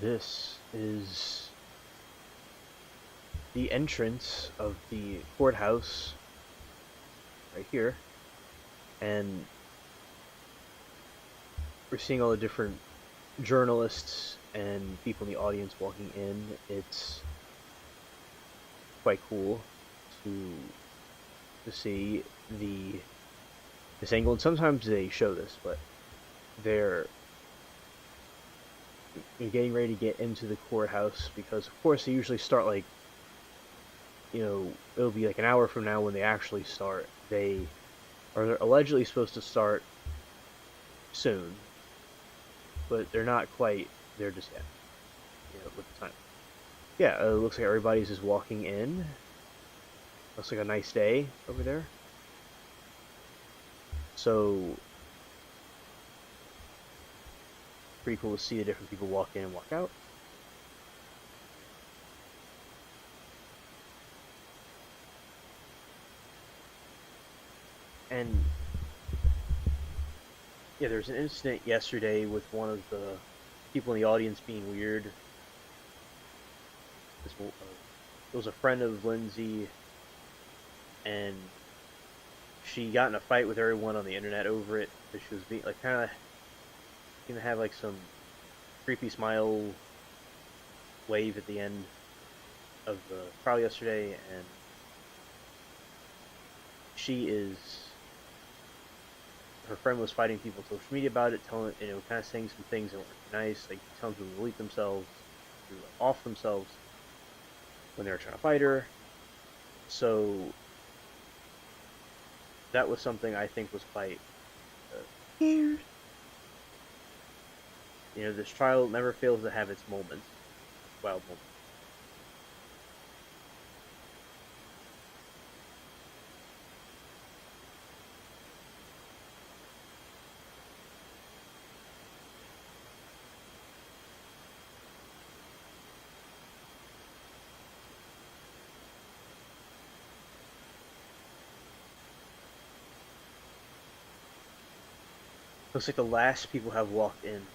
This is the entrance of the courthouse right here, and we're seeing all the different journalists and people in the audience walking in. It's quite cool to see this angle, and sometimes they show this, but they're getting ready to get into the courthouse because, of course, they usually start like it'll be like an hour from now when they actually start. They are allegedly supposed to start soon, but they're not quite there just yet. With the time. Yeah, it looks like everybody's just walking in. Looks like a nice day over there. So, pretty cool to see the different people walk in and walk out. And yeah, there's an incident yesterday with one of the people in the audience being weird. It was a friend of Lindsay, and she got in a fight with everyone on the internet over it because she was being like kind of gonna have like some creepy smile wave at the end of the trial yesterday, and her friend was fighting people on social media about it, telling kind of saying some things that weren't nice, like telling people to delete themselves, to off themselves when they were trying to fight her. So that was something I think was quite weird. This trial never fails to have its moments, wild moments. Looks like the last people have walked in.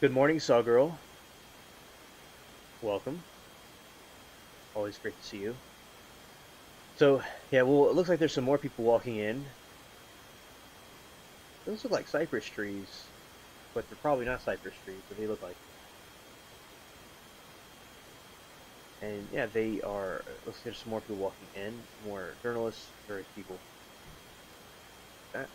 Good morning, Sawgirl. Welcome. Always great to see you. So, yeah, well, it looks like there's some more people walking in. Those look like cypress trees, but they're probably not cypress trees, but they look like. And yeah, they are. Looks like there's some more people walking in, more journalists, various people. That.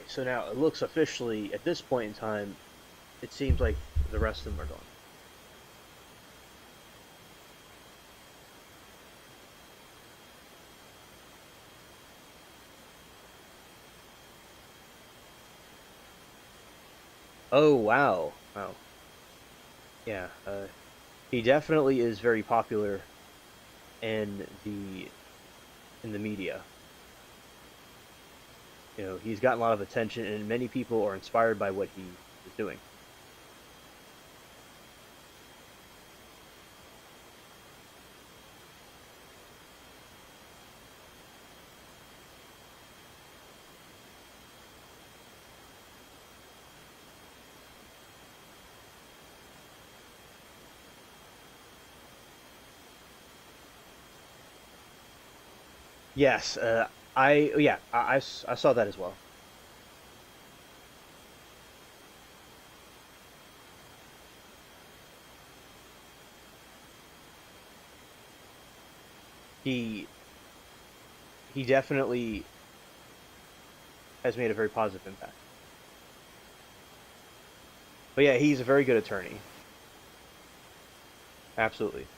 So now it looks officially, at this point in time, it seems like the rest of them are gone. Oh, wow. Wow. Yeah, he definitely is very popular in the media. He's gotten a lot of attention, and many people are inspired by what he is doing. Yes, I saw that as well. He he definitely has made a very positive impact. But yeah, he's a very good attorney. Absolutely.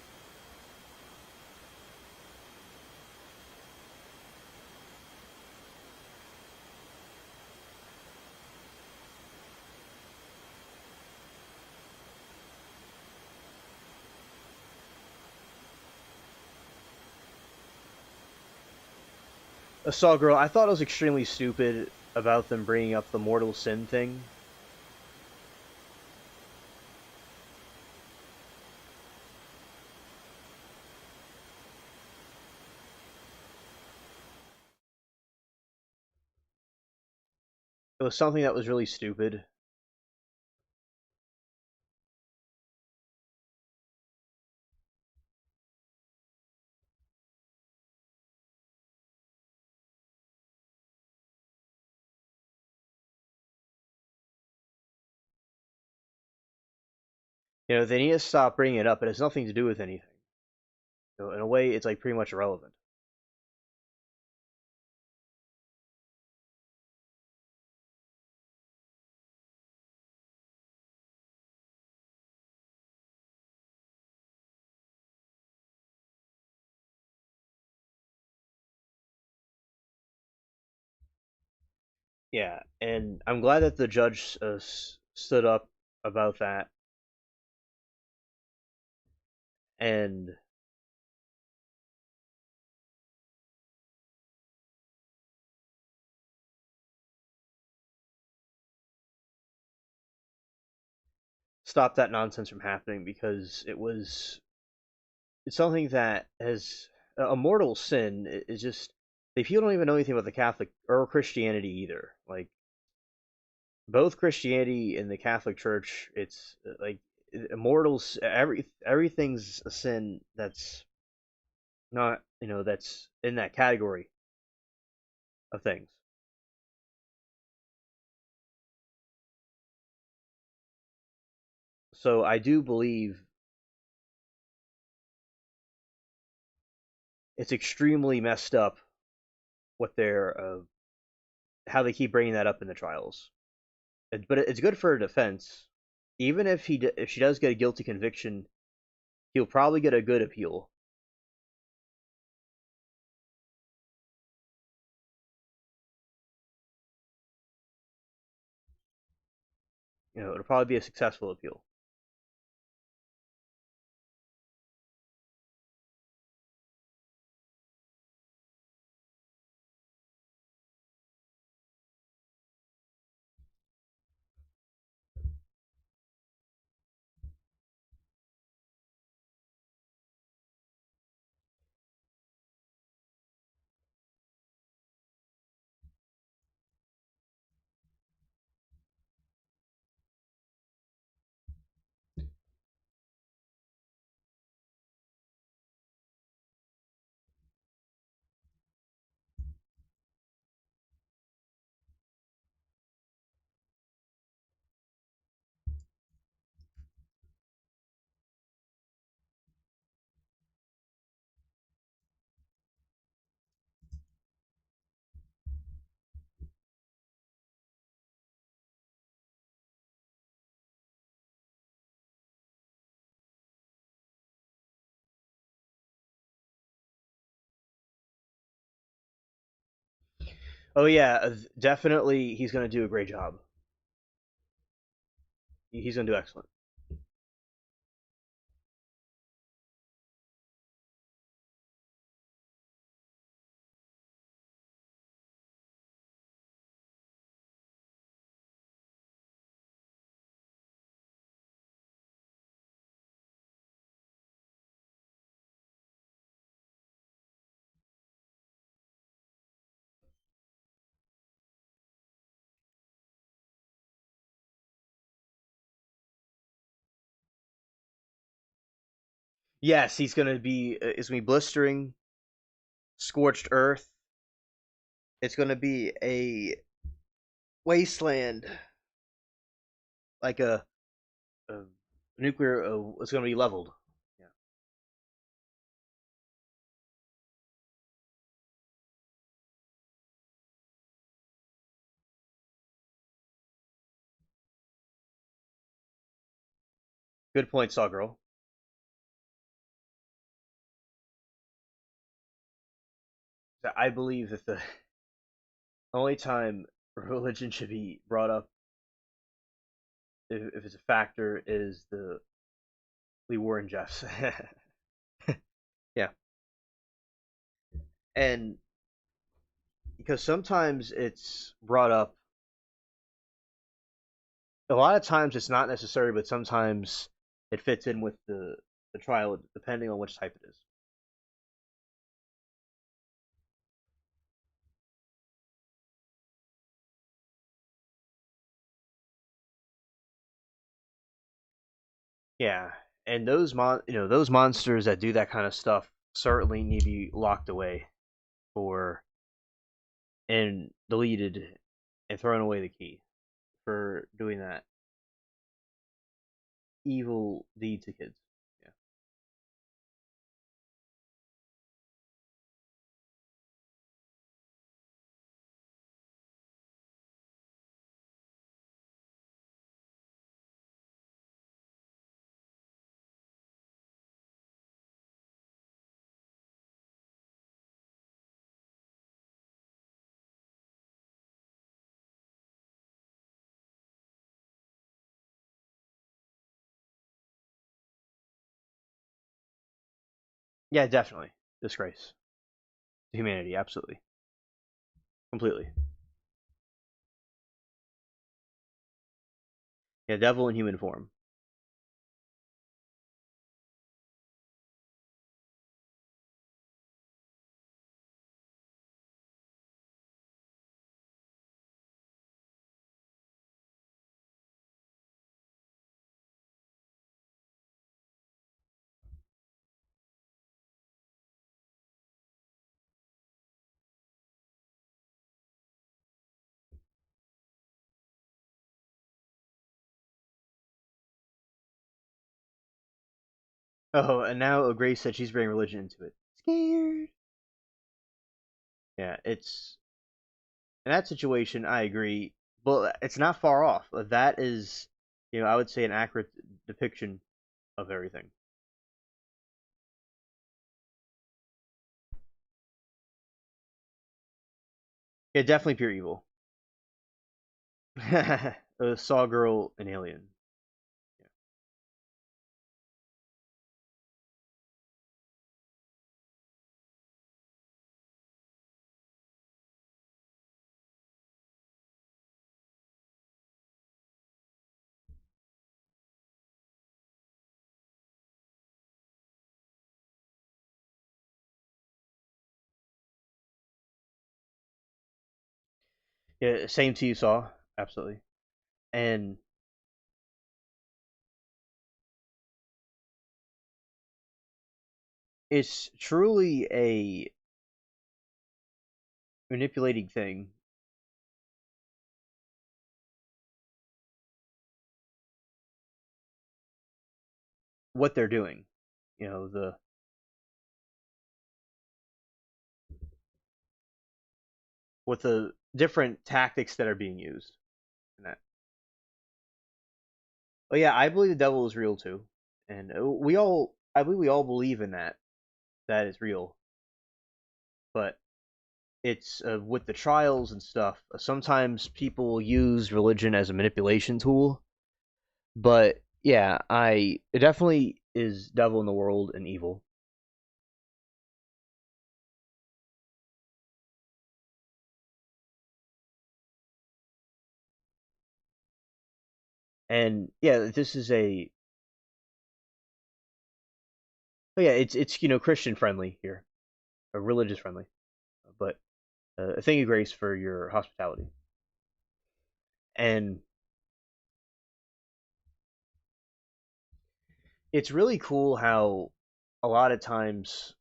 A Saw Girl, I thought it was extremely stupid about them bringing up the mortal sin thing. It was something that was really stupid. They need to stop bringing it up. It has nothing to do with anything. In a way, it's like pretty much irrelevant. Yeah, and I'm glad that the judge stood up about that and stopped that nonsense from happening because it's something that has a mortal sin is just the people don't even know anything about the Catholic or Christianity either. Like both Christianity and the Catholic Church, it's like immortals. Everything's a sin that's not that's in that category of things. So I do believe it's extremely messed up what they're how they keep bringing that up in the trials. But it's good for a defense. Even if if she does get a guilty conviction, he'll probably get a good appeal. It'll probably be a successful appeal. Oh yeah, definitely he's going to do a great job. He's going to do excellent. Yes, he's going to be. It's going to be blistering. scorched earth. It's going to be a wasteland, like a nuclear. It's going to be leveled. Yeah. Good point, Saw Girl. I believe that the only time religion should be brought up, if it's a factor, is the Lee Warren Jeffs. Yeah, and because sometimes it's brought up, a lot of times it's not necessary, but sometimes it fits in with the trial, depending on which type it is. Yeah, and those monsters that do that kind of stuff certainly need to be locked away for and deleted and thrown away the key for doing that evil deed to kids. Yeah. Yeah, definitely. Disgrace to humanity, absolutely. Completely. Yeah, devil in human form. Oh, and now Grace said she's bringing religion into it. Scared. Yeah, it's in that situation. I agree, but it's not far off. That is, I would say an accurate depiction of everything. Yeah, definitely pure evil. Saw Girl and Alien. Yeah, same to you, Saw. Absolutely. And it's truly a manipulating thing. What they're doing, the with the different tactics that are being used in that. Oh yeah, I believe the devil is real too, and I believe we all believe in that. That is real, but it's with the trials and stuff. Sometimes people use religion as a manipulation tool, but yeah, I it definitely is devil in the world and evil. And yeah, this is a oh yeah, it's Christian friendly here, religious friendly, but thank you, Grace, for your hospitality. And it's really cool how a lot of times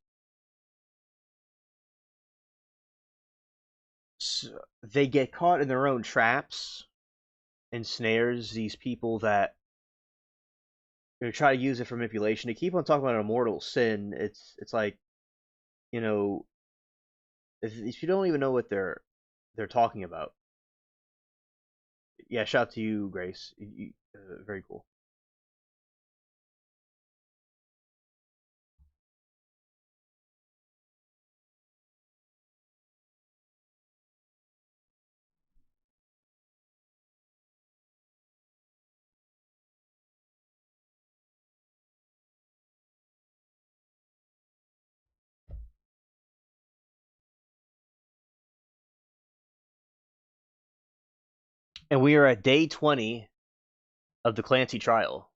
because they get caught in their own traps and snares, these people that try to use it for manipulation. They keep on talking about an immortal sin. It's like, you know, if you don't even know what they're talking about. Yeah, shout out to you, Grace. Very cool. And we are at day 20 of the Clancy trial.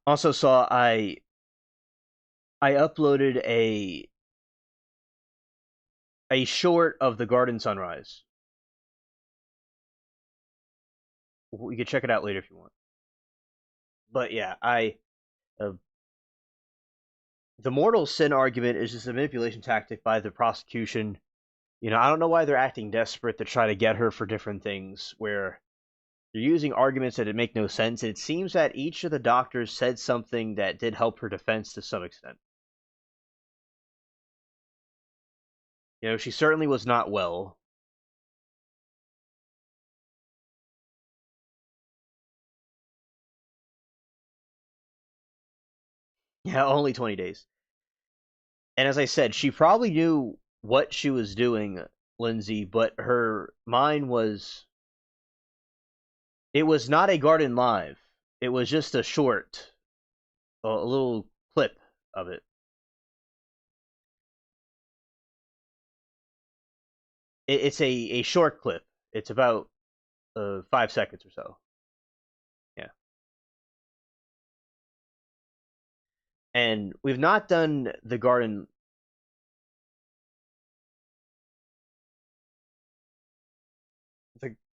Also saw I uploaded a short of the Garden Sunrise. You can check it out later if you want. But yeah, uh, the mortal sin argument is just a manipulation tactic by the prosecution. I don't know why they're acting desperate to try to get her for different things where they're using arguments that make no sense. It seems that each of the doctors said something that did help her defense to some extent. She certainly was not well. Yeah, only 20 days. And as I said, she probably knew what she was doing, Lindsay, but her mind was. It was not a Garden Live. It was just a short, a little clip of it. It's a short clip. It's about 5 seconds or so. Yeah. And we've not done the Garden.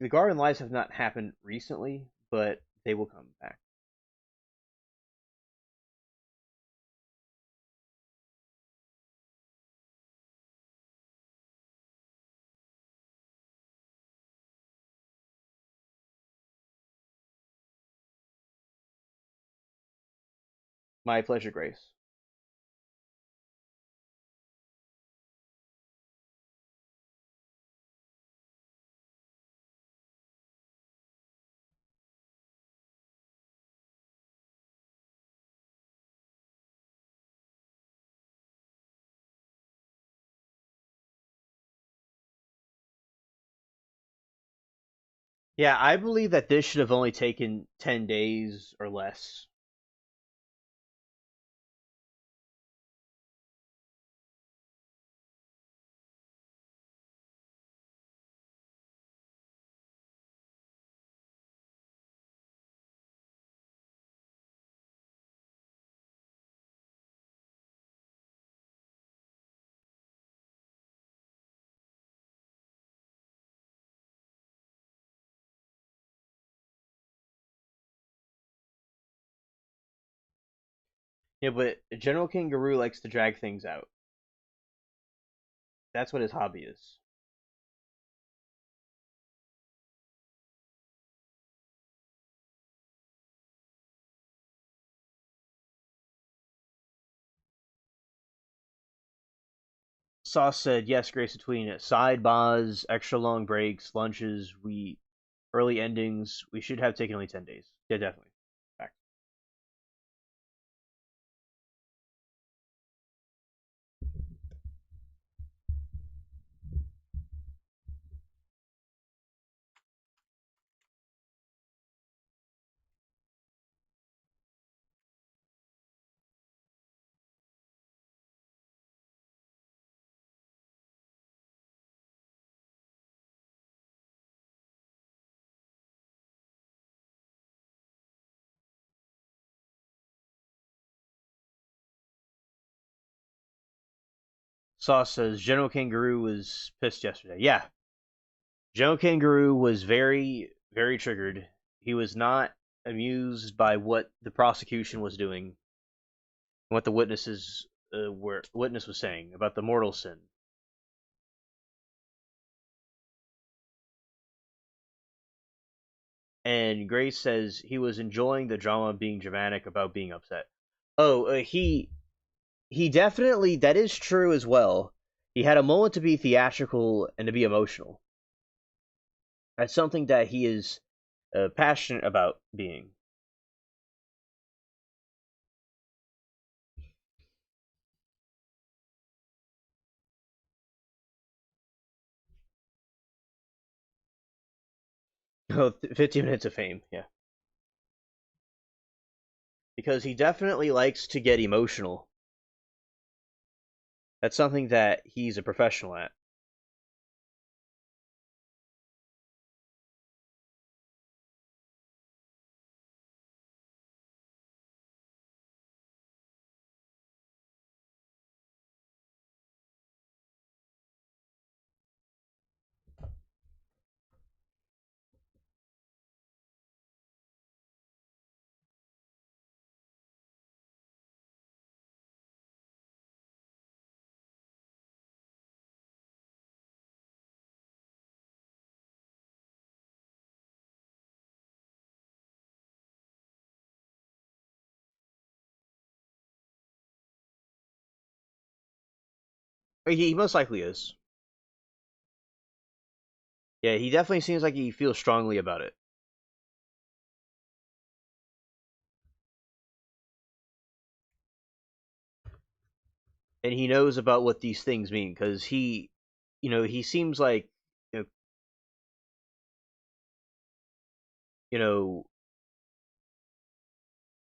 The Garden Lives have not happened recently, but they will come back. My pleasure, Grace. Yeah, I believe that this should have only taken 10 days or less. Yeah, but General Kangaroo likes to drag things out. That's what his hobby is. Sauce said, yes, Grace, between side bars, extra long breaks, lunches, early endings, we should have taken only 10 days. Yeah, definitely. Fact. Sauce says, General Kangaroo was pissed yesterday. Yeah. General Kangaroo was very very triggered. He was not amused by what the prosecution was doing, what the witness was saying about the mortal sin. And Grace says he was enjoying the drama, being dramatic about being upset. Oh, he definitely, that is true as well. He had a moment to be theatrical and to be emotional. That's something that he is passionate about being. Oh, 15 minutes of fame, yeah. Because he definitely likes to get emotional. That's something that he's a professional at. He most likely is. Yeah, he definitely seems like he feels strongly about it. And he knows about what these things mean because he seems like, you know, you know,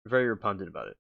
very repugnant about it.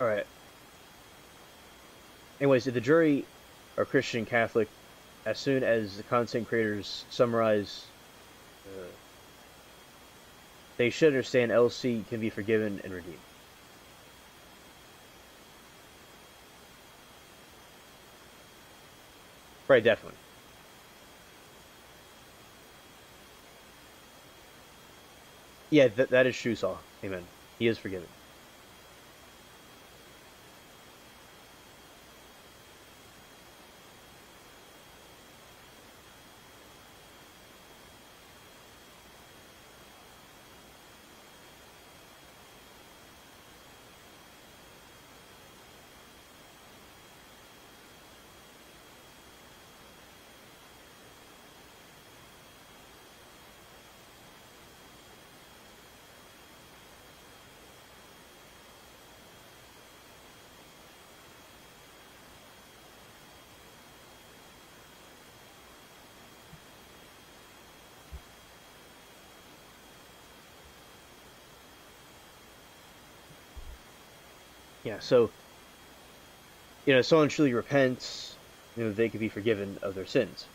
All right. Anyways, if the jury are Christian Catholic, as soon as the content creators summarize, uh, they should understand LC can be forgiven and redeemed. Right, definitely. Yeah, that is true, Saul. Amen. He is forgiven. Yeah, so someone truly repents, they could be forgiven of their sins.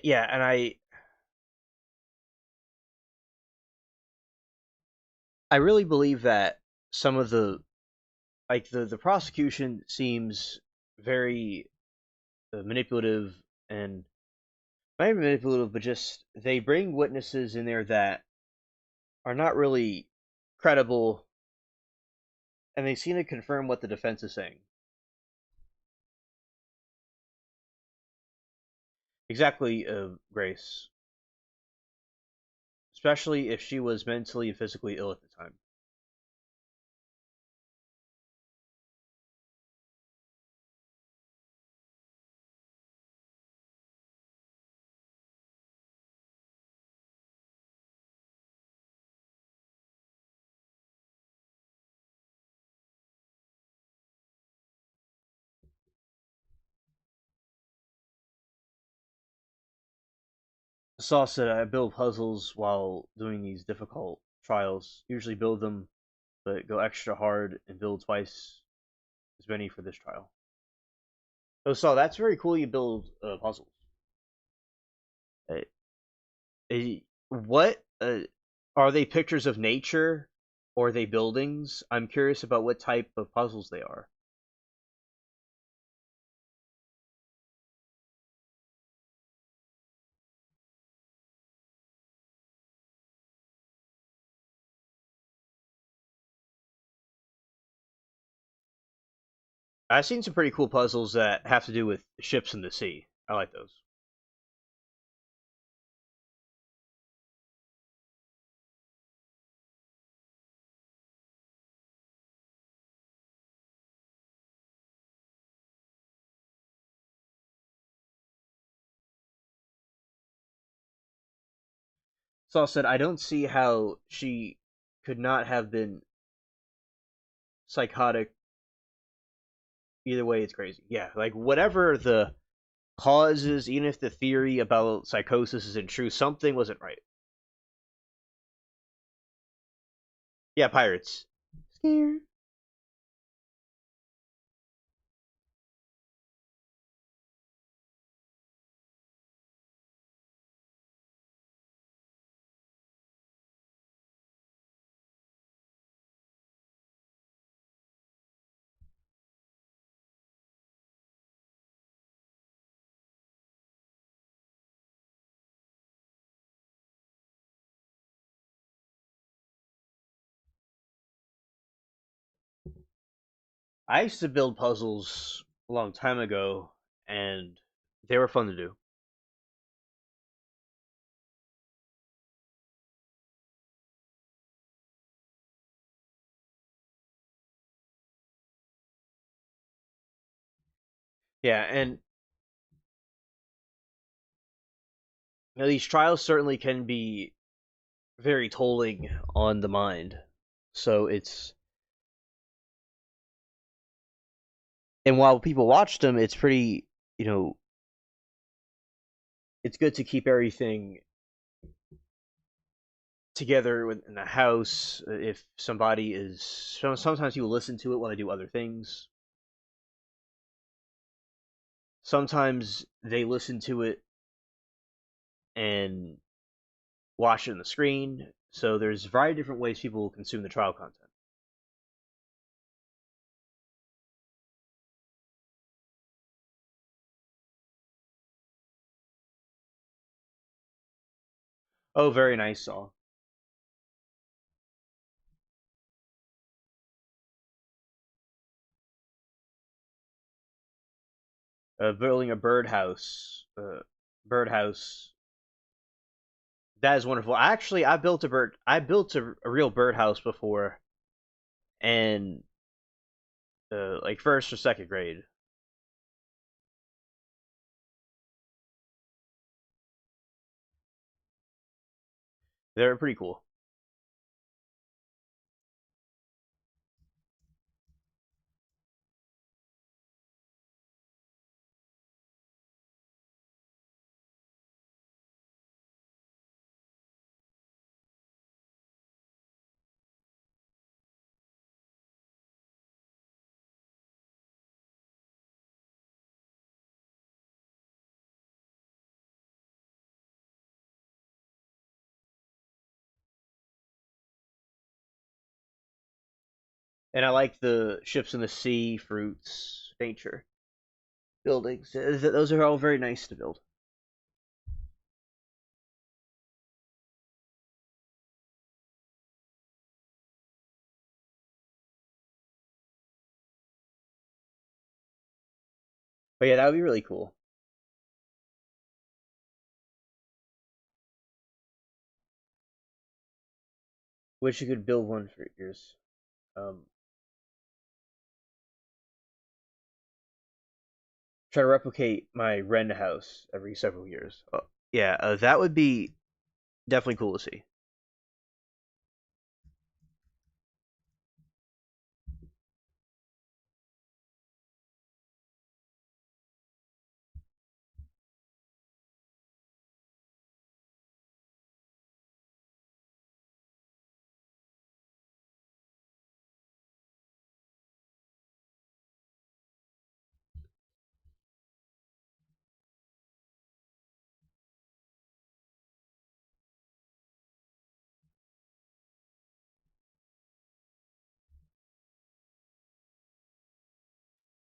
Yeah, and I really believe that some of the the prosecution seems very manipulative and not even manipulative, but just they bring witnesses in there that are not really credible, and they seem to confirm what the defense is saying. Exactly, Grace. Especially if she was mentally and physically ill at the time. Saw said I build puzzles while doing these difficult trials. Usually build them, but go extra hard and build twice as many for this trial. Oh, Saw, that's very cool. You build puzzles. Uh, what are they? Pictures of nature or are they buildings? I'm curious about what type of puzzles they are. I've seen some pretty cool puzzles that have to do with ships in the sea. I like those. Saul said, I don't see how she could not have been psychotic. Either way, it's crazy. Yeah, like whatever the cause is, even if the theory about psychosis isn't true, something wasn't right. Yeah, pirates. Scared. I used to build puzzles a long time ago, and they were fun to do. Yeah, and these trials certainly can be very tolling on the mind. So it's and while people watch them, it's pretty you know it's good to keep everything together in the house. If somebody is sometimes people listen to it while they do other things. Sometimes they listen to it and watch it on the screen. So there's a variety of different ways people consume the trial content. Oh, very nice, Saul. Building a birdhouse. Birdhouse. That is wonderful. Actually, I built a bird. I built a real birdhouse before, and like first or second grade. They're pretty cool. And I like the ships in the sea, fruits, nature, buildings. Those are all very nice to build. But yeah, that would be really cool. Wish you could build one for yours. Um, Try to replicate my rent house every several years. Yeah, that would be definitely cool to see.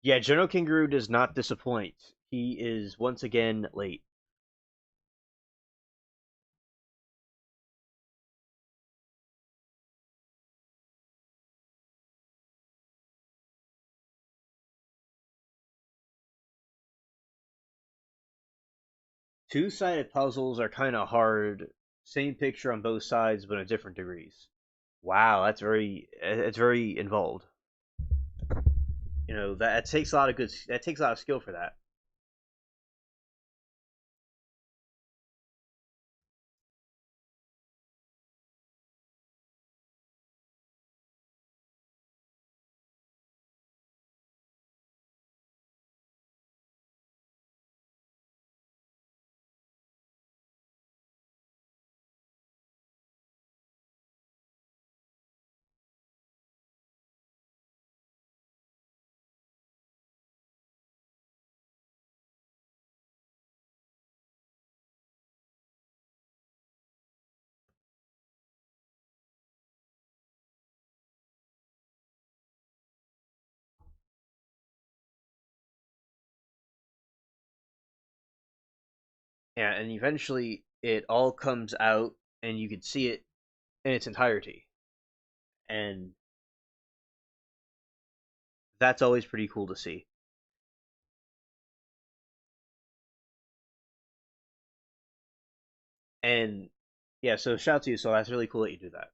Yeah, General Kangaroo does not disappoint. He is once again late. Two-sided puzzles are kind of hard. Same picture on both sides, but at different degrees. Wow, it's very involved. That takes a lot of that takes a lot of skill for that. Yeah, and eventually it all comes out, and you can see it in its entirety, and that's always pretty cool to see. And yeah, so shout out to you. So that's really cool that you do that.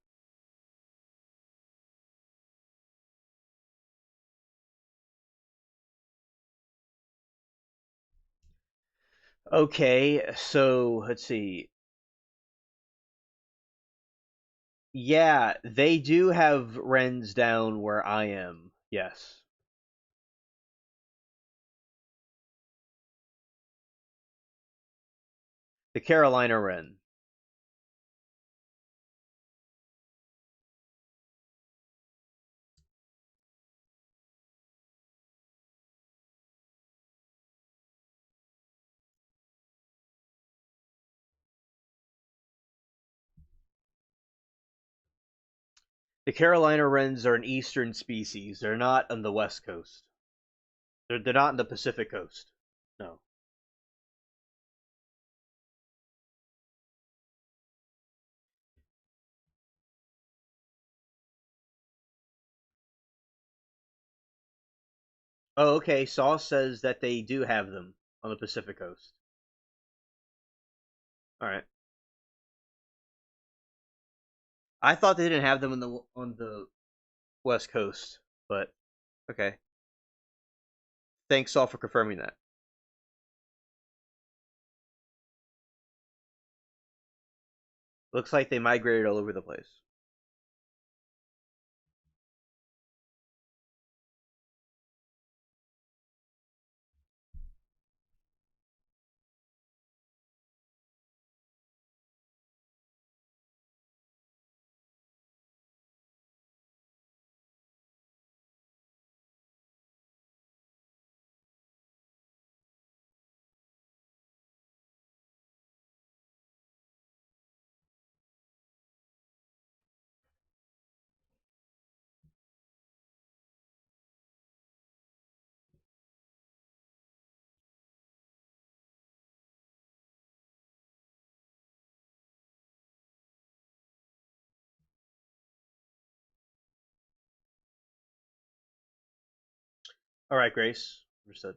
Okay, so let's see. Yeah, they do have wrens down where I am. Yes. The Carolina wren. The Carolina wrens are an eastern species. They're not on the west coast. They're not on the Pacific coast. No. Oh, okay. Sauce says that they do have them on the Pacific coast. All right. I thought they didn't have them on the west coast, but okay. Thanks all for confirming that. Looks like they migrated all over the place. All right, Grace. Understood.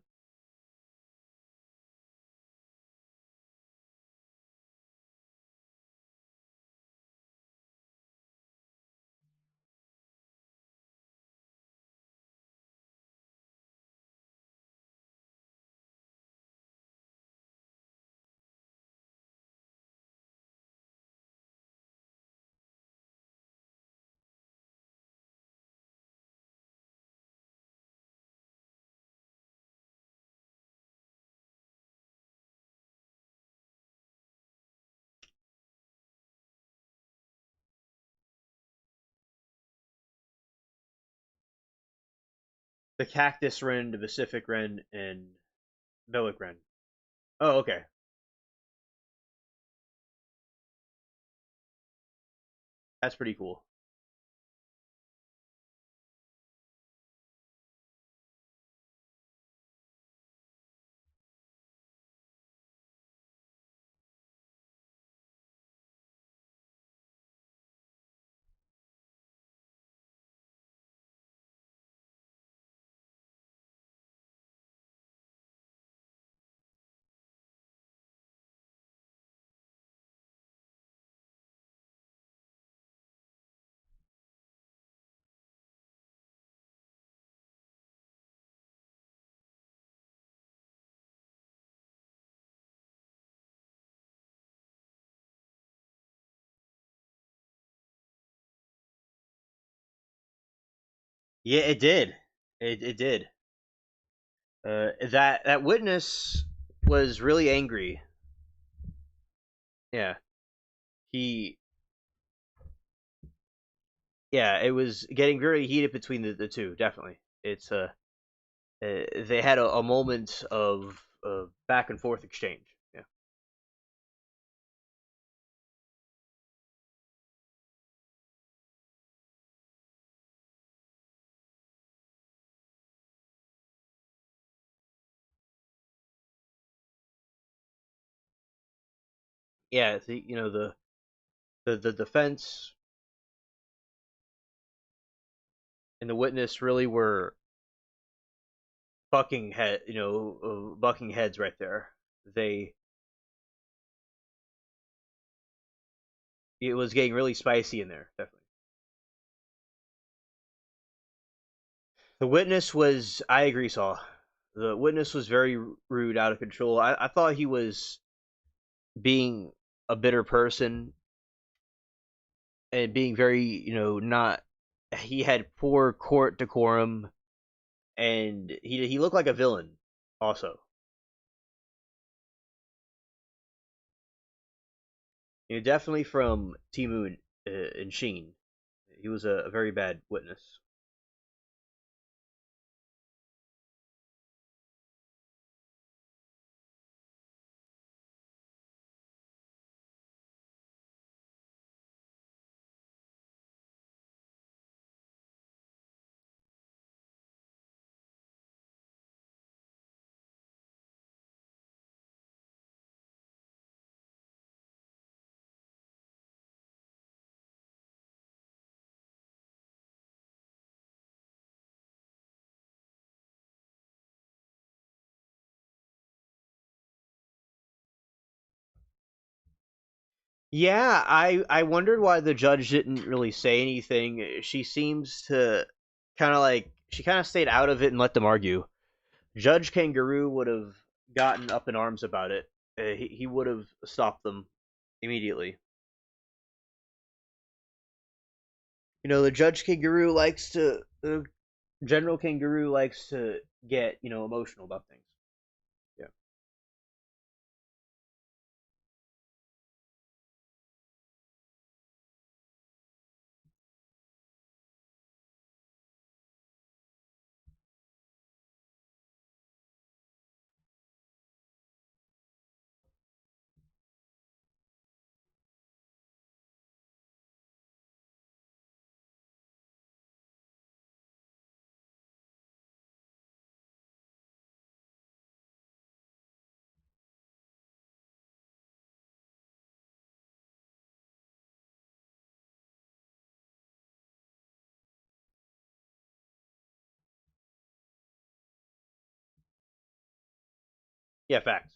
The cactus wren, the Pacific wren, and Billick wren. Oh, okay. That's pretty cool. Yeah, it did. It did. That witness was really angry. Yeah, he. Yeah, it was getting very heated between the two. Definitely, it's they had a moment of back and forth exchange. Yeah. Yeah, the defense and the witness really were bucking heads right there. They It was getting really spicy in there, definitely. The witness was, I agree, Saul. The witness was very rude, out of control. I thought he was being a bitter person and being very, not. He had poor court decorum, and he looked like a villain. Also, definitely from Timu and Sheen. He was a very bad witness. Yeah, I wondered why the judge didn't really say anything. She seems to she kind of stayed out of it and let them argue. Judge Kangaroo would have gotten up in arms about it. He would have stopped them immediately. The Judge Kangaroo likes to General Kangaroo likes to get emotional about things. Yeah. Yeah, facts.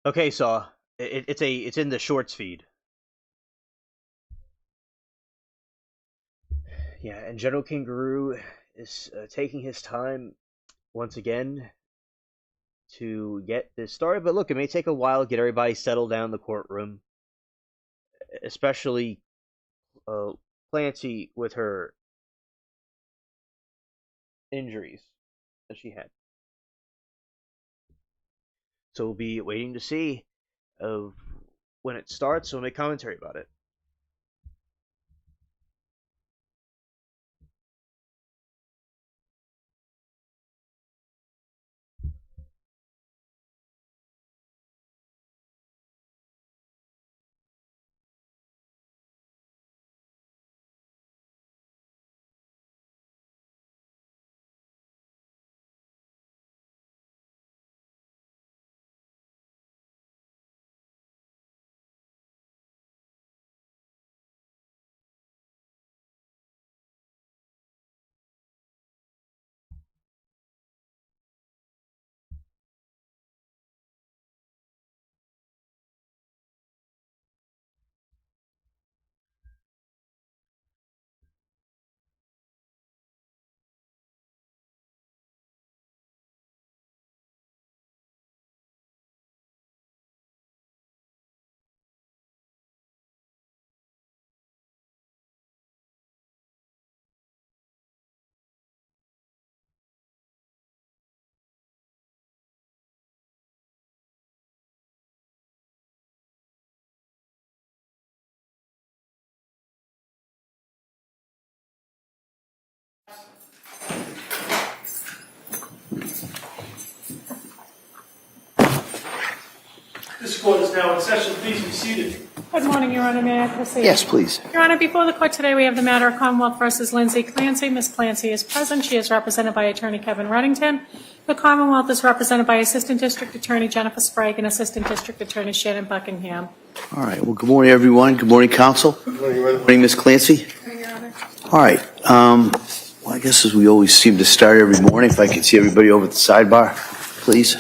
Okay, so it's in the shorts feed. Yeah, and General Kangaroo is taking his time once again to get this started. But look, it may take a while to get everybody settled down in the courtroom, especially uh, Clancy with her injuries that she had. So we'll be waiting to see of when it starts. So we'll make commentary about it. This court is now in session. Please be seated. Good morning, Your Honor. May I proceed? Yes, please. Your Honor, before the court today, we have the matter of Commonwealth versus Lindsay Clancy. Ms. Clancy is present. She is represented by Attorney Kevin Reddington. The Commonwealth is represented by Assistant District Attorney Jennifer Sprague and Assistant District Attorney Shannon Buckingham. All right. Well, good morning, everyone. Good morning, counsel. Good morning, Ms. Clancy. Good morning, Your Honor. All right. Well, I guess as we always seem to start every morning, if I could see everybody over at the sidebar, please.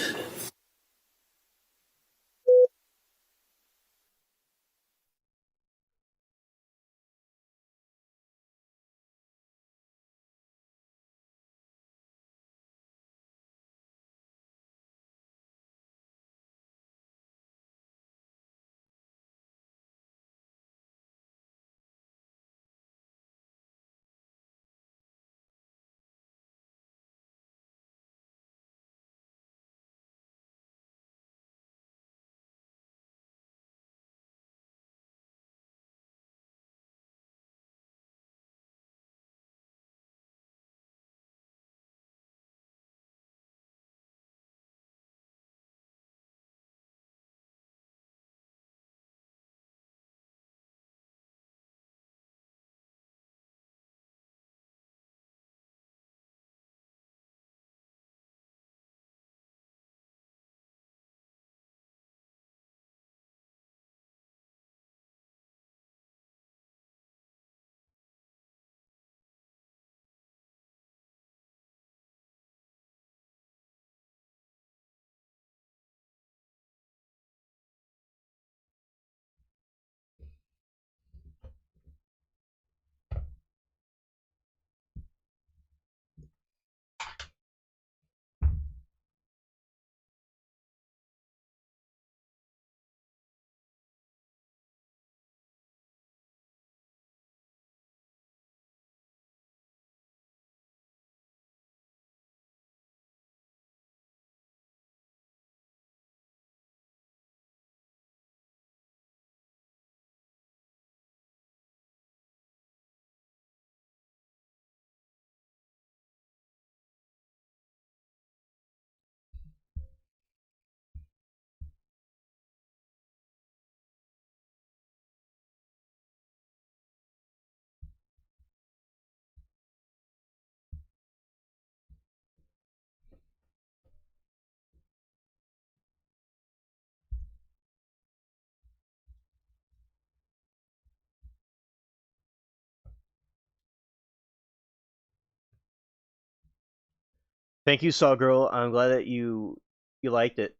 Thank you, Saw Girl. I'm glad that you liked it.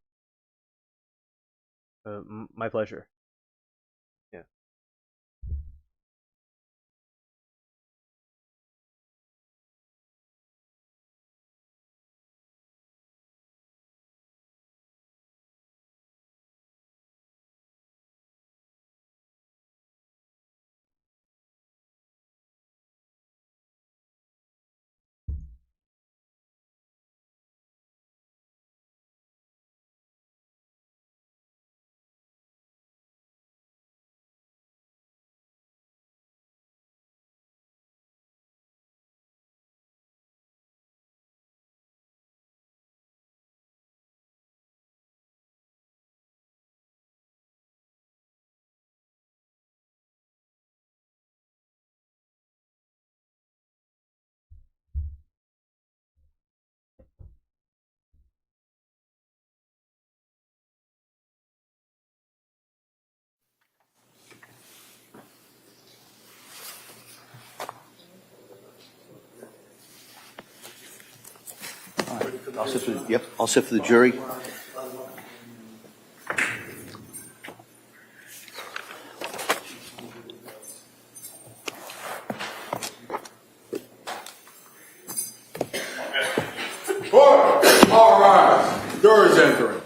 My pleasure. Yeah. All set for the jury. Order! All rise. Jurors entering.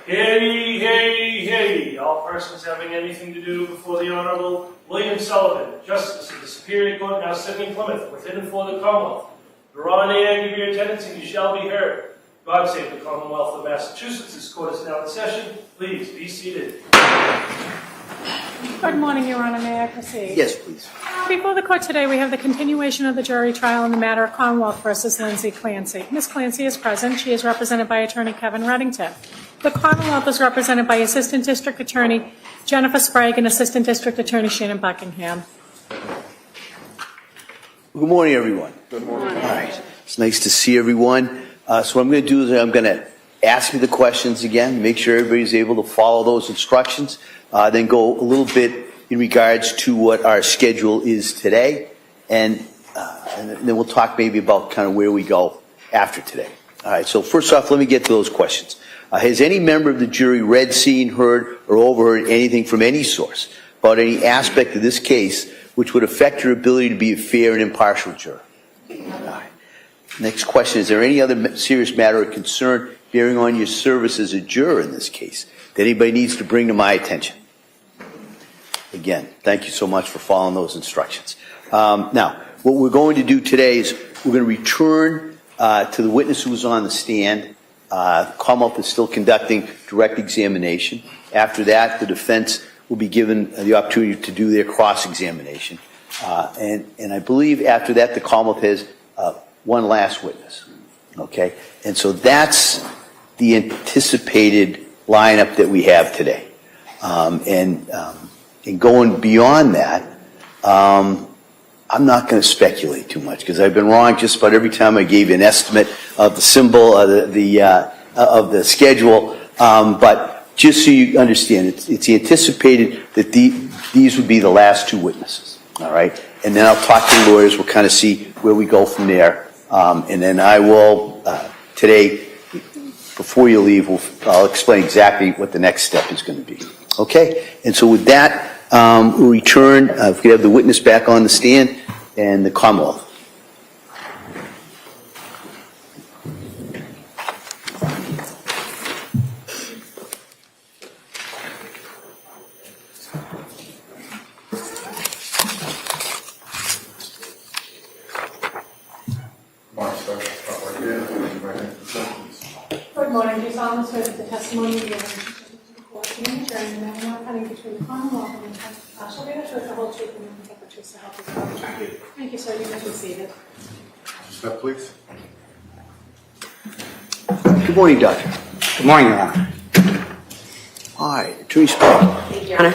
Hey, hey, hey, all persons having anything to do before the Honorable William Sullivan, Justice of the Superior Court now sitting in Plymouth, within and for the Commonwealth. Draw near, give your attendance, and you shall be heard. God save the Commonwealth of Massachusetts. This court is now in session. Please be seated. Good morning, Your Honor. May I proceed? Yes, please. Before the court today, we have the continuation of the jury trial in the matter of Commonwealth versus Lindsay Clancy. Ms. Clancy is present. She is represented by Attorney Kevin Reddington. The Commonwealth is represented by Assistant District Attorney Jennifer Sprague and Assistant District Attorney Shannon Buckingham. Good morning, everyone. Good morning. All right. It's nice to see everyone. So what I'm going to do is I'm going to ask you the questions again, make sure everybody's able to follow those instructions, then go a little bit in regards to what our schedule is today, and then we'll talk maybe about kind of where we go after today. All right, so first off, let me get to those questions. Has any member of the jury read, seen, heard, or overheard anything from any source about any aspect of this case which would affect your ability to be a fair and impartial juror? All right. Next question, is there any other serious matter of concern bearing on your service as a juror in this case that anybody needs to bring to my attention? Again, thank you so much for following those instructions. Now, what we're going to do today is we're going to return to the witness who was on the stand. Commonwealth is still conducting direct examination. After that, the defense will be given the opportunity to do their cross-examination. And I believe after that, the Commonwealth has one last witness. Okay? And so that's the anticipated lineup that we have today. And going beyond that, I'm not going to speculate too much because I've been wrong just about every time I gave you an estimate of the symbol of the schedule. But just so you understand, it's anticipated that these would be the last two witnesses. All right, and then I'll talk to the lawyers. We'll kind of see where we go from there, and then I will today, before you leave, I'll explain exactly what the next step is going to be. Okay, and so with that. We'll return, if we have the witness back on the stand, and the Commonwealth. Good morning. Do you solemnly swear that the testimony you give in the court today during the matter not pending between the Commonwealth and the shall be the truth, the whole truth, and nothing but the truth, so help you God. Thank you, sir. You may be seated. Step, please. morning, Doctor. Good morning, Your Honor. All right, Attorney Sprague. Thank you, Your Honor.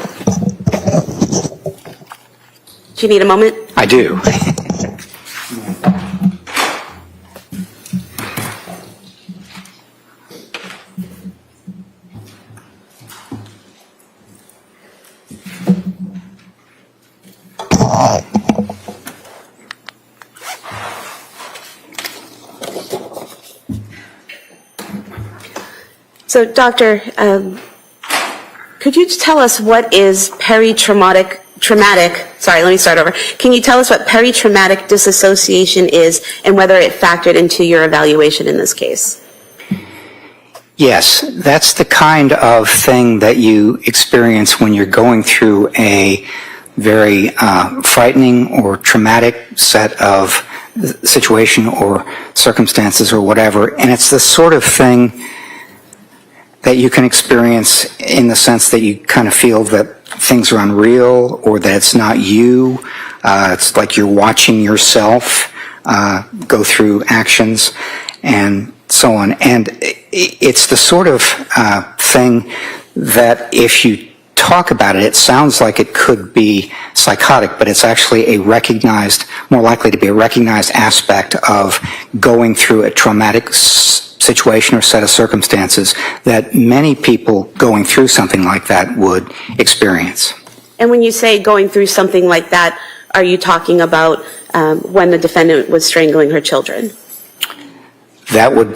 Do you need a moment? I do. So, Doctor, could you tell us what is peritraumatic, sorry, let me start over. Can you tell us what peritraumatic disassociation is and whether it factored into your evaluation in this case? Yes, that's the kind of thing that you experience when you're going through a very frightening or traumatic set of situation or circumstances or whatever, and it's the sort of thing that you can experience in the sense that you kind of feel that things are unreal or that it's not you. It's like you're watching yourself go through actions and so on. And it's the sort of thing that if you talk about it, it sounds like it could be psychotic, but it's actually more likely to be a recognized aspect of going through a traumatic situation or set of circumstances that many people going through something like that would experience. And when you say going through something like that, are you talking about when the defendant was strangling her children? That would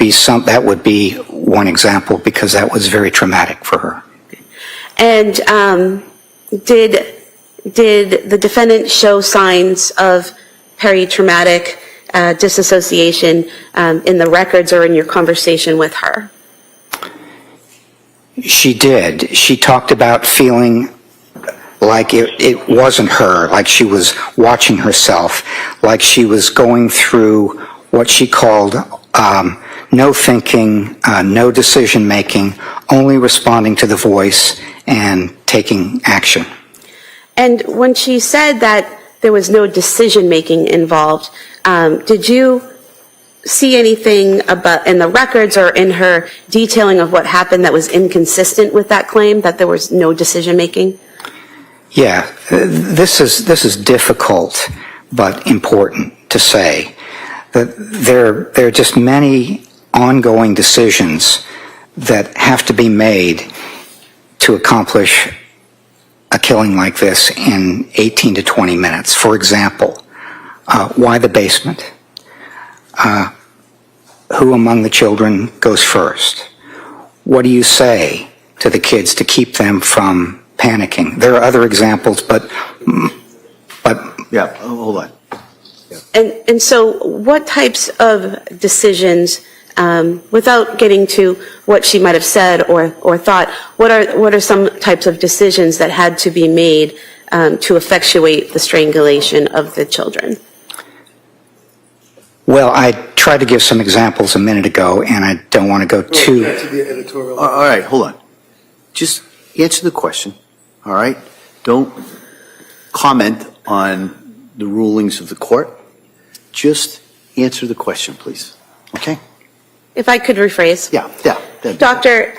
be one example because that was very traumatic for her. And did the defendant show signs of peritraumatic disassociation in the records or in your conversation with her? She did. She talked about feeling like it wasn't her, like she was watching herself, like she was going through what she called no thinking, no decision making, only responding to the voice and taking action. And when she said that there was no decision making involved, did you see anything about in the records or in her detailing of what happened that was inconsistent with that claim, that there was no decision making? Yeah, this is difficult but important to say. That there are just many ongoing decisions that have to be made to accomplish a killing like this in 18 to 20 minutes. For example, why the basement? Who among the children goes first? What do you say to the kids to keep them from panicking? There are other examples, but Yeah, hold on. And so what types of decisions, without getting to what she might have said or thought, what are some types of decisions that had to be made to effectuate the strangulation of the children? Well, I tried to give some examples a minute ago, and I don't want to go too... All right, hold on. Just answer the question, all right? Don't comment on the rulings of the court. Just answer the question, please. Okay? If I could rephrase. Yeah. Doctor,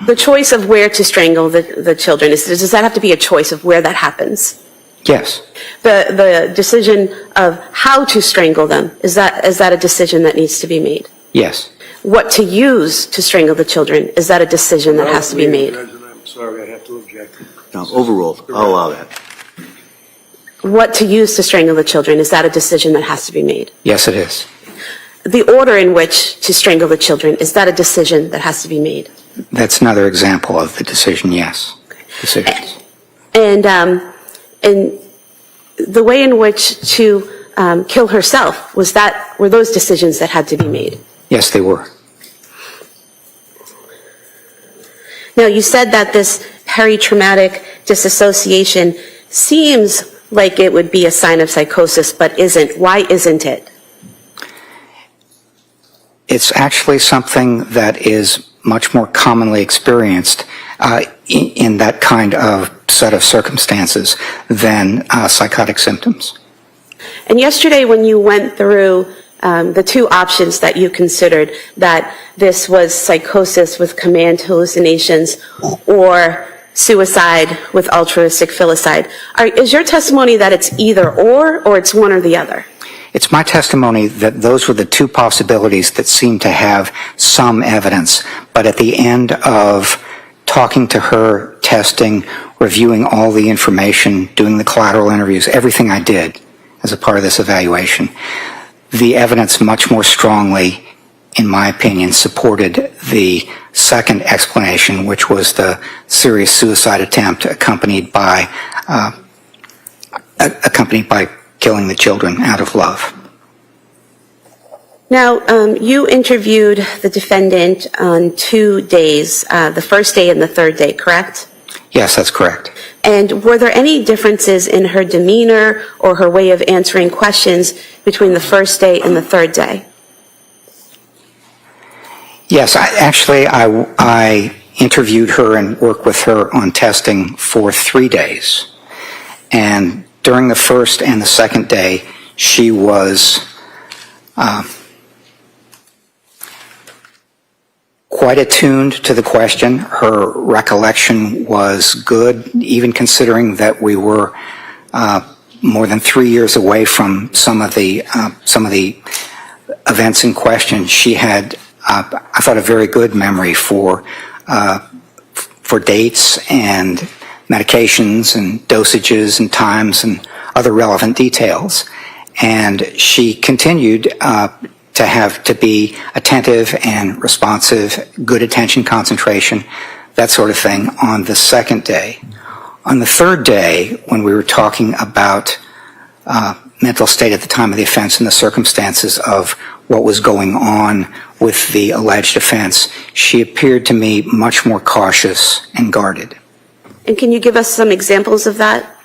the choice of where to strangle the children, does that have to be a choice of where that happens? Yes. The decision of how to strangle them, is that a decision that needs to be made? Yes. What to use to strangle the children, is that a decision that has to be made? I'm sorry, I have to object. No, overruled. I'll allow that. What to use to strangle the children, is that a decision that has to be made? Yes, it is. The order in which to strangle the children, is that a decision that has to be made? That's another example of the decision, yes. Decisions. And the way in which to kill herself, were those decisions that had to be made? Yes, they were. Now, you said that this peritraumatic disassociation seems like it would be a sign of psychosis, but isn't. Why isn't it? It's actually something that is much more commonly experienced in that kind of set of circumstances than psychotic symptoms. And yesterday when you went through the two options that you considered, that this was psychosis with command hallucinations or suicide with altruistic filicide. Is your testimony that it's either or it's one or the other? It's my testimony that those were the two possibilities that seemed to have some evidence, but at the end of talking to her, testing, reviewing all the information, doing the collateral interviews, everything I did as a part of this evaluation, the evidence much more strongly, in my opinion, supported the second explanation, which was the serious suicide attempt accompanied by killing the children out of love. Now, you interviewed the defendant on 2 days, the first day and the third day, correct? Yes, that's correct. And were there any differences in her demeanor or her way of answering questions between the first day and the third day? Yes, I interviewed her and worked with her on testing for 3 days. And during the first and the second day, she was quite attuned to the question. Her recollection was good, even considering that we were more than 3 years away from some of the events in question. She had, I thought, a very good memory for dates and medications and dosages and times and other relevant details. And she continued to be attentive and responsive, good attention concentration, that sort of thing on the second day. On the third day, when we were talking about mental state at the time of the offense and the circumstances of what was going on with the alleged offense, she appeared to me much more cautious and guarded. And can you give us some examples of that?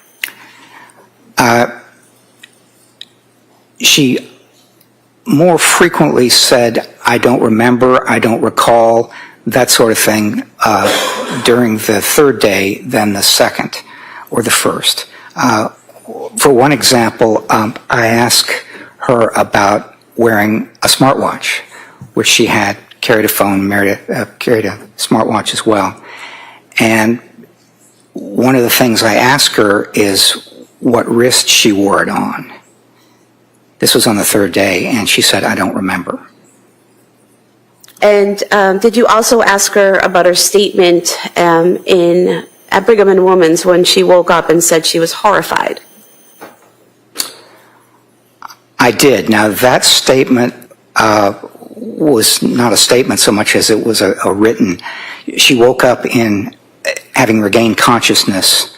She more frequently said, "I don't remember, I don't recall," that sort of thing during the third day than the second or the first. For one example, I asked her about wearing a smartwatch, which she had, carried a phone, carried a smartwatch as well. And one of the things I asked her is what wrist she wore it on. This was on the third day, and she said, "I don't remember." And did you also ask her about her statement at Brigham and Women's when she woke up and said she was horrified? I did. Now, that statement was not a statement so much as it was a written. She woke up in having regained consciousness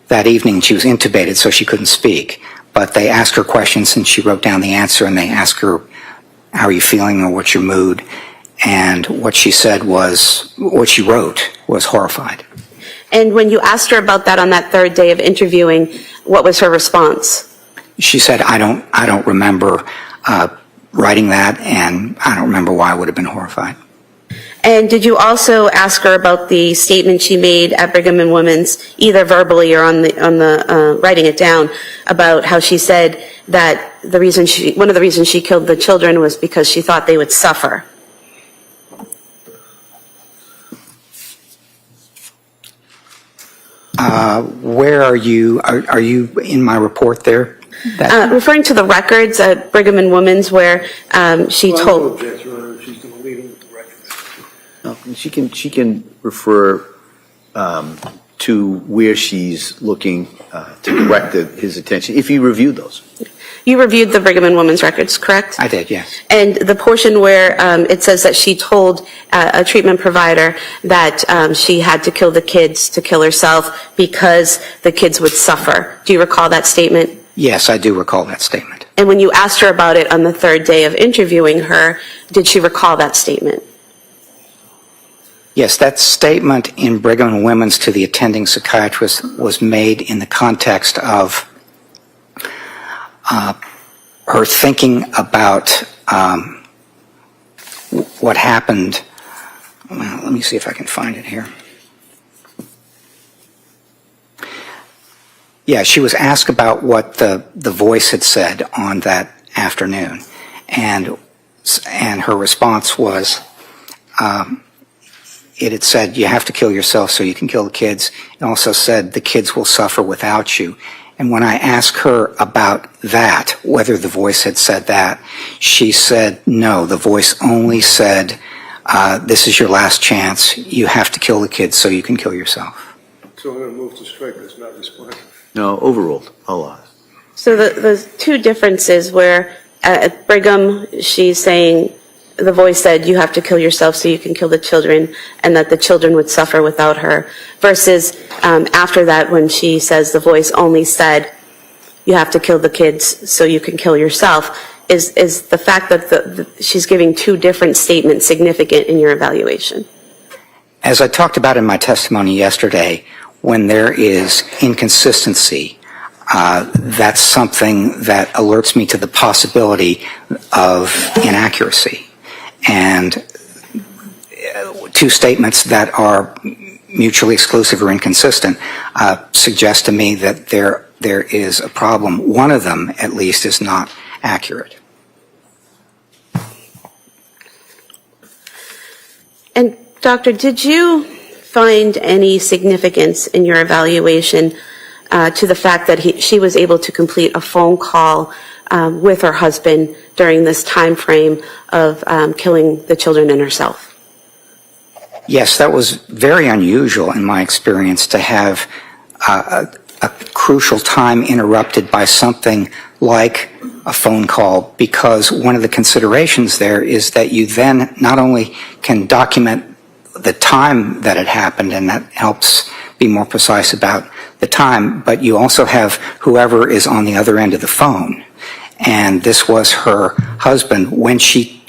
that evening. She was intubated, so she couldn't speak. But they asked her questions, and she wrote down the answer, and they asked her, "How are you feeling, or what's your mood?" And what she said was, what she wrote was horrified. And when you asked her about that on that third day of interviewing, what was her response? She said, I don't remember writing that, and I don't remember why I would have been horrified." And did you also ask her about the statement she made at Brigham and Women's, either verbally or on the writing it down, about how she said that one of the reasons she killed the children was because she thought they would suffer? Where are you? Are you in my report there? Referring to the records at Brigham and Women's where she told... No, she can refer to where she's looking to direct his attention, if you reviewed those. You reviewed the Brigham and Women's records, correct? I did, yes. And the portion where it says that she told a treatment provider that she had to kill the kids to kill herself because the kids would suffer. Do you recall that statement? Yes, I do recall that statement. And when you asked her about it on the third day of interviewing her, did she recall that statement? Yes, that statement in Brigham and Women's to the attending psychiatrist was made in the context of her thinking about what happened. Well, let me see if I can find it here. Yeah, she was asked about what the voice had said on that afternoon. and her response was, it had said, you have to kill yourself so you can kill the kids. It also said, the kids will suffer without you. And when I asked her about that, whether the voice had said that, she said, no, the voice only said, this is your last chance. You have to kill the kids so you can kill yourself. So I'm going to move to strike this, not respond. No, overruled. I'll So the two differences where at Brigham, she's saying, the voice said, you have to kill yourself so you can kill the children, and that the children would suffer without her, versus after that when she says the voice only said, you have to kill the kids so you can kill yourself. Is the fact that she's giving two different statements significant in your evaluation? As I talked about in my testimony yesterday, when there is inconsistency, that's something that alerts me to the possibility of inaccuracy. And two statements that are mutually exclusive or inconsistent suggest to me that there is a problem. One of them, at least, is not accurate. And Doctor, did you find any significance in your evaluation to the fact that she was able to complete a phone call with her husband during this time frame of killing the children and herself? Yes, that was very unusual in my experience, to have a crucial time interrupted by something like a phone call, because one of the considerations there is that you then not only can document the time that it happened, and that helps be more precise about the time, but you also have whoever is on the other end of the phone. And this was her husband. When he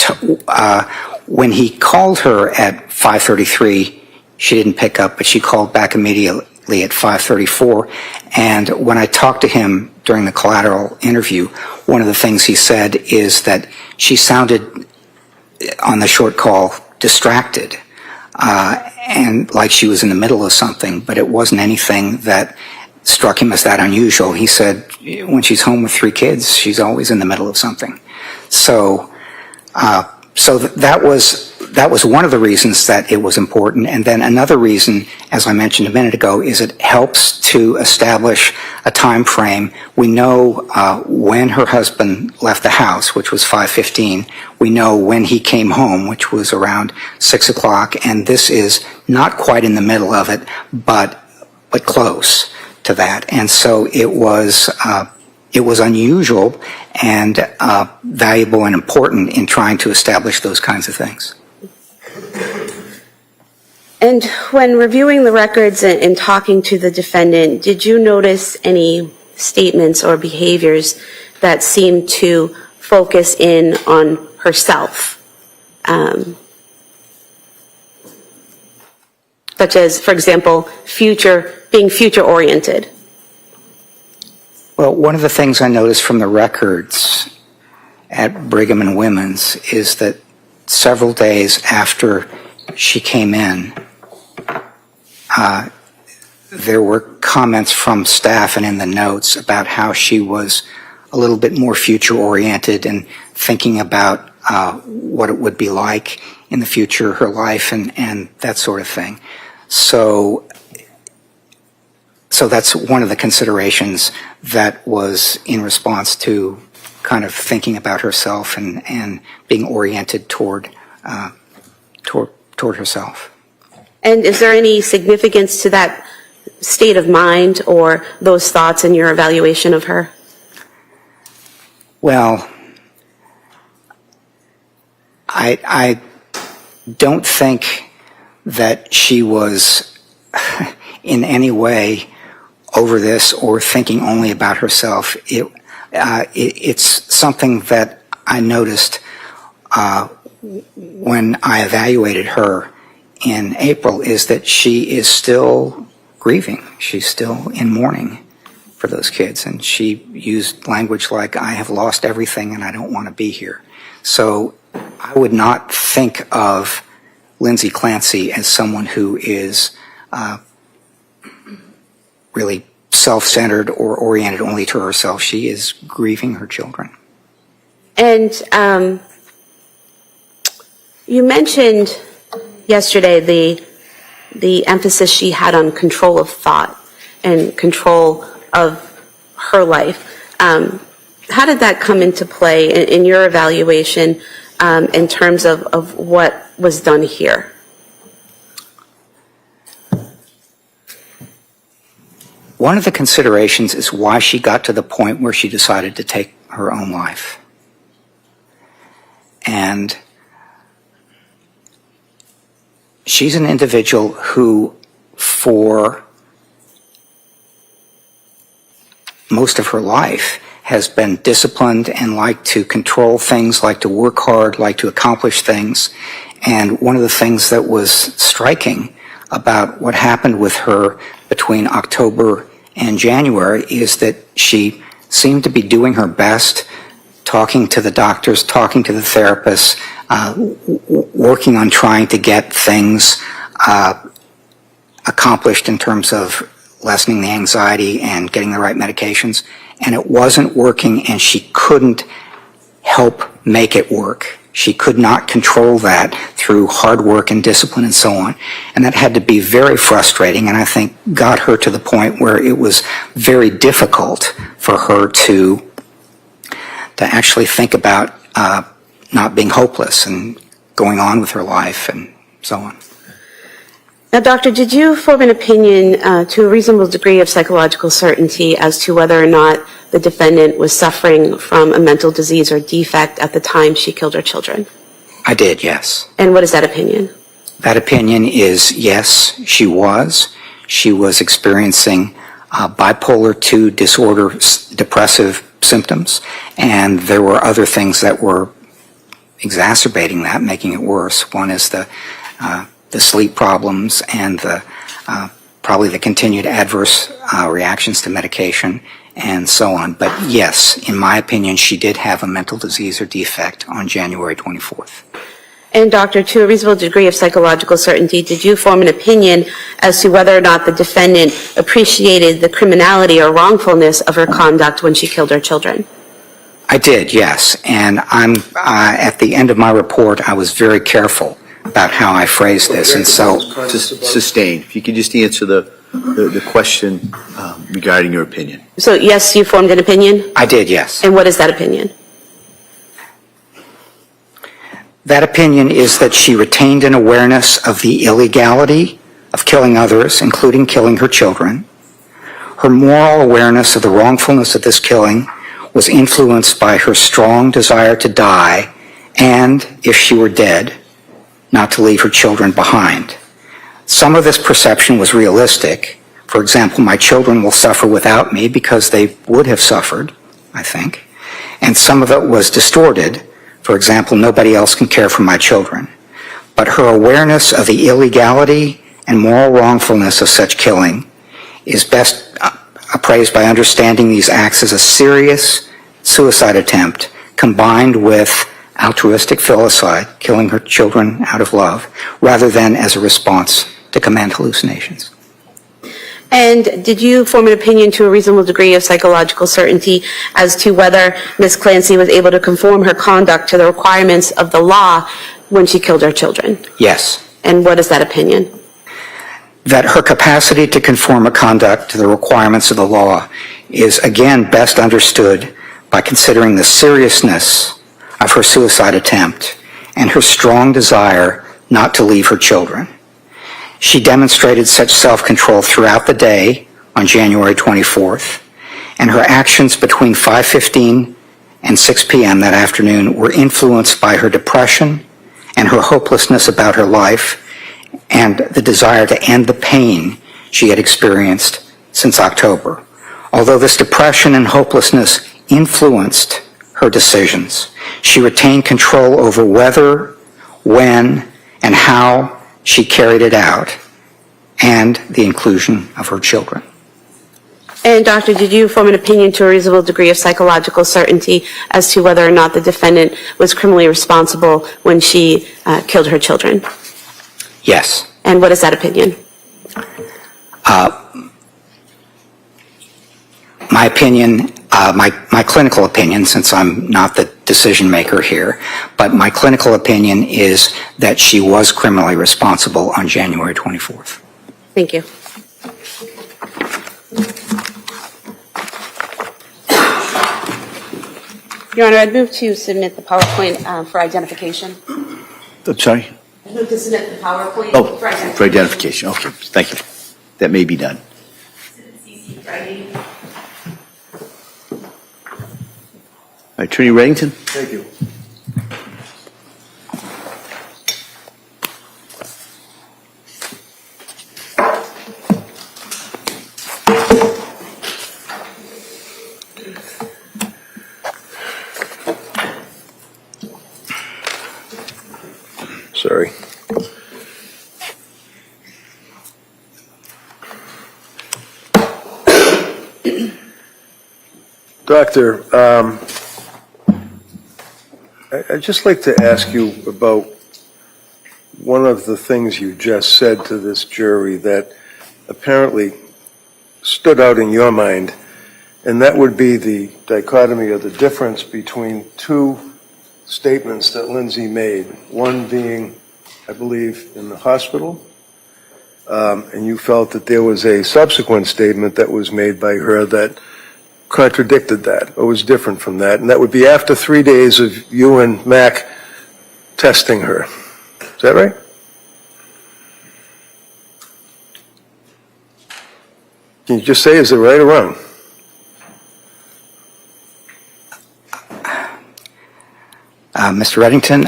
called her at 5:33, she didn't pick up, but she called back immediately at 5:34. And when I talked to him during the collateral interview, one of the things he said is that she sounded, on the short call, distracted, and like she was in the middle of something, but it wasn't anything that struck him as that unusual. He said when she's home with 3 kids, she's always in the middle of something. So that was one of the reasons that it was important. And then another reason, as I mentioned a minute ago, is it helps to establish a time frame. We know when her husband left the house, which was 5:15. We know when he came home, which was around 6 o'clock. And this is not quite in the middle of it, but close to that. And so it was unusual and valuable and important in trying to establish those kinds of things. And when reviewing the records and talking to the defendant, did you notice any statements or behaviors that seemed to focus in on herself? Such as, for example, being future-oriented? Well, one of the things I noticed from the records at Brigham and Women's is that several days after she came in, there were comments from staff and in the notes about how she was a little bit more future-oriented and thinking about what it would be like in the future, her life, and that sort of thing. So that's one of the considerations that was in response to kind of thinking about herself and being oriented toward herself. And is there any significance to that state of mind or those thoughts in your evaluation of her? Well, I don't think that she was in any way over this or thinking only about herself. It's something that I noticed when I evaluated her in April, is that she is still grieving. She's still in mourning for those kids. And she used language like, I have lost everything and I don't want to be here. So I would not think of Lindsay Clancy as someone who is really self-centered or oriented only to herself. She is grieving her children. And you mentioned yesterday the emphasis she had on control of thought and control of her life. How did that come into play in your evaluation in terms of what was done here? One of the considerations is why she got to the point where she decided to take her own life. And she's an individual who, for most of her life, has been disciplined and liked to control things, liked to work hard, liked to accomplish things. And one of the things that was striking about what happened with her between October and January is that she seemed to be doing her best, talking to the doctors, talking to the therapists, working on trying to get things accomplished in terms of lessening the anxiety and getting the right medications. And it wasn't working, and she couldn't help make it work. She could not control that through hard work and discipline and so on. And that had to be very frustrating, and I think got her to the point where it was very difficult for her to actually think about not being hopeless and going on with her life and so on. Now, doctor, did you form an opinion to a reasonable degree of psychological certainty as to whether or not the defendant was suffering from a mental disease or defect at the time she killed her children? I did, yes. And what is that opinion? That opinion is yes, she was. She was experiencing bipolar II disorder, depressive symptoms, and there were other things that were exacerbating that, making it worse. One is the sleep problems and probably the continued adverse reactions to medication and so on. But yes, in my opinion, she did have a mental disease or defect on January 24th. And doctor, to a reasonable degree of psychological certainty, did you form an opinion as to whether or not the defendant appreciated the criminality or wrongfulness of her conduct when she killed her children? I did, yes. And I'm at the end of my report, I was very careful about how I phrased this, and so Sustained. If you could just answer the question regarding your opinion. So yes, you formed an opinion? I did, yes. And what is that opinion? That opinion is that she retained an awareness of the illegality of killing others, including killing her children. Her moral awareness of the wrongfulness of this killing was influenced by her strong desire to die and, if she were dead, not to leave her children behind. Some of this perception was realistic. For example, my children will suffer without me because they would have suffered, I think. And some of it was distorted. For example, nobody else can care for my children. But her awareness of the illegality and moral wrongfulness of such killing is best appraised by understanding these acts as a serious suicide attempt combined with altruistic filicide, killing her children out of love, rather than as a response to command hallucinations. And did you form an opinion to a reasonable degree of psychological certainty as to whether Ms. Clancy was able to conform her conduct to the requirements of the law when she killed her children? Yes. And what is that opinion? That her capacity to conform her conduct to the requirements of the law is again best understood by considering the seriousness of her suicide attempt and her strong desire not to leave her children. She demonstrated such self-control throughout the day on January 24th, and her actions between 5:15 and 6 p.m. that afternoon were influenced by her depression and her hopelessness about her life and the desire to end the pain she had experienced since October. Although this depression and hopelessness influenced her decisions, she retained control over whether, when, and how she carried it out, and the inclusion of her children. And doctor, did you form an opinion to a reasonable degree of psychological certainty as to whether or not the defendant was criminally responsible when she killed her children? Yes. And what is that opinion? My opinion, my clinical opinion, since I'm not the decision maker here, but my clinical opinion is that she was criminally responsible on January 24th. Thank you. Your Honor, I'd move to submit the PowerPoint for identification. I'm sorry? I'd move to submit the PowerPoint Oh, for identification. Okay, thank you. That may be done. Attorney Reddington? Thank you. Sorry. Doctor, I'd just like to ask you about one of the things you just said to this jury that apparently stood out in your mind, and that would be the dichotomy of the difference between two statements that Lindsay made, one being, I believe, in the hospital, and you felt that there was a subsequent statement that was made by her that contradicted that or was different from that, and that would be after 3 days of you and Mac testing her. Is that right? Can you just say, is it right or wrong? Mr. Reddington,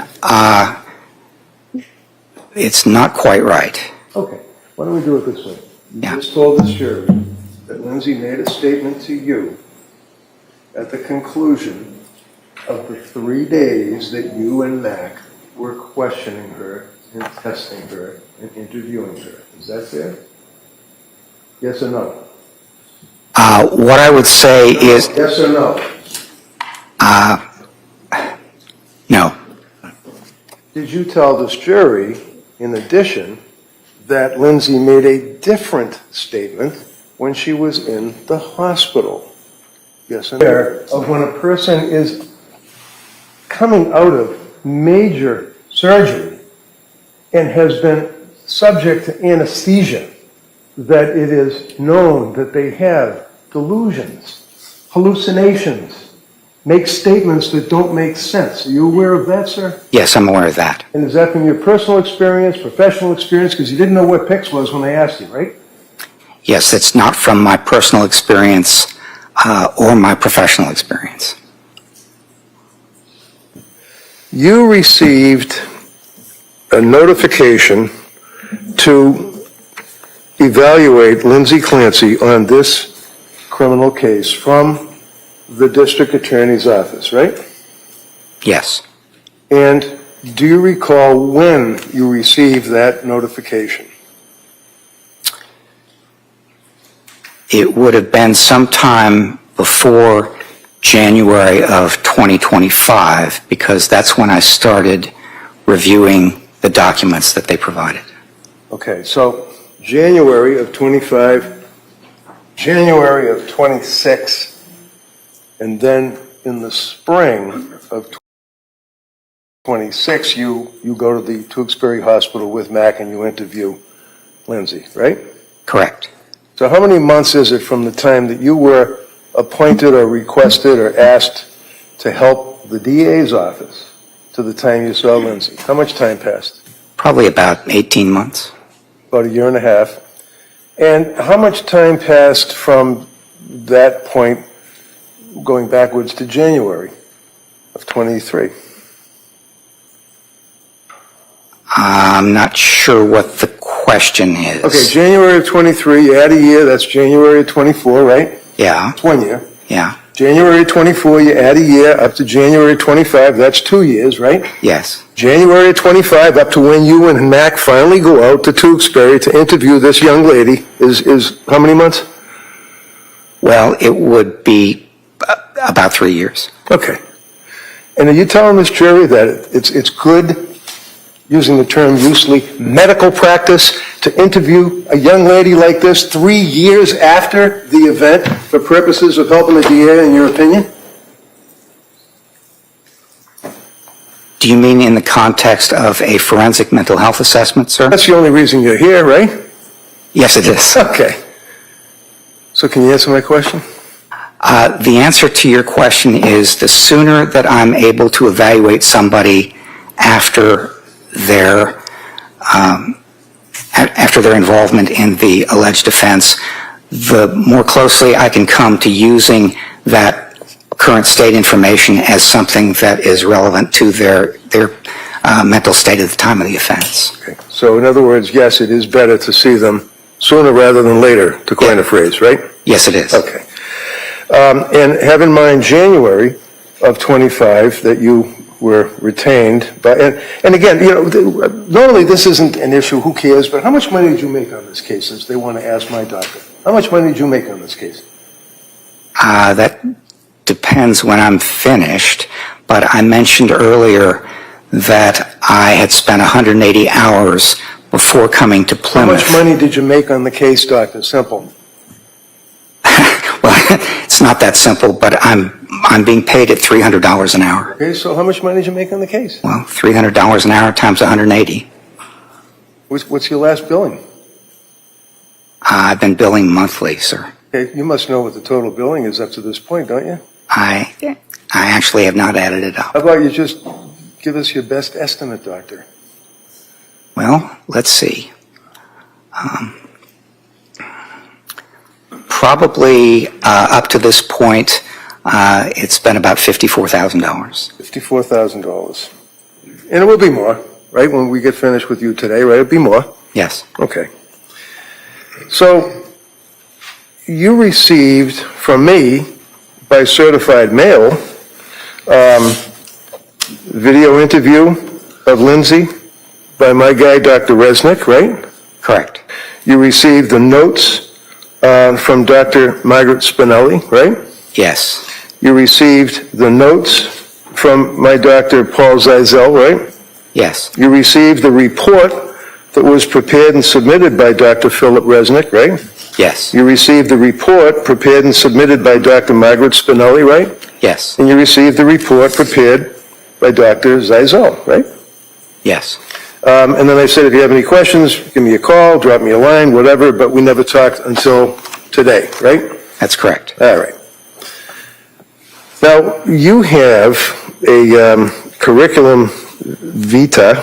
it's not quite right. Okay. Why don't we do it this way? You Yeah. just told this jury that Lindsay made a statement to you at the conclusion of the 3 days that you and Mac were questioning her and testing her and interviewing her. Is that fair? Yes or no? What I would say is, Yes or no? no. Did you tell this jury, in addition, that Lindsay made a different statement when she was in the hospital? Yes or no? Of when a person is coming out of major surgery and has been subject to anesthesia, that it is known that they have delusions, hallucinations, make statements that don't make sense. Are you aware of that, sir? Yes, I'm aware of that. And is that from your personal experience, professional experience? Because you didn't know what PICS was when they asked you, right? Yes, it's not from my personal experience or my professional experience. You received a notification to evaluate Lindsay Clancy on this criminal case from the district attorney's office, right? Yes. And do you recall when you received that notification? It would have been sometime before January of 2025, because that's when I started reviewing the documents that they provided. Okay, so January of 25, January of 26, and then in the spring of 26, you go to the Tewksbury Hospital with Mac and you interview Lindsay, right? Correct. So how many months is it from the time that you were appointed or requested or asked to help the DA's office to the time you saw Lindsay? How much time passed? Probably about 18 months. About a year and a half. And how much time passed from that point going backwards to January of 23? I'm not sure what the question is. Okay, January of 23, you add a year, that's January of 24, right? Yeah, It's 1 year. yeah, January of 24, you add a year up to January of 25, that's 2 years, right? yes. January of 25 up to when you and Mac finally go out to Tewksbury to interview this young lady is how many months? Well, it would be about 3 years. Okay. And are you telling this jury that it's good, using the term loosely, medical practice to interview a young lady like this 3 years after the event for purposes of helping the DA, in your opinion? Do you mean in the context of a forensic mental health assessment, sir? That's the only reason you're here, right? Yes, it is. Okay. So can you answer my question? The answer to your question is the sooner that I'm able to evaluate somebody after their involvement in the alleged offense, the more closely I can come to using that current state information as something that is relevant to their mental state at the time of the offense. Okay. So in other words, yes, it is better to see them sooner rather than later, to coin a phrase, right? Yes, it is. Okay. And have in mind January of 25 that you were retained by, and again, you know, normally this isn't an issue, who cares, but how much money did you make on this case, since they want to ask my doctor? How much money did you make on this case? That depends when I'm finished, but I mentioned earlier that I had spent 180 hours before coming to How Plymouth. much money did you make on the case, Doctor? Simple. Well, it's not that simple, but I'm being paid at $300 an hour. Okay, so how much money did you make on the case? Well, $300 an hour times 180. What's your last billing? I've been billing monthly, sir. Okay, you must know what the total billing is up to this point, don't you? I actually have not added it up. How about you just give us your best estimate, Doctor? Well, let's see. Probably up to this point, it's been about $54,000. $54,000. And it will be more, right, when we get finished with you today, right? It'll be more. Yes. Okay. So you received from me by certified mail video interview of Lindsay by my guy, Dr. Resnick, right? Correct. You received the notes from Dr. Margaret Spinelli, right? Yes. You received the notes from my Dr. Paul Zeisel, right? Yes. You received the report that was prepared and submitted by Dr. Philip Resnick, right? Yes. You received the report prepared and submitted by Dr. Margaret Spinelli, right? Yes. And you received the report prepared by Dr. Zeisel, right? Yes. And then I said, if you have any questions, give me a call, drop me a line, whatever, but we never talked until today, right? That's correct. All right. Now, you have a curriculum vitae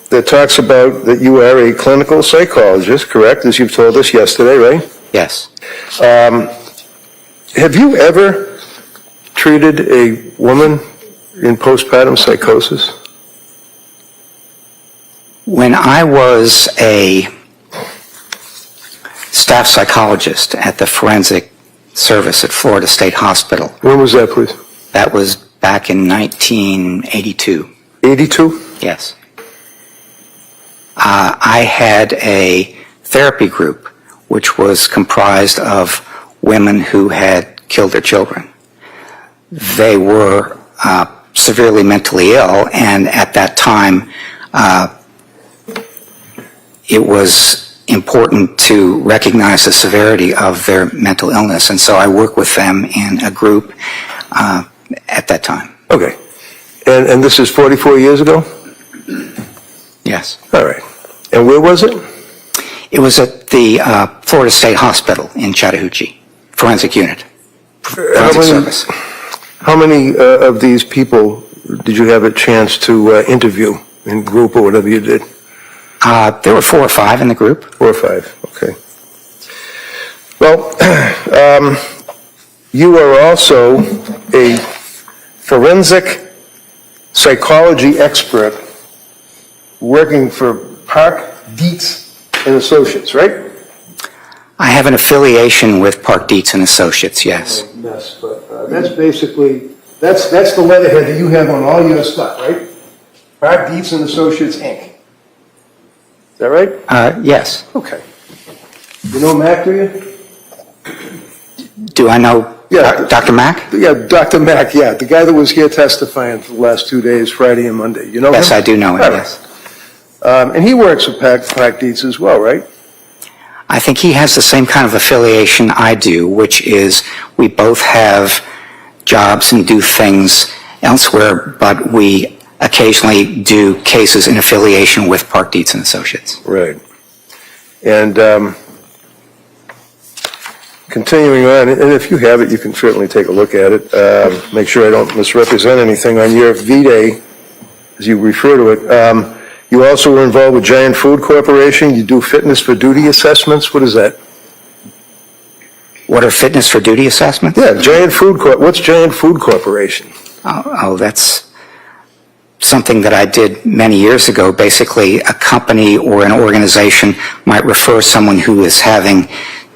that talks about that you are a clinical psychologist, correct, as you've told us yesterday, right? Yes. Have you ever treated a woman in postpartum psychosis? When I was a staff psychologist at the forensic service at Florida State Hospital, When was that, please? that was back in 1982. 82? Yes. I had a therapy group which was comprised of women who had killed their children. They were severely mentally ill, and at that time, it was important to recognize the severity of their mental illness, and so I worked with them in a group at that time. Okay. And this is 44 years ago? Yes. All right. And where was it? It was at the Florida State Hospital in Chattahoochee, forensic unit, forensic service. How many of these people did you have a chance to interview in group or whatever you did? There were 4 or 5 in the group. 4 or 5, okay. Well, you are also a forensic psychology expert working for Park, Dietz and Associates, right? I have an affiliation with Park Dietz and Associates, yes. Yes, but that's basically, that's the letterhead that you have on all your stuff, right? Park, Dietz and Associates, Inc. Is that right? Yes. Okay. You know Mac, do you? Do I know Yeah. Dr. Mack? Yeah, Dr. Mack, yeah, the guy that was here testifying for the last 2 days, Friday and Monday. You know Yes, him? I do know him, All right. yes. And he works at Park Dietz as well, right? I think he has the same kind of affiliation I do, which is we both have jobs and do things elsewhere, but we occasionally do cases in affiliation with Park Dietz and Associates. Right. And continuing on, and if you have it, you can certainly take a look at it. Make sure I don't misrepresent anything on your V-Day, as you refer to it. You also were involved with Giant Food Corporation. You do fitness for duty assessments. What is that? What are fitness for duty assessments? Yeah, Giant Food Corp. What's Giant Food Corporation? Oh, that's something that I did many years ago. Basically, a company or an organization might refer someone who is having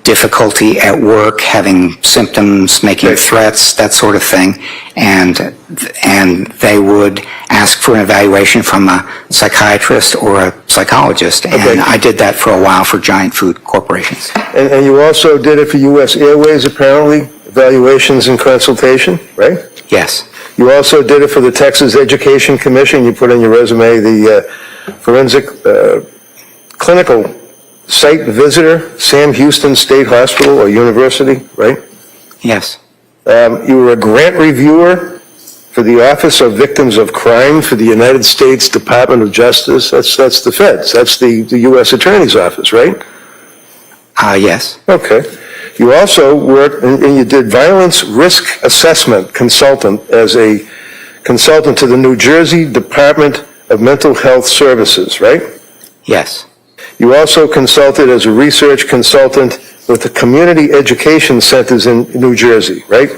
difficulty at work, having symptoms, making threats, that sort of thing, and they would ask for an evaluation from a psychiatrist or a psychologist, and I did that for a while for Giant Food Corporations. And you also did it for U.S. Airways, apparently, evaluations and consultation, right? Yes. You also did it for the Texas Education Commission. You put in your resume the forensic clinical site visitor, Sam Houston State Hospital or University, right? Yes. You were a grant reviewer for the Office of Victims of Crime for the United States Department of Justice. That's the feds. That's the U.S. Attorney's Office, right? Yes. Okay. You also worked, and you did violence risk assessment consultant as a consultant to the New Jersey Department of Mental Health Services, right? Yes. You also consulted as a research consultant with the community education centers in New Jersey, right?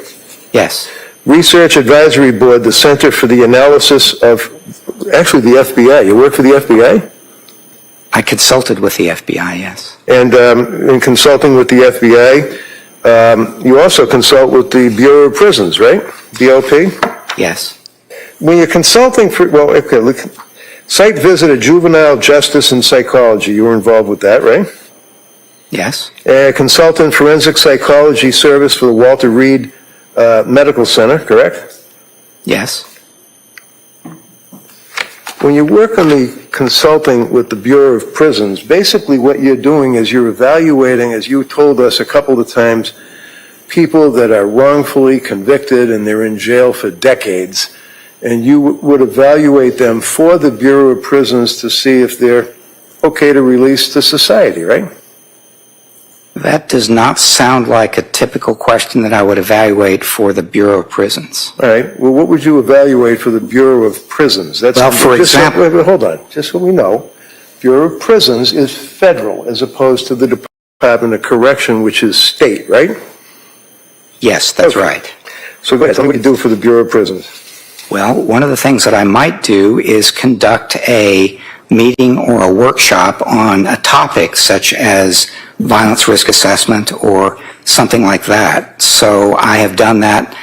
Yes. Research Advisory Board, the Center for the Analysis of, actually the FBI. You work for the FBI? I consulted with the FBI, yes. And in consulting with the FBI, you also consult with the Bureau of Prisons, right? BOP? Yes. When you're consulting for, well, okay, look, site visit of juvenile justice and psychology, you were involved with that, right? Yes. Consultant forensic psychology service for the Walter Reed Medical Center, correct? Yes. When you work on the consulting with the Bureau of Prisons, basically what you're doing is you're evaluating, as you told us a couple of times, people that are wrongfully convicted and they're in jail for decades, and you would evaluate them for the Bureau of Prisons to see if they're okay to release to society, right? That does not sound like a typical question that I would evaluate for the Bureau of Prisons. All right. Well, what would you evaluate for the Bureau of Prisons? That's well, for example... wait, hold on. Just so we know, Bureau of Prisons is federal as opposed to the Department of Correction, which is state, right? Yes, that's right. So go ahead. What do you do for the Bureau of Prisons? Well, one of the things that I might do is conduct a meeting or a workshop on a topic such as violence risk assessment or something like that. So I have done that,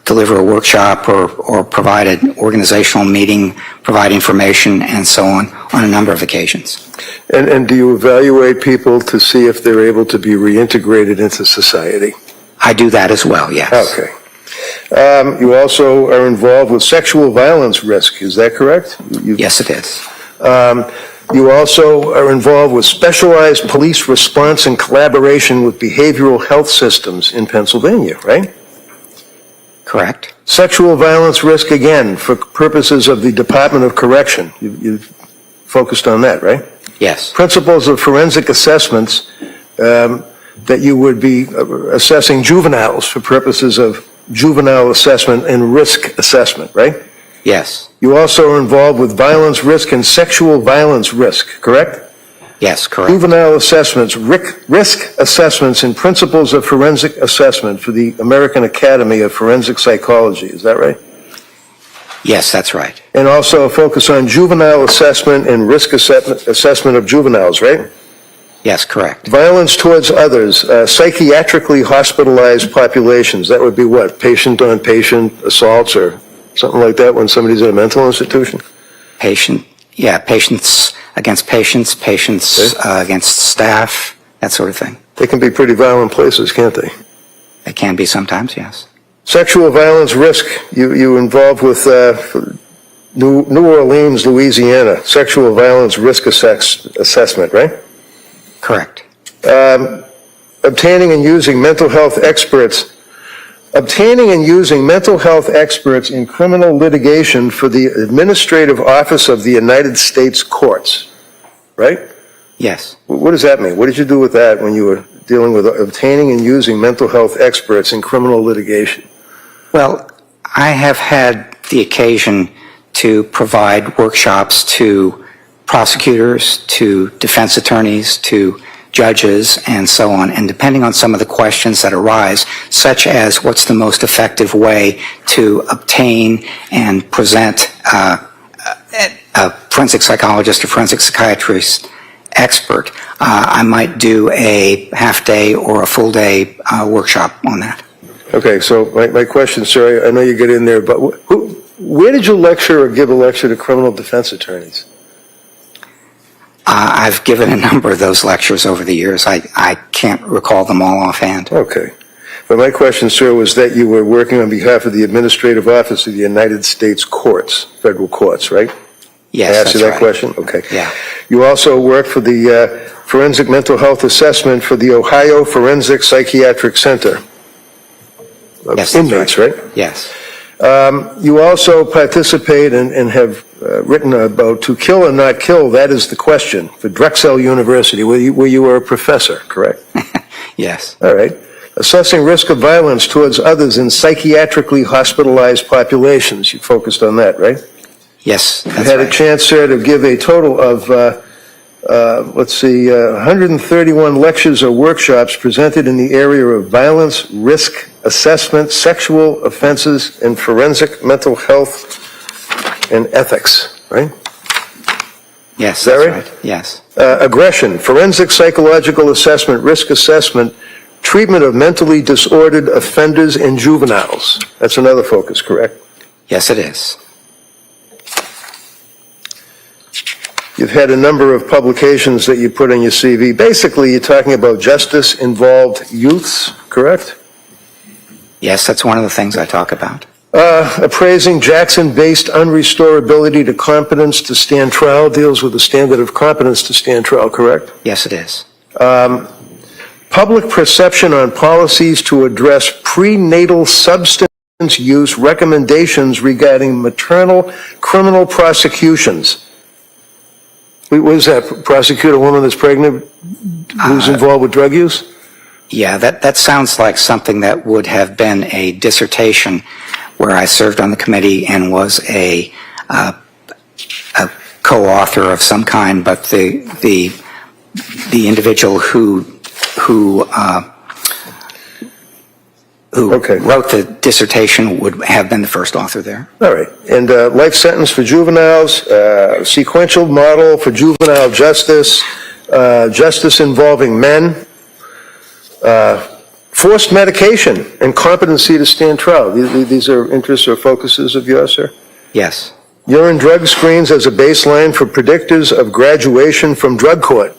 deliver a workshop or provide an organizational meeting, provide information and so on a number of occasions. And do you evaluate people to see if they're able to be reintegrated into society? I do that as well, yes. Okay. You also are involved with sexual violence risk, is that correct? Yes, it is. You also are involved with specialized police response and collaboration with behavioral health systems in Pennsylvania, right? Correct. Sexual violence risk, again, for purposes of the Department of Correction. You focused on that, right? Yes. Principles of forensic assessments that you would be assessing juveniles for purposes of juvenile assessment and risk assessment, right? Yes. You also are involved with violence risk and sexual violence risk, correct? Yes, correct. Juvenile assessments, risk assessments, and principles of forensic assessment for the American Academy of Forensic Psychology. Is that right? Yes, that's right. And also a focus on juvenile assessment and risk assessment of juveniles, right? Yes, correct. Violence towards others, psychiatrically hospitalized populations. That would be what? Patient-on-patient assaults or something like that when somebody's in a mental institution? Patients against patients, against staff, that sort of thing. They can be pretty violent places, can't they? They can be sometimes, yes. Sexual violence risk, you involved with New Orleans, Louisiana, sexual violence risk assessment, right? Correct. Obtaining and using mental health experts obtaining and using mental health experts in criminal litigation for the Administrative Office of the United States Courts, right? Yes. What does that mean? What did you do with that when you were dealing with obtaining and using mental health experts in criminal litigation? Well, I have had the occasion to provide workshops to prosecutors, to defense attorneys, to judges, and so on. And depending on some of the questions that arise, such as what's the most effective way to obtain and present a forensic psychologist or forensic psychiatrist expert, I might do a half-day or a full-day workshop on that. Okay, so my question, sir, I know you get in there, but where did you lecture or give a lecture to criminal defense attorneys? I've given a number of those lectures over the years. I can't recall them all offhand. Okay. But my question, sir, was that you were working on behalf of the Administrative Office of the United States Courts, federal courts, right? Yes, I asked you that right. question? Okay. Yeah. You also worked for the Forensic Mental Health Assessment for the Ohio Forensic Psychiatric Center. Yes, that's Inmates, right? Yes. You also participate and have written about To Kill or Not Kill, That Is the Question, for Drexel University, where you were a professor, correct? Yes. All right. Assessing risk of violence towards others in psychiatrically hospitalized populations. You focused on that, right? Yes, You that's had right. a chance, sir, to give a total of, 131 lectures or workshops presented in the area of violence, risk assessment, sexual offenses, and forensic mental health and ethics, right? Yes, Is that that's right? Yes. Aggression, forensic psychological assessment, risk assessment, treatment of mentally disordered offenders and juveniles. That's another focus, correct? Yes, it is. You've had a number of publications that you put on your CV. Basically, you're talking about justice-involved youths, correct? Yes, that's one of the things I talk about. Appraising Jackson-based unrestorability to competence to stand trial deals with the standard of competence to stand trial, correct? Yes, it is. Public perception on policies to address prenatal substance use recommendations regarding maternal criminal prosecutions. What is that, prosecute a woman that's pregnant who's involved with drug use? Yeah, that sounds like something that would have been a dissertation where I served on the committee and was a co-author of some kind, but the individual who Okay. wrote the dissertation would have been the first author there. All right. And life sentence for juveniles, sequential model for juvenile justice, justice involving men, forced medication, and competency to stand trial. These are interests or focuses of yours, sir? Yes. Urine drug screens as a baseline for predictors of graduation from drug court.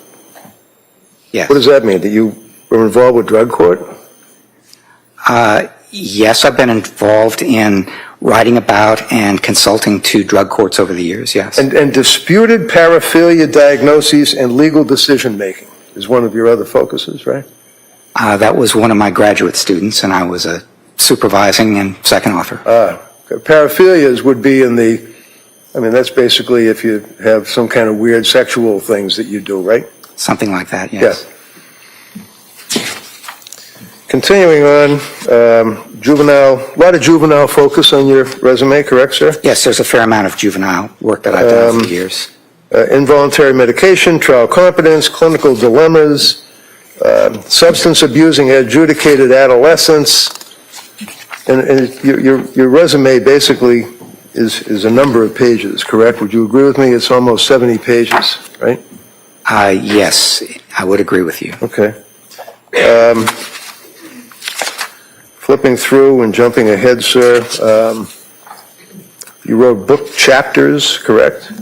Yes. What does that mean? That you were involved with drug court? Yes, I've been involved in writing about and consulting to drug courts over the years, yes. And disputed paraphilia diagnoses and legal decision-making is one of your other focuses, right? That was one of my graduate students, and I was a supervising and second author. Paraphilias would be in the, that's basically if you have some kind of weird sexual things that you do, right? Something like that, yes. Yeah. Continuing on, a lot of juvenile focus on your resume, correct, sir? Yes, there's a fair amount of juvenile work that I've done over the years. Involuntary medication, trial competence, clinical dilemmas, substance abusing adjudicated adolescents, and your resume basically is a number of pages, correct? Would you agree with me? It's almost 70 pages, right? Yes, I would agree with you. Okay. Flipping through and jumping ahead, sir, you wrote book chapters, correct?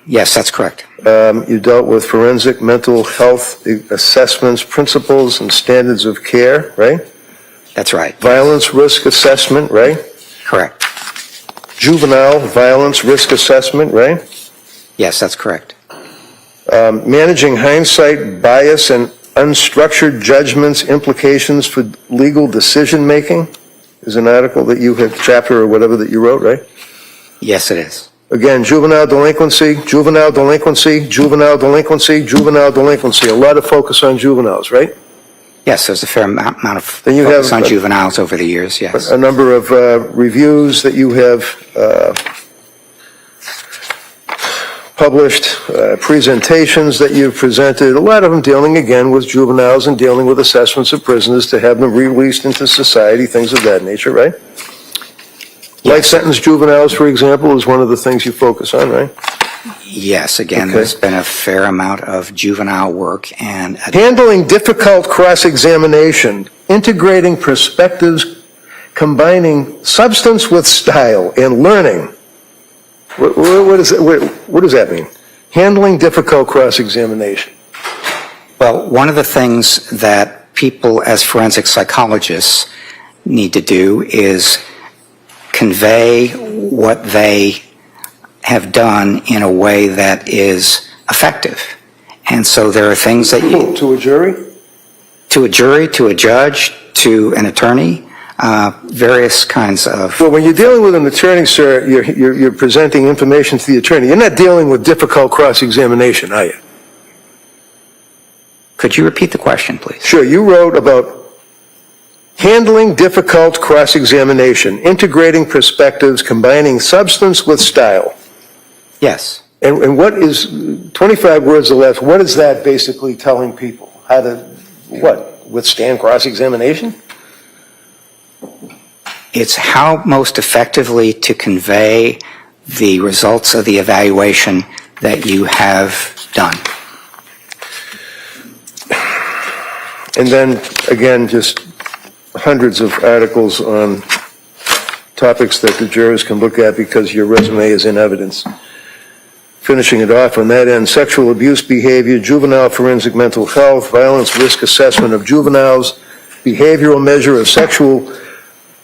Yes, that's correct. You dealt with forensic mental health assessments, principles, and standards of care, right? That's right. Violence risk assessment, right? Correct. Juvenile violence risk assessment, right? Yes, that's correct. Managing hindsight bias and unstructured judgments, implications for legal decision-making. is an article that you have, chapter or whatever that you wrote, right? Yes, it is. Again, juvenile delinquency, juvenile delinquency, juvenile delinquency, juvenile delinquency. A lot of focus on juveniles, right? Yes, there's a fair amount of Then you focus have on juveniles over the years, yes. A number of reviews that you have published, presentations that you've presented, a lot of them dealing again with juveniles and dealing with assessments of prisoners to have them released into society, things of that nature, right? Life sentence juveniles, for example, is one of the things you focus on, right? Yes, again, Okay. there's been a fair amount of juvenile work and Handling difficult cross-examination, integrating perspectives, combining substance with style, and learning. What does that mean? Handling difficult cross-examination. well, one of the things that people as forensic psychologists need to do is convey what they have done in a way that is effective. And so there are things that you... To a jury? To a jury, to a judge, to an attorney, various kinds of... Well, when you're dealing with an attorney, sir, you're presenting information to the attorney. You're not dealing with difficult cross-examination, are you? Could you repeat the question, please? Sure. You wrote about handling difficult cross-examination, integrating perspectives, combining substance with style. Yes. And what is, 25 words or less, what is that basically telling people? How to, what, withstand cross-examination? It's how most effectively to convey the results of the evaluation that you have done. And then, again, just hundreds of articles on topics that the jurors can look at because your resume is in evidence. Finishing it off on that end, sexual abuse behavior, juvenile forensic mental health, violence risk assessment of juveniles, behavioral measure of sexual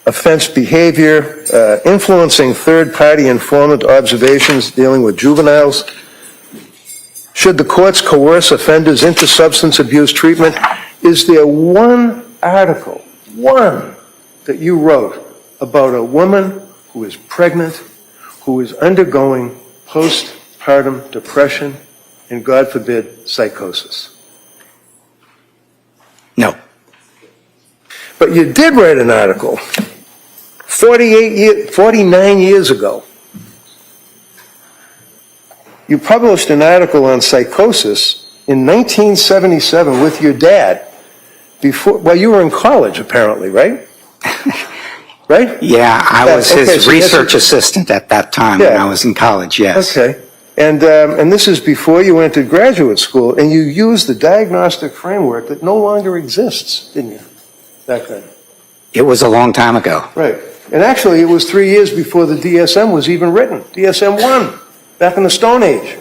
offense behavior, influencing third-party informant observations dealing with juveniles. Should the courts coerce offenders into substance abuse treatment? Is there one article, one, that you wrote about a woman who is pregnant, who is undergoing postpartum depression, and God forbid, psychosis? No. But you did write an article 49 years ago. You published an article on psychosis in 1977 with your dad before, well, you were in college apparently, right? Right? Yeah, I was Okay, his so research assistant at that time when Yeah. I was in college, yes. Okay. And this is before you entered graduate school, and you used the diagnostic framework that no longer exists, didn't you, back then? It was a long time ago. Right. And actually, it was 3 years before the DSM was even written. DSM-1, back in the Stone Age.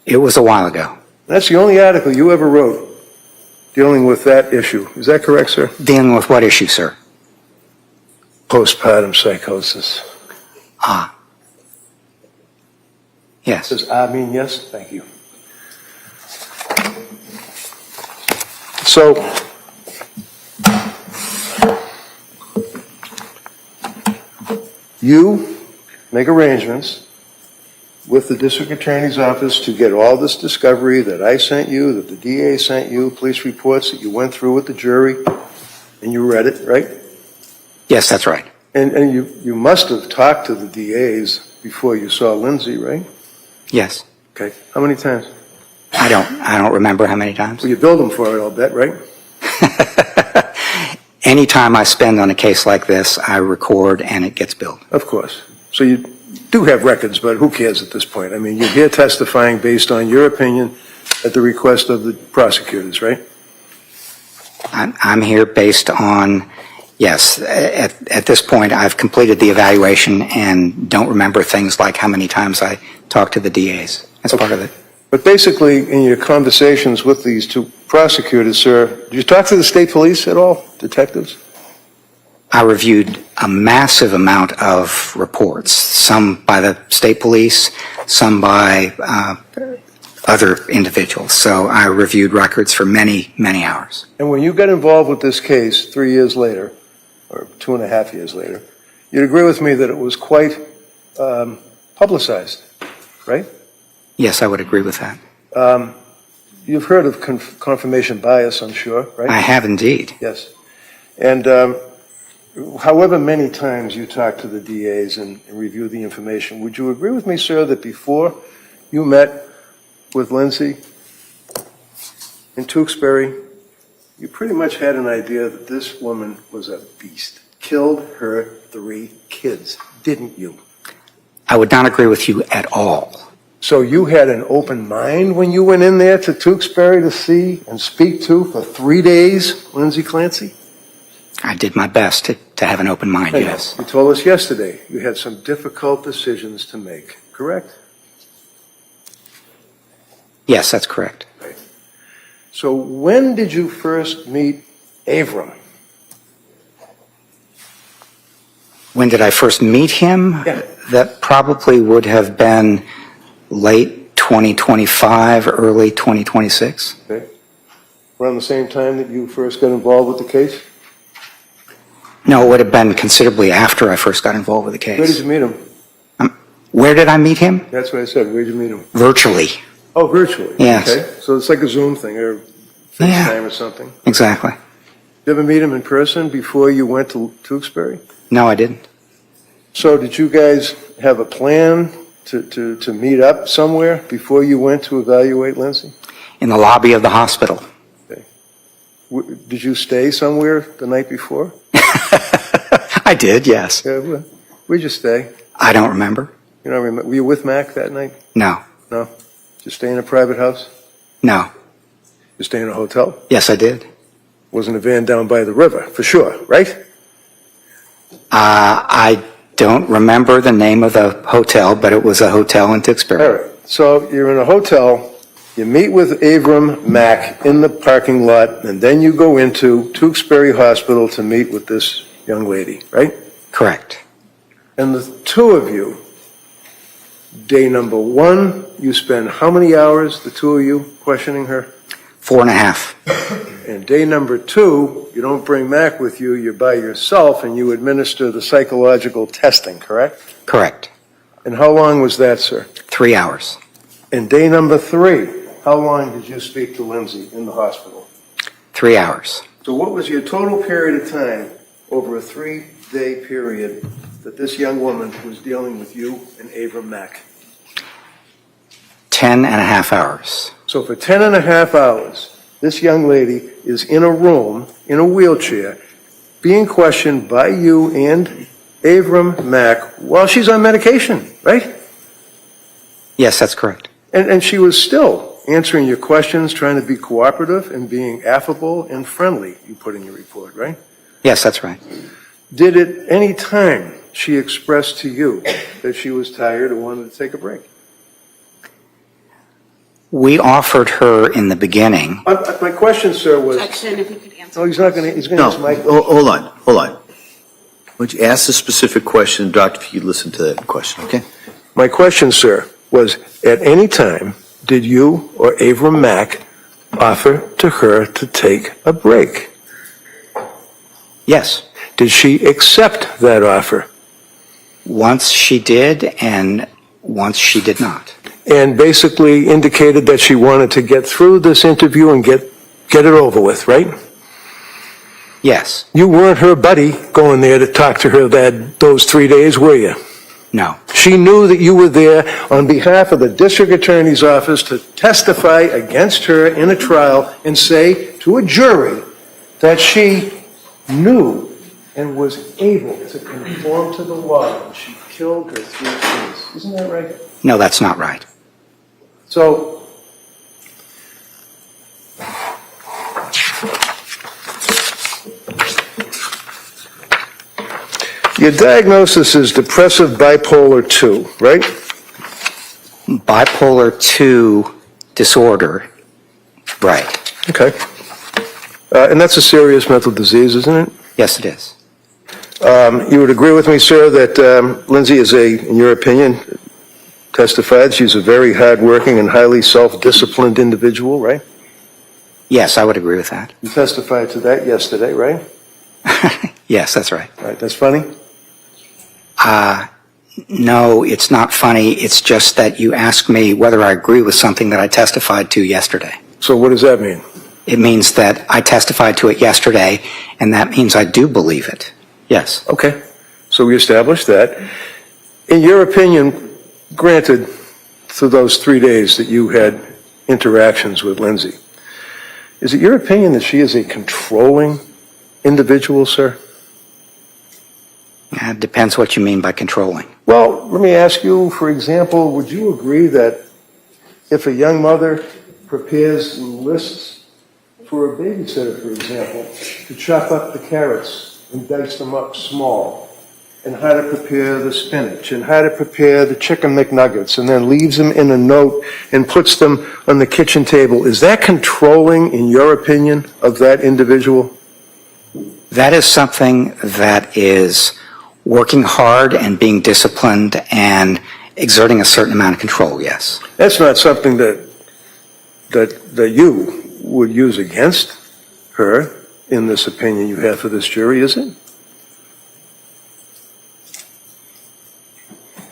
It was a while ago. That's the only article you ever wrote dealing with that issue. Is that correct, sir? Dealing with what issue, sir? Postpartum psychosis. Ah. Yes. Does I mean yes? Thank you. So, you make arrangements with the district attorney's office to get all this discovery that I sent you, that the DA sent you, police reports that you went through with the jury, and you read it, right? Yes, that's right. And you must have talked to the DAs before you saw Lindsay, right? Yes. Okay. How many times? I don't remember how many times. Well, you billed them for it, I'll bet, right? Any time I spend on a case like this, I record and it gets billed. Of course. So you do have records, but who cares at this point? I mean, you're here testifying based on your opinion at the request of the prosecutors, right? I'm here based on, yes, at this point, I've completed the evaluation and don't remember things like how many times I talked to the DAs. That's part of it. But basically, in your conversations with these two prosecutors, sir, did you talk to the state police at all, detectives? I reviewed a massive amount of reports, some by the state police, some by other individuals. So I reviewed records for many, many hours. And when you got involved with this case 3 years later, or 2.5 years later, you'd agree with me that it was quite publicized, right? Yes, I would agree with that. You've heard of confirmation bias, I'm sure, right? I have indeed. Yes. And however many times you talk to the DAs and review the information, would you agree with me, sir, that before you met with Lindsay in Tewksbury, you pretty much had an idea that this woman was a beast, killed her 3 kids, didn't you? I would not agree with you at all. So you had an open mind when you went in there to Tewksbury to see and speak to for 3 days, Lindsay Clancy? I did my best to have an open mind, I know. yes. You told us yesterday you had some difficult decisions to make, correct? Yes, that's correct. So when did you first meet Avram? When did I first meet him? Yeah. That probably would have been late 2025, early 2026. Okay. Around the same time that you first got involved with the case? No, it would have been considerably after I first got involved with the case. Where did you meet him? Where did I meet him? That's what I said. Where did you meet him? Virtually. Oh, virtually? Yes. Okay. So it's like a Zoom thing or FaceTime Yeah. or something? Exactly. Did you ever meet him in person before you went to Tewksbury? No, I didn't. So did you guys have a plan to meet up somewhere before you went to evaluate Lindsay? In the lobby of the hospital. Did you stay somewhere the night before? I did, yes. Yeah, where'd you stay? I don't remember. You don't remember? Were you with Mac that night? No. No? Did you stay in a private house? No. You stay in a hotel? Yes, I did. Wasn't a van down by the river, for sure, right? I don't remember the name of the hotel, but it was a hotel in Tewksbury. All right. So you're in a hotel, you meet with Avram Mack in the parking lot, and then you go into Tewksbury Hospital to meet with this young lady, right? Correct. And the two of you, day number 1, you spend how many hours, the two of you, questioning her? 4.5. And day number 2, you don't bring Mac with you, you're by yourself, and you administer the psychological testing, correct? Correct. And how long was that, sir? 3 hours. And day number 3, how long did you speak to Lindsay in the hospital? 3 hours. So what was your total period of time over a 3-day period that this young woman was dealing with you and Avram Mack? 10.5 hours. So for 10.5 hours, this young lady is in a room, in a wheelchair, being questioned by you and Avram Mack while she's on medication, right? Yes, that's correct. And she was still answering your questions, trying to be cooperative and being affable and friendly, you put in your report, right? Yes, that's right. Did at any time she express to you that she was tired or wanted to take a break? We offered her in the beginning. My question, sir, was... Objection, if you could answer. No, he's not going to, he's going to No, answer my... hold on. Why don't you ask the specific question, Doctor, if you listen to that question, okay? My question, sir, was at any time did you or Avram Mack offer to her to take a break? Yes. Did she accept that offer? Once she did, and once she did not. And basically indicated that she wanted to get through this interview and get it over with, right? Yes. You weren't her buddy going there to talk to her those 3 days, were you? No. She knew that you were there on behalf of the district attorney's office to testify against her in a trial and say to a jury that she knew and was able to conform to the law when she killed her 3 kids. Isn't that right? No, that's not right. So, your diagnosis is depressive bipolar 2, right? Bipolar 2 disorder. Right. Okay. And that's a serious mental disease, isn't it? Yes, it is. You would agree with me, sir, that Lindsay is in your opinion, testified she's a very hardworking and highly self-disciplined individual, right? Yes, I would agree with that. You testified to that yesterday, right? Yes, that's right. All right, that's funny? No, it's not funny. It's just that you asked me whether I agree with something that I testified to yesterday. So what does that mean? It means that I testified to it yesterday, and that means I do believe it. Yes. Okay, so we established that. In your opinion, granted, through those 3 days that you had interactions with Lindsay, is it your opinion that she is a controlling individual, sir? It depends what you mean by controlling. Well, let me ask you, for example, would you agree that if a young mother prepares lists for a babysitter, for example, to chop up the carrots and dice them up small, and how to prepare the spinach, and how to prepare the chicken McNuggets, and then leaves them in a note and puts them on the kitchen table, is that controlling, in your opinion, of that individual? That is something that is working hard and being disciplined and exerting a certain amount of control, yes. That's not something that you would use against her in this opinion you have for this jury, is it?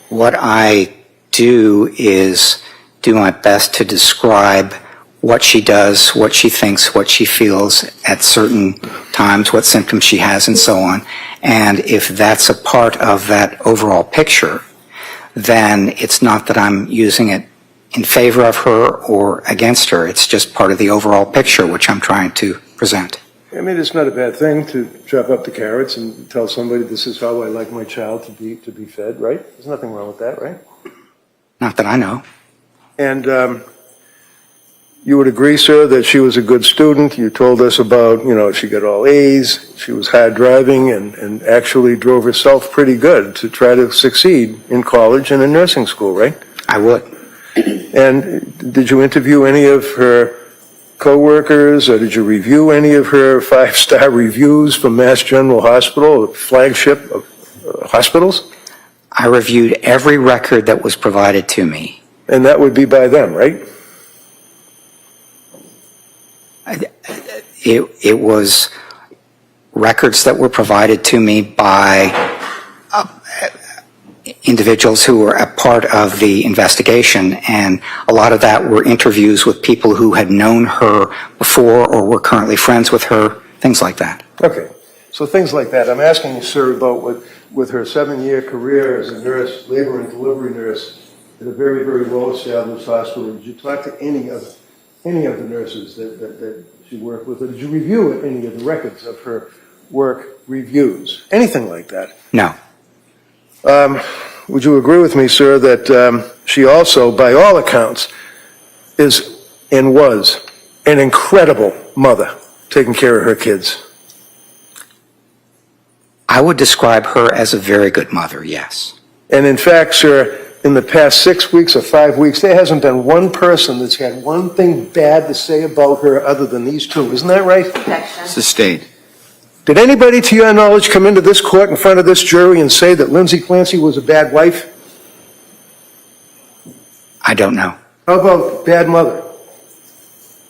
What I do is do my best to describe what she does, what she thinks, what she feels at certain times, what symptoms she has, and so on. And if that's a part of that overall picture, then it's not that I'm using it in favor of her or against her. It's just part of the overall picture which I'm trying to present. I mean, it's not a bad thing to chop up the carrots and tell somebody this is how I like my child to be fed, right? There's nothing wrong with that, right? Not that I know. And you would agree, sir, that she was a good student. You told us about, she got all A's, she was hard driving, and actually drove herself pretty good to try to succeed in college and in nursing school, right? I would. And did you interview any of her co-workers, or did you review any of her 5-star reviews from Mass General Hospital, flagship hospitals? I reviewed every record that was provided to me. And that would be by them, right? It was records that were provided to me by individuals who were a part of the investigation, and a lot of that were interviews with people who had known her before or were currently friends with her, things like that. Okay, so things like that. I'm asking you, sir, about with her 7-year career as a nurse, labor and delivery nurse at a very, very well-established hospital. Did you talk to any of the nurses that she worked with, or did you review any of the records of her work reviews? Anything like that? No. Would you agree with me, sir, that she also, by all accounts, is and was an incredible mother, taking care of her kids? I would describe her as a very good mother, yes. And in fact, sir, in the past 6 weeks or 5 weeks, there hasn't been one person that's had one thing bad to say about her other than these two. Isn't that right? Sustained. Did anybody, to your knowledge, come into this court in front of this jury and say that Lindsay Clancy was a bad wife? I don't know. How about bad mother?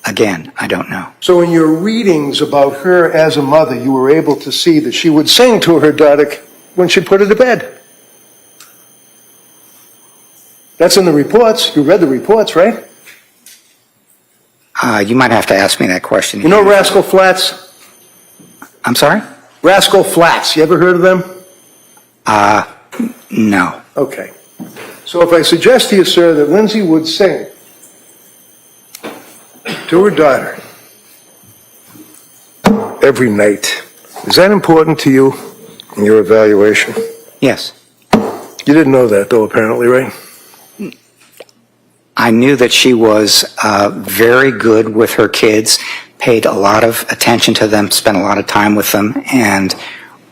Again, I don't know. So in your readings about her as a mother, you were able to see that she would sing to her daughter when she put her to bed. That's in the reports. You read the reports, right? You might have to ask me that question. You know Rascal Flatts? I'm sorry? Rascal Flatts. You ever heard of them? No. Okay. So if I suggest to you, sir, that Lindsay would sing to her daughter every night, is that important to you in your evaluation? Yes. You didn't know that, though, apparently, right? I knew that she was very good with her kids, paid a lot of attention to them, spent a lot of time with them, and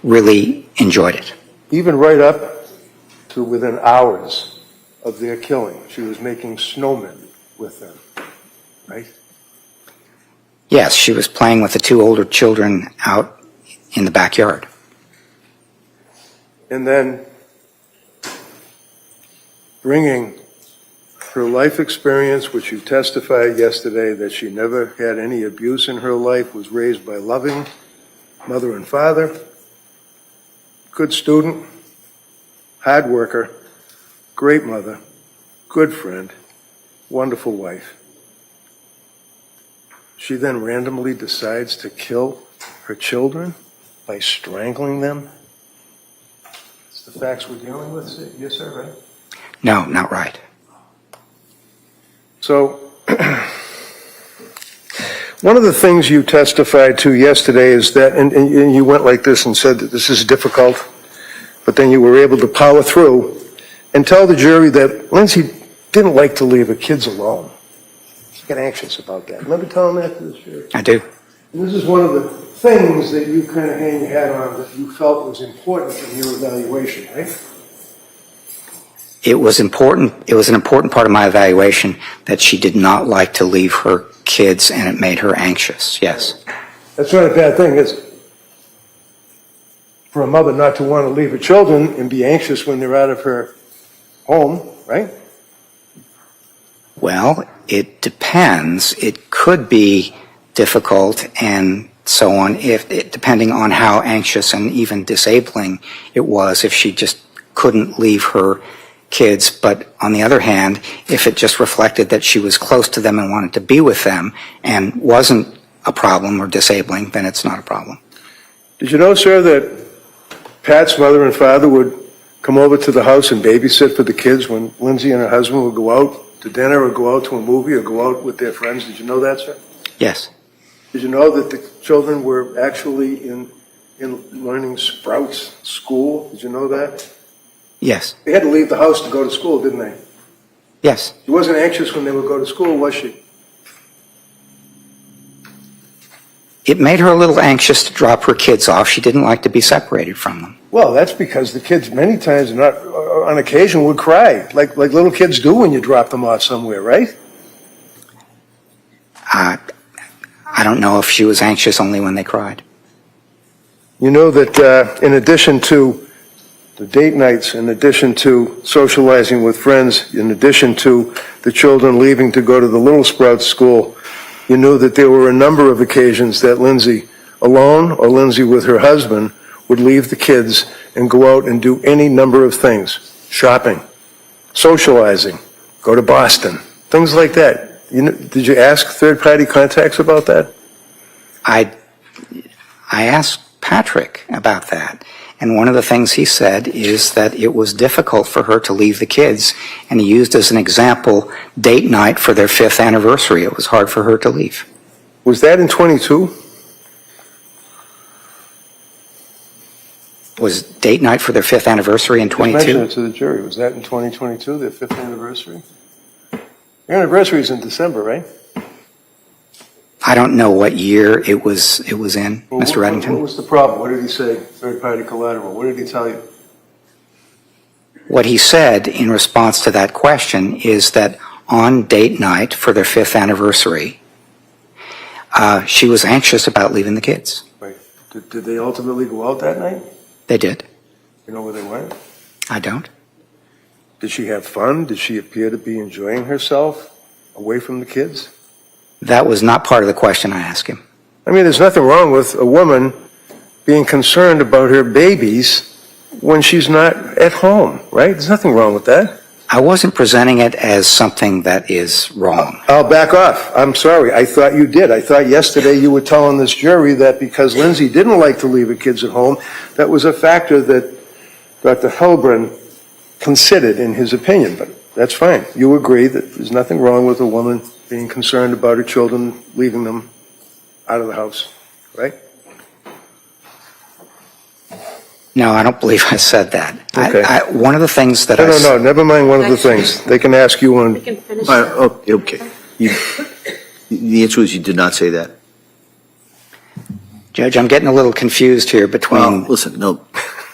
really enjoyed it. Even right up to within hours of their killing, she was making snowmen with them, right? Yes, she was playing with the 2 older children out in the backyard. And then bringing her life experience, which you testified yesterday that she never had any abuse in her life, was raised by loving mother and father, good student, hard worker, great mother, good friend, wonderful wife. She then randomly decides to kill her children by strangling them? It's the facts we're dealing with, yes, sir, right? No, not right. So, one of the things you testified to yesterday is that, and you went like this and said that this is difficult, but then you were able to power through and tell the jury that Lindsay didn't like to leave her kids alone. She got anxious about that. Remember telling that to the jury? I do. And this is one of the things that you kind of hang your hat on that you felt was important in your evaluation, right? It was important. It was an important part of my evaluation that she did not like to leave her kids, and it made her anxious. Yes. That's not a bad thing, is it? For a mother not to want to leave her children and be anxious when they're out of her home, right? Well, it depends. It could be difficult and so on, depending on how anxious and even disabling it was, if she just couldn't leave her kids. But on the other hand, if it just reflected that she was close to them and wanted to be with them and wasn't a problem or disabling, then it's not a problem. Did you know, sir, that Pat's mother and father would come over to the house and babysit for the kids when Lindsay and her husband would go out to dinner or go out to a movie or go out with their friends? Did you know that, sir? Yes. Did you know that the children were actually in learning Sprouts school? Did you know that? Yes. They had to leave the house to go to school, didn't they? Yes. She wasn't anxious when they would go to school, was she? It made her a little anxious to drop her kids off. She didn't like to be separated from them. Well, that's because the kids many times, not on occasion, would cry, like little kids do when you drop them off somewhere, right? I don't know if she was anxious only when they cried. You know that in addition to the date nights, in addition to socializing with friends, in addition to the children leaving to go to the Little Sprouts school, you knew that there were a number of occasions that Lindsay alone or Lindsay with her husband would leave the kids and go out and do any number of things. Shopping, socializing, go to Boston, things like that. Did you ask third-party contacts about that? I asked Patrick about that, and one of the things he said is that it was difficult for her to leave the kids, and he used as an example date night for their 5th anniversary. It was hard for her to leave. Was that in 22? Was date night for their 5th anniversary in 22? Mention it to the jury. Was that in 2022, their 5th anniversary? Your anniversary is in December, right? I don't know what year it was in, Well, Mr. Reddington. What was the problem? What did he say? Third-party collateral. What did he tell you? What he said in response to that question is that on date night for their 5th anniversary, she was anxious about leaving the kids. Right. Did they ultimately go out that night? They did. You know where they went? I don't. Did she have fun? Did she appear to be enjoying herself away from the kids? That was not part of the question I asked him. I mean, there's nothing wrong with a woman being concerned about her babies when she's not at home, right? There's nothing wrong with that. I wasn't presenting it as something that is wrong. I'll back off. I'm sorry. I thought you did. I thought yesterday you were telling this jury that because Lindsay didn't like to leave her kids at home, that was a factor that Dr. Helbrin considered in his opinion. But that's fine. You agree that there's nothing wrong with a woman being concerned about her children leaving them out of the house, right? No, I don't believe I said that. Okay. One of the things that No, never mind one of the things. They can ask you on. We can finish. Okay. The answer is you did not say that. Judge, I'm getting a little confused here between... Well, listen, no.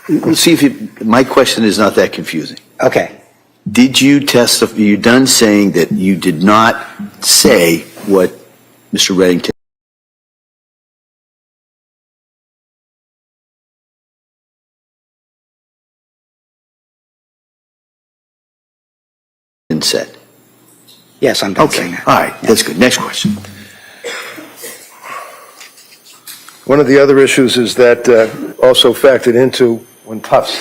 Let's see if my question is not that confusing. Okay. Did you testify, you done saying that you did not say what Mr. Reddington said? Yes, I'm done Okay, saying that. all right, that's good. Next question. One of the other issues is that also factored into when Tufts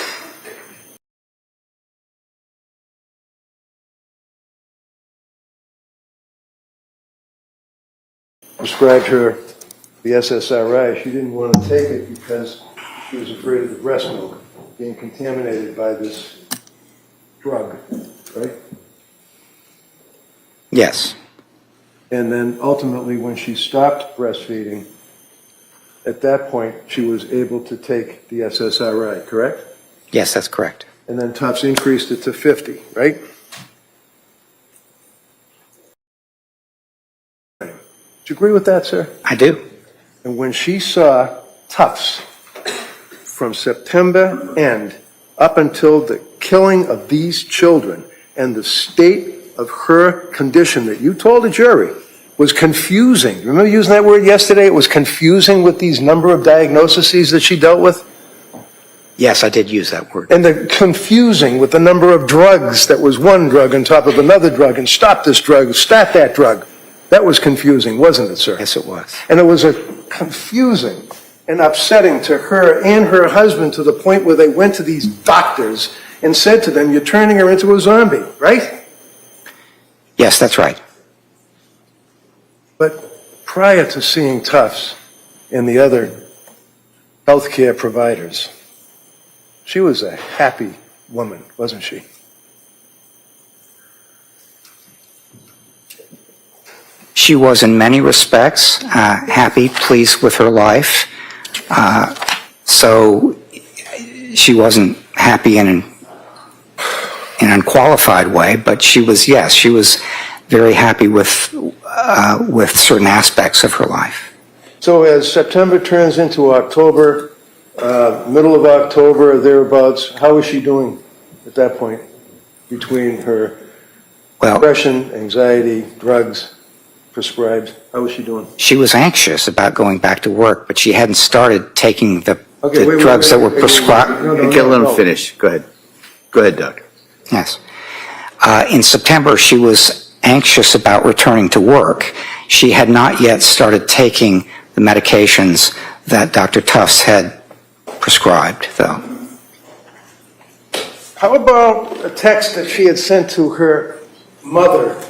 prescribed her the SSRI, she didn't want to take it because she was afraid of the breast milk being contaminated by this drug, right? Yes. And then ultimately, when she stopped breastfeeding, at that point, she was able to take the SSRI, correct? Yes, that's correct. And then Tufts increased it to 50, right? Do you agree with that, sir? I do. And when she saw Tufts from September end up until the killing of these children and the state of her condition that you told the jury was confusing. Remember using that word yesterday? It was confusing with these number of diagnoses that she dealt with? Yes, I did use that word. And the confusing with the number of drugs that was one drug on top of another drug, and stop this drug, start that drug. That was confusing, wasn't it, sir? Yes, it was. And it was a confusing and upsetting to her and her husband to the point where they went to these doctors and said to them, you're turning her into a zombie, right? Yes, that's right. But prior to seeing Tufts and the other healthcare providers, she was a happy woman, wasn't she? She was in many respects happy, pleased with her life. So she wasn't happy in an unqualified way, but she was, yes, she was very happy with certain aspects of her life. So as September turns into October, middle of October or thereabouts, how is she doing at that point between her depression, anxiety, drugs prescribed? How is she doing? She was anxious about going back to work, but she hadn't started taking the drugs that were prescribed. Let him finish. Go ahead. Go ahead, Doug. Yes. In September, she was anxious about returning to work. She had not yet started taking the medications that Dr. Tufts had prescribed, though. How about a text that she had sent to her mother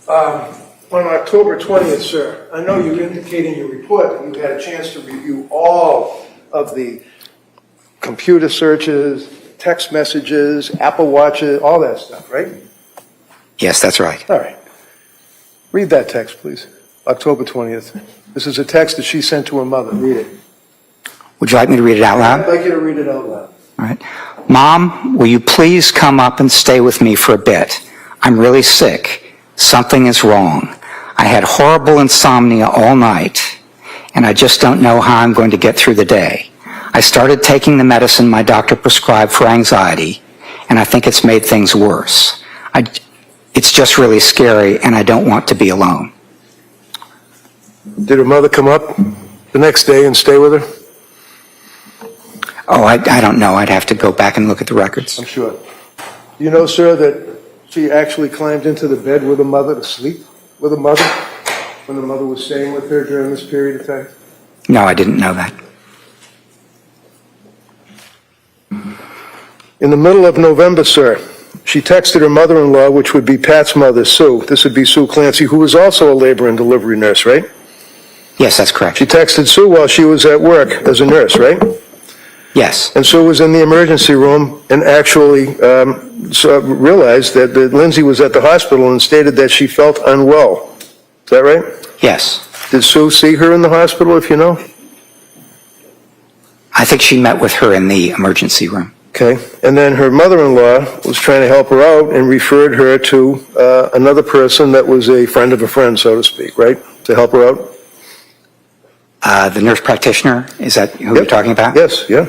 on October 20th, sir? I know you indicate in your report that you had a chance to review all of the computer searches, text messages, Apple Watches, all that stuff, right? Yes, that's right. All right. Read that text, please. October 20th. This is a text that she sent to her mother. Read it. Would you like me to read it out loud? I'd like you to read it out loud. All right. Mom, will you please come up and stay with me for a bit? I'm really sick. Something is wrong. I had horrible insomnia all night, and I just don't know how I'm going to get through the day. I started taking the medicine my doctor prescribed for anxiety, and I think it's made things worse. It's just really scary, and I don't want to be alone. Did her mother come up the next day and stay with her? Oh, I don't know. I'd have to go back and look at the records. I'm sure. Do you know, sir, that she actually climbed into the bed with her mother to sleep with her mother when the mother was staying with her during this period of time? No, I didn't know that. In the middle of November, sir, she texted her mother-in-law, which would be Pat's mother, Sue. This would be Sue Clancy, who was also a labor and delivery nurse, right? Yes, that's correct. She texted Sue while she was at work as a nurse, right? Yes. And Sue was in the emergency room and actually realized that Lindsay was at the hospital and stated that she felt unwell. Is that right? Yes. Did Sue see her in the hospital, if you know? I think she met with her in the emergency room. Okay. And then her mother-in-law was trying to help her out and referred her to another person that was a friend of a friend, so to speak, right? To help her out? The nurse practitioner, is that who you're talking about? Yes, yeah.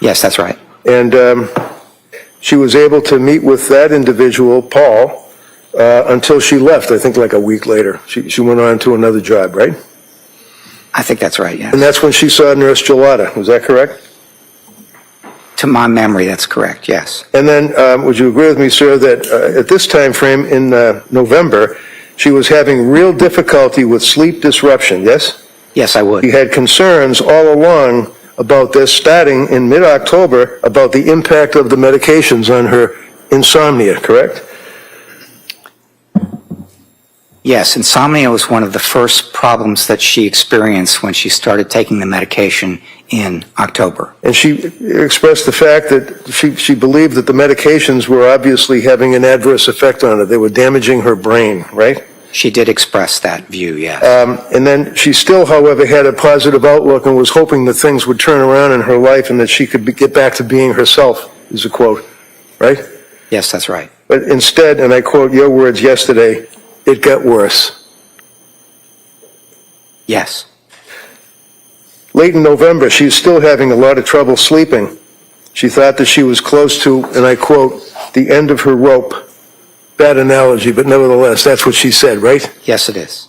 Yes, that's right. And she was able to meet with that individual, Paul, until she left, I think like a week later. She went on to another job, right? I think that's right, yeah. And that's when she saw Nurse Gelada, was that correct? To my memory, that's correct, yes. And then, would you agree with me, sir, that at this time frame in November, she was having real difficulty with sleep disruption, yes? Yes, I would. She had concerns all along about this starting in mid-October about the impact of the medications on her insomnia, correct? Yes, insomnia was one of the first problems that she experienced when she started taking the medication in October. And she expressed the fact that she believed that the medications were obviously having an adverse effect on her. They were damaging her brain, right? She did express that view, yes. And then she still, however, had a positive outlook and was hoping that things would turn around in her life and that she could get back to being herself, is a quote, right? Yes, that's right. But instead, and I quote your words yesterday, it got worse. Yes. Late in November, she was still having a lot of trouble sleeping. She thought that she was close to, and I quote, the end of her rope. Bad analogy, but nevertheless, that's what she said, right? Yes, it is.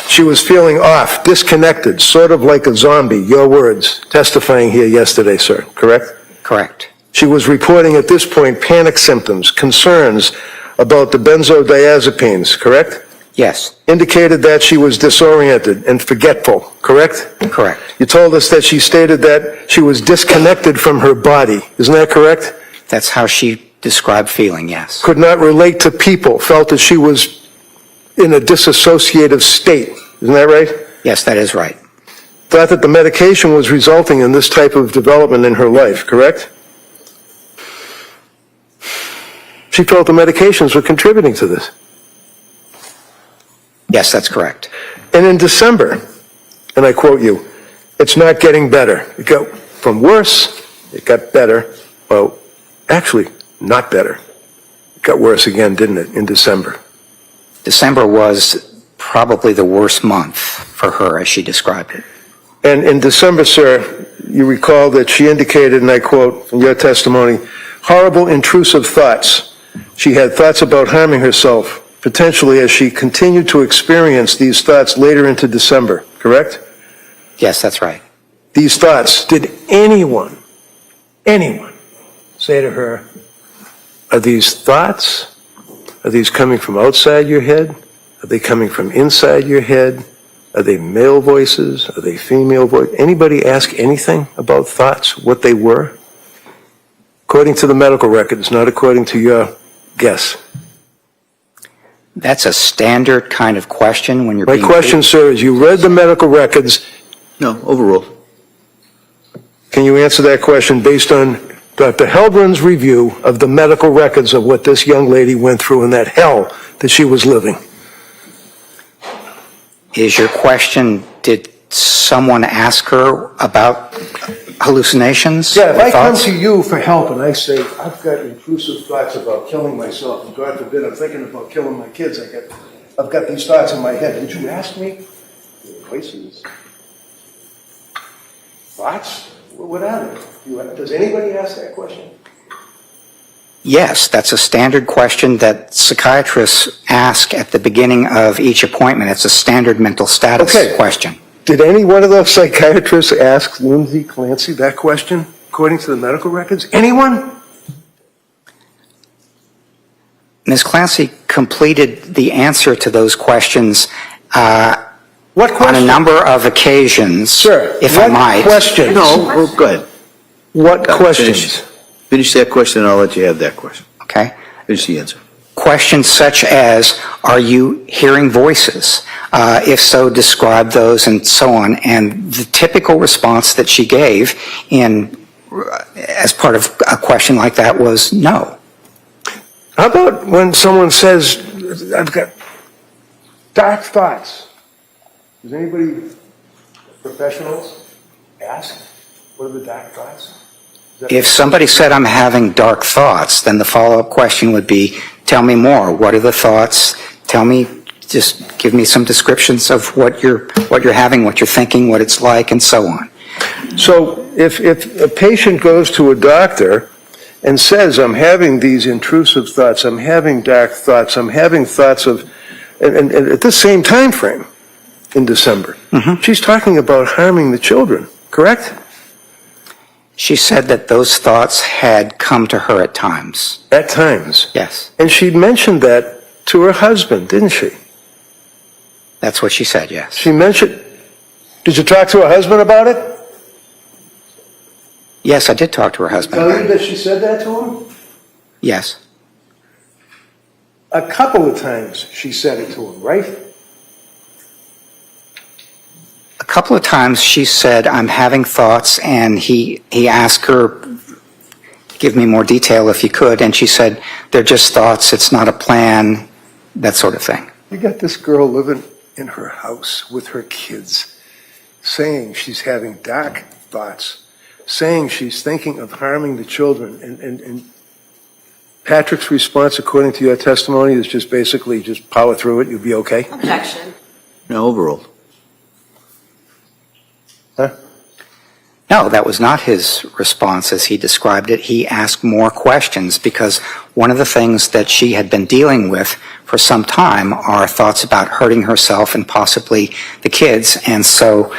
She was feeling off, disconnected, sort of like a zombie, your words, testifying here yesterday, sir, correct? Correct. She was reporting at this point panic symptoms, concerns about the benzodiazepines, correct? Yes. Indicated that she was disoriented and forgetful, correct? Correct. You told us that she stated that she was disconnected from her body. Isn't that correct? That's how she described feeling, yes. Could not relate to people, felt that she was in a disassociative state. Isn't that right? Yes, that is right. Thought that the medication was resulting in this type of development in her life, correct? She felt the medications were contributing to this. Yes, that's correct. And in December, and I quote you, it's not getting better. It got from worse, it got better. Well, actually, not better. It got worse again, didn't it, in December? December was probably the worst month for her, as she described it. And in December, sir, you recall that she indicated, and I quote from your testimony, horrible intrusive thoughts. She had thoughts about harming herself, potentially as she continued to experience these thoughts later into December, correct? Yes, that's right. These thoughts, did anyone say to her, are these thoughts, are these coming from outside your head? Are they coming from inside your head? Are they male voices? Are they female voices? Anybody ask anything about thoughts, what they were? According to the medical records, not according to your guess. That's a standard kind of question when you're My being... question, sir, is you read the medical records. No, overruled. Can you answer that question based on Dr. Helbrin's review of the medical records of what this young lady went through in that hell that she was living? Is your question, did someone ask her about hallucinations? Yeah, if I come thoughts? to you for help and I say, I've got intrusive thoughts about killing myself, and God forbid I'm thinking about killing my kids, I've got these thoughts in my head, would you ask me? Voices? Thoughts? What are they? Does anybody ask that question? Yes, that's a standard question that psychiatrists ask at the beginning of each appointment. It's a standard mental status question. Did any one of those psychiatrists ask Lindsay Clancy that question, according to the medical records? Anyone? Ms. Clancy completed the answer to those questions What question? on a number of occasions, Sir, if I might. What questions? No, well, go ahead. What questions? Finish that question, and I'll let you have that question. Okay. Finish the answer. Questions such as, are you hearing voices? If so, describe those and so on. And the typical response that she gave as part of a question like that was no. How about when someone says, I've got dark thoughts? Does anybody, professionals, ask, what are the dark thoughts? If somebody said, I'm having dark thoughts, then the follow-up question would be, tell me more. What are the thoughts? Tell me, just give me some descriptions of what you're having, what you're thinking, what it's like, and so on. So if a patient goes to a doctor and says, I'm having these intrusive thoughts, I'm having dark thoughts, I'm having thoughts of, and at the same time frame in December, she's talking about harming the children, correct? She said that those thoughts had come to her at times. At times. Yes, And she mentioned that to her husband, didn't she? that's what she said, yes. She mentioned, did you talk to her husband about it? Yes, I did talk to her husband Tell about you it. that she said that to him? Yes. A couple of times she said it to him, right? A couple of times she said, I'm having thoughts, and he asked her, give me more detail if you could, and she said, they're just thoughts, it's not a plan, that sort of thing. You got this girl living in her house with her kids, saying she's having dark thoughts, saying she's thinking of harming the children, and Patrick's response, according to your testimony, is just basically just power through it, you'll be okay? Objection. No, overruled. Huh? No, that was not his response as he described it. He asked more questions because one of the things that she had been dealing with for some time are thoughts about hurting herself and possibly the kids. And so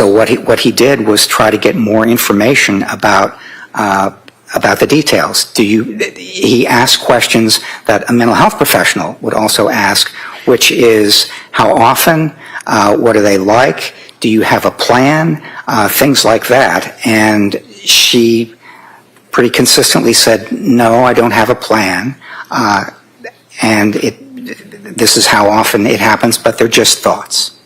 what he did was try to get more information about the details. He asked questions that a mental health professional would also ask, which is how often, what are they like, do you have a plan, things like that. And she pretty consistently said, no, I don't have a plan, and this is how often it happens, but they're just thoughts.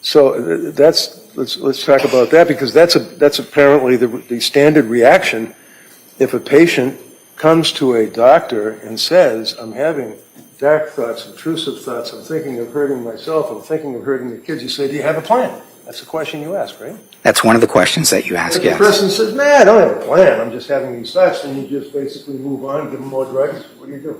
So let's talk about that, because that's apparently the standard reaction if a patient comes to a doctor and says, I'm having dark thoughts, intrusive thoughts, I'm thinking of hurting myself, I'm thinking of hurting the kids. You say, do you have a plan? That's the question you ask, right? That's one of the questions that you ask, If yes. the person says, nah, I don't have a plan, I'm just having these thoughts, then you just basically move on, give them more drugs. What do you do?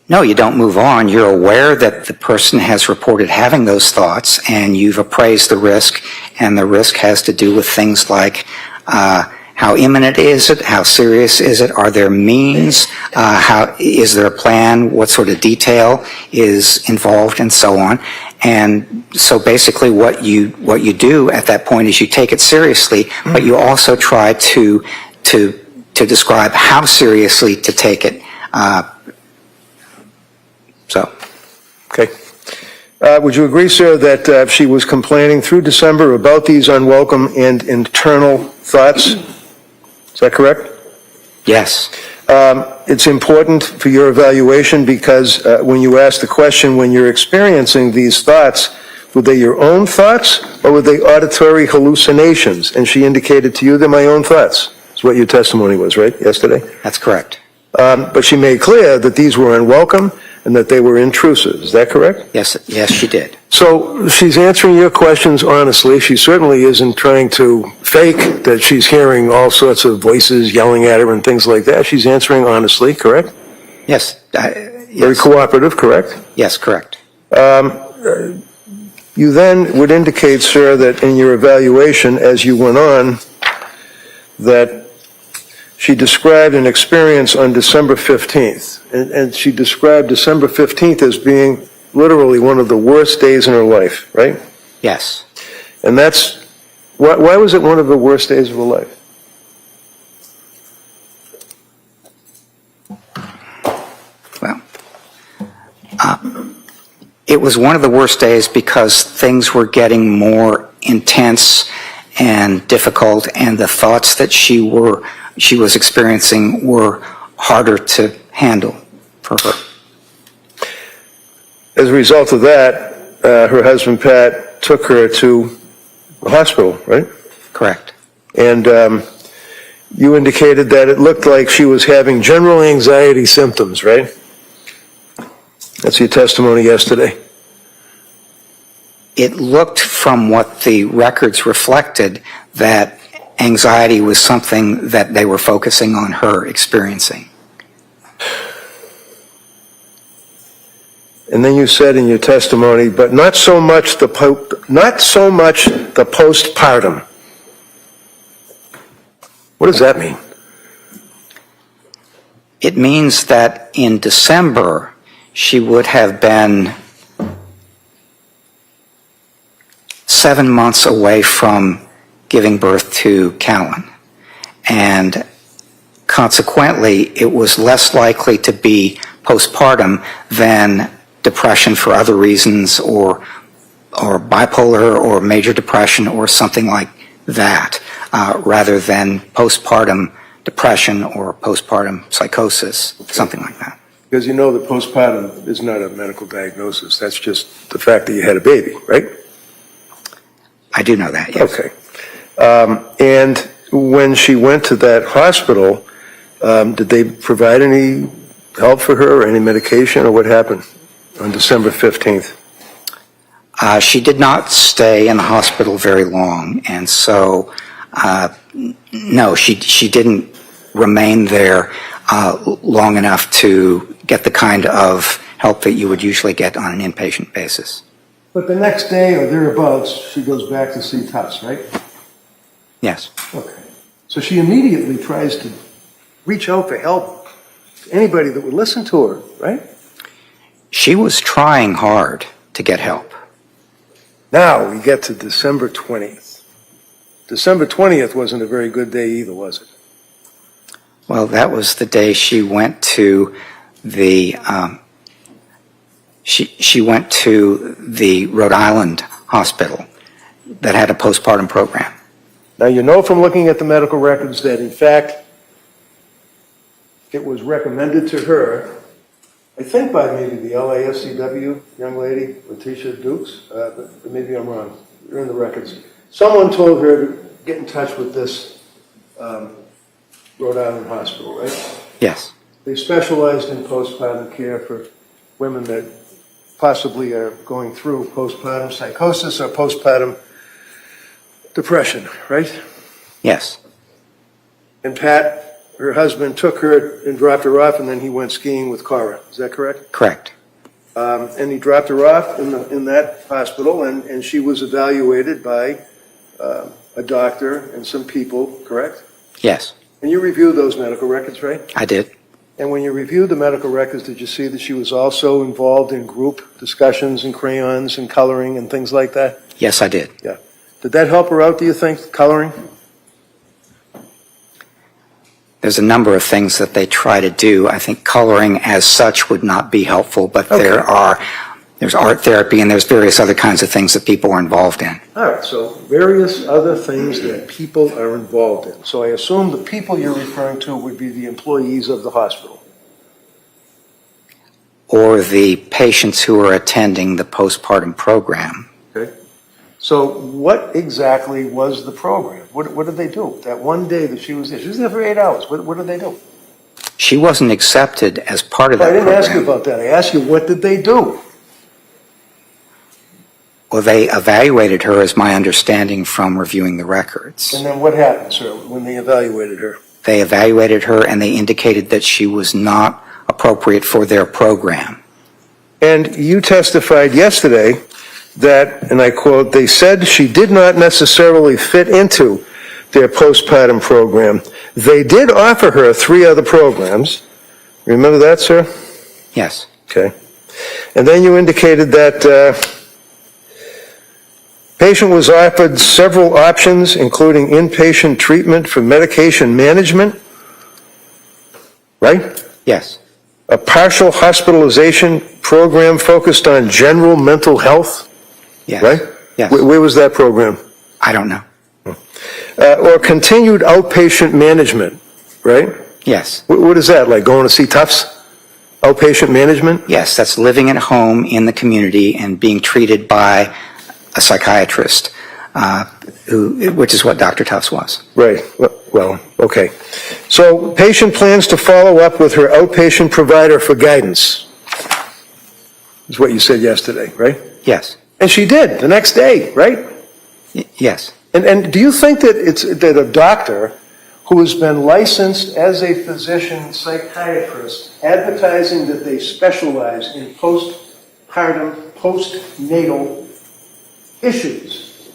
No, you don't move on. You're aware that the person has reported having those thoughts, and you've appraised the risk, and the risk has to do with things like how imminent is it, how serious is it, are there means, is there a plan, what sort of detail is involved, and so on. And so basically what you do at that point is you take it seriously, but you also try to describe how seriously to take it. Okay. Would you agree, sir, that she was complaining through December about these unwelcome and internal thoughts? Is that correct? Yes. It's important for your evaluation because when you ask the question, when you're experiencing these thoughts, were they your own thoughts or were they auditory hallucinations? And she indicated to you they're my own thoughts. That's what your testimony was, right, yesterday? That's correct. But she made clear that these were unwelcome and that they were intrusive. Is that correct? Yes, she did. So she's answering your questions honestly. She certainly isn't trying to fake that she's hearing all sorts of voices yelling at her and things like that. She's answering honestly, correct? Yes. Very cooperative, correct? Yes, correct. You then would indicate, sir, that in your evaluation as you went on, that she described an experience on December 15th, and she described December 15th as being literally one of the worst days in her life, right? Yes. And that's, why was it one of the worst days of her life? Well, it was one of the worst days because things were getting more intense and difficult, and the thoughts that she was experiencing were harder to handle for her. As a result of that, her husband, Pat, took her to the hospital, right? Correct. And you indicated that it looked like she was having general anxiety symptoms, right? That's your testimony yesterday. It looked from what the records reflected that anxiety was something that they were focusing on her experiencing. And then you said in your testimony, but not so much the postpartum. What does that mean? It means that in December, she would have been 7 months away from giving birth to Callan. And consequently, it was less likely to be postpartum than depression for other reasons or bipolar or major depression or something like that, rather than postpartum depression or postpartum psychosis, something like that. Because you know that postpartum is not a medical diagnosis. That's just the fact that you had a baby, right? I do know that, yes. Okay. And when she went to that hospital, did they provide any help for her or any medication, or what happened on December 15th? She did not stay in the hospital very long, and so, no, she didn't remain there long enough to get the kind of help that you would usually get on an inpatient basis. But the next day or thereabouts, she goes back to see Tufts, right? Yes. Okay. So she immediately tries to reach out for help to anybody that would listen to her, right? She was trying hard to get help. Now we get to December 20th. December 20th wasn't a very good day either, was it? Well, that was the day she went to the she went to the Rhode Island hospital that had a postpartum program. Now, you know from looking at the medical records that, in fact, it was recommended to her, I think by maybe the LASCW young lady, Letitia Dukes, but maybe I'm wrong, you're in the records. Someone told her to get in touch with this Rhode Island hospital, right? Yes. They specialized in postpartum care for women that possibly are going through postpartum psychosis or postpartum depression, right? Yes. And Pat, her husband, took her and dropped her off, and then he went skiing with Cora. Is that correct? Correct. And he dropped her off in that hospital, and she was evaluated by a doctor and some people, correct? Yes. And you reviewed those medical records, right? I did. And when you reviewed the medical records, did you see that she was also involved in group discussions and crayons and coloring and things like that? Yes, I did. Yeah. Did that help her out, do you think, coloring? There's a number of things that they try to do. I think coloring as such would not be helpful, but Okay. there's art therapy and there's various other kinds of things that people are involved in. All right, so various other things that people are involved in. So I assume the people you're referring to would be the employees of the hospital. Or the patients who are attending the postpartum program. Okay. So what exactly was the program? What did they do? That one day that she was there for 8 hours. What did they do? She wasn't accepted as part of that I didn't program. ask you about that. I asked you, what did they do? Well, they evaluated her, as my understanding from reviewing the records. And then what happened, sir, when they evaluated her? They evaluated her and they indicated that she was not appropriate for their program. And you testified yesterday that, and I quote, they said she did not necessarily fit into their postpartum program. They did offer her 3 other programs. Remember that, sir? Yes. Okay. And then you indicated that patient was offered several options, including inpatient treatment for medication management, right? Yes. A partial hospitalization program focused on general mental health, Yes. right? Yes. Where was that program? I don't know. Or continued outpatient management, right? Yes. What is that, like going to see Tufts? Outpatient management? Yes, that's living at home in the community and being treated by a psychiatrist, which is what Dr. Tufts was. Right. Well, okay. So patient plans to follow up with her outpatient provider for guidance, is what you said yesterday, right? Yes. And she did the next day, right? Yes. And do you think that that a doctor who has been licensed as a physician psychiatrist, advertising that they specialize in postpartum, postnatal issues,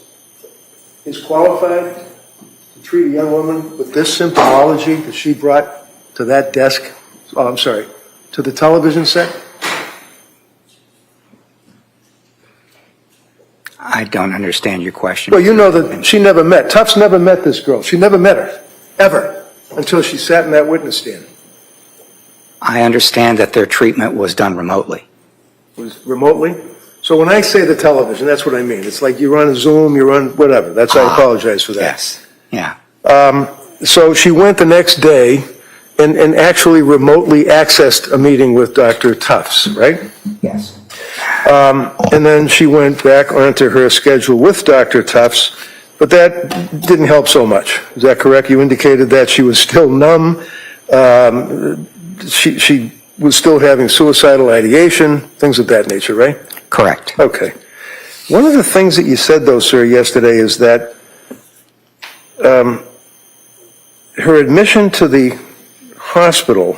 is qualified to treat a young woman with this symptomology that she brought to that desk, to the television set? I don't understand your question. Well, you know that she never met, Tufts never met this girl. She never met her, ever, until she sat in that witness stand. I understand that their treatment was done remotely. Was remotely? So when I say the television, that's what I mean. It's like you're on Zoom, you're on whatever. I apologize for that. Yes, yeah. So she went the next day and actually remotely accessed a meeting with Dr. Tufts, right? Yes. And then she went back onto her schedule with Dr. Tufts, but that didn't help so much. Is that correct? You indicated that she was still numb. She was still having suicidal ideation, things of that nature, right? Correct. Okay. One of the things that you said, though, sir, yesterday is that her admission to the hospital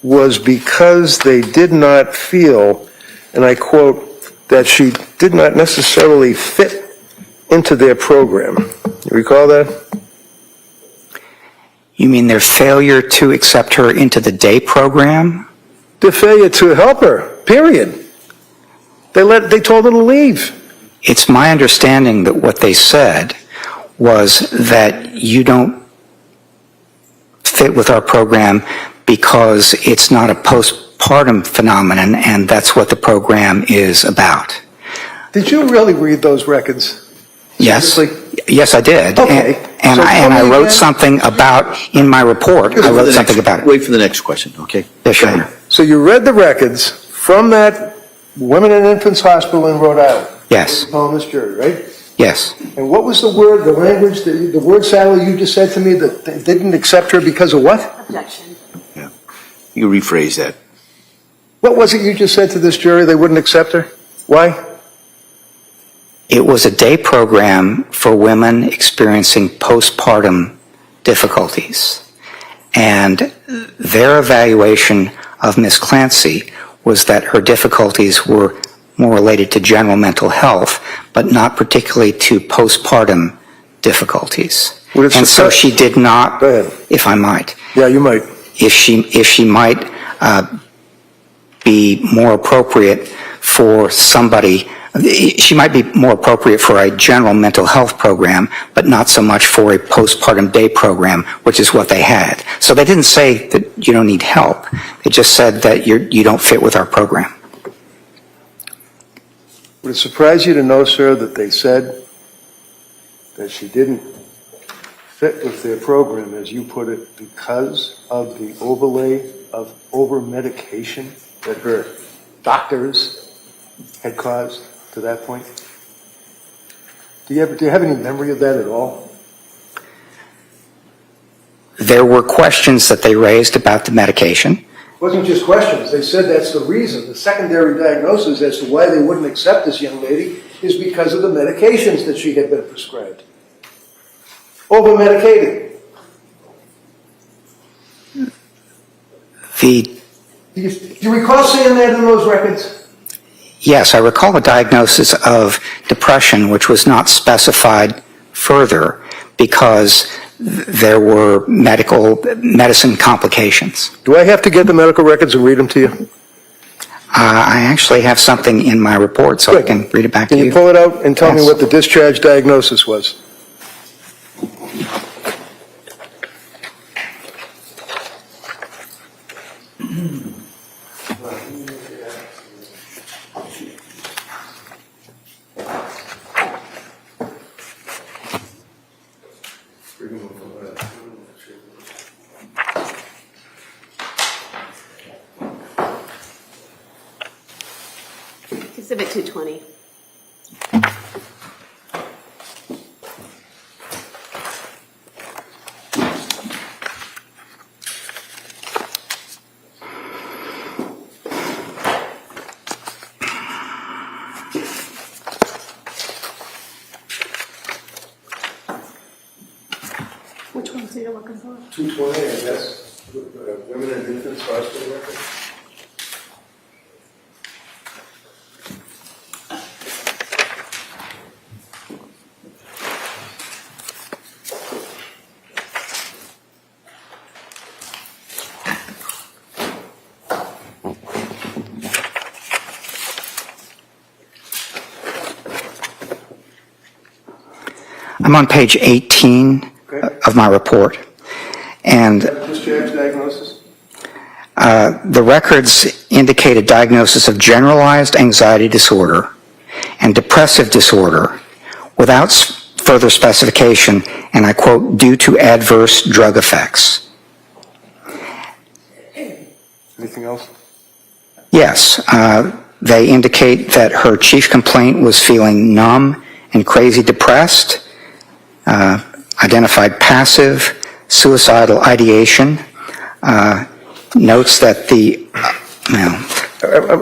was because they did not feel, and I quote, that she did not necessarily fit into their program. You recall that? You mean their failure to accept her into the day program? The failure to help her, period. They told her to leave. It's my understanding that what they said was that you don't fit with our program because it's not a postpartum phenomenon, and that's what the program is about. Did you really read those records? Yes. Seriously? Yes, I did. Okay. And So tell I me wrote again. something about, in my report, I wrote something about it. Wait for the next question, okay? Yes, sure. So you read the records from that Women and Infants Hospital in Rhode Island? Yes. On this jury, right? Yes. And what was the word, the language, the word salad you just said to me that they didn't accept her because of what? Objection. You rephrase that. What was it you just said to this jury they wouldn't accept her? Why? It was a day program for women experiencing postpartum difficulties. And their evaluation of Ms. Clancy was that her difficulties were more related to general mental health, but not particularly to postpartum difficulties. Would it And so suppress- she did not, Go ahead. if I might, Yeah, you might. if she might be more appropriate for somebody, she might be more appropriate for a general mental health program, but not so much for a postpartum day program, which is what they had. So they didn't say that you don't need help. They just said that you don't fit with our program. Would it surprise you to know, sir, that they said that she didn't fit with their program, as you put it, because of the overlay of over-medication that her doctors had caused to that point? Do you have any memory of that at all? There were questions that they raised about the medication. It wasn't just questions. They said that's the reason. The secondary diagnosis as to why they wouldn't accept this young lady is because of the medications that she had been prescribed. Over-medicated. Do you recall seeing that in those records? Yes, I recall a diagnosis of depression which was not specified further because there were medicine complications. Do I have to get the medical records and read them to you? I actually have something in my report, so I Good. can read it back to Can you. you pull it out and tell me Yes. what the discharge diagnosis was? Exhibit 220. Which ones are you looking for? 220, I guess. Women and Infants Hospital record. I'm on page 18 of my report, and Discharge diagnosis? the records indicate a diagnosis of generalized anxiety disorder and depressive disorder without further specification, and I quote, due to adverse drug effects. Anything else? Yes, they indicate that her chief complaint was feeling numb and crazy depressed, identified passive, suicidal ideation, notes that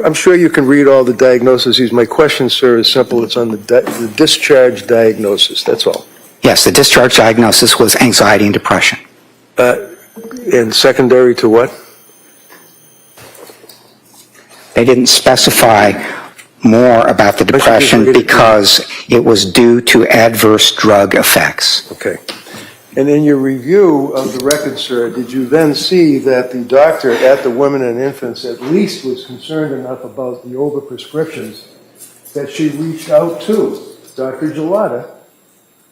I'm sure you can read all the diagnoses. My question, sir, is simple. It's on the discharge diagnosis, that's all. yes, the discharge diagnosis was anxiety and depression. And secondary to what? They didn't specify more about the depression because it was due to adverse drug effects. Okay. And in your review of the record, sir, did you then see that the doctor at the Women and Infants at least was concerned enough about the overprescriptions that she reached out to Dr. Gelada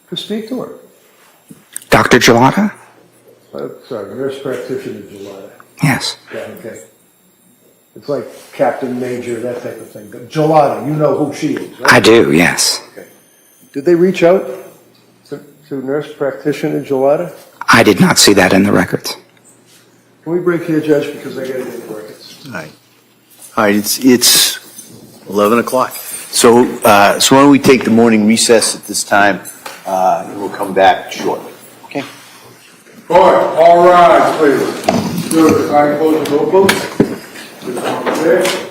to speak to her? Dr. Gelada? Sorry, nurse practitioner Gelada. Yes. Yeah, okay. It's like Captain Major, that type of thing. Gelada, you know who she is, right? I do, yes. Okay. Did they reach out to nurse practitioner Gelada? I did not see that in the records. Can we break here, Judge, because I got to get the records? All right. All right, it's 11 o'clock. So why don't we take the morning recess at this time, and we'll come back shortly. Okay? All rise, please. Good. I close the roll, please. Okay.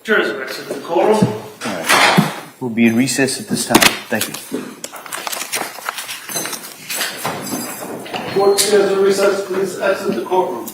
Jurors are exit the courtroom. All right. We'll be in recess at this time. Thank you. Court stands in recess. Please exit the courtroom.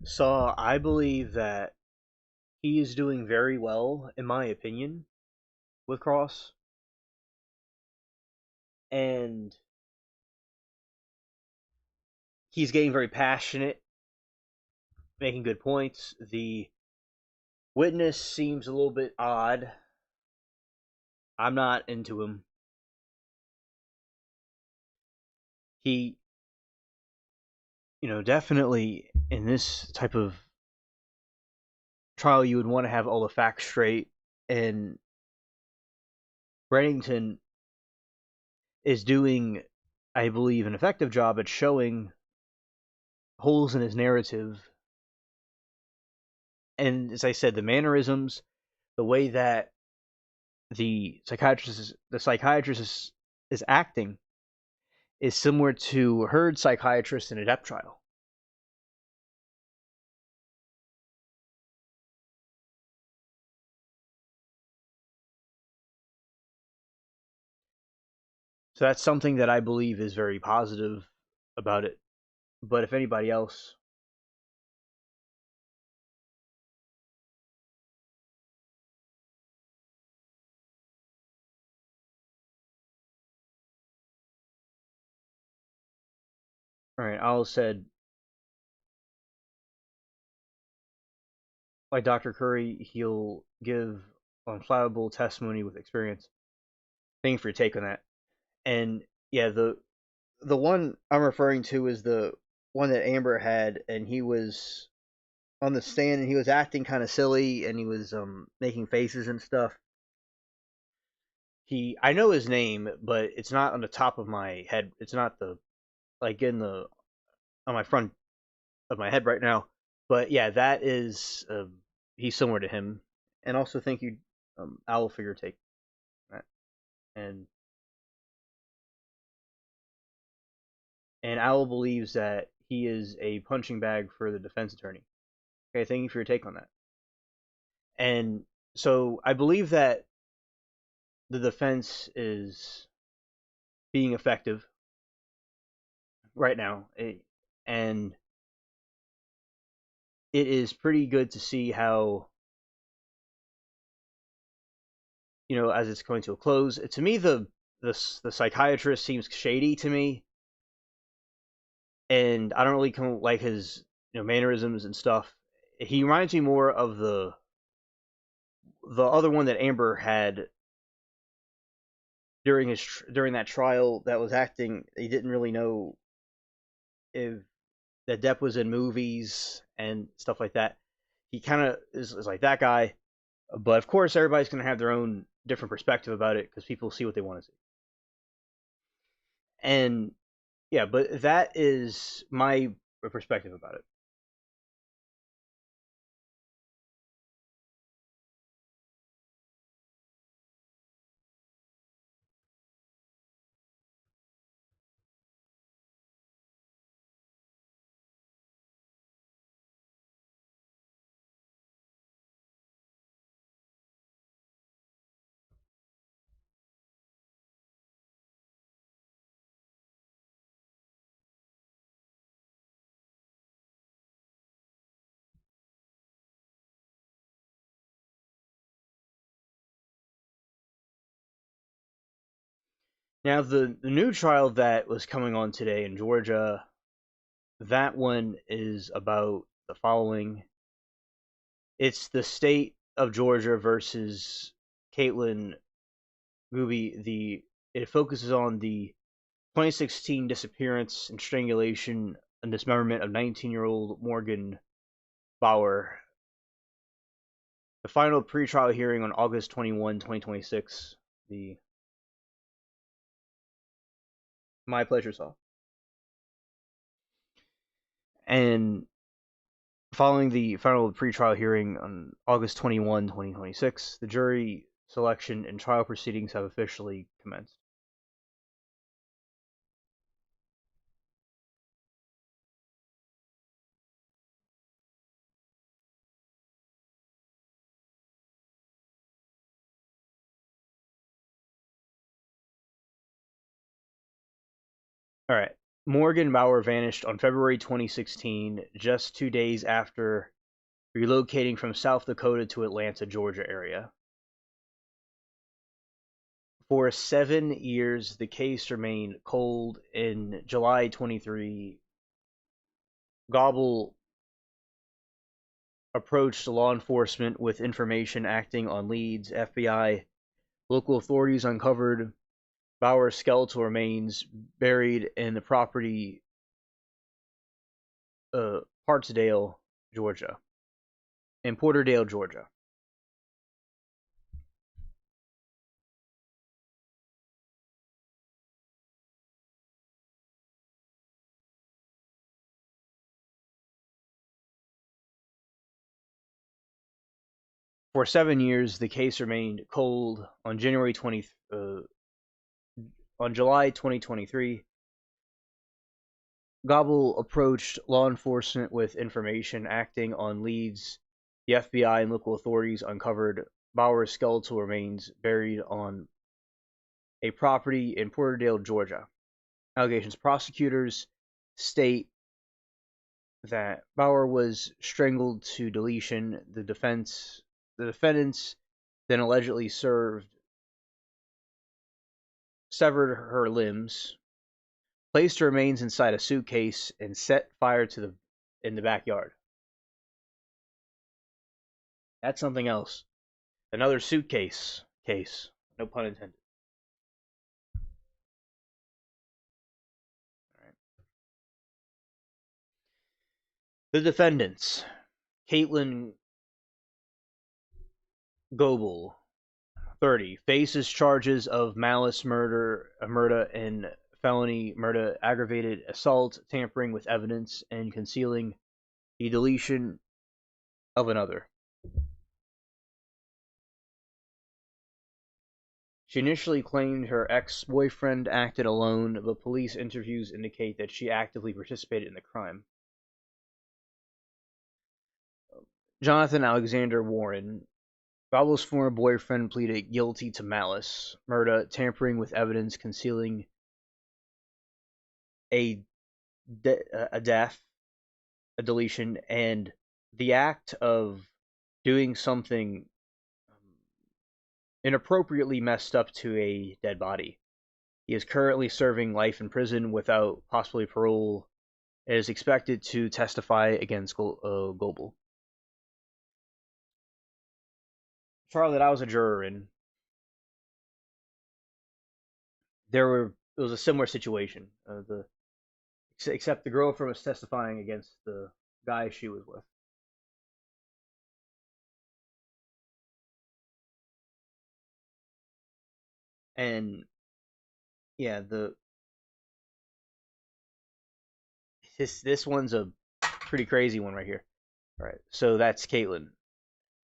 So I believe that he is doing very well, in my opinion, with Cross. And he's getting very passionate, making good points. The witness seems a little bit odd. I'm not into him. He, definitely in this type of trial, you would want to have all the facts straight. And Reddington is doing, I believe, an effective job at showing holes in his narrative. And as I said, the mannerisms, the way that the psychiatrist is acting is similar to Heard's psychiatrist in a death trial. So that's something that I believe is very positive about it. But if anybody else, all right, Al said, like Dr. Curry, he'll give unflappable testimony with experience. Thank you for your take on that. And yeah, the one I'm referring to is the one that Amber had, and he was on the stand and he was acting kind of silly and he was making faces and stuff. I know his name, but it's not on the top of my head. It's not the like in the on my front of my head right now. But yeah, that is he's similar to him. And also thank you, Owl, for your take. And Owl believes that he is a punching bag for the defense attorney. Okay, thank you for your take on that. And so I believe that the defense is being effective right now, and it is pretty good to see how, as it's coming to a close. To me, the psychiatrist seems shady to me, and I don't really like his mannerisms and stuff. He reminds me more of the other one that Amber had during that trial that was acting. He didn't really know if that Depp was in movies and stuff like that. He kind of is like that guy, but of course everybody's going to have their own different perspective about it because people see what they want to see. And yeah, but that is my perspective about it. Now the new trial that was coming on today in Georgia, that one is about the following. It's the state of Georgia versus Caitlin Gooby. It focuses on the 2016 disappearance and strangulation and dismemberment of 19-year-old Morgan Bauer. The final pretrial hearing on August 21, 2026. The My Pleasure saw. And following the final pretrial hearing on August 21, 2026, the jury selection and trial proceedings have officially commenced. All right. Morgan Bauer vanished on February 2016, just 2 days after relocating from South Dakota to Atlanta, Georgia area. For 7 years, the case remained cold. In July 23, Gobble approached law enforcement with information acting on leads. FBI local authorities uncovered Bauer's skeletal remains buried in the property Porterdale, Georgia. In Porterdale, Georgia. For 7 years, the case remained cold. On July 2023, Gobble approached law enforcement with information acting on leads. The FBI and local authorities uncovered Bauer's skeletal remains buried on a property in Porterdale, Georgia. Allegations: prosecutors state that Bauer was strangled to deletion. The defendants then allegedly severed her limbs, placed her remains inside a suitcase, and set fire to in the backyard. That's something else. Another suitcase case. No pun intended. All right. The defendants: Caitlin Goebel, 30, faces charges of malice murder, and felony murder, aggravated assault, tampering with evidence, and concealing the deletion of another. She initially claimed her ex-boyfriend acted alone, but police interviews indicate that she actively participated in the crime. Jonathan Alexander Warren, Gobble's former boyfriend, pleaded guilty to malice murder, tampering with evidence, concealing a death, a deletion, and the act of doing something inappropriately messed up to a dead body. He is currently serving life in prison without possibly parole and is expected to testify against Goebel. Trial that I was a juror in, it was a similar situation. Except the girlfriend was testifying against the guy she was with. And yeah, this one's a pretty crazy one right here. All right, so that's Caitlin,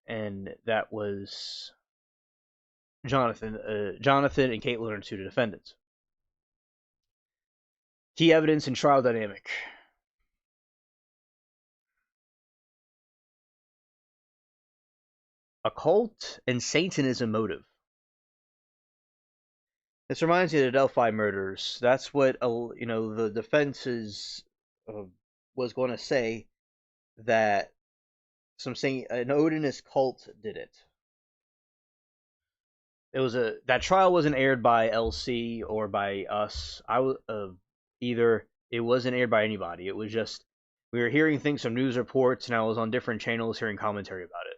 and that was Jonathan. Jonathan and Caitlin are two defendants. Key evidence and trial dynamic. Occult and Satanism motive. This reminds me of the Delphi murders. That's what the defense was going to say, that an Odinist cult did it. That trial wasn't aired by LC or by us. Either. It wasn't aired by anybody. It was just we were hearing things from news reports, and I was on different channels hearing commentary about it.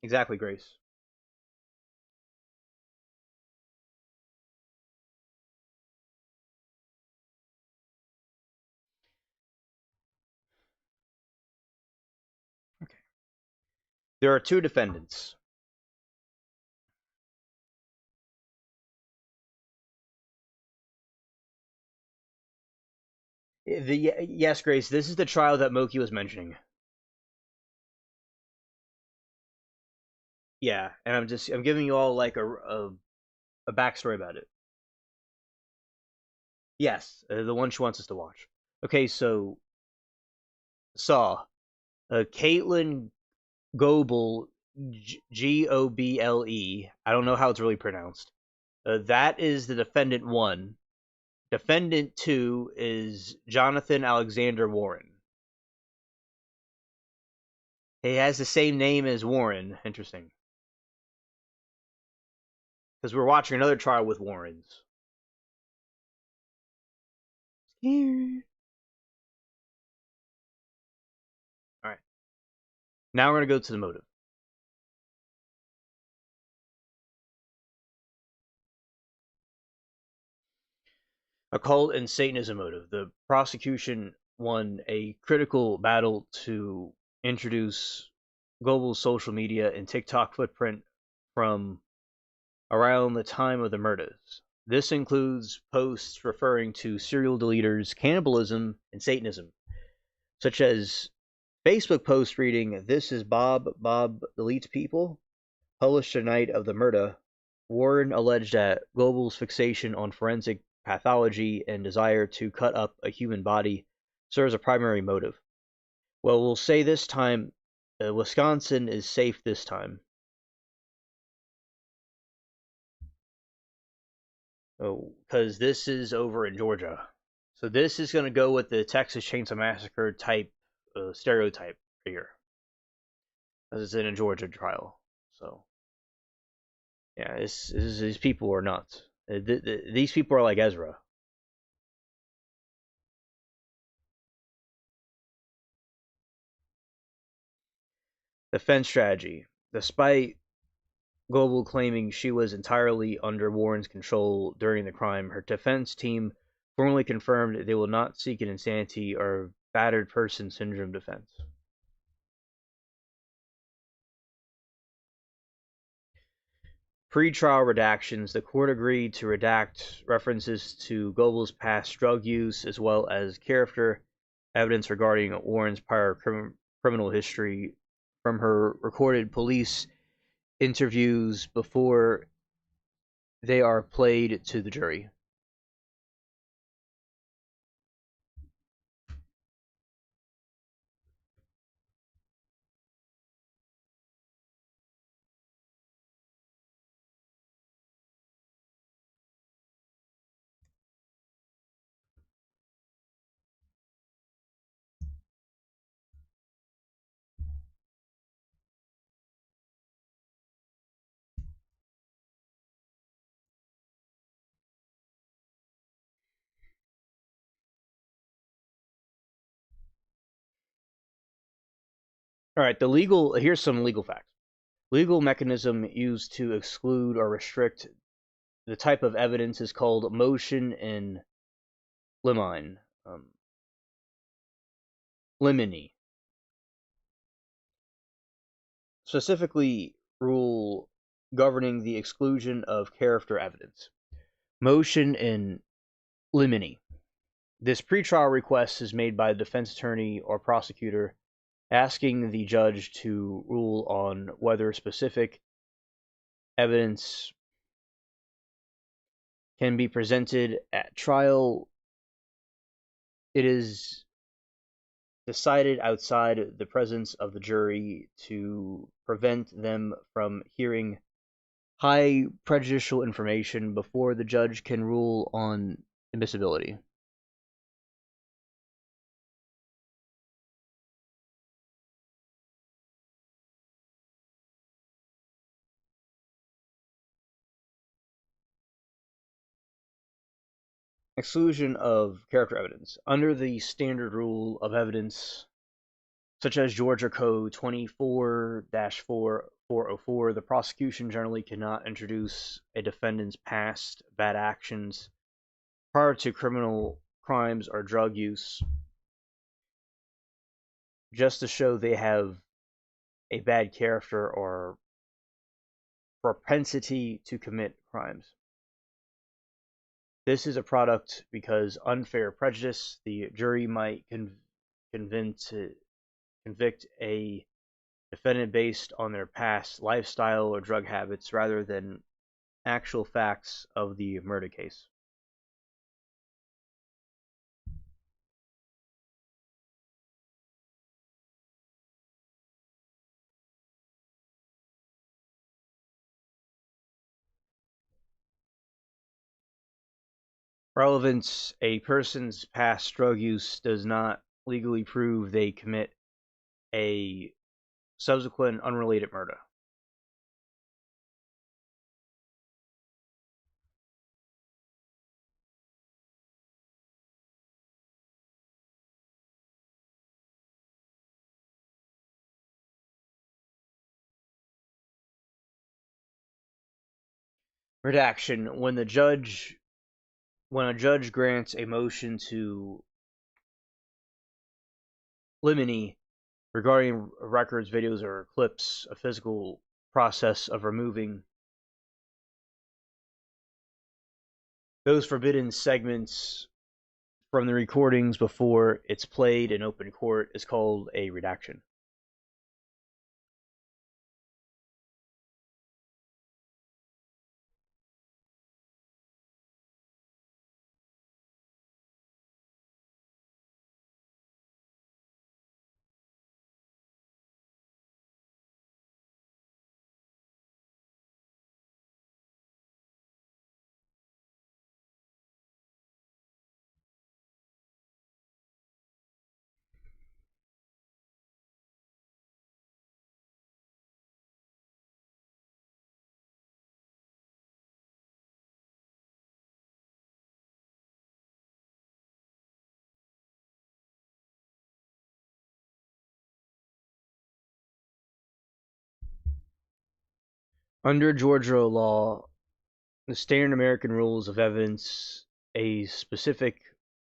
Exactly, Grace. Okay. There are two defendants. Yes, Grace, this is the trial that Moki was mentioning. Yeah, and I'm giving you all like a a backstory about it. Yes, the one she wants us to watch. Okay, so Saw, Caitlin Goble, Goble. I don't know how it's really pronounced. That is the defendant one. Defendant two is Jonathan Alexander Warren. He has the same name as Warren. Interesting. Because we're watching another trial with Warrens. Scared. Alright. Now we're going to go to the motive. Occult and Satanism motive. The prosecution won a critical battle to introduce Goble's social media and TikTok footprint from around the time of the murders. This includes posts referring to serial deleters, cannibalism, and Satanism, such as Facebook post reading, "This is Bob deletes people," published the night of the murder. Warren alleged that Goble's fixation on forensic pathology and desire to cut up a human body serves a primary motive. Well, we'll say this time, Wisconsin is safe this time. Oh, because this is over in Georgia. So this is going to go with the Texas Chainsaw Massacre type stereotype here. As it's in a Georgia trial. So, yeah, these people are nuts. These people are like Ezra. Defense strategy. Despite Goble claiming she was entirely under Warren's control during the crime, her defense team formally confirmed they will not seek an insanity or battered person syndrome defense. Pre-trial redactions. The court agreed to redact references to Goble's past drug use as well as character evidence regarding Warren's prior criminal history from her recorded police interviews before they are played to the jury. All right, here's some legal facts. Legal mechanism used to exclude or restrict the type of evidence is called motion in limine. Limine. Specifically, rule governing the exclusion of character evidence. Motion in limine. This pretrial request is made by the defense attorney or prosecutor asking the judge to rule on whether specific evidence can be presented at trial. It is decided outside the presence of the jury to prevent them from hearing high prejudicial information before the judge can rule on admissibility. Exclusion of character evidence. Under the standard rule of evidence, such as Georgia Code 24-4404, the prosecution generally cannot introduce a defendant's past bad actions prior to criminal crimes or drug use just to show they have a bad character or propensity to commit crimes. This is a product because unfair prejudice. The jury might convict a defendant based on their past lifestyle or drug habits rather than actual facts of the murder case. Relevance: a person's past drug use does not legally prove they commit a subsequent unrelated murder. Redaction: when a judge grants a motion to limine regarding records, videos, or clips, a physical process of removing those forbidden segments from the recordings before it's played in open court is called a redaction. Under Georgia law, the standard American rules of evidence, a specific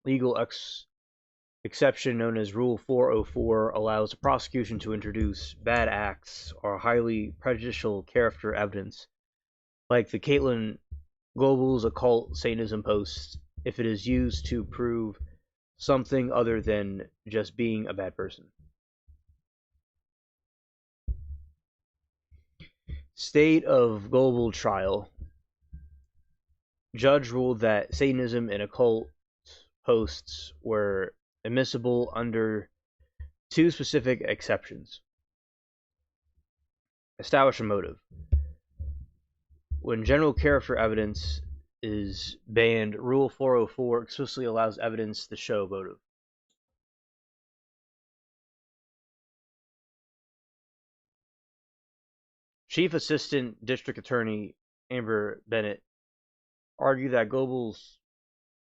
legal exception known as Rule 404 allows the prosecution to introduce bad acts or highly prejudicial character evidence, like the Callan Goebbels occult Satanism post, if it is used to prove something other than just being a bad person. State of Goebel trial. Judge ruled that Satanism and occult posts were admissible under two specific exceptions. Establish a motive. When general character evidence is banned, Rule 404 explicitly allows evidence to show motive. Chief Assistant District Attorney Amber Bennett argued that Goebbels'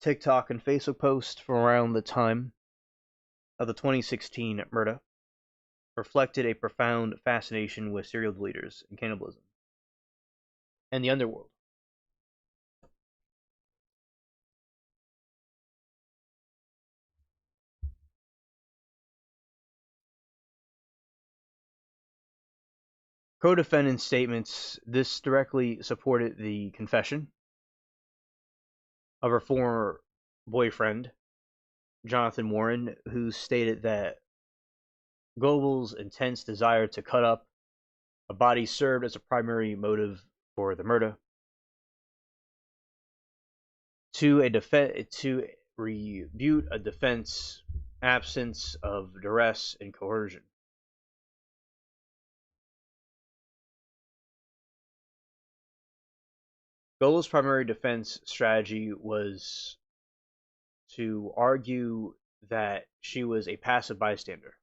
TikTok and Facebook posts from around the time of the 2016 murder reflected a profound fascination with serial deleters and cannibalism and the underworld. Co-defendant statements: this directly supported the confession of her former boyfriend, Jonathan Warren, who stated that Goebbels' intense desire to cut up a body served as a primary motive for the murder. To rebut a defense absence of duress and coercion. Goebbels' primary defense strategy was to argue that she was a passive bystander.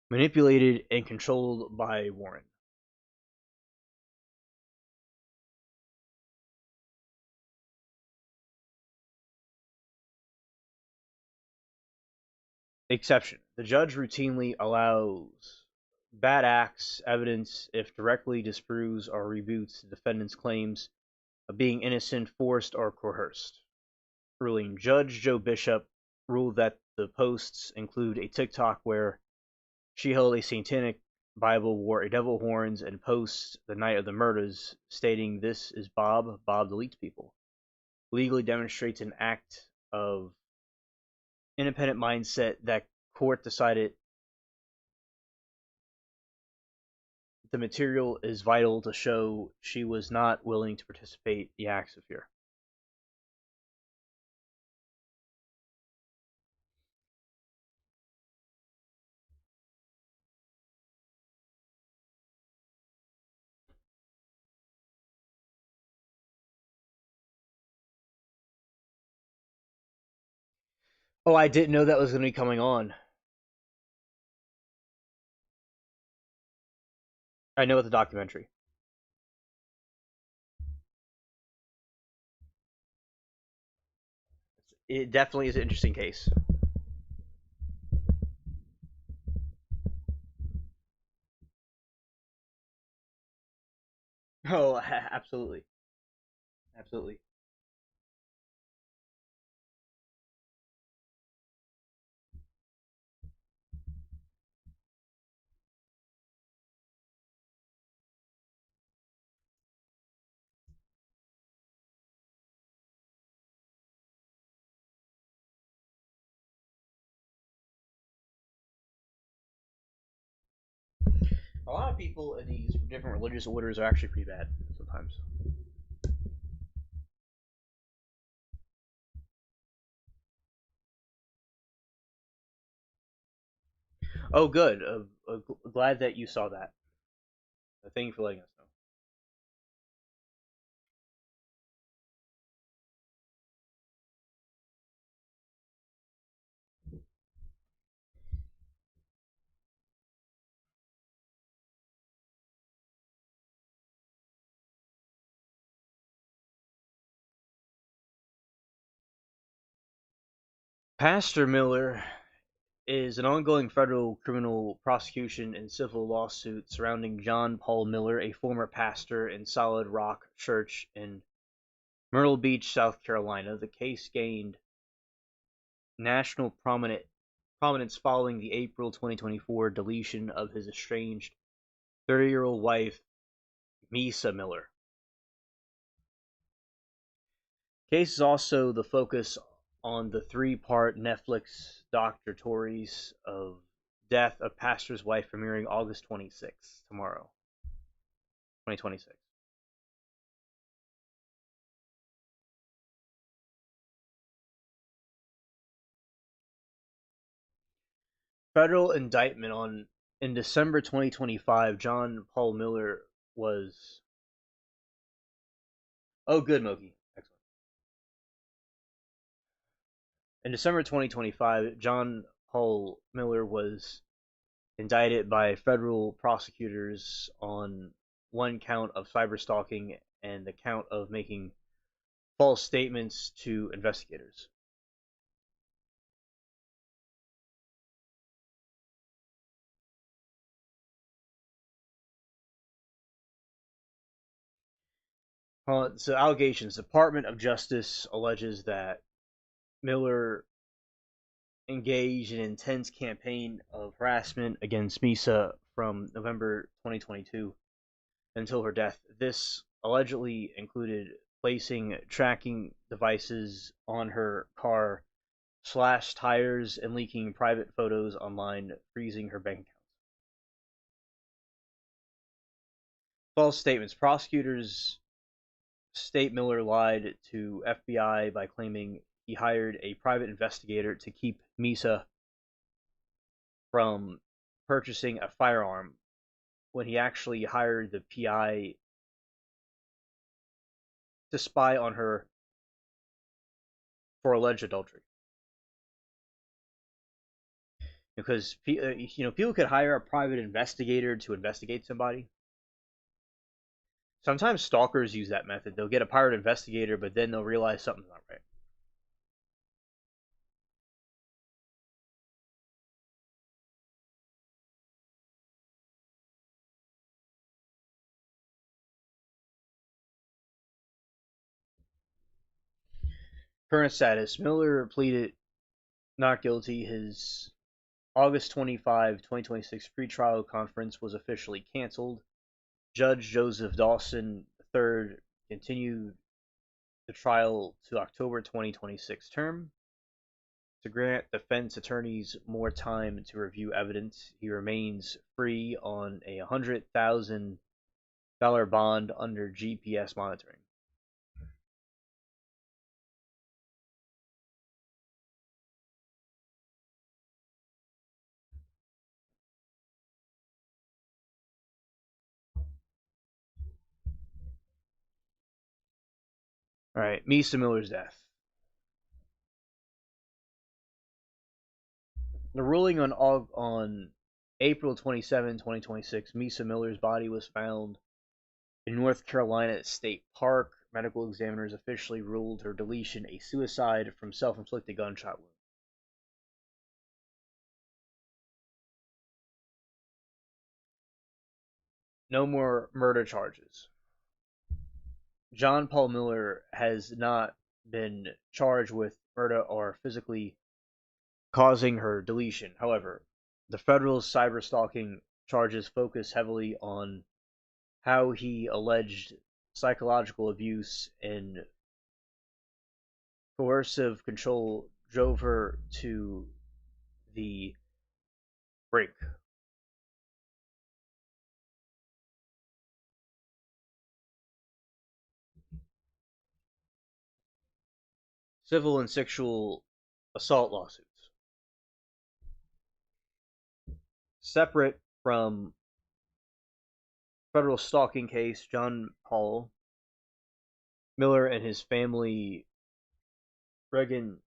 Manipulated and controlled by Warren. Exception: the judge routinely allows bad acts evidence if directly disproves or rebutes the defendant's claims of being innocent, forced, or coerced. Ruling: Judge Joe Bishop ruled that the posts include a TikTok where she held a satanic Bible, wore a devil horns, and posts the night of the murders, stating, "This is Bob. Bob deletes people." Legally demonstrates an act of independent mindset that court decided the material is vital to show she was not willing to participate in the acts of fear. Oh, I didn't know that was going to be coming on. I know it's a documentary. It definitely is an interesting case. Oh, absolutely. Absolutely. A lot of people in these different religious orders are actually pretty bad sometimes. Oh, good. Glad that you saw that. Thank you for letting us know. Pastor Miller is an ongoing federal criminal prosecution and civil lawsuit surrounding John Paul Miller, a former pastor in Solid Rock Church in Myrtle Beach, South Carolina. The case gained national prominence following the April 2024 deletion of his estranged 30-year-old wife, Misa Miller. The case is also the focus on the three-part Netflix documentaries of Death of Pastor's Wife premiering August 26th, tomorrow, 2026. Federal indictment on in December 2025, John Paul Miller was. Oh, good, Moki. Excellent. In December 2025, John Paul Miller was indicted by federal prosecutors on one count of cyberstalking and the count of making false statements to investigators. So allegations. Department of Justice alleges that Miller engaged in an intense campaign of harassment against Misa from November 2022 until her death. This allegedly included placing tracking devices on her car, slashed tires, and leaking private photos online, freezing her bank accounts. False statements. Prosecutors state Miller lied to FBI by claiming he hired a private investigator to keep Misa from purchasing a firearm when he actually hired the PI to spy on her for alleged adultery. Because people could hire a private investigator to investigate somebody. Sometimes stalkers use that method. They'll get a private investigator, but then they'll realize something's not right. Current status. Miller pleaded not guilty. His August 25, 2026 pretrial conference was officially canceled. Judge Joseph Dawson III continued the trial to October 2026 term. To grant defense attorneys more time to review evidence, he remains free on a $100,000 bond under GPS monitoring. All right, Misa Miller's death. The ruling on April 27, 2026, Misa Miller's body was found in North Carolina State Park. Medical examiners officially ruled her deletion a suicide from self-inflicted gunshot wound. No more murder charges. John Paul Miller has not been charged with murder or physically causing her deletion. However, the federal cyberstalking charges focus heavily on how he alleged psychological abuse and coercive control drove her to the brink. Civil and sexual assault lawsuits. Separate from federal stalking case, John Paul Miller and his family, Reginald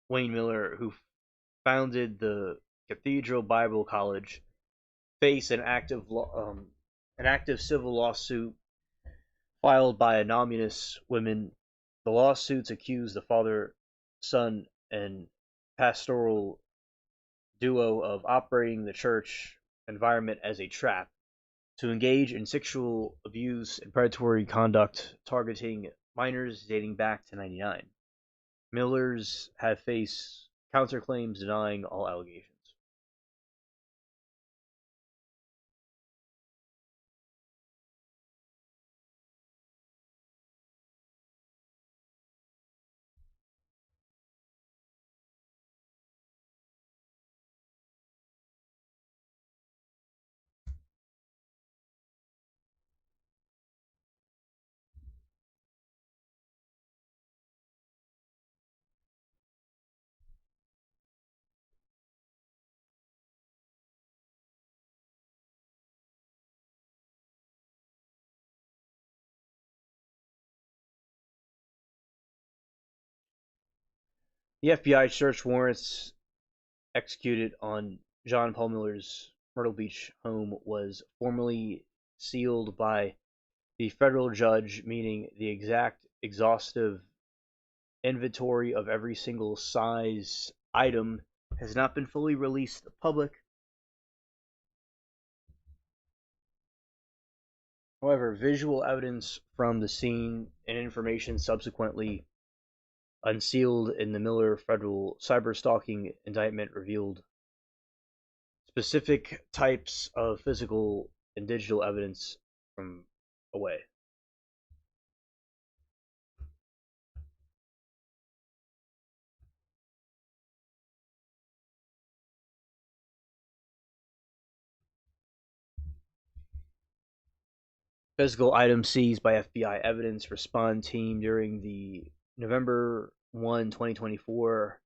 Wayne Miller, who founded the Cathedral Bible College, face an active civil lawsuit filed by anonymous women. The lawsuits accuse the father, son, and pastoral duo of operating the church environment as a trap to engage in sexual abuse and predatory conduct targeting minors dating back to 1999. Millers have faced counterclaims denying all allegations. The FBI search warrants executed on John Paul Miller's Myrtle Beach home was formally sealed by the federal judge, meaning the exact exhaustive inventory of every single size item has not been fully released to the public. However, visual evidence from the scene and information subsequently unsealed in the Miller federal cyberstalking indictment revealed specific types of physical and digital evidence from away. Physical items seized by FBI evidence response team during the November 1, 2024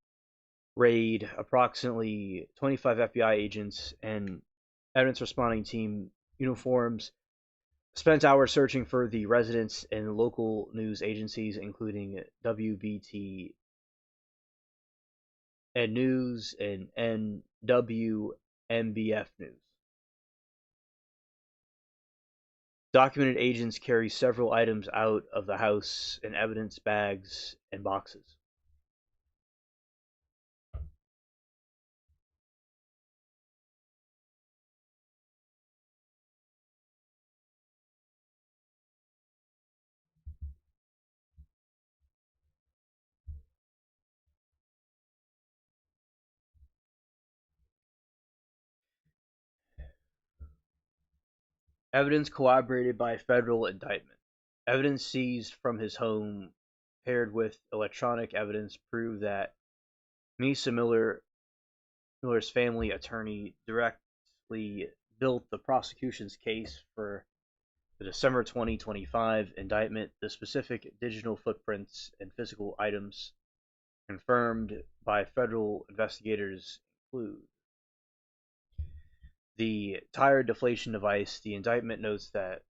raid. Approximately 25 FBI agents and evidence responding team uniforms spent hours searching for the residents and local news agencies, including WBT and News and NWMBF News. Documented agents carry several items out of the house in evidence bags and boxes. Evidence corroborated by federal indictment. Evidence seized from his home paired with electronic evidence proved that Misa Miller's family attorney directly built the prosecution's case for the December 2025 indictment. The specific digital footprints and physical items confirmed by federal investigators include the tire deflation device. The indictment notes that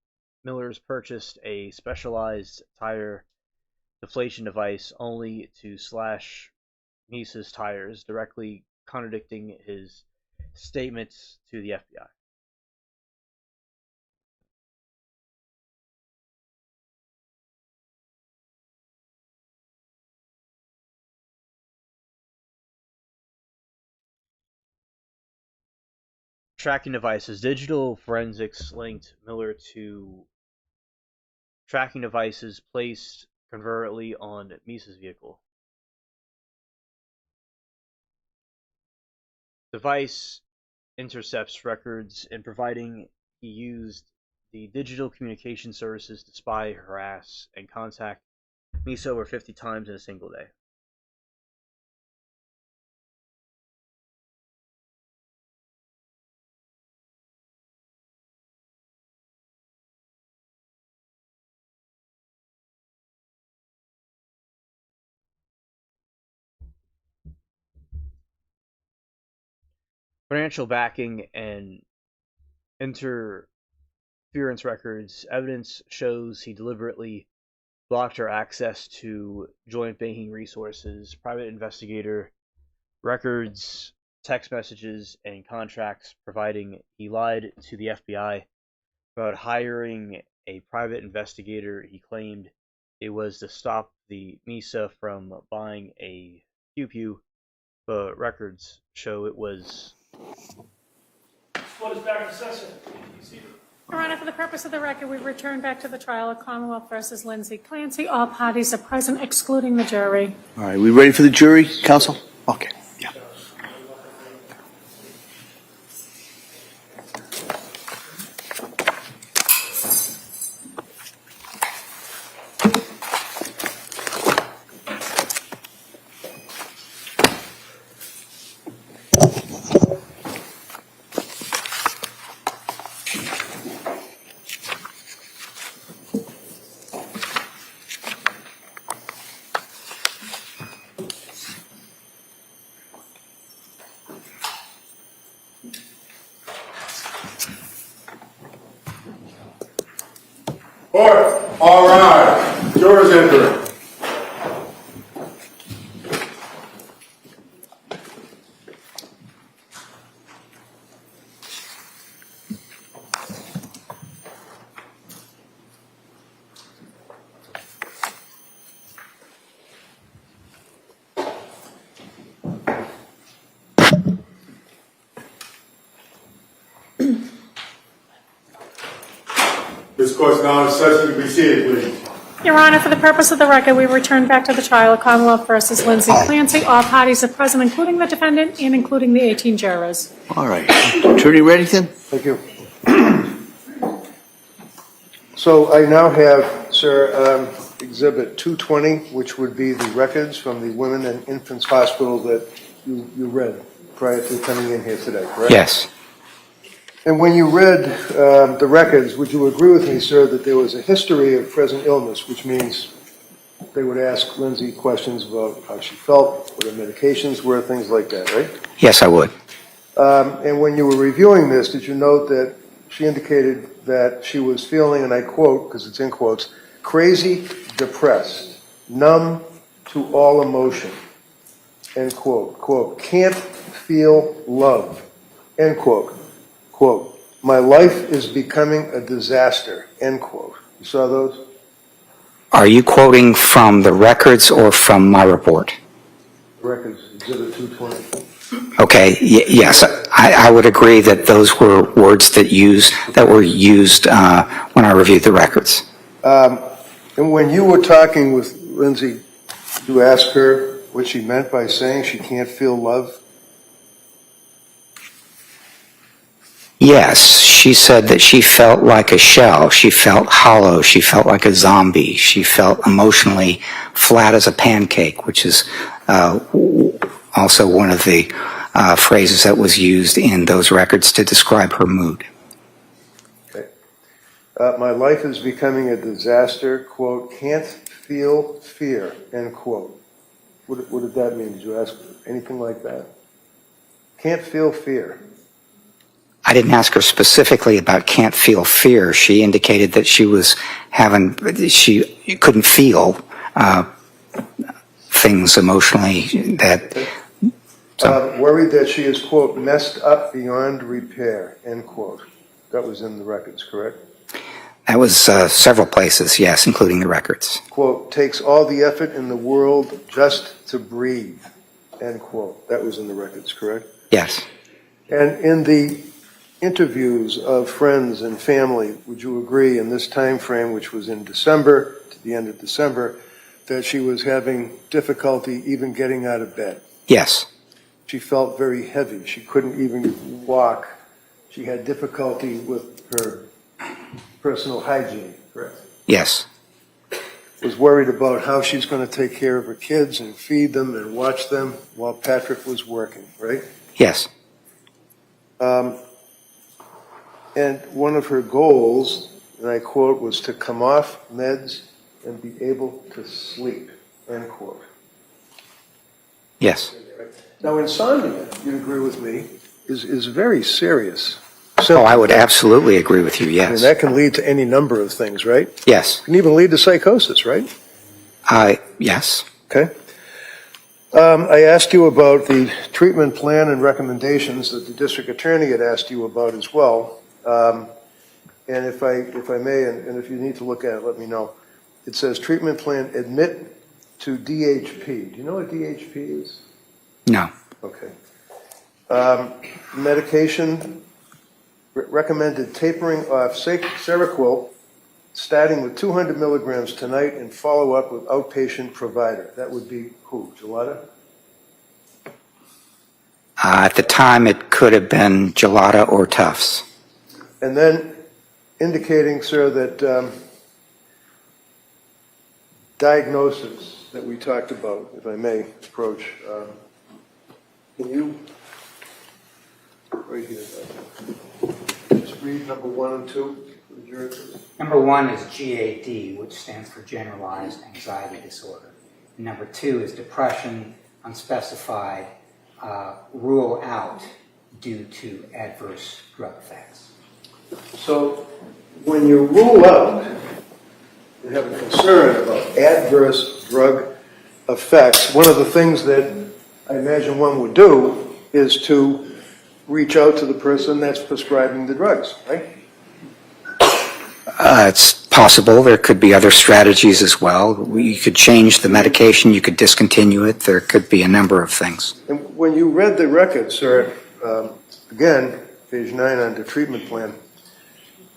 Miller's purchased a specialized tire deflation device only to slash Misa's tires, directly contradicting his statements to the FBI. Tracking devices. Digital forensics linked Miller to tracking devices placed covertly on Misa's vehicle. Device intercepts records and providing he used the digital communication services to spy, harass, and contact Misa over 50 times in a single day. Financial backing and interference records. Evidence shows he deliberately blocked her access to joint banking resources, private investigator records, text messages, and contracts, providing he lied to the FBI about hiring a private investigator. He claimed it was to stop the Misa from buying a pew-pew, but records show it was. What is back to session? Your Honor, for the purpose of the record, we return back to the trial of Commonwealth versus Lindsay Clancy. All parties are present, excluding the jury. All right, we ready for the jury, counsel? Okay. Yeah. Court, all rise. Jurors enter. This court's now in session. To be seated, please. Your Honor, for the purpose of the record, we return back to the trial of Commonwealth versus Lindsay Clancy. All parties are present, including the defendant and including the 18 jurors. All right. Attorney Reddington? Thank you. So I now have, sir, Exhibit 220, which would be the records from the Women and Infants Hospital that you read prior to coming in here today, correct? Yes. And when you read the records, would you agree with me, sir, that there was a history of present illness, which means they would ask Lindsay questions about how she felt, what her medications were, things like that, right? Yes, I would. And when you were reviewing this, did you note that she indicated that she was feeling, and I quote, because it's in quotes, crazy, depressed, numb to all emotion, end quote, quote, can't feel love, end quote. Quote, my life is becoming a disaster, end quote. You saw those? Are you quoting from the records or from my report? Records, Exhibit 220. Okay, yes, I would agree that those were words that were used when I reviewed the records. And when you were talking with Lindsay, you asked her what she meant by saying she can't feel love? Yes, she said that she felt like a shell. She felt hollow. She felt like a zombie. She felt emotionally flat as a pancake, which is also one of the phrases that was used in those records to describe her mood. Okay. My life is becoming a disaster, quote, can't feel fear, end quote. What did that mean? Did you ask anything like that? Can't feel fear. I didn't ask her specifically about can't feel fear. She indicated that she couldn't feel things emotionally that... Worried that she is, quote, messed up beyond repair, end quote. That was in the records, correct? That was several places, yes, including the records. Quote, takes all the effort in the world just to breathe, end quote. That was in the records, correct? Yes. And in the interviews of friends and family, would you agree in this time frame, which was in December, to the end of December, that she was having difficulty even getting out of bed? Yes. She felt very heavy. She couldn't even walk. She had difficulty with her personal hygiene, correct? Yes. Was worried about how she's going to take care of her kids and feed them and watch them while Patrick was working, right? Yes. And one of her goals, and I quote, was to come off meds and be able to sleep, end quote. Yes. Now, insomnia, you'd agree with me, is very serious. Oh, I would absolutely agree with you, And yes. that can lead to any number of things, right? Yes. It can even lead to psychosis, right? Yes. Okay. I asked you about the treatment plan and recommendations that the district attorney had asked you about as well. And if I may, and if you need to look at it, let me know. It says treatment plan admit to DHP. Do you know what DHP is? No. Okay. Medication recommended tapering off Seroquel, starting with 200 milligrams tonight and follow up with outpatient provider. That would be who? Gelada? At the time, it could have been Gelada or Tufts. And then indicating, sir, that diagnosis that we talked about, if I may approach, can you, right here, just read number 1 and 2 for the jury? Number 1 is GAD, which stands for Generalized Anxiety Disorder. Number 2 is depression, unspecified, rule out due to adverse drug effects. So when you rule out and have a concern about adverse drug effects, one of the things that I imagine one would do is to reach out to the person that's prescribing the drugs, right? It's possible. There could be other strategies as well. You could change the medication. You could discontinue it. There could be a number of things. And when you read the record, sir, again, page 9 on the treatment plan,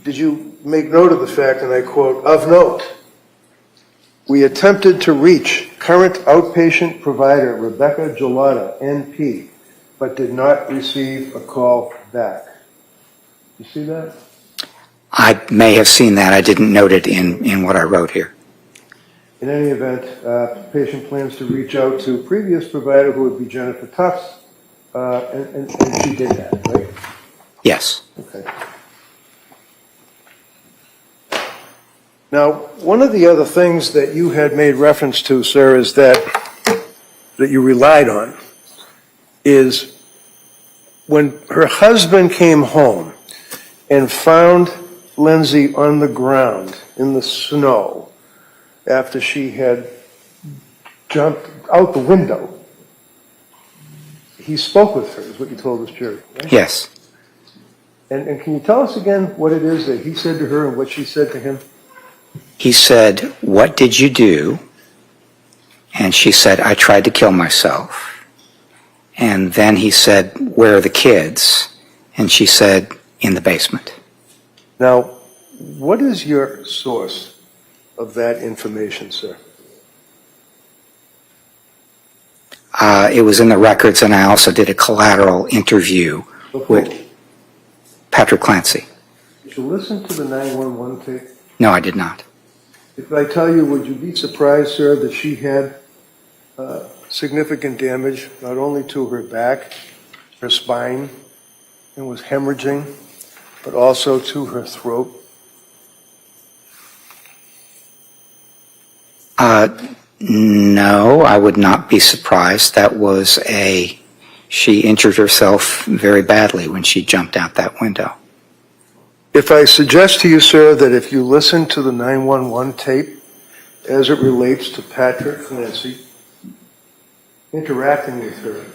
did you make note of the fact, and I quote, of note, we attempted to reach current outpatient provider Rebecca Gelada, NP, but did not receive a call back. You see that? I may have seen that. I didn't note it in what I wrote here. In any event, patient plans to reach out to previous provider who would be Jennifer Tufts, and she did that, right? Yes. Okay. Now, one of the other things that you had made reference to, sir, is that you relied on is when her husband came home and found Lindsay on the ground in the snow after she had jumped out the window. He spoke with her, is what you told us, jury, right? Yes. And can you tell us again what it is that he said to her and what she said to him? He said, "What did you do?" And she said, "I tried to kill myself." And then he said, "Where are the kids?" And she said, "In the basement." Now, what is your source of that information, sir? It was in the records, and I also did a collateral interview with Patrick Clancy. Did you listen to the 911 tape? No, I did not. If I tell you, would you be surprised, sir, that she had significant damage, not only to her back, her spine, and was hemorrhaging, but also to her throat? No, I would not be surprised. She injured herself very badly when she jumped out that window. If I suggest to you, sir, that if you listen to the 911 tape as it relates to Patrick Clancy interacting with her,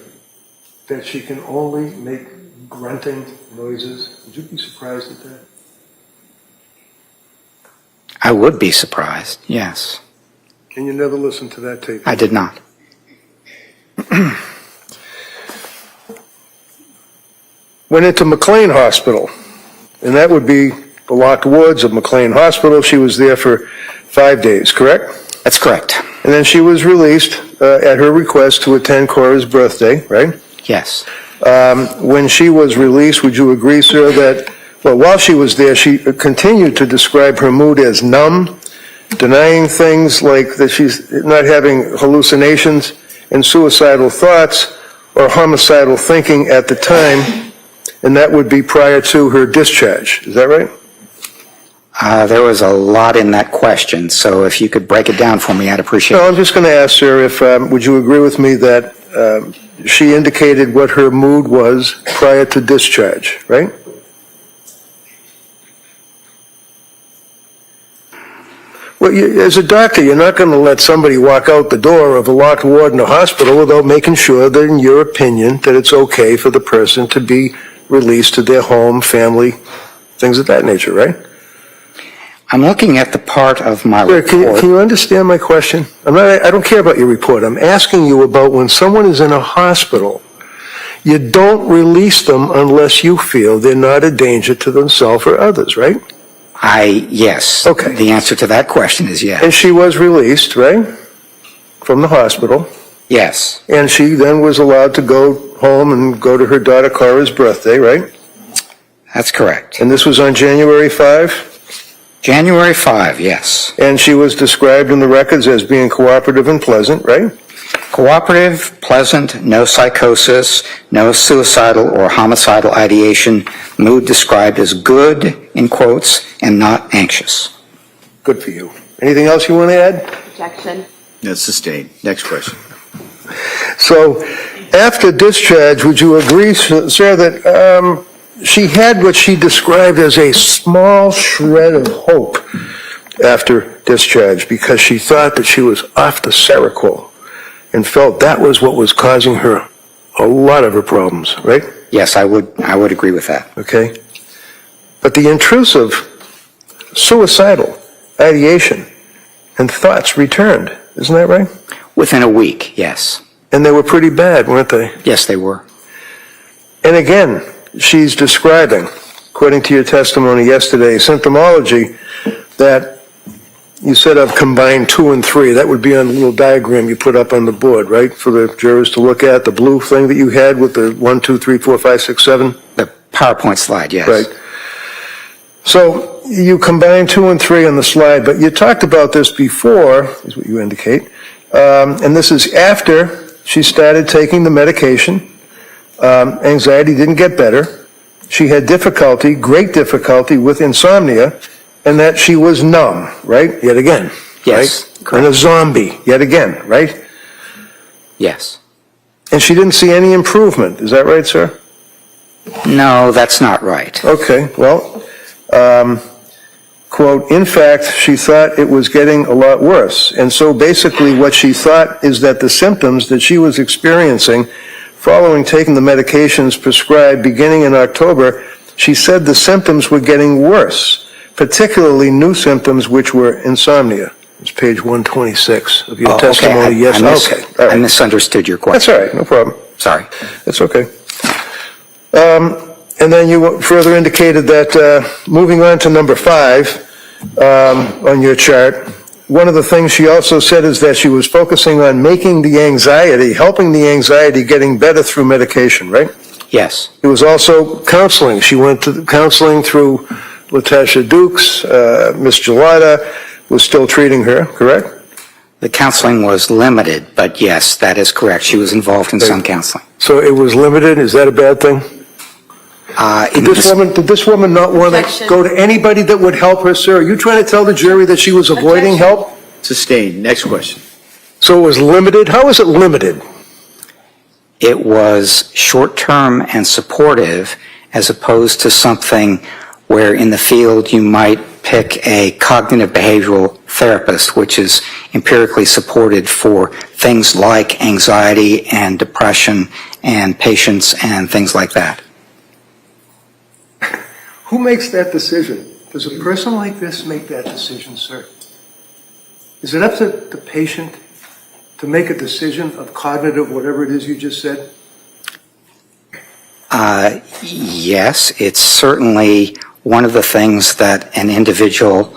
that she can only make grunting noises, would you be surprised at that? I would be surprised, yes. And you never listened to that tape? I did not. Went into McLean Hospital, and that would be the locked wards of McLean Hospital. She was there for 5 days, correct? That's correct. And then she was released at her request to attend Cora's birthday, right? Yes. When she was released, would you agree, sir, that, well, while she was there, she continued to describe her mood as numb, denying things like that she's not having hallucinations and suicidal thoughts or homicidal thinking at the time, and that would be prior to her discharge. Is that right? There was a lot in that question, so if you could break it down for me, I'd appreciate No, it. I'm just going to ask, sir, if would you agree with me that she indicated what her mood was prior to discharge, right? Well, as a doctor, you're not going to let somebody walk out the door of a locked ward in a hospital without making sure that, in your opinion, that it's okay for the person to be released to their home, family, things of that nature, right? I'm looking at the part of my Sir, report. can you understand my question? I don't care about your report. I'm asking you about when someone is in a hospital, you don't release them unless you feel they're not a danger to themselves or others, right? Yes. Okay. The answer to that question is yes. And she was released, right, from the hospital, Yes. and she then was allowed to go home and go to her daughter Cora's birthday, right? That's correct. And this was on January 5? January 5, yes. And she was described in the records as being cooperative and pleasant, right? Cooperative, pleasant, no psychosis, no suicidal or homicidal ideation, mood described as good, in quotes, and not anxious. Good for you. Anything else you want to add? Objection. That's sustained. Next question. So, after discharge, would you agree, sir, that she had what she described as a small shred of hope after discharge because she thought that she was off the Seroquel and felt that was what was causing her a lot of her problems, right? Yes, I would agree with that. Okay? But the intrusive, suicidal ideation and thoughts returned. Isn't that right? Within a week, yes. And they were pretty bad, weren't they? Yes, they were. And again, she's describing, according to your testimony yesterday, symptomology that you said I've combined 2 and 3. That would be on the little diagram you put up on the board, right, for the jurors to look at, the blue thing that you had with the 1, 2, 3, 4, 5, 6, 7? The PowerPoint slide, yes. Right. So you combined 2 and 3 on the slide, but you talked about this before, is what you indicate, and this is after she started taking the medication. Anxiety didn't get better. She had difficulty, great difficulty with insomnia, and that she was numb, right? Yet again. Yes, Right? correct. And a zombie, yet again, right? Yes. And she didn't see any improvement. Is that right, sir? No, that's not right. Okay, well, quote, in fact, she thought it was getting a lot worse. And so basically what she thought is that the symptoms that she was experiencing following taking the medications prescribed beginning in October, she said the symptoms were getting worse, particularly new symptoms which were insomnia. It's page 126 of your testimony. Yes, okay. All I right. misunderstood your That's question. all right, no problem. Sorry. That's okay. And then you further indicated that, moving on to number 5 on your chart, one of the things she also said is that she was focusing on making the anxiety, helping the anxiety getting better through medication, right? Yes. It was also counseling. She went to counseling through Latasha Dukes, Miss Gelada, was still treating her, correct? The counseling was limited, but yes, that is correct. She was involved in some counseling. So it was limited, is that a bad thing? Did this woman not want to Objection. go to anybody that would help her, sir? Are you trying to tell the jury that she was avoiding Objection. help? Sustained. Next question. So it was limited? How is it limited? It was short-term and supportive as opposed to something where in the field you might pick a cognitive behavioral therapist, which is empirically supported for things like anxiety and depression and patience and things like that. Who makes that decision? Does a person like this make that decision, sir? Is it up to the patient to make a decision of cognitive, whatever it is you just said? Yes, it's certainly one of the things that an individual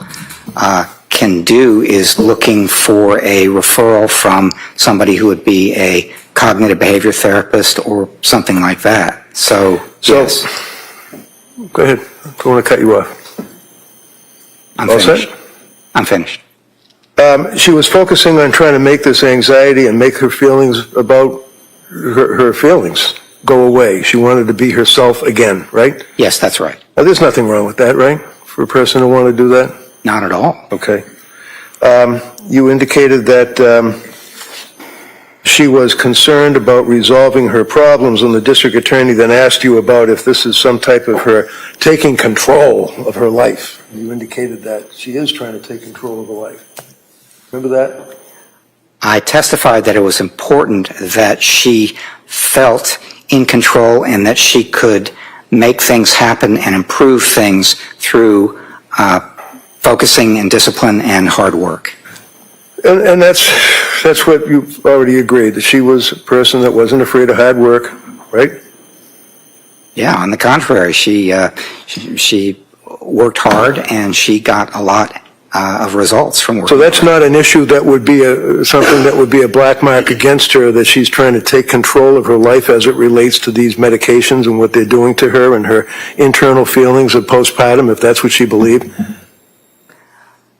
can do is looking for a referral from somebody who would be a cognitive behavior therapist or something like that. So yes, Go ahead. I don't want to cut you off. I'm All set? finished. I'm finished. She was focusing on trying to make this anxiety and make her feelings about her feelings go away. She wanted to be herself again, right? Yes, that's right. Now, there's nothing wrong with that, right? For a person to want to do that? Not at all. Okay. You indicated that she was concerned about resolving her problems, and the district attorney then asked you about if this is some type of her taking control of her life. You indicated that she is trying to take control of her life. Remember that? I testified that it was important that she felt in control and that she could make things happen and improve things through focusing and discipline and hard work. And that's what you've already agreed, that she was a person that wasn't afraid of hard work, right? Yeah, on the contrary, she worked hard and she got a lot of results from working. So that's not an issue that would be something that would be a black mark against her, that she's trying to take control of her life as it relates to these medications and what they're doing to her and her internal feelings of postpartum, if that's what she believed?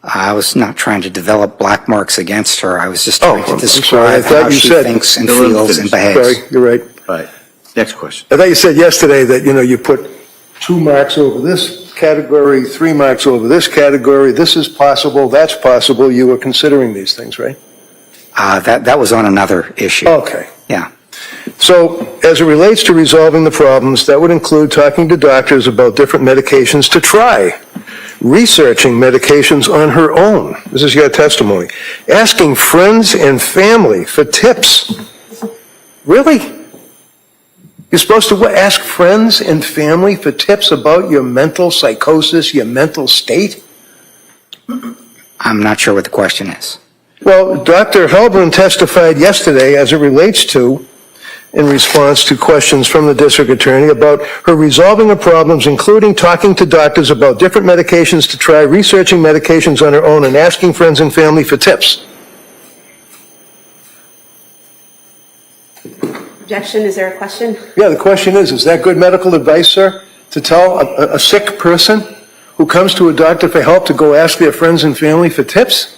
I was not trying to develop black marks against her. I was just trying to I'm sorry. I describe thought how you she said- thinks and No, let him feels and finish. behaves. Sorry, you're right. All right. Next question. I thought you said yesterday that, you put 2 marks over this category, 3 marks over this category, this is possible, that's possible. You were considering these things, right? That was on another issue. Okay. Yeah. So, as it relates to resolving the problems, that would include talking to doctors about different medications to try, researching medications on her own. This is your testimony. Asking friends and family for tips. Really? You're supposed to ask friends and family for tips about your mental psychosis, your mental state? I'm not sure what the question is. Well, Dr. Halbrun testified yesterday as it relates to, in response to questions from the district attorney about her resolving her problems, including talking to doctors about different medications to try, researching medications on her own, and asking friends and family for tips. Objection, is there a question? Yeah, the question is that good medical advice, sir? To tell a sick person who comes to a doctor for help to go ask their friends and family for tips?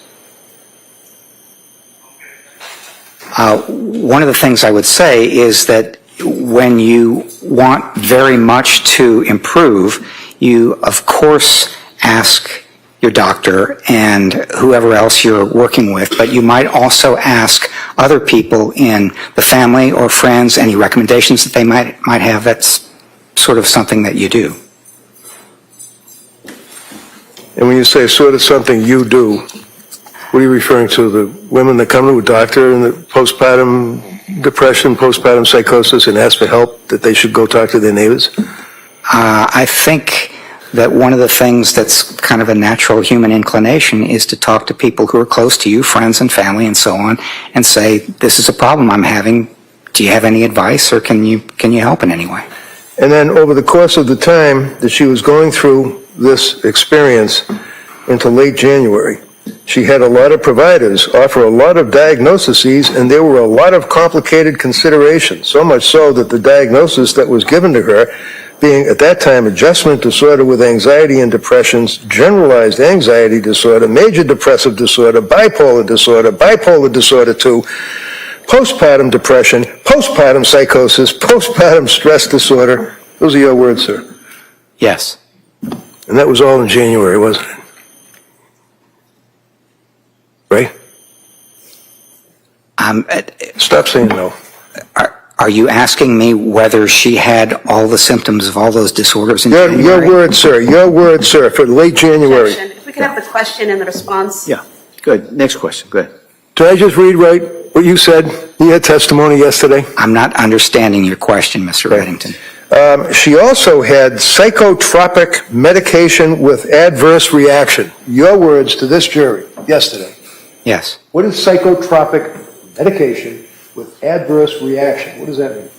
One of the things I would say is that when you want very much to improve, you of course ask your doctor and whoever else you're working with, but you might also ask other people in the family or friends any recommendations that they might have. That's sort of something that you do. And when you say sort of something you do, what are you referring to? The women that come to a doctor in the postpartum depression, postpartum psychosis, and ask for help, that they should go talk to their neighbors? I think that one of the things that's kind of a natural human inclination is to talk to people who are close to you, friends and family and so on, and say, this is a problem I'm having. Do you have any advice or can you help in any way? And then over the course of the time that she was going through this experience into late January, she had a lot of providers offer a lot of diagnoses, and there were a lot of complicated considerations, so much so that the diagnosis that was given to her being at that time adjustment disorder with anxiety and depressions, generalized anxiety disorder, major depressive disorder, bipolar disorder 2, postpartum depression, postpartum psychosis, postpartum stress disorder. Those are your words, sir. Yes. And that was all in January, wasn't it? Right? Stop saying no. Are you asking me whether she had all the symptoms of all those disorders in January? Your word, sir, for late January. If we could have the question and the response. Yeah, good. Next question, go ahead. Did I just read right what you said in your testimony yesterday? I'm not understanding your question, Mr. Reddington. She also had psychotropic medication with adverse reaction. Your words to this jury yesterday. Yes. What is psychotropic medication with adverse reaction? What does that mean?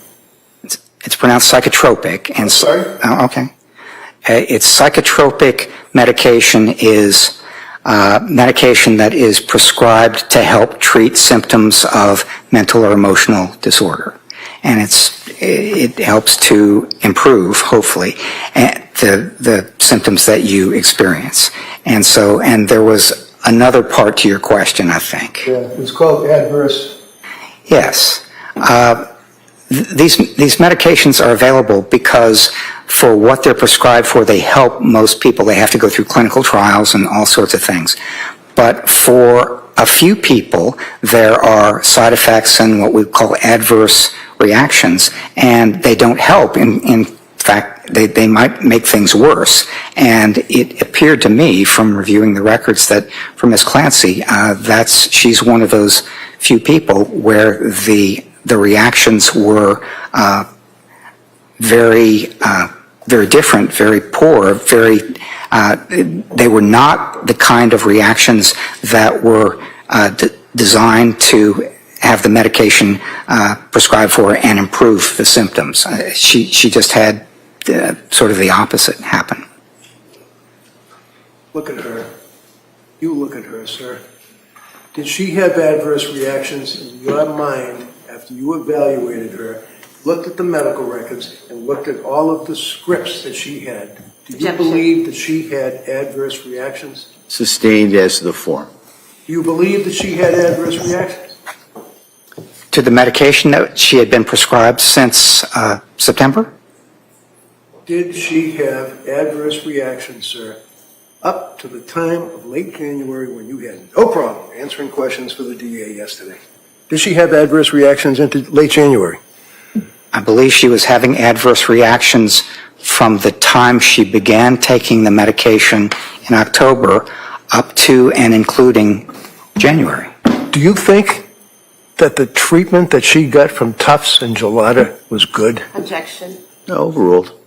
It's pronounced psychotropic. And sorry? Oh, okay. It's psychotropic medication is medication that is prescribed to help treat symptoms of mental or emotional disorder. And it helps to improve, hopefully, the symptoms that you experience. And there was another part to your question, I think. Yeah, it's called adverse. Yes. These medications are available because for what they're prescribed for, they help most people. They have to go through clinical trials and all sorts of things. But for a few people, there are side effects and what we call adverse reactions, and they don't help. In fact, they might make things worse. And it appeared to me from reviewing the records that for Ms. Clancy, she's one of those few people where the reactions were very different, very poor, they were not the kind of reactions that were designed to have the medication prescribed for and improve the symptoms. She just had sort of the opposite happen. Look at her. You look at her, sir. Did she have adverse reactions in your mind after you evaluated her, looked at the medical records, and looked at all of the scripts that she had? Did you believe that she had adverse reactions? Sustained as to the form. Do you believe that she had adverse reactions? To the medication that she had been prescribed since September? Did she have adverse reactions, sir, up to the time of late January when you had no problem answering questions for the DA yesterday? Did she have adverse reactions into late January? I believe she was having adverse reactions from the time she began taking the medication in October up to and including January. Do you think that the treatment that she got from Tufts and Gelada was good? Objection. No, overruled.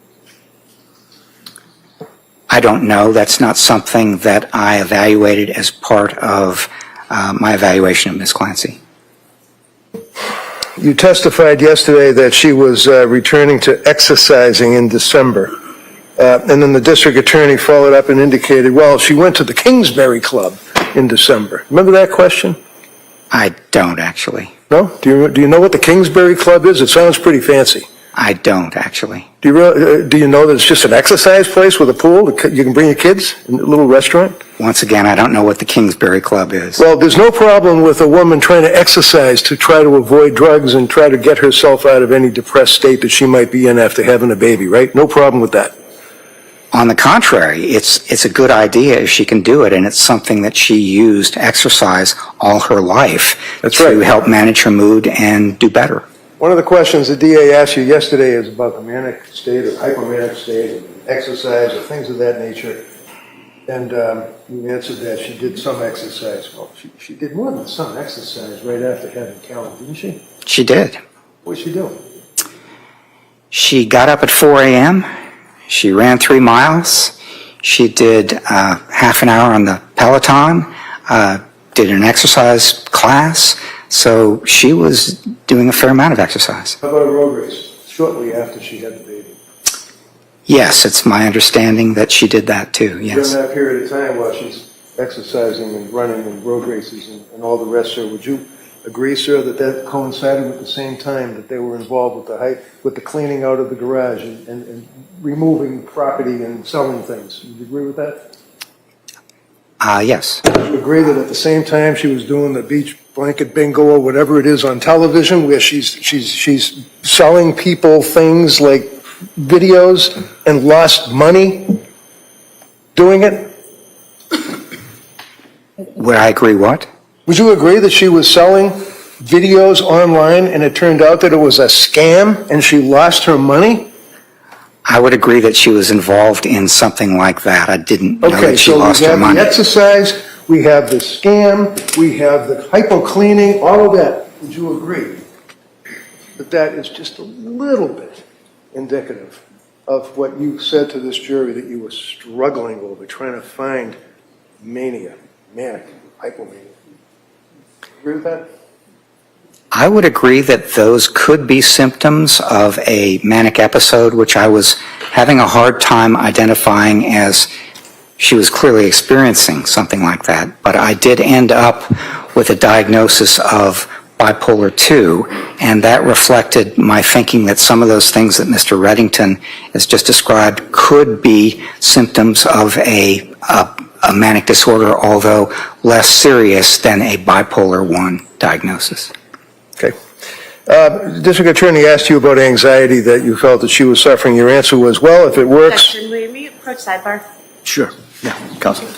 I don't know. That's not something that I evaluated as part of my evaluation of Ms. Clancy. You testified yesterday that she was returning to exercising in December. And then the district attorney followed up and indicated, well, she went to the Kingsbury Club in December. Remember that question? I don't, actually. No? Do you know what the Kingsbury Club is? It sounds pretty fancy. I don't, actually. Do you know that it's just an exercise place with a pool? You can bring your kids in a little restaurant? Once again, I don't know what the Kingsbury Club is. Well, there's no problem with a woman trying to exercise to try to avoid drugs and try to get herself out of any depressed state that she might be in after having a baby, right? No problem with that. On the contrary, it's a good idea if she can do it, and it's something that she used exercise all her life to help manage her mood and do better. One of the questions the DA asked you yesterday is about the manic state or hypomanic state, and exercise or things of that nature. And you answered that she did some exercise. Well, she did more than some exercise right after having Callan, didn't she? She did. What did she do? She got up at 4 a.m. She ran 3 miles. She did half an hour on the Peloton, did an exercise class. So she was doing a fair amount of exercise. How about a road race shortly after she had the baby? Yes, it's my understanding that she did that too, yes. During that period of time while she's exercising and running and road races and all the rest, sir, would you agree, sir, that that coincided with the same time that they were involved with the cleaning out of the garage and removing property and selling things? You agree with that? Yes. You agree that at the same time she was doing the beach blanket bingo or whatever it is on television, where she's selling people things like videos and lost money doing it? Would I agree what? Would you agree that she was selling videos online and it turned out that it was a scam and she lost her money? I would agree that she was involved in something like that. I didn't know Okay, that she so we lost her have money. the exercise, we have the scam, we have the hypo cleaning, all of that. Would you agree that that is just a little bit indicative of what you said to this jury that you were struggling over, trying to find manic, hypomania? Agree with that? I would agree that those could be symptoms of a manic episode, which I was having a hard time identifying as she was clearly experiencing something like that. But I did end up with a diagnosis of bipolar 2, and that reflected my thinking that some of those things that Mr. Reddington has just described could be symptoms of a manic disorder, although less serious than a bipolar 1 diagnosis. Okay. District Attorney asked you about anxiety, that you felt that she was suffering. Your answer was, well, if it works. Objection, will you approach sidebar? Sure. Yeah, Councilman.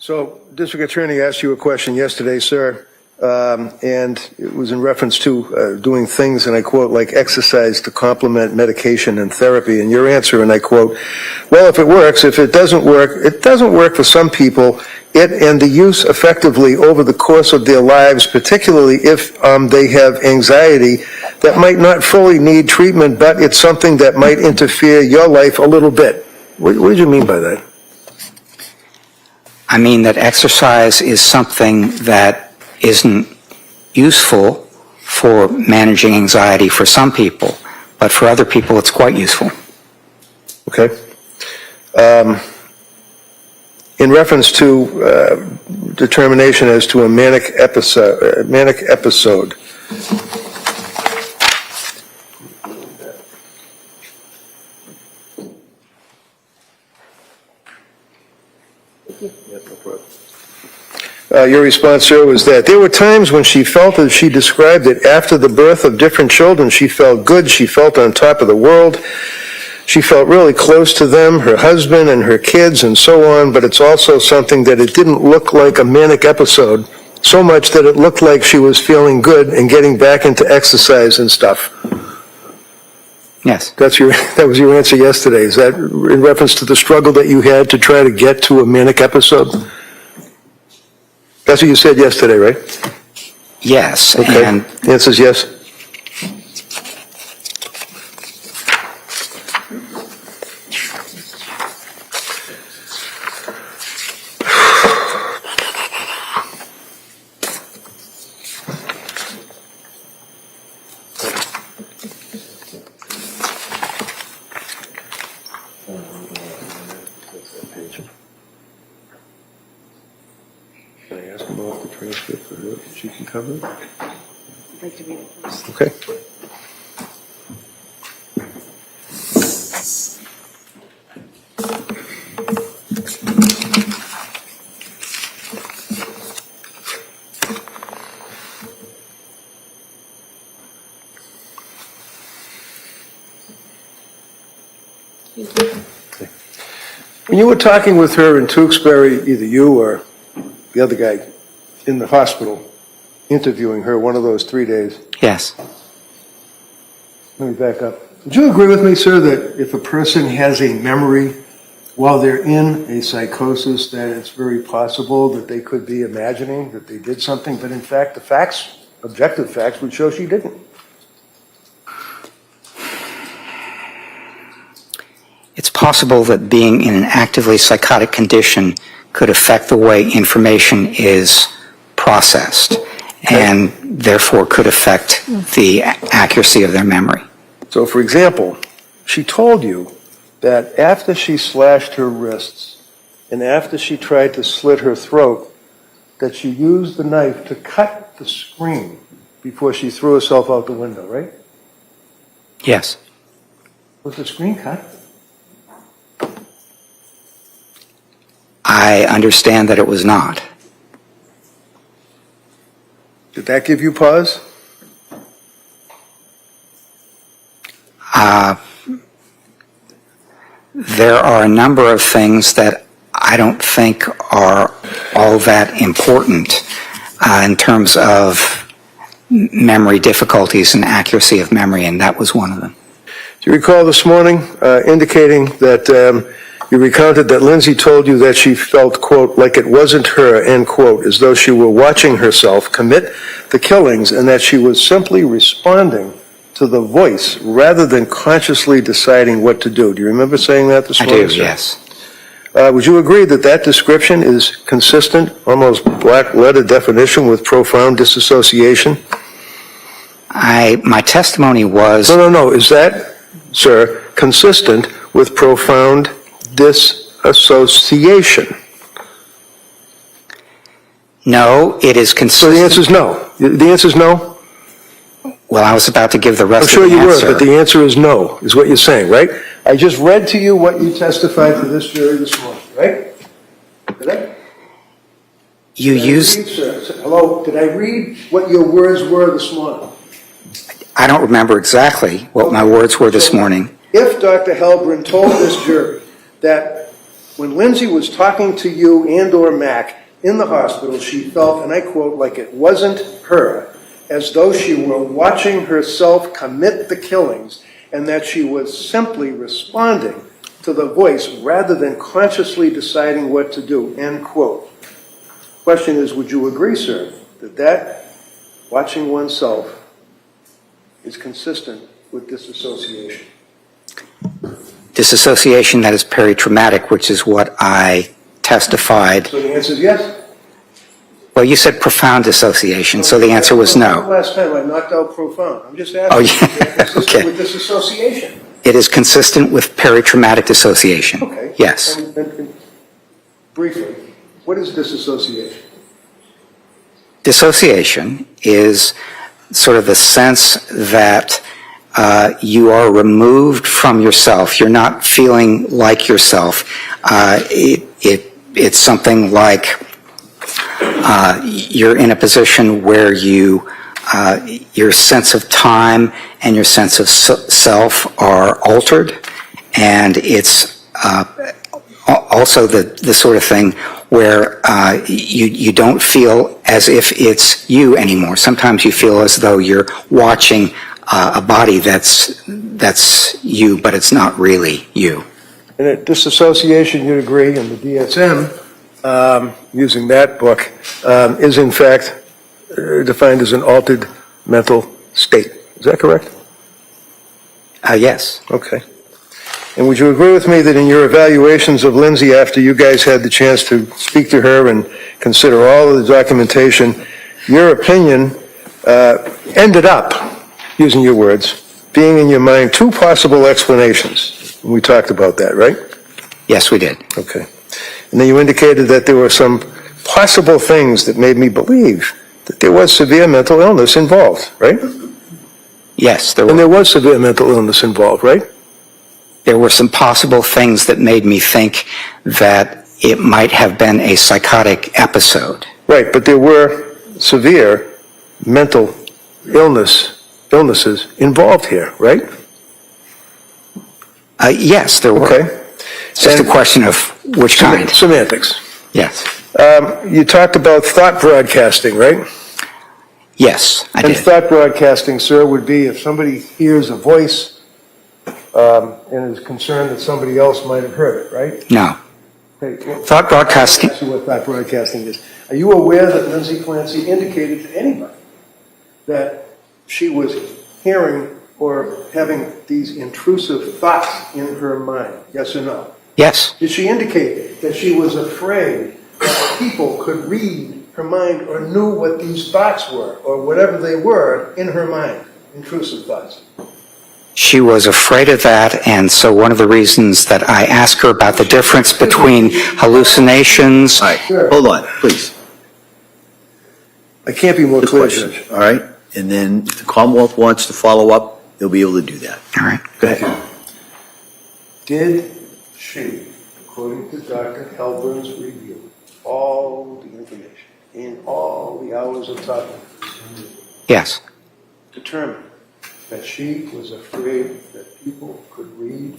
So, District Attorney asked you a question yesterday, sir, and it was in reference to doing things, and I quote, like exercise to complement medication and therapy. And your answer, and I quote, well, if it works, if it doesn't work for some people, it and the use effectively over the course of their lives, particularly if they have anxiety that might not fully need treatment, but it's something that might interfere your life a little bit. What did you mean by that? I mean that exercise is something that isn't useful for managing anxiety for some people, but for other people it's quite useful. Okay. In reference to determination as to a manic episode. Your response, sir, was that there were times when she felt, as she described it, after the birth of different children, she felt good, she felt on top of the world, she felt really close to them, her husband and her kids and so on, but it's also something that it didn't look like a manic episode, so much that it looked like she was feeling good and getting back into exercise and stuff. Yes. That was your answer yesterday. Is that in reference to the struggle that you had to try to get to a manic episode? That's what you said yesterday, right? Yes. Okay. And the answer is yes? Can I ask him off the transcript for her? She can cover it? I'd like to read it first. Okay. When you were talking with her in Tewksbury, either you or the other guy in the hospital, interviewing her one of those 3 days. yes. Let me back up. Would you agree with me, sir, that if a person has a memory while they're in a psychosis, that it's very possible that they could be imagining that they did something, but in fact the facts, objective facts, would show she didn't? It's possible that being in an actively psychotic condition could affect the way information is processed and therefore could affect the accuracy of their memory. So, for example, she told you that after she slashed her wrists and after she tried to slit her throat, that she used the knife to cut the screen before she threw herself out the window, right? Yes. Was the screen cut? I understand that it was not. Did that give you pause? There are a number of things that I don't think are all that important in terms of memory difficulties and accuracy of memory, and that was one of them. Do you recall this morning indicating that you recounted that Lindsay told you that she felt, quote, like it wasn't her, end quote, as though she were watching herself commit the killings and that she was simply responding to the voice rather than consciously deciding what to do. Do you remember saying that this morning? I do, yes. Would you agree that that description is consistent, almost black letter definition with profound disassociation? My testimony was... No. Is that, sir, consistent with profound disassociation? No, it is consistent. So the answer is no. The answer is no? Well, I was about to give the rest I'm sure of the you answer. were, but the answer is no, is what you're saying, right? I just read to you what you testified to this jury this morning, right? Did I? You used... Hello, did I read what your words were this morning? I don't remember exactly what my words were this morning. If Dr. Halbrin told this jury that when Lindsay was talking to you and or Mac, in the hospital, she felt, and I quote, like it wasn't her, as though she were watching herself commit the killings, and that she was simply responding to the voice rather than consciously deciding what to do, end quote. Question is, would you agree, sir, that watching oneself is consistent with disassociation? Disassociation that is peritraumatic, which is what I testified. So the answer is yes? Well, you said profound dissociation, so the answer was no. Last time I knocked out profound. I'm just asking. Oh, yeah. Is that consistent Okay. with disassociation? It is consistent with peritraumatic dissociation. Okay. Yes. And briefly, what is disassociation? Dissociation is sort of the sense that you are removed from yourself. You're not feeling like yourself. It's something like you're in a position where your sense of time and your sense of self are altered, and it's also the sort of thing where you don't feel as if it's you anymore. Sometimes you feel as though you're watching a body that's you, but it's not really you. And at disassociation, you'd agree, in the DSM, using that book, is in fact defined as an altered mental state. Is that correct? Yes. Okay. And would you agree with me that in your evaluations of Lindsay after you guys had the chance to speak to her and consider all of the documentation, your opinion ended up, using your words, being in your mind two possible explanations? We talked about that, right? Yes, we did. Okay. And then you indicated that there were some possible things that made me believe that there was severe mental illness involved, right? Yes, And there was severe mental illness involved, right? there were some possible things that made me think that it might have been a psychotic episode. Right, but there were severe mental illnesses involved here, right? Yes, there were. Okay. It's just a question of which kind. Semantics. Yes. You talked about thought broadcasting, right? Yes, I And did. thought broadcasting, sir, would be if somebody hears a voice and is concerned that somebody else might have heard it, right? No. Okay, well, Thought broadcasting. That's what thought broadcasting is. Are you aware that Lindsay Clancy indicated to anybody that she was hearing or having these intrusive thoughts in her mind? Yes or no? Yes. Did she indicate that she was afraid that people could read her mind or knew what these thoughts were or whatever they were in her mind, intrusive thoughts? She was afraid of that, and so one of the reasons that I asked her about the difference between hallucinations. All right, hold on, please. I can't be more The clear, question, Judge. all right? And then if the Commonwealth wants to follow up, they'll be able to do that. All right. Go ahead. Did she, according to Dr. Halburn's review, all the information in all the hours of talking, Yes. determine that she was afraid that people could read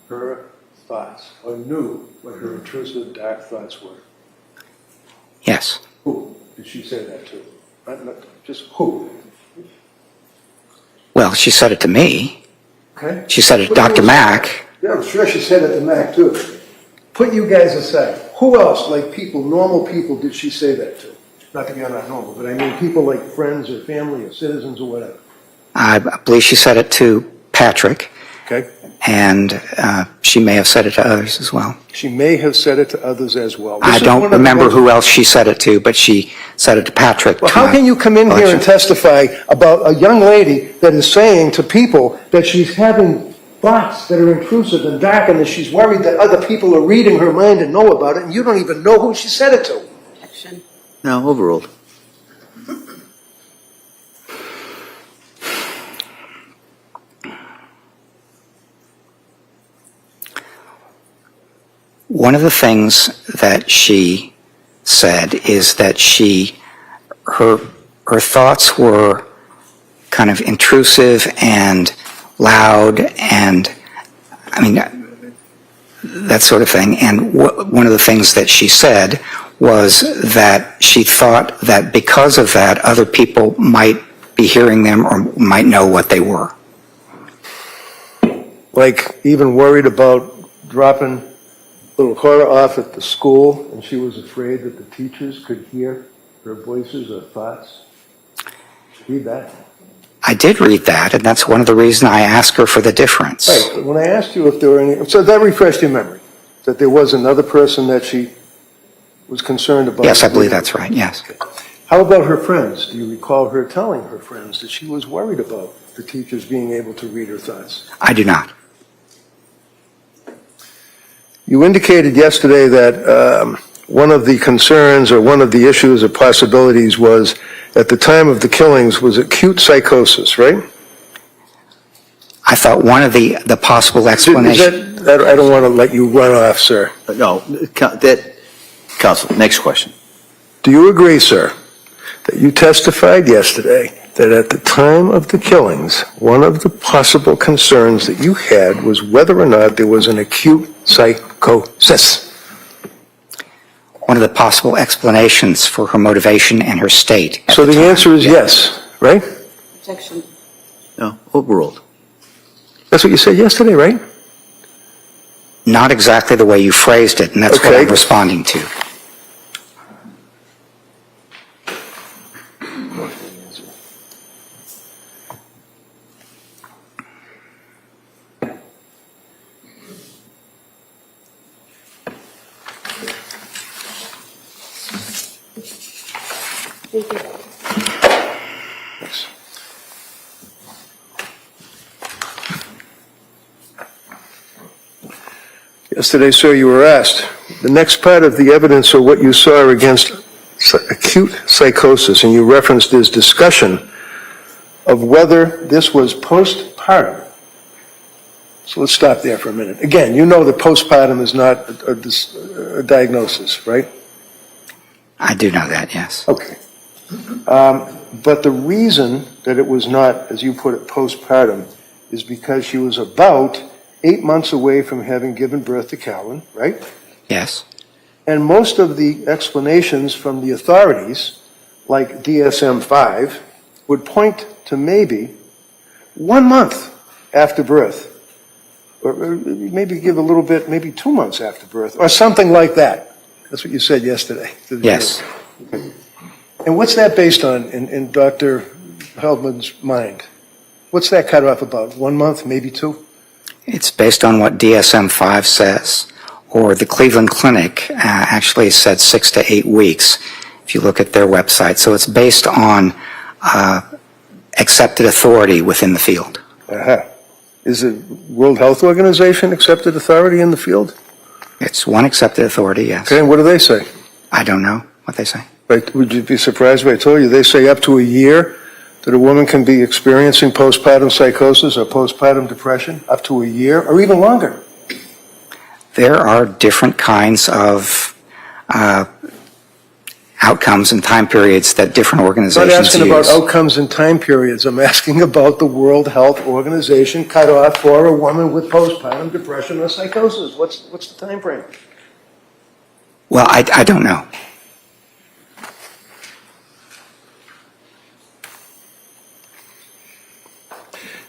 her thoughts or knew what her intrusive dark thoughts were? Yes. Who did she say that to? Not just who. Well, she said it to me. Okay? She said it to Dr. Mack. Yeah, I'm sure she said it to Mac too. Put you guys aside. Who else, like people, normal people, did she say that to? Not that you're not normal, but I mean people like friends or family or citizens or whatever. I believe she said it to Patrick, Okay? and she may have said it to others as well. She may have said it to others as well. This I is one don't of the remember most- who else she said it to, but she said it to Patrick. Well, how can you come in here and testify about a young lady that is saying to people that she's having thoughts that are intrusive and dark and that she's worried that other people are reading her mind and know about it, and you don't even know who she said it to? No, overruled. One of the things that she said is that her thoughts were kind of intrusive and loud and, I mean, that sort of thing. And one of the things that she said was that she thought that because of that, other people might be hearing them or might know what they were. Like even worried about dropping little Cora off at the school, and she was afraid that the teachers could hear her voices or thoughts? Read that. I did read that, and that's one of the reasons I asked her for the difference. Right, but when I asked you if there were any, so that refreshed your memory, that there was another person that she was concerned about? Yes, I believe that's right, yes. How about her friends? Do you recall her telling her friends that she was worried about the teachers being able to read her thoughts? I do not. You indicated yesterday that one of the concerns or one of the issues or possibilities was, at the time of the killings, was acute psychosis, right? I thought one of the possible explanations... I don't want to let you run off, sir. No, Counsel, next question. Do you agree, sir, that you testified yesterday that at the time of the killings, one of the possible concerns that you had was whether or not there was an acute psychosis? One of the possible explanations for her motivation and her state. So the answer is yes, right? Objection. No, overruled. That's what you said yesterday, right? Not exactly the way you phrased it, and that's what Okay. I'm responding to. Thank you. Yes. Yesterday, sir, you were asked, the next part of the evidence or what you saw against acute psychosis, and you referenced this discussion of whether this was postpartum. So let's stop there for a minute. Again, you know that postpartum is not a diagnosis, right? I do know that, yes. Okay. But the reason that it was not, as you put it, postpartum, is because she was about 8 months away from having given birth to Callan, right? Yes. And most of the explanations from the authorities, like DSM-5, would point to maybe 1 month after birth, or maybe give a little bit, maybe 2 months after birth, or something like that. That's what you said yesterday. Yes. And what's that based on in Dr. Heldman's mind? What's that cut off about? 1 month, maybe 2? It's based on what DSM-5 says, or the Cleveland Clinic actually said 6 to 8 weeks, if you look at their website. So it's based on accepted authority within the field. Uh-huh. Is the World Health Organization accepted authority in the field? It's one accepted authority, yes. Okay, and what do they say? I don't know what they say. Right, would you be surprised if I told you they say up to a year that a woman can be experiencing postpartum psychosis or postpartum depression? Up to a year, or even longer? There are different kinds of outcomes and time periods that different I'm organizations not asking about use. outcomes and time periods. I'm asking about the World Health Organization cutoff for a woman with postpartum depression or psychosis. What's the time frame? Well, I don't know.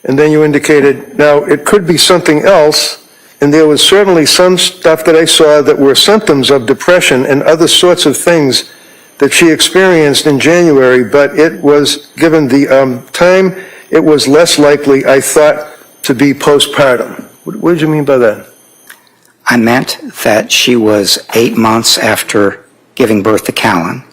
And then you indicated, now, it could be something else, and there was certainly some stuff that I saw that were symptoms of depression and other sorts of things that she experienced in January, but it was, given the time, it was less likely, I thought, to be postpartum. What did you mean by that? I meant that she was 8 months after giving birth to Callan,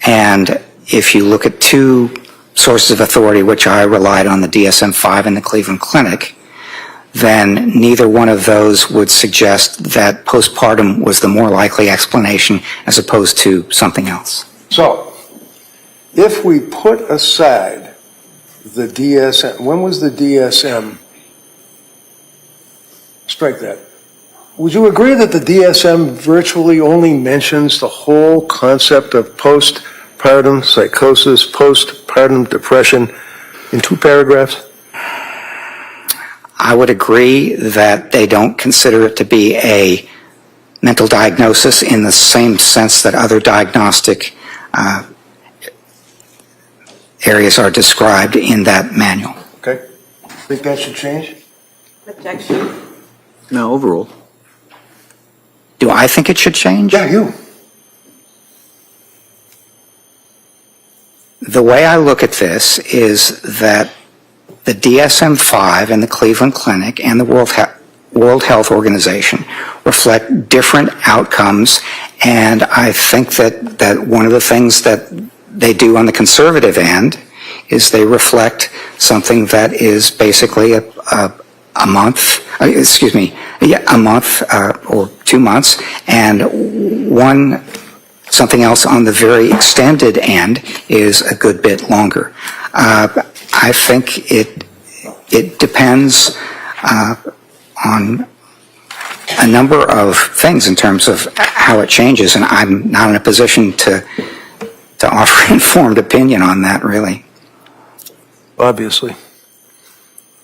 and if you look at two sources of authority, which I relied on, the DSM-5 and the Cleveland Clinic, then neither one of those would suggest that postpartum was the more likely explanation as opposed to something else. So, if we put aside the DSM, when was the DSM? Strike that. Would you agree that the DSM virtually only mentions the whole concept of postpartum psychosis, postpartum depression in 2 paragraphs? I would agree that they don't consider it to be a mental diagnosis in the same sense that other diagnostic areas are described in that manual. Okay. Think that should change? Objection. No, overall. Do I think it should change? Yeah, you. The way I look at this is that the DSM-5 and the Cleveland Clinic and the World Health Organization reflect different outcomes, and I think that one of the things that they do on the conservative end is they reflect something that is basically a month, a month or 2 months, and something else on the very extended end is a good bit longer. I think it depends on a number of things in terms of how it changes, and I'm not in a position to offer informed opinion on that, really. Obviously.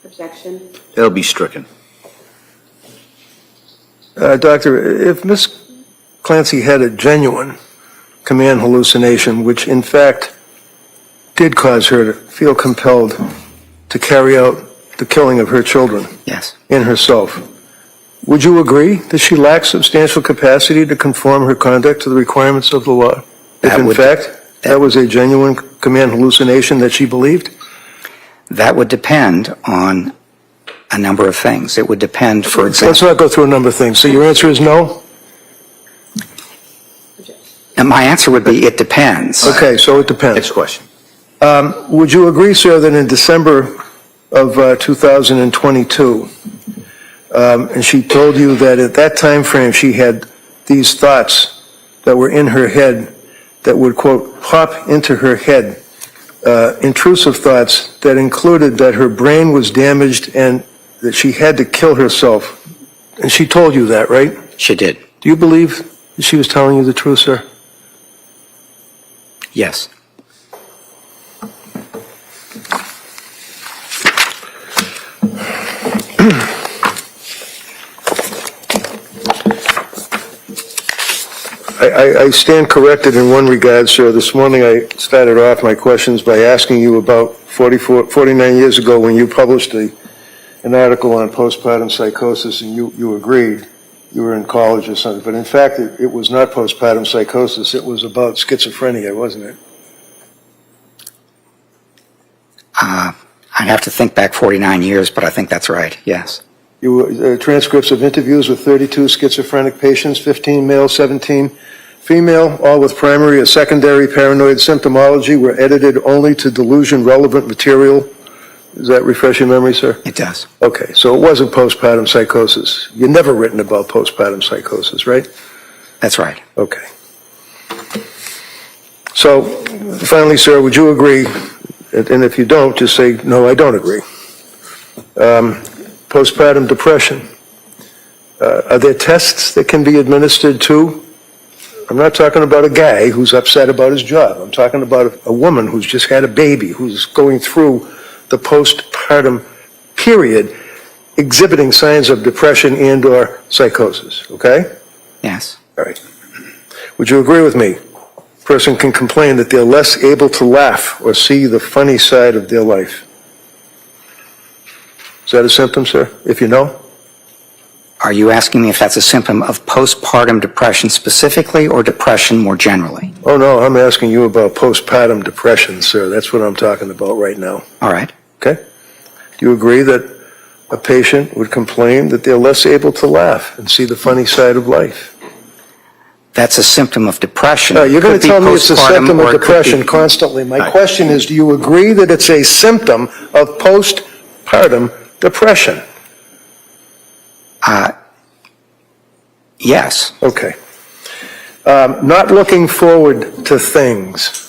Objection. It'll be stricken. Doctor, if Miss Clancy had a genuine command hallucination, which in fact did cause her to feel compelled to carry out the killing of her children Yes. in herself, would you agree that she lacks substantial capacity to conform her conduct to the requirements of the law? If in fact that was a genuine command hallucination that she believed? That would depend on a number of things. It would depend, for example... Let's not go through a number of things. So your answer is no? And my answer would be, it depends. Okay, so it depends. Next question. Would you agree, sir, that in December of 2022, and she told you that at that time frame she had these thoughts that were in her head that would, quote, pop into her head, intrusive thoughts that included that her brain was damaged and that she had to kill herself? And she told you that, right? She did. Do you believe that she was telling you the truth, sir? Yes. I stand corrected in one regard, sir. This morning I started off my questions by asking you about 49 years ago when you published an article on postpartum psychosis, and you agreed. You were in college or something. But in fact, it was not postpartum psychosis. It was about schizophrenia, wasn't it? I'd have to think back 49 years, but I think that's right, yes. Transcripts of interviews with 32 schizophrenic patients, 15 male, 17 female, all with primary or secondary paranoid symptomology, were edited only to delusion-relevant material. Does that refresh your memory, sir? It does. Okay, so it wasn't postpartum psychosis. You've never written about postpartum psychosis, right? That's right. Okay. So, finally, sir, would you agree, and if you don't, just say, no, I don't agree. Postpartum depression. Are there tests that can be administered to? I'm not talking about a guy who's upset about his job. I'm talking about a woman who's just had a baby, who's going through the postpartum period, exhibiting signs of depression and or psychosis, okay? Yes. All right. Would you agree with me? A person can complain that they're less able to laugh or see the funny side of their life. Is that a symptom, sir, if you know? Are you asking me if that's a symptom of postpartum depression specifically or depression more generally? Oh, no, I'm asking you about postpartum depression, sir. That's what I'm talking about right now. All right. Okay? Do you agree that a patient would complain that they're less able to laugh and see the funny side of life? That's a symptom of depression. You're going to tell me it's a symptom of depression be... constantly. My question is, do you agree that it's a symptom of postpartum depression? Yes. Okay. Not looking forward to things.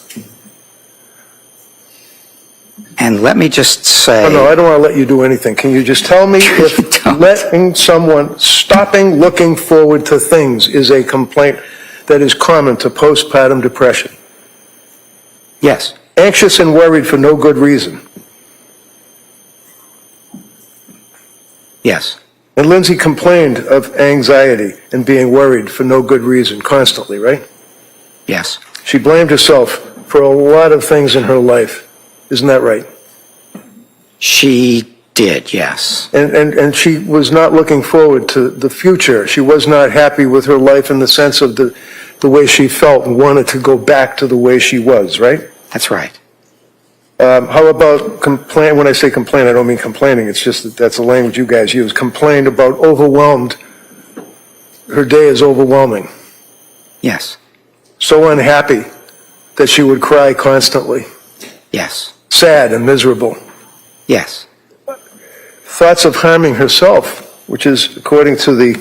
And let me just say... Oh, no, I don't want to let you do anything. Can you just tell me if letting someone, stopping looking forward to things is a complaint that is common to postpartum depression? Yes. Anxious and worried for no good reason? Yes. And Lindsay complained of anxiety and being worried for no good reason constantly, right? Yes. She blamed herself for a lot of things in her life. Isn't that right? She did, yes. And she was not looking forward to the future. She was not happy with her life in the sense of the way she felt and wanted to go back to the way she was, right? That's right. How about complain? When I say complain, I don't mean complaining. It's just that that's the language you guys use. Complained about overwhelmed. Her day is overwhelming. Yes. So unhappy that she would cry constantly. Yes. Sad and miserable. Yes. Thoughts of harming herself, which is, according to the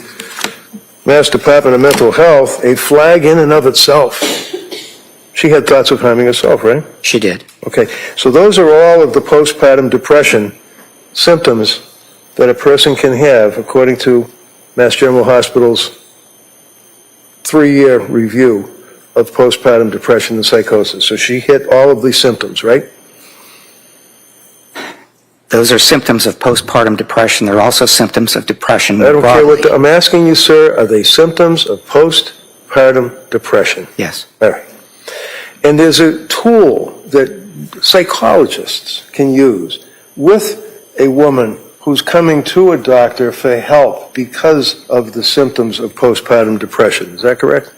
Mass Department of Mental Health, a flag in and of itself. She had thoughts of harming herself, right? She did. Okay, so those are all of the postpartum depression symptoms that a person can have, according to Mass General Hospital's 3-year review of postpartum depression and psychosis. So she hit all of these symptoms, right? Those are symptoms of postpartum depression. They're also symptoms of depression I don't care broadly. what I'm asking you, sir, are they symptoms of postpartum depression? Yes. All right. And there's a tool that psychologists can use with a woman who's coming to a doctor for help because of the symptoms of postpartum depression. Is that correct?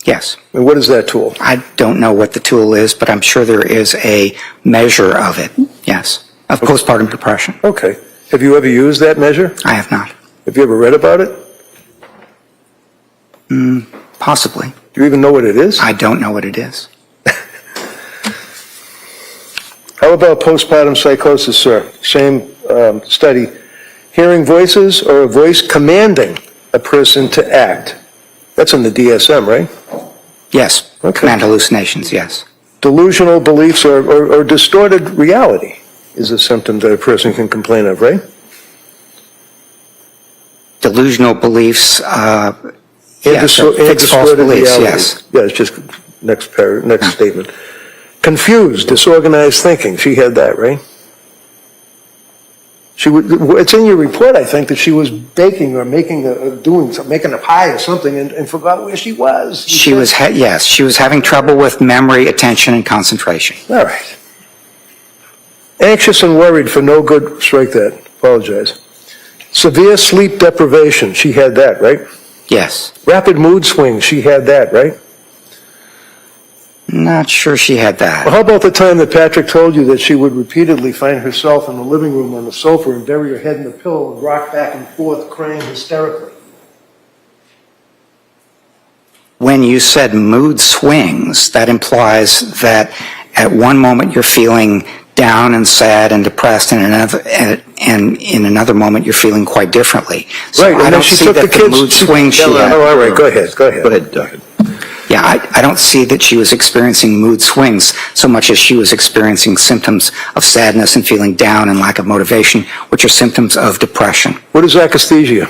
Yes. And what is that tool? I don't know what the tool is, but I'm sure there is a measure of it. Yes. Of postpartum depression. Okay. Have you ever used that measure? I have not. Have you ever read about it? Possibly. Do you even know what it is? I don't know what it is. How about postpartum psychosis, sir? Same study. Hearing voices or a voice commanding a person to act. That's in the DSM, right? Yes. Okay. Command hallucinations, yes. Delusional beliefs or distorted reality is a symptom that a person can complain of, right? Delusional beliefs, yes, And fixed false distorted beliefs, reality. yes. Yeah, it's just next statement. Confused, disorganized thinking. She had that, right? It's in your report, I think, that she was baking or making a pie or something and forgot where she was. She was having trouble with memory, attention, and concentration. All right. Anxious and worried for no good, strike that, apologize. Severe sleep deprivation, she had that, right? Yes. Rapid mood swings, she had that, right? Not sure she had that. Well, how about the time that Patrick told you that she would repeatedly find herself in the living room on the sofa and bury her head in the pillow and rock back and forth, crying hysterically? When you said mood swings, that implies that at one moment you're feeling down and sad and depressed, and in another moment you're feeling quite differently. So Right, and I then don't she see took that the kids. mood swing she had. Oh, all right, go ahead. Go ahead, Doug. Yeah, I don't see that she was experiencing mood swings so much as she was experiencing symptoms of sadness and feeling down and lack of motivation, which are symptoms of depression. What is akathisia?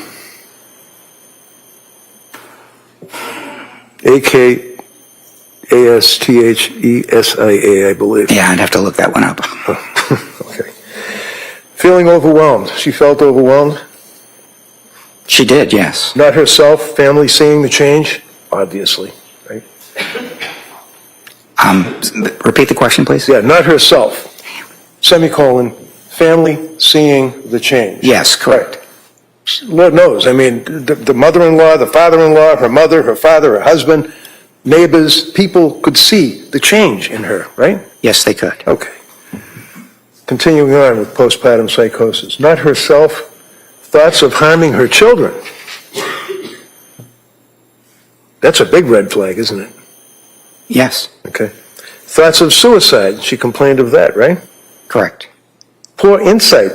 A-K-A-S-T-H-E-S-I-A, I believe. Yeah, I'd have to look that one up. Okay. Feeling overwhelmed. She felt overwhelmed. She did, yes. Not herself, family seeing the change, obviously, right? Repeat the question, please. Yeah, not herself, semicolon, family seeing the change. Yes, correct. Lord knows, I mean, the mother-in-law, the father-in-law, her mother, her father, her husband, neighbors, people could see the change in her, right? Yes, they could. Okay. Continuing on with postpartum psychosis. Not herself, thoughts of harming her children. That's a big red flag, isn't it? Yes, Okay. Thoughts of suicide. She complained of that, right? correct. Poor insight.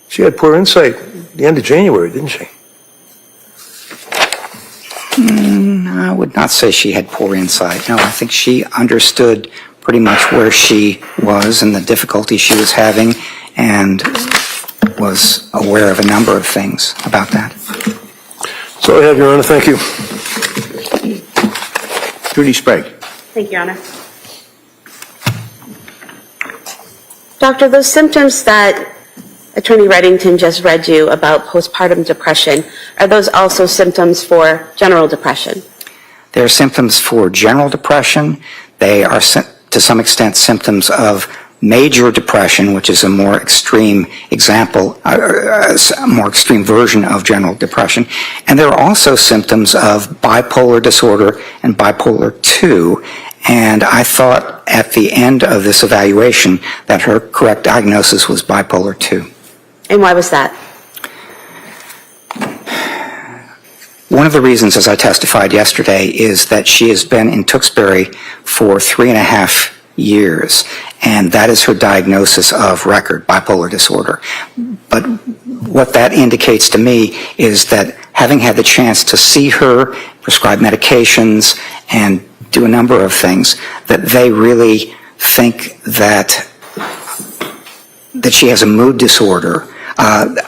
She had poor insight at the end of January, didn't she? I would not say she had poor insight. No, I think she understood pretty much where she was and the difficulty she was having, and was aware of a number of things about that. So I have, Your Honor. Thank you. Judy Sprague. Thank you, Your Honor. Doctor, those symptoms that Attorney Reddington just read you about postpartum depression, are those also symptoms for general depression? There are symptoms for general depression. They are, to some extent, symptoms of major depression, which is a more extreme example, a more extreme version of general depression. And there are also symptoms of bipolar disorder and bipolar 2. And I thought at the end of this evaluation that her correct diagnosis was bipolar 2. And why was that? One of the reasons, as I testified yesterday, is that she has been in Tewksbury for 3.5 years, and that is her diagnosis of record, bipolar disorder. But what that indicates to me is that having had the chance to see her, prescribe medications, and do a number of things, that they really think that she has a mood disorder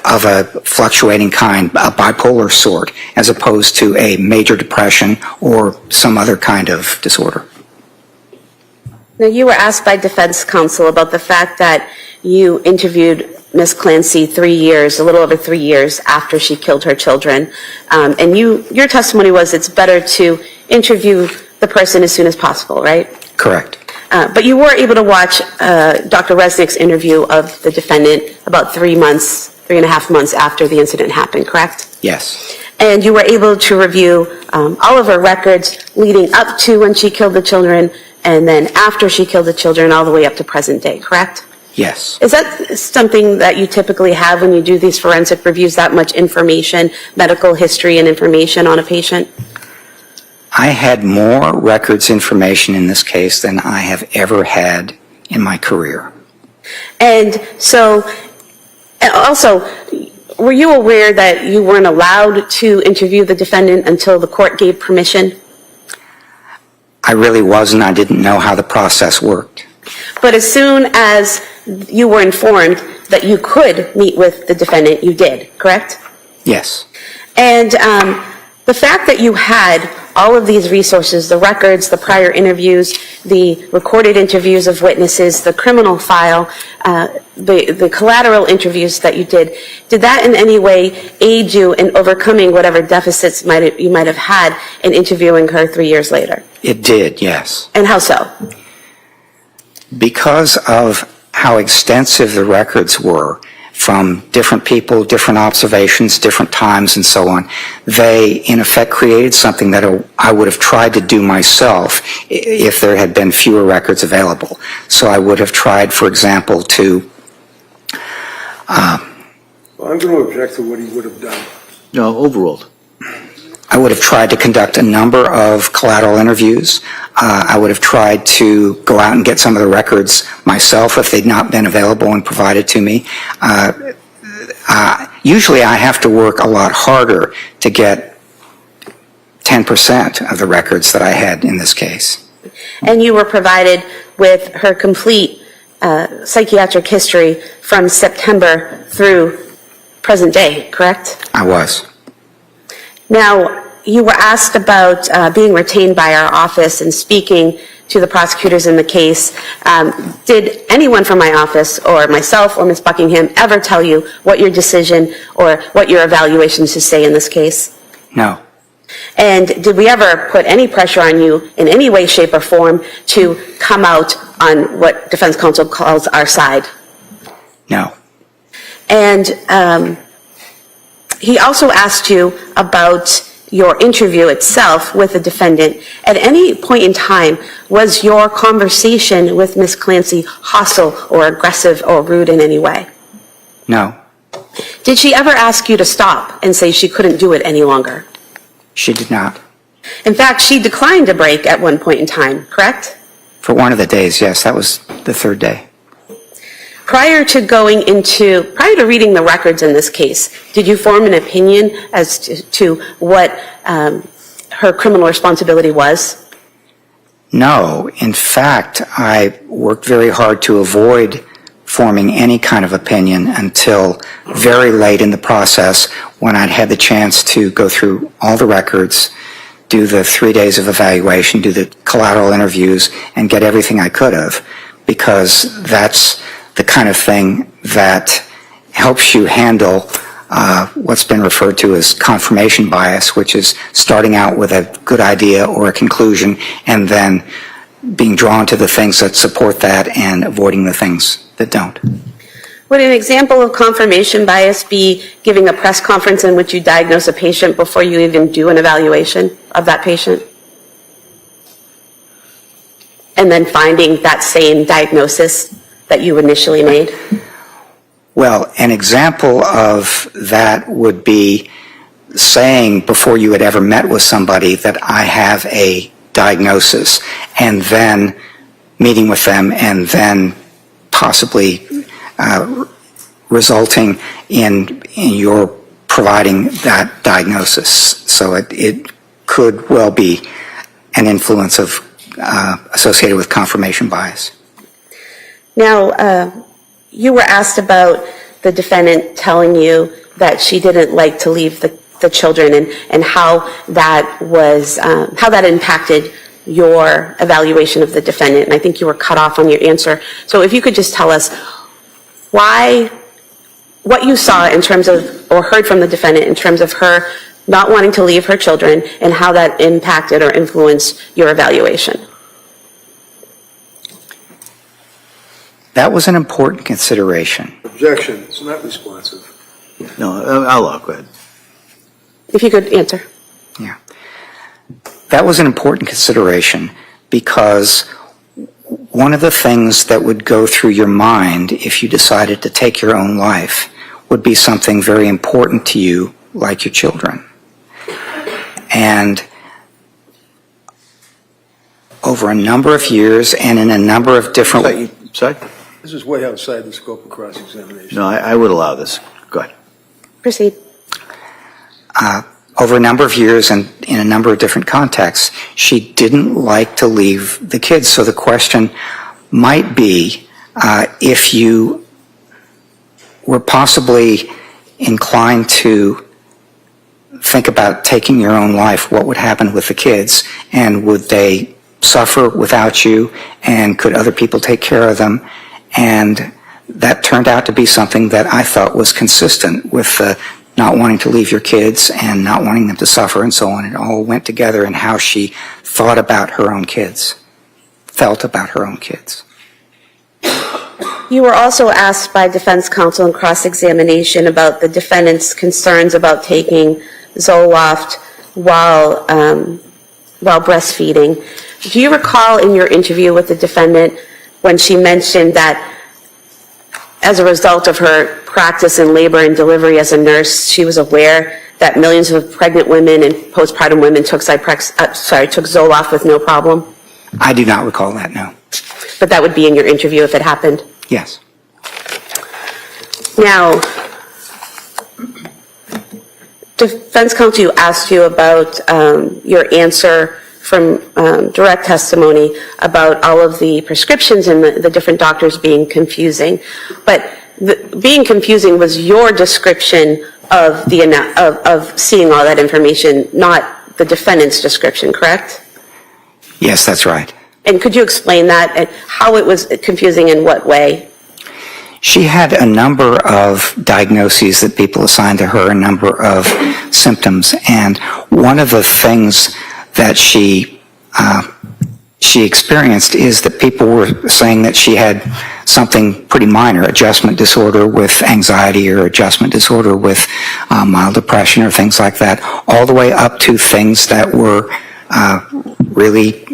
of a fluctuating kind, a bipolar sort, as opposed to a major depression or some other kind of disorder. Now, you were asked by defense counsel about the fact that you interviewed Ms. Clancy a little over 3 years after she killed her children. And your testimony was it's better to interview the person as soon as possible, right? Correct. But you were able to watch Dr. Resnick's interview of the defendant about 3.5 months after the incident happened, correct? Yes. And you were able to review all of her records leading up to when she killed the children and then after she killed the children all the way up to present day, correct? Yes. Is that something that you typically have when you do these forensic reviews, that much information, medical history and information on a patient? I had more records information in this case than I have ever had in my career. And so, also, were you aware that you weren't allowed to interview the defendant until the court gave permission? I really wasn't. I didn't know how the process worked. But as soon as you were informed that you could meet with the defendant, you did, correct? Yes. And the fact that you had all of these resources, the records, the prior interviews, the recorded interviews of witnesses, the criminal file, the collateral interviews that you did that in any way aid you in overcoming whatever deficits you might have had in interviewing her 3 years later? It did, yes. And how so? Because of how extensive the records were from different people, different observations, different times, and so on, they, in effect, created something that I would have tried to do myself if there had been fewer records available. So I would have tried, for example, to... Well, I'm going to object to what he would have done. No, overruled. I would have tried to conduct a number of collateral interviews. I would have tried to go out and get some of the records myself if they'd not been available and provided to me. Usually I have to work a lot harder to get 10% of the records that I had in this case. And you were provided with her complete psychiatric history from September through present day, correct? I was. Now, you were asked about being retained by our office and speaking to the prosecutors in the case. Did anyone from my office or myself or Ms. Buckingham ever tell you what your decision or what your evaluation should say in this case? No. And did we ever put any pressure on you in any way, shape, or form to come out on what defense counsel calls our side? No. And he also asked you about your interview itself with the defendant. At any point in time, was your conversation with Ms. Clancy hostile or aggressive or rude in any way? No. Did she ever ask you to stop and say she couldn't do it any longer? She did not. In fact, she declined a break at one point in time, correct? For one of the days, yes. That was the third day. Prior to reading the records in this case, did you form an opinion as to what her criminal responsibility was? No. In fact, I worked very hard to avoid forming any kind of opinion until very late in the process when I'd had the chance to go through all the records, do the 3 days of evaluation, do the collateral interviews, and get everything I could have, because that's the kind of thing that helps you handle what's been referred to as confirmation bias, which is starting out with a good idea or a conclusion and then being drawn to the things that support that and avoiding the things that don't. Would an example of confirmation bias be giving a press conference in which you diagnose a patient before you even do an evaluation of that patient? And then finding that same diagnosis that you initially made? Well, an example of that would be saying before you had ever met with somebody that I have a diagnosis, and then meeting with them and then possibly resulting in your providing that diagnosis. So it could well be an influence of associated with confirmation bias. Now, you were asked about the defendant telling you that she didn't like to leave the children and how that was, how that impacted your evaluation of the defendant. And I think you were cut off on your answer. So if you could just tell us why, what you saw in terms of, or heard from the defendant in terms of her not wanting to leave her children and how that impacted or influenced your evaluation. That was an important consideration. Objection, it's not responsive. No, I'll go ahead. If you could answer. Yeah. That was an important consideration because one of the things that would go through your mind if you decided to take your own life would be something very important to you, like your children. And over a number of years and in a number of different... Sorry? This is way outside the scope of cross-examination. No, I would allow this. Go ahead. Proceed. Over a number of years and in a number of different contexts, she didn't like to leave the kids. So the question might be if you were possibly inclined to think about taking your own life, what would happen with the kids? And would they suffer without you? And could other people take care of them? And that turned out to be something that I thought was consistent with not wanting to leave your kids and not wanting them to suffer and so on. It all went together in how she thought about her own kids, felt about her own kids. You were also asked by defense counsel in cross-examination about the defendant's concerns about taking Zoloft while breastfeeding. Do you recall in your interview with the defendant when she mentioned that as a result of her practice in labor and delivery as a nurse, she was aware that millions of pregnant women and postpartum women took Zoloft with no problem? I do not recall that, no. But that would be in your interview if it happened? Yes. Now, defense counsel asked you about your answer from direct testimony about all of the prescriptions and the different doctors being confusing. But being confusing was your description of of seeing all that information, not the defendant's description, correct? Yes, that's right. And could you explain that and how it was confusing in what way? She had a number of diagnoses that people assigned to her, a number of symptoms, and one of the things that she experienced is that people were saying that she had something pretty minor, adjustment disorder with anxiety or adjustment disorder with mild depression or things like that, all the way up to things that were really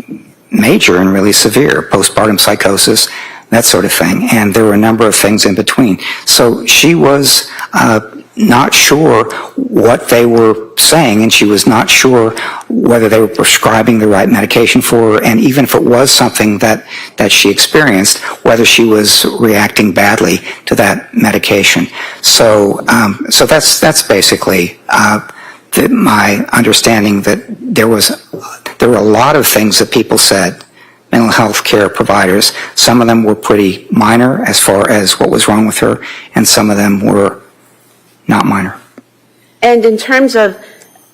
major and really severe, postpartum psychosis, that sort of thing. And there were a number of things in between. So she was not sure what they were saying, and she was not sure whether they were prescribing the right medication for her, and even if it was something that she experienced, whether she was reacting badly to that medication. So that's basically my understanding that there were a lot of things that people said, mental health care providers. Some of them were pretty minor as far as what was wrong with her, and some of them were not minor. And in terms of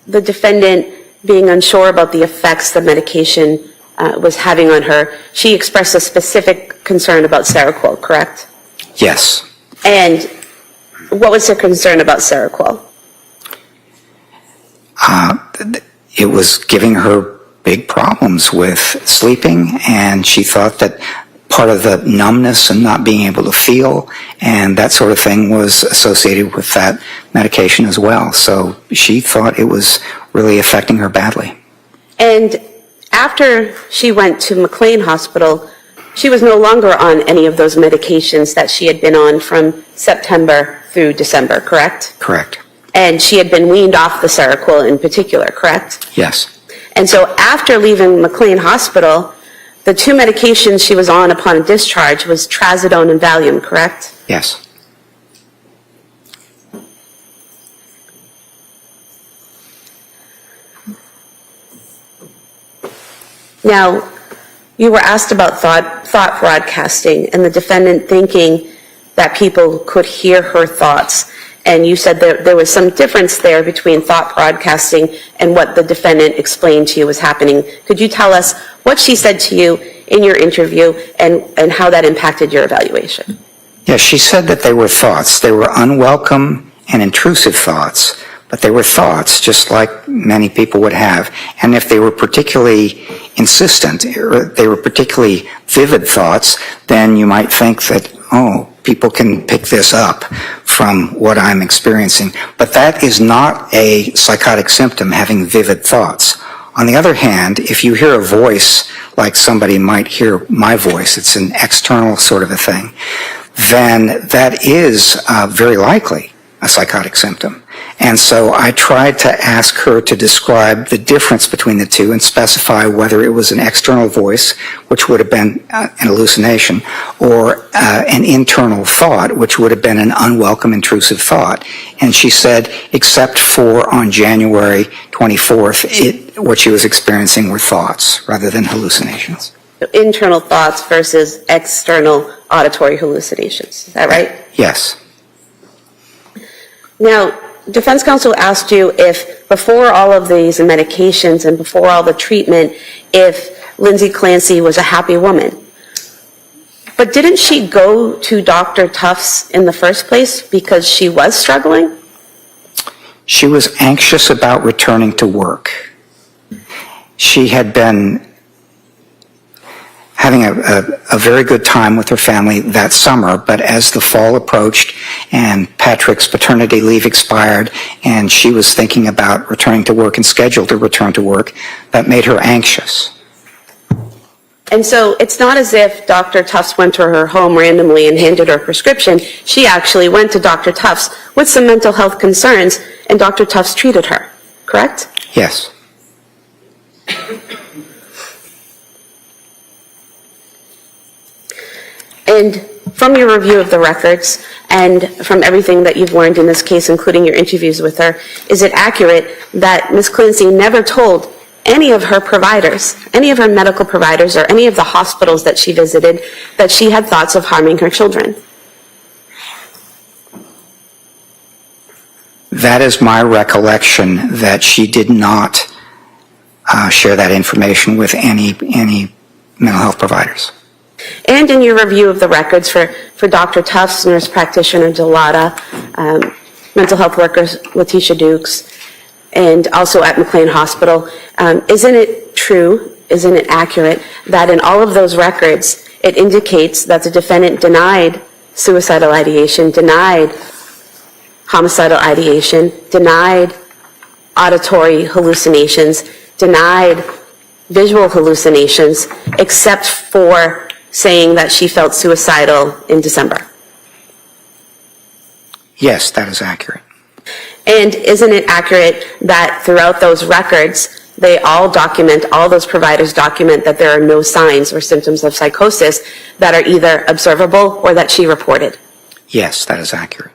the defendant being unsure about the effects the medication was having on her, she expressed a specific concern about Seroquel, correct? Yes. And What was her concern about Seroquel? It was giving her big problems with sleeping, and she thought that part of the numbness and not being able to feel and that sort of thing was associated with that medication as well. So she thought it was really affecting her badly. And after she went to McLean Hospital, she was no longer on any of those medications that she had been on from September through December, correct? Correct. And she had been weaned off the Seroquel in particular, correct? Yes. And so after leaving McLean Hospital, the two medications she was on upon discharge was trazodone and Valium, correct? Yes. Now, you were asked about thought broadcasting and the defendant thinking that people could hear her thoughts. And you said that there was some difference there between thought broadcasting and what the defendant explained to you was happening. Could you tell us what she said to you in your interview and how that impacted your evaluation? Yes, she said that they were thoughts. They were unwelcome and intrusive thoughts, but they were thoughts just like many people would have. And if they were particularly insistent, or they were particularly vivid thoughts, then you might think that, oh, people can pick this up from what I'm experiencing. But that is not a psychotic symptom, having vivid thoughts. On the other hand, if you hear a voice like somebody might hear my voice, it's an external sort of a thing, then that is very likely a psychotic symptom. And so I tried to ask her to describe the difference between the two and specify whether it was an external voice, which would have been an hallucination, or an internal thought, which would have been an unwelcome, intrusive thought. And she said, except for on January 24th, what she was experiencing were thoughts rather than hallucinations. Internal thoughts versus external auditory hallucinations. Is that right? Yes. Now, defense counsel asked you if before all of these medications and before all the treatment, if Lindsay Clancy was a happy woman. But didn't she go to Dr. Tufts in the first place because she was struggling? She was anxious about returning to work. She had been having a very good time with her family that summer, but as the fall approached and Patrick's paternity leave expired and she was thinking about returning to work and scheduled to return to work, that made her anxious. And so it's not as if Dr. Tufts went to her home randomly and handed her a prescription. She actually went to Dr. Tufts with some mental health concerns, and Dr. Tufts treated her, correct? Yes. And from your review of the records and from everything that you've learned in this case, including your interviews with her, is it accurate that Ms. Clancy never told any of her providers, any of her medical providers, or any of the hospitals that she visited, that she had thoughts of harming her children? That is my recollection, that she did not share that information with any mental health providers. And in your review of the records for Dr. Tufts, nurse practitioner Delata, mental health workers Letitia Dukes, and also at McLean Hospital, isn't it true, isn't it accurate, that in all of those records, it indicates that the defendant denied suicidal ideation, denied homicidal ideation, denied auditory hallucinations, denied visual hallucinations, except for saying that she felt suicidal in December? Yes, that is accurate. And isn't it accurate that throughout those records, they all document, all those providers document that there are no signs or symptoms of psychosis that are either observable or that she reported? Yes, that is accurate.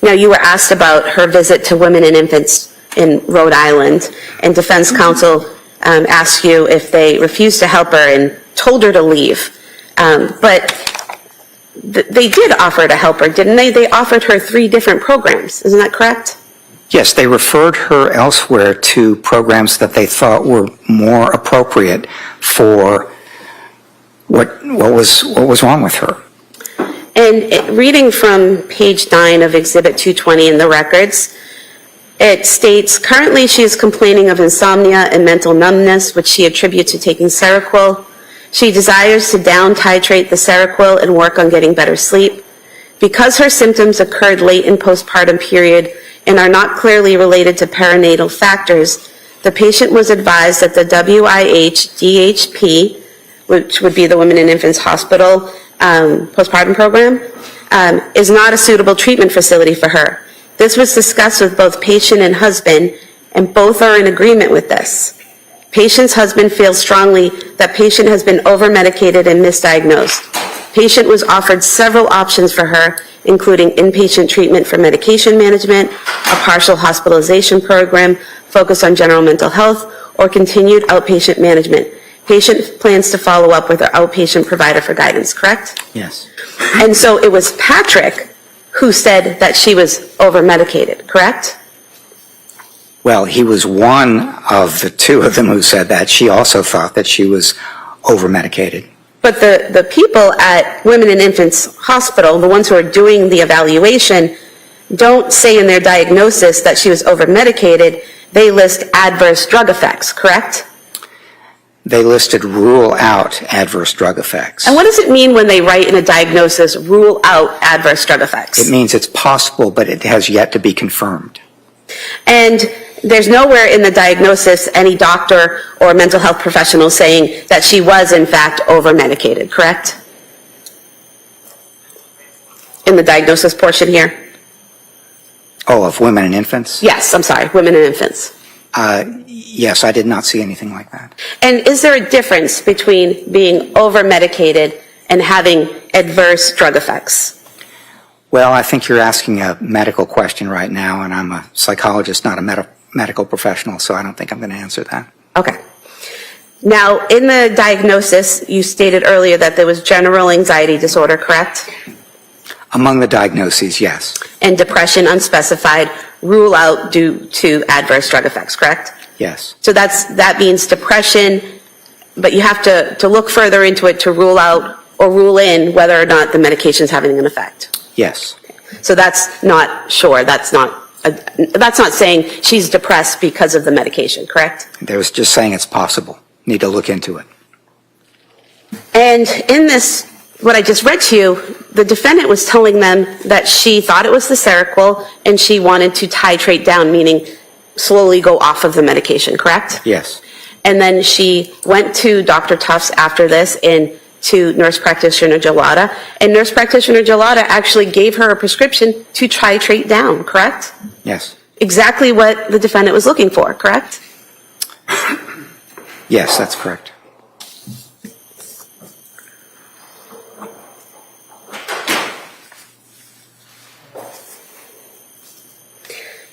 Now, you were asked about her visit to women and infants in Rhode Island, and defense counsel asked you if they refused to help her and told her to leave. But they did offer to help her, didn't they? They offered her 3 different programs. Isn't that correct? Yes, they referred her elsewhere to programs that they thought were more appropriate for what was wrong with her. reading from page 9 of Exhibit 220 in the records, it states, currently she is complaining of insomnia and mental numbness, which she attributes to taking Seroquel. She desires to down titrate the Seroquel and work on getting better sleep. Because her symptoms occurred late in postpartum period and are not clearly related to perinatal factors, the patient was advised that the WIH-DHP, which would be the Women and Infants Hospital postpartum program, is not a suitable treatment facility for her. This was discussed with both patient and husband, and both are in agreement with this. Patient's husband feels strongly that patient has been over-medicated and misdiagnosed. Patient was offered several options for her, including inpatient treatment for medication management, a partial hospitalization program focused on general mental health, or continued outpatient management. Patient plans to follow up with her outpatient provider for guidance, correct? Yes. And so it was Patrick who said that she was over-medicated, correct? Well, he was one of the two of them who said that. She also thought that she was over-medicated. But the people at Women and Infants Hospital, the ones who are doing the evaluation, don't say in their diagnosis that she was over-medicated. They list adverse drug effects, correct? They listed rule out adverse drug effects. And what does it mean when they write in a diagnosis, rule out adverse drug effects? It means it's possible, but it has yet to be confirmed. And there's nowhere in the diagnosis any doctor or mental health professional saying that she was in fact over-medicated, correct? In the diagnosis portion here? Oh, of women and infants? Yes, I'm sorry, women and infants. Yes, I did not see anything like that. And is there a difference between being over-medicated and having adverse drug effects? Well, I think you're asking a medical question right now, and I'm a psychologist, not a medical professional, so I don't think I'm going to answer that. Okay. Now, in the diagnosis, you stated earlier that there was general anxiety disorder, correct? Among the diagnoses, yes. And depression unspecified, rule out due to adverse drug effects, correct? Yes. So that means depression, but you have to look further into it to rule out or rule in whether or not the medication is having an effect. Yes. So that's not sure. That's not saying she's depressed because of the medication, correct? They was just saying it's possible. Need to look into it. And in this, what I just read to you, the defendant was telling them that she thought it was the Seroquel and she wanted to titrate down, meaning slowly go off of the medication, correct? Yes. And then she went to Dr. Tufts after this and to nurse practitioner Gelada, and nurse practitioner Gelada actually gave her a prescription to titrate down, correct? Yes. Exactly what the defendant was looking for, correct? Yes, that's correct.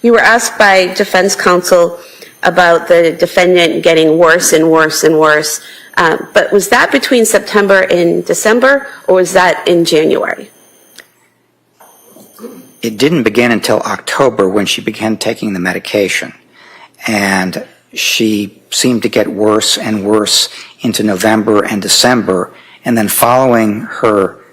You were asked by defense counsel about the defendant getting worse and worse and worse. But was that between September and December, or was that in January? It didn't begin until October when she began taking the medication. And she seemed to get worse and worse into November and December. And then following her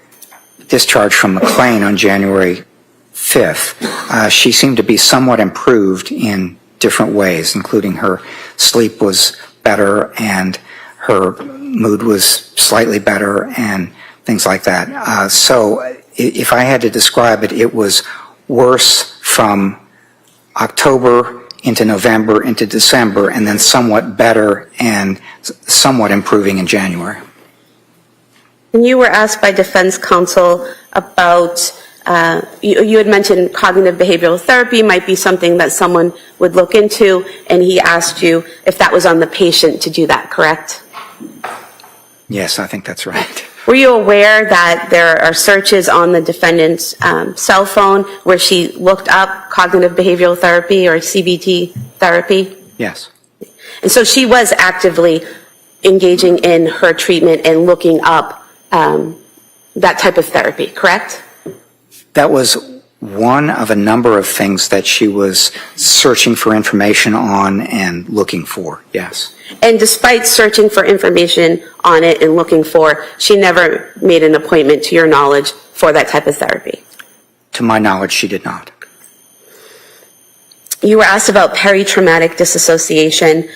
discharge from McLean on January 5th, she seemed to be somewhat improved in different ways, including her sleep was better and her mood was slightly better and things like that. So if I had to describe it, it was worse from October into November into December, and then somewhat better and somewhat improving in January. And you were asked by defense counsel about, you had mentioned cognitive behavioral therapy might be something that someone would look into, and he asked you if that was on the patient to do that, correct? Yes, I think that's right. Were you aware that there are searches on the defendant's cell phone where she looked up cognitive behavioral therapy or CBT therapy? Yes. And so she was actively engaging in her treatment and looking up that type of therapy, correct? That was one of a number of things that she was searching for information on and looking for, yes. And despite searching for information on it and looking for, she never made an appointment, to your knowledge, for that type of therapy? To my knowledge, she did not. You were asked about peritraumatic disassociation,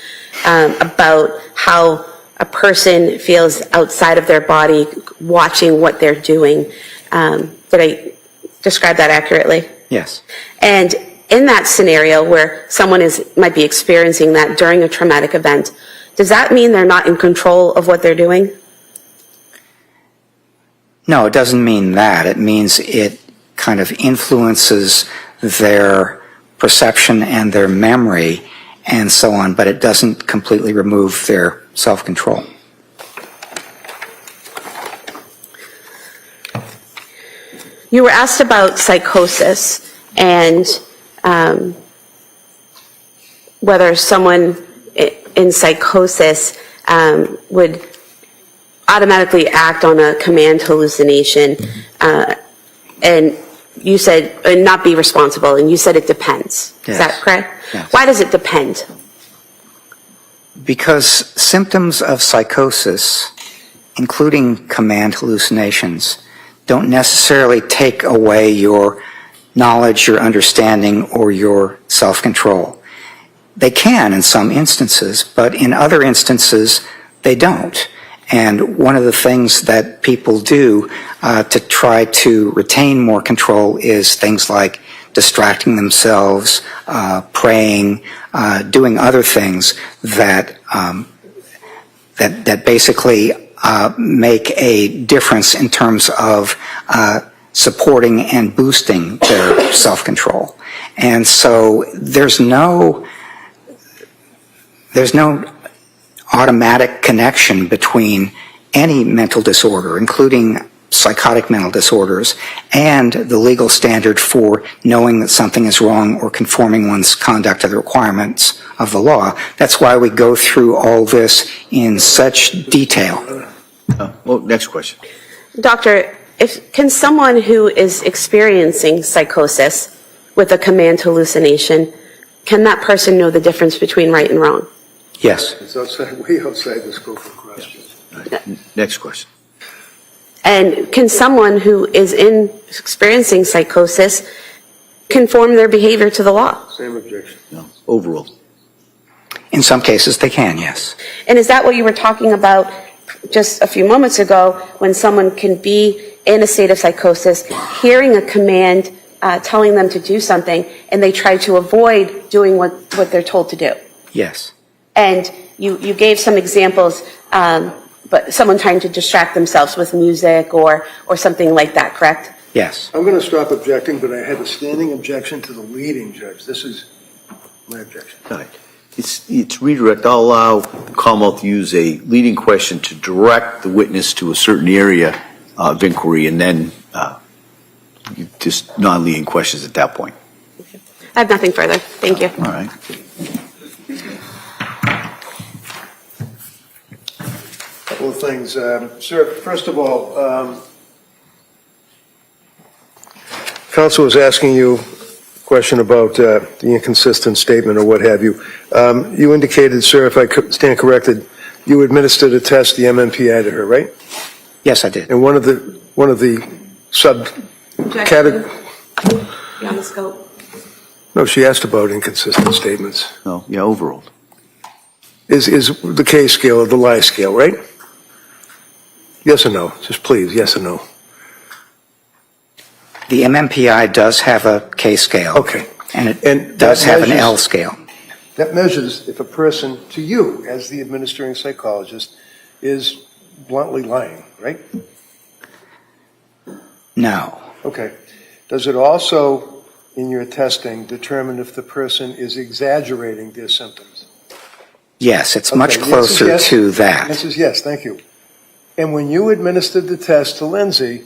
about how a person feels outside of their body watching what they're doing. Did I describe that accurately? Yes. And in that scenario where someone might be experiencing that during a traumatic event, does that mean they're not in control of what they're doing? No, it doesn't mean that. It means it kind of influences their perception and their memory and so on, but it doesn't completely remove their self-control. You were asked about psychosis and whether someone in psychosis would automatically act on a command hallucination, and you said not be responsible, and you said it depends. Yes. Is that correct? Yes. Why does it depend? Because symptoms of psychosis, including command hallucinations, don't necessarily take away your knowledge, your understanding, or your self-control. They can in some instances, but in other instances, they don't. And one of the things that people do to try to retain more control is things like distracting themselves, praying, doing other things that that basically make a difference in terms of supporting and boosting their self-control. And so there's no automatic connection between any mental disorder, including psychotic mental disorders, and the legal standard for knowing that something is wrong or conforming one's conduct to the requirements of the law. That's why we go through all this in such detail. Well, next question. Doctor, can someone who is experiencing psychosis with a command hallucination, can that person know the difference between right and wrong? Yes. It's way outside the scope of questions. Next question. And can someone who is experiencing psychosis conform their behavior to the law? Same objection. No. Overruled. In some cases, they can, yes. And is that what you were talking about just a few moments ago, when someone can be in a state of psychosis, hearing a command telling them to do something, and they try to avoid doing what they're told to do? Yes. And you gave some examples, but someone trying to distract themselves with music or something like that, correct? Yes. I'm going to stop objecting, but I have a standing objection to the leading judge. This is my objection. All right. It's redirect. I'll allow Commonwealth to use a leading question to direct the witness to a certain area of inquiry, and then just non-leading questions at that point. I have nothing further. Thank you. All right. Couple of things. Sir, first of all, counsel was asking you a question about the inconsistent statement or what have you. You indicated, sir, if I stand corrected, you administered a test, the MMPI, to her, right? Yes, I did. And one of the subcategories. Beyond the scope. No, she asked about inconsistent statements. No. Yeah. Overruled. Is the K scale or the lie scale, right? Yes or no? Just please, yes or no? The MMPI does have a K scale. Okay. And it And does that have an measures- L scale. That measures if a person, to you, as the administering psychologist, is bluntly lying, right? No. Okay. Does it also, in your testing, determine if the person is exaggerating their symptoms? Yes, it's Okay, much yes is closer yes. to that. This is yes, thank you. And when you administered the test to Lindsay,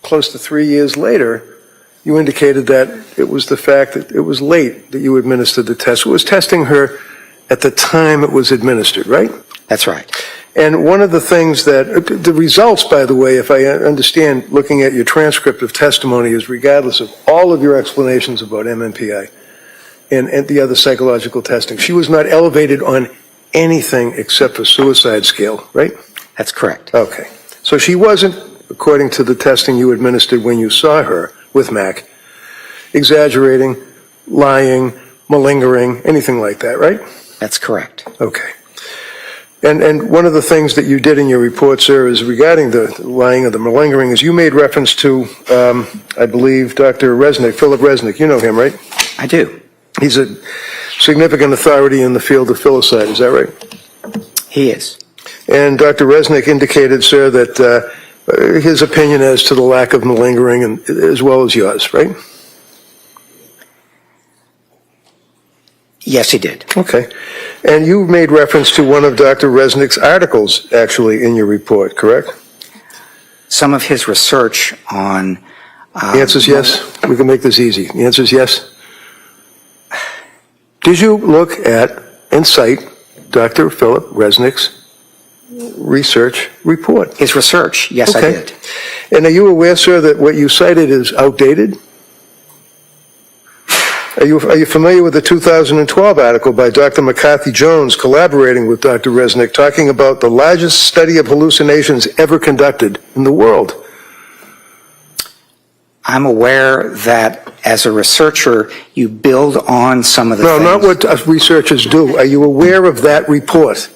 close to 3 years later, you indicated that it was the fact that it was late that you administered the test. It was testing her at the time it was administered, right? That's right. And one of the things that, the results, by the way, if I understand, looking at your transcript of testimony, is regardless of all of your explanations about MMPI and the other psychological testing, she was not elevated on anything except for suicide scale, right? That's correct. Okay. So she wasn't according to the testing you administered when you saw her with Mac, exaggerating, lying, malingering, anything like that, right? That's correct. Okay. And one of the things that you did in your report, sir, is regarding the lying or the malingering, is you made reference to, I believe, Dr. Resnick, Philip Resnick. You know him, right? I do. He's a significant authority in the field of filicide, is that right? He is. And Dr. Resnick indicated, sir, that his opinion as to the lack of malingering, and, as well as yours, right? Yes, he did. Okay. And you made reference to one of Dr. Resnick's articles, actually, in your report, correct? Some of his research on... The answer is yes. We can make this easy. The answer is yes. Did you look at and cite Dr. Philip Resnick's research report? His research, yes, I Okay. did. And are you aware, sir, that what you cited is outdated? Are you familiar with the 2012 article by Dr. McCarthy Jones collaborating with Dr. Resnick talking about the largest study of hallucinations ever conducted in the world? I'm aware that as a researcher, you build on some of the things... No, not what researchers do. Are you aware of that report?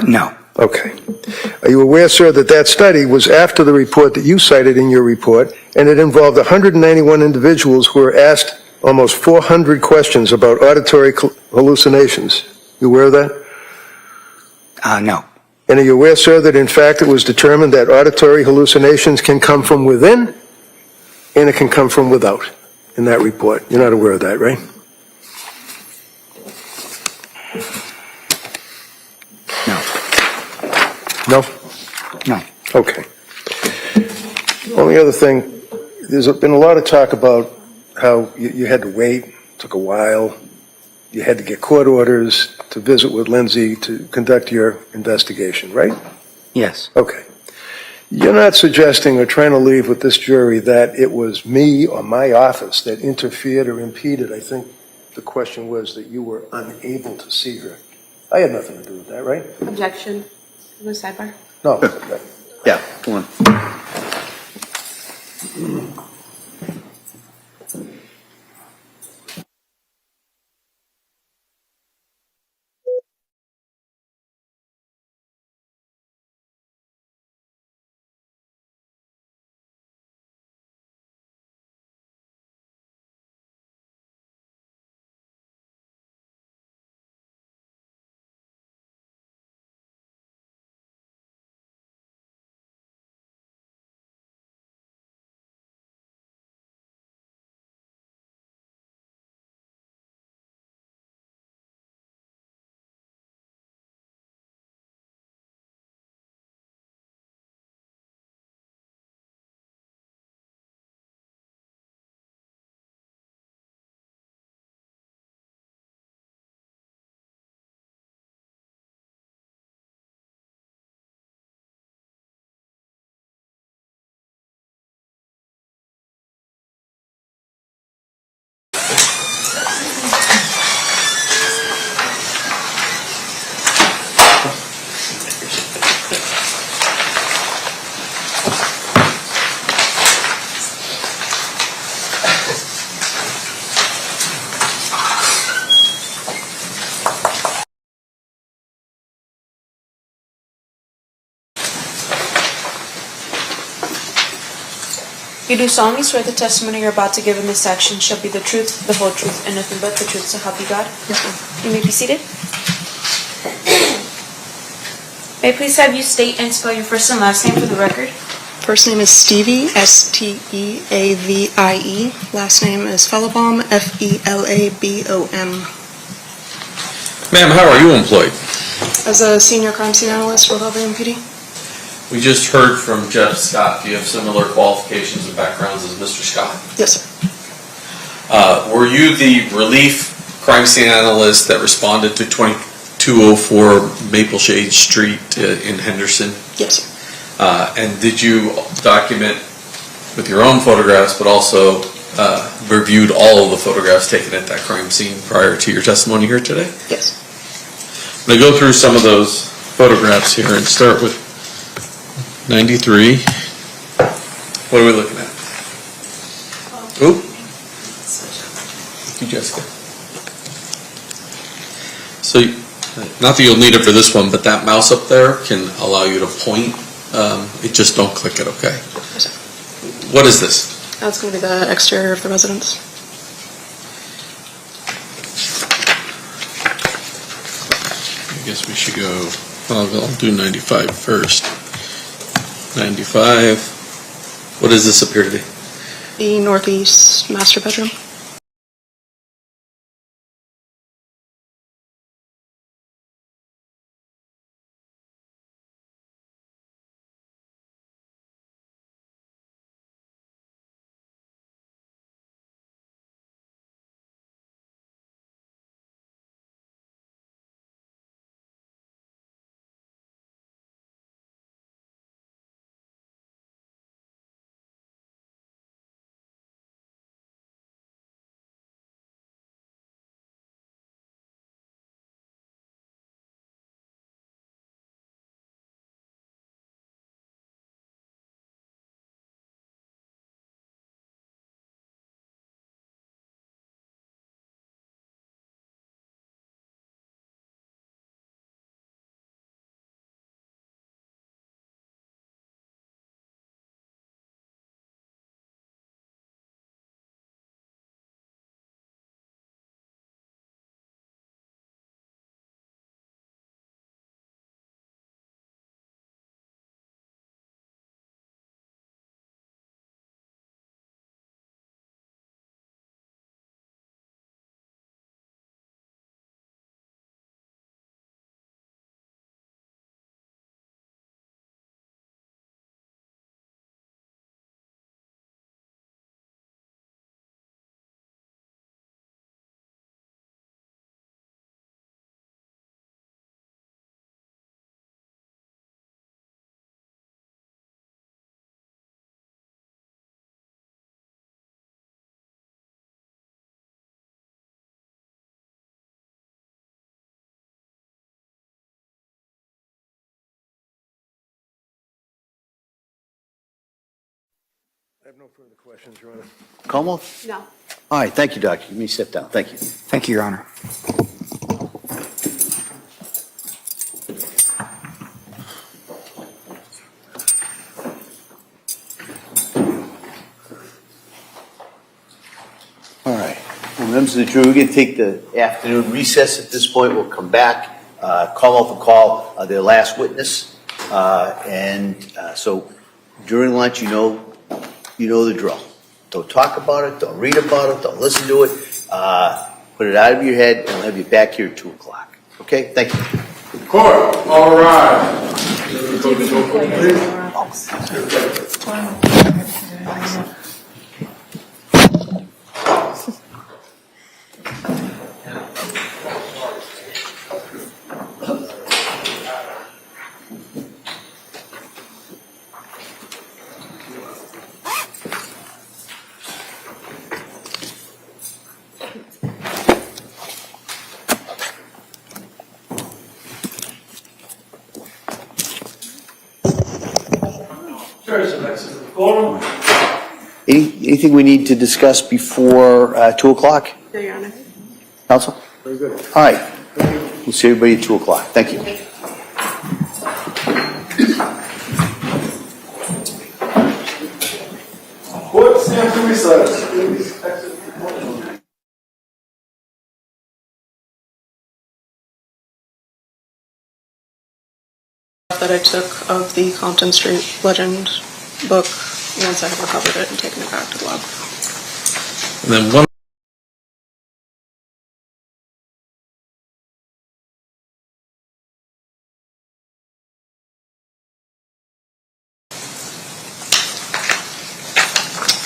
No. Okay. Are you aware, sir, that that study was after the report that you cited in your report, and it involved 191 individuals who were asked almost 400 questions about auditory hallucinations? You aware of that? No. And are you aware, sir, that in fact it was determined that auditory hallucinations can come from within and it can come from without in that report? You're not aware of that, right? No. No? No. Okay. Only other thing, there's been a lot of talk about how you had to wait, took a while, you had to get court orders to visit with Lindsay to conduct your investigation, right? Yes. Okay. You're not suggesting or trying to leave with this jury that it was me or my office that interfered or impeded. I think the question was that you were unable to see her. I had nothing to do with that, right? Objection. No sidebar. No. Yeah, come on. You do solemnly swear the testimony you're about to give in this section shall be the truth, the whole truth, and nothing but the truth, so help you God? Yes, ma'am. You may be seated. May I please have you state and spell your first and last name for the record? First name is Stevie, S-T-E-A-V-I-E. Last name is Felabom, F-E-L-A-B-O-M. Ma'am, how are you employed? As a senior crime scene analyst for Hillview PD. We just heard from Jeff Scott. Do you have similar qualifications and backgrounds as Mr. Scott? Yes, sir. Were you the relief crime scene analyst that responded to 2204 Maple Shade Street in Henderson? Yes, sir. And did you document with your own photographs, but also reviewed all of the photographs taken at that crime scene prior to your testimony here today? Yes. I'm going to go through some of those photographs here and start with 93. What are we looking at? Oop. Thank you, Jessica. So, not that you'll need it for this one, but that mouse up there can allow you to point. It just don't click it, okay? What is this? That's going to be the exterior of the residence. I guess we should go, I'll do 95 first. 95. What does this appear to be? The northeast master bedroom. I have no further questions, Your Honor. Commonwealth? No. All right, thank you, Doctor. You may step down. Thank you. Thank you, Your Honor. All right. Well, members of the jury, we're going to take the afternoon recess at this point. We'll come back. Commonwealth will call their last witness. So during lunch, you know the drill. Don't talk about it. Don't read about it. Don't listen to it. Put it out of your head, and we'll have you back here at 2 o'clock. Okay? Thank you. Court, all rise. Anything we need to discuss before 2 o'clock? No, Your Honor. Counsel? Very good. All right. We'll see everybody at 2 o'clock. Thank you. Court stands to recess. Please exit. That I took of the Compton Street Legend book once I had recovered it and taken it back to the lab. And then one.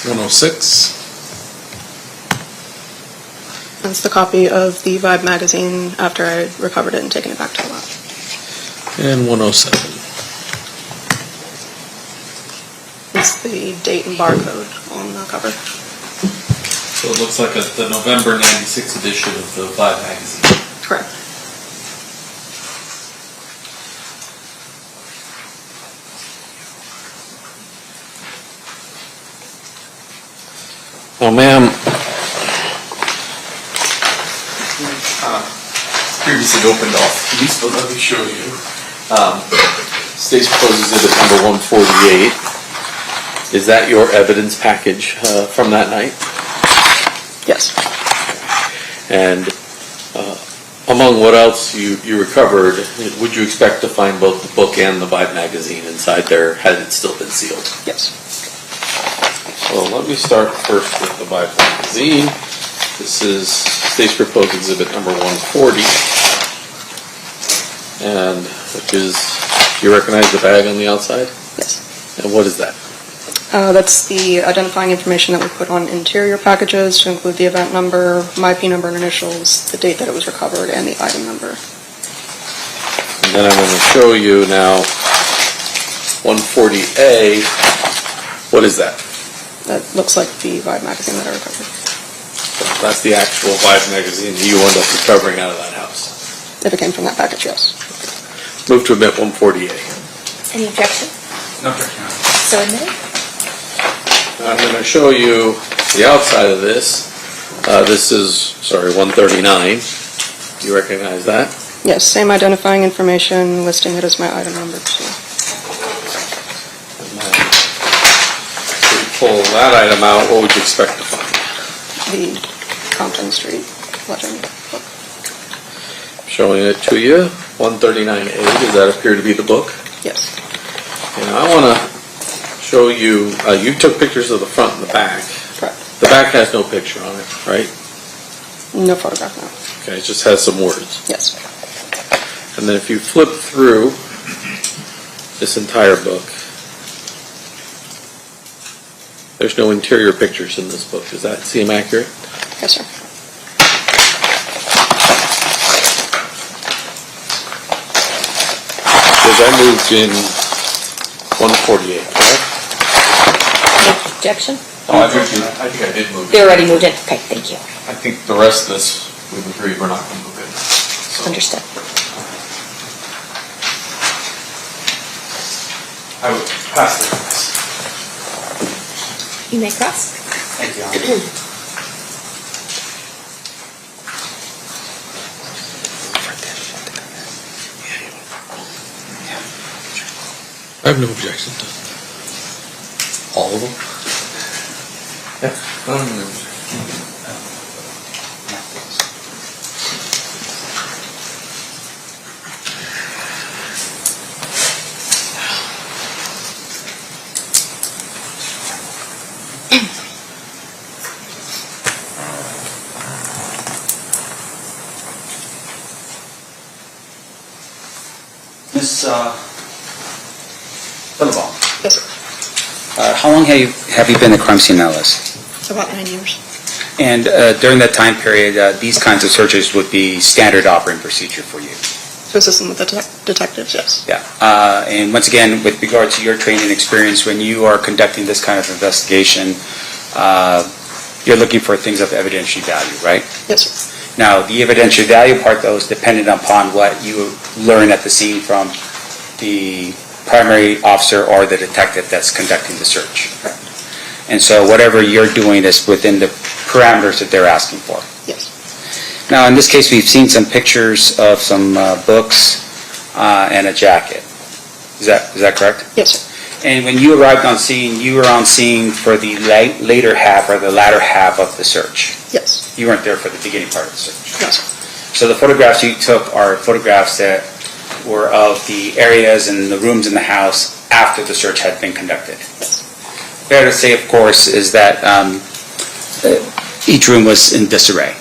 $106. That's the copy of the Vibe magazine after I recovered it and taken it back to the lab. And 107. It's the date and barcode on the cover. So it looks like the November 96 edition of the Vibe magazine. Correct. Oh, ma'am. Previously opened off these, but let me show you. State's proposed exhibit number 148. Is that your evidence package from that night? Yes. And among what else you recovered, would you expect to find both the book and the Vibe magazine inside there had it still been sealed? Yes. So let me start first with the Vibe magazine. This is State's proposed exhibit number 140. And which is, do you recognize the bag on the outside? Yes. And what is that? That's the identifying information that we put on interior packages to include the event number, my P number and initials, the date that it was recovered, and the item number. And then I'm going to show you now 140A. What is that? That looks like the Vibe magazine that I recovered. So that's the actual Vibe magazine that you end up recovering out of that house. If it came from that package, yes. Move to admit 140A. Any objection? No objection. So admitted. I'm going to show you the outside of this. This is, 139. Do you recognize that? Yes, same identifying information, listing it as my item number too. And then if we pull that item out, what would you expect to find? The Compton Street legend book. Showing it to you. 139A. Does that appear to be the book? Yes. And I want to show you, you took pictures of the front and the back. Correct. The back has no picture on it, right? No photograph, no. Okay, it just has some words. Yes. And then if you flip through this entire book, there's no interior pictures in this book. Does that seem accurate? Yes, sir. Because I moved in 148, correct? Objection? Oh, I think I did move They in. already moved in. Okay, thank you. I think the rest of this, we've agreed we're not going to move in. So Understood. I would pass this. You may cross. Thank you. I have no objection to all of them. Yeah, I don't have no objection. Ms. Billabong, Yes, sir. how long have you been a crime scene analyst? About 9 years. And during that time period, these kinds of searches would be standard operating procedure for you? To assist with the detectives, yes. Yeah. And once again, with regard to your training experience, when you are conducting this kind of investigation, you're looking for things of evidentiary value, right? Yes, sir. Now, the evidentiary value part, though, is dependent upon what you learn at the scene from the primary officer or the detective that's conducting the search. And so whatever you're doing is within the parameters that they're asking for. Yes. Now, in this case, we've seen some pictures of some books and a jacket. Is that correct? Yes, sir. And when you arrived on scene, you were on scene for the later half or the latter half of the search. Yes. You weren't there for the beginning part of the search. No, sir. So the photographs you took are photographs that were of the areas and the rooms in the house after the search had been conducted. Yes. Fair to say, of course, is that each room was in disarray.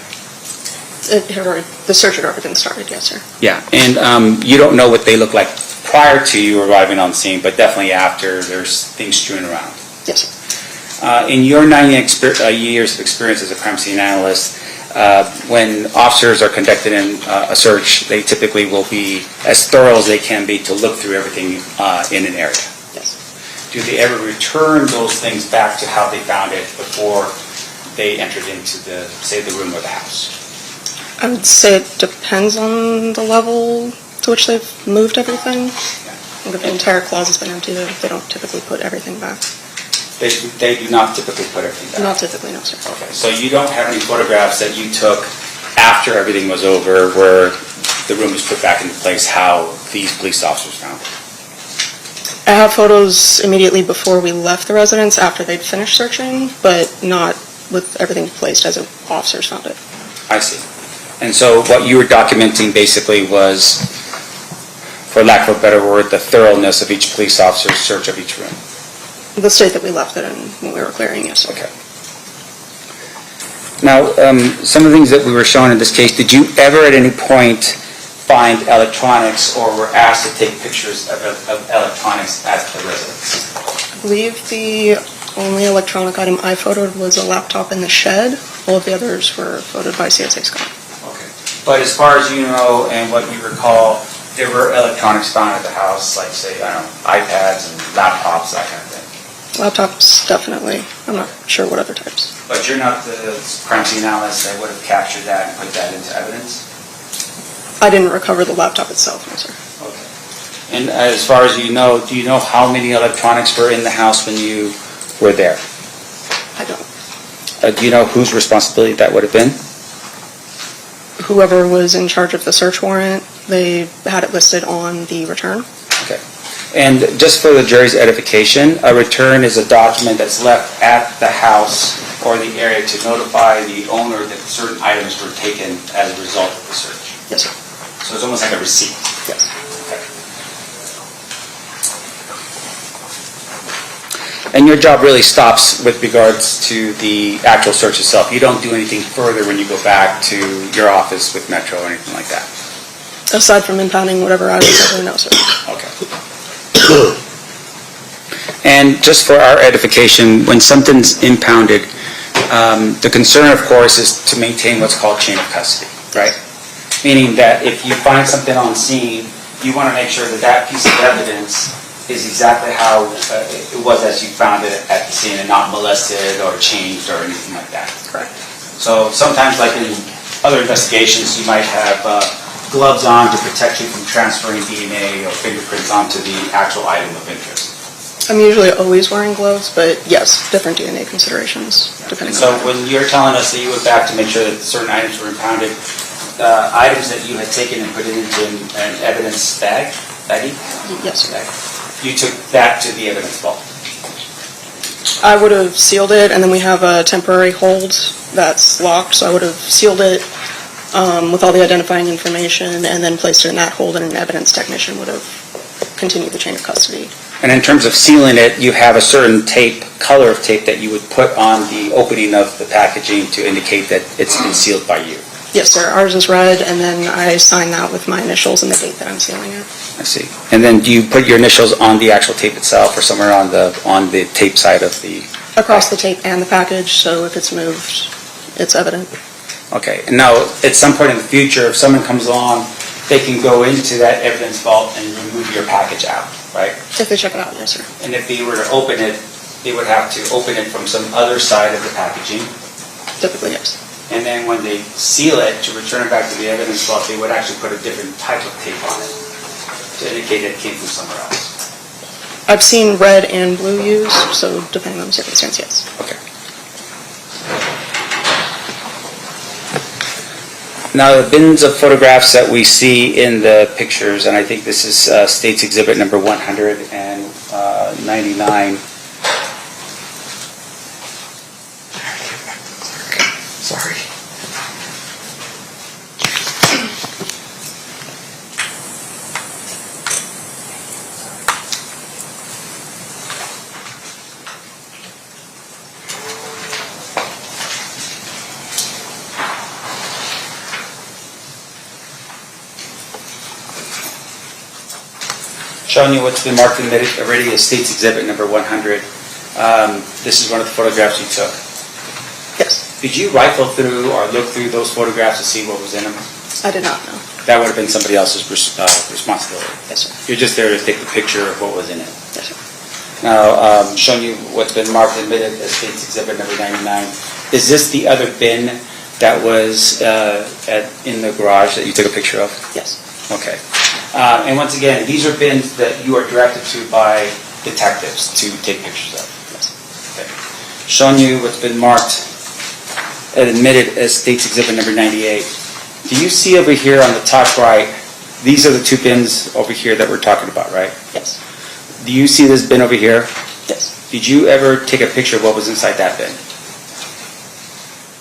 The search had already been started, yes, sir. Yeah, and you don't know what they look like prior to you arriving on scene, but definitely after, there's things strewn around. Yes, sir. In your 9 years of experience as a crime scene analyst, when officers are conducting a search, they typically will be as thorough as they can be to look through everything in an area. Yes. Do they ever return those things back to how they found it before they entered into the, say, the room or the house? I would say it depends on the level to which they've moved everything. If the entire closet's been emptied, they don't typically put everything back. They do not typically put everything down? Not typically, no, sir. Okay, so you don't have any photographs that you took after everything was over where the room was put back into place, how these police officers found it? I have photos immediately before we left the residence after they'd finished searching, but not with everything placed as officers found it. I see. And so what you were documenting basically was, for lack of a better word, the thoroughness of each police officer's search of each room? The state that we left it in when we were clearing, yes. Okay. Now, some of the things that we were shown in this case, did you ever at any point find electronics or were asked to take pictures of electronics at the residence? I believe the only electronic item I photoed was a laptop in the shed. All of the others were photoed by CSA Scott. Okay. But as far as you know and what you recall, there were electronics found at the house, like say, I don't know, iPads and laptops, that kind of thing? Laptops, definitely. I'm not sure what other types. But you're not the crime scene analyst that would have captured that and put that into evidence? I didn't recover the laptop itself, no, sir. Okay. And as far as you know, do you know how many electronics were in the house when you were there? I don't. Do you know whose responsibility that would have been? Whoever was in charge of the search warrant, they had it listed on the return. Okay. And just for the jury's edification, a return is a document that's left at the house or the area to notify the owner that certain items were taken as a result of the search. Yes, sir. So it's almost like a receipt. Yes. Okay. And your job really stops with regards to the actual search itself. You don't do anything further when you go back to your office with Metro or anything like that? Aside from impounding whatever items I know, sir. Okay. And just for our edification, when something's impounded, the concern, of course, is to maintain what's called chain of custody, right? Meaning that if you find something on scene, you want to make sure that that piece of evidence is exactly how it was as you found it at the scene and not molested or changed or anything like that. Correct. So sometimes, like in other investigations, you might have gloves on to protect you from transferring DNA or fingerprints onto the actual item of interest. I'm usually always wearing gloves, but yes, different DNA considerations, depending So on... when you're telling us that you went back to make sure that certain items were impounded, items that you had taken and put it into an evidence baggie? Yes, sir. You took that to the evidence vault? I would have sealed it, and then we have a temporary hold that's locked, so I would have sealed it with all the identifying information and then placed it in that hold, and an evidence technician would have continued the chain of custody. And in terms of sealing it, you have a certain tape, color of tape that you would put on the opening of the packaging to indicate that it's been sealed by you? Yes, sir. Ours is red, and then I sign that with my initials and the date that I'm sealing it. I see. And then do you put your initials on the actual tape itself or somewhere on the tape side of the... Across the tape and the package, so if it's moved, it's evident. Okay. And now, at some point in the future, if someone comes along, they can go into that evidence vault and remove your package out, right? If they check it out, yes, sir. And if they were to open it, they would have to open it from some other side of the packaging. Typically, yes. And then when they seal it, to return it back to the evidence vault, they would actually put a different type of tape on it to indicate that it came from somewhere else. I've seen red and blue used, so depending on the circumstance, yes. Okay. Now, the bins of photographs that we see in the pictures, and I think this is State's Exhibit number 199. Sorry. Showing you what's been marked in already as State's Exhibit number 100. This is one of the photographs you took. Yes. Did you rifle through or look through those photographs to see what was in them? I did not know. That would have been somebody else's responsibility. Yes, sir. You're just there to take the picture of what was in it. Yes, sir. Now, showing you what's been marked and admitted as State's Exhibit number 99. Is this the other bin that was in the garage that you took a picture of? Yes. Okay. And once again, these are bins that you are directed to by detectives to take pictures of. Yes. Showing you what's been marked and admitted as State's Exhibit number 98. Do you see over here on the top right, these are the two bins over here that we're talking about, right? Yes. Do you see this bin over here? Yes. Did you ever take a picture of what was inside that bin?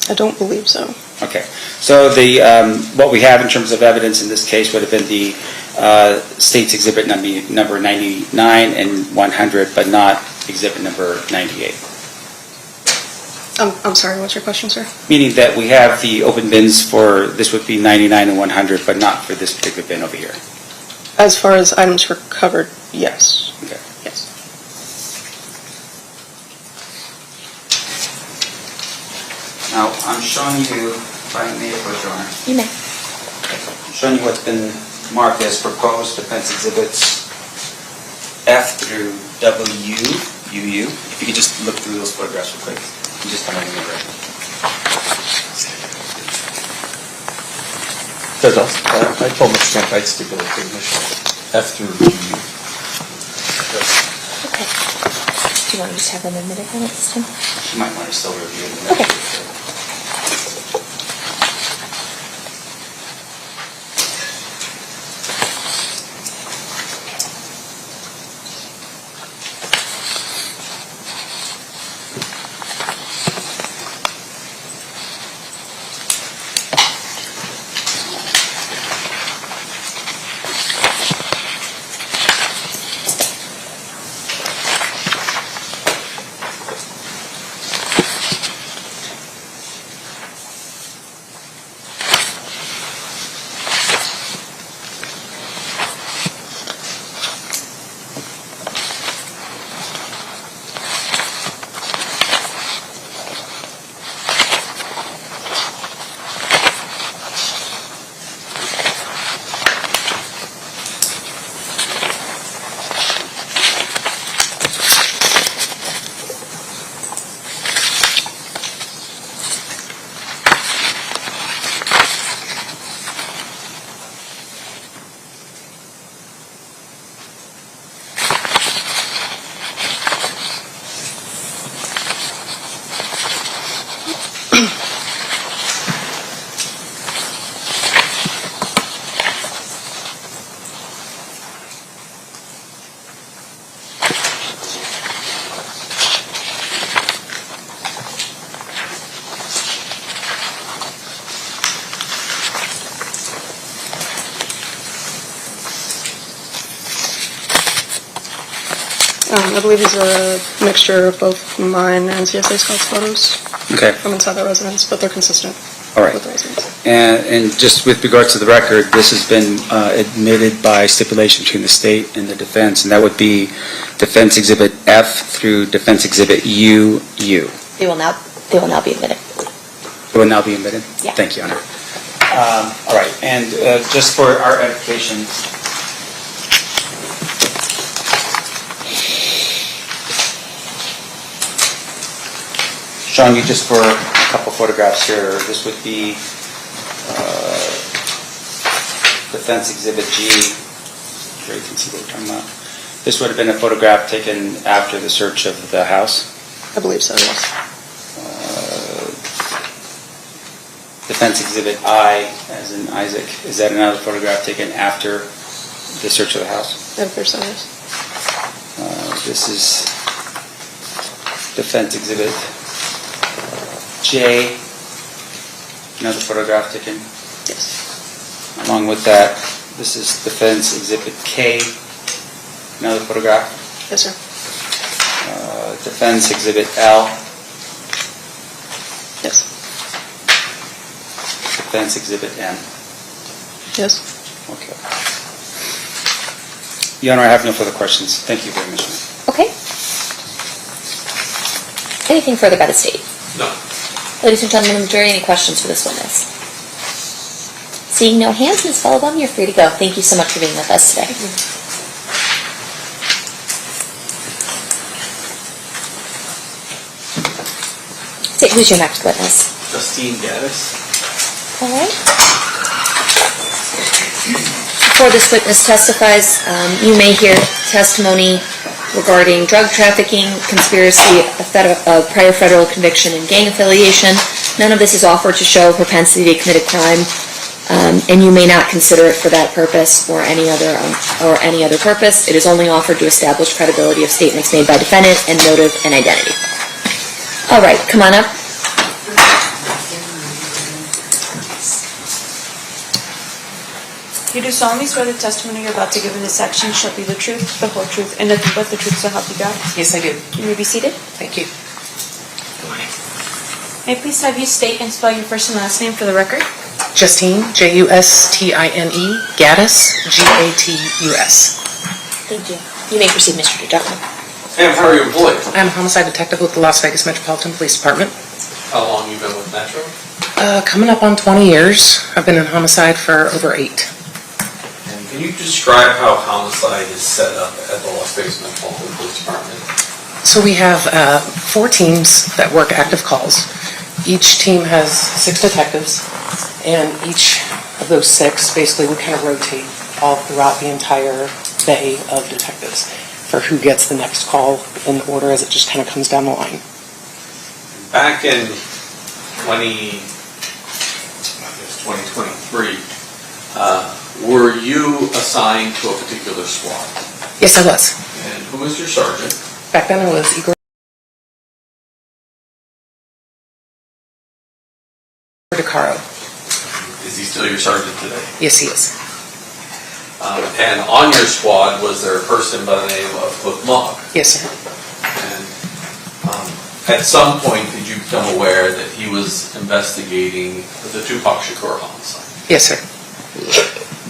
I don't believe so. Okay. So what we have in terms of evidence in this case would have been the State's Exhibit number 99 and 100, but not Exhibit number 98. I'm sorry, what's your question, sir? Meaning that we have the open bins for, this would be 99 and 100, but not for this particular bin over here. As far as items recovered, yes. Okay. Yes. Now, I'm showing you, if I may approach, Your Honor. You may. I'm showing you what's been marked as proposed defense exhibits F through W, UU. If you could just look through those photographs real quick. You just come in and right. Judge, I told Mr. Kemp I'd stipulate the initial F through G. Okay. Do you want to just have them admitted then at this time? You might want to still review them. Okay. I believe these are a mixture of both mine and CSA Scott's photos Okay. from inside the residence, but they're consistent All right. with the residence. And just with regards to the record, this has been admitted by stipulation between the state and the defense, and that would be Defense Exhibit F through Defense Exhibit UU. They will now be admitted. It will now be admitted? Yeah. Thank you, Honor. All right, and just for our edification, showing you just for a couple photographs here, this would be Defense Exhibit G. Sure you can see what we're talking about. This would have been a photograph taken after the search of the house. I believe so, yes. Defense Exhibit I, as in Isaac, is that another photograph taken after the search of the house? That appears so, yes. This is Defense Exhibit J, another photograph taken. Yes. Along with that, this is Defense Exhibit K, another photograph. Yes, sir. Defense Exhibit L. Yes. Defense Exhibit M. Yes. Okay. Your Honor, I have no further questions. Thank you very much. Okay. Anything further by the state? No. Ladies and gentlemen of the jury, any questions for this witness? Seeing no hands, Ms. Sullivan, you're free to go. Thank you so much for being with us today. State, who's your next witness? Justine Gaddis. All right. Before this witness testifies, you may hear testimony regarding drug trafficking, conspiracy, a prior federal conviction, and gang affiliation. None of this is offered to show propensity to commit a crime, and you may not consider it for that purpose or any other purpose. It is only offered to establish credibility of statements made by defendant and motive and identity. All right, come on up. You do solemnly swear the testimony you're about to give in this section shall be the truth, the whole truth, and nothing but the truth, so help you God? Yes, I do. You may be seated. Thank you. May I please have you state and spell your first and last name for the record? Justine, Justine, Gaddis, Gatus. Thank you. You may proceed, Mr. Deductible. And how are you employed? I'm a homicide detective with the Las Vegas Metropolitan Police Department. How long you been with Metro? Coming up on 20 years. I've been in homicide for over 8. And can you describe how homicide is set up at the Las Vegas Metropolitan Police Department? So we have 4 teams that work active calls. Each team has 6 detectives, and each of those 6, basically, we kind of rotate all throughout the entire bay of detectives for who gets the next call in order as it just kind of comes down the line. Back in 2023, were you assigned to a particular squad? Yes, I was. And who was your sergeant? Back then I was Igor DeCaro. Is he still your sergeant today? Yes, he is. And on your squad, was there a person by the name of Cliff Mugg? Yes, sir. And at some point, did you become aware that he was investigating the Tupac Shakur homicide? Yes, sir.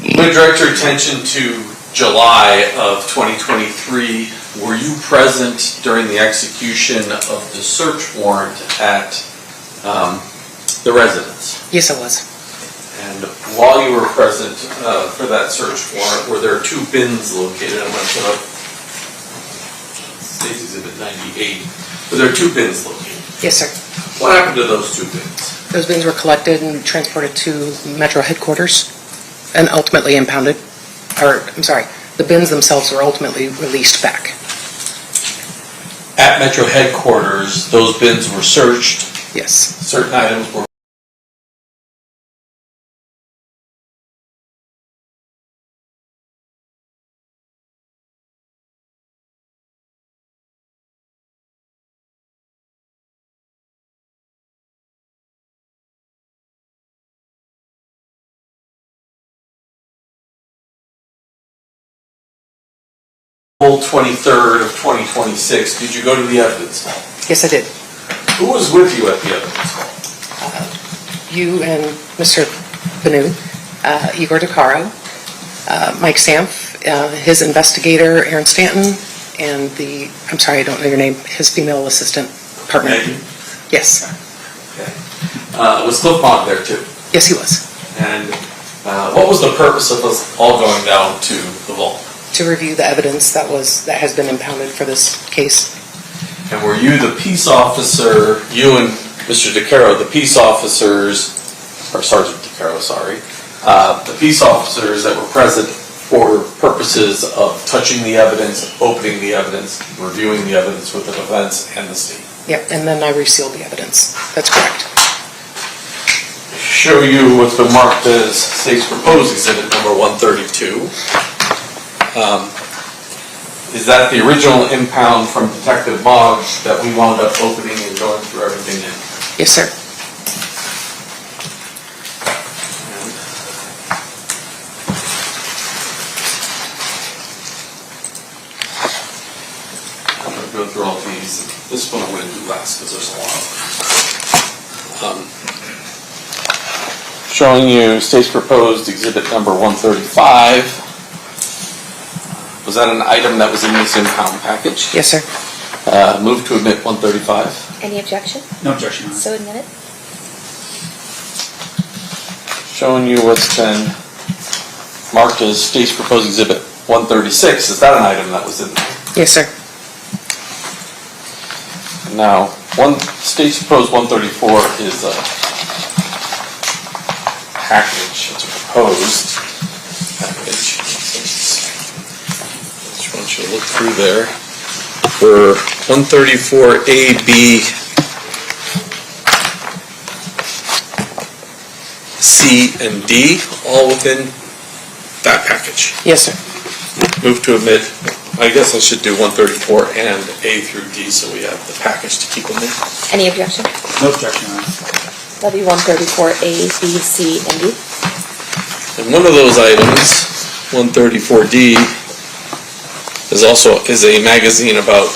I'm going to direct your attention to July of 2023. Were you present during the execution of the search warrant at the residence? Yes, I was. And while you were present for that search warrant, were there 2 bins located? I'm going to put up State's Exhibit 98. Were there 2 bins located? Yes, sir. What happened to those 2 bins? Those bins were collected and transported to Metro headquarters and ultimately impounded. The bins themselves were ultimately released back. At Metro headquarters, those bins were searched. Yes. Certain items were April 23rd of 2026. Did you go to the evidence hall? Yes, I did. Who was with you at the evidence hall? You and Mr. Banu, Igor DeCaro, Mike Stampf, his investigator, Aaron Stanton, and I don't know your name, his female assistant partner. Megan? Yes. Okay. Was Cliff Mott there too? Yes, he was. And what was the purpose of us all going down to the vault? To review the evidence that has been impounded for this case. And were you the peace officer, you and Mr. DeCaro, the peace officers, or Sergeant DeCaro, sorry, the peace officers that were present for purposes of touching the evidence, opening the evidence, reviewing the evidence with the defense and the state? Yep, and then I resealed the evidence. That's correct. Show you what's been marked as State's Proposed Exhibit number 132. Is that the original impound from Detective Boggs that we wound up opening and going through everything in? Yes, sir. I'm going to go through all these. This one I'm going to do last because there's a lot. Showing you State's Proposed Exhibit number 135. Was that an item that was in this impound package? Yes, sir. Move to admit 135. Any objection? No objection. So admitted. Showing you what's been marked as State's Proposed Exhibit 136. Is that an item that was in there? Yes, sir. Now, State's Proposed 134 is a package. It's a proposed package. Just want you to look through there. for 134A, B, C, and D, all within that package. Yes, sir. Move to admit, I guess I should do 134 and A through D so we have the package to keep them in. Any objection? No objection, Your Honor. That'll be 134A, B, C, and D. And one of those items, 134D, is a magazine about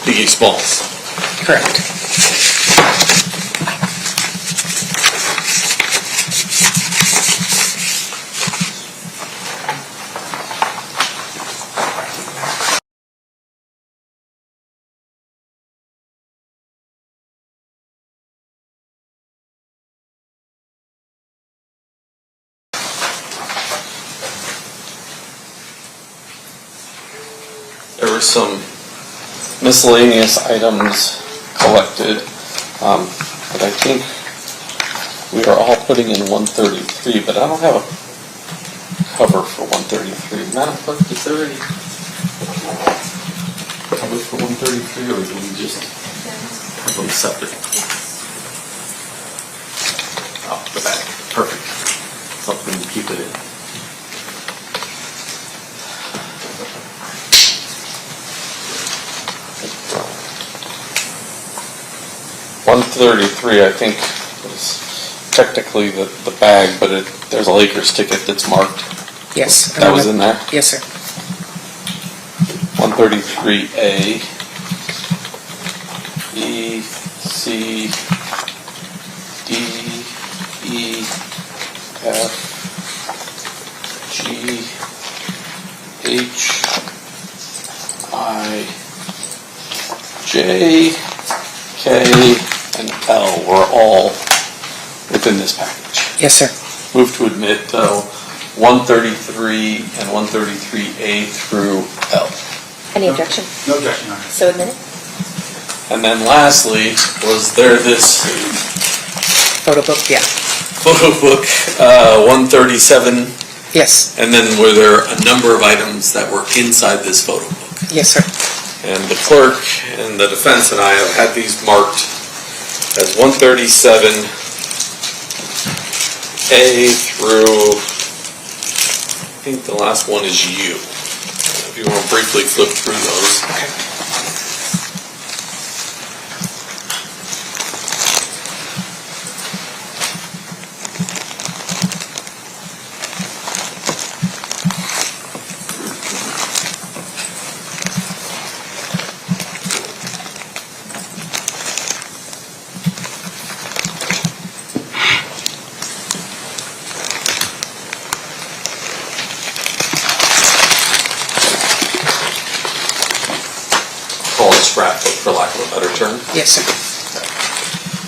Biggie Smalls. Correct. There were some miscellaneous items collected, but I think we are all putting in 133, but I don't have a cover for 133. Madam Clerk, is there any cover for 133, or do we just have them separate? Oh, the back. Perfect. Something to keep it in. 133, I think, is technically the bag, but there's a Lakers ticket that's marked. Yes. That was in there? Yes, sir. 133A, B, C, D, E, F, G, H, I, J, K, and L were all within this package. Yes, sir. Move to admit 133 and 133A through L. Any objection? No objection, Your Honor. So admitted. And then lastly, was there this Photo book, yeah. photo book, 137, Yes. and then were there a number of items that were inside this photo book? Yes, sir. And the clerk and the defense and I have had these marked as 137A through, I think the last one is U. If you want to briefly flip through those. Okay. Call it scrapbook for lack of a better term. Yes, sir.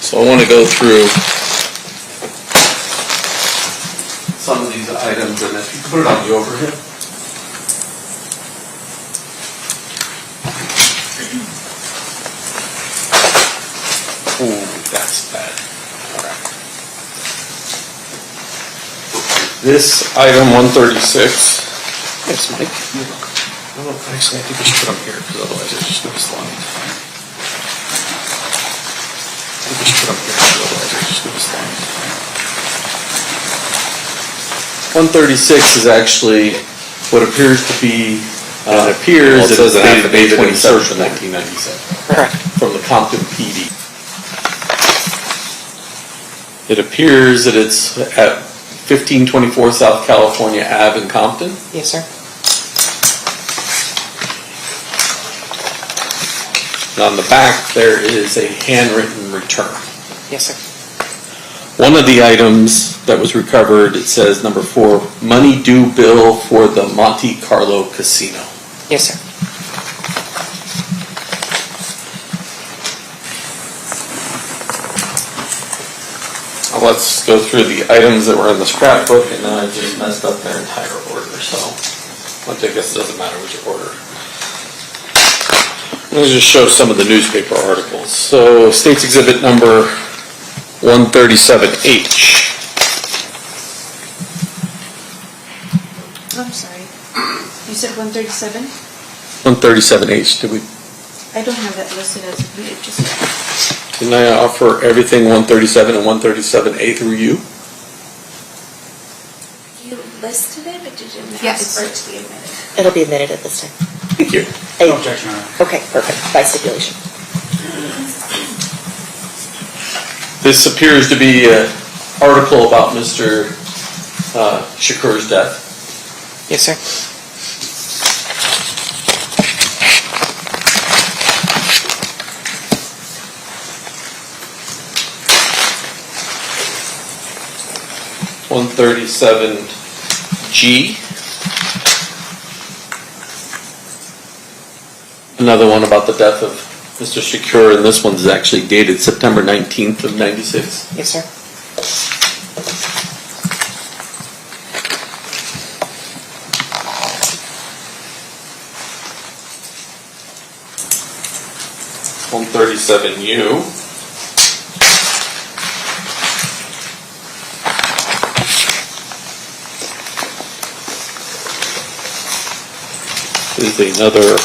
So I want to go through some of these items, and if you could put it on the overhead. Ooh, that's bad. All right. This item 136. Yes, Mike. Well, actually, I think we should put them here, because otherwise it's just going to slide. I think we should put them here, because otherwise it's just going to slide. 136 is actually what appears to be, it says an affidavit in search of 1997. Correct. From the Compton PD. It appears that it's at 1524 South California Ave in Compton. Yes, sir. And on the back, there is a handwritten return. Yes, sir. One of the items that was recovered, it says number 4, money due bill for the Monte Carlo Casino. Yes, sir. Let's go through the items that were in the scrapbook, and then I just messed up their entire order, so I guess it doesn't matter which order. Let's just show some of the newspaper articles. So, State's Exhibit number 137H. I'm sorry. You said 137? 137H, did we? I I don't have that listed as a it just. Can I offer everything 137 and 137A through you? You listed it, but you didn't Yes. ask for it to be admitted. It'll be admitted at this time. Thank you. No objection, Your Honor. Okay, perfect, by stipulation. This appears to be an article about Mr. Shakur's death. Yes, sir. (137G). Another one about the death of Mr. Shakur, and this one's actually dated September 19th of 96. Yes, sir. (137U). Is another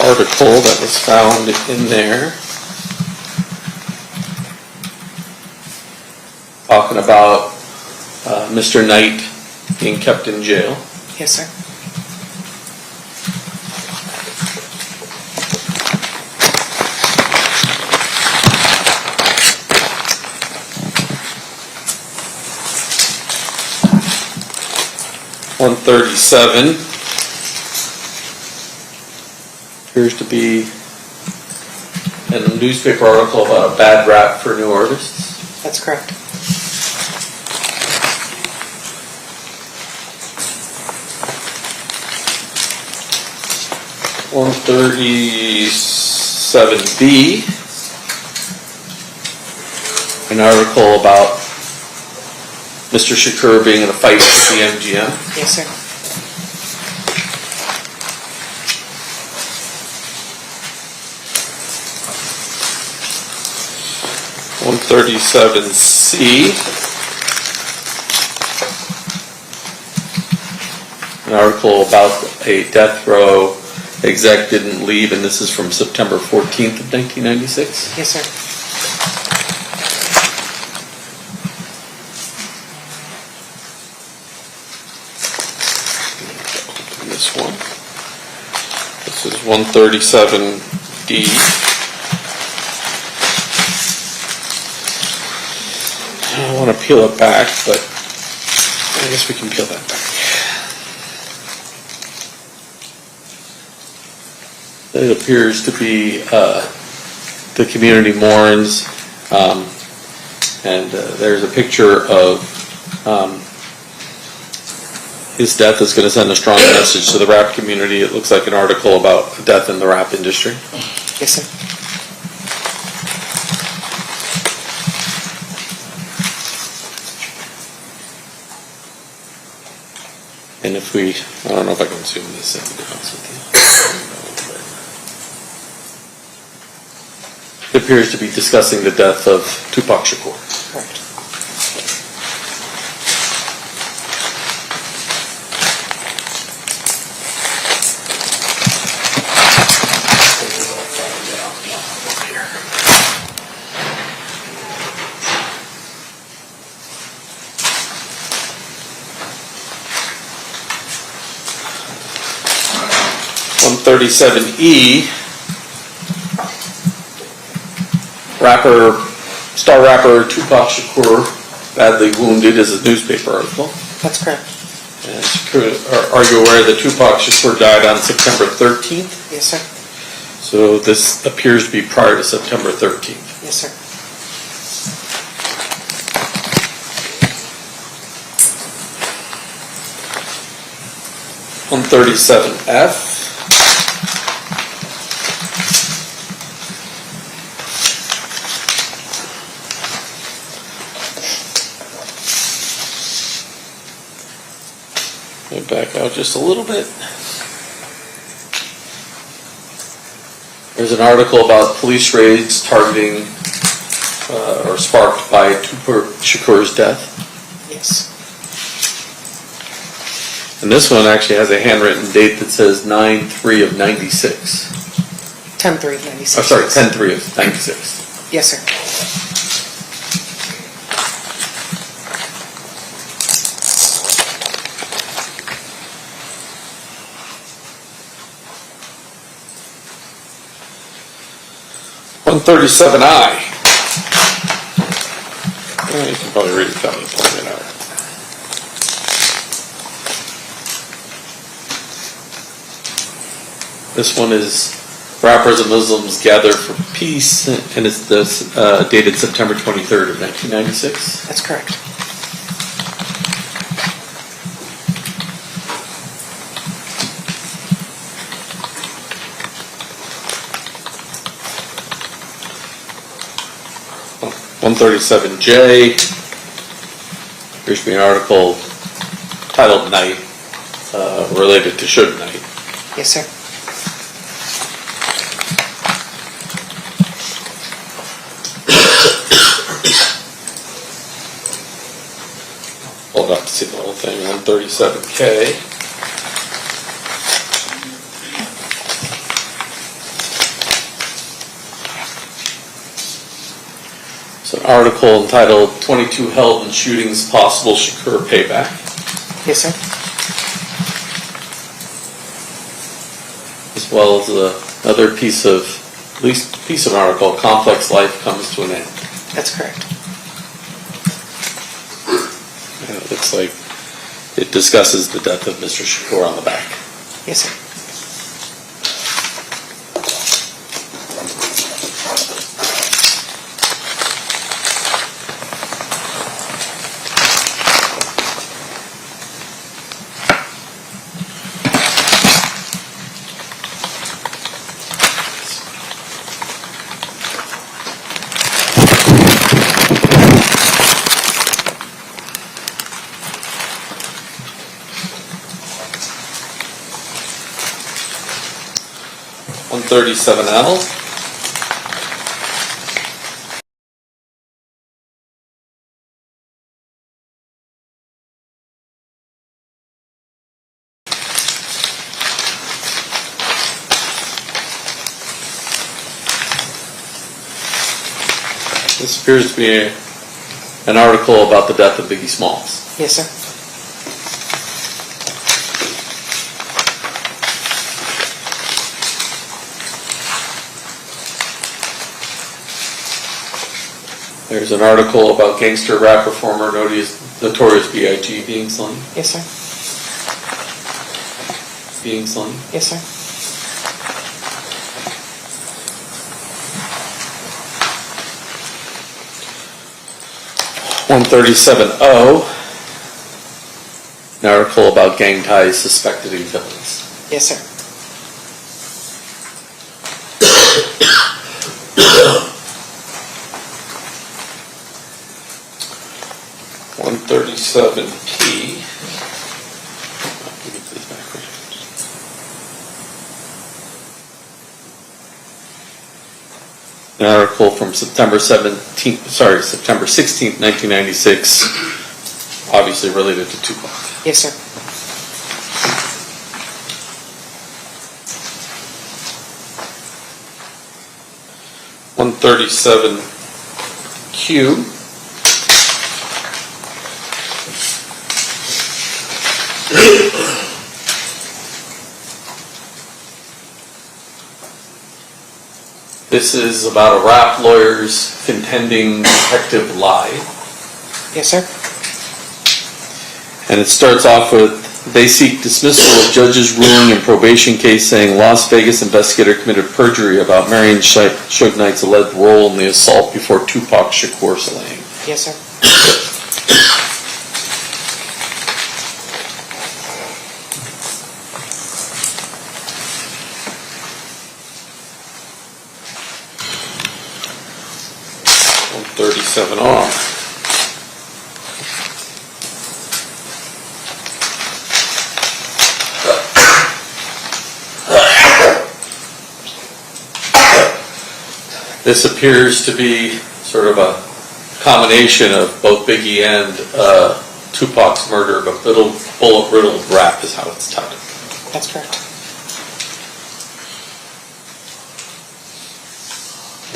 article that was found in there talking about Mr. Knight being kept in jail. Yes, sir. (137) appears to be a newspaper article about a bad rap for new artists. That's correct. (137B), an article about Mr. Shakur being in a fight with the MGM. Yes, sir. (137C), an article about a death row exec didn't leave, and this is from September 14th of 1996. Yes, sir. This one. This is 137D. I don't want to peel it back, but I guess we can peel that back. It appears to be the community mourns, and there's a picture of his death is going to send a strong message to the rap community. It looks like an article about death in the rap industry. Yes, sir. And if we, I don't know if I can zoom this in, to be honest with you. It appears to be discussing the death of Tupac Shakur. Correct. (137E), star rapper Tupac Shakur badly wounded, is a newspaper article. That's correct. And are you aware that Tupac Shakur died on September 13th? Yes, sir. So this appears to be prior to September 13th. Yes, sir. (137F). Let me back out just a little bit. There's an article about police raids targeting or sparked by Tupac Shakur's death. Yes. And this one actually has a handwritten date that says 9/3 of 96. 10/3/96. Oh, sorry, 10/3 of 96. Yes, sir. I. Well, you can probably read it without me pointing it out. This one is rappers and Muslims gather for peace, and it's dated September 23rd of 1996. That's correct. Oh, 137J. Here's the article titled Night, related to Suge Knight. Yes, sir. Hold up to see the whole thing. 137K. It's an article entitled 22 Held in Shootings Possible Shakur Payback. Yes, sir. As well as another piece of an article, Complex Life Comes to an End. That's correct. And it looks like it discusses the death of Mr. Shakur on the back. Yes, sir. $137L. This appears to be an article about the death of Biggie Smalls. Yes, sir. There's an article about gangster rap performer Notorious B.I.G. being slain. Yes, sir. Being slain. Yes, sir. $137O. An article about gang ties suspected in villains. Yes, sir. $137P. An article from September 16th, 1996, obviously related to Tupac. Yes, sir. $137Q. This is about a rap lawyer's contending detective lie. Yes, sir. And it starts off with, they seek dismissal of judge's ruling in probation case saying Las Vegas investigator committed perjury about Marion Suge Knight's alleged role in the assault before Tupac Shakur slaying. Yes, sir. $137R. This appears to be sort of a combination of both Biggie and Tupac's murder, but bullet-riddled rap is how it's titled. That's correct.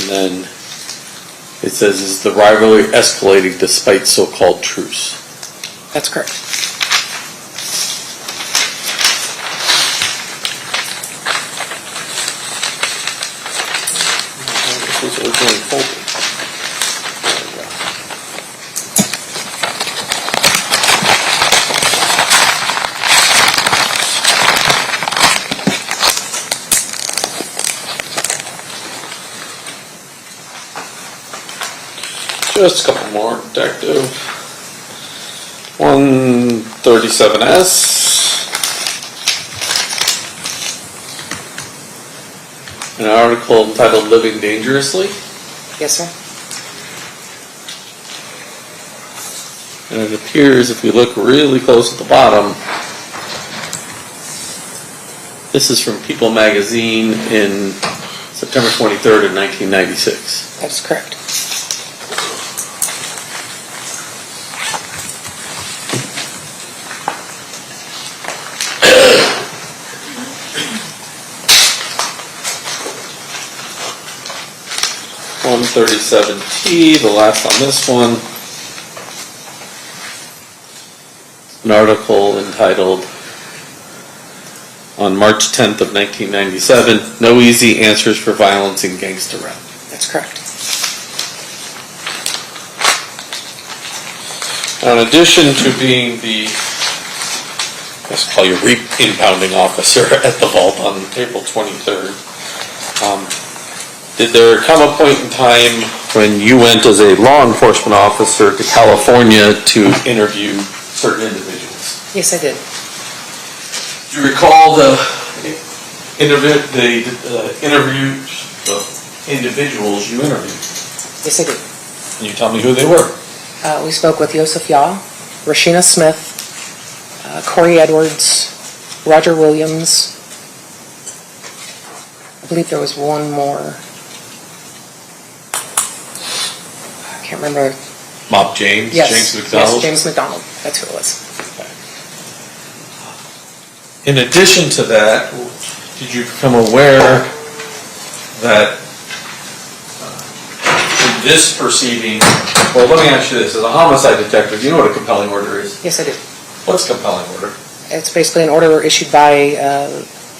And then it says, is the rivalry escalating despite so-called truce? That's correct. This was originally folded. Just a couple more, Detective. 137S. An article entitled Living Dangerously. Yes, sir. And it appears, if we look really close at the bottom, this is from People magazine in September 23rd of 1996. That's correct. .137T, the last on this one. An article entitled, on March 10th of 1997, No Easy Answers for Violence in Gangsta Rap. That's correct. Now, in addition to being the, let's call you impounding officer at the vault on April 23rd, did there come a point in time when you went as a law enforcement officer to California to interview certain individuals? Yes, I did. Do you recall the individuals you interviewed? Yes, I did. Can you tell me who they were? We spoke with Yosef Yaw, Rashina Smith, Corey Edwards, Roger Williams. I believe there was one more. I can't remember. Mob James? Yes. James McDonald? Yes, James McDonald. That's who it was. In addition to that, did you become aware that in this proceeding, well, let me ask you this, as a homicide detective, you know what a compelling order is? Yes, I do. What's a compelling order? It's basically an order issued by,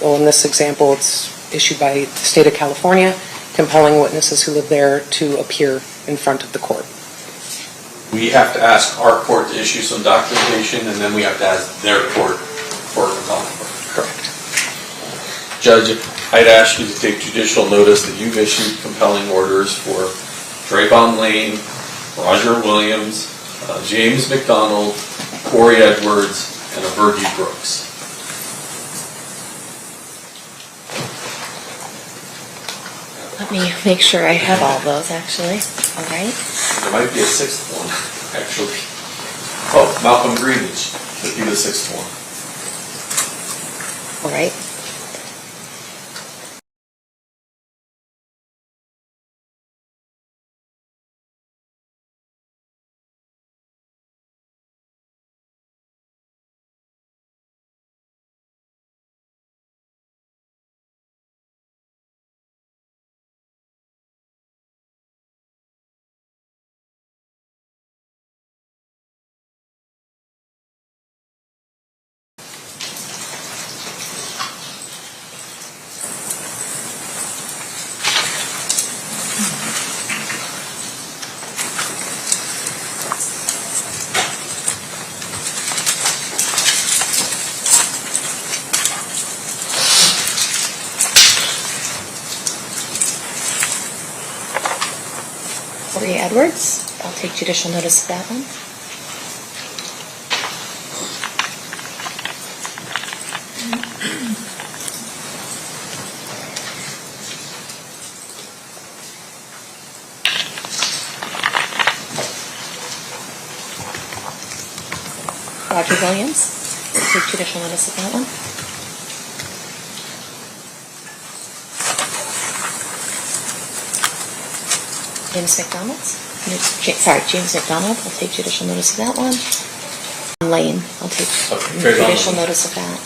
well, in this example, it's issued by the state of California, compelling witnesses who live there to appear in front of the court. We have to ask our court to issue some documentation, and then we have to ask their court for a compelling order. Correct. Judge, I'd ask you to take judicial notice that you've issued compelling orders for Trayvon Lane, Roger Williams, James McDonald, Corey Edwards, and Fergie Brooks. Let me make sure I have all those, actually. All right. There might be a sixth one, actually. Oh, Malcolm Greenwich would be the sixth one. All right. Corey Edwards, I'll take judicial notice of that one. Roger Williams, I'll take judicial notice of that one. James McDonald, I'll take judicial notice of that one. Lane, I'll take judicial notice of that.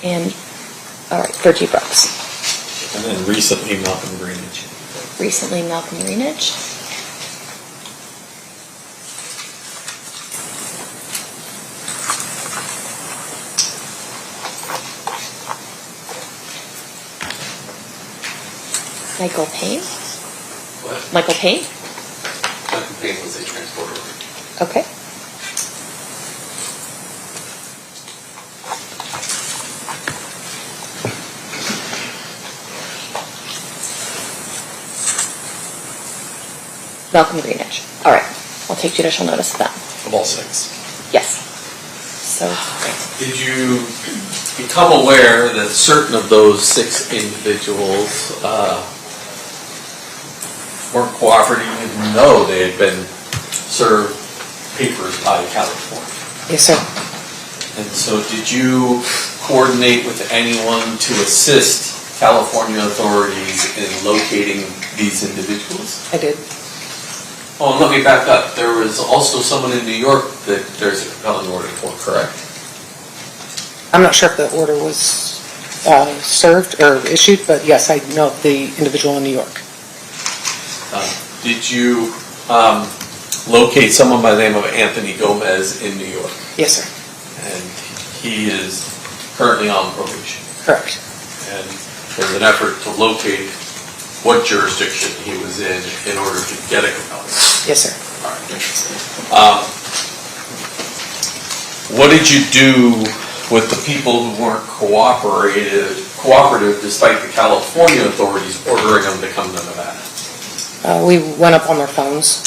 And, all right, Virgie Brooks. And then recently Malcolm Greenidge. Recently, Malcolm Greenidge. Michael Payne. What? Michael Payne. Malcolm Payne was a transporter. Okay. Malcolm Greenidge. All right. I'll take judicial notice of that. Of all 6. Yes. So, Did you become aware that certain of those 6 individuals weren't cooperating, even though they had been served papers by California? Yes, sir. And so did you coordinate with anyone to assist California authorities in locating these individuals? I did. Oh, and let me back up. There was also someone in New York that there's a compelling order for, correct? I'm not sure if the order was served or issued, but yes, I know the individual in New York. Did you locate someone by the name of Anthony Gomez in New York? Yes, sir. And he is currently on probation. Correct. And there's an effort to locate what jurisdiction he was in order to get a compelling order. Yes, sir. All right. What did you do with the people who weren't cooperative despite the California authorities ordering them to come to Nevada? We went up on their phones,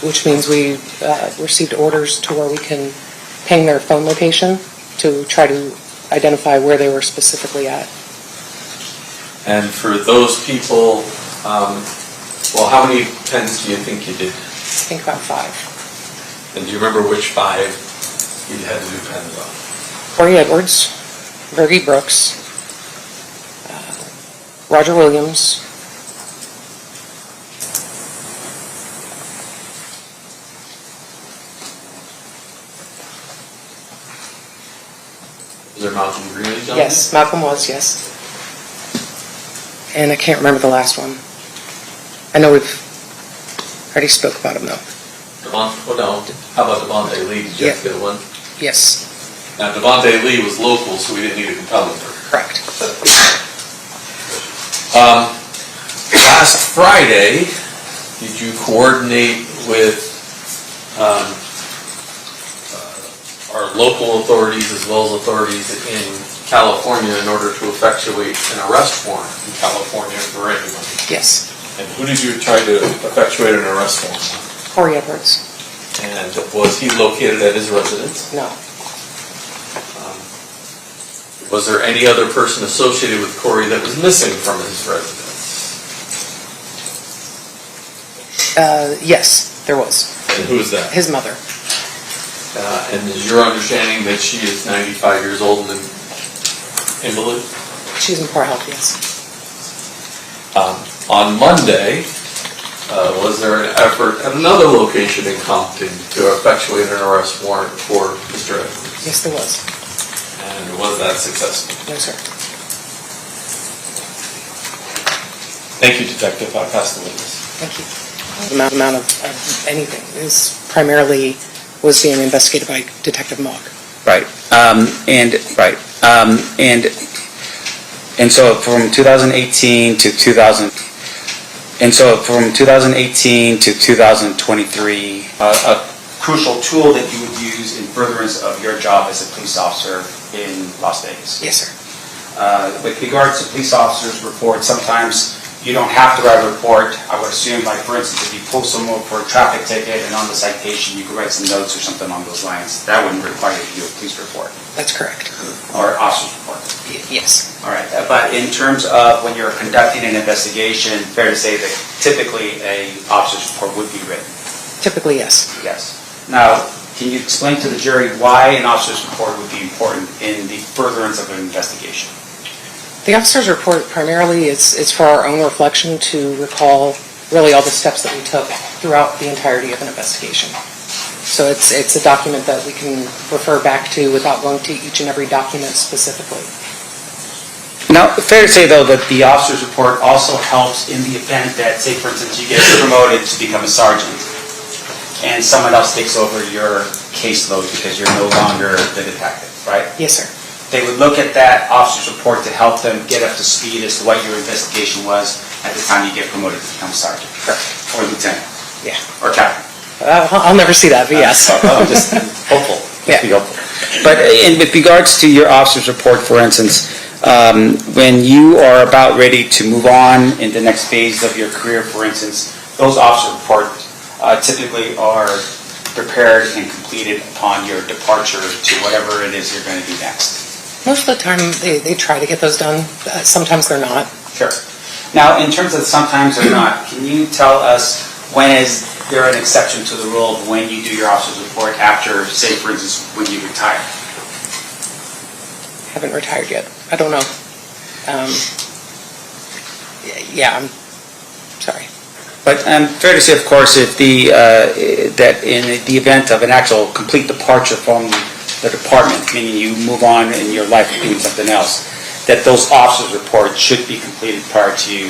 which means we received orders to where we can ping their phone location to try to identify where they were specifically at. And for those people, well, how many pens do you think you did? I think about 5. And do you remember which 5 you had to do pens on? Corey Edwards, Virgie Brooks, Roger Williams, Was there Malcolm Greenidge on yes, Malcolm was, yes. And I can't remember the last one. I know we've already spoke about him though. How about Devontae Lee? Did you have to get one? Yes. Now, Devontae Lee was local, so we didn't need a compelling order. Correct. Last Friday, did you coordinate with our local authorities as well as authorities in California in order to effectuate an arrest warrant in California for anyone? Yes. And who did you try to effectuate an arrest warrant on? Corey Edwards. And was he located at his residence? No. Was there any other person associated with Corey that was missing from his residence? Yes, there was. And who is that? His mother. And is your understanding that she is 95 years old and invalid? She's in poor health, yes. On Monday, was there an effort at another location in Compton to effectuate an arrest warrant for Mr. Edwards? Yes, there was. And was that successful? No, sir. Thank you, Detective. I pass the witness. Thank you. The amount of anything is primarily was being investigated by Detective Mock. Right. And so from 2018 to 2023, a crucial tool that you would use in furtherance of your job as a police officer in Las Vegas. Yes, sir. With regards to police officers' reports, sometimes you don't have to write a report. I would assume, like, for instance, if you pull someone for a traffic ticket and on the citation you could write some notes or something along those lines, that wouldn't require you to do a police report. That's correct. Or officer's report. Yes. All right, but in terms of when you're conducting an investigation, fair to say that typically a officer's report would be written? Typically, yes. Yes. Now, can you explain to the jury why an officer's report would be important in the furtherance of an investigation? The officer's report primarily is for our own reflection to recall really all the steps that we took throughout the entirety of an investigation. So it's a document that we can refer back to without going to each and every document specifically. Now, fair to say, though, that the officer's report also helps in the event that, say, for instance, you get promoted to become a sergeant, and someone else takes over your caseload because you're no longer the detective, right? Yes, sir. They would look at that officer's report to help them get up to speed as to what your investigation was at the time you get promoted to become sergeant. Or lieutenant. Yeah. Or captain. I'll never see that, but yes. I'm just hopeful. Yeah. Be hopeful. But with regards to your officer's report, for instance, when you are about ready to move on in the next phase of your career, for instance, those officer reports typically are prepared and completed upon your departure to whatever it is you're going to do next. Most of the time, they try to get those done. Sometimes they're not. Sure. Now, in terms of sometimes or not, can you tell us when is there an exception to the rule of when you do your officer's report after, say, for instance, when you retire? Haven't retired yet. I don't know. Yeah, I'm sorry. But fair to say, of course, if that in the event of an actual complete departure from the department, meaning you move on in your life doing something else, that those officers' reports should be completed prior to you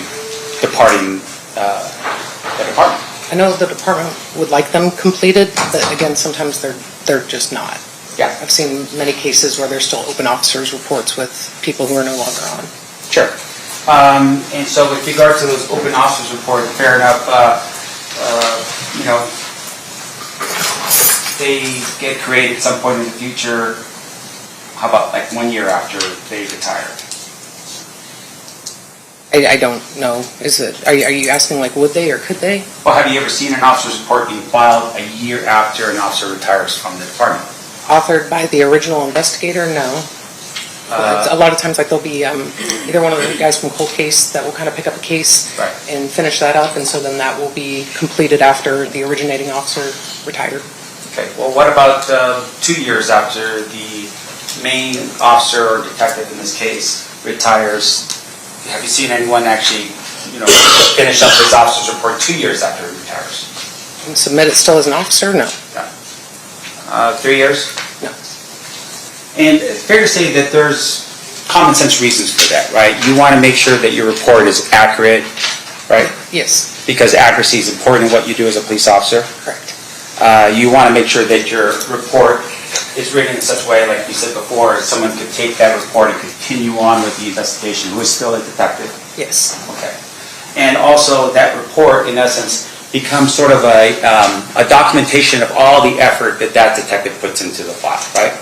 departing the department. I know the department would like them completed, but again, sometimes they're just not. Yeah. I've seen many cases where there's still open officers' reports with people who are no longer on. Sure. And so with regard to those open officers' reports, fair enough, they get created at some point in the future. How about like 1 year after they retire? I don't know. Are you asking like would they or could they? Well, have you ever seen an officer's report being filed a year after an officer retires from the department? Authored by the original investigator? No. A lot of times, like there'll be either one of the guys from cold case that will kind of pick up a case and finish that up, and so then that will be completed after the originating officer retired. Okay. Well, what about 2 years after the main officer or detective in this case retires? Have you seen anyone actually, finish up his officer's report 2 years after he retires? And submit it still as an officer? No. 3 years? No. And it's fair to say that there's common sense reasons for that, right? You want to make sure that your report is accurate, right? Yes. Because accuracy is important in what you do as a police officer. Correct. You want to make sure that your report is written in such a way, like you said before, someone could take that report and continue on with the investigation, who is still a detective. Yes. Okay. And also that report, in essence, becomes sort of a documentation of all the effort that detective puts into the file, right?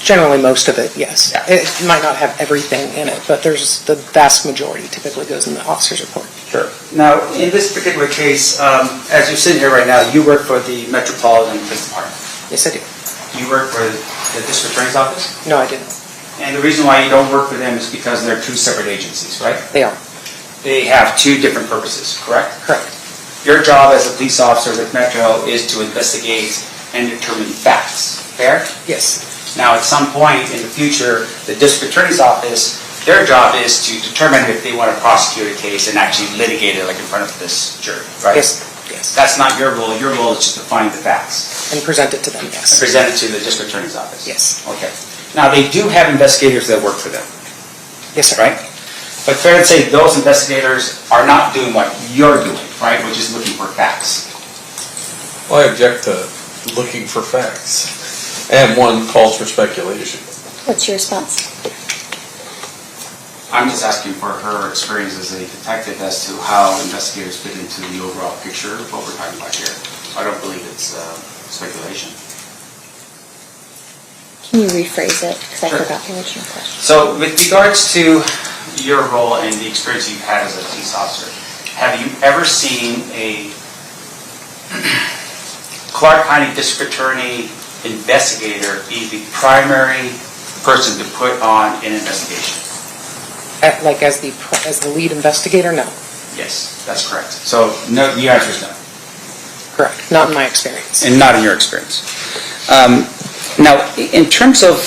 Generally most of it, yes. Yeah. It might not have everything in it, but there's the vast majority typically goes in the officer's report. Sure. Now, in this particular case, as you're sitting here right now, you work for the Metropolitan Police Department. Yes, I do. You work for the District Attorney's Office? No, I didn't. And the reason why you don't work for them is because they're two separate agencies, right? They are. They have two different purposes, correct? Correct. Your job as a police officer with Metro is to investigate and determine facts, fair? Yes. Now, at some point in the future, the District Attorney's Office, their job is to determine if they want to prosecute a case and actually litigate it like in front of this jury, right? Yes. Yes. That's not your role. Your role is just to find the facts. And present it to them, yes. And present it to the District Attorney's Office. Yes. Okay. Now, they do have investigators that work for them. Yes, sir. Right? But fair to say, those investigators are not doing what you're doing, right? Which is looking for facts. Well, I object to looking for facts. And one calls for speculation. What's your response? I'm just asking for her experience as a detective as to how investigators fit into the overall picture of what we're talking about here. I don't believe it's speculation. Can you rephrase it? Because I Sure. forgot the original question. So with regards to your role and the experience you've had as a police officer, have you ever seen a Clark County District Attorney investigator be the primary person to put on an investigation? Like as the lead investigator, no. Yes, that's correct. So no, the answer is no. Correct. Not in my experience. And not in your experience. Now, in terms of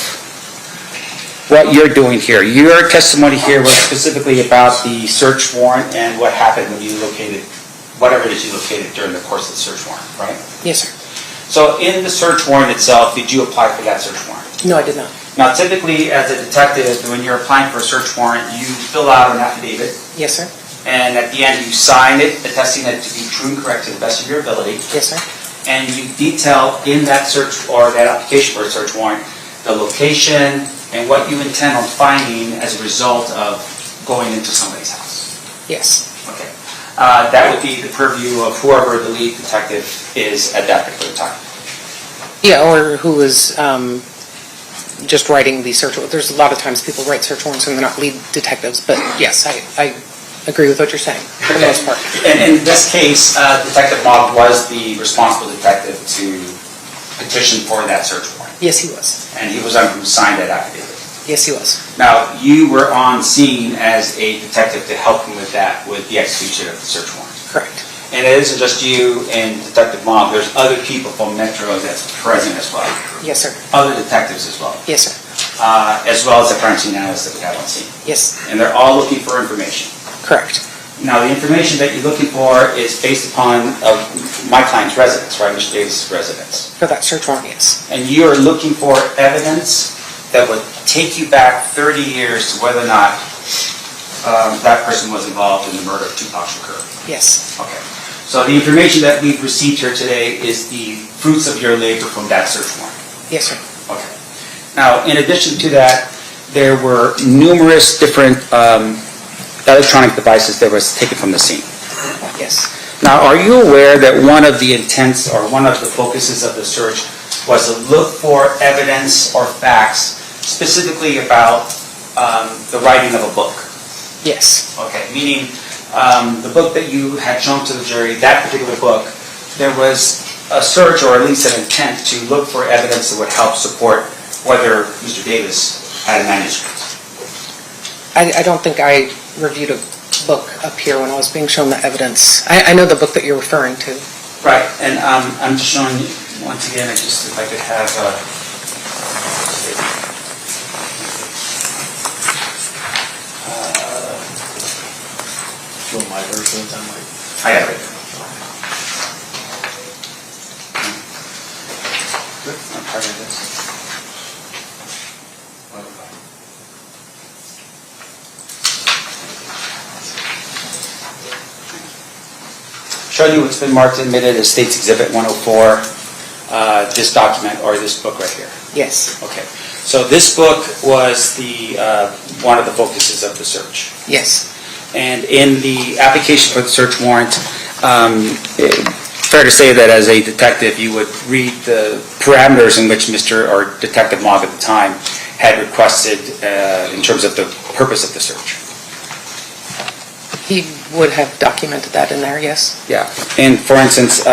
what you're doing here, your testimony here was specifically about the search warrant and what happened when you located, whatever it is you located during the course of the search warrant, right? Yes, sir. So in the search warrant itself, did you apply for that search warrant? No, I did not. Now, typically, as a detective, when you're applying for a search warrant, you fill out an affidavit, Yes, sir. and at the end, you sign it, attesting it to be true and correct to the best of your ability. Yes, sir. And you detail in that search or that application for a search warrant the location and what you intend on finding as a result of going into somebody's house. Yes. Okay. That would be the purview of whoever the lead detective is at that particular time. Yeah, or who was just writing the search warrant. There's a lot of times people write search warrants and they're not lead detectives, but yes, I agree with what you're saying, for the most part. And in this case, Detective Mogg was the responsible detective to petition for that search warrant. Yes, he was. And he was the one who signed that affidavit. Yes, he was. Now, you were on scene as a detective to help him with that, with the execution of the search warrant. Correct. And it isn't just you and Detective Mogg, there's other people from Metro that's present as well. Yes, sir. Other detectives as well. Yes, sir. As well as the forensic analysts that we have on scene. Yes. And they're all looking for information. Correct. Now, the information that you're looking for is based upon my client's residence, right, Mr. Davis' residence. For that search warrant, yes. And you are looking for evidence that would take you back 30 years to whether or not that person was involved in the murder of Tupac Shakur. Yes. Okay. So the information that we've received here today is the fruits of your labor from that search warrant. Yes, sir. Okay. Now, in addition to that, there were numerous different electronic devices that was taken from the scene. Yes. Now, are you aware that one of the intents or one of the focuses of the search was to look for evidence or facts specifically about the writing of a book? Yes. Okay, meaning the book that you had shown to the jury, that particular book, there was a search or at least an intent to look for evidence that would help support whether Mr. Davis had a manuscript. I don't think I reviewed a book up here when I was being shown the evidence. I know the book that you're referring to. Right, and I'm just showing you, once again, if I could have my version of time, like. I have it. I'm part of this. Showing you what's been marked and admitted as State's Exhibit 104, this document or this book right here. Yes. Okay, so this book was the one of the focuses of the search. Yes. And in the application for the search warrant, fair to say that as a detective, you would read the parameters in which Mr. or Detective Mogg at the time had requested in terms of the purpose of the search. He would have documented that in there, yes. Yeah, and for instance,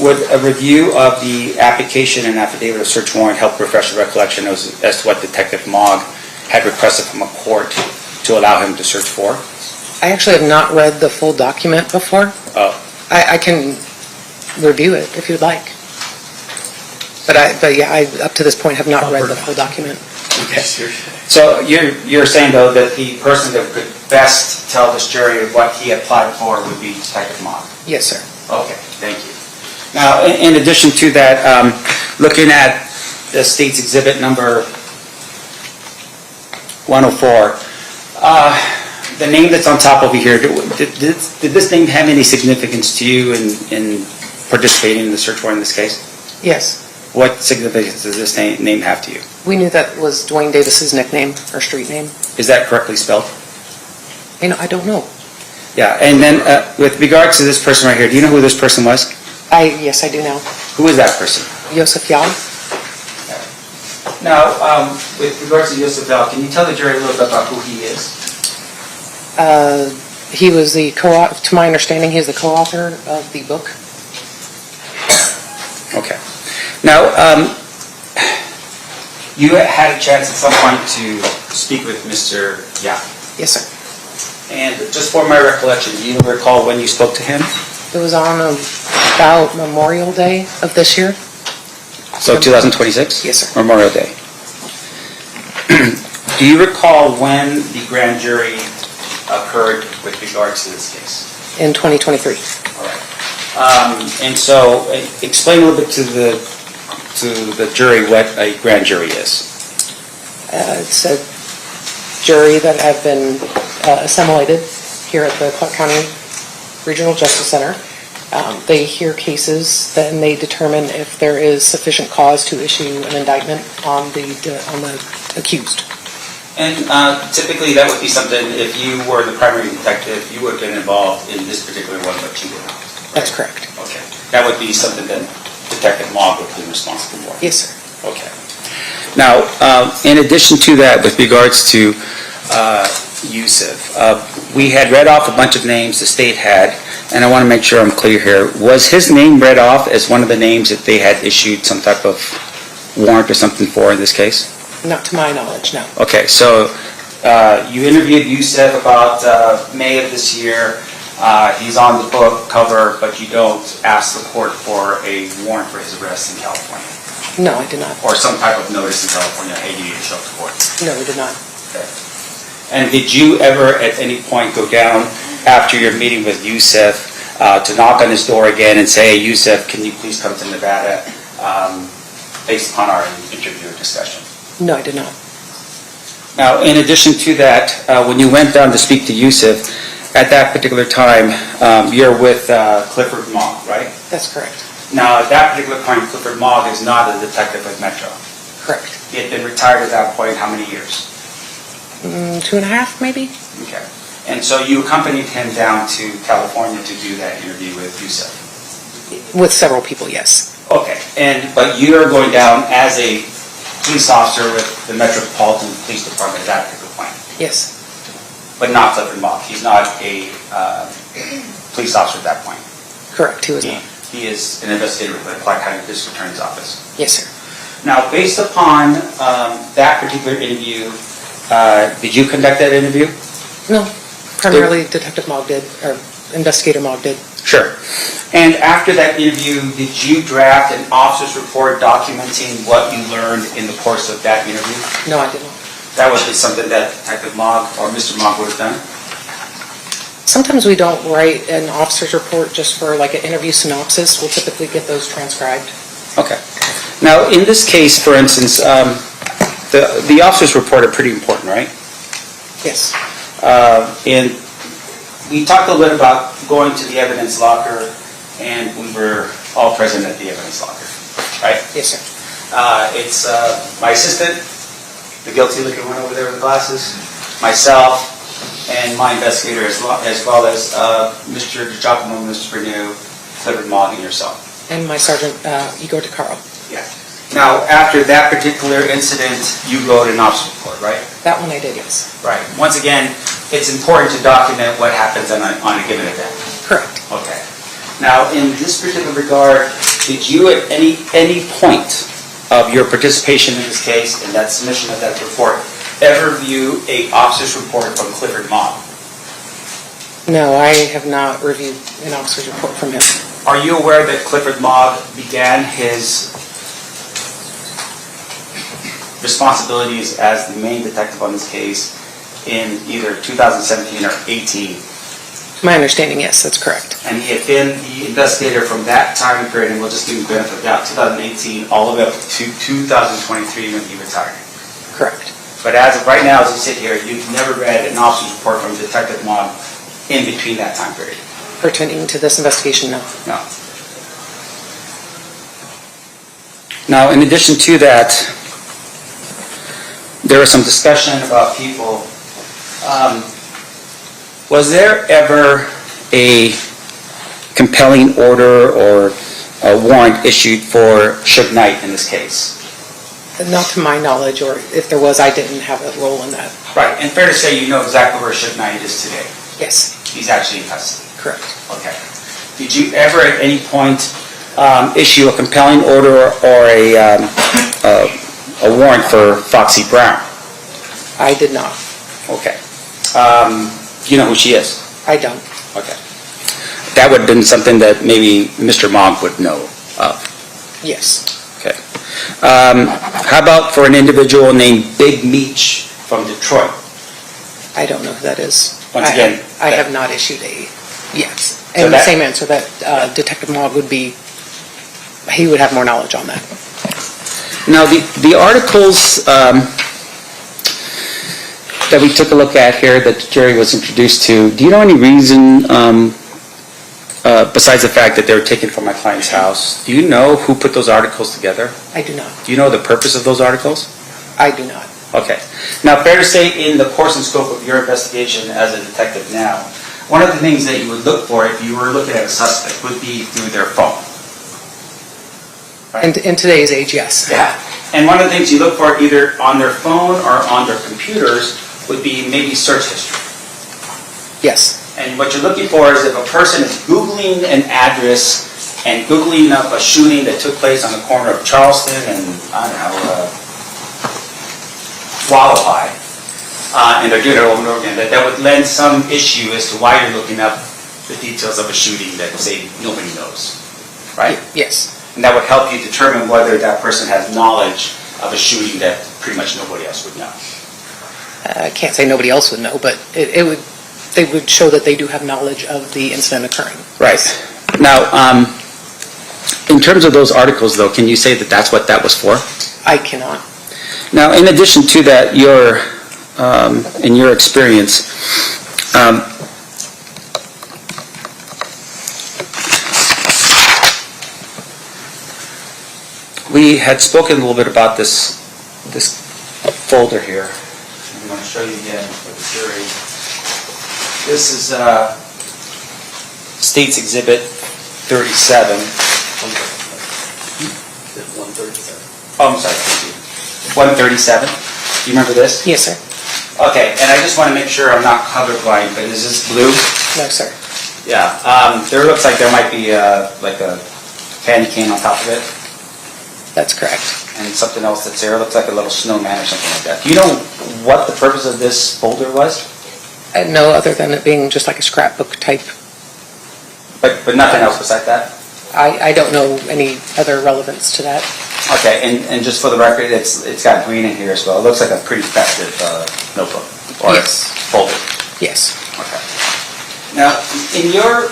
would a review of the application and affidavit of search warrant help refresh the recollection as to what Detective Mogg had requested from a court to allow him to search for? I actually have not read the full document before. Oh. I can review it if you'd like. But yeah, I up to this point have not read the full document. Okay. So you're saying though that the person that could best tell this jury what he applied for would be Detective Mogg? Yes, sir. Okay, thank you. Now, in addition to that, looking at the State's Exhibit number 104, the name that's on top over here, did this name have any significance to you in participating in the search warrant in this case? Yes. What significance does this name have to you? We knew that was Dwayne Davis's nickname or street name. Is that correctly spelled? I don't know. Yeah, and then with regards to this person right here, do you know who this person was? Yes, I do now. Who is that person? Yosef Yal. Now, with regards to Yosef Yal, can you tell the jury a little bit about who he is? He was the to my understanding, he's the co-author of the book. Okay. Now, you had a chance at some point to speak with Mr. Yal. Yes, sir. And just for my recollection, do you recall when you spoke to him? It was on about Memorial Day of this year. So 2026? Yes, sir. Memorial Day. Do you recall when the grand jury occurred with regards to this case? In 2023. All right. And so explain a little bit to the to the jury what a grand jury is. It's a jury that have been assimilated here at the Clark County Regional Justice Center. They hear cases, then they determine if there is sufficient cause to issue an indictment on the accused. And typically that would be something, if you were the primary detective, you would have been involved in this particular one, but you did not. That's correct. Okay. That would be something that Detective Mogg would be responsible for. Yes, sir. Okay. Now, in addition to that, with regards to Yusuf, we had read off a bunch of names the state had, and I want to make sure I'm clear here. Was his name read off as one of the names that they had issued some type of warrant or something for in this case? Not to my knowledge, no. Okay, so you interviewed Yusuf about May of this year. He's on the book cover, but you don't ask the court for a warrant for his arrest in California? No, I did not. Or some type of notice in California, hey, you need to show up to court? No, we did not. Okay. And did you ever at any point go down after your meeting with Yusuf to knock on his door again and say, hey, Yusuf, can you please come to Nevada based upon our interview or discussion? No, I did not. Now, in addition to that, when you went down to speak to Yusuf, at that particular time, you're with Clifford Mogg, right? That's correct. Now, at that particular point, Clifford Mogg is not a detective with Metro. Correct. He had been retired at that point how many years? 2.5, maybe? Okay. And so you accompanied him down to California to do that interview with Yusuf? With several people, yes. Okay. But you're going down as a police officer with the Metropolitan Police Department at that particular point? Yes. But not Clifford Mogg. He's not a police officer at that point? Correct, he was not. He is an investigator with the Clark County District Attorney's Office? Yes, sir. Now, based upon that particular interview, did you conduct that interview? No, primarily Detective Mogg did, or Investigator Mogg did. Sure. And after that interview, did you draft an officer's report documenting what you learned in the course of that interview? No, I did not. That would be something that Detective Mogg or Mr. Mogg would have done? Sometimes we don't write an officer's report just for like an interview synopsis. We'll typically get those transcribed. Okay. Now, in this case, for instance, the officer's report are pretty important, right? Yes. And we talked a little bit about going to the evidence locker, and we were all present at the evidence locker, right? Yes, sir. It's my assistant, the guilty looking one over there with the glasses, myself, and my investigator as well as Mr. DiGiacomo, Mr. Berneau, Clifford Mogg, and yourself. And my Sergeant Igor DeCaro. Yeah. Now, after that particular incident, you wrote an officer's report, right? That one I did, yes. Right. Once again, it's important to document what happens on a given event. Correct. Okay. Now, in this particular regard, did you at any point of your participation in this case, in that submission of that report, ever view a officer's report from Clifford Mogg? No, I have not reviewed an officer's report from him. Are you aware that Clifford Mogg began his responsibilities as the main detective on this case in either 2017 or 18? My understanding, yes, that's correct. And he had been the investigator from that time period, and we'll just give him the benefit of the doubt, 2018 all the way up to 2023 when he retired. Correct. But as of right now, as you sit here, you've never read an officer's report from Detective Mogg in between that time period? Pertaining to this investigation, no. No. Now, in addition to that, there was some discussion about people. Was there ever a compelling order or a warrant issued for Suge Knight in this case? Not to my knowledge, or if there was, I didn't have a role in that. Right, and fair to say you know exactly where Suge Knight is today? Yes. He's actually in custody? Correct. Okay. Did you ever at any point issue a compelling order or a warrant for Foxy Brown? I did not. Okay. Do you know who she is? I don't. Okay. That would have been something that maybe Mr. Mogg would know of. Yes. Okay. How about for an individual named Big Meech from Detroit? I don't know who that is. Once again, I have not issued a yes. So And the same answer that Detective Mogg would be, he would have more knowledge on that. Now, the articles that we took a look at here that the jury was introduced to, do you know any reason, besides the fact that they were taken from my client's house, do you know who put those articles together? I do not. Do you know the purpose of those articles? I do not. Okay. Now, fair to say, in the course and scope of your investigation as a detective now, one of the things that you would look for if you were looking at a suspect would be through their phone. In today's age, yes. Yeah. And one of the things you look for either on their phone or on their computers would be maybe search history. Yes. And what you're looking for is if a person is Googling an address and Googling up a shooting that took place on the corner of Charleston and, I don't know, Wallaby, and they're doing it over and over again, that would lend some issue as to why you're looking up the details of a shooting that, say, nobody knows, right? Yes. And that would help you determine whether that person has knowledge of a shooting that pretty much nobody else would know. I can't say nobody else would know, but they would show that they do have knowledge of the incident occurring. Right. Now, in terms of those articles, though, can you say that that's what that was for? I cannot. Now, in addition to that, in your experience, we had spoken a little bit about this folder here. I'm going to show you again for the jury. This is State's Exhibit 37. 137. Oh, I'm sorry. 137. Do you remember this? Yes, sir. Okay, and I just want to make sure I'm not colorblind, but is this blue? No, sir. Yeah. There looks like there might be like a candy cane on top of it. That's correct. And something else that's there. It looks like a little snowman or something like that. Do you know what the purpose of this folder was? No, other than it being just like a scrapbook type. But nothing else besides that? I don't know any other relevance to that. Okay, and just for the record, it's got green in here as well. It looks like a pretty festive notebook or Yes. folder. Yes. Okay. Now, in your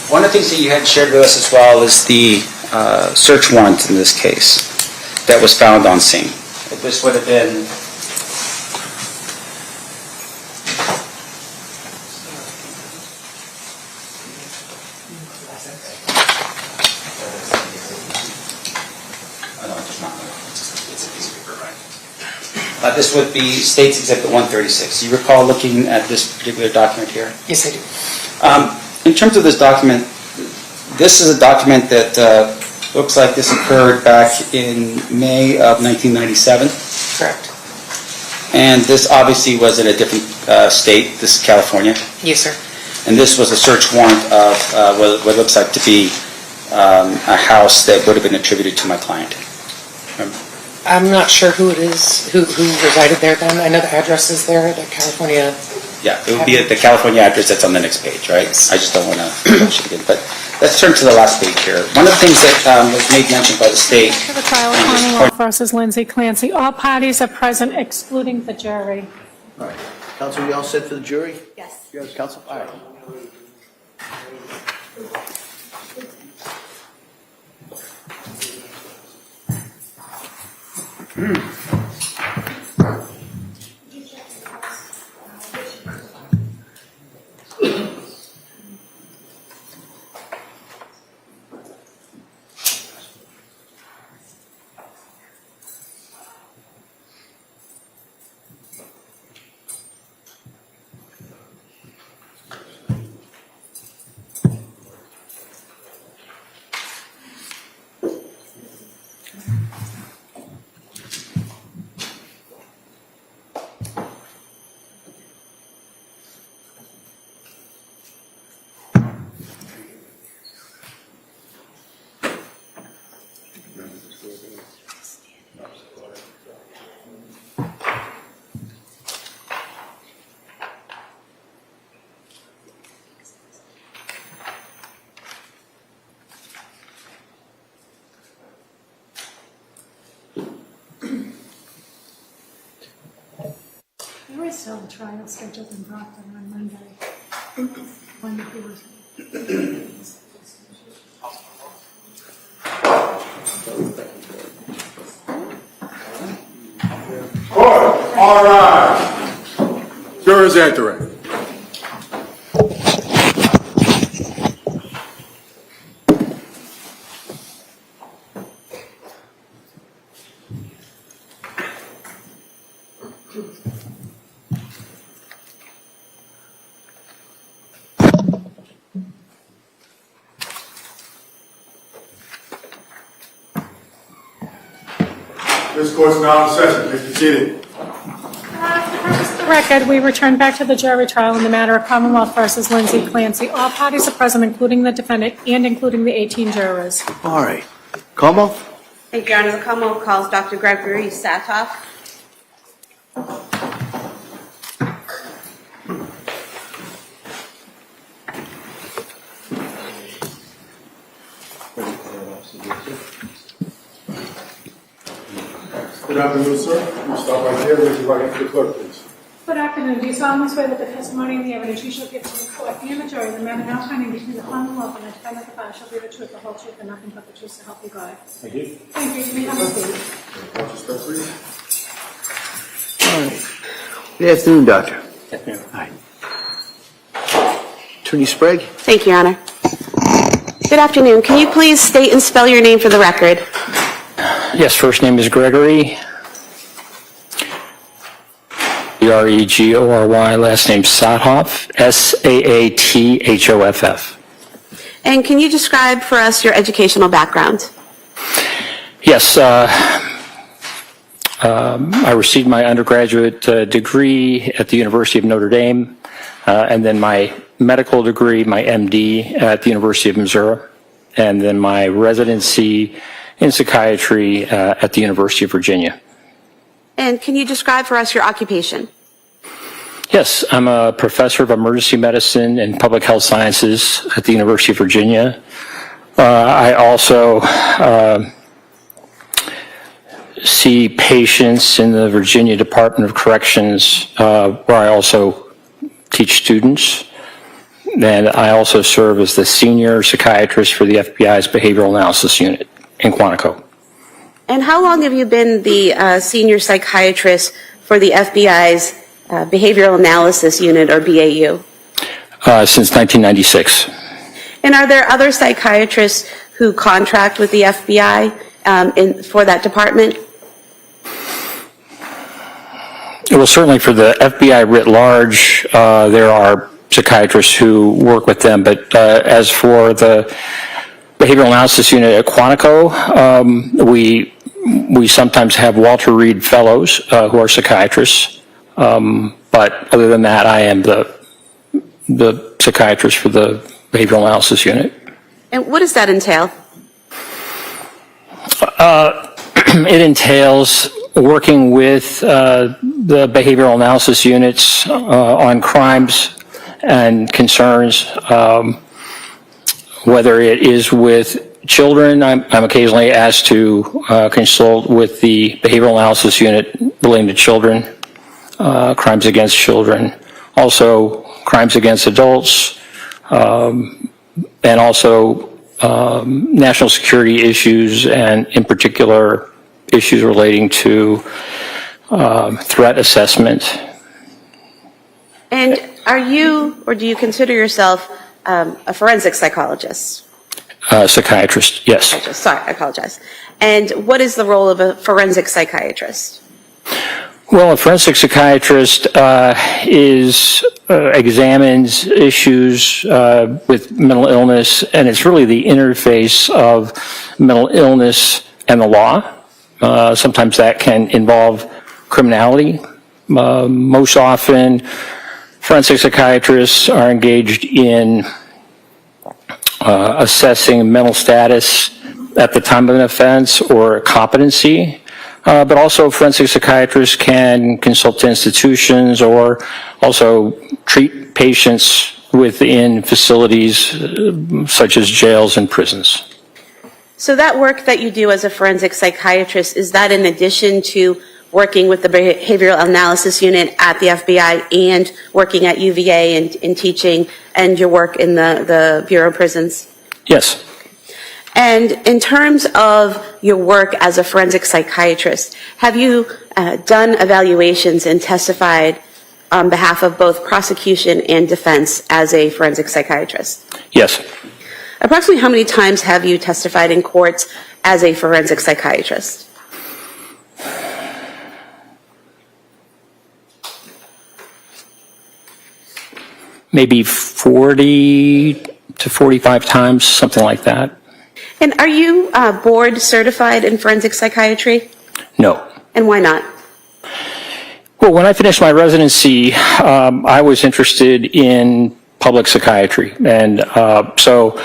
one of the things that you had shared with us as well is the search warrant in this case that was found on scene. This would have been this would be State's Exhibit 136. You recall looking at this particular document here? Yes, I do. In terms of this document, this is a document that looks like this occurred back in May of 1997. Correct. And this obviously was in a different state. This is California. Yes, sir. And this was a search warrant of what looks like to be a house that would have been attributed to my client. I'm not sure who it is, who resided there then. I know the address is there, the California. Yeah, it would be the California address that's on the next page, right? I just don't want to mention it again. But let's turn to the last page here. One of the things that was made mention by the state. For the trial of Commonwealth versus Lindsay Clancy, all parties are present excluding the jury. All right. Counsel, we all set for the jury? Yes. Yes, counsel? All right. There is still a trial scheduled in Brockton on Monday. When he was Court, all rise. Jurors entering. This court's now in session. Please be seated. For the record, we return back to the jury trial in the matter of Commonwealth versus Lindsay Clancy. All parties are present, including the defendant and including the 18 jurors. All right. Commonwealth? Thank you, Your Honor. The Commonwealth calls Dr. Gregory Satoff. Good afternoon, sir. You stop right there. Raise your right hand to the clerk, please. Good afternoon. Do you solemnly swear that the testimony and the evidence you shall give to the court and the jury, the matter now pending between the Commonwealth and the defendant, the file, shall be the truth, the whole truth, and nothing but the truth, so help you God? Thank you. Thank you. You may have a seat. All right. Good afternoon, Doctor. Good afternoon. Hi. Attorney Sprague? Thank you, Your Honor. Good afternoon. Can you please state and spell your name for the record? Yes, first name is Gregory. Gregory, last name Satoff, Saathoff. And can you describe for us your educational background? Yes, I received my undergraduate degree at the University of Notre Dame, and then my medical degree, my MD, at the University of Missouri, and then my residency in psychiatry at the University of Virginia. And can you describe for us your occupation? Yes, I'm a professor of emergency medicine and public health sciences at the University of Virginia. I also see patients in the Virginia Department of Corrections, where I also teach students. And I also serve as the senior psychiatrist for the FBI's Behavioral Analysis Unit in Quantico. And how long have you been the senior psychiatrist for the FBI's Behavioral Analysis Unit, or BAU? Since 1996. And are there other psychiatrists who contract with the FBI for that department? Well, certainly for the FBI writ large, there are psychiatrists who work with them, but as for the Behavioral Analysis Unit at Quantico, we sometimes have Walter Reed Fellows who are psychiatrists, but other than that, I am the psychiatrist for the Behavioral Analysis Unit. And what does that entail? It entails working with the behavioral analysis units on crimes and concerns, whether it is with children. I'm occasionally asked to consult with the behavioral analysis unit relating to children, crimes against children, also crimes against adults, and also national security issues, and in particular issues relating to threat assessment. And are you, or do you consider yourself a forensic psychologist? Psychiatrist, yes. Sorry, I apologize. And what is the role of a forensic psychiatrist? Well, a forensic psychiatrist examines issues with mental illness, and it's really the interface of mental illness and the law. Sometimes that can involve criminality. Most often, forensic psychiatrists are engaged in assessing mental status at the time of an offense or competency. But also forensic psychiatrists can consult to institutions or also treat patients within facilities such as jails and prisons. So that work that you do as a forensic psychiatrist, is that in addition to working with the Behavioral Analysis Unit at the FBI and working at UVA and in teaching, and your work in the Bureau of Prisons? Yes. And in terms of your work as a forensic psychiatrist, have you done evaluations and testified on behalf of both prosecution and defense as a forensic psychiatrist? Yes. Approximately how many times have you testified in courts as a forensic psychiatrist? Maybe 40 to 45 times, something like that. And are you board certified in forensic psychiatry? No. And why not? Well, when I finished my residency, I was interested in public psychiatry. And so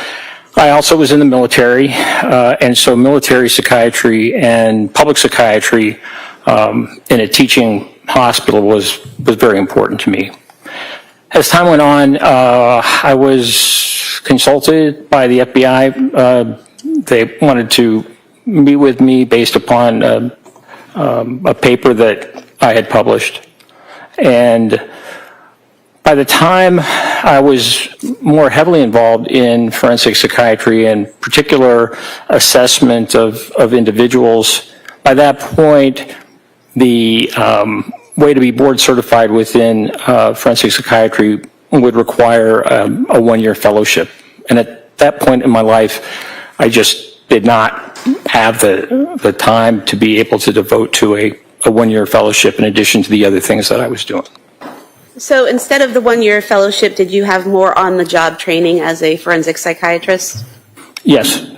I also was in the military. And so military psychiatry and public psychiatry in a teaching hospital was very important to me. As time went on, I was consulted by the FBI. They wanted to meet with me based upon a paper that I had published. And by the time I was more heavily involved in forensic psychiatry and particular assessment of individuals, by that point, the way to be board certified within forensic psychiatry would require a one-year fellowship. And at that point in my life, I just did not have the time to be able to devote to a one-year fellowship in addition to the other things that I was doing. So instead of the one-year fellowship, did you have more on-the-job training as a forensic psychiatrist? Yes.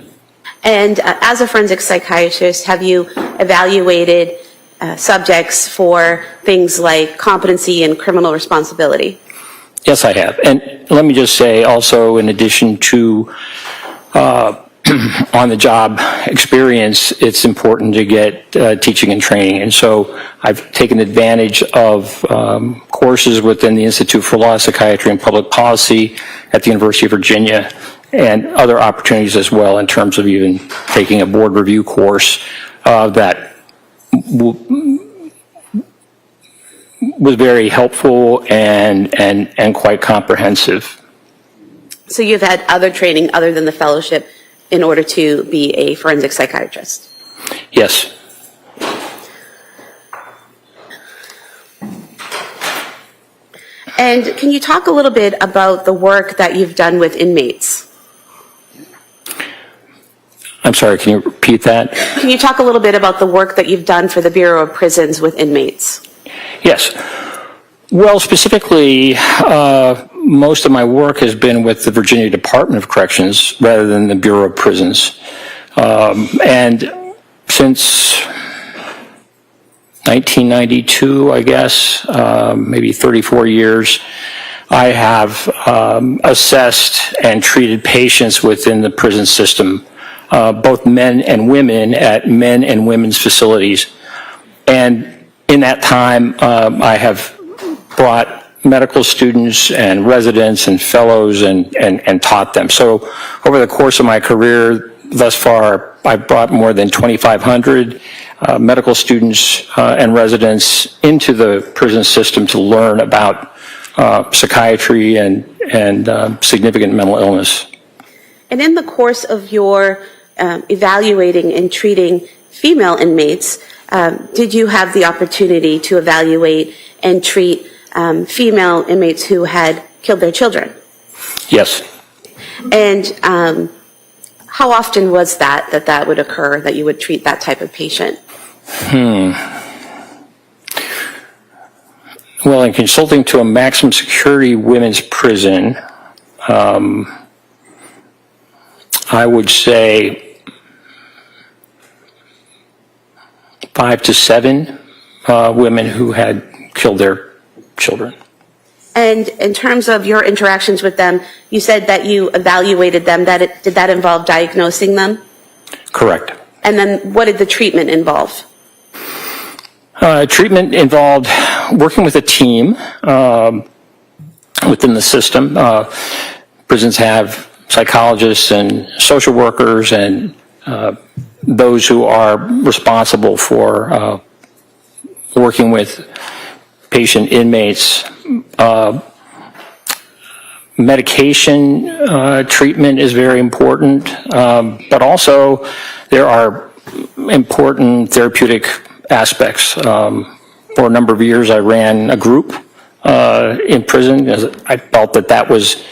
And as a forensic psychiatrist, have you evaluated subjects for things like competency and criminal responsibility? Yes, I have. And let me just say also, in addition to on-the-job experience, it's important to get teaching and training. And so I've taken advantage of courses within the Institute for Law, Psychiatry, and Public Policy at the University of Virginia, and other opportunities as well in terms of even taking a board review course that was very helpful and quite comprehensive. So you've had other training other than the fellowship in order to be a forensic psychiatrist? Yes. And can you talk a little bit about the work that you've done with inmates? I'm sorry, can you repeat that? Can you talk a little bit about the work that you've done for the Bureau of Prisons with inmates? Yes. Well, specifically, most of my work has been with the Virginia Department of Corrections rather than the Bureau of Prisons. And since 1992, I guess, maybe 34 years, I have assessed and treated patients within the prison system, both men and women at men and women's facilities. And in that time, I have brought medical students and residents and fellows and taught them. So over the course of my career thus far, I've brought more than 2,500 medical students and residents into the prison system to learn about psychiatry and significant mental illness. And in the course of your evaluating and treating female inmates, did you have the opportunity to evaluate and treat female inmates who had killed their children? Yes. And how often was that would occur, that you would treat that type of patient? Well, in consulting to a maximum security women's prison, I would say 5 to 7 women who had killed their children. And in terms of your interactions with them, you said that you evaluated them. Did that involve diagnosing them? Correct. And then what did the treatment involve? Treatment involved working with a team within the system. Prisons have psychologists and social workers and those who are responsible for working with patient inmates, medication treatment is very important, but also there are important therapeutic aspects. For a number of years, I ran a group in prison because I felt that that was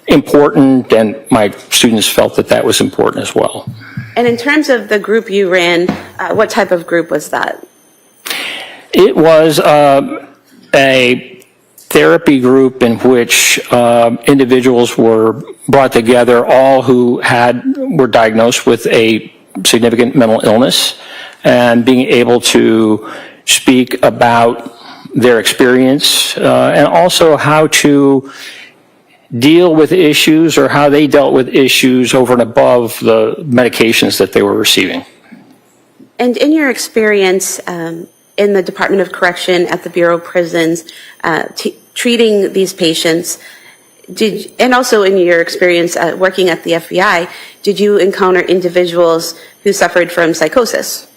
important, and my students felt that that was important as well. And in terms of the group you ran, what type of group was that? It was a therapy group in which individuals were brought together, all who were diagnosed with a significant mental illness, and being able to speak about their experience and also how to deal with issues or how they dealt with issues over and above the medications that they were receiving. And in your experience in the Department of Correction at the Bureau of Prisons, treating these patients, and also in your experience working at the FBI, did you encounter individuals who suffered from psychosis?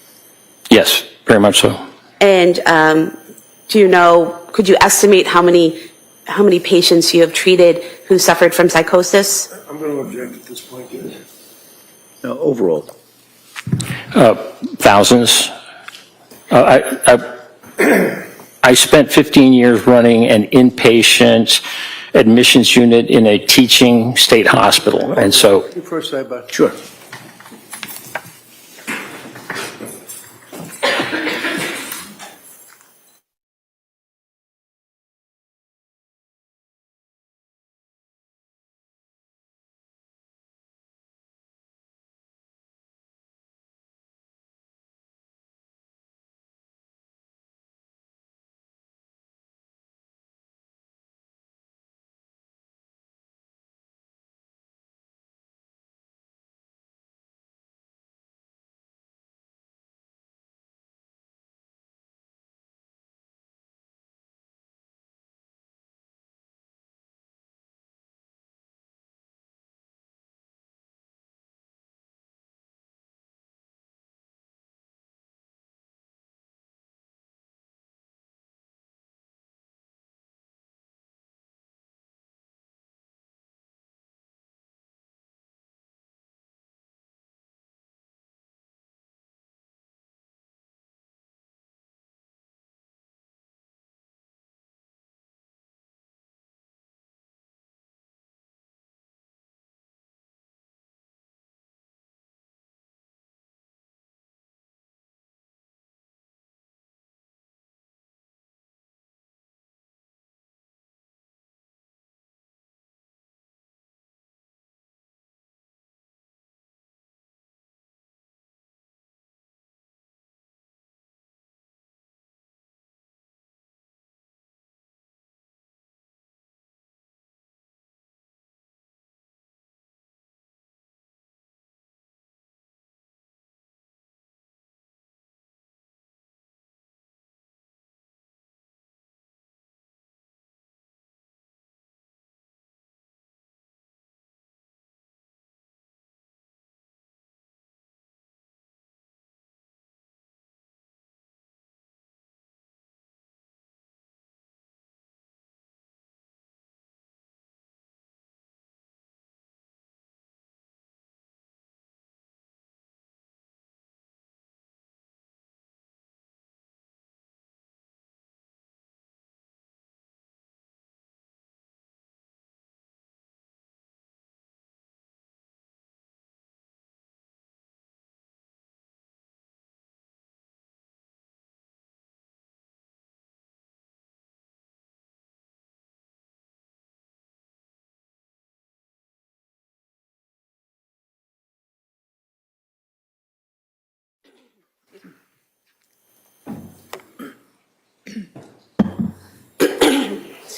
Yes, very much so. And could you estimate how many patients you have treated who suffered from psychosis? I'm going to object at this point. No, overall. Thousands. I spent 15 years running an inpatient admissions unit in a teaching state hospital, and so. First sidebar. Sure.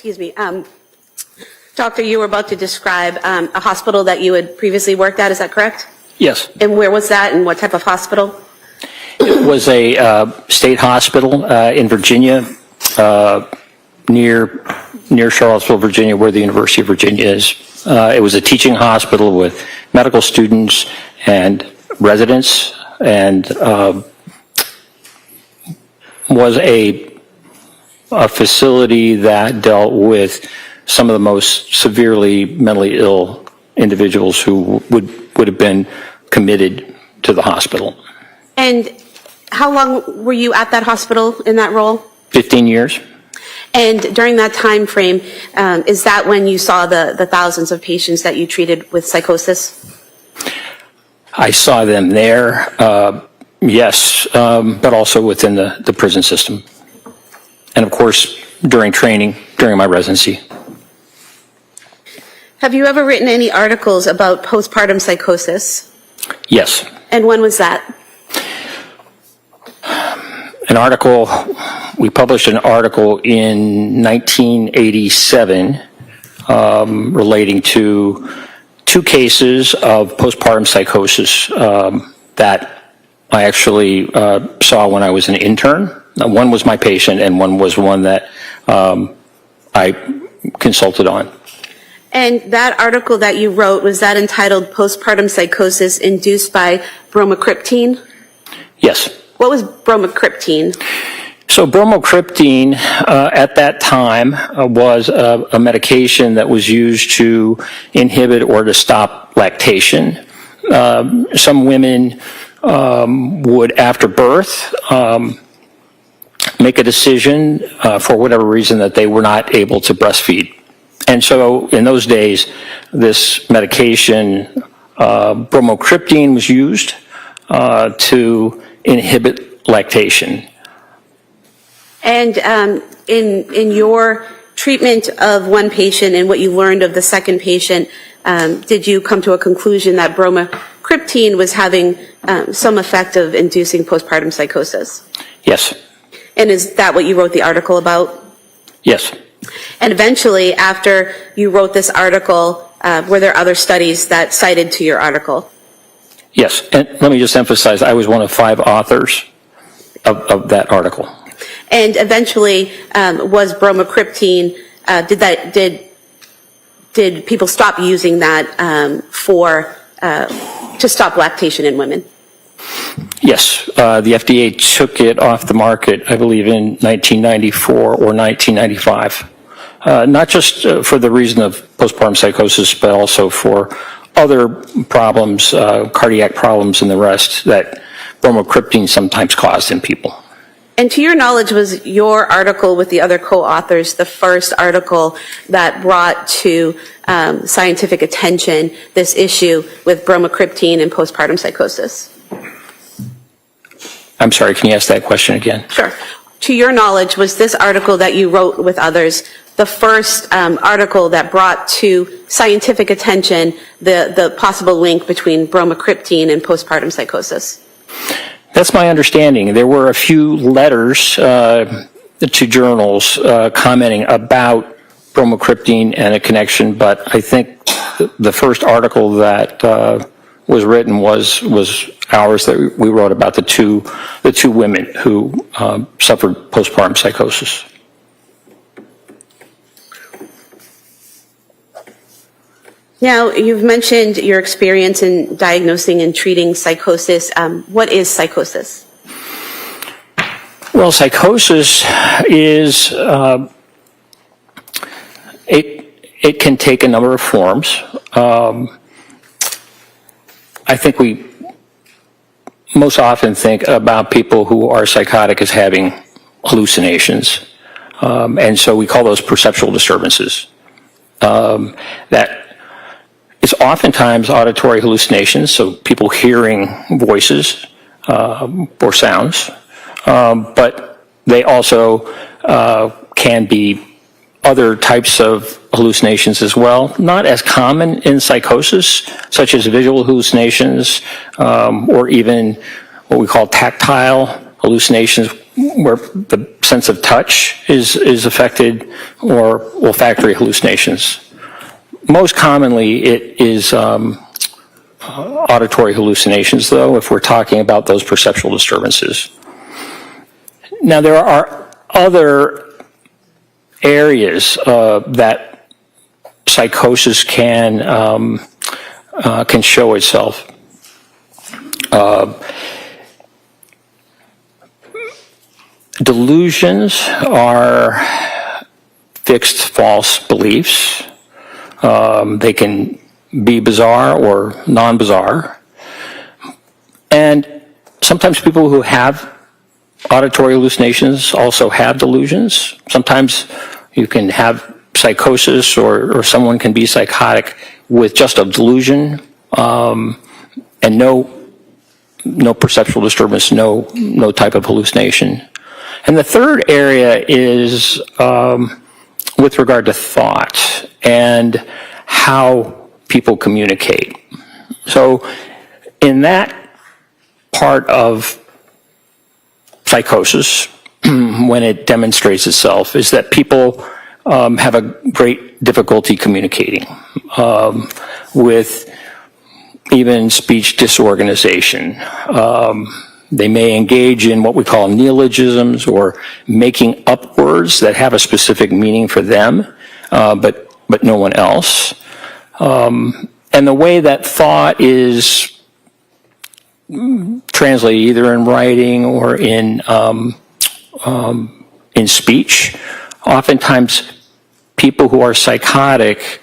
Excuse me. Doctor, you were about to describe a hospital that you had previously worked at, is that correct? Yes. And where was that, and what type of hospital? It was a state hospital in Virginia, near Charlottesville, Virginia, where the University of Virginia is. It was a teaching hospital with medical students and residents, and was a facility that dealt with some of the most severely mentally ill individuals who would have been committed to the hospital. And how long were you at that hospital in that role? 15 years. And during that time frame, is that when you saw the thousands of patients that you treated with psychosis? I saw them there, yes, but also within the prison system. And of course, during training, during my residency. Have you ever written any articles about postpartum psychosis? Yes. And when was that? An article, we published an article in 1987 relating to 2 cases of postpartum psychosis that I actually saw when I was an intern. One was my patient and one was one that I consulted on. And that article that you wrote, was that entitled Postpartum Psychosis Induced by Bromocriptine? Yes. What was bromocriptine? So bromocriptine at that time was a medication that was used to inhibit or to stop lactation. Some women would, after birth, make a decision for whatever reason that they were not able to breastfeed. And so in those days, this medication, bromocriptine, was used to inhibit lactation. And in your treatment of one patient and what you learned of the second patient, did you come to a conclusion that bromocriptine was having some effect of inducing postpartum psychosis? Yes. And is that what you wrote the article about? Yes. And eventually, after you wrote this article, were there other studies that cited to your article? Yes. And let me just emphasize, I was one of 5 authors of that article. And eventually, was bromocriptine, did people stop using that to stop lactation in women? Yes. The FDA took it off the market, I believe, in 1994 or 1995. Not just for the reason of postpartum psychosis, but also for other problems, cardiac problems and the rest that bromocriptine sometimes caused in people. And to your knowledge, was your article with the other co-authors the first article that brought to scientific attention this issue with bromocriptine and postpartum psychosis? I'm sorry, can you ask that question again? Sure. To your knowledge, was this article that you wrote with others the first article that brought to scientific attention the possible link between bromocriptine and postpartum psychosis? That's my understanding. There were a few letters to journals commenting about bromocriptine and a connection, but I think the first article that was written was ours that we wrote about the two women who suffered postpartum psychosis. Now, you've mentioned your experience in diagnosing and treating psychosis. What is psychosis? Well, psychosis is, it can take a number of forms. I think we most often think about people who are psychotic as having hallucinations. And so we call those perceptual disturbances. That it's oftentimes auditory hallucinations, so people hearing voices or sounds, but they also can be other types of hallucinations as well, not as common in psychosis, such as visual hallucinations or even what we call tactile hallucinations, where the sense of touch is affected, or olfactory hallucinations. Most commonly, it is auditory hallucinations, though, if we're talking about those perceptual disturbances. Now, there are other areas that psychosis can show itself. Delusions are fixed false beliefs. They can be bizarre or non-bizarre. And sometimes people who have auditory hallucinations also have delusions. Sometimes you can have psychosis or someone can be psychotic with just a delusion and no perceptual disturbance, no type of hallucination. And the third area is with regard to thought and how people communicate. So in that part of psychosis, when it demonstrates itself, is that people have a great difficulty communicating with even speech disorganization. They may engage in what we call neologisms or making up words that have a specific meaning for them, but no one else. And the way that thought is translated either in writing or in speech, oftentimes people who are psychotic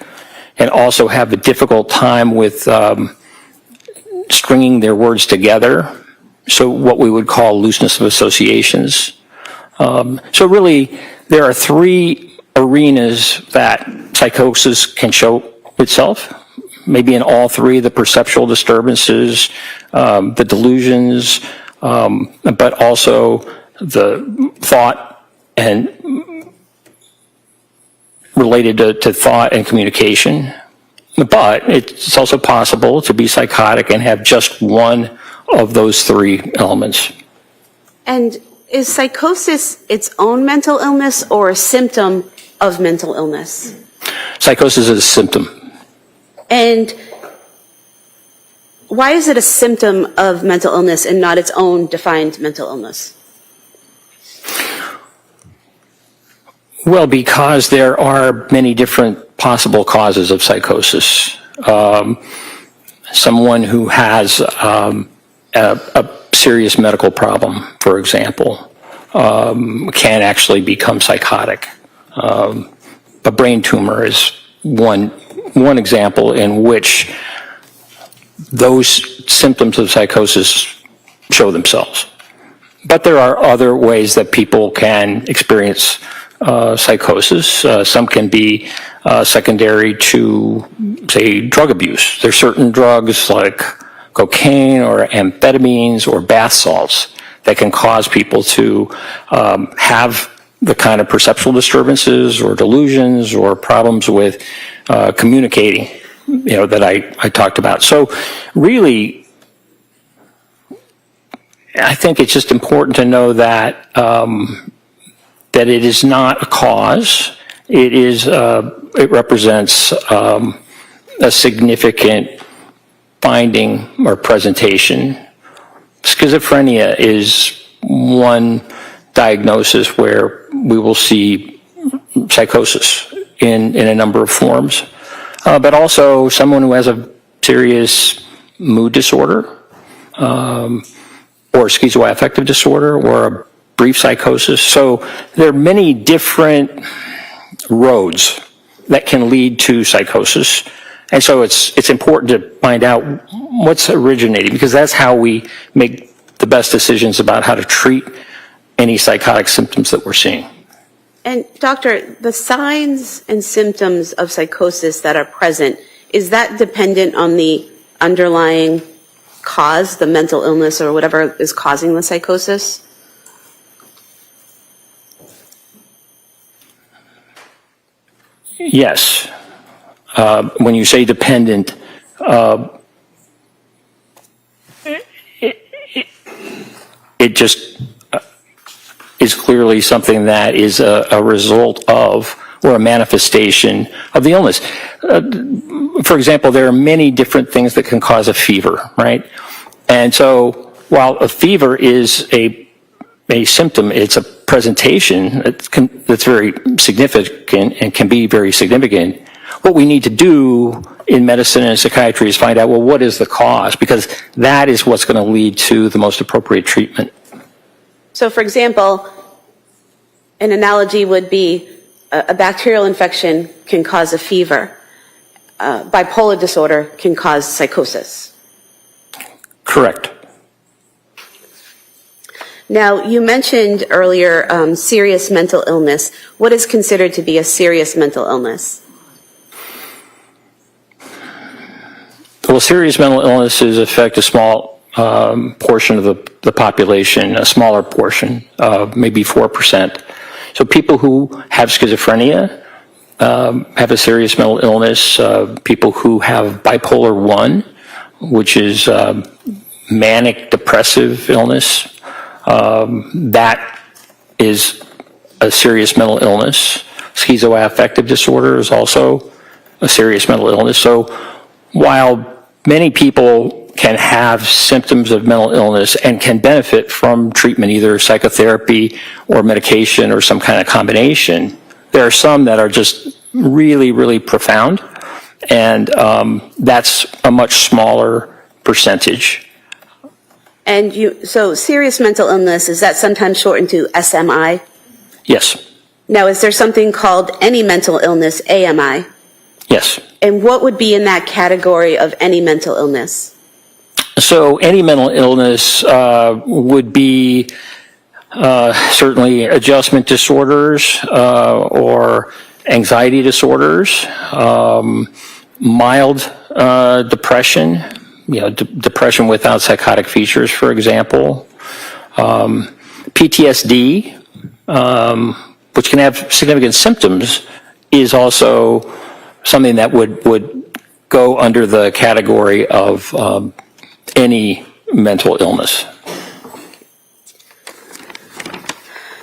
and also have a difficult time with stringing their words together, so what we would call looseness of associations. So really, there are three arenas that psychosis can show itself, maybe in all three: the perceptual disturbances, the delusions, but also the thought and related to thought and communication. But it's also possible to be psychotic and have just one of those three elements. And is psychosis its own mental illness or a symptom of mental illness? Psychosis is a symptom. And why is it a symptom of mental illness and not its own defined mental illness? Well, because there are many different possible causes of psychosis. Someone who has a serious medical problem, for example, can actually become psychotic. A brain tumor is one example in which those symptoms of psychosis show themselves. But there are other ways that people can experience psychosis. Some can be secondary to, say, drug abuse. There's certain drugs like cocaine or amphetamines or bath salts that can cause people to have the kind of perceptual disturbances or delusions or problems with communicating, that I talked about. So really, I think it's just important to know that that it is not a cause. It represents a significant finding or presentation. Schizophrenia is one diagnosis where we will see psychosis in a number of forms, but also someone who has a serious mood disorder or schizoaffective disorder or a brief psychosis. So there are many different roads that can lead to psychosis. And so it's important to find out what's originating, because that's how we make the best decisions about how to treat any psychotic symptoms that we're seeing. And doctor, the signs and symptoms of psychosis that are present, is that dependent on the underlying cause, the mental illness or whatever is causing the psychosis? Yes. When you say dependent, it just is clearly something that is a result of or a manifestation of the illness. For example, there are many different things that can cause a fever, right? And so while a fever is a symptom, it's a presentation that's very significant and can be very significant. What we need to do in medicine and psychiatry is find out, well, what is the cause? Because that is what's going to lead to the most appropriate treatment. So, for example, an analogy would be a bacterial infection can cause a fever. Bipolar disorder can cause psychosis. Correct. Now, you mentioned earlier serious mental illness. What is considered to be a serious mental illness? Well, serious mental illnesses affect a small portion of the population, a smaller portion, maybe 4%. So people who have schizophrenia have a serious mental illness. People who have bipolar 1, which is manic depressive illness, that is a serious mental illness. Schizoaffective disorder is also a serious mental illness. So while many people can have symptoms of mental illness and can benefit from treatment, either psychotherapy or medication or some kind of combination, there are some that are just really, really profound, and that's a much smaller percentage. And so serious mental illness, is that sometimes shortened to SMI? Yes. Now, is there something called any mental illness, AMI? Yes. And what would be in that category of any mental illness? So any mental illness would be certainly adjustment disorders or anxiety disorders, mild depression, depression without psychotic features, for example, PTSD, which can have significant symptoms, is also something that would go under the category of any mental illness.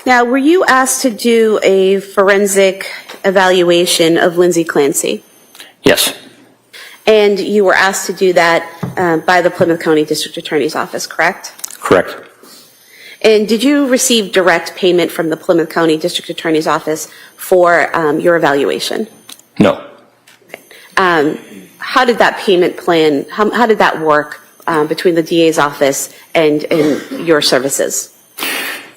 Now, were you asked to do a forensic evaluation of Lindsay Clancy? Yes. And you were asked to do that by the Plymouth County District Attorney's Office, correct? Correct. And did you receive direct payment from the Plymouth County District Attorney's Office for your evaluation? No. How did that payment plan, how did that work between the DA's office and your services?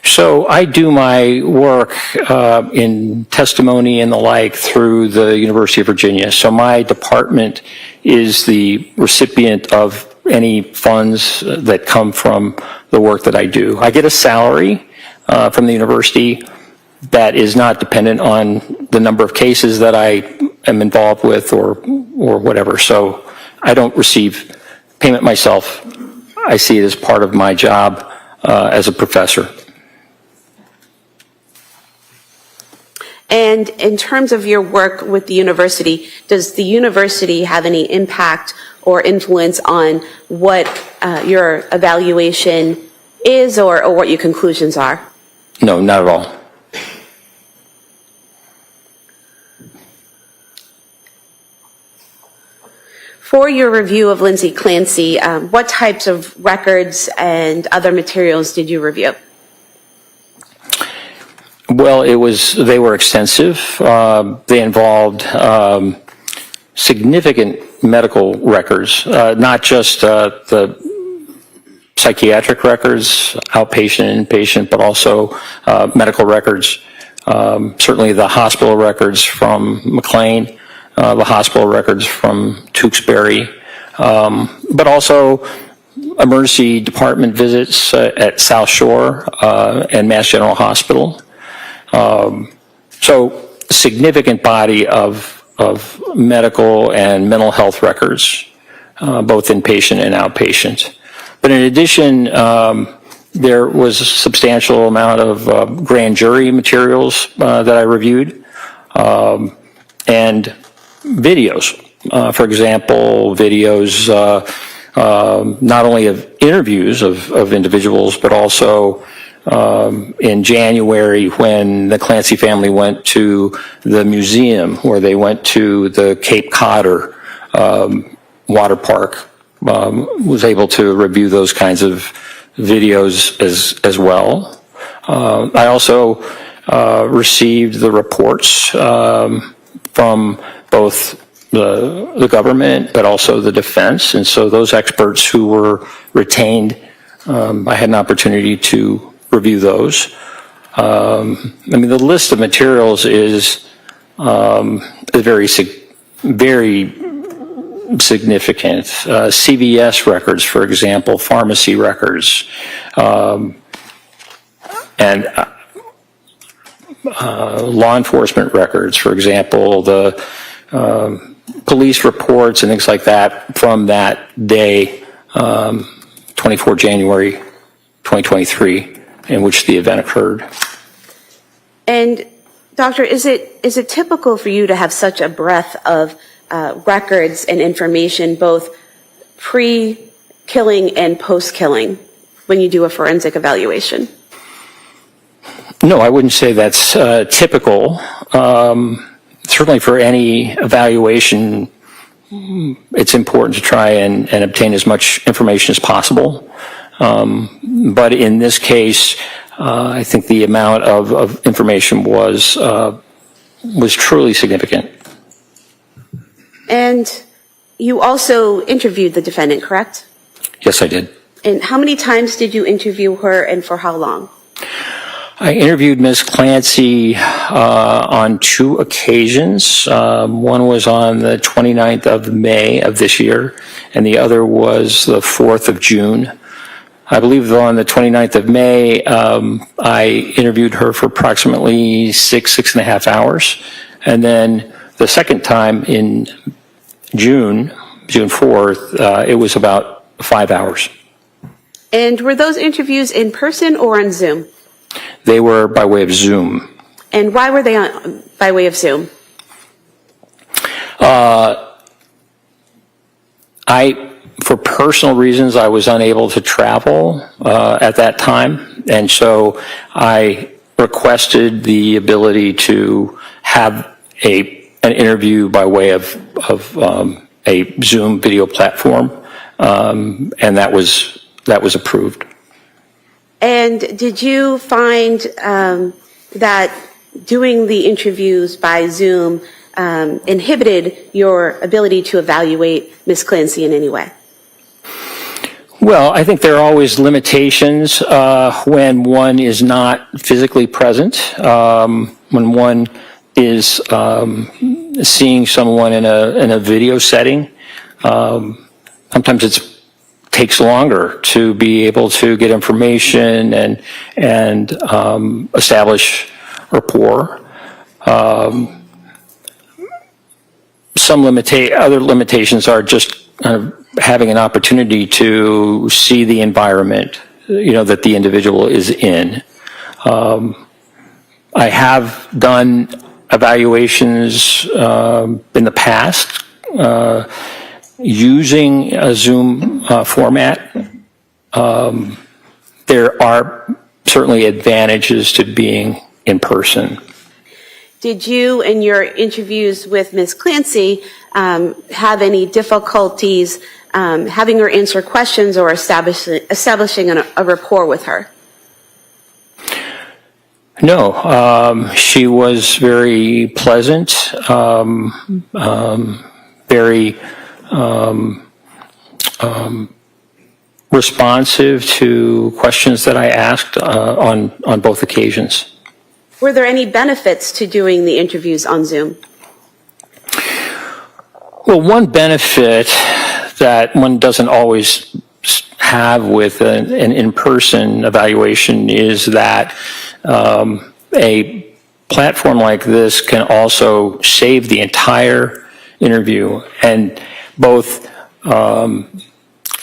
So I do my work in testimony and the like through the University of Virginia. So my department is the recipient of any funds that come from the work that I do. I get a salary from the university that is not dependent on the number of cases that I am involved with or whatever. So I don't receive payment myself. I see it as part of my job as a professor. And in terms of your work with the university, does the university have any impact or influence on what your evaluation is or what your conclusions are? No, not at all. For your review of Lindsay Clancy, what types of records and other materials did you review? Well, they were extensive. They involved significant medical records, not just the psychiatric records, outpatient, inpatient, but also medical records. Certainly the hospital records from McLean, the hospital records from Tewksbury, but also emergency department visits at South Shore and Mass General Hospital. So significant body of medical and mental health records, both inpatient and outpatient. But in addition, there was a substantial amount of grand jury materials that I reviewed, and videos. For example, videos not only of interviews of individuals, but also in January when the Clancy family went to the museum, where they went to the Cape Codder water park, was able to review those kinds of videos as well. I also received the reports from both the government, but also the defense, and so those experts who were retained, I had an opportunity to review those. The list of materials is is very significant. CVS records, for example, pharmacy records, and law enforcement records, for example, the police reports and things like that from that day, 24 January 2023, in which the event occurred. And Doctor, is it typical for you to have such a breadth of records and information, both pre-killing and post-killing, when you do a forensic evaluation? No, I wouldn't say that's typical. Certainly for any evaluation, it's important to try and obtain as much information as possible. But in this case, I think the amount of information was truly significant. And you also interviewed the defendant, correct? Yes, I did. And how many times did you interview her, and for how long? I interviewed Ms. Clancy on 2 occasions. One was on the 29th of May of this year, and the other was the 4th of June. I believe on the 29th of May, I interviewed her for approximately 6.5 hours. And then the second time in June 4th, it was about 5 hours. And were those interviews in person or on Zoom? They were by way of Zoom. And why were they by way of Zoom? For personal reasons, I was unable to travel at that time, and so I requested the ability to have an interview by way of a Zoom video platform, and that was approved. And did you find that doing the interviews by Zoom inhibited your ability to evaluate Ms. Clancy in any way? Well, I think there are always limitations when one is not physically present, when one is seeing someone in a video setting. Sometimes it takes longer to be able to get information and establish rapport. Other limitations are just kind of having an opportunity to see the environment, that the individual is in. I have done evaluations in the past using a Zoom format. There are certainly advantages to being in person. Did you, in your interviews with Ms. Clancy, have any difficulties having her answer questions or establishing a rapport with her? No, she was very pleasant, very responsive to questions that I asked on both occasions. Were there any benefits to doing the interviews on Zoom? Well, one benefit that one doesn't always have with an in-person evaluation is that a platform like this can also save the entire interview, and both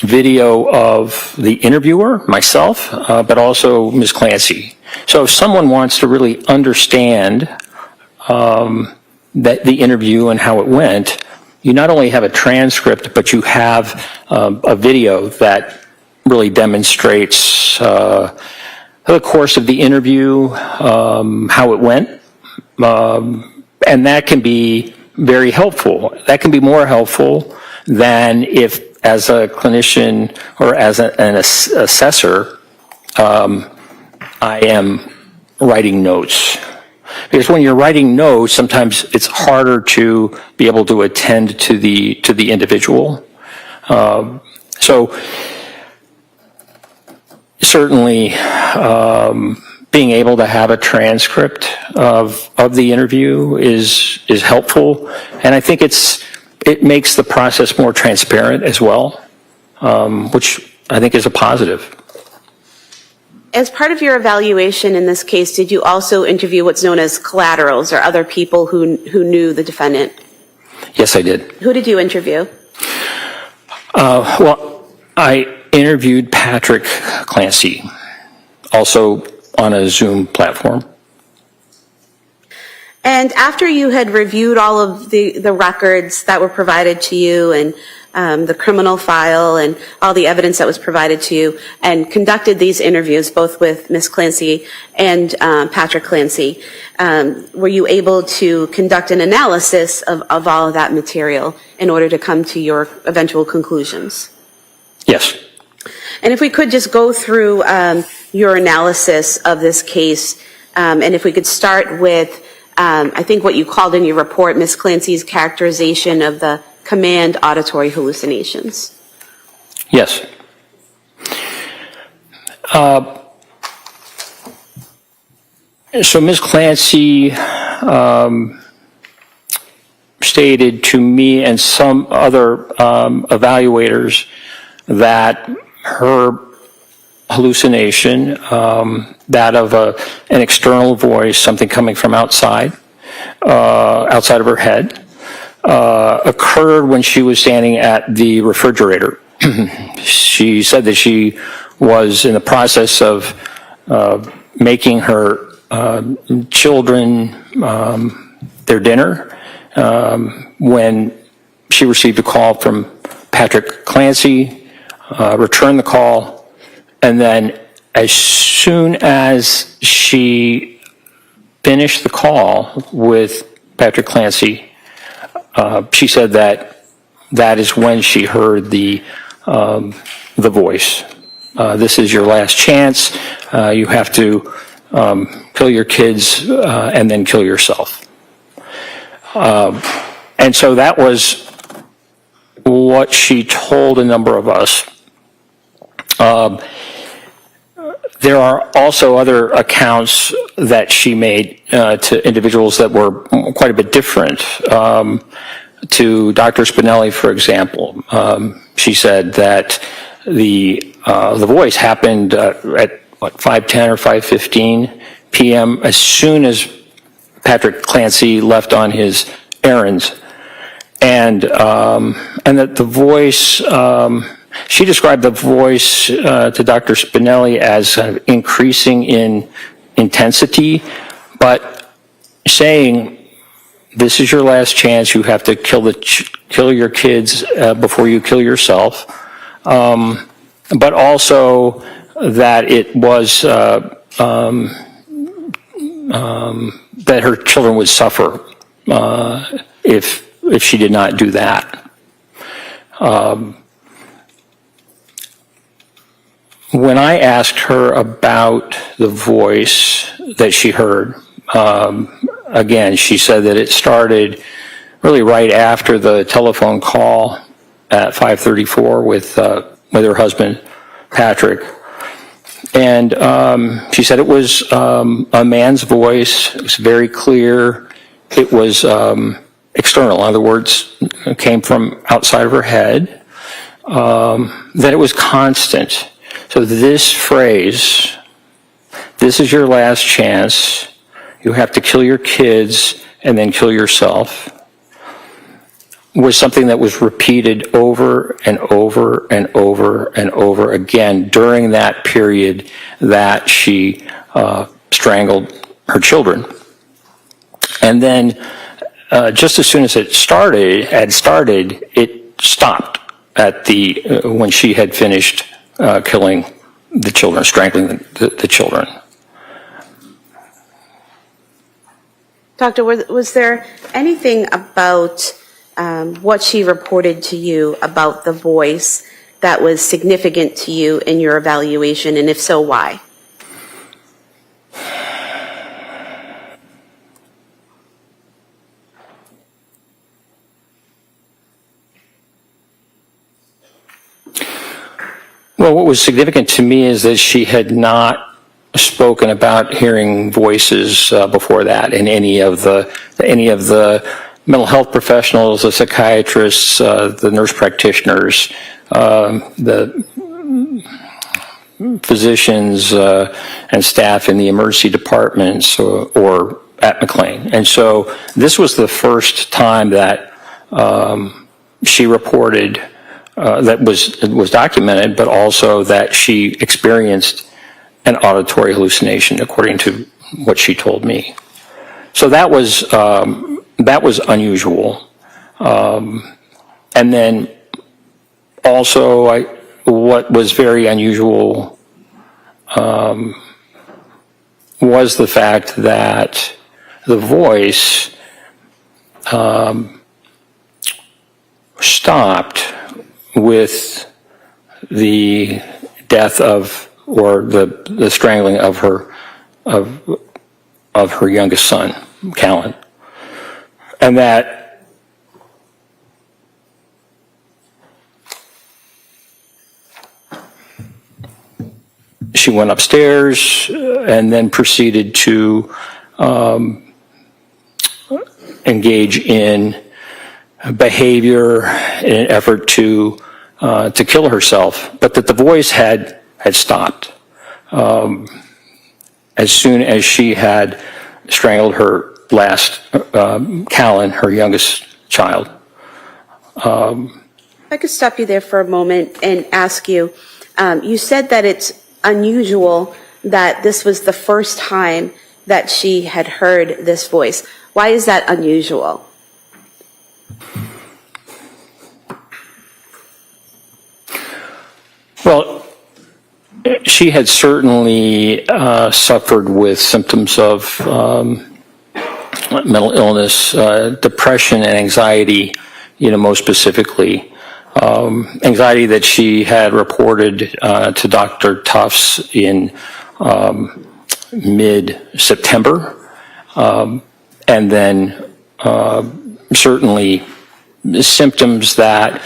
video of the interviewer, myself, but also Ms. Clancy. So if someone wants to really understand that the interview and how it went, you not only have a transcript, but you have a video that really demonstrates the course of the interview, how it went, and that can be very helpful. That can be more helpful than if, as a clinician or as an assessor, I am writing notes. Because when you're writing notes, sometimes it's harder to be able to attend to the individual. So certainly being able to have a transcript of the interview is helpful, and I think it makes the process more transparent as well, which I think is a positive. As part of your evaluation in this case, did you also interview what's known as collaterals or other people who knew the defendant? Yes, I did. Who did you interview? Well, I interviewed Patrick Clancy, also on a Zoom platform. And after you had reviewed all of the records that were provided to you and the criminal file and all the evidence that was provided to you and conducted these interviews both with Ms. Clancy and Patrick Clancy, were you able to conduct an analysis of all of that material in order to come to your eventual conclusions? Yes. And if we could just go through your analysis of this case, and if we could start with, I think what you called in your report, Ms. Clancy's characterization of the command auditory hallucinations. Yes. So Ms. Clancy stated to me and some other evaluators that her hallucination, that of an external voice, something coming from outside of her head, occurred when she was standing at the refrigerator. She said that she was in the process of making her children their dinner when she received a call from Patrick Clancy, returned the call, and then as soon as she finished the call with Patrick Clancy, she said that is when she heard the voice. This is your last chance. You have to kill your kids and then kill yourself. And so that was what she told a number of us. There are also other accounts that she made to individuals that were quite a bit different. To Dr. Spinelli, for example, she said that the voice happened at 5:10 or 5:15 p.m. as soon as Patrick Clancy left on his errands, and that the voice. She described the voice to Dr. Spinelli as increasing in intensity, but saying, "This is your last chance. You have to kill your kids before you kill yourself." But also that it was that her children would suffer if she did not do that. When I asked her about the voice that she heard, again, she said that it started really right after the telephone call at 5:34 with her husband, Patrick. And she said it was a man's voice. It was very clear. It was external. In other words, it came from outside of her head. That it was constant. So this phrase, "This is your last chance. You have to kill your kids and then kill yourself," was something that was repeated over and over and over and over again during that period that she strangled her children. And then just as soon as it started, it stopped at when she had finished killing the children, strangling the children. Doctor, was there anything about what she reported to you about the voice that was significant to you in your evaluation, and if so, why? Well, what was significant to me is that she had not spoken about hearing voices before that in any of the mental health professionals, the psychiatrists, the nurse practitioners, the physicians and staff in the emergency departments or at McLean. And so this was the first time that she reported that was documented, but also that she experienced an auditory hallucination, according to what she told me. So that was unusual. And then also, what was very unusual was the fact that the voice stopped with the death of, or the strangling of her youngest son, Callan, and that she went upstairs and then proceeded to engage in behavior in an effort to kill herself, but that the voice had stopped as soon as she had strangled her last Callan, her youngest child. I could stop you there for a moment and ask you, you said that it's unusual that this was the first time that she had heard this voice. Why is that unusual? Well, she had certainly suffered with symptoms of mental illness, depression and anxiety, most specifically. Anxiety that she had reported to Dr. Tufts in mid-September, and then certainly symptoms that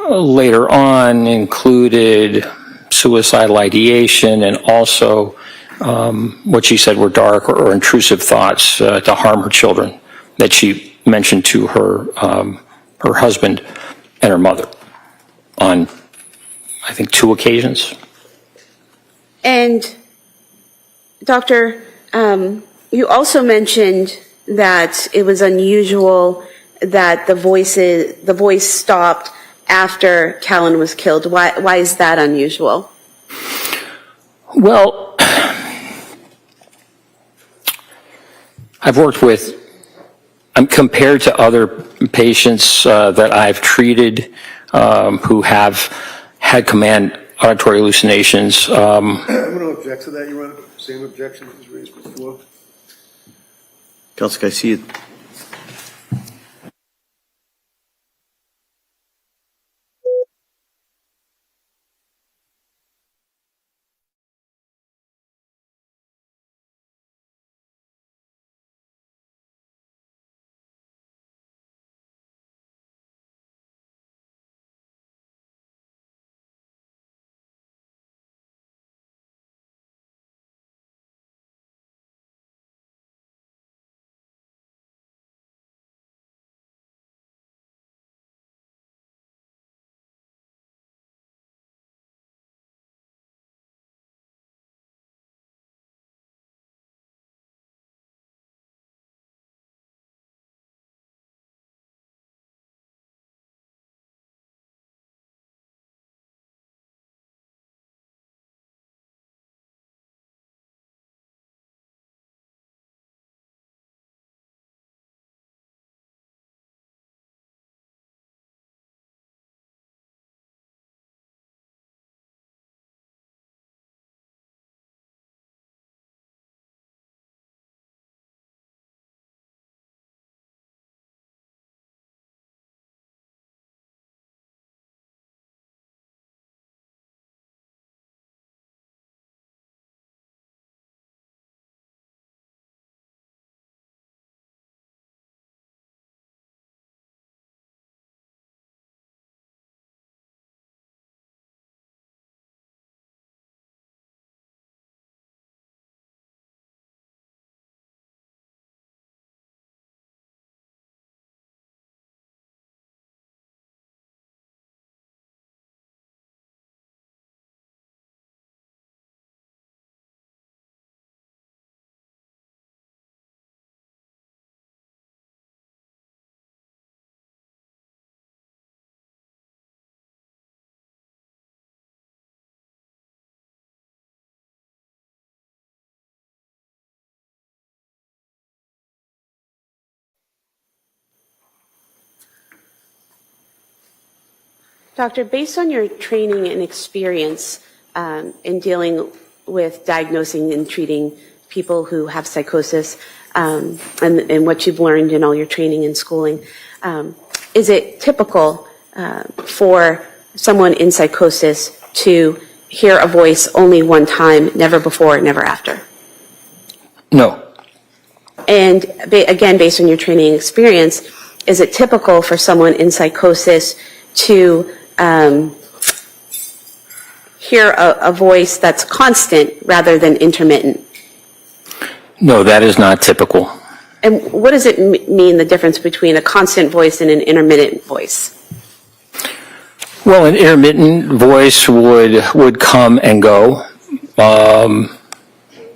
later on included suicidal ideation and also what she said were dark or intrusive thoughts to harm her children that she mentioned to her husband and her mother on, I think, 2 occasions. And Doctor, you also mentioned that it was unusual that the voice stopped after Callan was killed. Why is that unusual? Well, I've worked with, compared to other patients that I've treated who have had command auditory hallucinations. I'm going to object to that, Your Honor. Same objection as raised before. Counsel, can I see it? Doctor, based on your training and experience in dealing with diagnosing and treating people who have psychosis, and what you've learned in all your training and schooling, is it typical for someone in psychosis to hear a voice only one time, never before, never after? No. And again, based on your training and experience, is it typical for someone in psychosis to hear a voice that's constant rather than intermittent? No, that is not typical. And what does it mean, the difference between a constant voice and an intermittent voice? Well, an intermittent voice would come and go.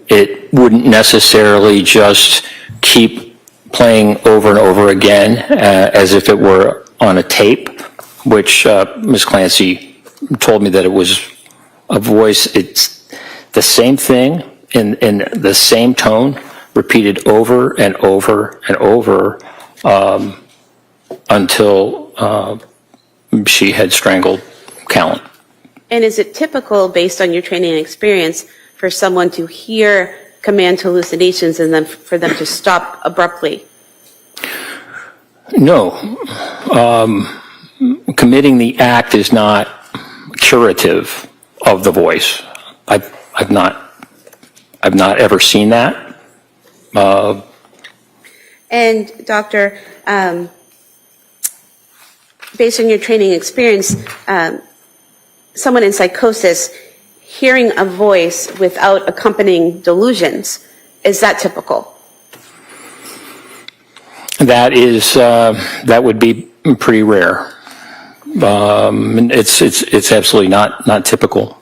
It wouldn't necessarily just keep playing over and over again as if it were on a tape, which Ms. Clancy told me that it was a voice. It's the same thing in the same tone, repeated over and over and over until she had strangled Callan. And is it typical, based on your training and experience, for someone to hear command hallucinations and then for them to stop abruptly? No. Committing the act is not curative of the voice. I've not ever seen that. And Doctor, based on your training and experience, someone in psychosis hearing a voice without accompanying delusions, is that typical? That would be pretty rare. It's absolutely not typical.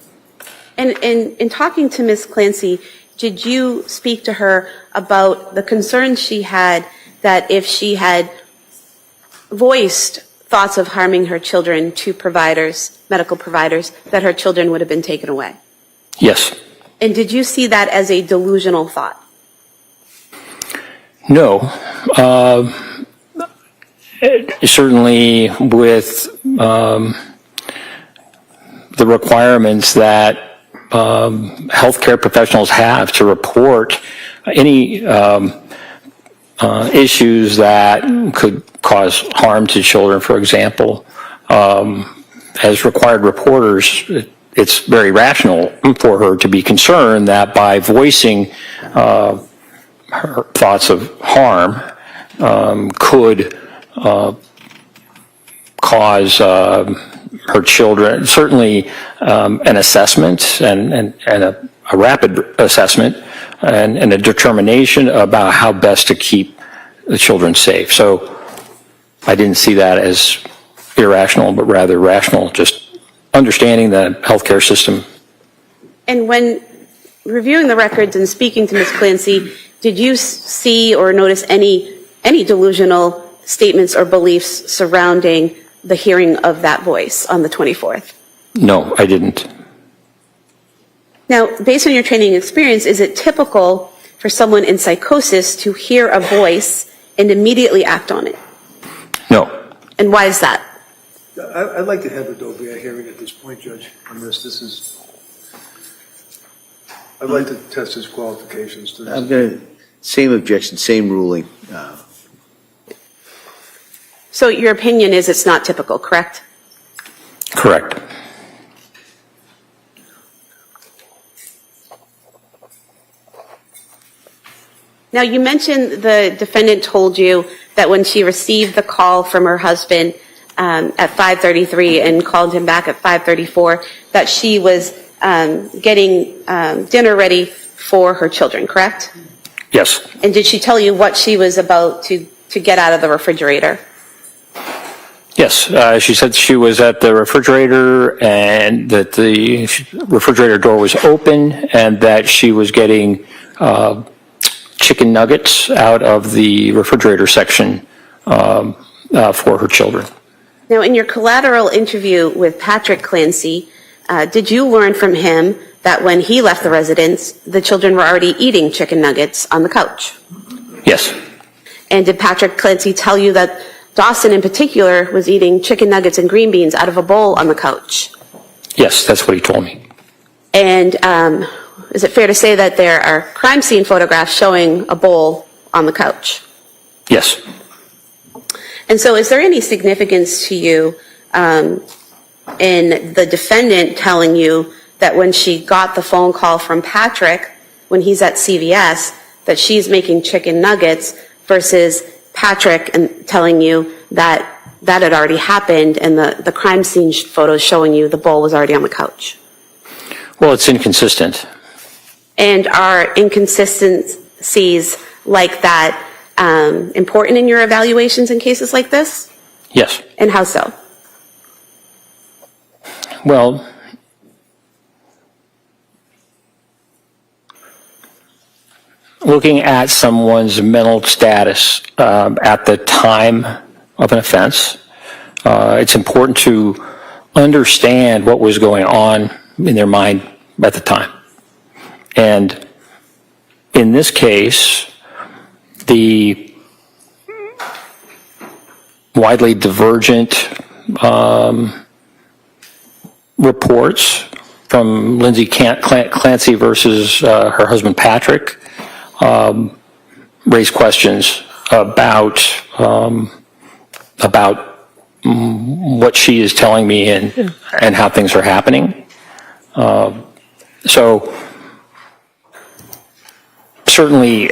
And in talking to Ms. Clancy, did you speak to her about the concerns she had that if she had voiced thoughts of harming her children to providers, medical providers, that her children would have been taken away? Yes. And did you see that as a delusional thought? No. Certainly with the requirements that healthcare professionals have to report any issues that could cause harm to children, for example, as required reporters, it's very rational for her to be concerned that by voicing her thoughts of harm could cause her children, certainly an assessment and a rapid assessment and a determination about how best to keep the children safe. So I didn't see that as irrational, but rather rational, just understanding the healthcare system. And when reviewing the records and speaking to Ms. Clancy, did you see or notice any delusional statements or beliefs surrounding the hearing of that voice on the 24th? No, I didn't. Now, based on your training experience, is it typical for someone in psychosis to hear a voice and immediately act on it? No. And why is that? I'd like to have Adobe a hearing at this point, Judge, on this. I'd like to test his qualifications to this. I'm going to, same objection, same ruling. So your opinion is it's not typical, correct? Correct. Now, you mentioned the defendant told you that when she received the call from her husband at 5:33 and called him back at 5:34, that she was getting dinner ready for her children, correct? Yes. And did she tell you what she was about to get out of the refrigerator? Yes, she said she was at the refrigerator and that the refrigerator door was open and that she was getting chicken nuggets out of the refrigerator section for her children. Now, in your collateral interview with Patrick Clancy, did you learn from him that when he left the residence, the children were already eating chicken nuggets on the couch? Yes. And did Patrick Clancy tell you that Dawson in particular was eating chicken nuggets and green beans out of a bowl on the couch. Yes, that's what he told me. And is it fair to say that there are crime scene photographs showing a bowl on the couch? Yes. And so is there any significance to you in the defendant telling you that when she got the phone call from Patrick, when he's at CVS, that she's making chicken nuggets versus Patrick and telling you that that had already happened and the crime scene photos showing you the bowl was already on the couch? Well, it's inconsistent. And are inconsistencies like that important in your evaluations in cases like this? Yes. And how so? Well, looking at someone's mental status at the time of an offense, it's important to understand what was going on in their mind at the time. And in this case, the widely divergent reports from Lindsay Clancy versus her husband Patrick raise questions about what she is telling me and how things are happening. So certainly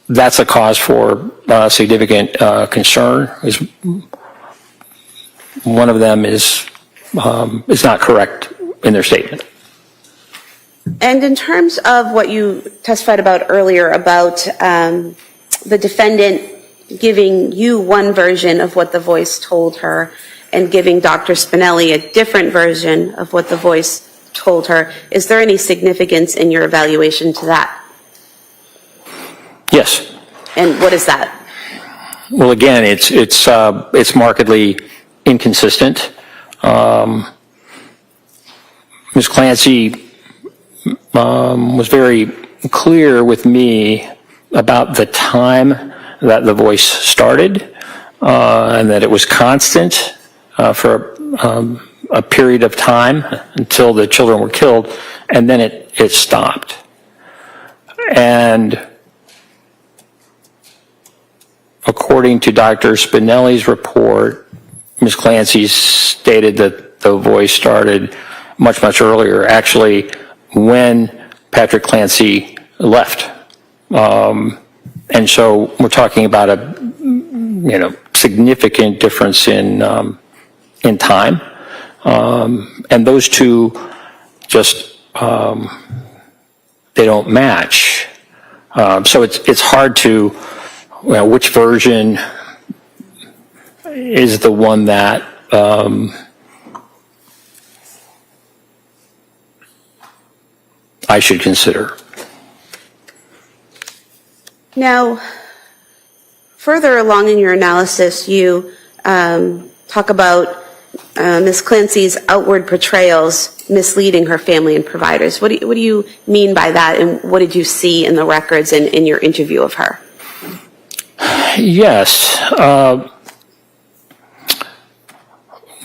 that's a cause for significant concern. One of them is not correct in their statement. And in terms of what you testified about earlier about the defendant giving you one version of what the voice told her and giving Dr. Spinelli a different version of what the voice told her, is there any significance in your evaluation to that? Yes. And what is that? Well, again, it's markedly inconsistent. Ms. Clancy was very clear with me about the time that the voice started and that it was constant for a period of time until the children were killed, and then it stopped. And according to Dr. Spinelli's report, Ms. Clancy stated that the voice started much, much earlier, actually when Patrick Clancy left. And so we're talking about a significant difference in time. And those two just they don't match. So it's hard to which version is the one that I should consider. Now, further along in your analysis, you talk about Ms. Clancy's outward portrayals misleading her family and providers. What do you mean by that, and what did you see in the records and in your interview of her? Yes.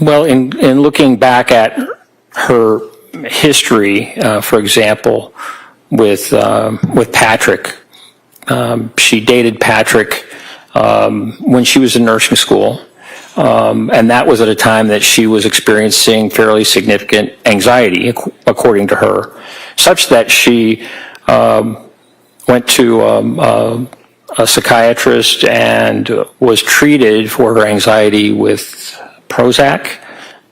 Well, in looking back at her history, for example, with Patrick, she dated Patrick when she was in nursing school, and that was at a time that she was experiencing fairly significant anxiety, according to her, such that she went to a psychiatrist and was treated for her anxiety with Prozac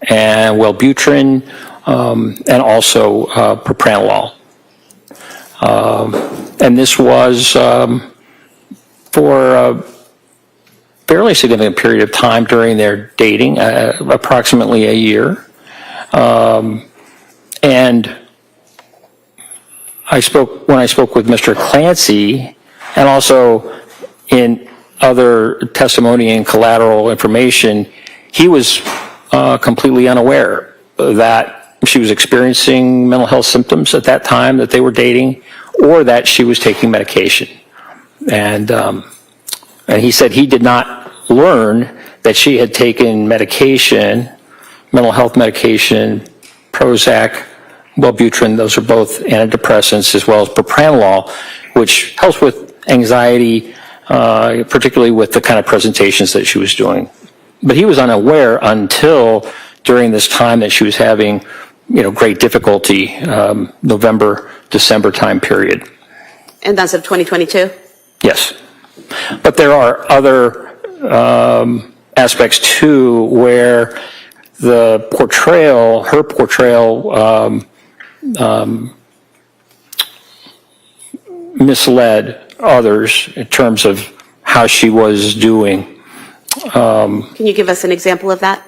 and Wellbutrin and also propranolol. And this was for a fairly significant period of time during their dating, approximately a year. And when I spoke with Mr. Clancy, and also in other testimony and collateral information, he was completely unaware that she was experiencing mental health symptoms at that time that they were dating, or that she was taking medication. And he said he did not learn that she had taken medication, mental health medication, Prozac, Wellbutrin, those are both antidepressants, as well as propranolol, which helps with anxiety, particularly with the kind of presentations that she was doing. But he was unaware until during this time that she was having, great difficulty, November, December time period. And that's of 2022? Yes. But there are other aspects too where her portrayal misled others in terms of how she was doing. Can you give us an example of that?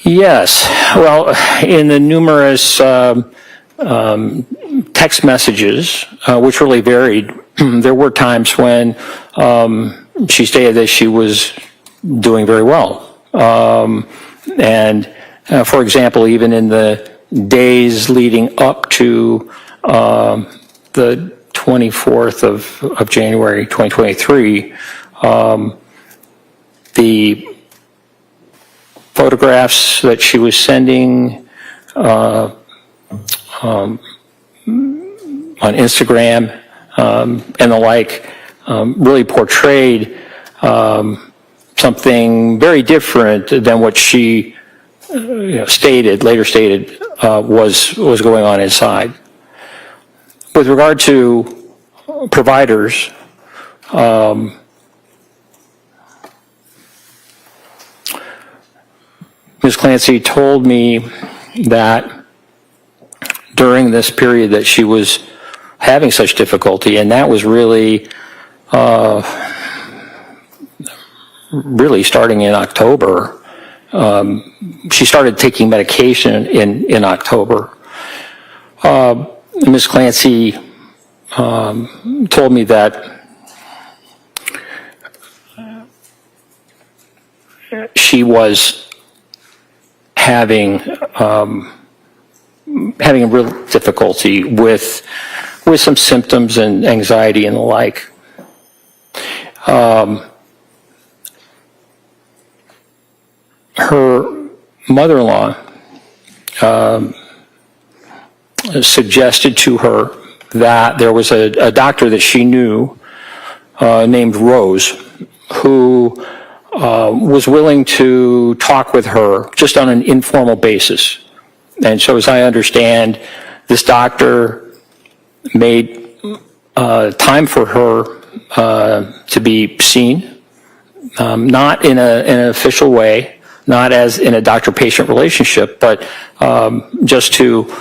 Yes. Well, in the numerous text messages, which really varied, there were times when she stated that she was doing very well. And for example, even in the days leading up to the 24th of January 2023, the photographs that she was sending on Instagram and the like really portrayed something very different than what she later stated was going on inside. With regard to providers, Ms. Clancy told me that during this period that she was having such difficulty, and that was really starting in October. She started taking medication in October. Ms. Clancy told me that she was having a real difficulty with some symptoms and anxiety and the like. Her mother-in-law suggested to her that there was a doctor that she knew named Rose who was willing to talk with her just on an informal basis. And so as I understand, this doctor made time for her to be seen, not in an official way, not as in a doctor-patient relationship, but just to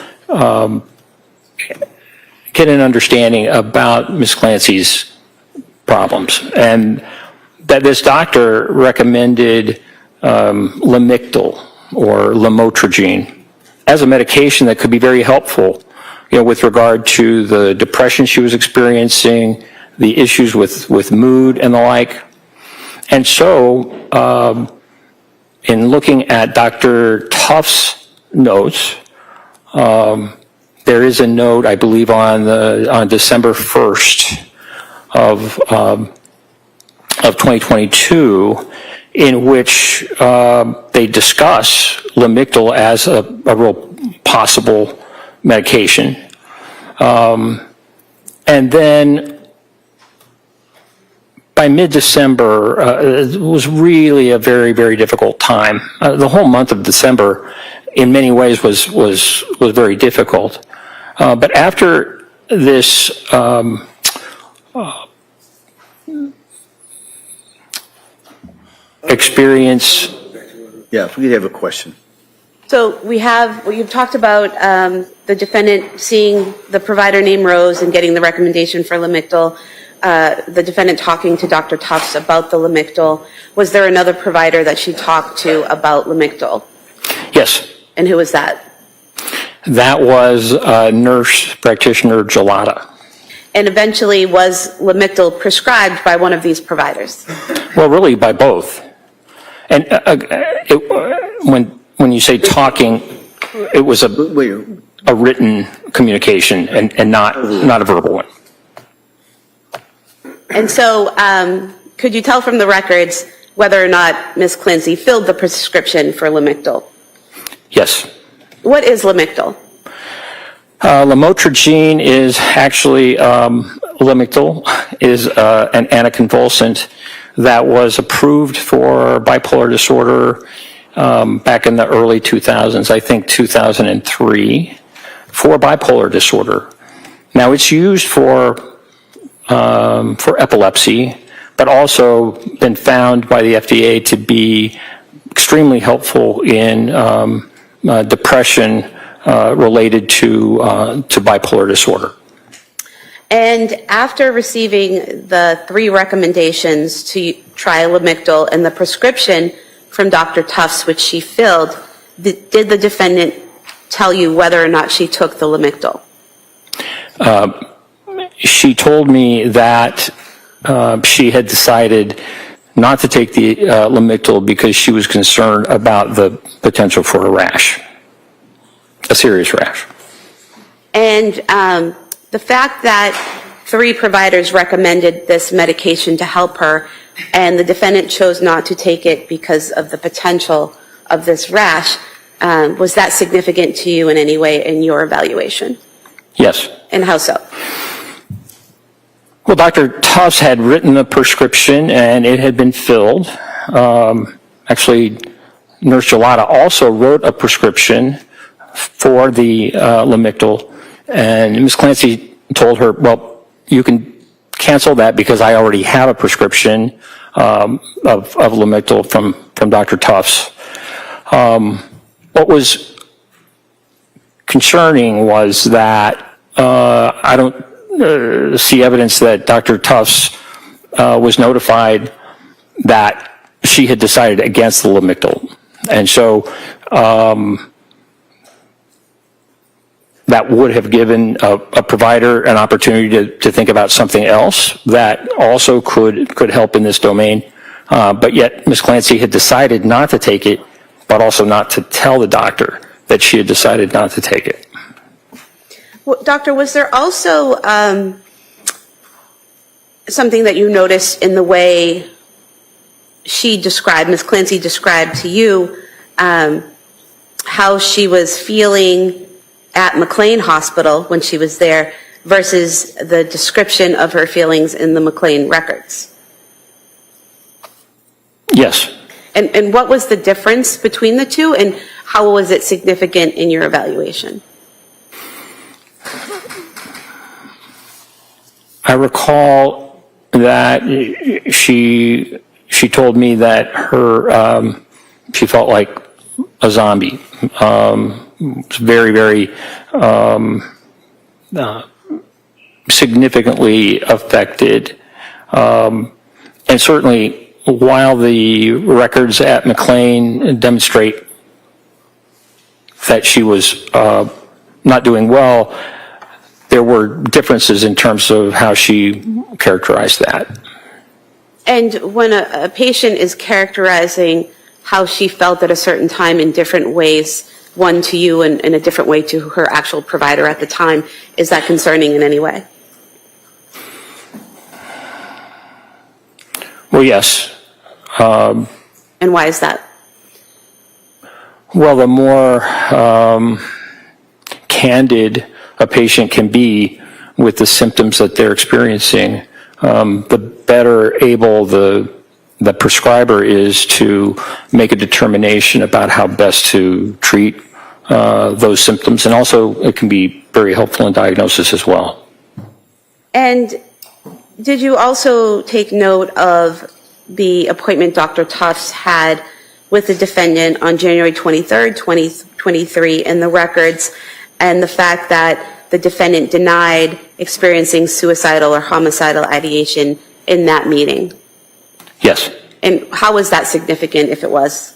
get an understanding about Ms. Clancy's problems. And that this doctor recommended Lamictal or lamotrigine as a medication that could be very helpful, with regard to the depression she was experiencing, the issues with mood and the like. And so, in looking at Dr. Tuff's notes, there is a note, I believe, on December 1st of 2022, in which they discuss Lamictal as a real possible medication. And then by mid-December, it was really a very, very difficult time. The whole month of December, in many ways, was very difficult. But after this experience. Yeah, if we could have a question. So you've talked about the defendant seeing the provider named Rose and getting the recommendation for Lamictal, the defendant talking to Dr. Tufts about the Lamictal. Was there another provider that she talked to about Lamictal? Yes. And who was that? That was nurse practitioner Jolee. And eventually was Lamictal prescribed by one of these providers? Well, really by both. And when you say talking, it was a written communication and not a verbal one. And so could you tell from the records whether or not Ms. Clancy filled the prescription for Lamictal? Yes. What is Lamictal? Lamotrigine is actually, Lamictal is an anticonvulsant that was approved for bipolar disorder back in the early 2000s, I think 2003, for bipolar disorder. Now it's used for epilepsy, but also been found by the FDA to be extremely helpful in depression related to bipolar disorder. And after receiving the 3 recommendations to try Lamictal and the prescription from Dr. Tufts, which she filled, did the defendant tell you whether or not she took the Lamictal? She told me that she had decided not to take the Lamictal because she was concerned about the potential for a rash, a serious rash. And the fact that 3 providers recommended this medication to help her and the defendant chose not to take it because of the potential of this rash, was that significant to you in any way in your evaluation? Yes. And how so? Well, Dr. Tufts had written a prescription and it had been filled. Actually, Nurse Jolee also wrote a prescription for the Lamictal, and Ms. Clancy told her, well, you can cancel that because I already have a prescription of Lamictal from Dr. Tufts. What was concerning was that I don't see evidence that Dr. Tufts was notified that she had decided against the Lamictal. And so that would have given a provider an opportunity to think about something else that also could help in this domain. But yet Ms. Clancy had decided not to take it, but also not to tell the doctor that she had decided not to take it. Well, doctor, was there also something that you noticed in the way she described, Ms. Clancy described to you, how she was feeling at McLean Hospital when she was there versus the description of her feelings in the McLean records? Yes. And what was the difference between the two, and how was it significant in your evaluation? I recall that she told me that her she felt like a zombie. Very, very significantly affected, and certainly while the records at McLean demonstrate that she was not doing well, there were differences in terms of how she characterized that. And when a patient is characterizing how she felt at a certain time in different ways, one to you and in a different way to her actual provider at the time, is that concerning in any way? Well, yes. And why is that? Well, the more candid a patient can be with the symptoms that they're experiencing, the better able the prescriber is to make a determination about how best to treat those symptoms, and also it can be very helpful in diagnosis as well. And did you also take note of the appointment Dr. Tufts had with the defendant on January 23rd, 2023 in the records, and the fact that the defendant denied experiencing suicidal or homicidal ideation in that meeting? Yes. And how was that significant, if it was?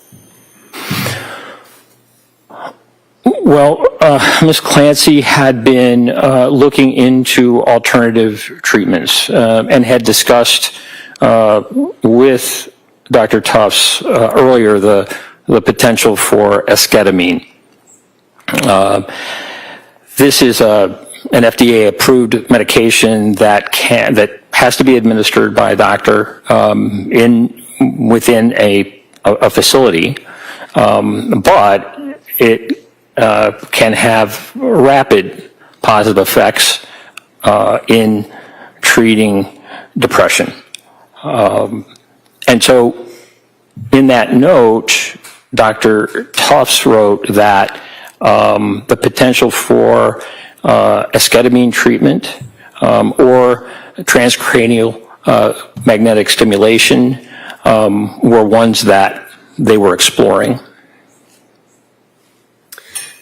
Well, Ms. Clancy had been looking into alternative treatments and had discussed with Dr. Tufts earlier the potential for esketamine. This is an FDA-approved medication that has to be administered by a doctor within a facility, but it can have rapid positive effects in treating depression. And so in that note, Dr. Tufts wrote that the potential for esketamine treatment or transcranial magnetic stimulation were ones that they were exploring.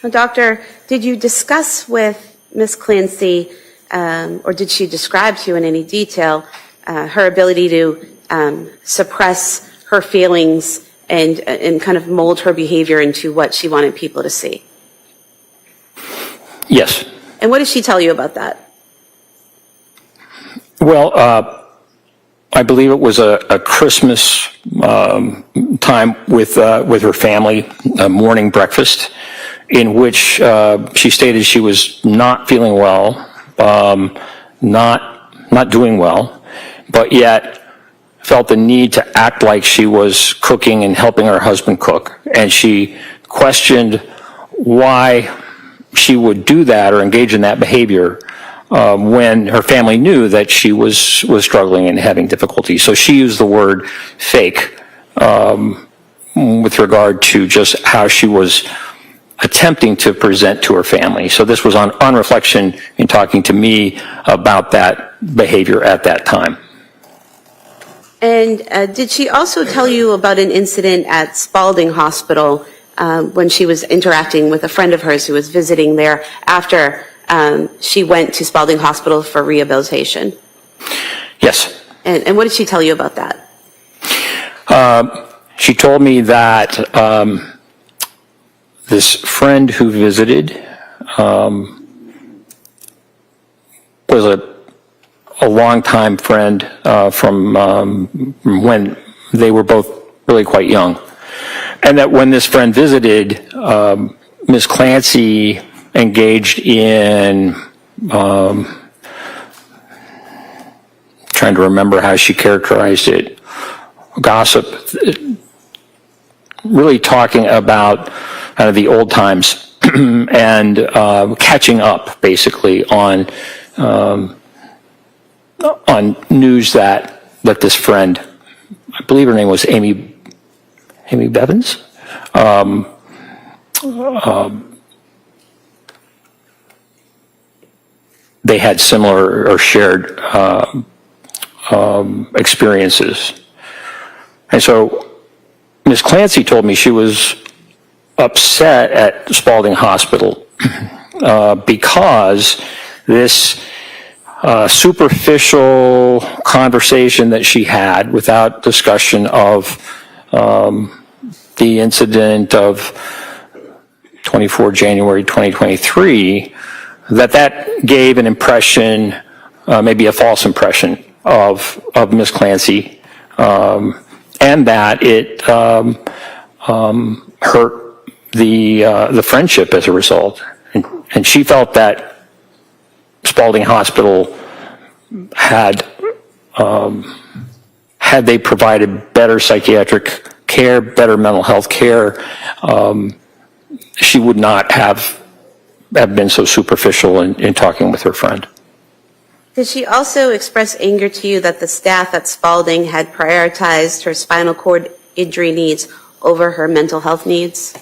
Now, Doctor, did you discuss with Ms. Clancy, or did she describe to you in any detail her ability to suppress her feelings and kind of mold her behavior into what she wanted people to see? Yes. And what did she tell you about that? Well, I believe it was a Christmas time with her family, a morning breakfast, in which she stated she was not feeling well, not doing well, but yet felt the need to act like she was cooking and helping her husband cook. And she questioned why she would do that or engage in that behavior when her family knew that she was struggling and having difficulty. So she used the word fake with regard to just how she was attempting to present to her family. So this was on reflection in talking to me about that behavior at that time. And did she also tell you about an incident at Spalding Hospital when she was interacting with a friend of hers who was visiting there after she went to Spalding Hospital for rehabilitation? Yes. And what did she tell you about that? She told me that this friend who visited was a longtime friend from when they were both really quite young. And that when this friend visited, Ms. Clancy engaged in, trying to remember how she characterized it, gossip, really talking about kind of the old times and catching up basically on news that this friend, I believe her name was Amy Bevins, they had similar or shared experiences. And so Ms. Clancy told me she was upset at Spalding Hospital because this superficial conversation that she had without discussion of the incident of 24 January 2023, that gave an impression, maybe a false impression of Ms. Clancy, and that it hurt the friendship as a result. And she felt that Spalding Hospital had they provided better psychiatric care, better mental health care, she would not have been so superficial in talking with her friend. Did she also express anger to you that the staff at Spalding had prioritized her spinal cord injury needs over her mental health needs?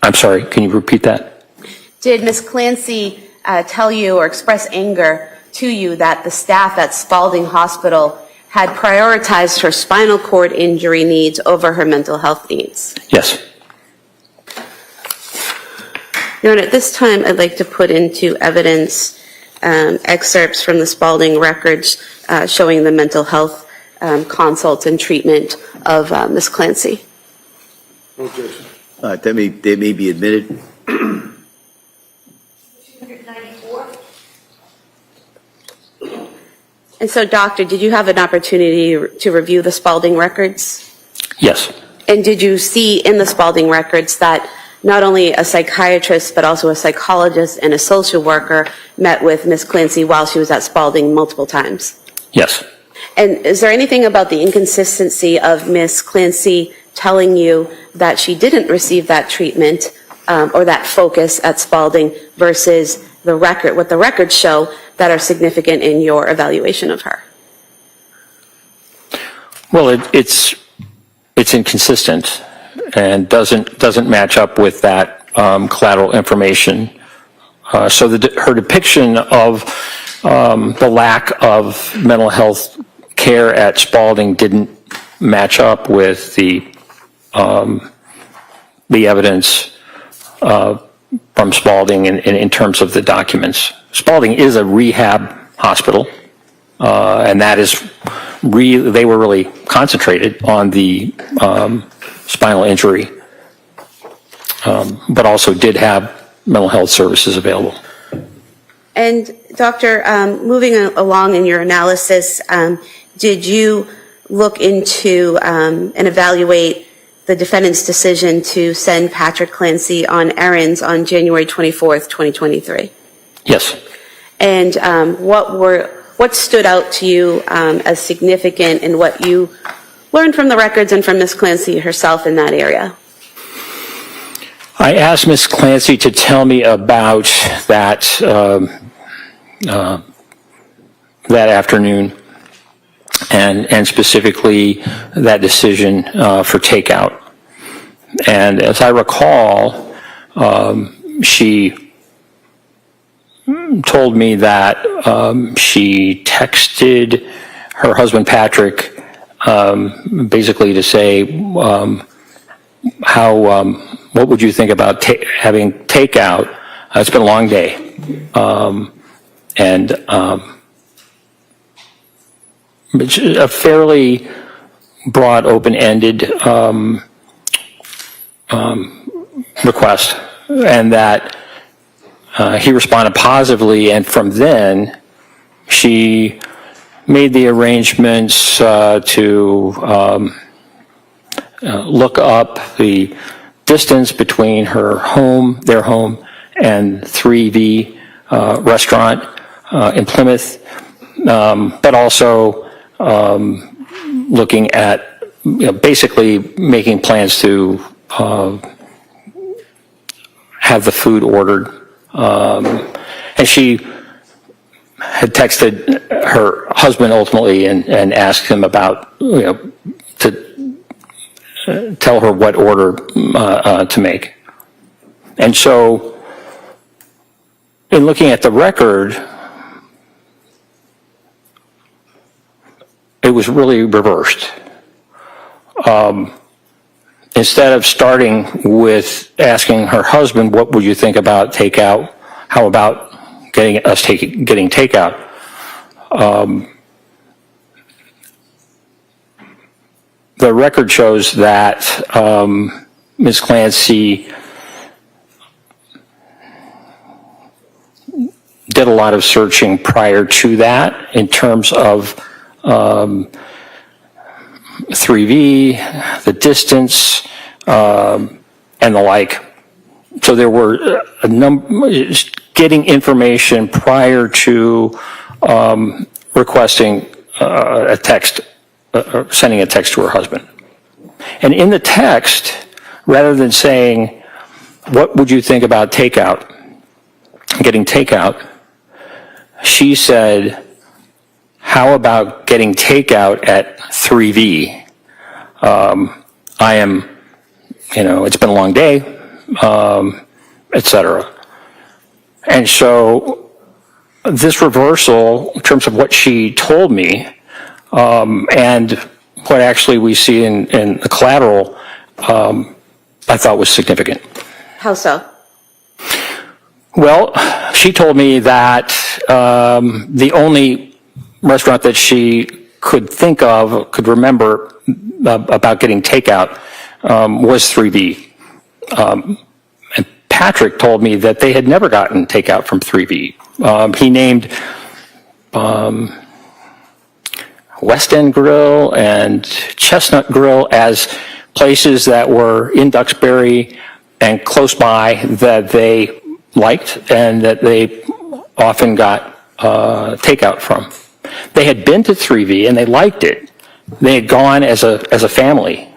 I'm sorry, can you repeat that? Did Ms. Clancy tell you or express anger to you that the staff at Spalding Hospital had prioritized her spinal cord injury needs over her mental health needs? Yes. Your Honor, at this time, I'd like to put into evidence excerpts from the Spalding records showing the mental health consults and treatment of Ms. Clancy. They may be admitted. 294. And so, Doctor, did you have an opportunity to review the Spalding records? Yes. And did you see in the Spalding records that not only a psychiatrist, but also a psychologist and a social worker met with Ms. Clancy while she was at Spalding multiple times? Yes. And is there anything about the inconsistency of Miss Clancy telling you that she didn't receive that treatment or that focus at Spalding versus the record, what the records show that are significant in your evaluation of her? Well, it's inconsistent and doesn't match up with that collateral information. So her depiction of the lack of mental health care at Spalding didn't match up with the evidence from Spalding in terms of the documents. Spalding is a rehab hospital, and that is they were really concentrated on the spinal injury, but also did have mental health services available. And Doctor, moving along in your analysis, did you look into and evaluate the defendant's decision to send Patrick Clancy on errands on January 24th, 2023? Yes. And what stood out to you as significant in what you learned from the records and from Ms. Clancy herself in that area? I asked Ms. Clancy to tell me about that that afternoon, and specifically that decision for takeout. And as I recall, she told me that she texted her husband Patrick basically to say what would you think about having takeout? It's been a long day, and it's a fairly broad, open-ended request, and that he responded positively, and from then she made the arrangements to look up the distance between their home, and 3V restaurant in Plymouth, but also looking at basically making plans to have the food ordered. And she had texted her husband ultimately and asked him about, to tell her what order to make. And so, in looking at the record, it was really reversed. Instead of starting with asking her husband, what would you think about takeout? How about getting takeout? The record shows that Ms. Clancy did a lot of searching prior to that in terms of 3V, the distance, and the like. So there were a number, getting information prior to requesting a text, sending a text to her husband. And in the text, rather than saying, what would you think about takeout, getting takeout, she said, how about getting takeout at 3V? I am, it's been a long day, etc. And so this reversal, in terms of what she told me, and what actually we see in the collateral, I thought was significant. How so? Well, she told me that the only restaurant that she could remember about getting takeout was 3V. And Patrick told me that they had never gotten takeout from 3V. He named West End Grill and Chestnut Grill as places that were in Duxbury and close by that they liked and that they often got takeout from. They had been to 3V and they liked it. They had gone as a family,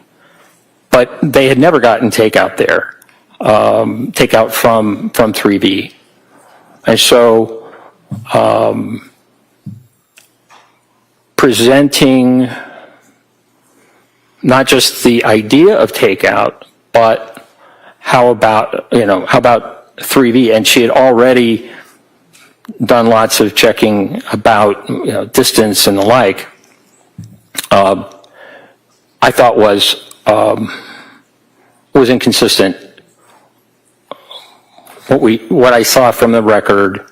but they had never gotten takeout there, takeout from 3V. And so presenting not just the idea of takeout, but how about 3V? And she had already done lots of checking about distance and the like. I thought was inconsistent. What I saw from the record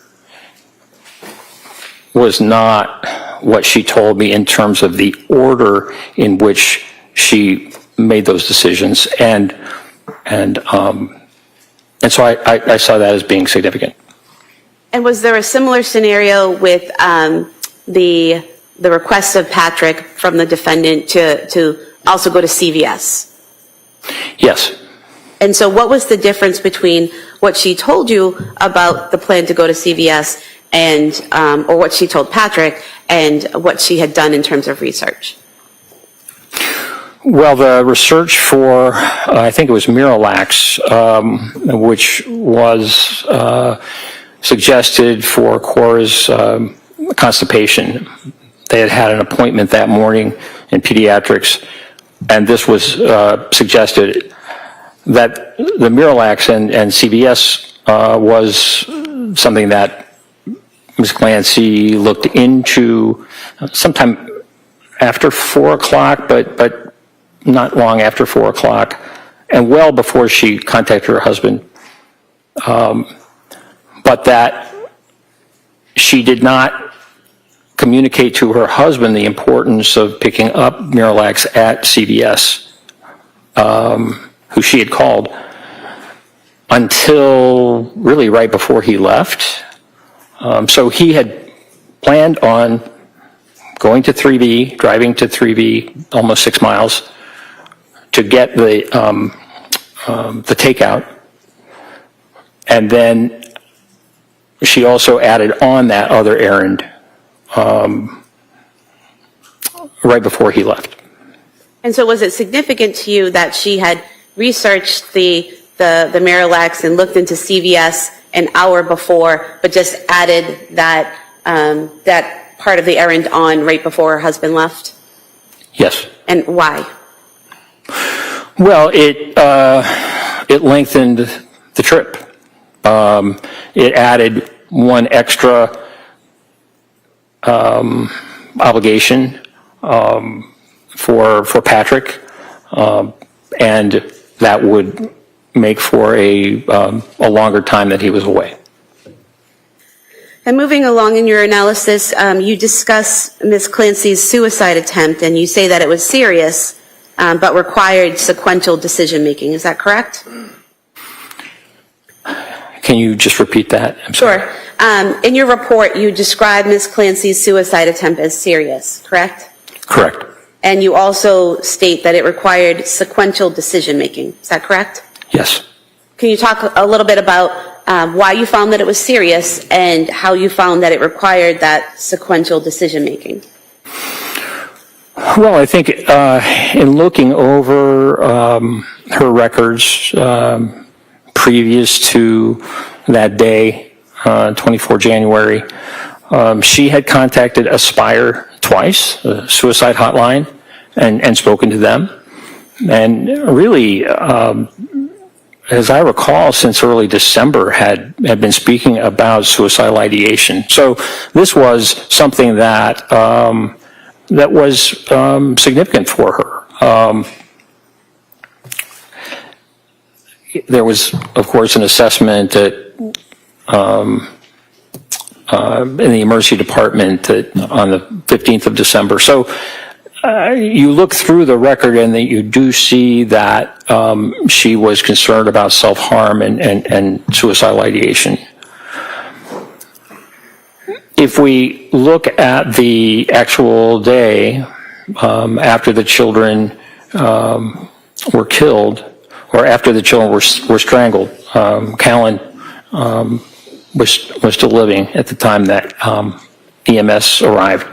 was not what she told me in terms of the order in which she made those decisions, and so I saw that as being significant. And was there a similar scenario with the request of Patrick from the defendant to also go to CVS? Yes. And so what was the difference between what she told you about the plan to go to CVS and, or what she told Patrick, and what she had done in terms of research? Well, the research for, I think it was Miralax, which was suggested for Cora's constipation. They had had an appointment that morning in pediatrics, and this was suggested that the Miralax and CVS was something that Ms. Clancy looked into sometime after 4 o'clock, but not long after 4 o'clock, and well before she contacted her husband. But that she did not communicate to her husband the importance of picking up Miralax at CVS, who she had called, until really right before he left. So he had planned on going to 3V, driving to 3V, almost 6 miles, to get the takeout, and then she also added on that other errand right before he left. And so was it significant to you that she had researched the Miralax and looked into CVS an hour before, but just added that that part of the errand on right before her husband left? Yes. And why? Well, it lengthened the trip. It added one extra obligation for Patrick, and that would make for a longer time that he was away. And moving along in your analysis, you discuss Ms. Clancy's suicide attempt, and you say that it was serious, but required sequential decision-making. Is that correct? Can you just repeat that? I'm sorry. Sure. In your report, you describe Ms. Clancy's suicide attempt as serious, correct? Correct. And you also state that it required sequential decision-making. Is that correct? Yes. Can you talk a little bit about why you found that it was serious and how you found that it required that sequential decision-making? Well, I think in looking over her records previous to that day, 24 January, she had contacted Aspire twice, a suicide hotline, and spoken to them. And really, as I recall, since early December had been speaking about suicidal ideation. So this was something that that was significant for her. There was, of course, an assessment in the emergency department on the 15th of December. So you look through the record and you do see that she was concerned about self-harm and suicidal ideation. If we look at the actual day after the children were killed, or after the children were strangled, Callan was still living at the time that EMS arrived.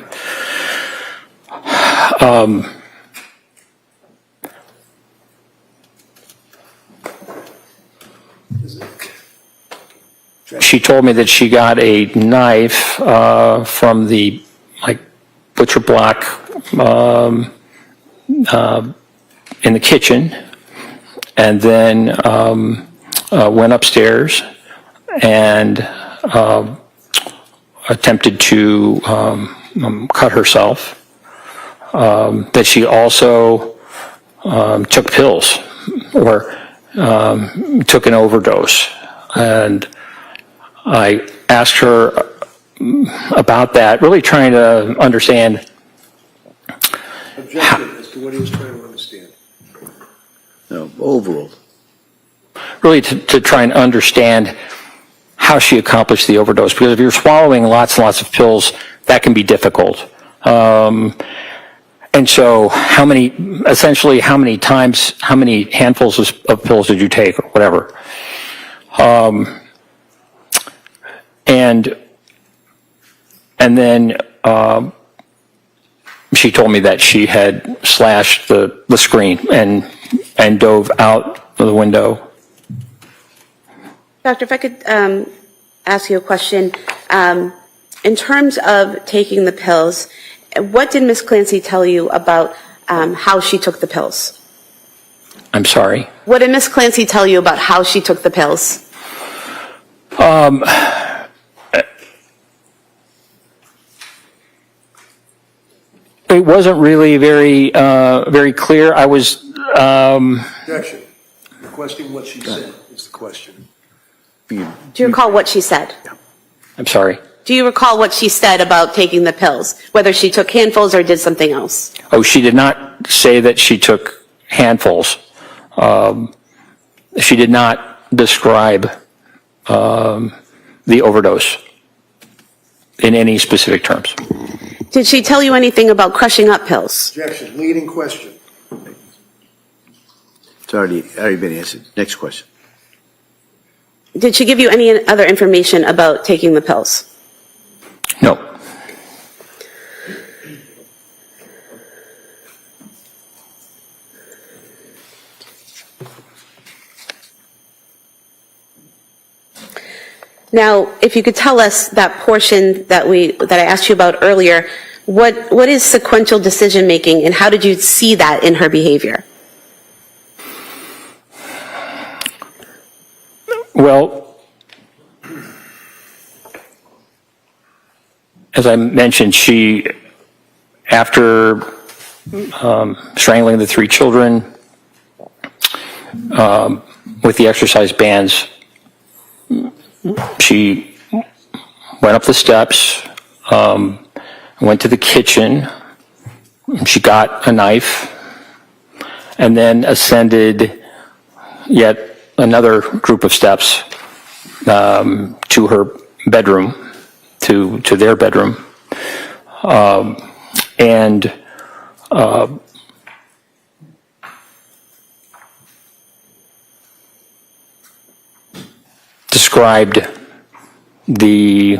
She told me that she got a knife from the butcher block in the kitchen, and then went upstairs and attempted to cut herself. That she also took pills or took an overdose, and I asked her about that, really trying to understand. Objection as to what he was trying to understand. No, overall. Really to try and understand how she accomplished the overdose, because if you're swallowing lots and lots of pills, that can be difficult. And so how many handfuls of pills did you take, or whatever? And then she told me that she had slashed the screen and dove out of the window. Doctor, if I could ask you a question. In terms of taking the pills, what did Ms. Clancy tell you about how she took the pills? I'm sorry? What did Ms. Clancy tell you about how she took the pills? It wasn't really very clear. I was... Objection. Requesting what she said is the question. Do you recall what she said? I'm sorry? Do you recall what she said about taking the pills, whether she took handfuls or did something else? Oh, she did not say that she took handfuls. She did not describe the overdose in any specific terms. Did she tell you anything about crushing up pills? Objection. Leading question. It's already been answered. Next question. Did she give you any other information about taking the pills? No. Now, if you could tell us that portion that I asked you about earlier, what is sequential decision making, and how did you see that in her behavior? Well, as I mentioned, she, after strangling the 3 children with the exercise bands, she went up the steps, went to the kitchen, she got a knife, and then ascended yet another group of steps to her bedroom, to their bedroom, and described the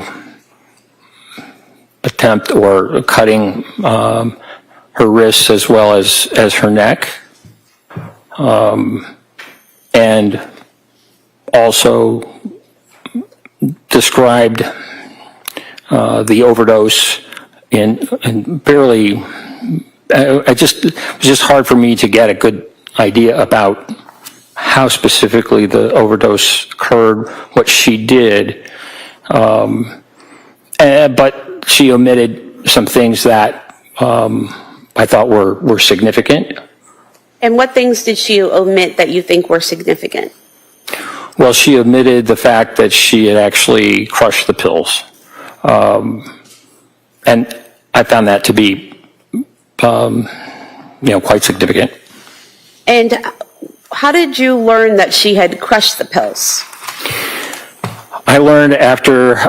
attempt or cutting her wrists as well as her neck, and also described the overdose in barely. It was just hard for me to get a good idea about how specifically the overdose occurred, what she did, but she omitted some things that I thought were significant. And what things did she omit that you think were significant? Well, she omitted the fact that she had actually crushed the pills, and I found that to be, quite significant. And how did you learn that she had crushed the pills? I learned after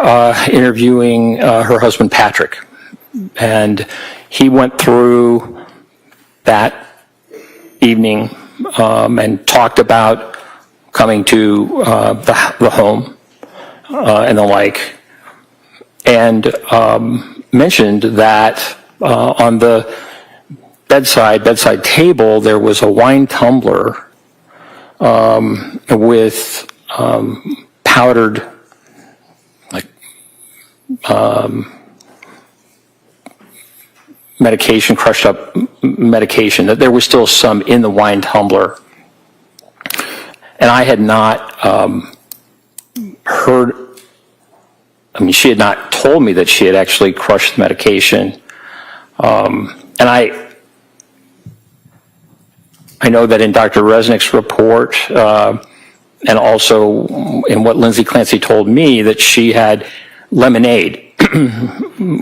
interviewing her husband, Patrick, and he went through that evening and talked about coming to the home and the like, and mentioned that on the bedside table, there was a wine tumbler with powdered, medication, crushed up medication, that there was still some in the wine tumbler. And I had not heard, she had not told me that she had actually crushed the medication. And I know that in Dr. Resnick's report, and also in what Lindsay Clancy told me, that she had lemonade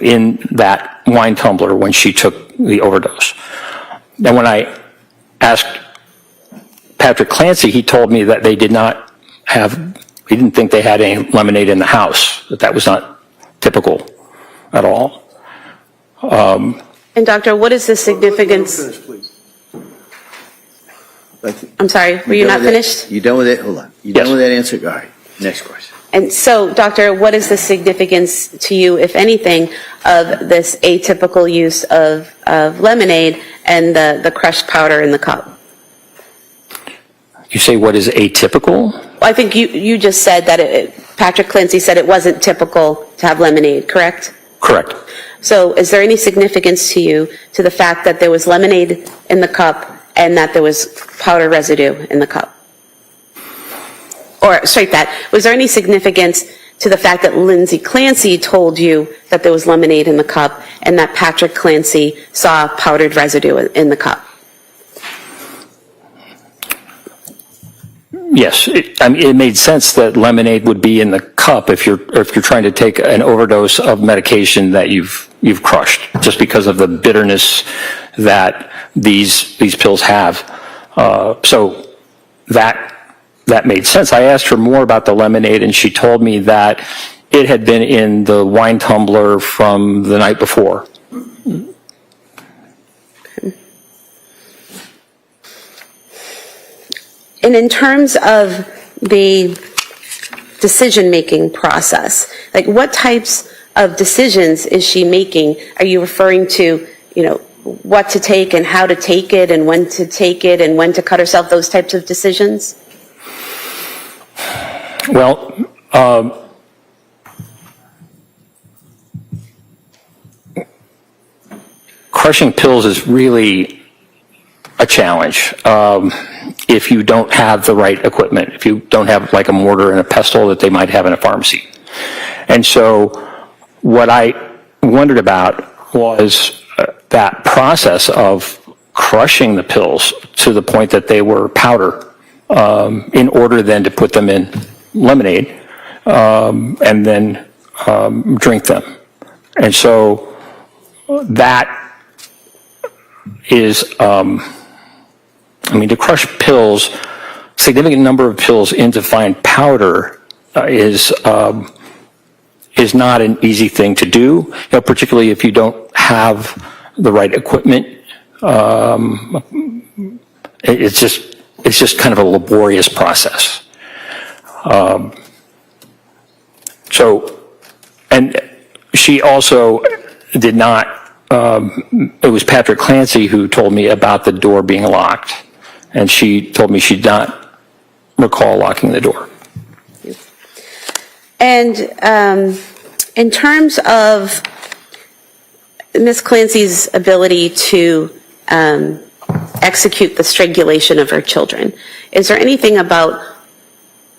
in that wine tumbler when she took the overdose. And when I asked Patrick Clancy, he told me that they did not have, he didn't think they had any lemonade in the house, that was not typical at all. And doctor, what is the significance? Finish, please. I'm sorry, were you not finished? You done with it? Hold on. You Yes. done with that answer? All right, next question. And so, doctor, what is the significance to you, if anything, of this atypical use of lemonade and the crushed powder in the cup? You say what is atypical? I think you just said that Patrick Clancy said it wasn't typical to have lemonade, correct? Correct. So is there any significance to you to the fact that there was lemonade in the cup and that there was powder residue in the cup? Or straight that, was there any significance to the fact that Lindsay Clancy told you that there was lemonade in the cup and that Patrick Clancy saw powdered residue in the cup? Yes, it made sense that lemonade would be in the cup if you're trying to take an overdose of medication that you've crushed, just because of the bitterness that these pills have. So that made sense. I asked her more about the lemonade, and she told me that it had been in the wine tumbler from the night before. And in terms of the decision-making process, like what types of decisions is she making? Are you referring to, what to take and how to take it and when to take it and when to cut herself, those types of decisions? Well, crushing pills is really a challenge if you don't have the right equipment, if you don't have like a mortar and a pestle that they might have in a pharmacy. And so what I wondered about was that process of crushing the pills to the point that they were powder in order then to put them in lemonade and then drink them. And so that is, to crush pills, significant number of pills into fine powder is not an easy thing to do, particularly if you don't have the right equipment. It's just kind of a laborious process. And she also did not, it was Patrick Clancy who told me about the door being locked, and she told me she did not recall locking the door. And in terms of Ms. Clancy's ability to execute the strangulation of her children, is there anything about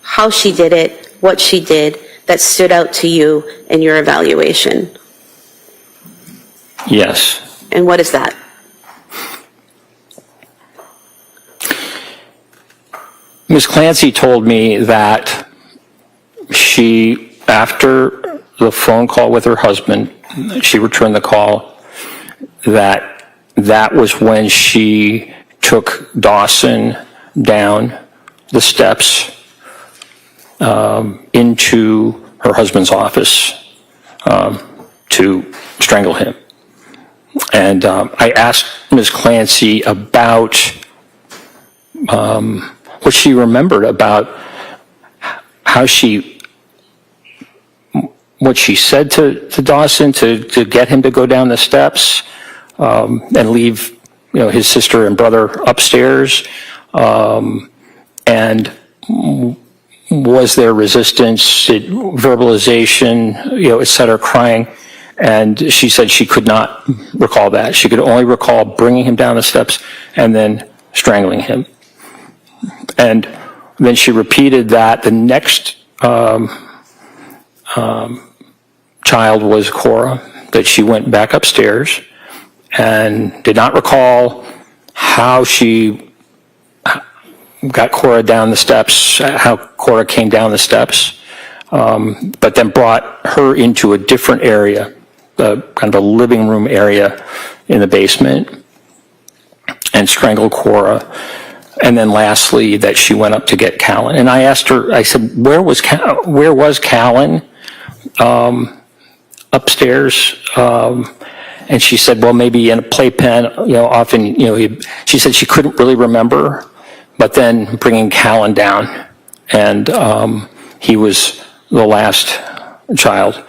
how she did it, what she did, that stood out to you in your evaluation? Yes. And what is that? Ms. Clancy told me that she, after the phone call with her husband, she returned the call, that was when she took Dawson down the steps into her husband's office to strangle him. And I asked Ms. Clancy about what she remembered about what she said to Dawson to get him to go down the steps and leave his sister and brother upstairs, and was there resistance, verbalization, et cetera, crying. And she said she could not recall that. She could only recall bringing him down the steps and then strangling him. And then she repeated that. The next child was Cora, that she went back upstairs and did not recall how she got Cora down the steps, how Cora came down the steps, but then brought her into a different area, kind of a living room area in the basement, and strangled Cora. And then lastly, that she went up to get Callan. And I asked her, I said, where was Callan upstairs? And she said, well, maybe in a playpen, often, she said she couldn't really remember, but then bringing Callan down. And he was the last child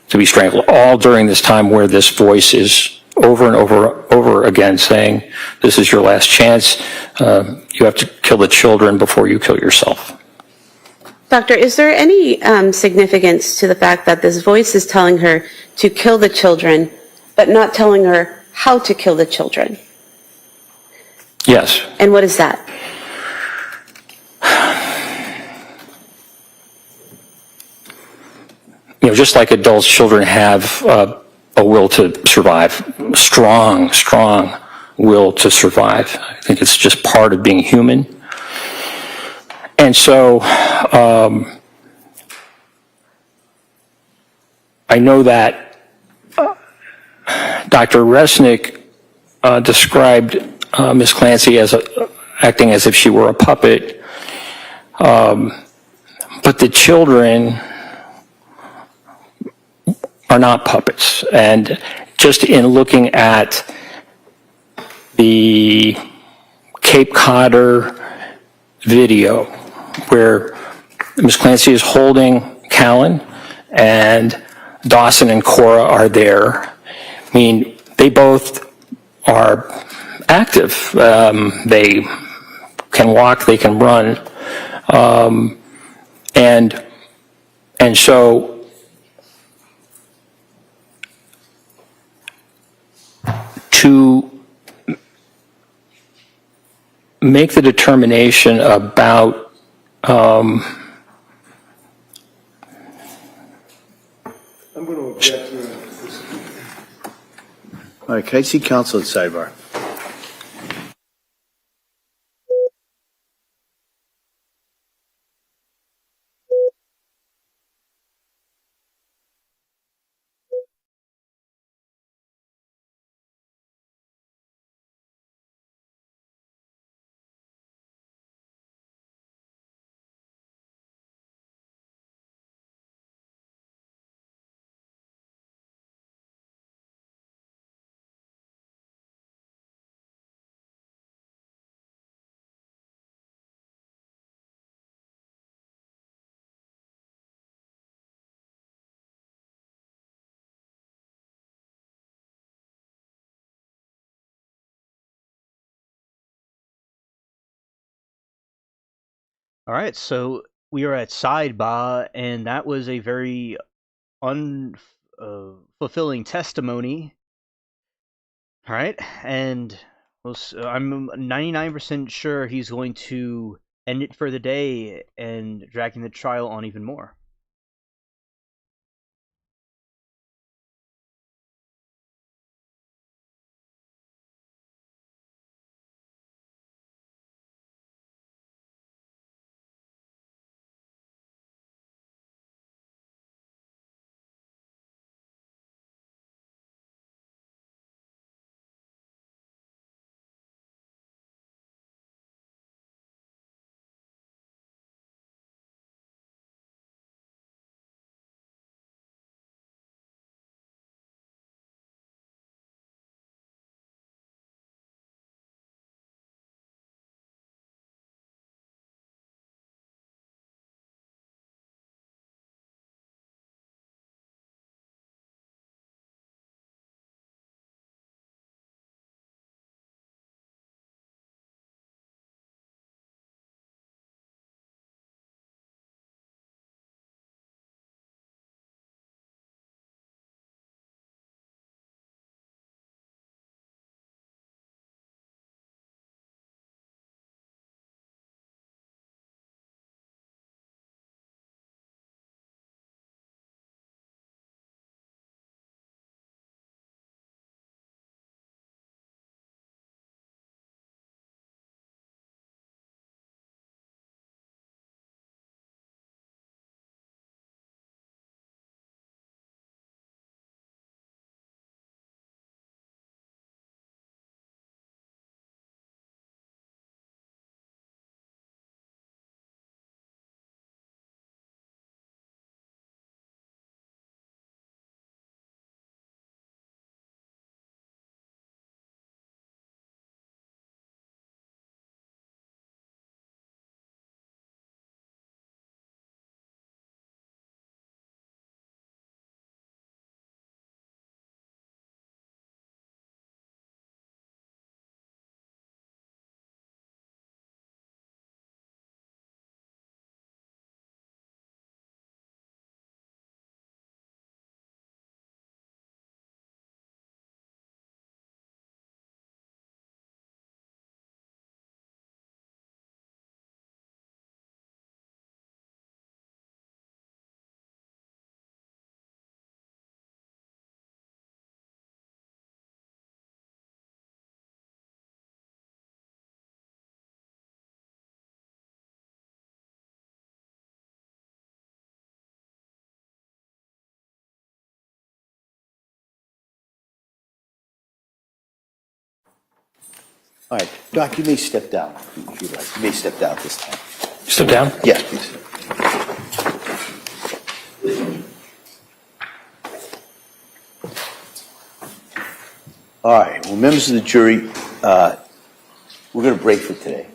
to be strangled, all during this time where this voice is over and over again saying, this is your last chance. You have to kill the children before you kill yourself. Doctor, is there any significance to the fact that this voice is telling her to kill the children, but not telling her how to kill the children? Yes. And what is that? Just like adults, children have a will to survive, strong will to survive. I think it's just part of being human. And so I know that Dr. Resnick described Ms. Clancy as acting as if she were a puppet, but the children are not puppets. And just in looking at the Cape Codder video where Ms. Clancy is holding Callan and Dawson and Cora are there, I mean, they both are active. They can walk, they can run. And so to make the determination about I'm going to object to this. All right, can I see counsel at sidebar? All right, so we are at sidebar, and that was a very unfulfilling testimony. All right, and I'm 99% sure he's going to end it for the day and dragging the trial on even more. All right, Doc, you may step down if you'd like. You may step down this time. Step down? Yeah, please. All right, well, members of the jury, we're going to break for today,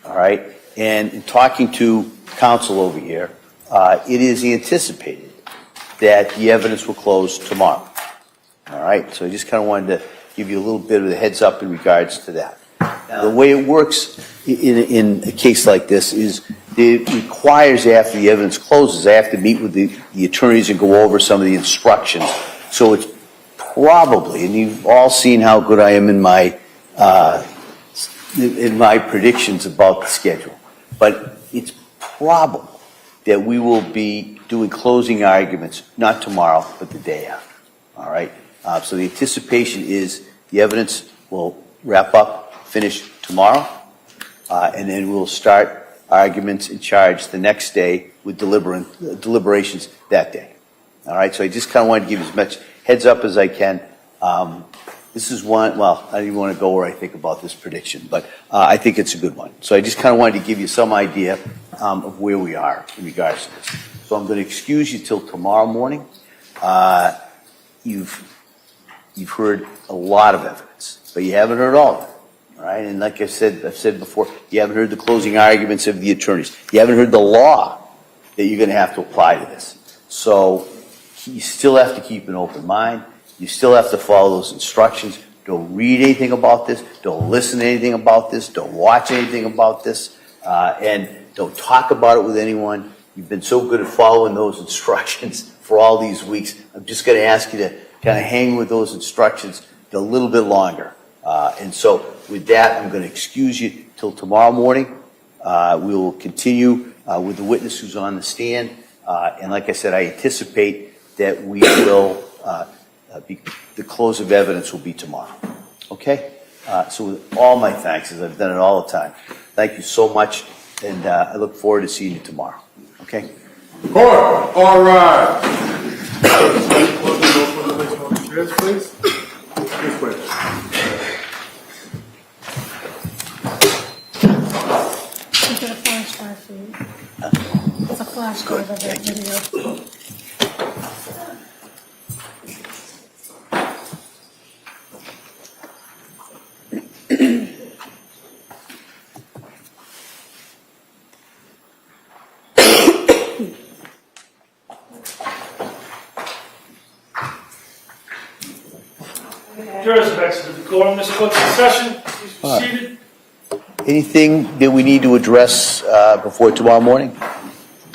all right? And in talking to counsel over here, it is anticipated that the evidence will close tomorrow, all right? So I just kind of wanted to give you a little bit of a heads up in regards to that. Now, the way it works in a case like this is it requires, after the evidence closes, I have to meet with the attorneys and go over some of the instructions. So it's probably, and you've all seen how good I am in my predictions about the schedule, but it's probable that we will be doing closing arguments, not tomorrow, but the day after, all right? So the anticipation is the evidence will wrap up, finish tomorrow, and then we'll start arguments and charge the next day with deliberations that day, all right? So I just kind of wanted to give you as much heads up as I can. This is one, well, I don't even want to go where I think about this prediction, but I think it's a good one. So I just kind of wanted to give you some idea of where we are in regards to this. So I'm going to excuse you till tomorrow morning. You've heard a lot of evidence, but you haven't heard all of it, all right? And like I've said before, you haven't heard the closing arguments of the attorneys. You haven't heard the law that you're going to have to apply to this. So you still have to keep an open mind. You still have to follow those instructions. Don't read anything about this. Don't listen to anything about this. Don't watch anything about this. And don't talk about it with anyone. You've been so good at following those instructions for all these weeks. I'm just going to ask you to kind of hang with those instructions a little bit longer. And so with that, I'm going to excuse you till tomorrow morning. We will continue with the witness who's on the stand. And like I said, I anticipate that we will, the close of evidence will be tomorrow. Okay? So with all my thanks, as I've done it all the time, thank you so much, and I look forward to seeing you tomorrow. Okay? Court, all rise. Chairs, please. This way. Is it a flash drive for you? It's a flash drive of that video. Jurors have exited the courtroom. This court's in session. Please be seated. Anything that we need to address before tomorrow morning?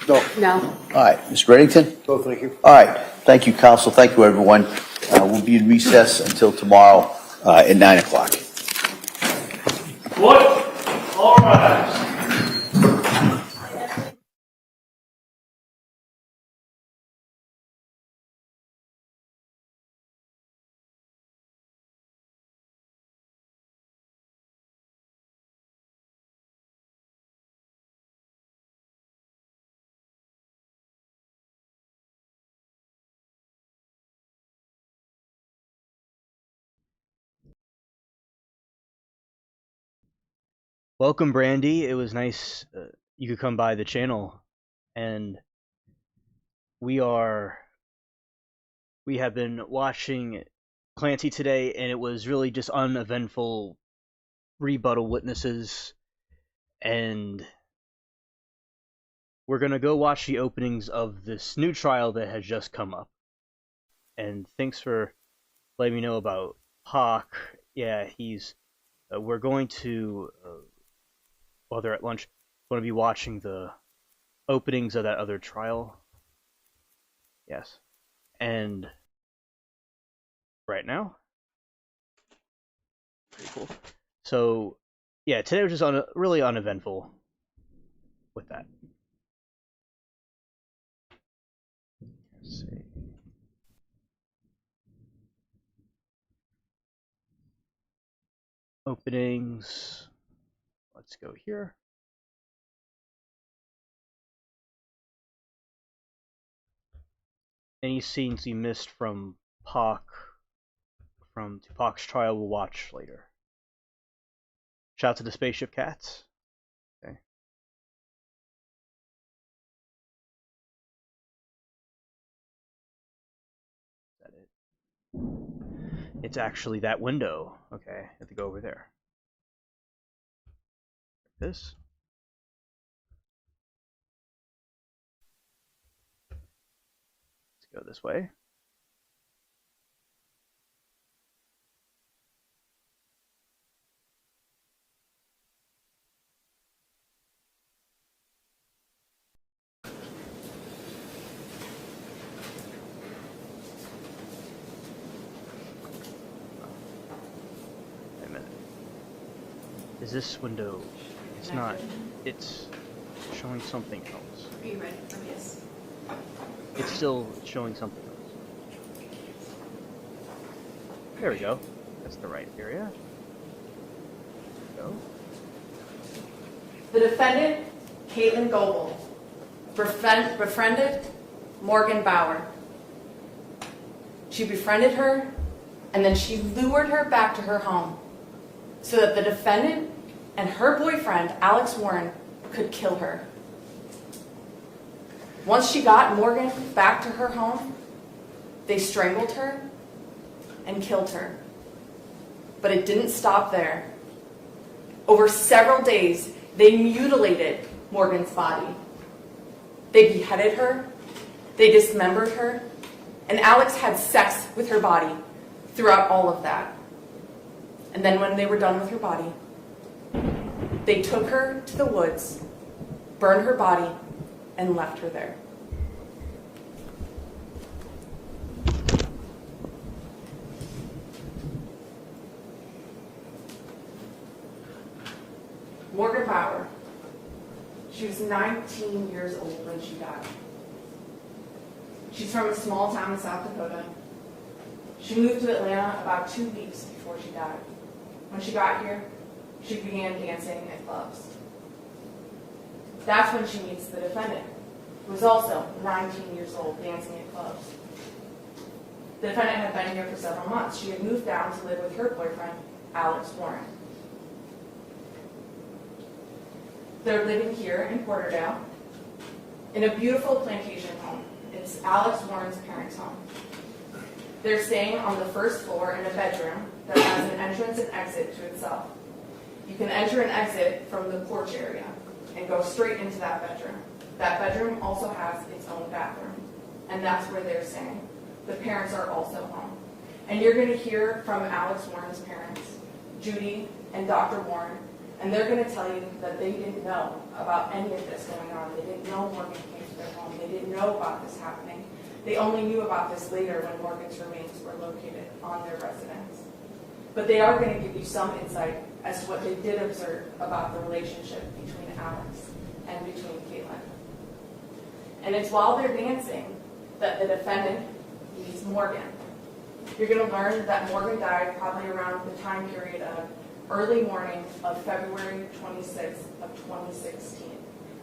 No. No. All right, Mr. Reddington? No, thank you. All right, thank you, counsel. Thank you, everyone. We'll be in recess until tomorrow at 9 o'clock. Court, all rise. Welcome, Brandy. It was nice you could come by the channel, and we have been watching Clancy today, and it was really just uneventful rebuttal witnesses, and we're gonna go watch the openings of this new trial that has just come up. And thanks for letting me know about Pac. Yeah, he's. We're going to. While they're at lunch, going to be watching the openings of that other trial. Yes. And right now. Pretty cool. So, yeah, today was just really uneventful with that. Let's see. Openings. Let's go here. Any scenes you missed from Tupac's trial, we'll watch later. Shout out to the spaceship cats. Okay. Is that it? It's actually that window. Okay, I have to go over there. This. Let's go this way. Wait a minute. Is this window? It's not. It's showing something else. Are you ready for this? It's still showing something else. There we go. That's the right area. Go. The defendant, Caitlin Goebel, befriended Morgan Bauer. She befriended her, and then she lured her back to her home so that the defendant and her boyfriend, Alex Warren, could kill her. Once she got Morgan back to her home, they strangled her and killed her. But it didn't stop there. Over several days, they mutilated Morgan's body. They beheaded her, they dismembered her, and Alex had sex with her body throughout all of that. And then when they were done with her body, they took her to the woods, burned her body, and left her there. Morgan Bauer, she was 19 years old when she died. She's from a small town in South Dakota. She moved to Atlanta about 2 weeks before she died. When she got here, she began dancing at clubs. That's when she meets the defendant, who was also 19 years old, dancing at clubs. The defendant had been here for several months. She had moved down to live with her boyfriend, Alex Warren. They're living here in Porterdale in a beautiful plantation home. It's Alex Warren's parents' home. They're staying on the first floor in a bedroom that has an entrance and exit to itself. You can enter and exit from the porch area and go straight into that bedroom. That bedroom also has its own bathroom, and that's where they're staying. The parents are also home. And you're going to hear from Alex Warren's parents, Judy and Dr. Warren, and they're going to tell you that they didn't know about any of this going on. They didn't know Morgan came to their home. They didn't know about this happening. They only knew about this later when Morgan's remains were located on their residence. But they are going to give you some insight as to what they did observe about the relationship between Alex and between Caitlin. And it's while they're dancing that the defendant meets Morgan. You're going to learn that Morgan died probably around the time period of early morning of February 26th of 2016.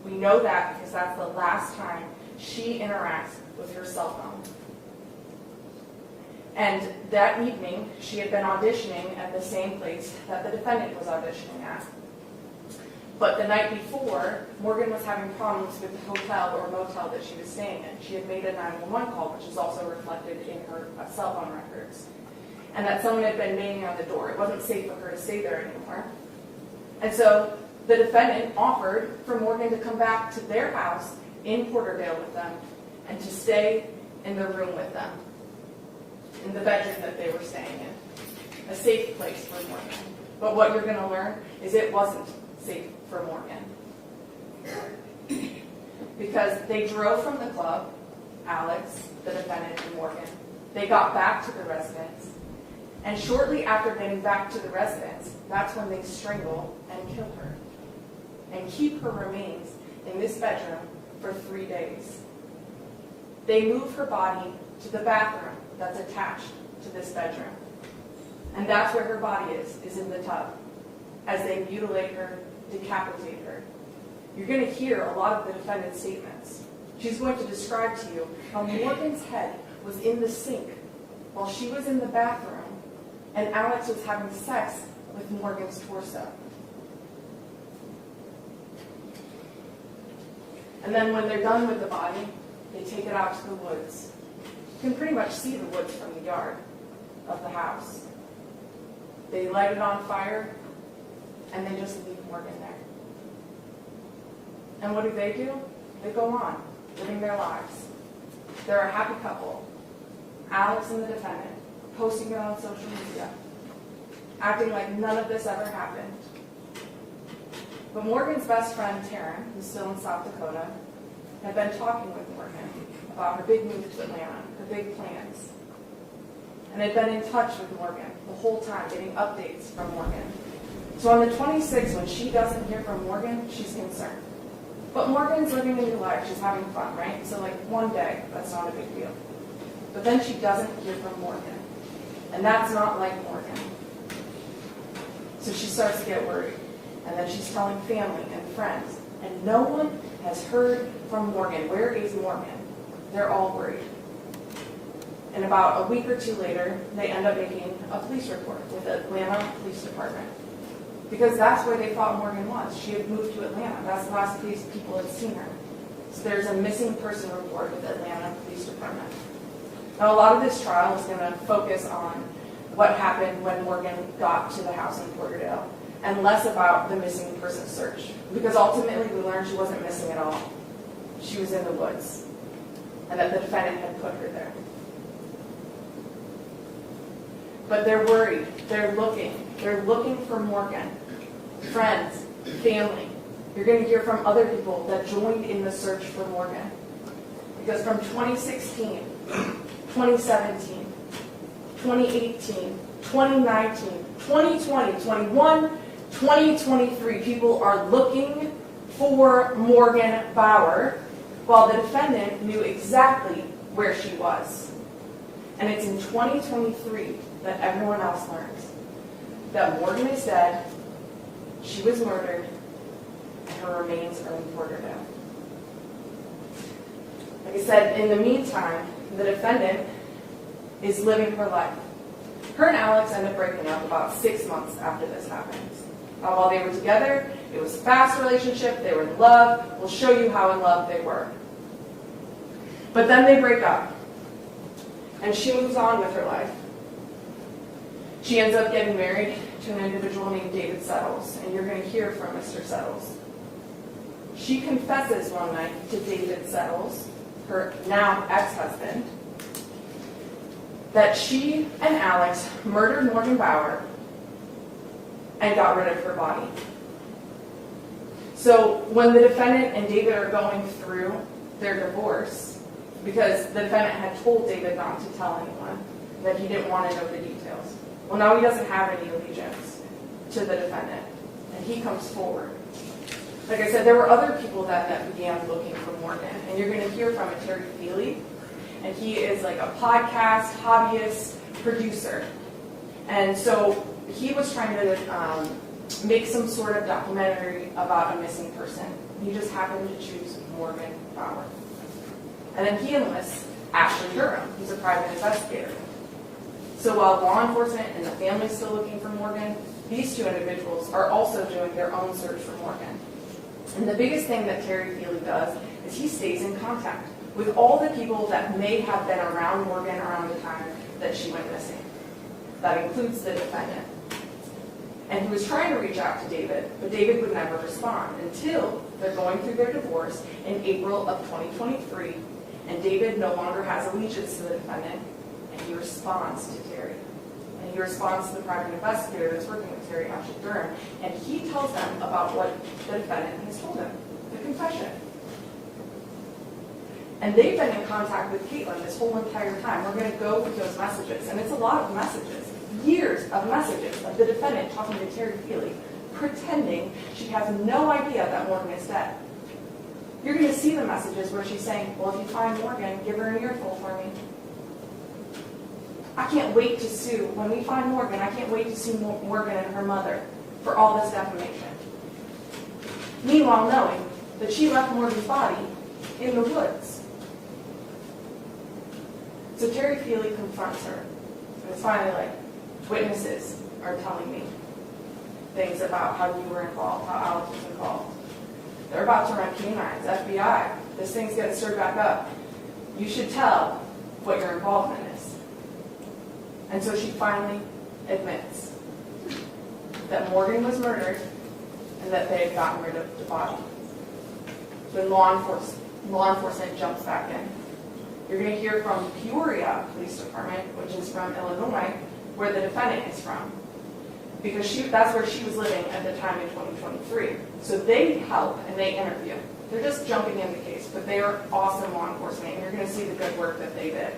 We know that because that's the last time she interacts with her cell phone. And that evening, she had been auditioning at the same place that the defendant was auditioning at. But the night before, Morgan was having problems with the hotel or motel that she was staying in. She had made a 911 call, which is also reflected in her cell phone records. And that someone had been banging on the door. It wasn't safe for her to stay there anymore. And so the defendant offered for Morgan to come back to their house in Porterdale with them and to stay in the room with them, in the bedroom that they were staying in. A safe place for Morgan. But what you're going to learn is it wasn't safe for Morgan. Because they drove from the club, Alex, the defendant, and Morgan. They got back to the residence. And shortly after getting back to the residence, that's when they strangle and kill her. And keep her remains in this bedroom for 3 days. They move her body to the bathroom that's attached to this bedroom. And that's where her body is in the tub, as they mutilate her, decapitate her. You're going to hear a lot of the defendant's statements. She's going to describe to you how Morgan's head was in the sink while she was in the bathroom, and Alex was having sex with Morgan's torso. And then when they're done with the body, they take it out to the woods. You can pretty much see the woods from the yard of the house. They light it on fire, and they just leave Morgan there. And what do? They go on, living their lives. They're a happy couple. Alex and the defendant, posting it on social media, acting like none of this ever happened. But Morgan's best friend, Taryn, who's still in South Dakota, had been talking with Morgan about her big move to Atlanta, her big plans, and had been in touch with Morgan the whole time, getting updates from Morgan. So on the 26th, when she doesn't hear from Morgan, she's concerned. But Morgan's living a new life. She's having fun, right? So like one day, that's not a big deal. But then she doesn't hear from Morgan. And that's not like Morgan. So she starts to get worried. And then she's telling family and friends. And no one has heard from Morgan. Where is Morgan? They're all worried. And about a week or two later, they end up making a police report with the Atlanta Police Department. Because that's where they thought Morgan was. She had moved to Atlanta. That's the last place people had seen her. So there's a missing person report with the Atlanta Police Department. Now, a lot of this trial is going to focus on what happened when Morgan got to the house in Porterdale, and less about the missing person search. Because ultimately, we learned she wasn't missing at all. She was in the woods, and that the defendant had put her there. But they're worried. They're looking. They're looking for Morgan. Friends, family. You're going to hear from other people that joined in the search for Morgan. Because from 2016, 2017, 2018, 2019, 2020, 21, 2023, people are looking for Morgan Bauer, while the defendant knew exactly where she was. And it's in 2023 that everyone else learns that Morgan is dead, she was murdered, and her remains are in Porterdale. Like I said, in the meantime, the defendant is living her life. Her and Alex end up breaking up about 6 months after this happens. While they were together, it was a fast relationship, they were in love. We'll show you how in love they were. But then they break up, and she moves on with her life. She ends up getting married to an individual named David Settles, and you're going to hear from Mr. Settles. She confesses one night to David Settles, her now ex-husband, that she and Alex murdered Morgan Bauer and got rid of her body. So when the defendant and David are going through their divorce, because the defendant had told David not to tell anyone, that he didn't want to know the details. Well, now he doesn't have any allegiance to the defendant, and he comes forward. Like I said, there were other people that began looking for Morgan, and you're going to hear from Terry Feely, and he is like a podcast, hobbyist, producer. And so he was trying to make some sort of documentary about a missing person. He just happened to choose Morgan Bauer. And then he enlists Ashley Durham, who's a private investigator. So while law enforcement and the family is still looking for Morgan, these two individuals are also doing their own search for Morgan. And the biggest thing that Terry Feely does is he stays in contact with all the people that may have been around Morgan around the time that she went missing. That includes the defendant. And he was trying to reach out to David, but David would never respond until they're going through their divorce in April of 2023, and David no longer has allegiance to the defendant, and he responds to Terry. And he responds to the private investigator that's working with Terry, Ashley Durham, and he tells them about what the defendant has told him, the confession. And they've been in contact with Caitlin this whole entire time. We're going to go through those messages, and it's a lot of messages, years of messages of the defendant talking to Terry Feely, pretending she has no idea that Morgan is dead. You're going to see the messages where she's saying, well, if you find Morgan, give her an earful for me. I can't wait to sue. When we find Morgan, I can't wait to sue Morgan and her mother for all this defamation. Meanwhile, knowing that she left Morgan's body in the woods. So Terry Feely confronts her. And it's finally like, witnesses are telling me things about how you were involved, how Alex was involved. They're about to run canines, FBI. This thing's getting stirred back up. You should tell what your involvement is. And so she finally admits that Morgan was murdered and that they had gotten rid of the body. When law enforcement jumps back in. You're going to hear from Peoria Police Department, which is from Illinois, where the defendant is from. Because that's where she was living at the time in 2023. So they help and they interview. They're just jumping in the case, but they are awesome law enforcement, and you're going to see the good work that they did.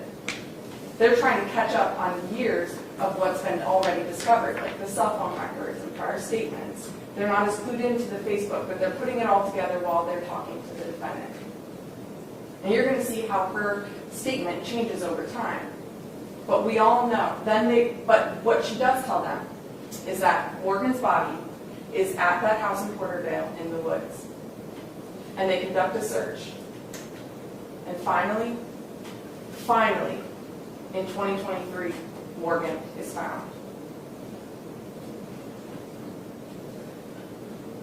They're trying to catch up on years of what's been already discovered, like the cell phone records and prior statements. They're not as clued into the Facebook, but they're putting it all together while they're talking to the defendant. And you're going to see how her statement changes over time. But we all know. But what she does tell them is that Morgan's body is at that house in Porterville in the woods. And they conduct a search. And finally, in 2023, Morgan is found.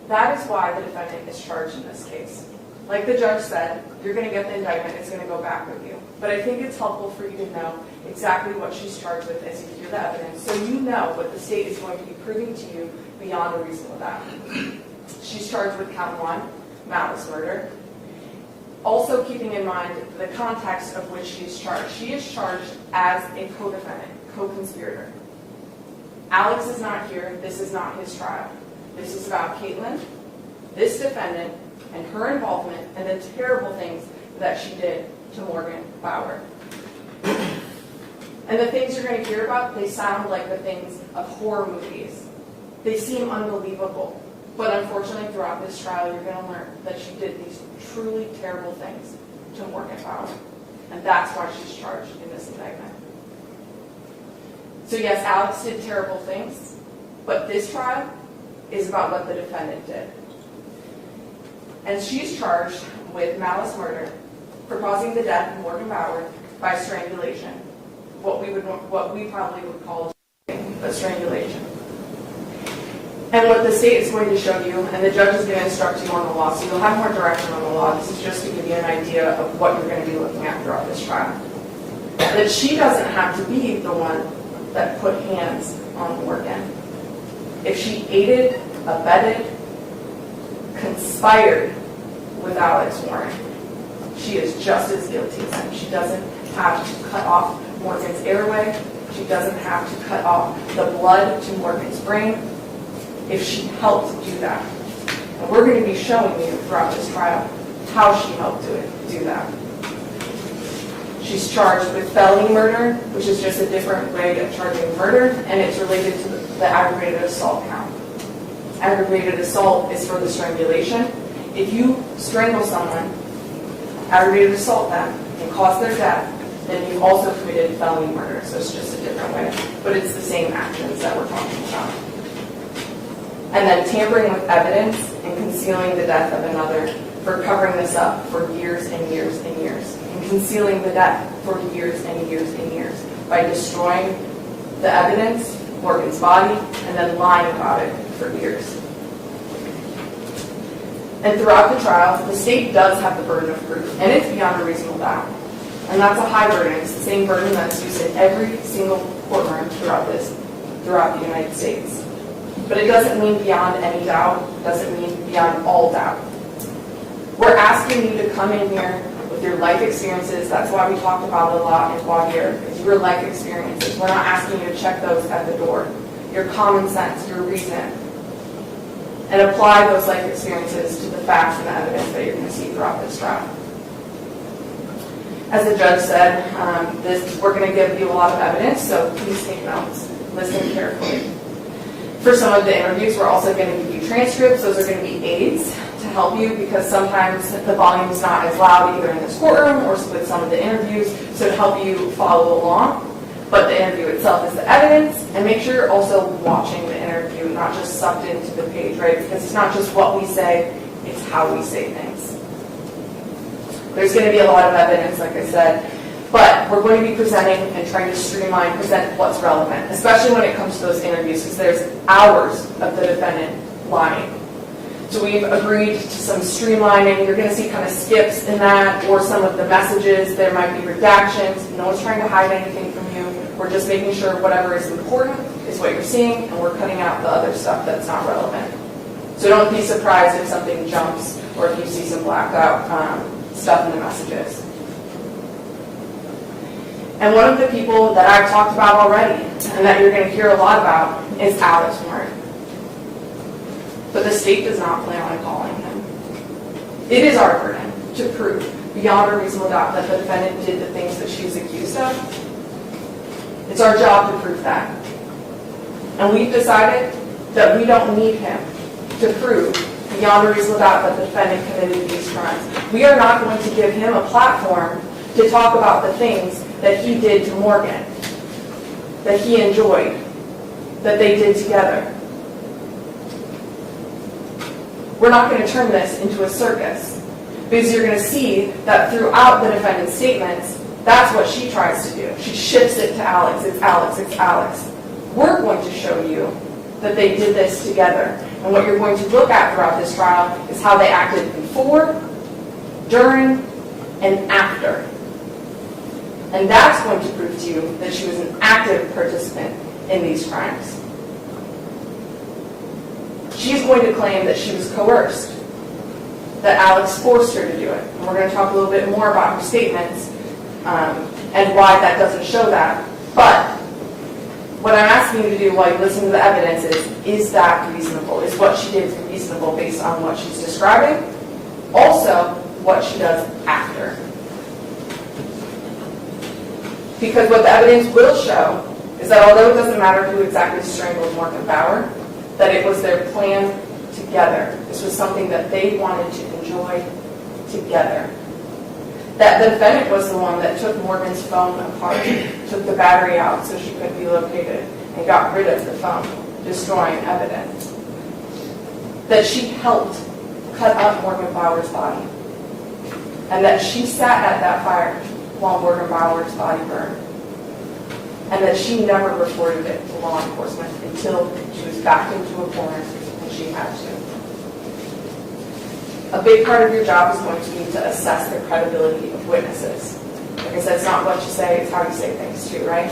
That is why the defendant is charged in this case. Like the judge said, you're going to get the indictment, it's going to go back with you. But I think it's helpful for you to know exactly what she's charged with as you hear the evidence, so you know what the state is going to be proving to you beyond a reasonable doubt. She's charged with count 1, malice murder. Also keeping in mind the context of which she's charged. She is charged as a co-defendant, co-conspirator. Alex is not here. This is not his trial. This is about Caitlin, this defendant, and her involvement and the terrible things that she did to Morgan Bauer. And the things you're going to hear about, they sound like the things of horror movies. They seem unbelievable. But unfortunately, throughout this trial, you're going to learn that she did these truly terrible things to Morgan Bauer. And that's why she's charged in this indictment. So yes, Alex did terrible things, but this trial is about what the defendant did. And she's charged with malice murder for causing the death of Morgan Bauer by strangulation. What we probably would call a strangulation. And what the state is going to show you, and the judge is going to instruct you on the law, so you'll have more direction on the law. This is just to give you an idea of what you're going to be looking at throughout this trial. That she doesn't have to be the one that put hands on Morgan. If she aided, abetted, conspired with Alex Warren, she is just as guilty as him. She doesn't have to cut off Morgan's airway. She doesn't have to cut off the blood to Morgan's brain. If she helped do that. And we're going to be showing you throughout this trial how she helped do that. She's charged with felony murder, which is just a different way of charging murder, and it's related to the aggravated assault count. Aggravated assault is for the strangulation. If you strangle someone, aggravated assault them, and cause their death, then you've also committed felony murder. So it's just a different way, but it's the same actions that we're talking about. And then tampering with evidence and concealing the death of another for covering this up for years and years and years. And concealing the death for years and years and years by destroying the evidence, Morgan's body, and then lying about it for years. And throughout the trial, the state does have the burden of proof, and it's beyond a reasonable doubt. And that's a high burden. It's the same burden that's used in every single courtroom throughout the United States. But it doesn't mean beyond any doubt. It doesn't mean beyond all doubt. We're asking you to come in here with your life experiences. That's why we talked about it a lot in voir dire, is your life experiences. We're not asking you to check those at the door. Your common sense, your reason. And apply those life experiences to the facts and the evidence that you're going to see throughout this trial. As the judge said, we're going to give you a lot of evidence, so please take notes. Listen carefully. For some of the interviews, we're also going to give you transcripts. Those are going to be aids to help you because sometimes the volume is not as loud either in this courtroom or with some of the interviews, so to help you follow along. But the interview itself is the evidence, and make sure you're also watching the interview, not just sucked into the page, right? Because it's not just what we say, it's how we say things. There's going to be a lot of evidence, like I said, but we're going to be presenting and trying to present what's relevant, especially when it comes to those interviews, because there's hours of the defendant lying. So we've agreed to some streamlining. You're going to see kind of skips in that, or some of the messages. There might be redactions. No one's trying to hide anything from you. We're just making sure whatever is important is what you're seeing, and we're cutting out the other stuff that's not relevant. So don't be surprised if something jumps, or if you see some blacked out stuff in the messages. And one of the people that I've talked about already, and that you're going to hear a lot about, is Alex Warren. But the state does not plan on calling him. It is our burden to prove beyond a reasonable doubt that the defendant did the things that she's accused of. It's our job to prove that. And we've decided that we don't need him to prove beyond a reasonable doubt that the defendant committed these crimes. We are not going to give him a platform to talk about the things that he did to Morgan, that he enjoyed, that they did together. We're not going to turn this into a circus, because you're going to see that throughout the defendant's statements, that's what she tries to do. She shifts it to Alex. It's Alex. It's Alex. We're going to show you that they did this together. And what you're going to look at throughout this trial is how they acted before, during, and after. And that's going to prove to you that she was an active participant in these crimes. She's going to claim that she was coerced, that Alex forced her to do it. And we're going to talk a little bit more about her statements and why that doesn't show that. But what I'm asking you to do while you listen to the evidence is that reasonable? Is what she did reasonable based on what she's describing? Also, what she does after. Because what the evidence will show is that although it doesn't matter who exactly strangled Morgan Bauer, that it was their plan together. This was something that they wanted to enjoy together. That the defendant was the one that took Morgan's phone apart, took the battery out so she couldn't be located, and got rid of the phone, destroying evidence. That she helped cut up Morgan Bauer's body. And that she sat at that fire while Morgan Bauer's body burned. And that she never reported it to law enforcement until she was backed into a corner and she had to. A big part of your job is going to be to assess the credibility of witnesses. Like I said, it's not what you say, it's how you say things too, right?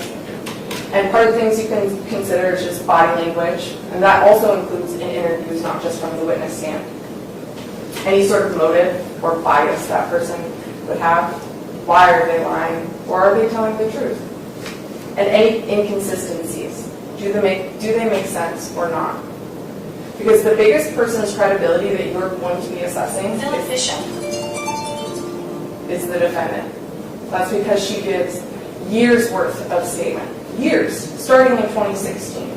And part of the things you can consider is just body language, and that also includes in interviews, not just from the witness stand. Any sort of motive or bias that person would have. Why are they lying? Or are they telling the truth? And any inconsistencies. Do they make sense or not? Because the biggest person's credibility that you're going to be assessing is the defendant. That's because she gives years worth of statement. Years, starting in 2016.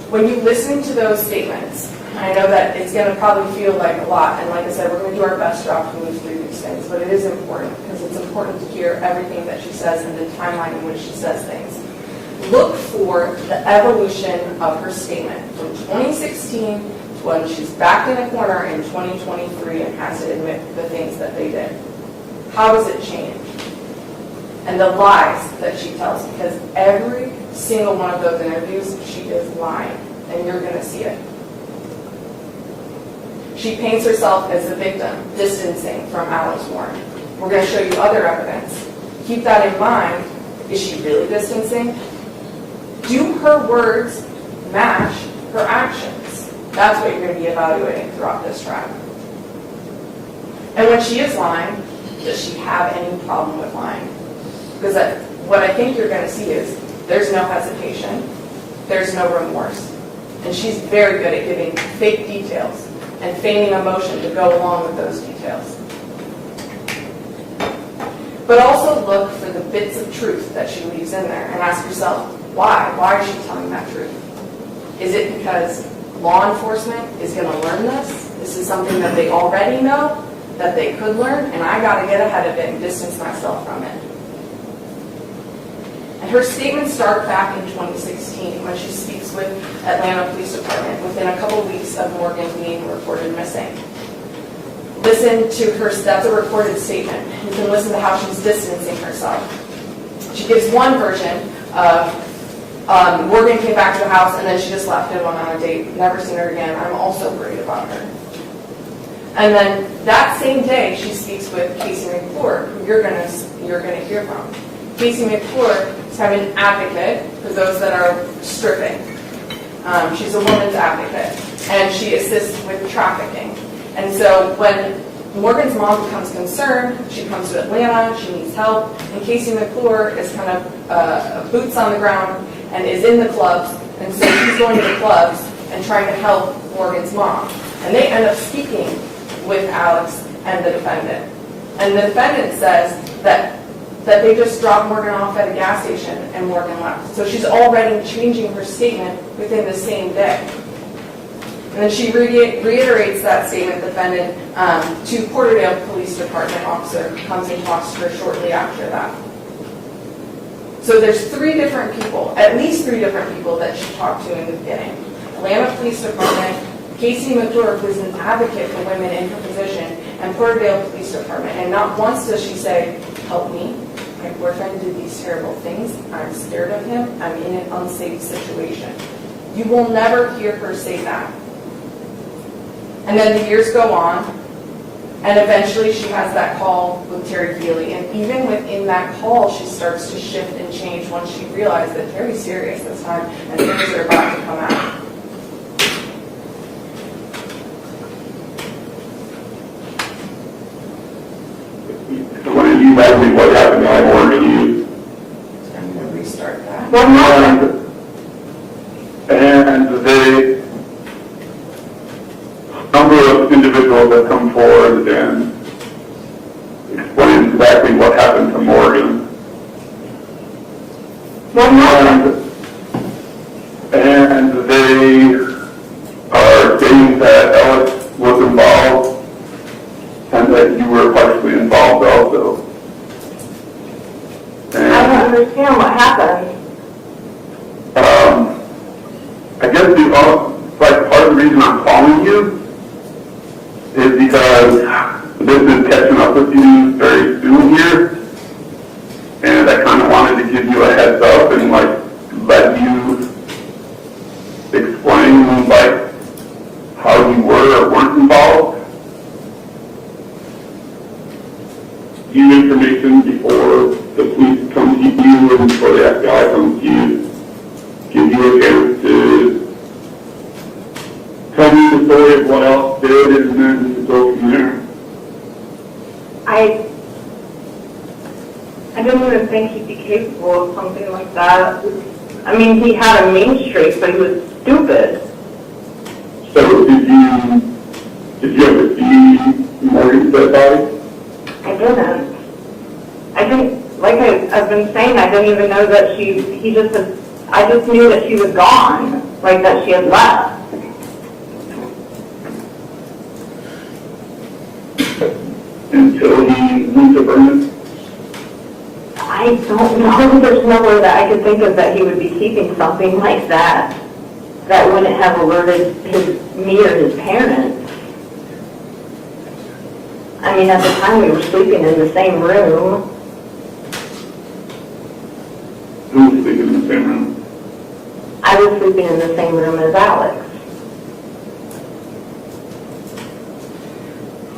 When you listen to those statements, I know that it's going to probably feel like a lot, and like I said, we're going to do our best job to move through these things, but it is important because it's important to hear everything that she says and the timeline in which she says things. Look for the evolution of her statement from 2016 to when she's back in a corner in 2023 and has to admit the things that they did. How does it change? And the lies that she tells, because every single one of those interviews, she is lying, and you're going to see it. She paints herself as the victim, distancing from Alex Warren. We're going to show you other evidence. Keep that in mind. Is she really distancing? Do her words match her actions? That's what you're going to be evaluating throughout this trial. And when she is lying, does she have any problem with lying? Because what I think you're going to see is there's no hesitation, there's no remorse, and she's very good at giving fake details and feigning emotion to go along with those details. But also look for the bits of truth that she leaves in there and ask yourself, why? Why is she telling that truth? Is it because law enforcement is going to learn this? This is something that they already know, that they could learn, and I got to get ahead of it and distance myself from it. And her statements start back in 2016 when she speaks with Atlanta Police Department within a couple weeks of Morgan being reported missing. Listen to her, that's a recorded statement. You can listen to how she's distancing herself. She gives one version of Morgan came back to the house and then she just left and went on a date. Never seen her again. I'm also worried about her. And then that same day, she speaks with Casey McClure, who you're gonna hear from. Casey McClure is having an advocate for those that are stripping. She's a woman's advocate, and she assists with trafficking. And so when Morgan's mom becomes concerned, she comes to Atlanta, she needs help, and Casey McClure is kind of boots on the ground and is in the clubs, and so she's going to the clubs and trying to help Morgan's mom. And they end up speaking with Alex and the defendant. And the defendant says that they just dropped Morgan off at a gas station and Morgan left. So she's already changing her statement within the same day. And then she reiterates that statement, the defendant, to Porterdale Police Department officer, who comes and talks to her shortly after that. So there's three different people, at least three different people that she talked to in the beginning. Atlanta Police Department, Casey McClure, who's an advocate for women in her position, and Porterdale Police Department. And not once does she say, help me, my boyfriend did these terrible things, I'm scared of him, I'm in an unsafe situation. You will never hear her say that. And then the years go on, and eventually she has that call with Terry Feely. And even within that call, she starts to shift and change once she realized that Terry's serious this time, and things are about to come out. When you asked me what happened, I ordered you. I'm going to restart that. And the number of individuals that come forward and explain exactly what happened to Morgan. And they are saying that Alex was involved and that you were partially involved also. And I don't understand what happened. I guess part of the reason I'm calling you is because this is catching up with you very soon here, and I kind of wanted to give you a heads up and let you explain how you were or weren't involved. Give you information before the police come to you and before the FBI comes to you. Give you a chance to tell me the story of what else did and then go from there. I didn't even think he'd be capable of something like that. I mean, he had a mean streak, but he was stupid. So did you ever see Morgan's dead body? I didn't, like I've been saying, I didn't even know that I just knew that she was gone, like that she had left. Until he went to Vernon? I don't know. There's nowhere that I could think of that he would be keeping something like that wouldn't have alerted me or his parents. I mean, at the time we were sleeping in the same room. Who was sleeping in the same room? I was sleeping in the same room as Alex.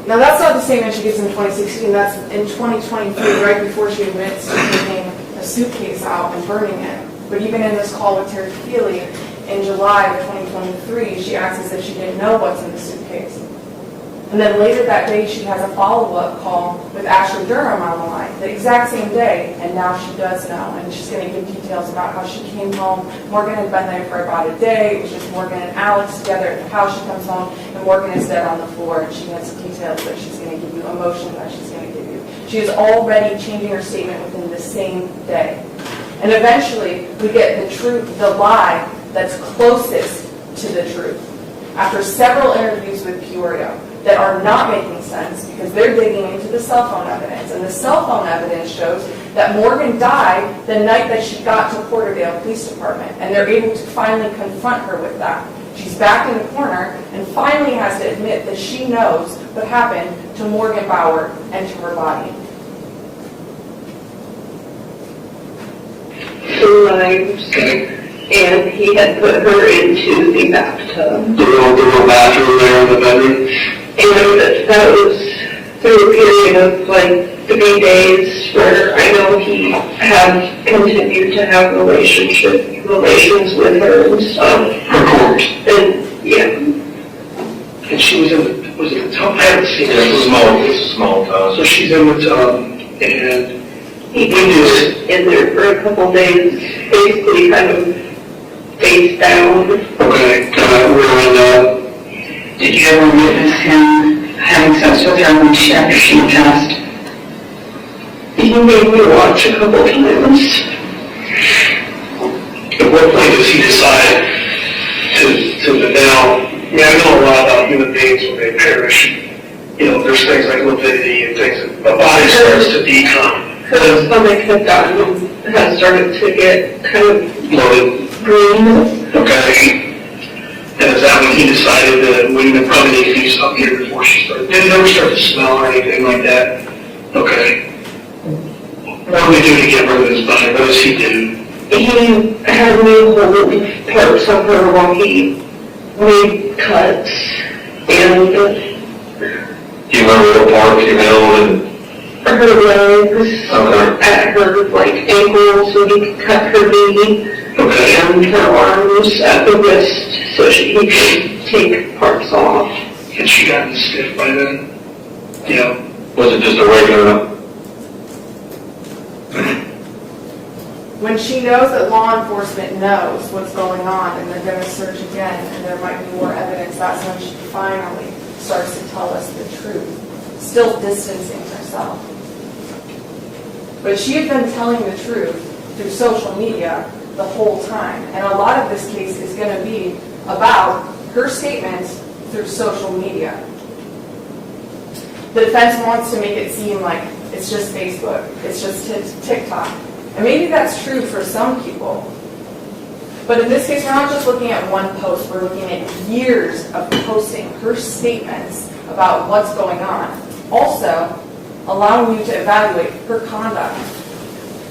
Now that's not the statement she gives in 2016, that's in 2023, right before she admits to taking a suitcase out and burning it. But even in this call with Terry Feely, in July of 2023, she acts as if she didn't know what's in the suitcase. And then later that day, she has a follow-up call with Ashley Durham on the line, the exact same day, and now she does know, and she's going to give details about how she came home. Morgan had been there for about a day. It was just Morgan and Alex together at the house. She comes home, and Morgan is dead on the floor, and she has details that she's going to give you, emotion that she's going to give you. She is already changing her statement within the same day. And eventually, we get the truth, the lie that's closest to the truth. After several interviews with Peoria, that are not making sense because they're digging into the cell phone evidence. And the cell phone evidence shows that Morgan died the night that she got to Porterdale Police Department. And they're able to finally confront her with that. She's back in the corner and finally has to admit that she knows what happened to Morgan Bauer and to her body. So and he had put her into the bathtub. The little bathroom there in the bedroom? And that was through a period of like 3 days where I know he had continued to have relations with her and stuff. Of course. And yeah. And she was was it the tub? I haven't seen it. It's a small tub. So she's in the tub, and He was in there for a couple days, basically kind of face down. okay, we're in Did you ever witness him having sex with her when after she passed? He made me watch a couple times. At what point does he decide to now? I mean, I know a lot about human beings when they perish. You know, there's things like lividity and things that a body starts to decom. Her stomach has started to get kind of Bloated. green. Okay. And is that when he decided that we probably need to do something here before she started? Did it ever start to smell or anything like that? Okay. What do we do to get rid of this body? What does he do? He had me hold parts of her while he made cuts, and Do you remember what part you held and? her legs, at her like ankles, so he could cut her knee, and her arms at the wrist, so he could take parts off. Had she gotten stiff by then? Yeah. Was it just a regular? When she knows that law enforcement knows what's going on and they're going to search again and there might be more evidence, that's when she finally starts to tell us the truth, still distancing herself. But she had been telling the truth through social media the whole time, and a lot of this case is going to be about her statements through social media. The defense wants to make it seem like it's just Facebook, it's just TikTok. And maybe that's true for some people. But in this case, we're not just looking at one post, we're looking at years of posting her statements about what's going on. Also, allowing you to evaluate her conduct.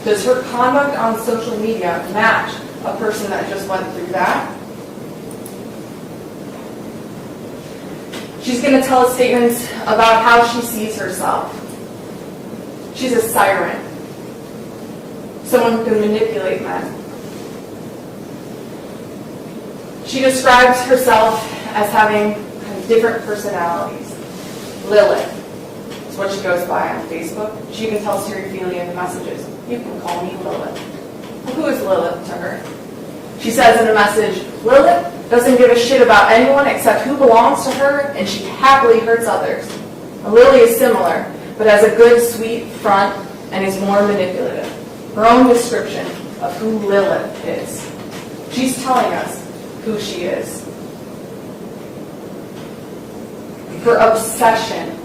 Does her conduct on social media match a person that just went through that? She's going to tell us statements about how she sees herself. She's a siren. Someone who can manipulate men. She describes herself as having different personalities. Lilith is what she goes by on Facebook. She even tells Terry in the messages, you can call me Lilith. Well, who is Lilith to her? She says in a message, Lilith doesn't give a shit about anyone except who belongs to her, and she happily hurts others. Now, Lily is similar, but has a good, sweet front and is more manipulative. Her own description of who Lilith is. She's telling us who she is. Her obsession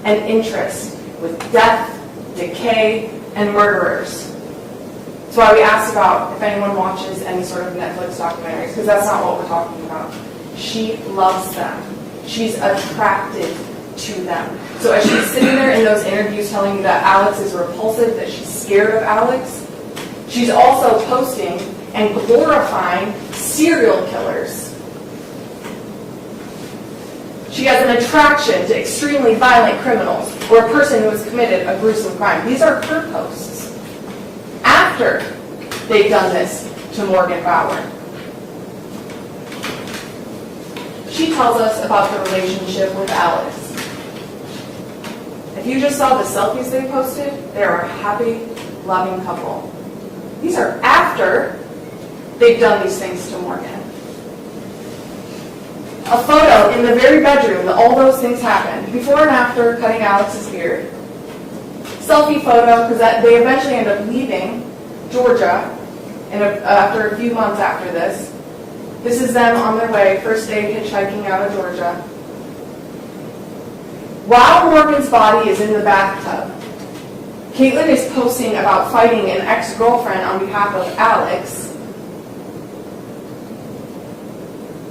and interest with death, decay, and murderers. That's why we asked about if anyone watches any sort of Netflix documentaries, because that's not what we're talking about. She loves them. She's attracted to them. So as she's sitting there in those interviews telling you that Alex is repulsive, that she's scared of Alex, she's also posting and glorifying serial killers. She has an attraction to extremely violent criminals or a person who has committed a gruesome crime. These are her posts. After they've done this to Morgan Bauer. She tells us about the relationship with Alex. If you just saw the selfies they posted, they're a happy, loving couple. These are after they've done these things to Morgan. A photo in the very bedroom that all those things happened, before and after cutting Alex's beard. Selfie photo, because they eventually end up leaving Georgia after a few months after this. This is them on their way, first day hitchhiking out of Georgia. While Morgan's body is in the bathtub, Caitlin is posting about fighting an ex-girlfriend on behalf of Alex,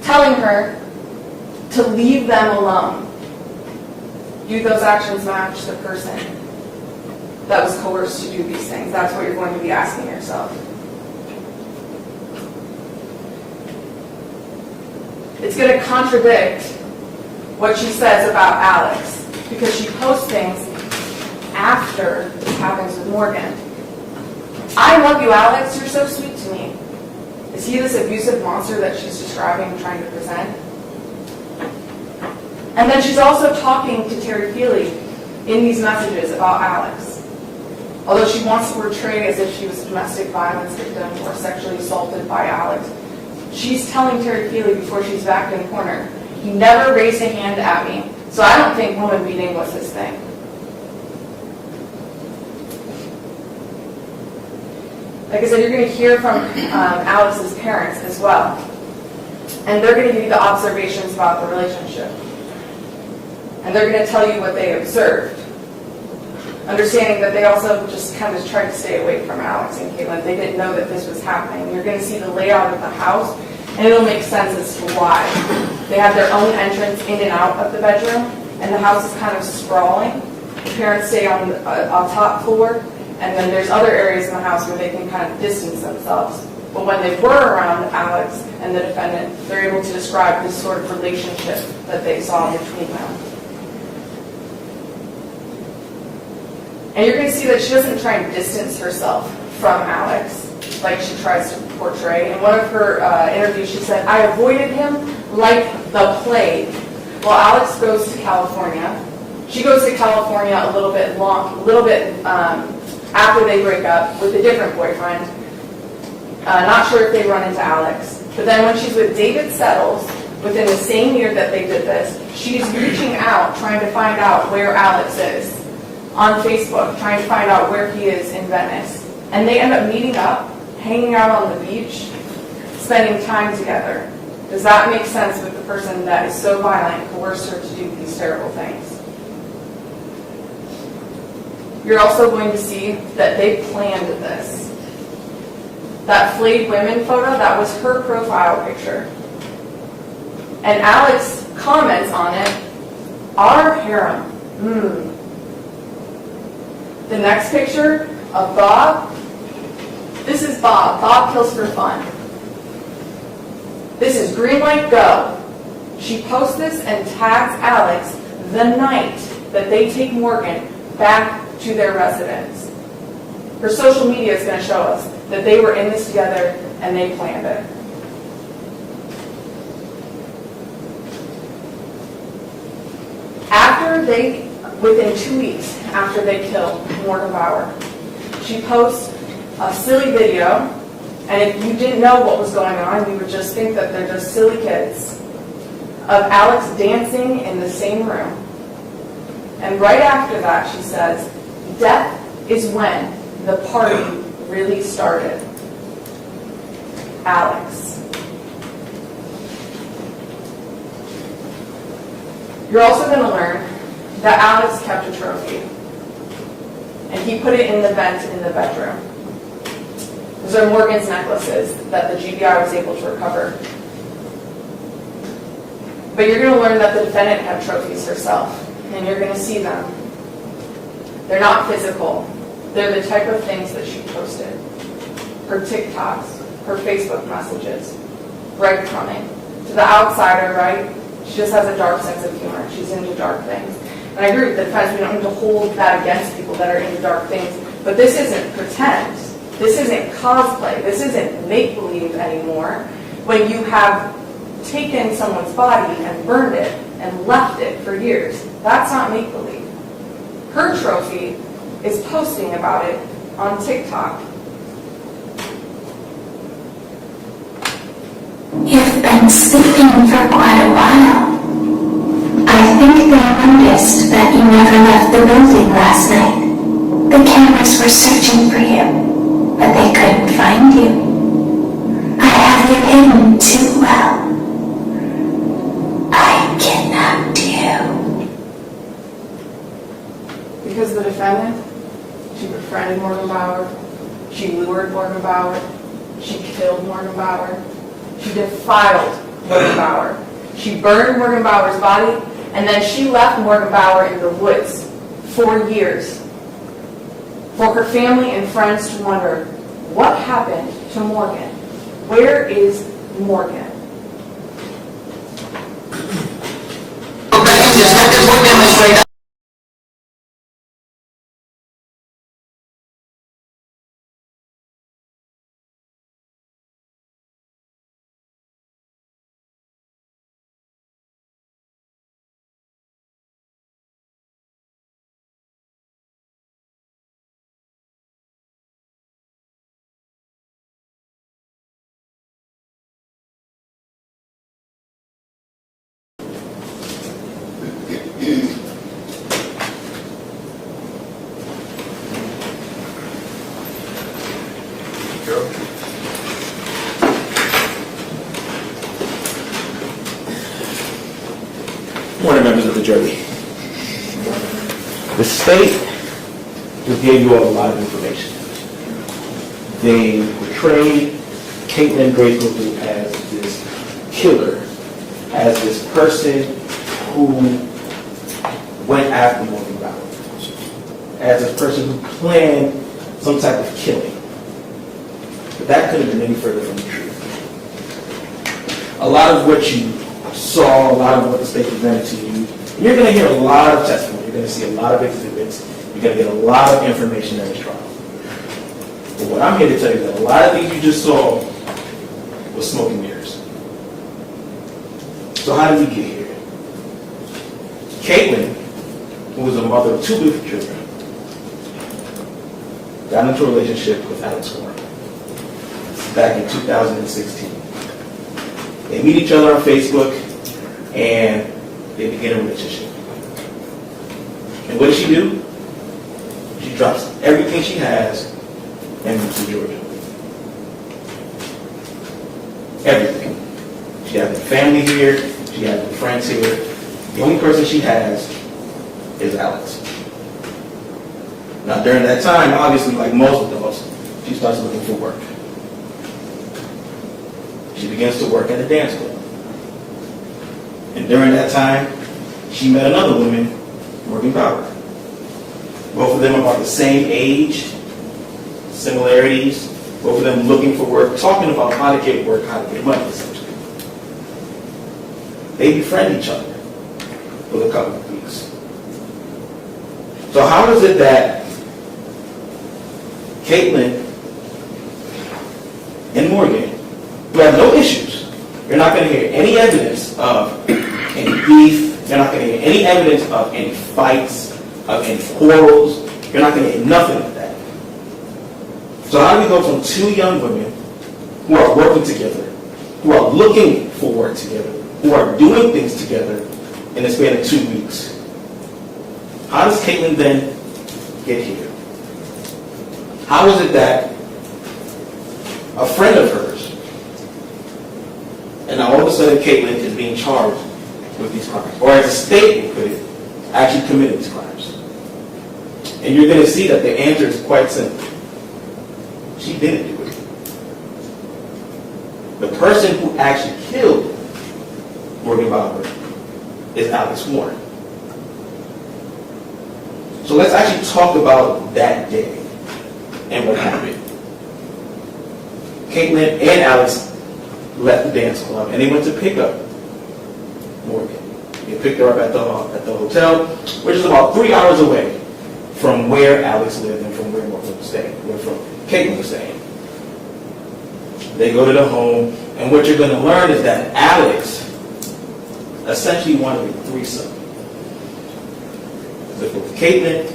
telling her to leave them alone. Do those actions match the person that was coerced to do these things? That's what you're going to be asking yourself. It's going to contradict what she says about Alex, because she posts things after this happens with Morgan. I love you, Alex. You're so sweet to me. Is he this abusive monster that she's describing and trying to present? And then she's also talking to Terry Feely in these messages about Alex. Although she wants to portray as if she was a domestic violence victim or sexually assaulted by Alex, she's telling Terry Feely before she's backed in the corner, he never raised a hand at me, so I don't think woman beating was his thing. Like I said, you're going to hear from Alex's parents as well. And they're going to give you the observations about the relationship. And they're going to tell you what they observed. Understanding that they also just kind of tried to stay away from Alex and Caitlin. They didn't know that this was happening. You're going to see the layout of the house, and it'll make sense as to why. They have their own entrance in and out of the bedroom, and the house is kind of sprawling. The parents stay on top floor, and then there's other areas in the house where they can kind of distance themselves. But when they were around Alex and the defendant, they're able to describe this sort of relationship that they saw between them. And you're going to see that she doesn't try and distance herself from Alex like she tries to portray. In one of her interviews, she said, "I avoided him like the plague." Well, Alex goes to California. She goes to California a little bit after they break up with a different boyfriend. Not sure if they run into Alex. But then when she's with David Settles, within the same year that they did this, she's reaching out, trying to find out where Alex is on Facebook, trying to find out where he is in Venice. And they end up meeting up, hanging out on the beach, spending time together. Does that make sense with the person that is so violent, coerced her to do these terrible things? You're also going to see that they planned this. That flayed women photo, that was her profile picture. And Alex comments on it, "Our harem. The next picture of Bob, this is Bob. Bob kills for fun. This is green light, go." She posts this and tags Alex the night that they take Morgan back to their residence. Her social media is going to show us that they were in this together and they planned it. Within 2 weeks after they kill Morgan Bauer, she posts a silly video, and if you didn't know what was going on, you would just think that they're just silly kids, of Alex dancing in the same room. And right after that, she says, "Death is when the party really started." Alex. You're also going to learn that Alex kept a trophy, and he put it in the vent in the bedroom. Those are Morgan's necklaces that the GBI was able to recover. But you're going to learn that the defendant had trophies herself, and you're going to see them. They're not physical. They're the type of things that she posted. Her TikToks, her Facebook messages, breadcrumbing. To the outsider, right? She just has a dark sense of humor. She's into dark things. And I agree with the defense, we don't need to hold that against people that are into dark things. But this isn't pretend. This isn't cosplay. This isn't make-believe anymore. When you have taken someone's body and burned it and left it for years, that's not make-believe. Her trophy is posting about it on TikTok. You've been sleeping for quite a while. I think they noticed that you never left the building last night. The cameras were searching for you, but they couldn't find you. I have you hidden too well. I kidnapped you. Because the defendant, she befriended Morgan Bauer, she lured Morgan Bauer, she killed Morgan Bauer, she defiled Morgan Bauer, she burned Morgan Bauer's body, and then she left Morgan Bauer in the woods for years for her family and friends to wonder, what happened to Morgan? Where is Morgan? Morning, members of the jury. The state just gave you all a lot of information. They portrayed Caitlin Grace as this killer, as this person who went after Morgan Bauer, as this person who planned some type of killing. But that couldn't have been any further from the truth. A lot of what you saw, a lot of what the state presented to you, and you're going to hear a lot of testimony, you're going to see a lot of exhibits, you're going to get a lot of information in this trial. But what I'm here to tell you is that a lot of things you just saw was smoke and mirrors. So how did we get here? Caitlin, who was a mother of 2 beautiful children, got into a relationship with Alex Warren back in 2016. They meet each other on Facebook and they begin a relationship. And what does she do? She drops everything she has and moves to Georgia. Everything. She has a family here, she has friends here. The only person she has is Alex. Now during that time, obviously like most adults, she starts looking for work. She begins to work at a dance club. And during that time, she met another woman, Morgan Bauer. Both of them about the same age, similarities, both of them looking for work, talking about how to get work, how to get money, essentially. They befriend each other for a couple of weeks. So how is it that Caitlin and Morgan, who have no issues, you're not going to hear any evidence of any beef, you're not going to hear any evidence of any fights, of any quarrels, you're not going to hear nothing of that. So how do we go from 2 young women who are working together, who are looking for work together, who are doing things together in the span of 2 weeks? How does Caitlin then get here? How is it that a friend of hers, and now all of a sudden Caitlin is being charged with these crimes, or as the state would put it, actually committed these crimes? And you're going to see that the answer is quite simple. She didn't do it. The person who actually killed Morgan Bauer is Alex Warren. So let's actually talk about that day and what happened. Caitlin and Alex left the dance club and they went to pick up Morgan. They picked her up at the hotel, which is about 3 hours away from where Alex lived and from where Morgan was staying, where from Caitlin was staying. They go to the home, and what you're going to learn is that Alex essentially wanted a threesome with both Caitlin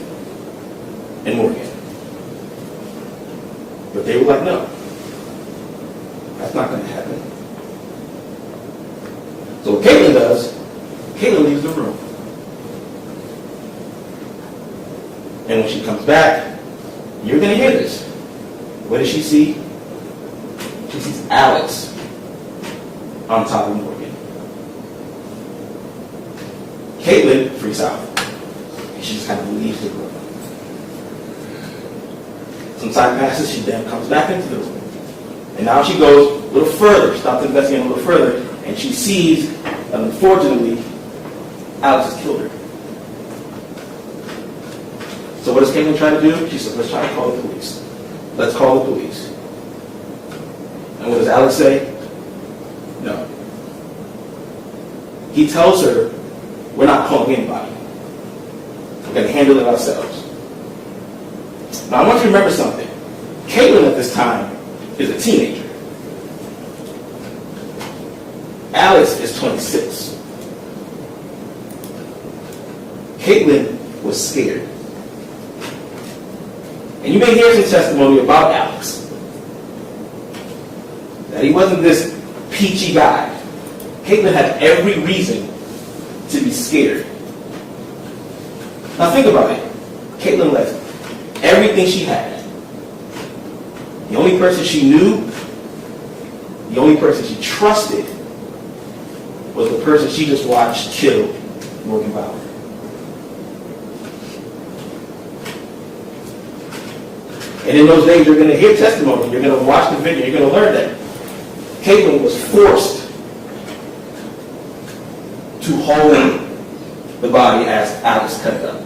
and Morgan. But they were like, no, that's not going to happen. So what Caitlin does, Caitlin leaves the room. And when she comes back, you're going to hear this. What does she see? She sees Alex on top of Morgan. Caitlin freaks out. And she just kind of leaves the room. Some time passes, she then comes back into the room. And now she goes a little further, stops investigating a little further, and she sees that unfortunately, Alex has killed her. So what does Caitlin try to do? She says, let's try to call the police. Let's call the police. And what does Alex say? No. He tells her, we're not calling anybody. We're going to handle it ourselves. Now I want you to remember something. Caitlin at this time is a teenager. Alex is 26. Caitlin was scared. And you may hear some testimony about Alex. That he wasn't this peachy guy. Caitlin had every reason to be scared. Now think about it. Caitlin left everything she had. The only person she knew, the only person she trusted, was the person she just watched kill Morgan Bauer. And in those days, you're going to hear testimony, you're going to watch the video, you're going to learn that Caitlin was forced to hold the body as Alex cut it up.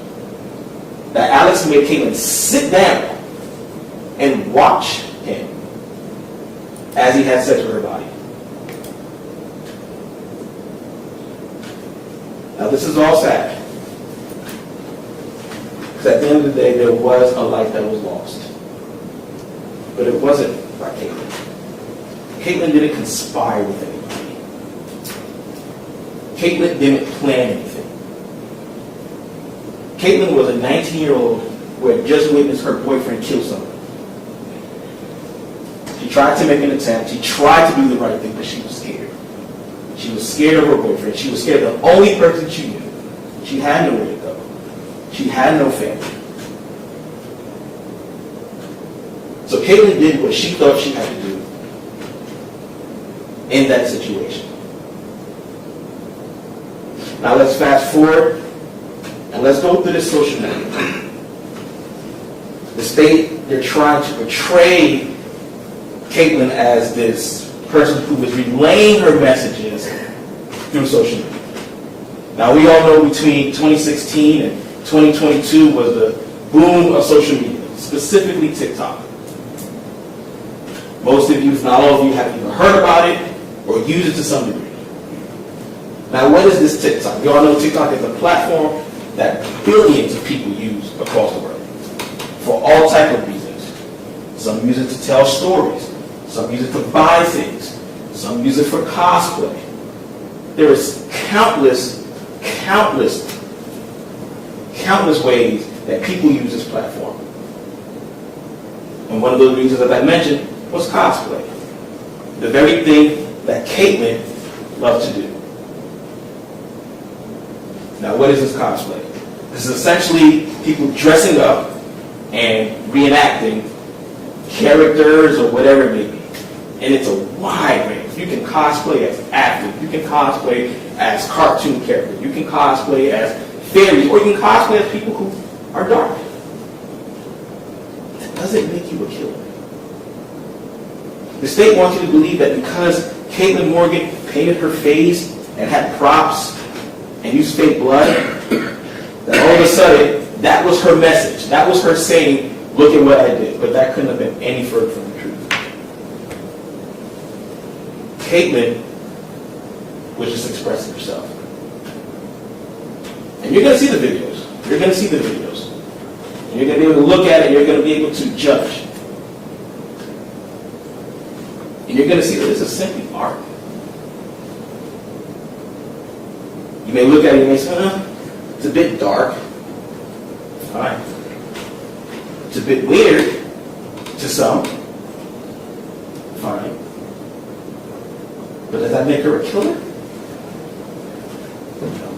That Alex made Caitlin sit down and watch him as he had sex with her body. Now this is all sad. Because at the end of the day, there was a life that was lost. But it wasn't by Caitlin. Caitlin didn't conspire with anybody. Caitlin didn't plan anything. Caitlin was a 19-year-old who had just witnessed her boyfriend kill someone. She tried to make an attempt. She tried to do the right thing, but she was scared. She was scared of her boyfriend. She was scared of the only person she knew. She had nowhere to go. She had no family. So Caitlin did what she thought she had to do in that situation. Now let's fast forward and let's go through this social media. The state, they're trying to portray Caitlin as this person who was relaying her messages through social media. Now we all know between 2016 and 2022 was the boom of social media, specifically TikTok. Most of you, if not all of you, have either heard about it or used it to some degree. Now what is this TikTok? You all know TikTok is a platform that billions of people use across the world for all types of reasons. Some use it to tell stories. Some use it to buy things. Some use it for cosplay. There is countless ways that people use this platform. And one of those reasons that I mentioned was cosplay. The very thing that Caitlin loved to do. Now what is this cosplay? This is essentially people dressing up and reenacting characters or whatever it may be. And it's a wide range. You can cosplay as athletes. You can cosplay as cartoon characters. You can cosplay as fairies. Or you can cosplay as people who are dark. That doesn't make you a killer. The state wants you to believe that because Caitlin Morgan painted her face and had props and used fake blood, that all of a sudden, that was her message. That was her saying, look at what I did. But that couldn't have been any further from the truth. Caitlin was just expressing herself. And you're going to see the videos. You're going to see the videos. And you're going to be able to look at it, and you're going to be able to judge. And you're going to see that this is simply art. You may look at it and you may say, it's a bit dark. Fine. It's a bit weird to some. Fine. But does that make her a killer? No.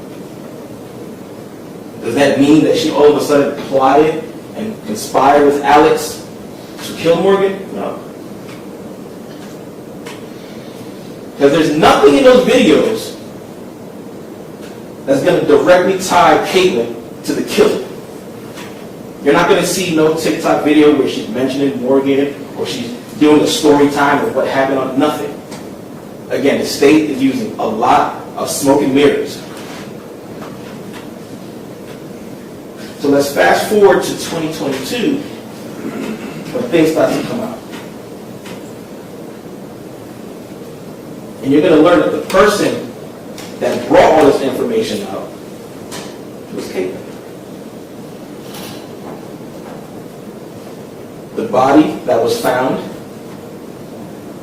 Does that mean that she all of a sudden plotted and conspired with Alex to kill Morgan? No. Because there's nothing in those videos that's going to directly tie Caitlin to the killing. You're not going to see no TikTok video where she's mentioning Morgan or she's doing a story time of what happened on nothing. Again, the state is using a lot of smoke and mirrors. So let's fast forward to 2022 when things start to come out. And you're going to learn that the person that brought all this information out was Caitlin. The body that was found,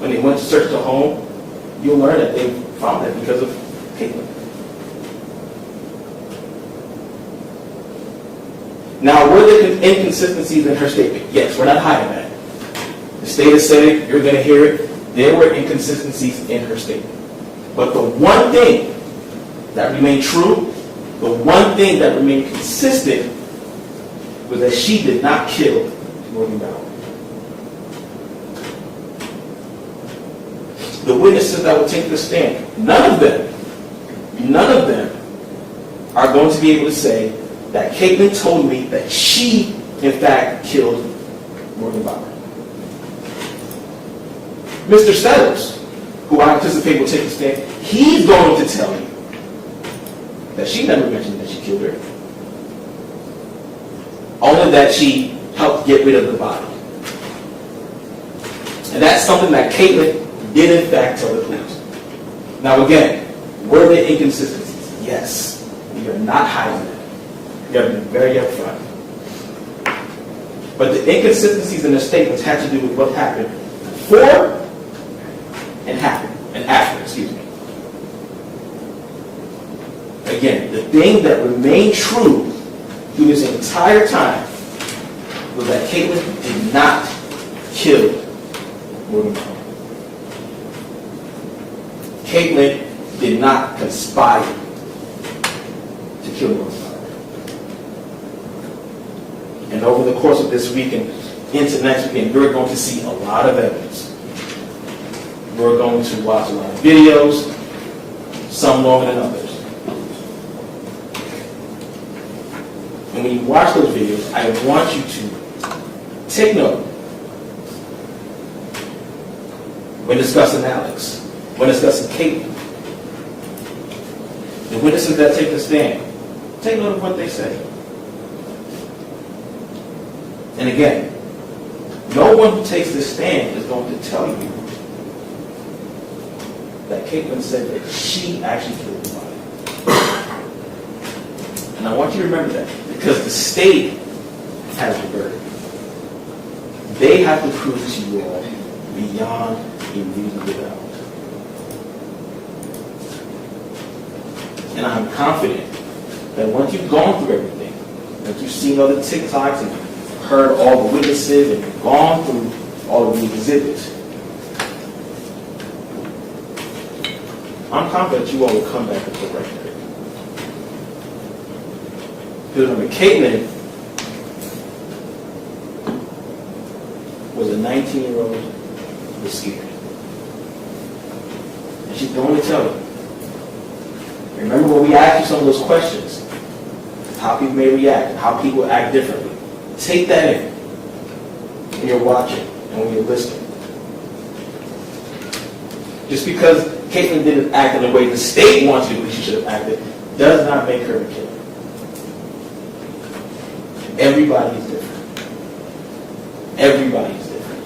when they went to search the home, you'll learn that they found it because of Caitlin. Now, were there inconsistencies in her statement? Yes, we're not hiding that. The state has said it, you're going to hear it. There were inconsistencies in her statement. But the one thing that remained true, the one thing that remained consistent, was that she did not kill Morgan Bauer. The witnesses that would take the stand, none of them are going to be able to say that Caitlin told me that she, in fact, killed Morgan Bauer. Mr. Sellers, who I anticipate will take the stand, he's going to tell you that she never mentioned that she killed her. Only that she helped get rid of the body. And that's something that Caitlin did in fact tell the police. Now again, were there inconsistencies? Yes. We are not hiding them. We have been very upfront. But the inconsistencies in the statements had to do with what happened before and after, excuse me. Again, the thing that remained true through this entire time was that Caitlin did not kill Morgan Bauer. Caitlin did not conspire to kill Morgan Bauer. And over the course of this weekend into next weekend, you're going to see a lot of evidence. We're going to watch a lot of videos, some longer than others. And when you watch those videos, I want you to take note when discussing Alex, when discussing Caitlin, the witnesses that take the stand. Take note of what they say. And again, no one who takes this stand is going to tell you that Caitlin said that she actually killed the body. And I want you to remember that, because the state has the burden. They have to prove to you all beyond a reasonable doubt. And I'm confident that once you've gone through everything, that you've seen all the TikToks and heard all the witnesses and you've gone through all of the exhibits, I'm confident you all will come back with the right record. Because remember, Caitlin was a 19-year-old who was scared. And she's going to tell you. Remember when we asked you some of those questions, how people may react, how people act differently. Take that in when you're watching and when you're listening. Just because Caitlin didn't act in the way the state wants you to believe she should have acted does not make her a killer. Everybody is different. Everybody is different.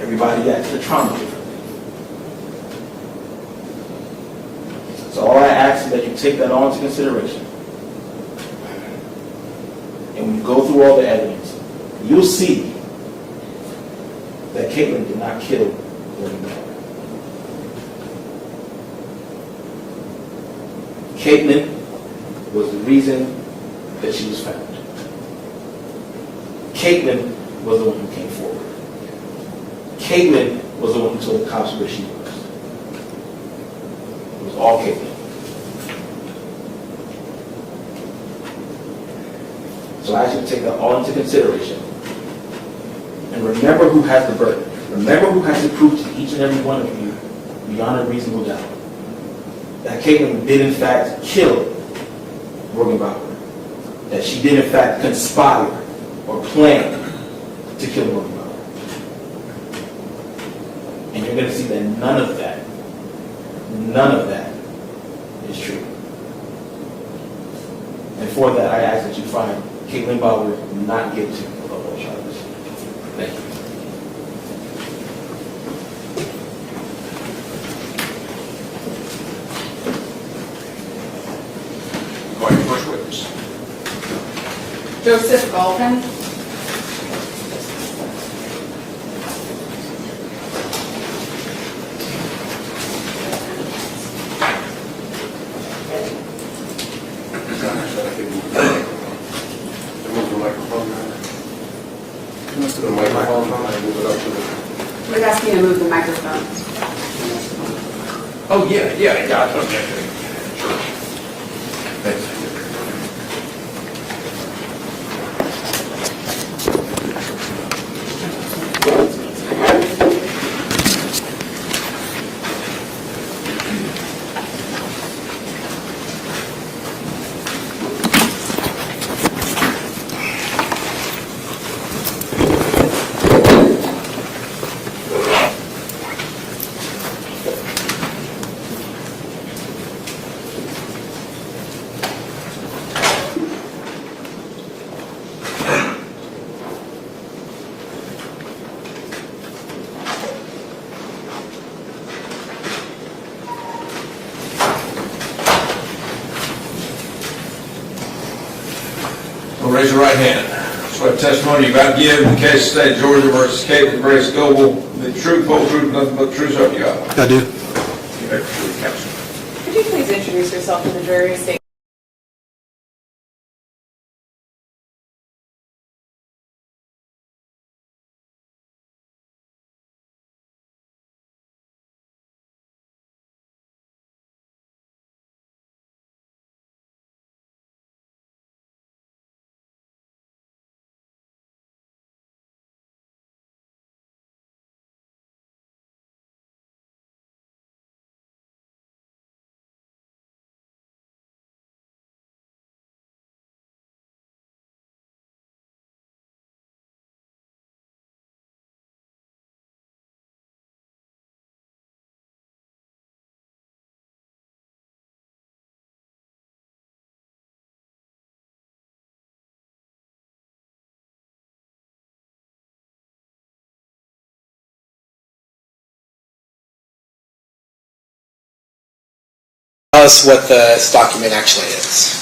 Everybody acts the trauma differently. So all I ask is that you take that all into consideration. And when you go through all the evidence, you'll see that Caitlin did not kill Morgan Bauer. Caitlin was the reason that she was found. Caitlin was the one who came forward. Caitlin was the one who told the cops where she was. It was all Caitlin. So I ask you to take that all into consideration. And remember who has the burden. Remember who has to prove to each and every one of you, beyond a reasonable doubt, that Caitlin did in fact kill Morgan Bauer. That she did in fact conspire or plan to kill Morgan Bauer. And you're going to see that none of that is true. And for that, I ask that you find Caitlin Bauer not guilty of all charges. Thank you. First witness. Joseph Galpin. We're asking you to move the microphone. Oh, yeah. Okay. Sure. Thanks. Welcome, raise your right hand. Swear testimony you about to give in the case of State of Georgia versus Cape and Grace Global, the truth, whole truth, nothing but the truth, so help you God. I do. You may proceed, counsel. Could you please introduce yourself to the jury and state? Tell us what this document actually is.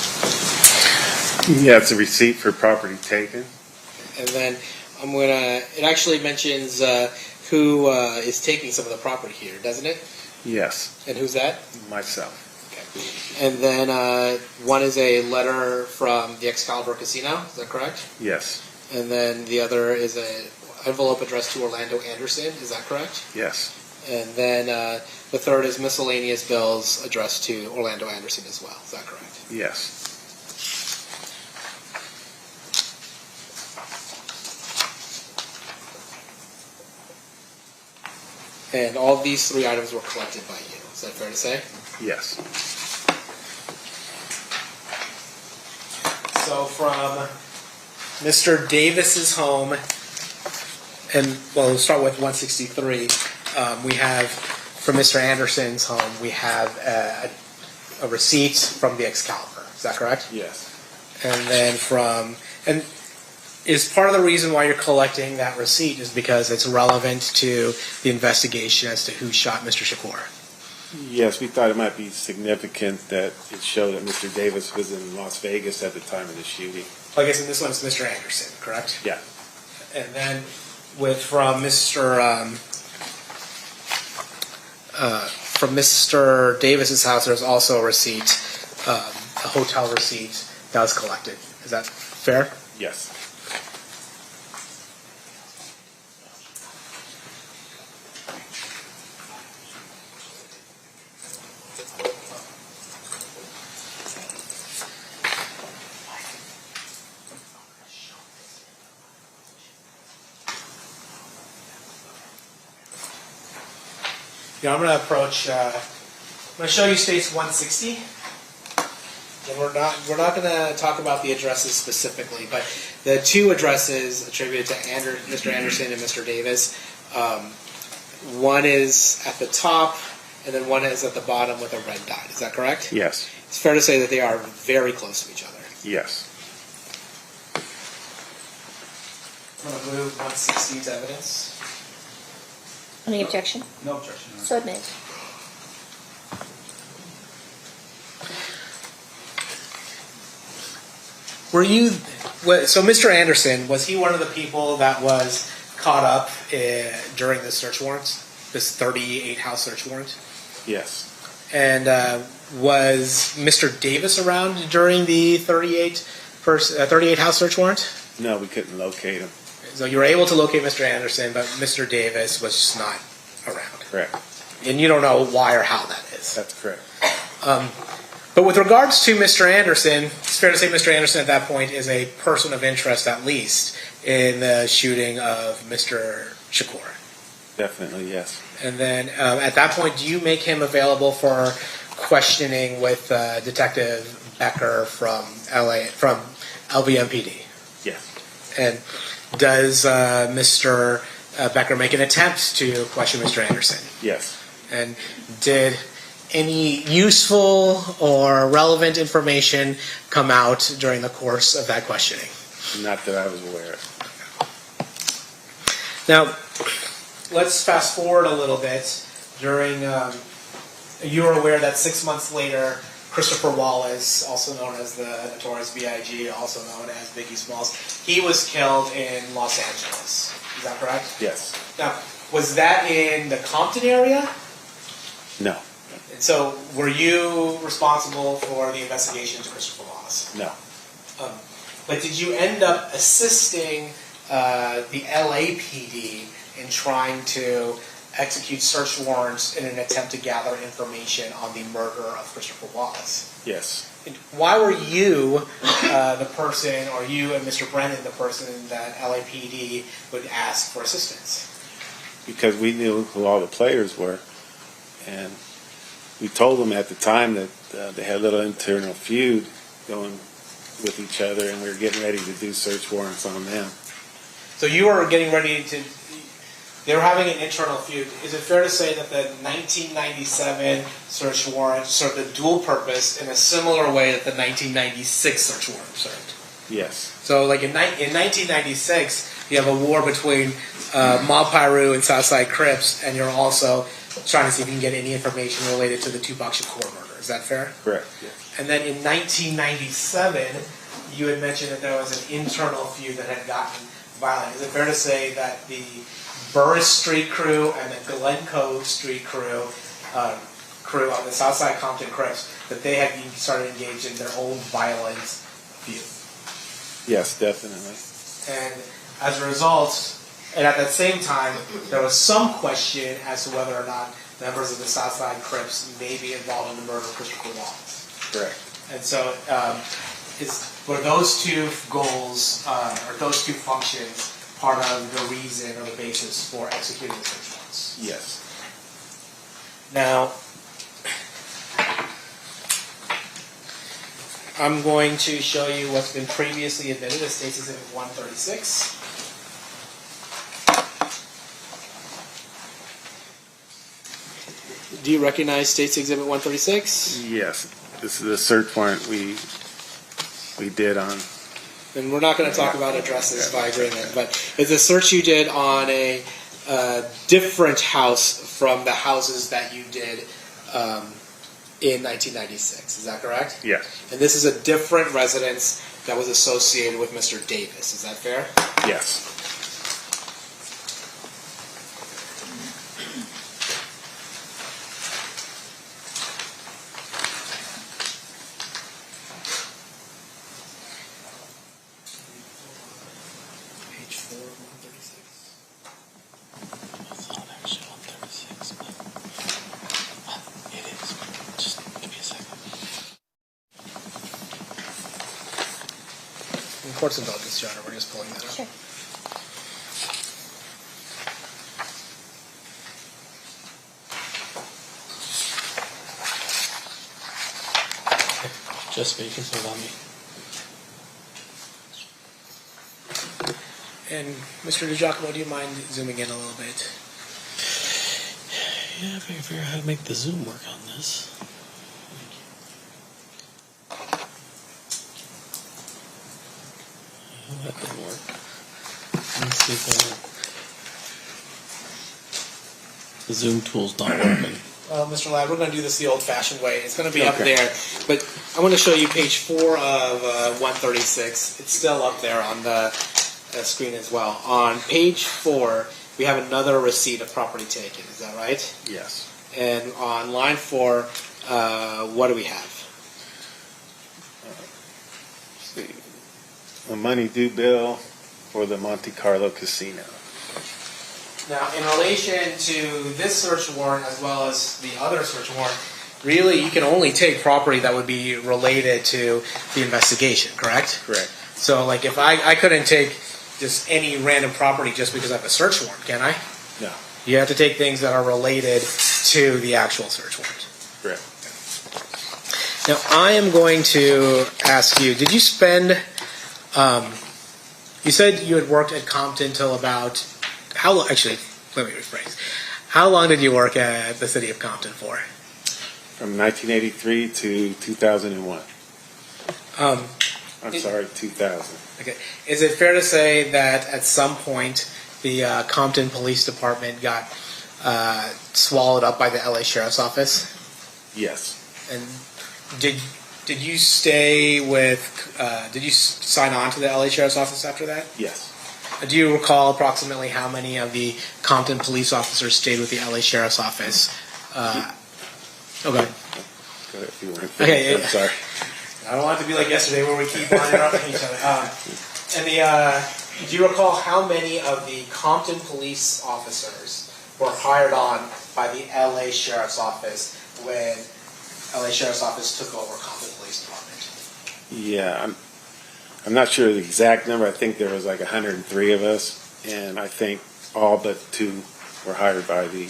Yeah, it's a receipt for property taken. And then it actually mentions who is taking some of the property here, doesn't it? Yes. And who's that? Myself. Okay. And then one is a letter from the Excalibur Casino, is that correct? Yes. And then the other is an envelope addressed to Orlando Anderson, is that correct? Yes. And then the third is miscellaneous bills addressed to Orlando Anderson as well, is that correct? Yes. And all these three items were collected by you, is that fair to say? Yes. So from Mr. Davis's home, and well, we'll start with 163. We have from Mr. Anderson's home. We have a receipt from the Excalibur. Is that correct? Yes. And then is part of the reason why you're collecting that receipt is because it's relevant to the investigation as to who shot Mr. Shakur. Yes, we thought it might be significant that it showed that Mr. Davis was in Las Vegas at the time of the shooting. I guess in this one's Mr. Anderson, correct? Yeah. And then from Mr. Davis's house, there's also a receipt, a hotel receipt that was collected. Is that fair? Yes. I'm going to approach. I'm going to show you states 160, and we're not going to talk about the addresses specifically, but the two addresses attributed to Mr. Anderson and Mr. Davis. One is at the top, and then one is at the bottom with a red dot. Is that correct? Yes. It's fair to say that they are very close to each other. Yes. I'm going to move 160 to evidence. Any objection? No objection. So admitted. So Mr. Anderson, was he one of the people that was caught up during the search warrants, this 38 house search warrant? Yes. And was Mr. Davis around during the 38 house search warrant? No, we couldn't locate him. So you were able to locate Mr. Anderson, but Mr. Davis was just not around. Correct. And you don't know why or how that is. That's correct. But with regards to Mr. Anderson, it's fair to say Mr. Anderson at that point is a person of interest, at least, in the shooting of Mr. Shakur. Definitely, yes. And then at that point, do you make him available for questioning with Detective Becker from LVMPD? Yes. And does Mr. Becker make an attempt to question Mr. Anderson? Yes. And did any useful or relevant information come out during the course of that questioning? Not that I was aware of. Now, let's fast forward a little bit. You were aware that 6 months later, Christopher Wallace, also known as the Notorious B.I.G., also known as Biggie Smalls, he was killed in Los Angeles. Is that correct? Yes. Now, was that in the Compton area? No. And so, were you responsible for the investigation to Christopher Wallace? No. But did you end up assisting the LAPD in trying to execute search warrants in an attempt to gather information on the murder of Christopher Wallace? Yes. And why were you the person, or you and Mr. Brennan the person that LAPD would ask for assistance? Because we knew who all the players were, and we told them at the time that they had a little internal feud going with each other, and we were getting ready to do search warrants on them. So you were getting ready to, they were having an internal feud. Is it fair to say that the 1997 search warrant served a dual purpose in a similar way that the 1996 search warrant served? Yes. So like in 1996, you have a war between Mob Piru and Southside Crips, and you're also trying to see if you can get any information related to the Tupac Shakur murder. Is that fair? Correct. Yes. And then in 1997, you had mentioned that there was an internal feud that had gotten violent. Is it fair to say that the Burris Street crew and the Glencoe Street crew on the Southside Compton Crips, that they had started engaged in their own violent feud? Yes, definitely. And as a result, and at that same time, there was some question as to whether or not members of the Southside Crips may be involved in the murder of Christopher Wallace. Correct. And so, were those two goals, or those two functions, part of the reason or the basis for executing the search warrants? Yes. Now, I'm going to show you what's been previously admitted as State's Exhibit 136. Do you recognize State's Exhibit 136? Yes. This is a search warrant we did on. And we're not going to talk about addresses by agreement, but it's a search you did on a different house from the houses that you did in 1996. Is that correct? Yes. And this is a different residence that was associated with Mr. Davis. Is that fair? Yes. Court's indulgence, Your Honor. We're just pulling that up. Sure. Just me, consult on me. And Mr. DiGiacomo, do you mind zooming in a little bit? Yeah, if I can figure out how to make the Zoom work on this. Oh, that didn't work. Let's see if the Zoom tool's not working. Well, Mr. Ladd, we're going to do this the old-fashioned way. It's going to be up there, but I want to show you page 4 of 136. It's still up there on the screen as well. On page 4, we have another receipt of property taken. Is that right? Yes. And on line 4, what do we have? See, a money due bill for the Monte Carlo Casino. Now, in relation to this search warrant as well as the other search warrant, really you can only take property that would be related to the investigation, correct? Correct. So, like, if I couldn't take just any random property just because I have a search warrant, can I? No. You have to take things that are related to the actual search warrant. Correct. Now, I am going to ask you, did you spend, you said you had worked at Compton till about, how long, actually, let me rephrase. How long did you work at the city of Compton for? From 1983 to 2001. I'm sorry, 2000. Okay. Is it fair to say that at some point the Compton Police Department got swallowed up by the LA Sheriff's Office? Yes. And Did you stay with? Did you sign on to the LA Sheriff's Office after that? Yes. Do you recall approximately how many of the Compton police officers stayed with the LA Sheriff's Office? Okay. Go ahead if you weren't. Okay. I'm sorry. I don't want it to be like yesterday where we keep on interrupting each other. Do you recall how many of the Compton police officers were hired on by the LA Sheriff's Office when LA Sheriff's Office took over Compton Police Department? Yeah, I'm not sure the exact number. I think there was like 103 of us, and I think all but 2 were hired by the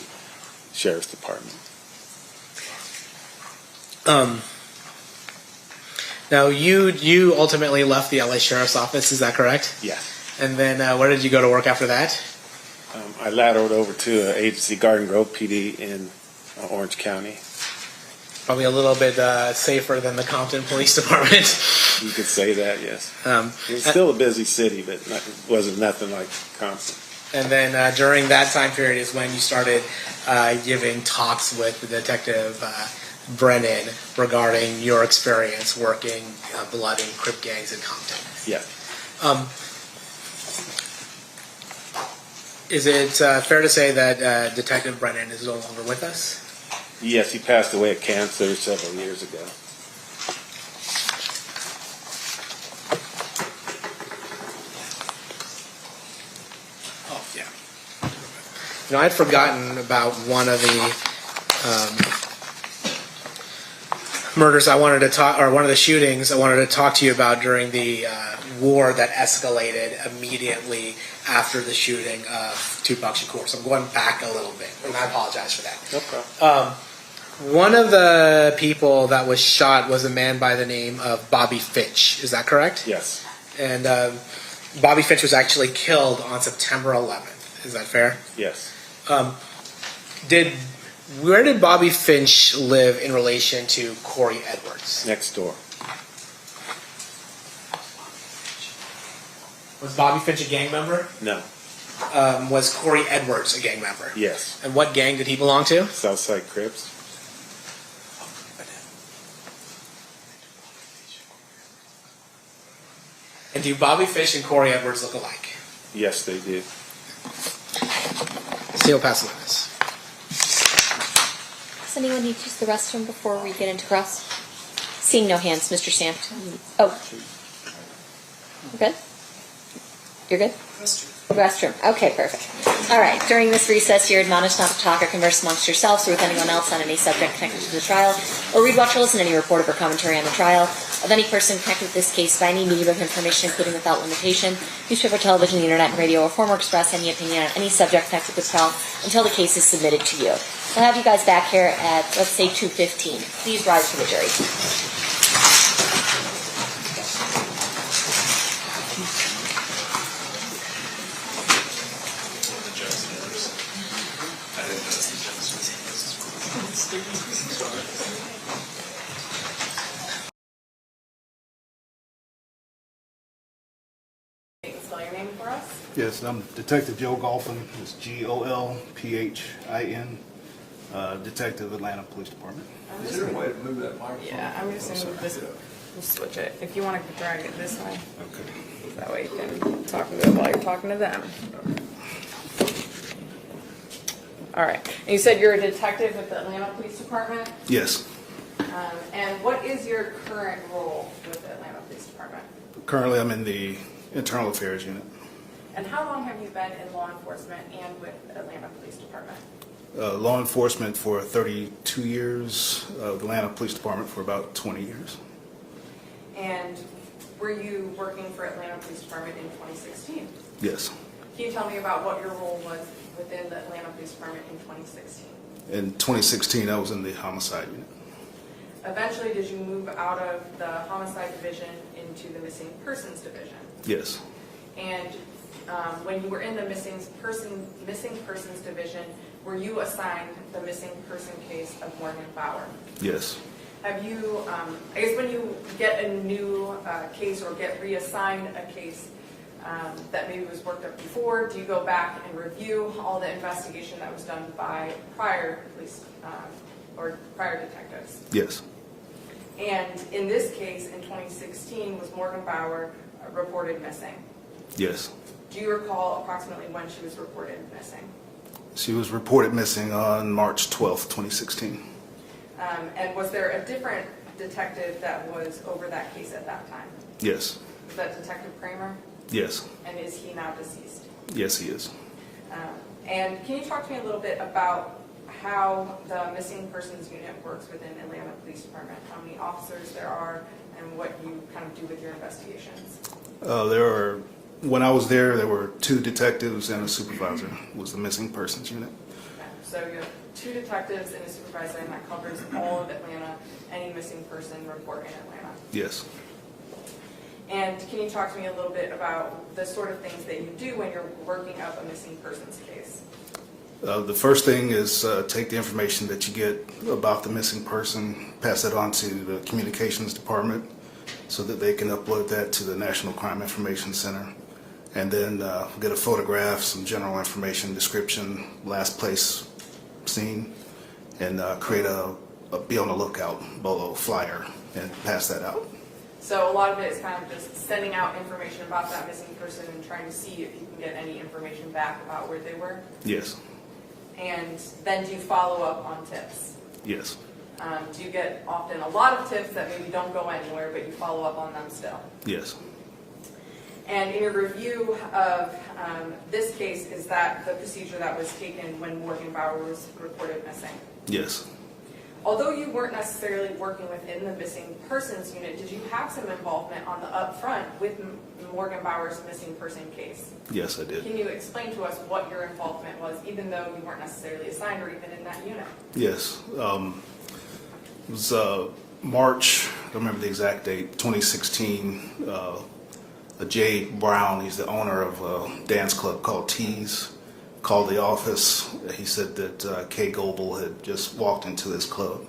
Sheriff's Department. Now, you ultimately left the LA Sheriff's Office, is that correct? Yeah. And then where did you go to work after that? I lateraled over to an agency, Garden Grove PD in Orange County. Probably a little bit safer than the Compton Police Department. You could say that, yes. It was still a busy city, but it wasn't nothing like Compton. And then during that time period is when you started giving talks with Detective Brennan regarding your experience working blood and Crip gangs in Compton. Yeah. Is it fair to say that Detective Brennan is no longer with us? Yes, he passed away of cancer several years ago. Oh, yeah. You know, I'd forgotten about one of the murders I wanted to talk, or one of the shootings I wanted to talk to you about during the war that escalated immediately after the shooting of Tupac Shakur. So I'm going back a little bit, and I apologize for that. No problem. One of the people that was shot was a man by the name of Bobby Finch. Is that correct? Yes. And Bobby Finch was actually killed on September 11th. Is that fair? Yes. Where did Bobby Finch live in relation to Corey Edwards? Next door. Was Bobby Finch a gang member? No. Was Corey Edwards a gang member? Yes. And what gang did he belong to? Southside Crips. And do Bobby Finch and Corey Edwards look alike? Yes, they did. Seal pass the witness. Does anyone need to use the restroom before we get into cross? Seeing no hands, Mr. Stamp. Oh. You're good? You're good? Restroom. Okay, perfect. All right. During this recess, you're admonished not to talk or converse amongst yourselves or with anyone else on any subject connected to the trial, or read, watch, or listen to any report or commentary on the trial of any person connected with this case by any medium of information, including without limitation, newspaper, television, the internet, and radio, or form or express any opinion on any subject connected with the trial until the case is submitted to you. We'll have you guys back here at, let's say, 2:15. Please rise for the jury. Spell your name for us. Yes, I'm Detective Joe Golphin. It's Golphin, Detective, Atlanta Police Department. Is there a way to move that microphone? Yeah, I'm just going to move this. We'll switch it. If you want to drag it this way. Okay. That way you can talk to it while you're talking to them. All right. And you said you're a detective with the Atlanta Police Department? Yes. And what is your current role with the Atlanta Police Department? Currently, I'm in the Internal Affairs Unit. And how long have you been in law enforcement and with Atlanta Police Department? Law enforcement for 32 years, Atlanta Police Department for about 20 years. And were you working for Atlanta Police Department in 2016? Yes. Can you tell me about what your role was within the Atlanta Police Department in 2016? In 2016, I was in the Homicide Unit. Eventually, did you move out of the Homicide Division into the Missing Persons Division? Yes. And when you were in the Missing Persons Division, were you assigned the missing person case of Morgan Bauer? Yes. Have you, I guess when you get a new case or get reassigned a case that maybe was worked up before, do you go back and review all the investigation that was done by prior police or prior detectives? Yes. And in this case, in 2016, was Morgan Bauer reported missing? Yes. Do you recall approximately when she was reported missing? She was reported missing on March 12th, 2016. And was there a different detective that was over that case at that time? Yes. Was that Detective Kramer? Yes. And is he now deceased? Yes, he is. And can you talk to me a little bit about how the missing persons unit works within Atlanta Police Department? How many officers there are, and what you kind of do with your investigations? When I was there were 2 detectives and a supervisor was the missing persons unit. Okay. So you have 2 detectives and a supervisor, and that covers all of Atlanta, any missing person report in Atlanta. Yes. And can you talk to me a little bit about the sort of things that you do when you're working up a missing persons case? The first thing is take the information that you get about the missing person, pass it on to the communications department so that they can upload that to the National Crime Information Center. And then get a photograph, some general information, description, last place seen, and create be on the lookout bolo flyer and pass that out. So a lot of it is kind of just sending out information about that missing person and trying to see if you can get any information back about where they were? Yes. And then do you follow up on tips? Yes. Do you get often a lot of tips that maybe don't go anywhere, but you follow up on them still? Yes. And in your review of this case, is that the procedure that was taken when Morgan Bauer was reported missing? Yes. Although you weren't necessarily working within the missing persons unit, did you have some involvement on the upfront with Morgan Bauer's missing person case? Yes, I did. Can you explain to us what your involvement was, even though you weren't necessarily assigned or even in that unit? Yes. It was March, I don't remember the exact date, 2016. Jay Brown, he's the owner of a dance club called Tees, called the office. He said that Kay Goebel had just walked into his club.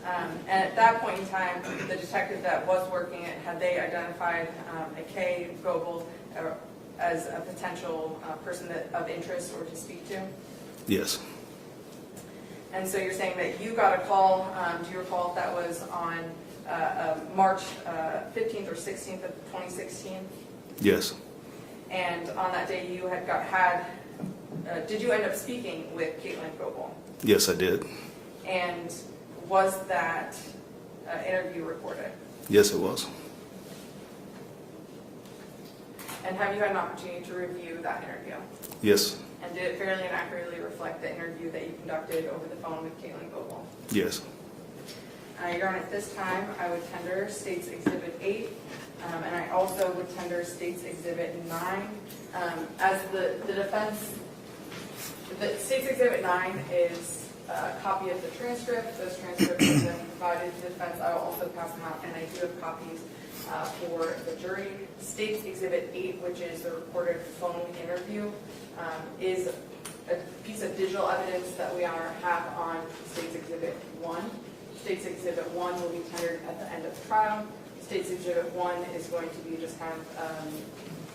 And at that point in time, the detective that was working it, had they identified a Kay Goebel as a potential person of interest or to speak to? Yes. And so you're saying that you got a call, do you recall if that was on March 15th or 16th of 2016? Yes. And on that day you did you end up speaking with Caitlin Goebel? Yes, I did. And was that interview recorded? Yes, it was. And have you had an opportunity to review that interview? Yes. And did it fairly and accurately reflect the interview that you conducted over the phone with Caitlin Goebel? Yes. Your Honor, at this time, I would tender State's Exhibit 8, and I also would tender State's Exhibit 9. As the defense, the State's Exhibit 9 is a copy of the transcript. Those transcripts have been provided to the defense. I will also pass them out, and I do have copies for the jury. State's Exhibit 8, which is the recorded phone interview, is a piece of digital evidence that we have on State's Exhibit 1. State's Exhibit 1 will be tendered at the end of the trial. State's Exhibit 1 is going to be just kind of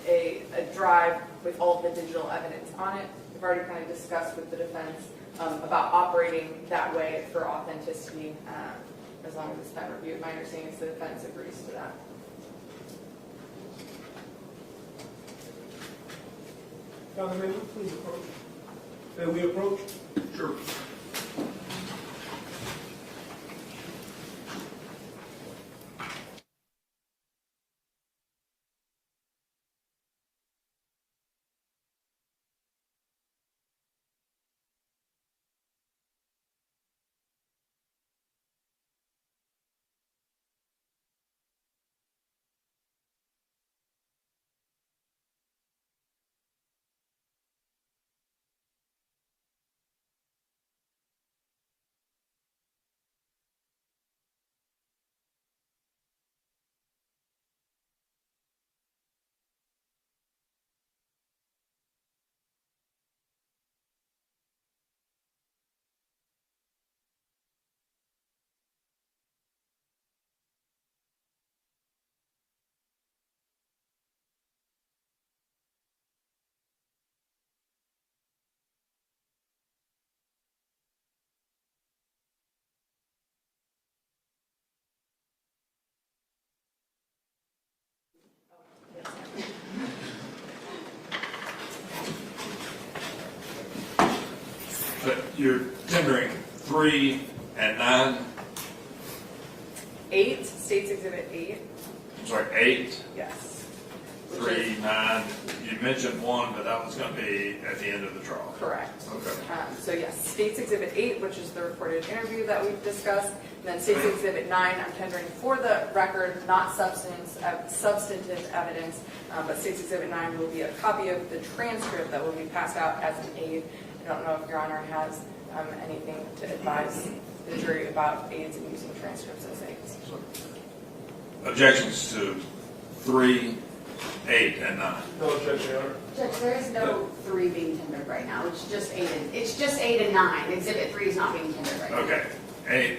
a drive with all the digital evidence on it. We've already kind of discussed with the defense about operating that way for authenticity as long as it's been reviewed. My understanding is the defense agrees to that. Councilman, please approach. May we approach? Sure. you're tendering 3 and 9. 8, State's Exhibit 8. I'm sorry, 8, Yes. 3, 9. You mentioned 1, but that was going to be at the end of the trial. Correct. Okay. So yes, State's Exhibit 8, which is the recorded interview that we've discussed, and then State's Exhibit 9, I'm tendering for the record, not substantive evidence, but State's Exhibit 9 will be a copy of the transcript that will be passed out as an aid. I don't know if Your Honor has anything to advise the jury about aids in using transcripts as aids. Objections to 3, 8, and 9. No objection, Your Honor. Judge, there is no 3 being tendered right now. It's just 8 and 9. Exhibit 3 is not being tendered right now. Okay.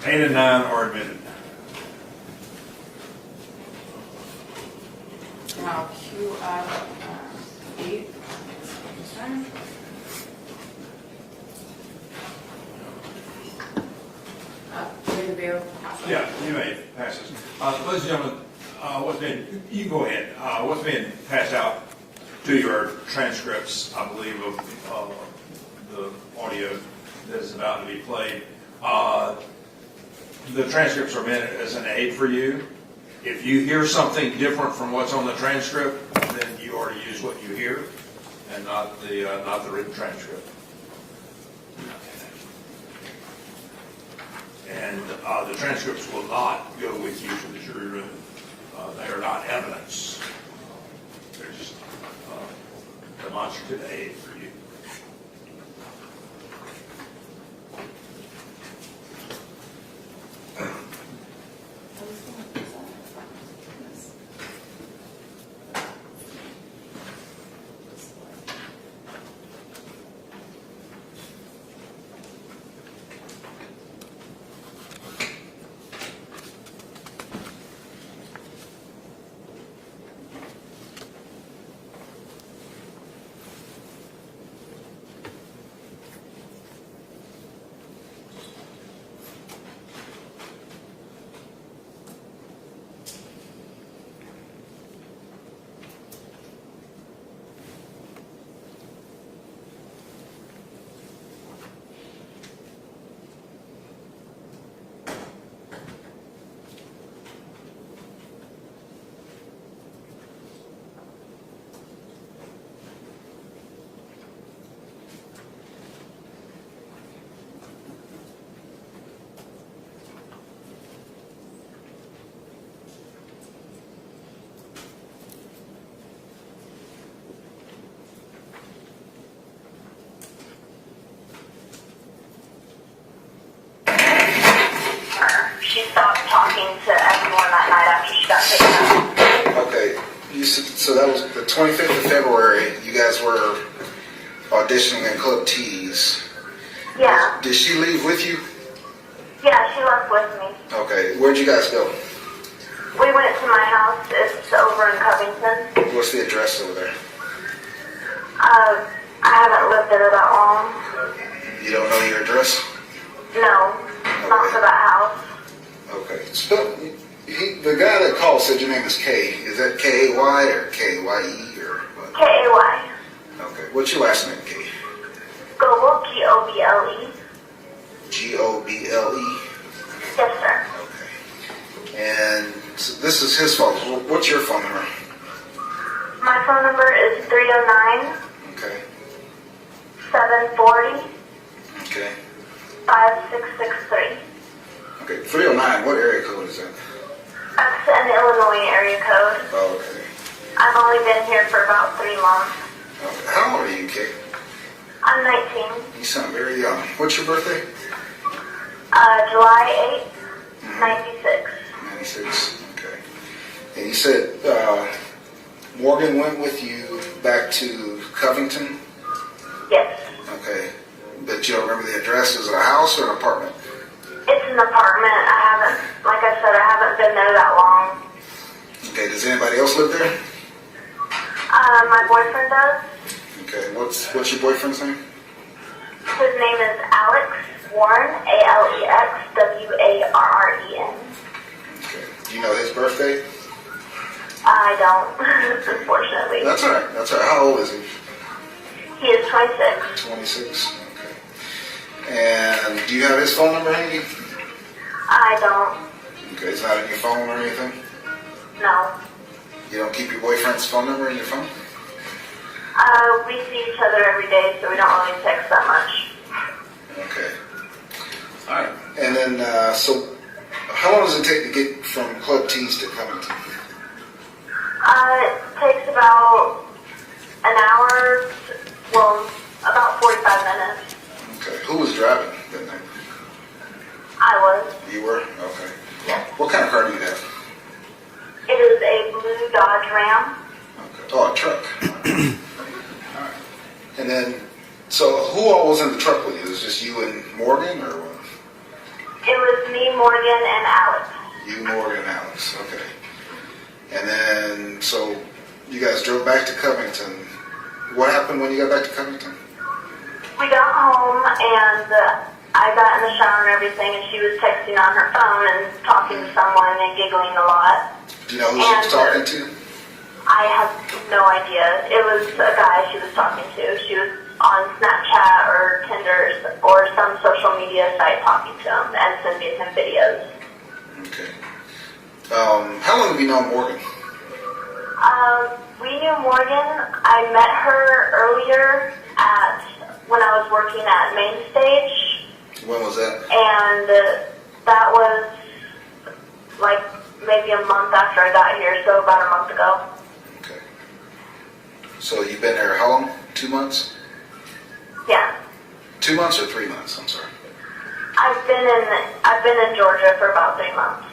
8 and 9 are admitted. And I'll queue up 8. Yeah, you may pass this. Ladies and gentlemen, you go ahead. What's being passed out to your transcripts, I believe, of the audio that is about to be played. The transcripts are meant as an aid for you. If you hear something different from what's on the transcript, then you are to use what you hear and not the written transcript. And the transcripts will not go with you to the jury room. They are not evidence. They're just demonstrative aid for you. She stopped talking to everyone that night after she got taken out. Okay, so that was the 25th of February. You guys were auditioning at Club T's. Yeah. Did she leave with you? Yeah, she left with me. Okay, where'd you guys go? We went to my house. It's over in Covington. What's the address over there? I haven't lived there that long. You don't know your address? No, not for that house. Okay. The guy that called said your name is K. Is that K-A-Y or K-Y-E or what? K-A-Y. Okay. What's your last name, K? Goble, G-O-B-L-E. G-O-B-L-E? Yes, sir. And so this is his phone. What's your phone number? My phone number is 309. Okay. 740. Okay. 5663. Okay. 309. What area code is that? That's an Illinois area code. Oh, okay. I've only been here for about 3 months. Okay. How old are you, Kate? I'm 19. You sound very young. What's your birthday? July 8th, 96. 96. Okay. And you said Morgan went with you back to Covington? Yes. Okay. But you don't remember the address? Is it a house or an apartment? It's an apartment. Like I said, I haven't been there that long. Okay. Does anybody else live there? My boyfriend does. Okay. What's your boyfriend's name? His name is Alex Warren, A-L-E-X-W-A-R-R-E-N. Okay. Do you know his birthday? I don't, unfortunately. That's all right. That's all right. How old is he? He is 26. 26. And do you have his phone number handy? I don't. Okay, it's not in your phone or anything? No. You don't keep your boyfriend's phone number in your phone? We see each other every day, so we don't really text that much. Okay. All right. And then, so how long does it take to get from Club Tees to Covington? It takes about an hour, well, about 45 minutes. Okay. Who was driving that night? I was. You were? Okay. Yes. What kind of car do you have? It is a blue Dodge Ram. Okay. Oh, a truck. All right. And then, so who all was in the truck with you? It was just you and Morgan, or what? It was me, Morgan, and Alex. You, Morgan, and Alex. Okay. And then, so you guys drove back to Covington. What happened when you got back to Covington? We got home, and I got in the shower and everything, and she was texting on her phone and talking to someone and giggling a lot. Do you know who she was talking to? I have no idea. It was a guy she was talking to. She was on Snapchat or Tinder or some social media site talking to him and sending him videos. Okay. How long have you known Morgan? We knew Morgan. I met her earlier when I was working at Main Stage. When was that? And that was like maybe a month after I got here, so about a month ago. Okay. So you've been there how long? 2 months? Yeah. 2 months or 3 months? I'm sorry. I've been in Georgia for about 3 months.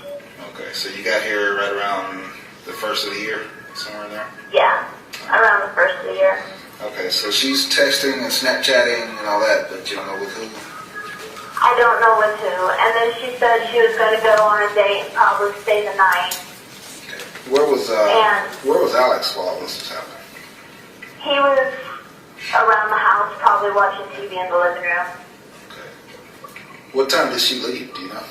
Okay, so you got here right around the first of the year, somewhere in there? Yeah, around the first of the year. Okay, so she's texting and Snapchatting and all that, but you don't know with who? I don't know with who. And then she said she was going to go on a date and probably stay the night. Where was Alex while all this was happening? He was around the house, probably watching TV in the living room. What time did she leave, do you know?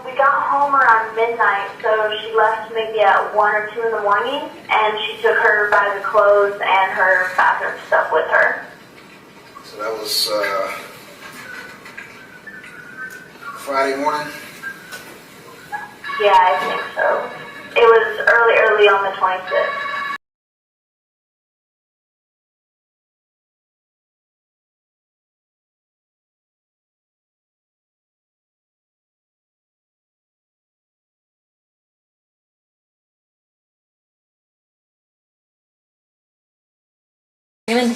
We got home around midnight, so she left maybe at 1 or 2 in the morning, and she took her bag of clothes and her bathroom stuff with her. So that was Friday morning? Yeah, I think so. It was early on the 26th. Raymond,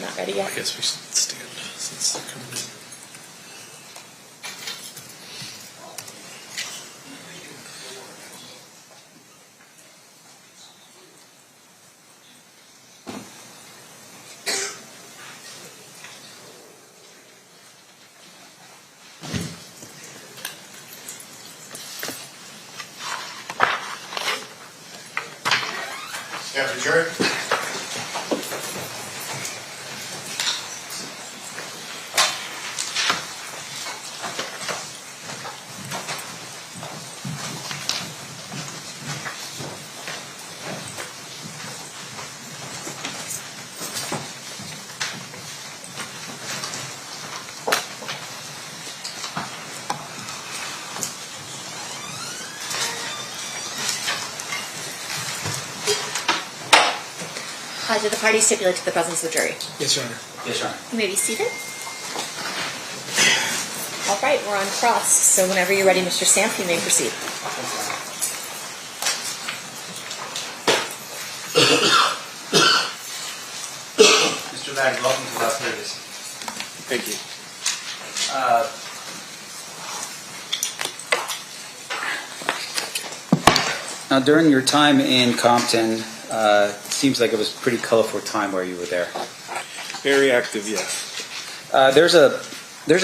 not ready yet. I guess we should stand since they're coming in. After jury. Did the party stipulate to the presence of the jury? Yes, Your Honor. Yes, Your Honor. You may be seated. All right, we're on cross, so whenever you're ready, Mr. Stamp, you may proceed. Mr. Mag, welcome to Las Vegas. Thank you. Now, during your time in Compton, seems like it was a pretty colorful time where you were there. Very active, yes. There's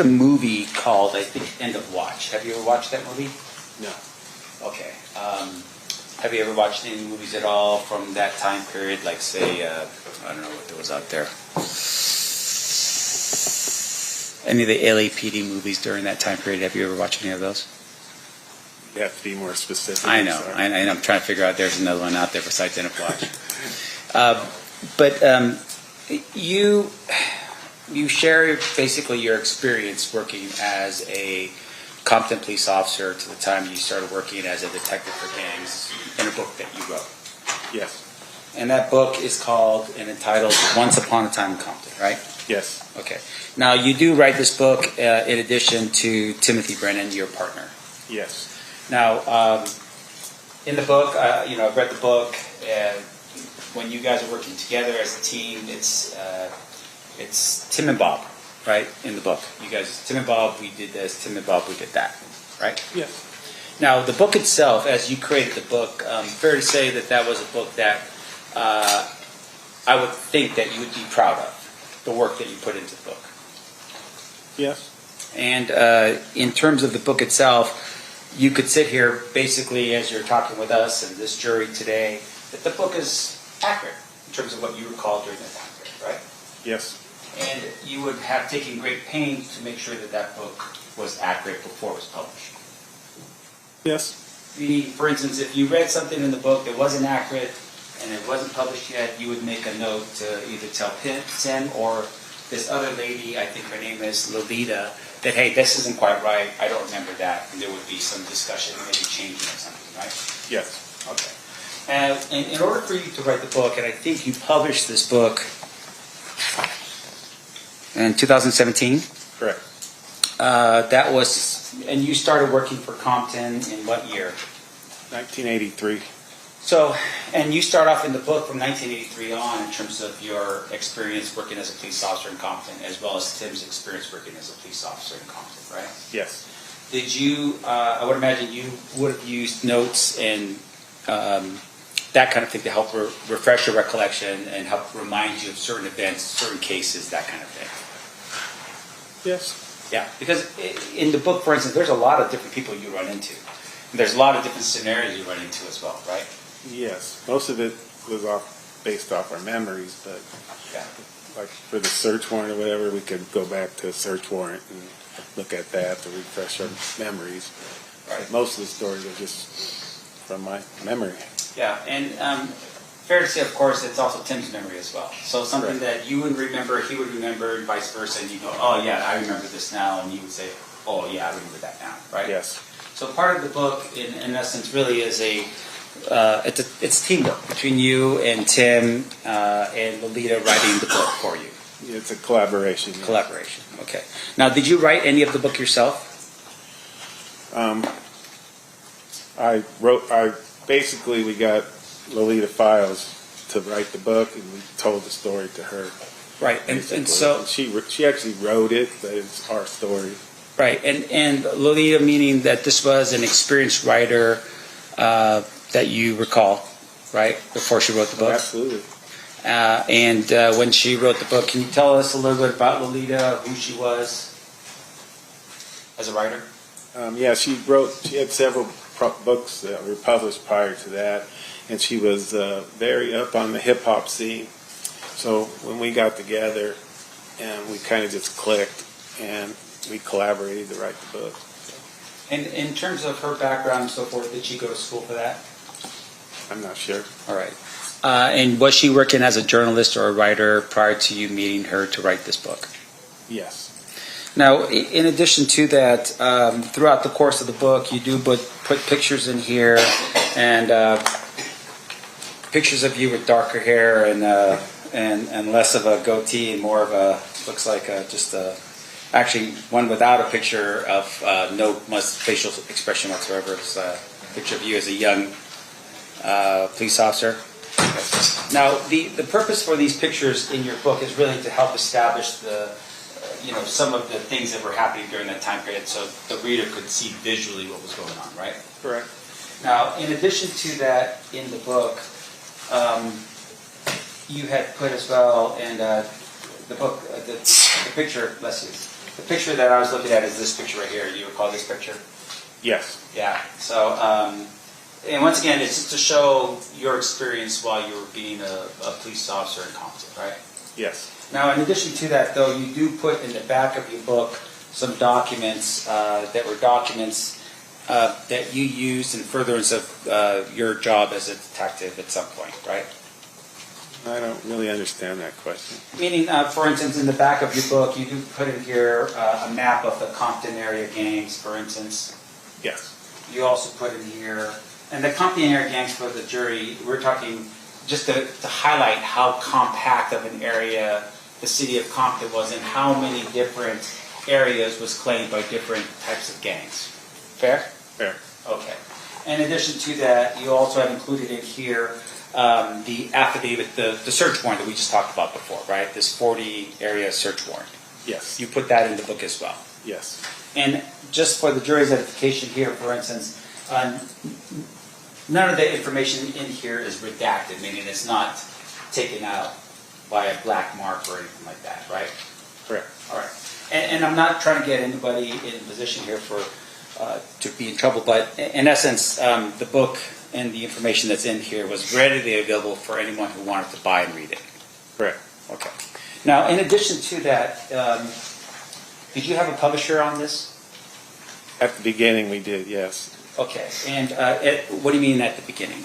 a movie called, I think, End of Watch. Have you ever watched that movie? No. Okay. Have you ever watched any movies at all from that time period? Like, say, I don't know what there was out there. Any of the LAPD movies during that time period? Have you ever watched any of those? You have to be more specific. I know, Sorry. and I'm trying to figure out. There's another one out there besides Identify. But you share basically your experience working as a Compton police officer to the time you started working as a detective for gangs in a book that you wrote. Yes. And that book is called and entitled Once Upon a Time in Compton, right? Yes. Okay. Now, you do write this book in addition to Timothy Brennan, your partner. Yes. Now, in the book, I've read the book, and when you guys are working together as a team, it's Tim and Bob, right, in the book. You guys, Tim and Bob, we did this, Tim and Bob, we did that, right? Yes. Now, the book itself, as you created the book, fair to say that that was a book that I would think that you would be proud of, the work that you put into the book. Yes. And in terms of the book itself, you could sit here basically as you're talking with us and this jury today, that the book is accurate in terms of what you recall during that time period, right? Yes. And you would have taken great pains to make sure that that book was accurate before it was published. Yes. Meaning, for instance, if you read something in the book that wasn't accurate and it wasn't published yet, you would make a note to either tell Tim or this other lady, I think her name is Lolita, that, hey, this isn't quite right, I don't remember that, and there would be some discussion, maybe changing or something, right? Yes. Okay. And in order for you to write the book, and I think you published this book in 2017? Correct. That was, and you started working for Compton in what year? 1983. So, and you start off in the book from 1983 on in terms of your experience working as a police officer in Compton, as well as Tim's experience working as a police officer in Compton, right? Yes. Did you, I would imagine you would have used notes and that kind of thing to help refresh your recollection and help remind you of certain events, certain cases, that kind of thing. Yes. Yeah, because in the book, for instance, there's a lot of different people you run into. And there's a lot of different scenarios you run into as well, right? Yes. Most of it was based off our memories, but yeah. Like for the search warrant or whatever, we could go back to a search warrant and look at that to refresh our memories. Right. But most of the stories are just from my memory. Yeah, and fair to say, of course, it's also Tim's memory as well. So something that you would remember, he would remember, and vice versa, and you go, oh yeah, I remember this now, and you would say, oh yeah, I remember that now, right? Yes. So part of the book, in essence, really is it's a teamwork between you and Tim and Lolita writing the book for you. It's a collaboration. Yeah. Collaboration. Okay. Now, did you write any of the book yourself? Basically, we got Lolita Files to write the book, and we told the story to her. Right, and so she actually wrote it, but it's our story. Right, and Lolita, meaning that this was an experienced writer that you recall, right, before she wrote the book? Absolutely. And when she wrote the book, can you tell us a little bit about Lolita, who she was as a writer? Yeah, she had several books that were published prior to that, and she was very up on the hip-hop scene. So when we got together, and we kind of just clicked, and we collaborated to write the book. And in terms of her background and so forth, did she go to school for that? I'm not sure. All right. And was she working as a journalist or a writer prior to you meeting her to write this book? Yes. Now, in addition to that, throughout the course of the book, you do put pictures in here, and pictures of you with darker hair and less of a goatee and more of a, looks like actually one without a picture of no facial expression whatsoever. It's a picture of you as a young police officer. Now, the purpose for these pictures in your book is really to help establish some of the things that were happening during that time period, so the reader could see visually what was going on, right? Correct. Now, in addition to that, in the book, you had put as well, and the book, the picture, Leslie, the picture that I was looking at is this picture right here. Do you recall this picture? Yes. Yeah. So, and once again, it's just to show your experience while you were being a police officer in Compton, right? Yes. Now, in addition to that, though, you do put in the back of your book some documents that were documents that you used in furtherance of your job as a detective at some point, right? I don't really understand that question. Meaning, for instance, in the back of your book, you do put in here a map of the Compton area gangs, for instance. Yes. You also put in here, and the Compton area gangs for the jury, we're talking just to highlight how compact of an area the city of Compton was and how many different areas was claimed by different types of gangs. Fair? Fair. Okay. In addition to that, you also have included in here the affidavit, the search warrant that we just talked about before, right? This 40 area search warrant. Yes. You put that in the book as well. Yes. And just for the jury's edification here, for instance, none of the information in here is redacted, meaning it's not taken out by a black mark or anything like that, right? Correct. All right. And I'm not trying to get anybody in position here for to be in trouble, but in essence, the book and the information that's in here was readily available for anyone who wanted to buy and read it. Correct. Okay. Now, in addition to that, did you have a publisher on this? At the beginning, we did, yes. Okay. And what do you mean at the beginning?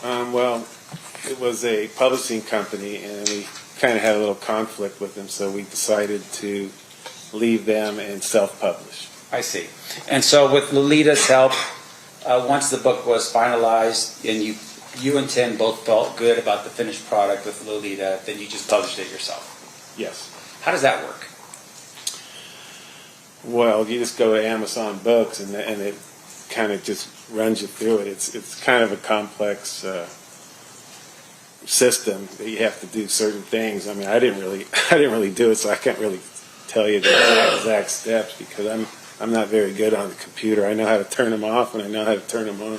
Well, it was a publishing company, and we kind of had a little conflict with them, so we decided to leave them and self-publish. I see. And so with Lolita's help, once the book was finalized and you and Tim both felt good about the finished product with Lolita, then you just published it yourself. Yes. How does that work? Well, you just go to Amazon Books, and it kind of just runs you through it. It's kind of a complex system that you have to do certain things. I mean, I didn't really do it, so I can't really tell you the exact steps because I'm not very good on the computer. I know how to turn them off and I know how to turn them on.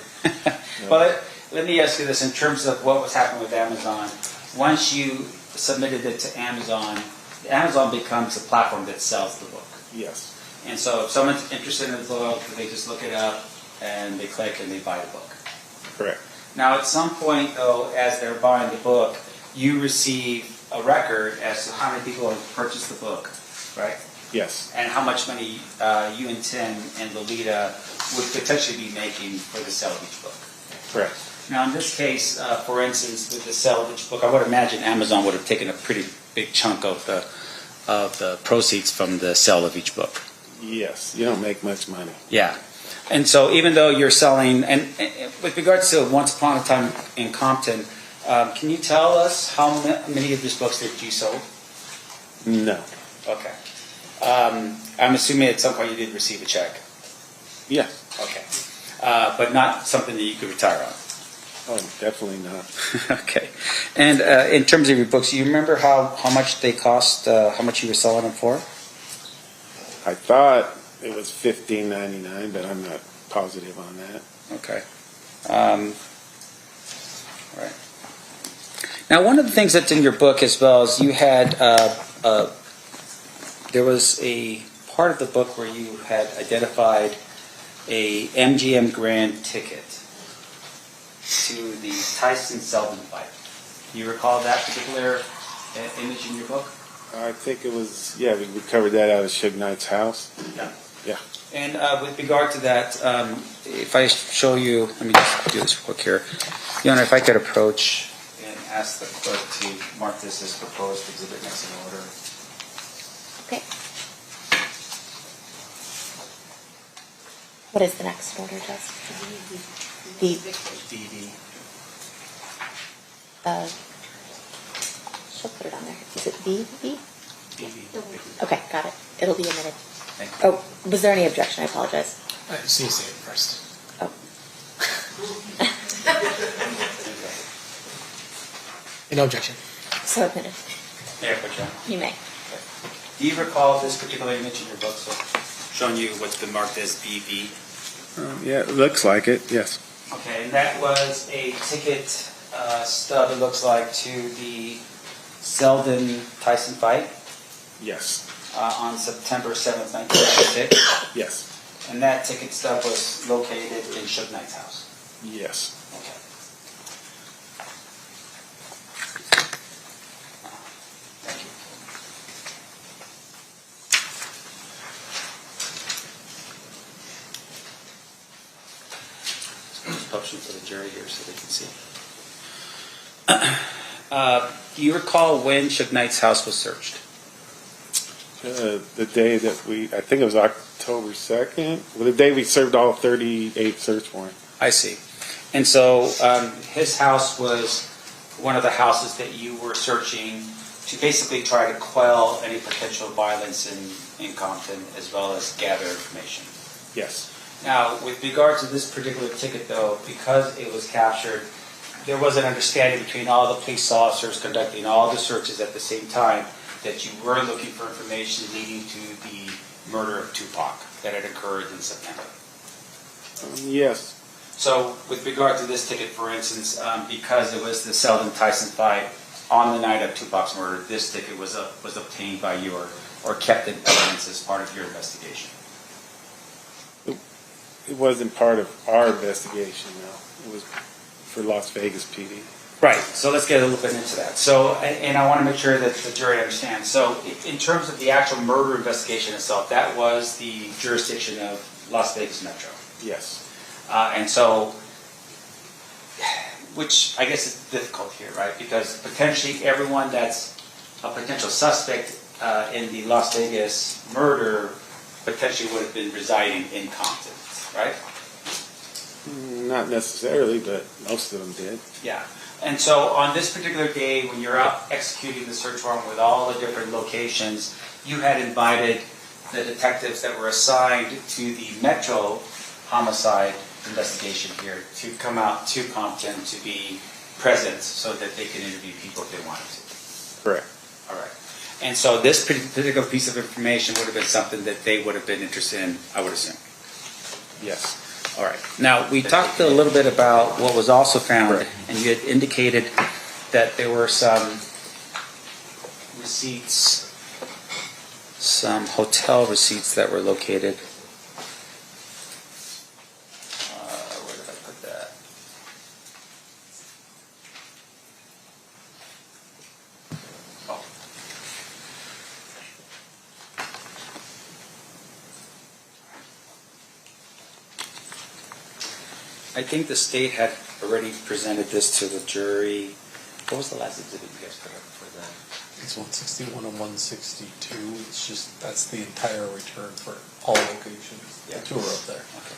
Well, let me ask you this in terms of what was happening with Amazon. Once you submitted it to Amazon, Amazon becomes a platform that sells the book. Yes. And so if someone's interested in the book, they just look it up and they click and they buy the book. Correct. Now, at some point, though, as they're buying the book, you receive a record as to how many people have purchased the book, right? Yes. And how much money you and Tim and Lolita would potentially be making for the sale of each book. Correct. Now, in this case, for instance, with the sale of each book, I would imagine Amazon would have taken a pretty big chunk of the proceeds from the sale of each book. Yes. You don't make much money. Yeah. And so even though you're selling, and with regards to Once Upon a Time in Compton, can you tell us how many of these books that you sold? No. Okay. I'm assuming at some point you did receive a check. Yeah. Okay. But not something that you could retire on. Oh, definitely not. Okay. And in terms of your books, do you remember how much they cost, how much you were selling them for? I thought it was $15.99, but I'm not positive on that. Okay. Right. Now, one of the things that's in your book as well is you had, there was a part of the book where you had identified a MGM Grand ticket to the Tyson Seldon fight. Do you recall that particular image in your book? I think it was, yeah, we covered that out of Suge Knight's house. Yeah. Yeah. And with regard to that, if I show you, let me just do this real quick here. Your Honor, if I could approach and ask the clerk to mark this as proposed exhibit next in order. Okay. What is the next order, Jess? D. DD. She'll put it on there. Is it B? DD. Okay, got it. It'll be omitted. Thank you. Oh, was there any objection? I apologize. I just need to say it first. Oh. No objection. So admitted. May I put you on? You may. Do you recall this particular image in your book, so showing you what's been marked as BB? Yeah, it looks like it, yes. Okay, and that was a ticket stub, it looks like, to the Seldon Tyson fight Yes. on September 7th, 1996. Yes. And that ticket stub was located in Suge Knight's house. Yes. Okay. Thank you. interruption for the jury here so they can see. Do you recall when Suge Knight's house was searched? The day that I think it was October 2nd, the day we served all 38 search warrants. I see. And so his house was one of the houses that you were searching to basically try to quell any potential violence in Compton as well as gather information. Yes. Now, with regard to this particular ticket, though, because it was captured, there was an understanding between all the police officers conducting all the searches at the same time that you were looking for information leading to the murder of Tupac that had occurred in September. Yes. So, with regard to this ticket, for instance, because it was the Selden Tyson fight on the night of Tupac's murder, this ticket was obtained by you or kept in evidence as part of your investigation. It wasn't part of our investigation, no. It was for Las Vegas PD. Right. So let's get a little bit into that. So, and I want to make sure that the jury understands. So, in terms of the actual murder investigation itself, that was the jurisdiction of Las Vegas Metro. Yes. And so, which I guess is difficult here, right? Because potentially everyone that's a potential suspect in the Las Vegas murder potentially would have been residing in Compton, right? Not necessarily, but most of them did. Yeah. And so on this particular day, when you're out executing the search warrant with all the different locations, you had invited the detectives that were assigned to the Metro homicide investigation here to come out to Compton to be present so that they can interview people if they wanted to. Correct. All right. And so this particular piece of information would have been something that they would have been interested in, I would assume. Yes. All right. Now, we talked a little bit about what was also found, and you had indicated that there were some receipts, some hotel receipts that were located. Where did I put that? Oh. I think the state had already presented this to the jury. What was the last exhibit you guys put up for that? It's 161 and 162. It's just, that's the entire return for all locations. Yeah. The two are up there. Okay.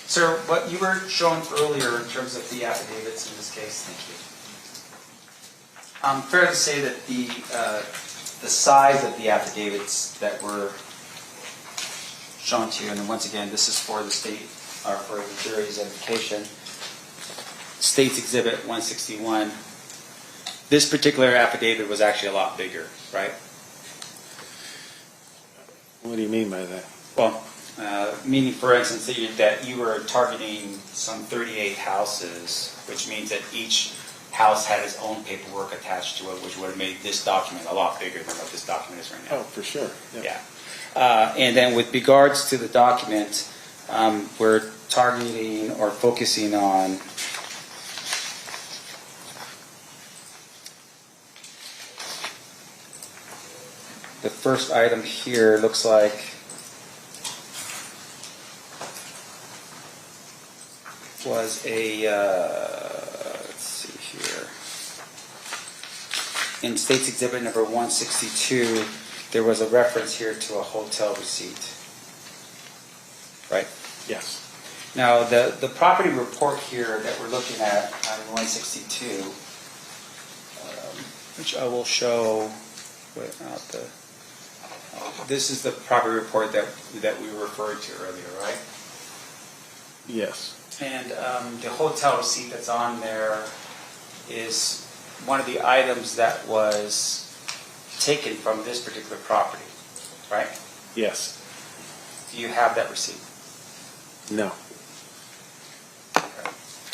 Sir, what you were showing earlier in terms of the affidavits in this case, thank you. Fair to say that the size of the affidavits that were shown to you, and once again, this is for the state, or for the jury's edification. State's Exhibit 161. This particular affidavit was actually a lot bigger, right? What do you mean by that? Well, meaning, for instance, that you were targeting some 38 houses, which means that each house had its own paperwork attached to it, which would have made this document a lot bigger than what this document is right now. Oh, for sure. Yeah. And then with regards to the document, we're targeting or focusing on the first item here. Looks like was a, let's see here, in State's Exhibit number 162, there was a reference here to a hotel receipt, right? Yes. Now, the property report here that we're looking at on 162, which I will show without the, this is the property report that we referred to earlier, right? Yes. And the hotel receipt that's on there is one of the items that was taken from this particular property, right? Yes. Do you have that receipt? No.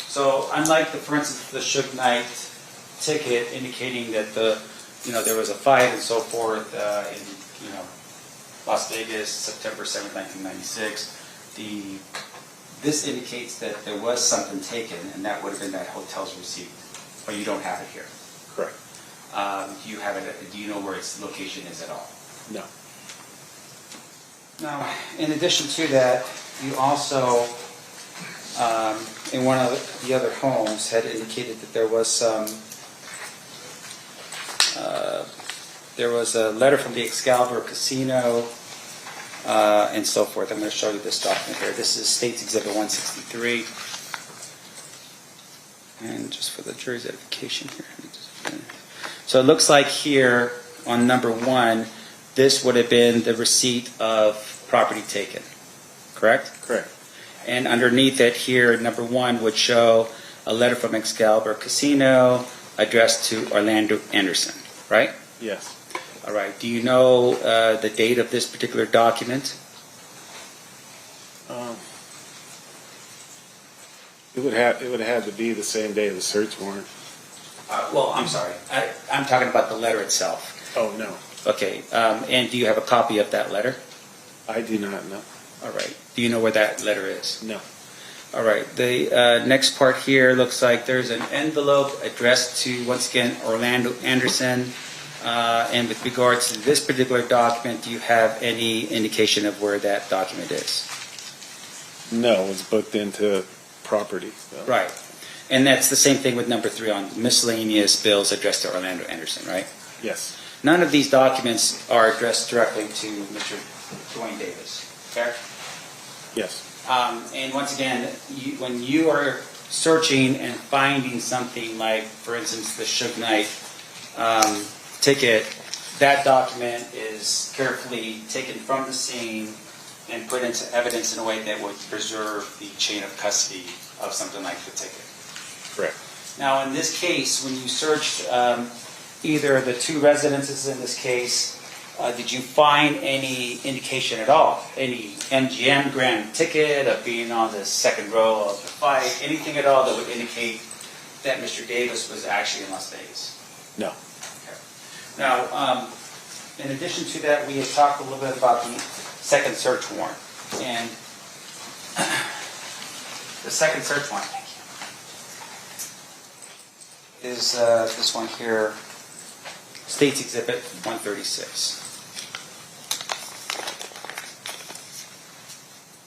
So unlike for instance, the Suge Knight ticket indicating that there was a fight and so forth in Las Vegas, September 7th, 1996, this indicates that there was something taken, and that would have been that hotel's receipt, but you don't have it here. Correct. Do you have it? Do you know where its location is at all? No. Now, in addition to that, you also, in one of the other homes, had indicated that there was a letter from the Excalibur Casino and so forth. I'm going to show you this document here. This is State's Exhibit 163. And just for the jury's edification here. So it looks like here on number 1, this would have been the receipt of property taken. Correct? Correct. And underneath it here, number 1 would show a letter from Excalibur Casino addressed to Orlando Anderson, right? Yes. All right. Do you know the date of this particular document? It would have to be the same day of the search warrant. Well, I'm sorry. I'm talking about the letter itself. Oh, no. Okay. And do you have a copy of that letter? I do not know. All right. Do you know where that letter is? No. All right. The next part here looks like there's an envelope addressed to, once again, Orlando Anderson. And with regards to this particular document, do you have any indication of where that document is? No, it's booked into property. So. Right. And that's the same thing with number 3 on miscellaneous bills addressed to Orlando Anderson, right? Yes. None of these documents are addressed directly to Mr. Dwayne Davis, correct? Yes. And once again, when you are searching and finding something like, for instance, the Suge Knight ticket, that document is carefully taken from the scene and put into evidence in a way that would preserve the chain of custody of something like the ticket. Correct. Now, in this case, when you searched either the 2 residences in this case, did you find any indication at all? Any MGM grand ticket of being on the second row of the fight? Anything at all that would indicate that Mr. Davis was actually in Las Vegas? No. Okay. Now, in addition to that, we had talked a little bit about the second search warrant. And the second search warrant, thank you, is this one here, State's Exhibit 136.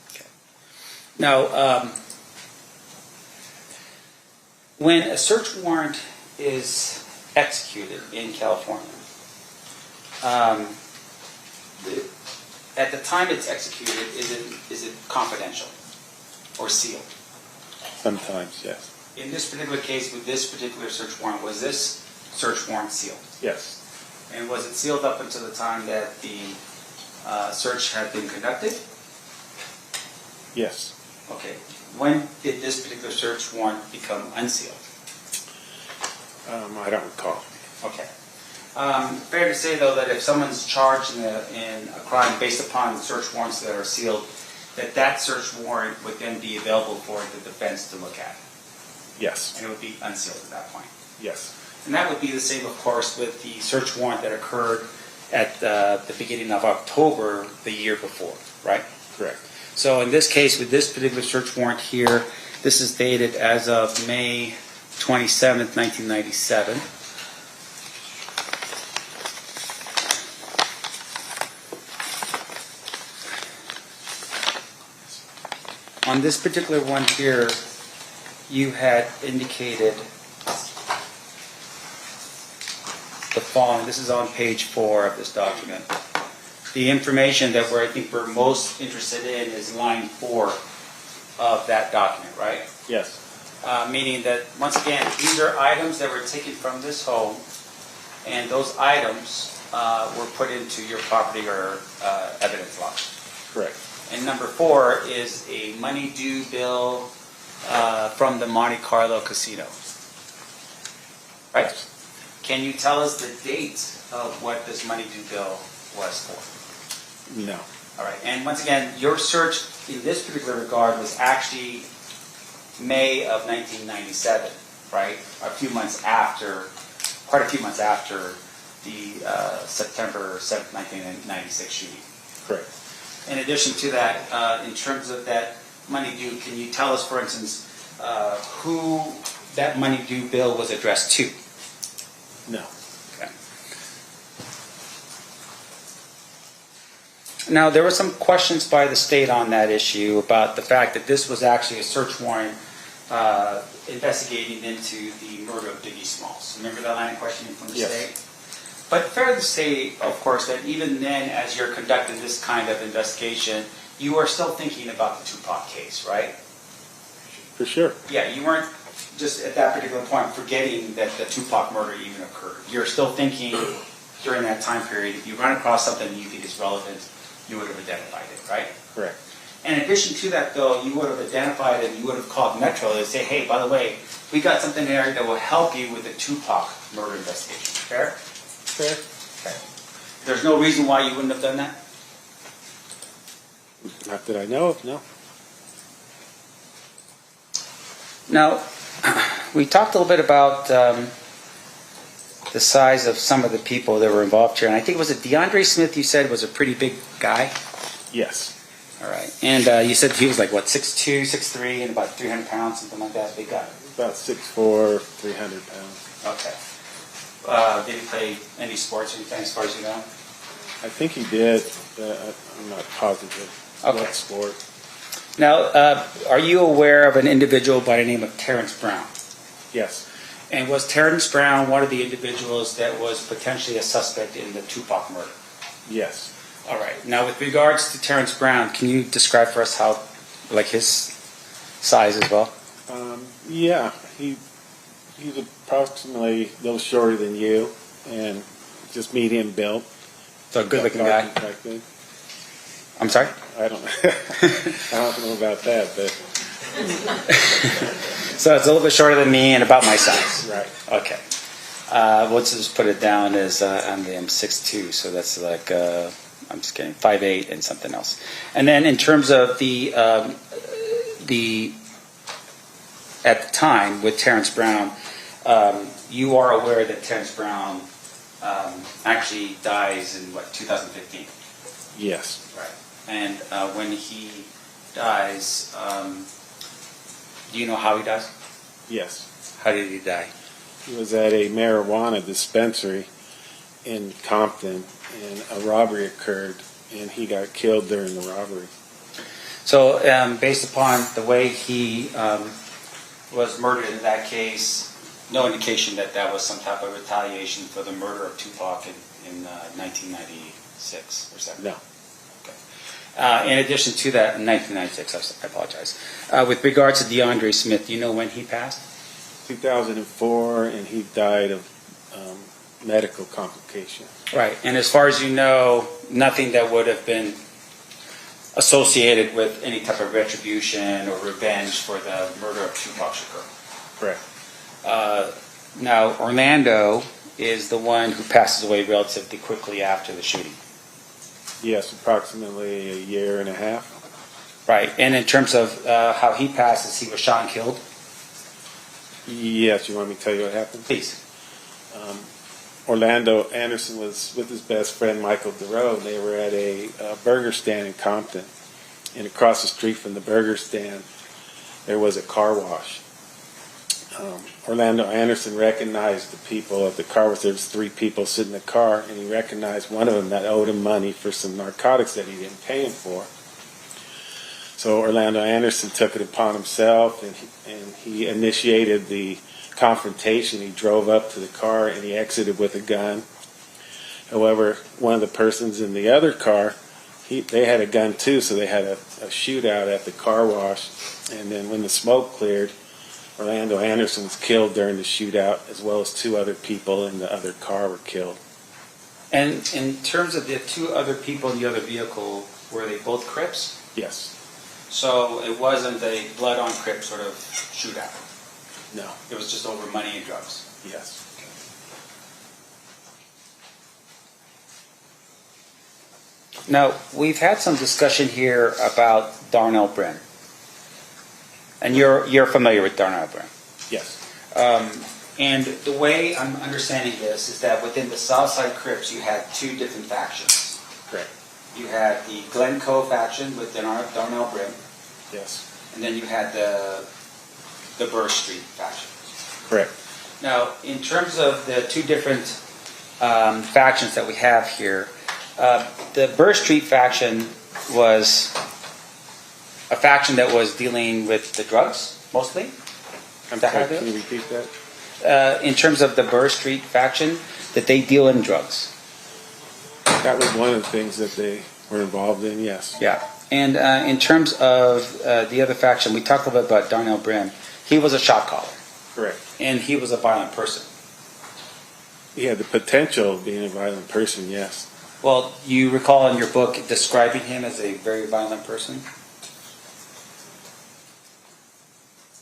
Okay. Now, when a search warrant is executed in California, at the time it's executed, is it confidential or sealed? Sometimes, yes. In this particular case, with this particular search warrant, was this search warrant sealed? Yes. And was it sealed up until the time that the search had been conducted? Yes. Okay. When did this particular search warrant become unsealed? I don't recall. Okay. Fair to say, though, that if someone's charged in a crime based upon search warrants that are sealed, that search warrant would then be available for the defense to look at. Yes. And it would be unsealed at that point. Yes. And that would be the same, of course, with the search warrant that occurred at the beginning of October the year before, right? Correct. So in this case, with this particular search warrant here, this is dated as of May 27th, 1997. On this particular one here, you had indicated the following. This is on page 4 of this document. The information that I think we're most interested in is line 4 of that document, right? Yes. Meaning that, once again, these are items that were taken from this home, and those items were put into your property or evidence log. Correct. And number 4 is a money due bill from the Monte Carlo casino. Right? Can you tell us the date of what this money due bill was for? No. All right. And once again, your search in this particular regard was actually May of 1997, right? Quite a few months after the September 7th, 1996 shooting. Correct. In addition to that, in terms of that money due, can you tell us, for instance, who that money due bill was addressed to? No. Okay. Now, there were some questions by the state on that issue about the fact that this was actually a search warrant investigating into the murder of Diggy Smalls. Remember that line of questioning from the Yes. state? But fair to say, of course, that even then, as you're conducting this kind of investigation, you are still thinking about the Tupac case, right? For sure. Yeah, you weren't just at that particular point forgetting that the Tupac murder even occurred. You're still thinking during that time period, if you run across something you think is relevant, you would have identified it, right? Correct. In addition to that, though, you would have identified it, you would have called Metro to say, hey, by the way, we got something there that will help you with the Tupac murder investigation. Fair? Fair. Okay. There's no reason why you wouldn't have done that? Not that I know of, no. Now, we talked a little bit about the size of some of the people that were involved here, and I think, was it DeAndre Smith you said was a pretty big guy? Yes. All right. And you said he was like, what, 6'2", 6'3", and about 300 pounds, something like that, big guy? About 6'4", 300 pounds. Okay. Did he play any sports or anything as far as you know? I think he did. I'm not positive. Okay. What sport? Now, are you aware of an individual by the name of Terrence Brown? Yes. And was Terrence Brown one of the individuals that was potentially a suspect in the Tupac murder? Yes. All right. Now, with regards to Terrence Brown, can you describe for us how, like, his size as well? Yeah, he's approximately a little shorter than you, and just medium built. So a good-looking guy. Exactly. I'm sorry? I don't know about that, but So it's a little bit shorter than me and about my size. right. Okay. Let's just put it down as I'm 6'2", so that's like I'm just kidding, 5'8", and something else. And then in terms of the at the time with Terrence Brown, you are aware that Terrence Brown actually dies in 2015. Yes. Right. And when he dies, do you know how he dies? Yes. How did he die? He was at a marijuana dispensary in Compton, and a robbery occurred, and he got killed during the robbery. So, based upon the way he was murdered in that case, no indication that that was some type of retaliation for the murder of Tupac in 1996 or 7? No. In addition to that, in 1996, I apologize. With regards to DeAndre Smith, do you know when he passed? 2004, and he died of medical complications. Right. And as far as you know, nothing that would have been associated with any type of retribution or revenge for the murder of Tupac Shakur. Correct. Now, Orlando is the one who passes away relatively quickly after the shooting. Yes, approximately a year and a half. Right. And in terms of how he passes, he was shot and killed? Yes, you want me to tell you what happened? Please. Orlando Anderson was with his best friend Michael DeRoe, and they were at a burger stand in Compton. And across the street from the burger stand, there was a car wash. Orlando Anderson recognized the people at the car wash. There was 3 people sitting in the car, and he recognized one of them that owed him money for some narcotics that he didn't pay him for. So Orlando Anderson took it upon himself, and he initiated the confrontation. He drove up to the car, and he exited with a gun. However, one of the persons in the other car, they had a gun too, so they had a shootout at the car wash. And then when the smoke cleared, Orlando Anderson was killed during the shootout, as well as 2 other people in the other car were killed. And in terms of the 2 other people in the other vehicle, were they both Crips? Yes. So it wasn't a blood on Crip sort of shootout? No. It was just over money and drugs? Yes. Now, we've had some discussion here about Darnell Brin. And you're familiar with Darnell Brin? Yes. And the way I'm understanding this is that within the Southside Crips, you had 2 different factions. Correct. You had the Glencoe faction with Darnell Brin. Yes. And then you had the Burr Street faction. Correct. Now, in terms of the 2 different factions that we have here, The Burr Street faction was a faction that was dealing with the drugs, mostly? I'm sorry, can you repeat that? In terms of the Burr Street faction, that they deal in drugs. That was one of the things that they were involved in, yes. Yeah. And in terms of the other faction, we talked a little bit about Darnell Brim. He was a shot caller. Correct. And he was a violent person. He had the potential of being a violent person, yes. Well, you recall in your book describing him as a very violent person?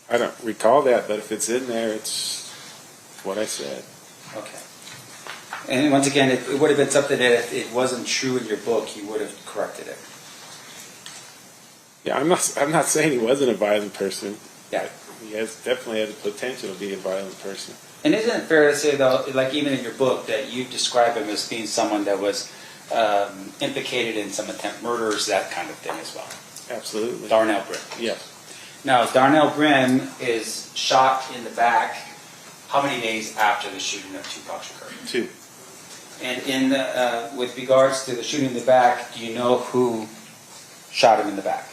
I don't recall that, but if it's in there, it's what I said. Okay. And once again, it would have been something that if it wasn't true in your book, you would have corrected it. Yeah, I'm not saying he wasn't a violent person. Yeah. He definitely had the potential to be a violent person. And isn't it fair to say, though, like even in your book, that you describe him as being someone that was implicated in some attempt murders, that kind of thing as well? Absolutely. Darnell Brim. Yes. Now, Darnell Brim is shot in the back how many days after the shooting of Tupac Shakur? 2. And in with regards to the shooting in the back, do you know who shot him in the back?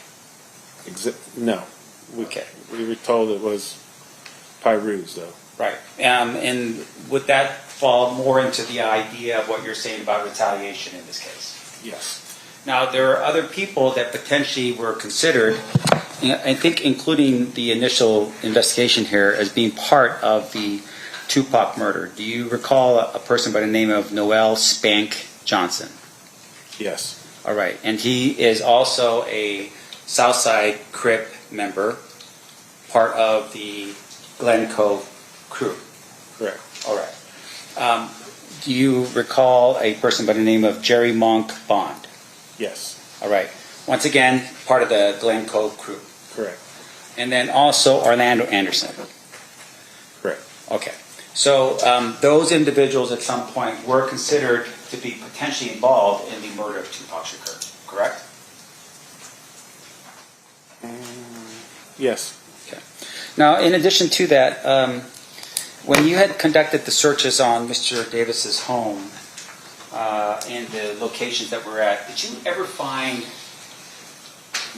No. Okay. We were told it was Pyrus, though. Right. And would that fall more into the idea of what you're saying about retaliation in this case? Yes. Now, there are other people that potentially were considered, I think including the initial investigation here, as being part of the Tupac murder. Do you recall a person by the name of Noel Spank Johnson? Yes. All right. And he is also a Southside Crip member, part of the Glen Cove crew. Correct. All right. Do you recall a person by the name of Jerry Monk Bond? Yes. All right. Once again, part of the Glen Cove crew. Correct. And then also Orlando Anderson. Correct. Okay. So those individuals at some point were considered to be potentially involved in the murder of Tupac Shakur, correct? Yes. Okay. Now, in addition to that, when you had conducted the searches on Mr. Davis's home and the locations that we're at, did you ever find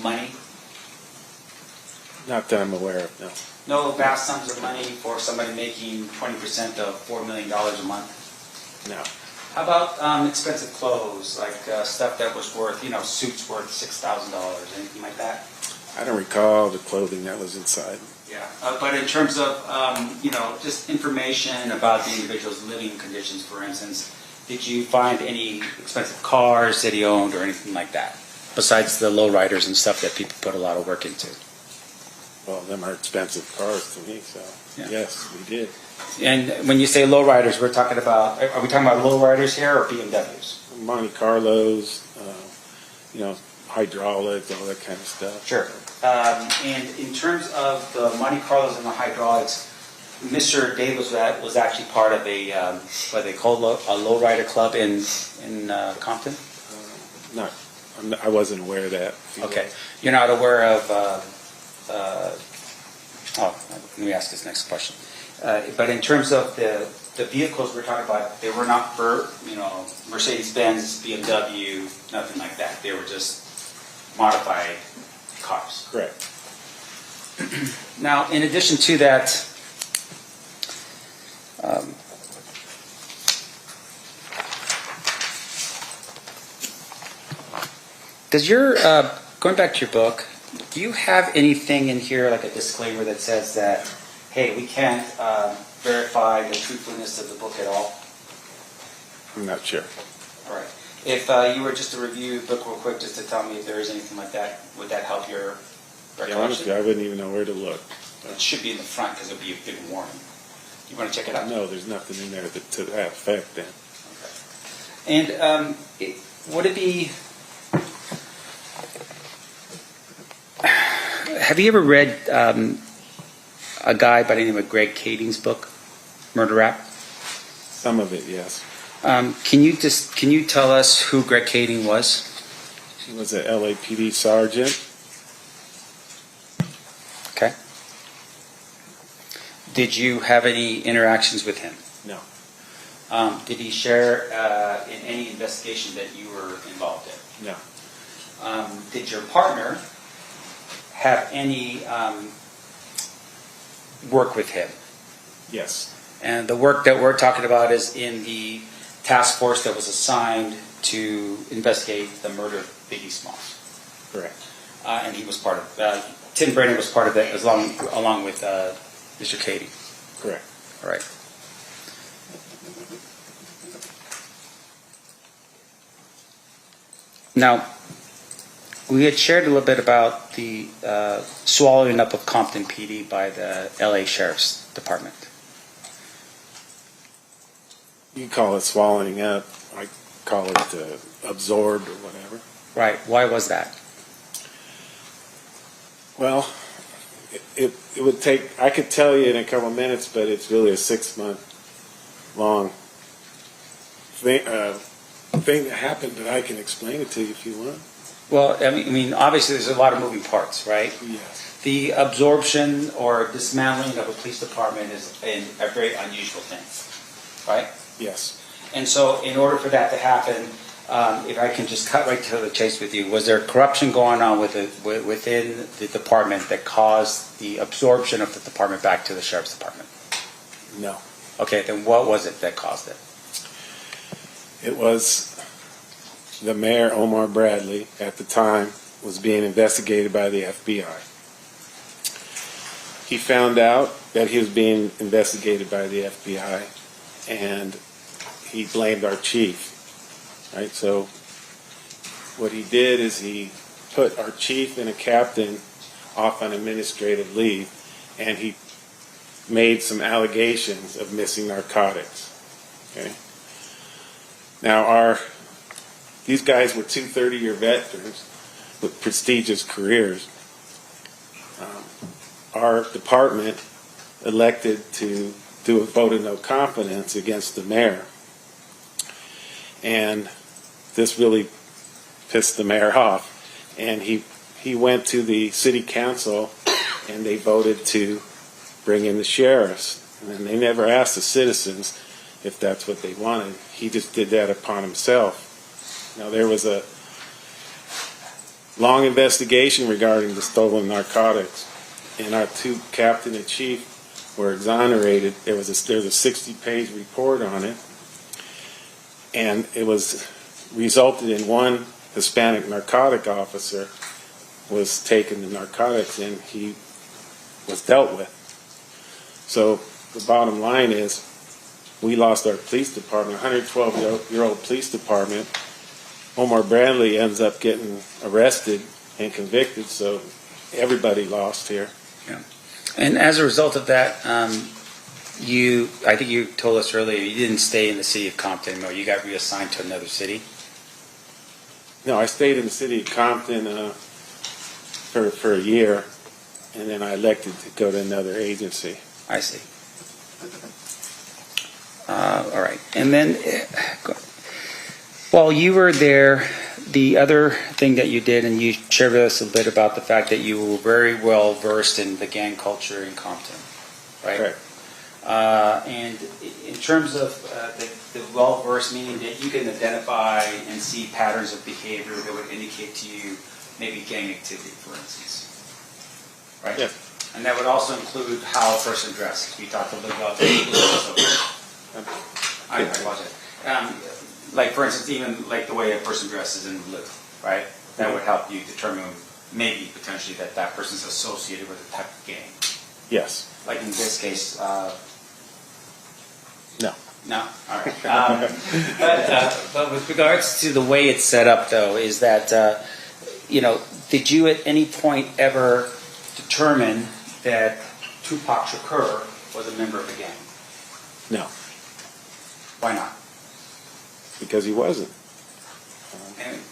money? Not that I'm aware of, no. No vast sums of money for somebody making 20% of $4 million a month? No. How about expensive clothes, like stuff that was worth, suits worth $6,000, anything like that? I don't recall the clothing that was inside. Yeah, but in terms of, just information about the individual's living conditions, for instance, did you find any expensive cars that he owned or anything like that, besides the lowriders and stuff that people put a lot of work into? Well, them are expensive cars to me, so yes, we did. And when you say lowriders, we're talking about, are we talking about lowriders here or BMWs? Monte Carlos, hydraulics, all that kind of stuff. Sure. And in terms of the Monte Carlos and the hydraulics, Mr. Davis was actually part of a what they call a lowrider club in Compton. I wasn't aware of that. Okay, you're not aware of. Let me ask this next question. But in terms of the vehicles we're talking about, they were not for Mercedes-Benz, BMW, nothing like that. They were just modified cars. Correct. Now, in addition to that, does your going back to your book, do you have anything in here like a disclaimer that says that, hey, we can't verify the truthfulness of the book at all? I'm not sure. All right. If you were just to review the book real quick, just to tell me if there is anything like that, would that help your recollection? Yeah, honestly, I wouldn't even know where to look. It should be in the front because it'll be a big warning. You want to check it out? No, there's nothing in there to that effect then. Okay. And would it be... Have you ever read a guy by the name of Greg Kading's book, Murder Rap? Some of it, yes. Can you tell us who Greg Kading was? He was an LAPD sergeant. Okay. Did you have any interactions with him? No. Did he share in any investigation that you were involved in? No. Did your partner have any work with him? Yes. And the work that we're talking about is in the task force that was assigned to investigate the murder of Biggie Smalls. Correct. And he was part of, Tim Brennan was part of that along with Mr. Cady. Correct. All right. Now, we had shared a little bit about the swallowing up of Compton PD by the LA Sheriff's Department. You call it swallowing up. I call it absorbed or whatever. Right. Why was that? Well, it would take, I could tell you in a couple of minutes, but it's really a 6-month long thing that happened, but I can explain it to you if you want. Well, I mean, obviously there's a lot of moving parts, right? Yes. The absorption or dismantling of a police department is a very unusual thing, right? Yes. And so in order for that to happen, if I can just cut right to the chase with you, was there corruption going on within the department that caused the absorption of the department back to the sheriff's department? No. Okay, then what was it that caused it? It was the mayor, Omar Bradley, at the time, was being investigated by the FBI. He found out that he was being investigated by the FBI, and he blamed our chief. Right, so what he did is he put our chief and a captain off on administrative leave, and he made some allegations of missing narcotics. Okay. Now these guys were 2 30-year veterans with prestigious careers. Our department elected to do a vote of no confidence against the mayor, and this really pissed the mayor off, and he went to the city council and they voted to bring in the sheriffs, and they never asked the citizens if that's what they wanted. He just did that upon himself. Now, there was a long investigation regarding the stolen narcotics, and our 2 captain and chief were exonerated. There's a 60-page report on it, and it was resulted in 1 Hispanic narcotic officer was taken to narcotics, and he was dealt with. So the bottom line is we lost our police department, 112-year-old police department. Omar Bradley ends up getting arrested and convicted, so everybody lost here. Yeah. And as a result of that, I think you told us earlier you didn't stay in the city of Compton anymore. You got reassigned to another city? No, I stayed in the city of Compton for a year, and then I elected to go to another agency. I see. All right. And then while you were there, the other thing that you did, and you shared with us a bit about the fact that you were very well versed in the gang culture in Compton, right? Right. And in terms of the well-versed, meaning that you can identify and see patterns of behavior that would indicate to you maybe gang activity, for instance, right? Yeah. And that would also include how a person dresses. We talked a little bit about that. I apologize. Like, for instance, even like the way a person dresses and lives, right? That would help you determine maybe potentially that person's associated with a type of gang. Yes. Like in this case, no. No, all right. But with regards to the way it's set up, though, is that, did you at any point ever determine that Tupac Shakur was a member of a gang? No. Why not? Because he wasn't.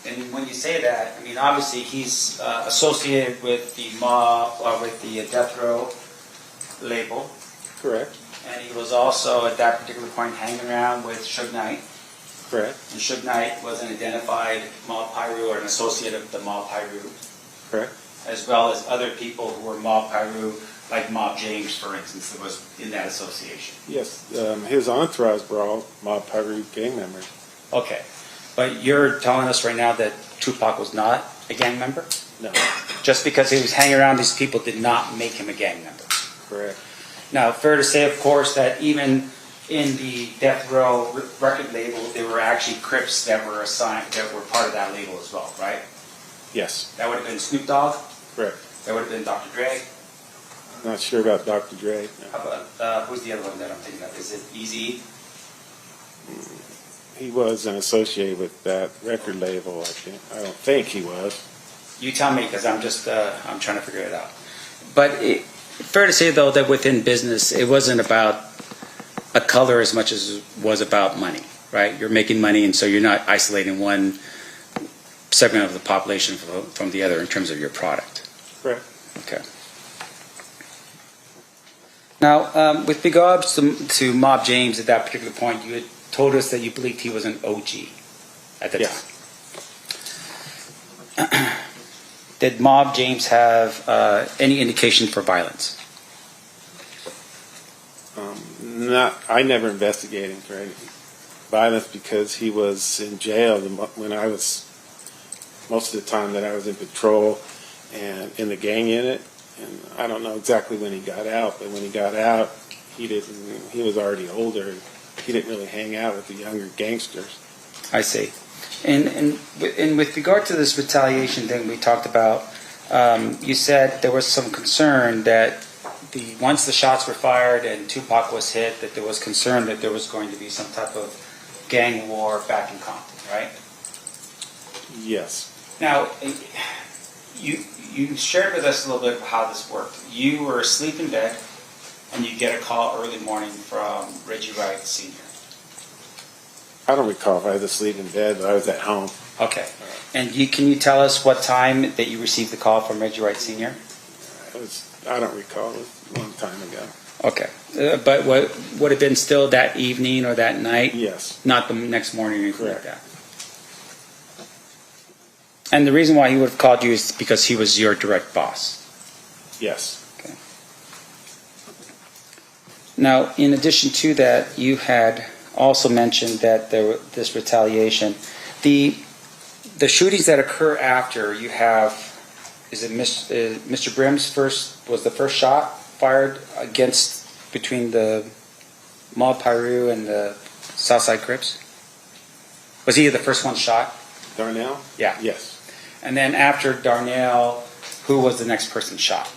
And when you say that, I mean, obviously he's associated with the mob or with the death row label. Correct. And he was also at that particular point hanging around with Suge Knight. Correct. And Suge Knight was an identified Mob Piru or an associate of the Mob Piru. Correct. as well as other people who were Mob Piru, like Mob James, for instance, that was in that association? Yes, his entourage were all Mob Piru gang members. Okay. But you're telling us right now that Tupac was not a gang member? No. Just because he was hanging around these people did not make him a gang member? Correct. Now, fair to say, of course, that even in the Death Row record label, there were actually Crips that were assigned, that were part of that label as well, right? Yes. That would have been Snoop Dogg? Correct. That would have been Dr. Dre? Not sure about Dr. Dre. No. How about, who's the other one that I'm thinking of? Is it Eazy? He wasn't associated with that record label, I think. I don't think he was. You tell me, because I'm just, I'm trying to figure it out. But fair to say, though, that within business, it wasn't about a color as much as it was about money, right? You're making money, and so you're not isolating one segment of the population from the other in terms of your product. Correct. Okay. Now, with regards to Mob James at that particular point, you had told us that you believed he was an OG at the time. Did Mob James have any indication for violence? I never investigated him for any violence because he was in jail when I was, most of the time that I was in patrol and in the gang unit. And I don't know exactly when he got out, but when he got out, he was already older. He didn't really hang out with the younger gangsters. I see. And with regard to this retaliation thing we talked about, you said there was some concern that once the shots were fired and Tupac was hit, that there was concern that there was going to be some type of gang war back in Compton, right? Yes. Now, you shared with us a little bit of how this worked. You were asleep in bed, and you get a call early morning from Reggie Wright Sr. I don't recall if I was asleep in bed, but I was at home. Okay. And can you tell us what time that you received the call from Reggie Wright Sr.? I don't recall. It was a long time ago. Okay. But would it have been still that evening or that night? Yes. Not the next morning or anything like that? And the reason why he would have called you is because he was your direct boss? Yes. Okay. Now, in addition to that, you had also mentioned that there was this retaliation. The shootings that occur after, you have, is it Mr. Brim's was the first shot fired between the Mob Piru and the Southside Crips? Was he the first one shot? Darnell? Yeah. Yes. And then after Darnell, who was the next person shot?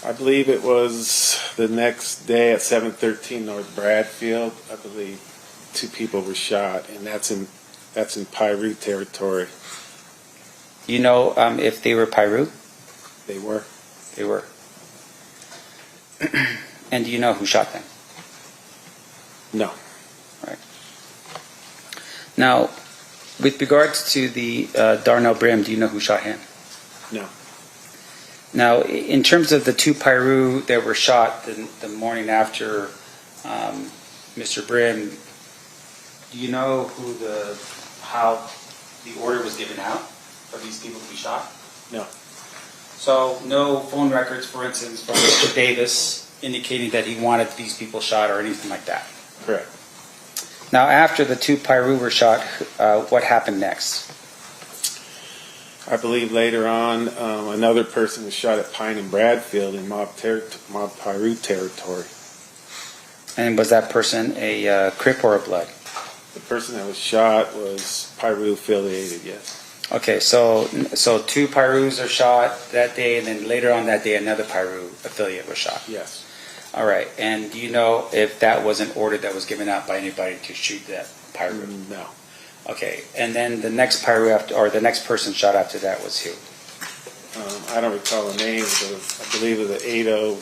I believe it was the next day at 713 North Bradfield. I believe 2 people were shot, and that's in Piru territory. You know if they were Piru? They were. They were. And do you know who shot them? No. Right. Now, with regards to the Darnell Brim, do you know who shot him? No. Now, in terms of the 2 Piru that were shot the morning after Mr. Brim, do you know how the order was given out for these people to be shot? No. So, no phone records, for instance, from Mr. Davis indicating that he wanted these people shot or anything like that? Correct. Now, after the 2 Piru were shot, what happened next? I believe later on, another person was shot at Pine and Bradfield in Mob Piru territory. And was that person a Crip or a Blood? The person that was shot was Piru affiliated, yes. Okay, so 2 Pirus are shot that day, and then later on that day, another Piru affiliate was shot. Yes. All right, and do you know if that was an order that was given out by anybody to shoot that Piru? No. Okay, and then the next Piru the next person shot after that was who? I don't recall the name, but I believe it was the 80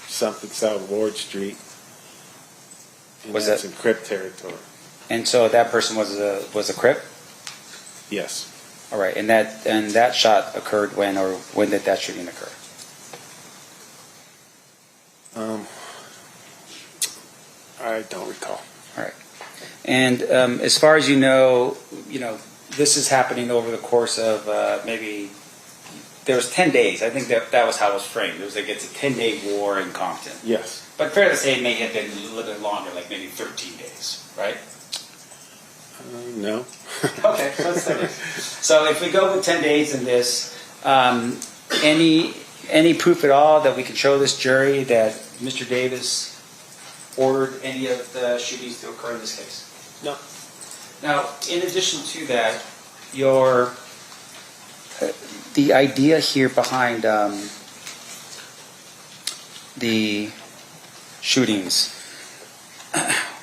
something South Ward Street. And Was that's that in Crip territory? And so that person was a Crip? Yes. All right, and that shot occurred when did that shooting occur? I don't recall. All right. And as far as you know, this is happening over the course of maybe there was 10 days. I think that was how it was framed. It was like it's a 10-day war in Compton. Yes. But fair to say it may have been a little bit longer, like maybe 13 days, right? No. Okay, so that's 10 days. So if we go with 10 days in this, any proof at all that we can show this jury that Mr. Davis ordered any of the shootings to occur in this case? No. Now, in addition to that, the idea here behind the shootings,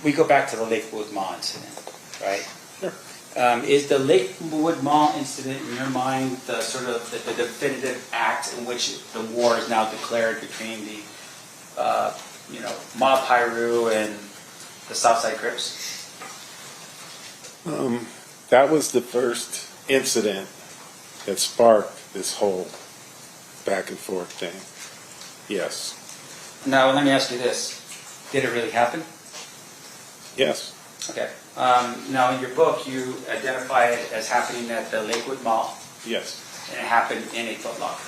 we go back to the Lakewood Mall incident, right? Sure. Is the Lakewood Mall incident, in your mind, the sort of the definitive act in which the war is now declared between the, Mob Piru and the Southside Crips? That was the first incident that sparked this whole back and forth thing. Yes. Now, let me ask you this. Did it really happen? Yes. Okay. Now, in your book, you identify it as happening at the Lakewood Mall. Yes. And it happened in a Foot Locker.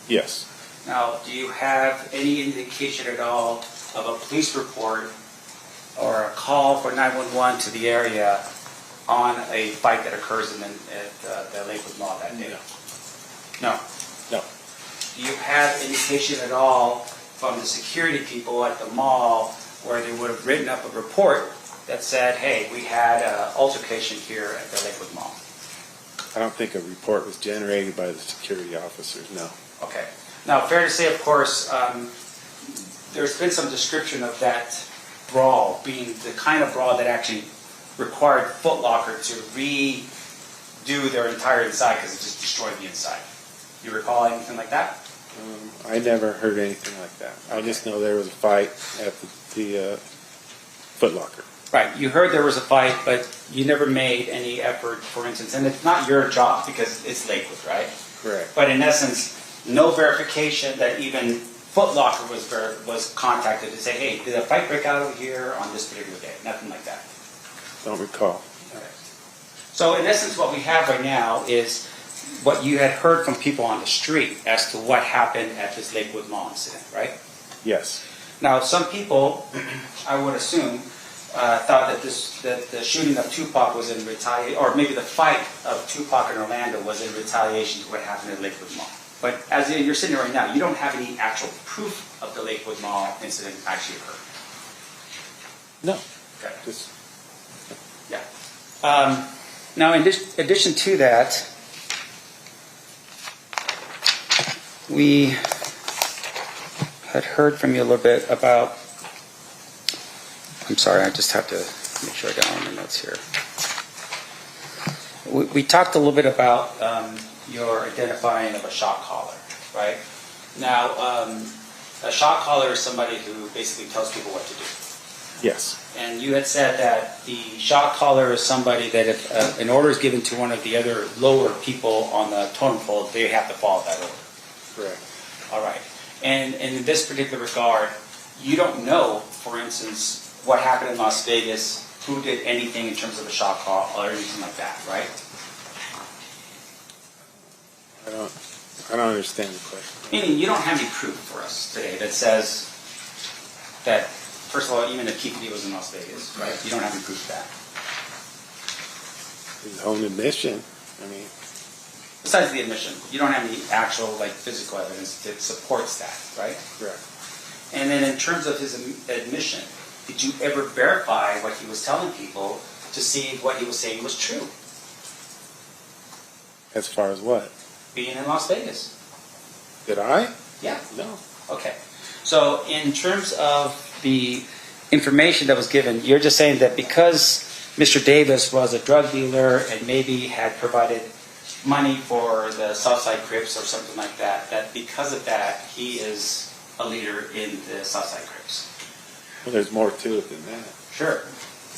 Yes. Now, do you have any indication at all of a police report or a call for 911 to the area on a fight that occurs at the Lakewood Mall that day? No. No. Do you have indication at all from the security people at the mall where they would have written up a report that said, hey, we had an altercation here at the Lakewood Mall? I don't think a report was generated by the security officers, no. Okay. Now, fair to say, of course, there's been some description of that brawl being the kind of brawl that actually required Foot Locker to redo their entire inside because it just destroyed the inside. You recall anything like that? I never heard anything like that. I just know there was a fight at the Foot Locker. Right. You heard there was a fight, but you never made any effort, for instance, and it's not your job because it's Lakewood, right? Correct. But in essence, no verification that even Foot Locker was contacted to say, hey, did a fight break out over here on this particular day? Nothing like that. Don't recall. Okay. So in essence, what we have right now is what you had heard from people on the street as to what happened at this Lakewood Mall incident, right? Yes. Now, some people, I would assume, thought that the shooting of Tupac was in retaliation, or maybe the fight of Tupac and Orlando was in retaliation to what happened at Lakewood Mall. But as you're sitting here right now, you don't have any actual proof of the Lakewood Mall incident actually occurred. No. Okay. Just Yeah. Now, in addition to that, we had heard from you a little bit about. I'm sorry, I just have to make sure I got all my notes here. We talked a little bit about your identifying of a shot caller, right? Now, a shot caller is somebody who basically tells people what to do. yes. And you had said that the shot caller is somebody that if an order is given to one of the other lower people on the totem pole, they have to follow that order. Correct. All right. And in this particular regard, you don't know, for instance, what happened in Las Vegas, who did anything in terms of a shot call or anything like that, right? I don't understand the question. Meaning you don't have any proof for us today that says that, first of all, even if Keith was in Las Vegas, right? You don't have any proof of that. His own admission. I mean, Besides the admission, you don't have any actual physical evidence that supports that, right? correct. And then in terms of his admission, did you ever verify what he was telling people to see what he was saying was true? As far as what? Being in Las Vegas. Did I? Yeah. No. Okay. So in terms of the information that was given, you're just saying that because Mr. Davis was a drug dealer and maybe had provided money for the Southside Crips or something like that, that because of that, he is a leader in the Southside Crips. Well, there's more to it than that. Sure.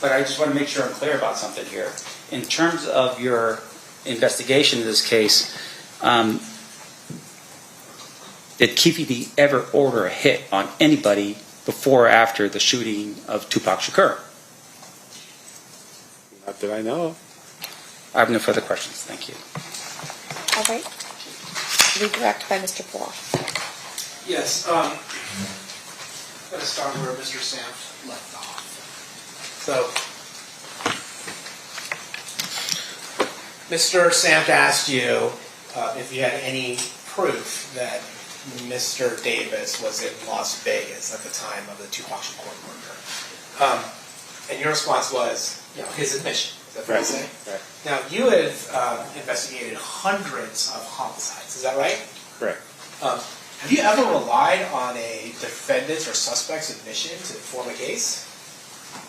But I just want to make sure I'm clear about something here. In terms of your investigation in this case, did Keefe ever order a hit on anybody before or after the shooting of Tupac Shakur? Not that I know of. I have no further questions. Thank you. All right. redirect by Mr. Paul. Yes, I'm going to start where Mr. Samp left off. So, Mr. Samp asked you if you had any proof that Mr. Davis was in Las Vegas at the time of the Tupac Shakur murder. And your response was, his admission. Is that fair to say? Right. Now, you have investigated hundreds of homicides. Is that right? Correct. Have you ever relied on a defendant's or suspect's admission to form a case?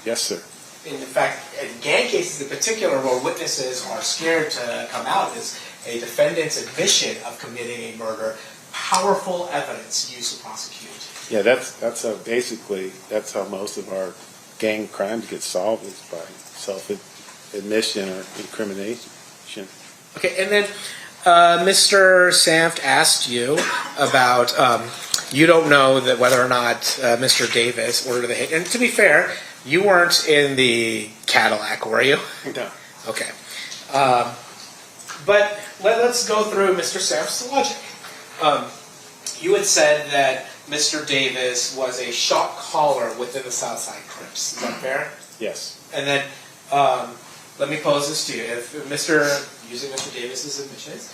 Yes, sir. In fact, in gang cases in particular, where witnesses are scared to come out, is a defendant's admission of committing a murder powerful evidence used to prosecute. Yeah, that's how basically that's how most of our gang crimes get solved, is by self-admission or incrimination. Okay, and then Mr. Samft asked you about you don't know that whether or not Mr. Davis ordered the hit. And to be fair, you weren't in the Cadillac, were you? No. Okay. But let's go through Mr. Samft's logic. You had said that Mr. Davis was a shot caller within the Southside Crips. Is that fair? Yes. And then let me pose this to you. If using Mr. Davis's admissions,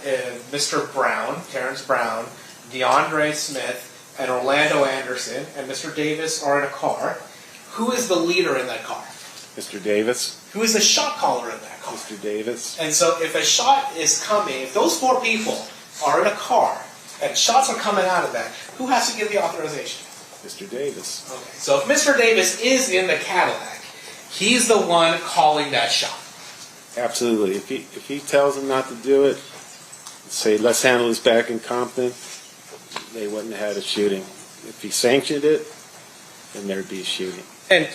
if Mr. Brown, Terrence Brown, DeAndre Smith, and Orlando Anderson, and Mr. Davis are in a car, who is the leader in that car? Mr. Davis. Who is the shot caller in that car? Mr. Davis. And so if a shot is coming, if those four people are in a car, and shots are coming out of that, who has to give the authorization? Mr. Davis. Okay. So if Mr. Davis is in the Cadillac, he's the one calling that shot. Absolutely. If he tells them not to do it, say, let's handle this back in Compton, they wouldn't have had a shooting. If he sanctioned it, then there'd be a shooting. And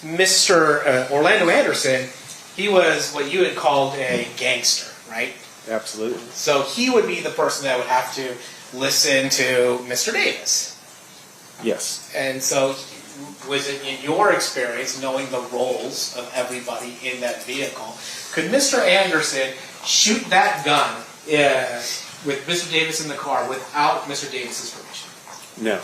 Mr. Orlando Anderson, he was what you had called a gangster, right? Absolutely. So he would be the person that would have to listen to Mr. Davis. Yes. And so was it in your experience, knowing the roles of everybody in that vehicle, could Mr. Anderson shoot that gun with Mr. Davis in the car without Mr. Davis's permission? No.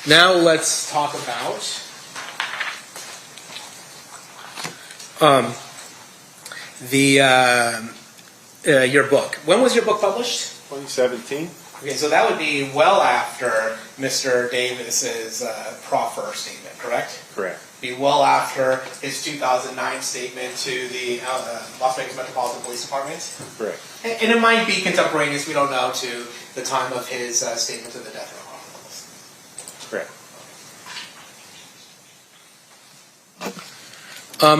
Now let's talk about your book. When was your book published? 2017. Okay, so that would be well after Mr. Davis's proffer statement, correct? Correct. Be well after his 2009 statement to the Las Vegas Metropolitan Police Department? Correct. And it might be contemporaneous, we don't know, to the time of his statement to the Death Row Chronicles. Correct.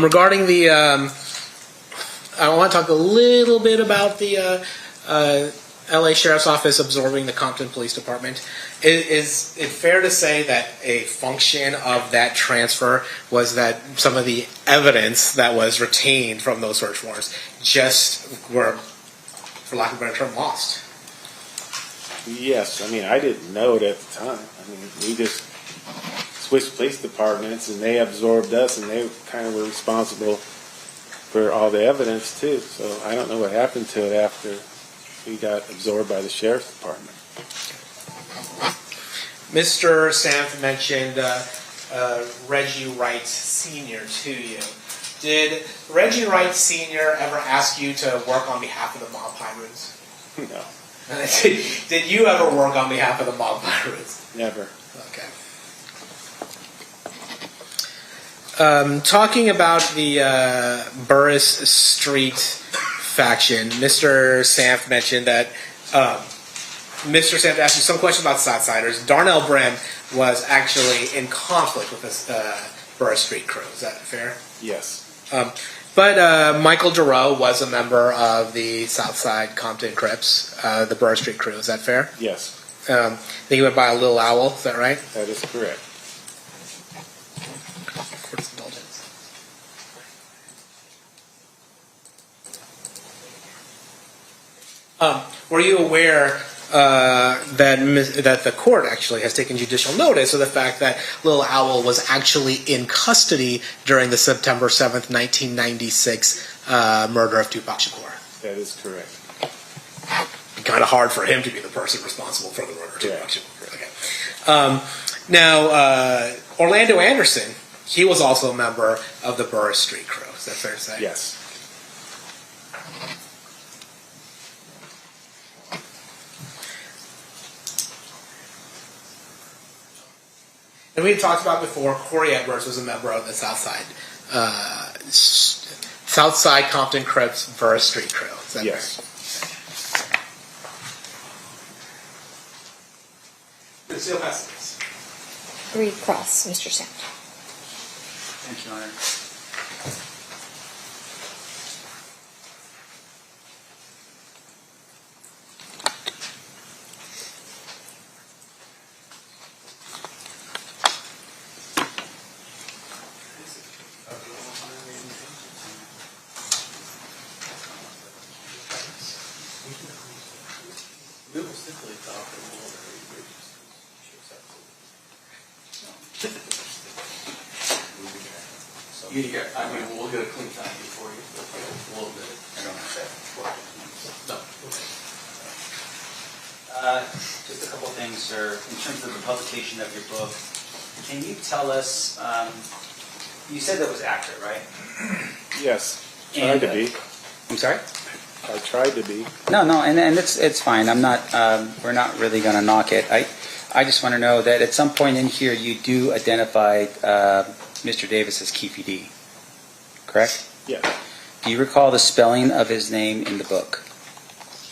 Regarding the, I want to talk a little bit about the LA Sheriff's Office absorbing the Compton Police Department. Is it fair to say that a function of that transfer was that some of the evidence that was retained from those search warrants just were, for lack of a better term, lost? Yes. I mean, I didn't know it at the time. I mean, we just switched police departments, and they absorbed us, and they kind of were responsible for all the evidence, too. So I don't know what happened to it after we got absorbed by the Sheriff's Department. Mr. Samf mentioned Reggie Wright Sr. to you. Did Reggie Wright Sr. ever ask you to work on behalf of the mob pirates? No. Did you ever work on behalf of the mob pirates? Never. Okay. Talking about the Burris Street faction, Mr. Samf mentioned that Mr. Samf asked you some question about Southsiders. Darnell Bren was actually in conflict with this Burris Street crew. Is that fair? Yes. But Michael Giroux was a member of the Southside Compton Crips, the Burris Street crew. Is that fair? Yes. I think he went by a Little Owl. Is that right? That is correct. Court's indulgence. Were you aware that the court actually has taken judicial notice of the fact that Little Owl was actually in custody during the September 7th, 1996 murder of Tupac Shakur? That is correct. Kind of hard for him to be the person responsible for the murder. Okay. Now, Orlando Anderson, he was also a member of the Burris Street crew. Is that fair to say? Yes. And we had talked about before, Corey Edwards was a member of the Southside Compton Crips Burris Street crew. Is that yes. fair? Seal passes. 3 cross, Mr. Sound. Thank you, Your Honor. We'll get a clean copy for you. A little bit. I don't have that. No. Just a couple things, sir. In terms of the publication of your book, can you tell us, you said that was accurate, right? Yes. Tried to be. I'm sorry? I tried to be. No, and it's fine. I'm not, we're not really going to knock it. I just want to know that at some point in here you do identify Mr. Davis as Keefe D, correct? Yes. Do you recall the spelling of his name in the book?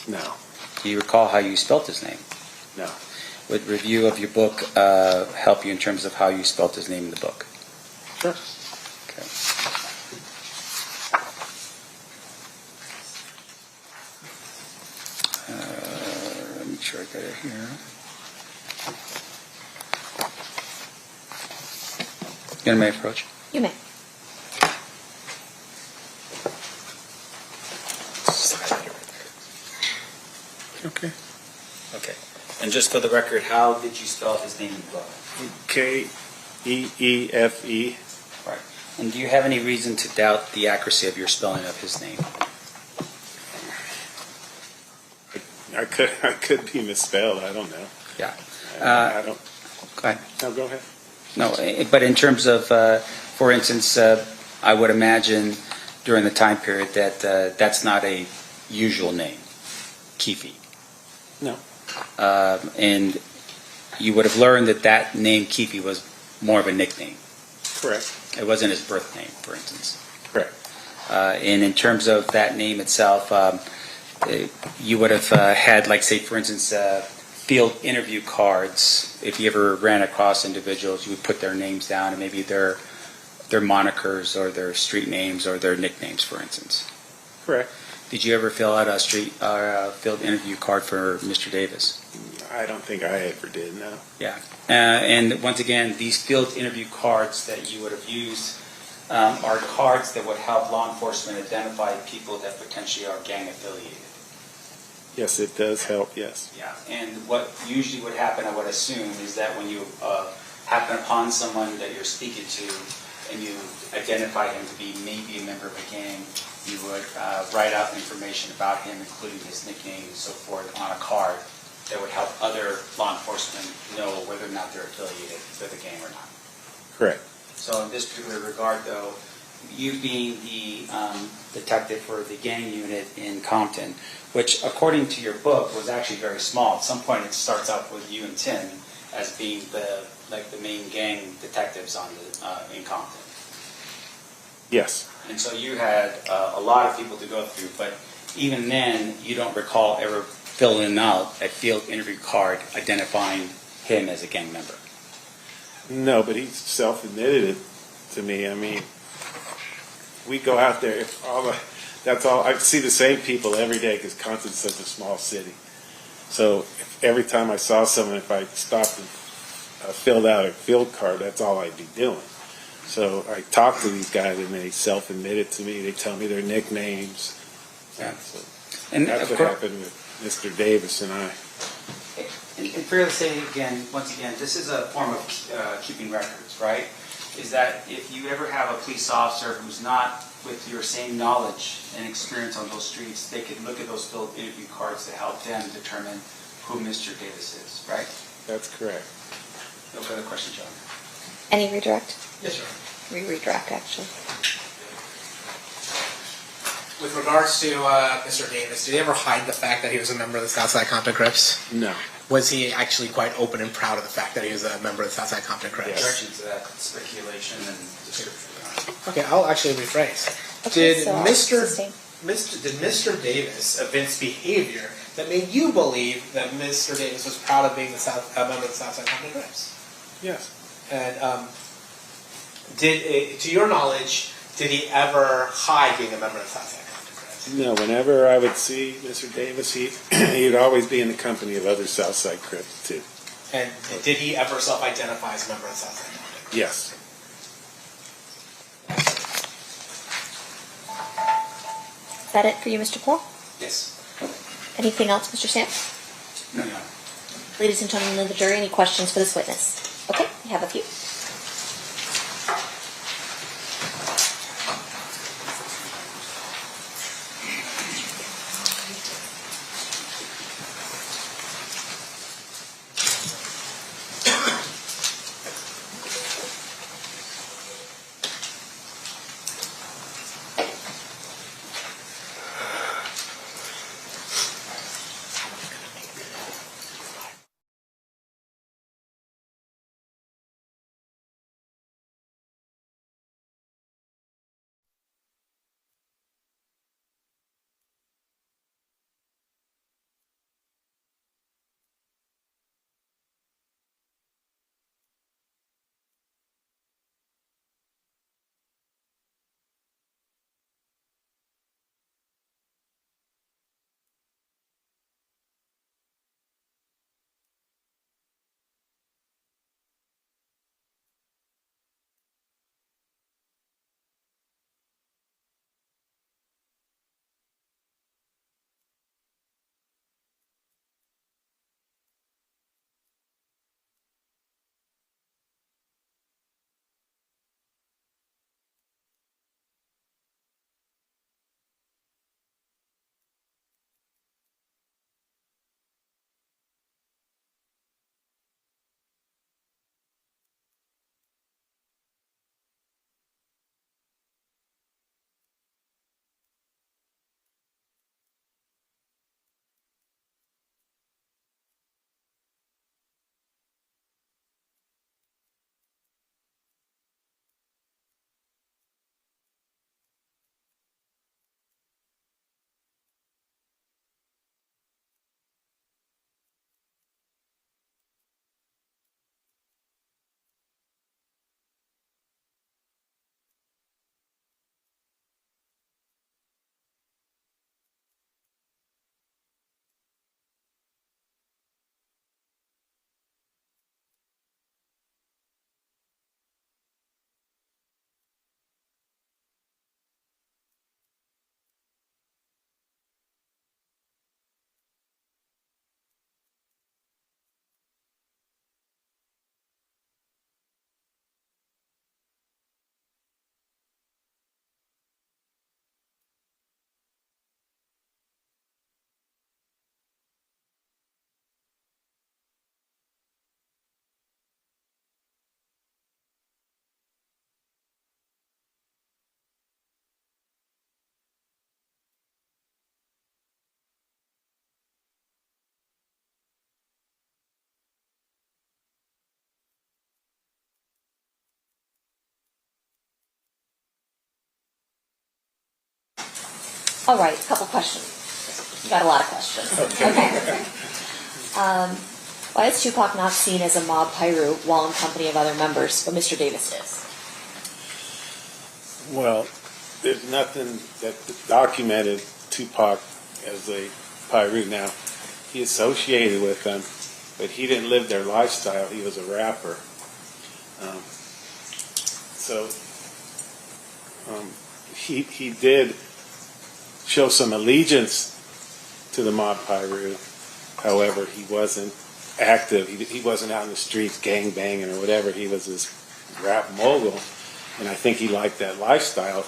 No. Do you recall how you spelt his name? No. Would review of your book help you in terms of how you spelt his name in the book? Sure. Okay. Let me make sure I got it here. You want me to approach? You may. Okay. Okay. And just for the record, how did you spell his name in the book? Keefe. Right. And do you have any reason to doubt the accuracy of your spelling of his name? I could be misspelled. I don't know. Yeah. I don't. Go ahead. No, go ahead. No, but in terms of, for instance, I would imagine during the time period that that's not a usual name, Keefe. No. And you would have learned that that name Keefe was more of a nickname. Correct. It wasn't his birth name, for instance. Correct. And in terms of that name itself, you would have had, like, say, for instance, field interview cards. If you ever ran across individuals, you would put their names down and maybe their monikers or their street names or their nicknames, for instance. Correct. Did you ever fill out a field interview card for Mr. Davis? I don't think I ever did, no. Yeah. And once again, these field interview cards that you would have used are cards that would help law enforcement identify people that potentially are gang affiliated. Yes, it does help, yes. Yeah. And what usually would happen, I would assume, is that when you happen upon someone that you're speaking to and you identify him to be maybe a member of a gang, you would write out information about him, including his nickname and so forth, on a card that would help other law enforcement know whether or not they're affiliated with a gang or not. Correct. So in this particular regard, though, you being the detective for the gang unit in Compton, which according to your book was actually very small. At some point it starts out with you and Tim as being the main gang detectives in Compton. Yes. And so you had a lot of people to go through, but even then you don't recall ever filling out a field interview card identifying him as a gang member. No, but he self-admitted it to me. I mean, we go out there, that's all, I see the same people every day because Compton's such a small city. So every time I saw someone, if I stopped and filled out a field card, that's all I'd be doing. So I talked to these guys and they self-admitted to me. They tell me their nicknames. Yeah. So And that's what happened with Mr. Davis and I. And fair to say, again, once again, this is a form of keeping records, right? is that if you ever have a police officer who's not with your same knowledge and experience on those streets, they could look at those filled interview cards to help them determine who Mr. Davis is, right? That's correct. No further questions, John? Any redirect? Yes, sir. Redirect, actually. With regards to Mr. Davis, did he ever hide the fact that he was a member of the Southside Compton Crips? No. Was he actually quite open and proud of the fact that he was a member of the Southside Compton Crips? Objection to that speculation and description. Okay, I'll actually rephrase. Okay, Did so Mr. Davis evince behavior that made you believe that Mr. Davis was proud of being a member of the Southside Compton Crips? Yes. And to your knowledge, did he ever hide being a member of the Southside Compton Crips? No, whenever I would see Mr. Davis, he'd always be in the company of other Southside Crips, too. And did he ever self-identify as a member of the Southside Compton Crips? Yes. Is that it for you, Mr. Poole? Yes. Anything else, Mr. Sam? No. Ladies and gentlemen of the jury, any questions for this witness? Okay, we have a few. All right, a couple questions. You got a lot of questions. Okay. Why is Tupac not seen as a mob pyro while in company of other members, but Mr. Davis is? Well, there's nothing that documented Tupac as a Pyru. Now, he associated with them, but he didn't live their lifestyle. He was a rapper. He did show some allegiance to the mob Pyru. However, he wasn't active. He wasn't out in the streets gang banging or whatever. He was as rap mogul, and I think he liked that lifestyle.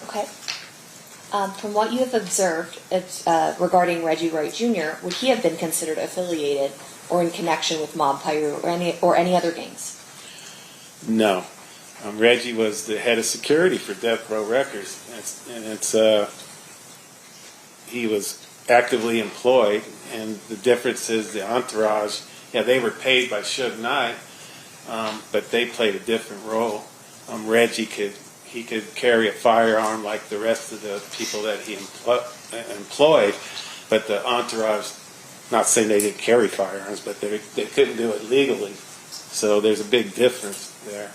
Okay. From what you have observed regarding Reggie Wright Jr., would he have been considered affiliated or in connection with Mob Piru or any other gangs? No. Reggie was the head of security for Death Row Records, he was actively employed, and the difference is the entourage, they were paid by Suge Knight, but they played a different role. Reggie could carry a firearm like the rest of the people that he employed, but the entourage, not saying they didn't carry firearms, but they couldn't do it legally. So there's a big difference there.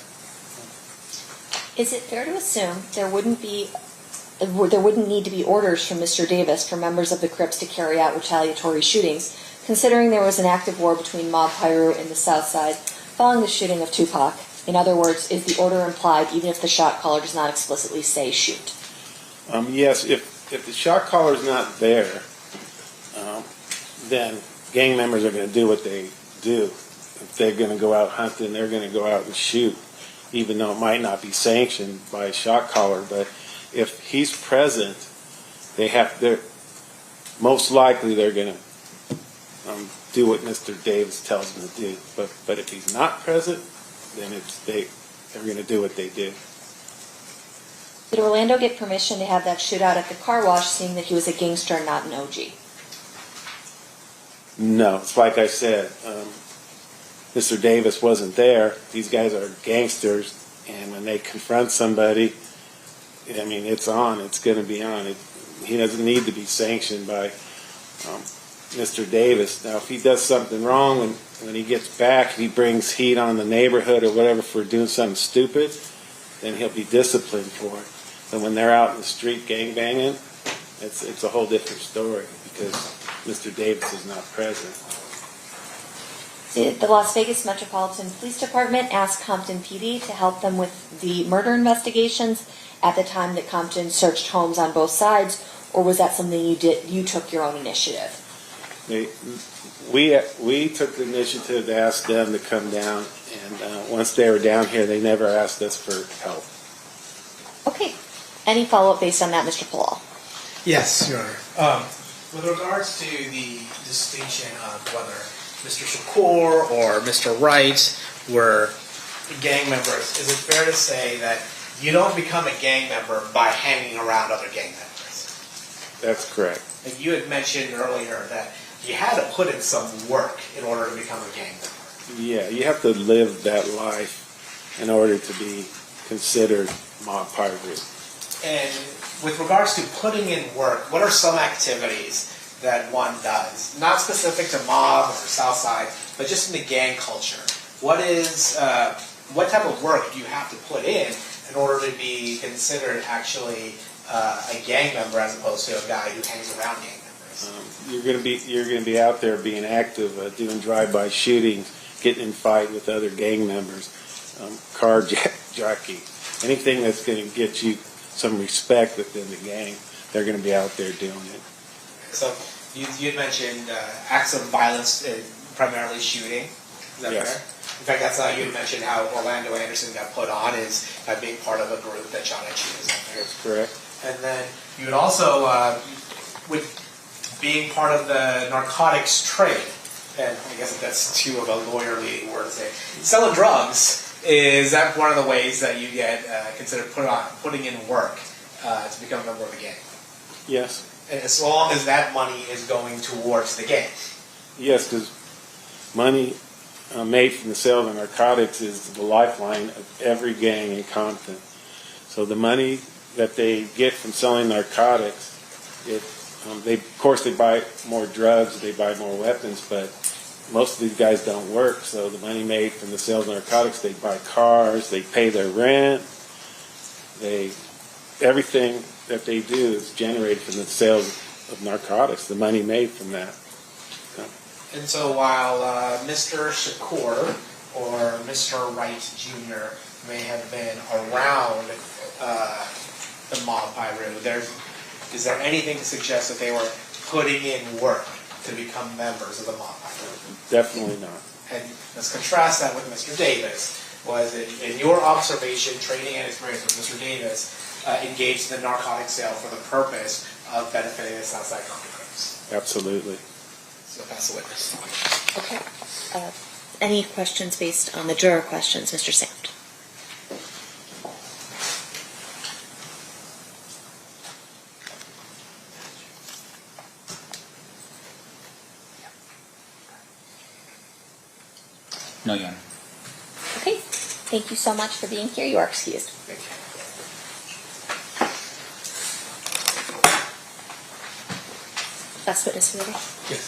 Is it fair to assume there wouldn't need to be orders from Mr. Davis for members of the Crips to carry out retaliatory shootings, considering there was an active war between Mob Piru and the South Side following the shooting of Tupac? In other words, is the order implied even if the shot caller does not explicitly say shoot? Yes, if the shot caller is not there, then gang members are going to do what they do. If they're going to go out hunting, they're going to go out and shoot, even though it might not be sanctioned by a shot caller. But if he's present, they're most likely they're going to do what Mr. Davis tells them to do. But if he's not present, then they're going to do what they do. Did Orlando get permission to have that shootout at the car wash, seeing that he was a gangster and not an OG? No, it's like I said, Mr. Davis wasn't there. These guys are gangsters, and when they confront somebody, it's on. It's going to be on. He doesn't need to be sanctioned by Mr. Davis. Now, if he does something wrong when he gets back, if he brings heat on the neighborhood or whatever for doing something stupid, then he'll be disciplined for it. But when they're out in the street gangbanging, it's a whole different story because Mr. Davis is not present. Did the Las Vegas Metropolitan Police Department ask Compton PD to help them with the murder investigations at the time that Compton searched homes on both sides, or was that something you took your own initiative? We took the initiative to ask them to come down, and once they were down here, they never asked us for help. Okay. Any follow-up based on that, Mr. Palal? Yes, Your Honor. With regards to the distinction of whether Mr. Shakur or Mr. Wright were gang members, is it fair to say that you don't become a gang member by hanging around other gang members? That's correct. And you had mentioned earlier that you had to put in some work in order to become a gang member. Yeah, you have to live that life in order to be considered Mob Piru. And with regards to putting in work, what are some activities that one does? Not specific to mob or Southside, but just in the gang culture. What type of work do you have to put in order to be considered actually a gang member as opposed to a guy who hangs around gang members? You're going to be out there being active, doing drive-by shootings, getting in fight with other gang members, carjacking, anything that's going to get you some respect within the gang. They're going to be out there doing it. So you had mentioned acts of violence, primarily shooting. Is that Yes. fair? In fact, that's how you had mentioned how Orlando Anderson got put on is by being part of a group that shot at you. Is that fair? That's correct. And then you would also, with being part of the narcotics trade, and I guess that's too of a lawyerly word to say, selling drugs, is that one of the ways that you get considered putting in work to become a member of a gang? Yes. And as long as that money is going towards the gang? Yes, because money made from the sale of narcotics is the lifeline of every gang in Compton. So the money that they get from selling narcotics, of course they buy more drugs, they buy more weapons, but most of these guys don't work. So the money made from the sales of narcotics, they buy cars, they pay their rent, everything that they do is generated from the sales of narcotics, the money made from that. And so while Mr. Shakur or Mr. Wright Jr. may have been around the Mob Piru, is there anything to suggest that they were putting in work to become members of the Mob Piru? Definitely not. And let's contrast that with Mr. Davis. was in your observation, training, and experience with Mr. Davis engaged in the narcotic sale for the purpose of benefiting the Southside Condominiums. Absolutely. So pass the witness. Okay. Any questions based on the juror questions, Mr. Samt? No, Your Honor. Okay. Thank you so much for being here. You are excused. Thank you. Last witness for the day? Yes.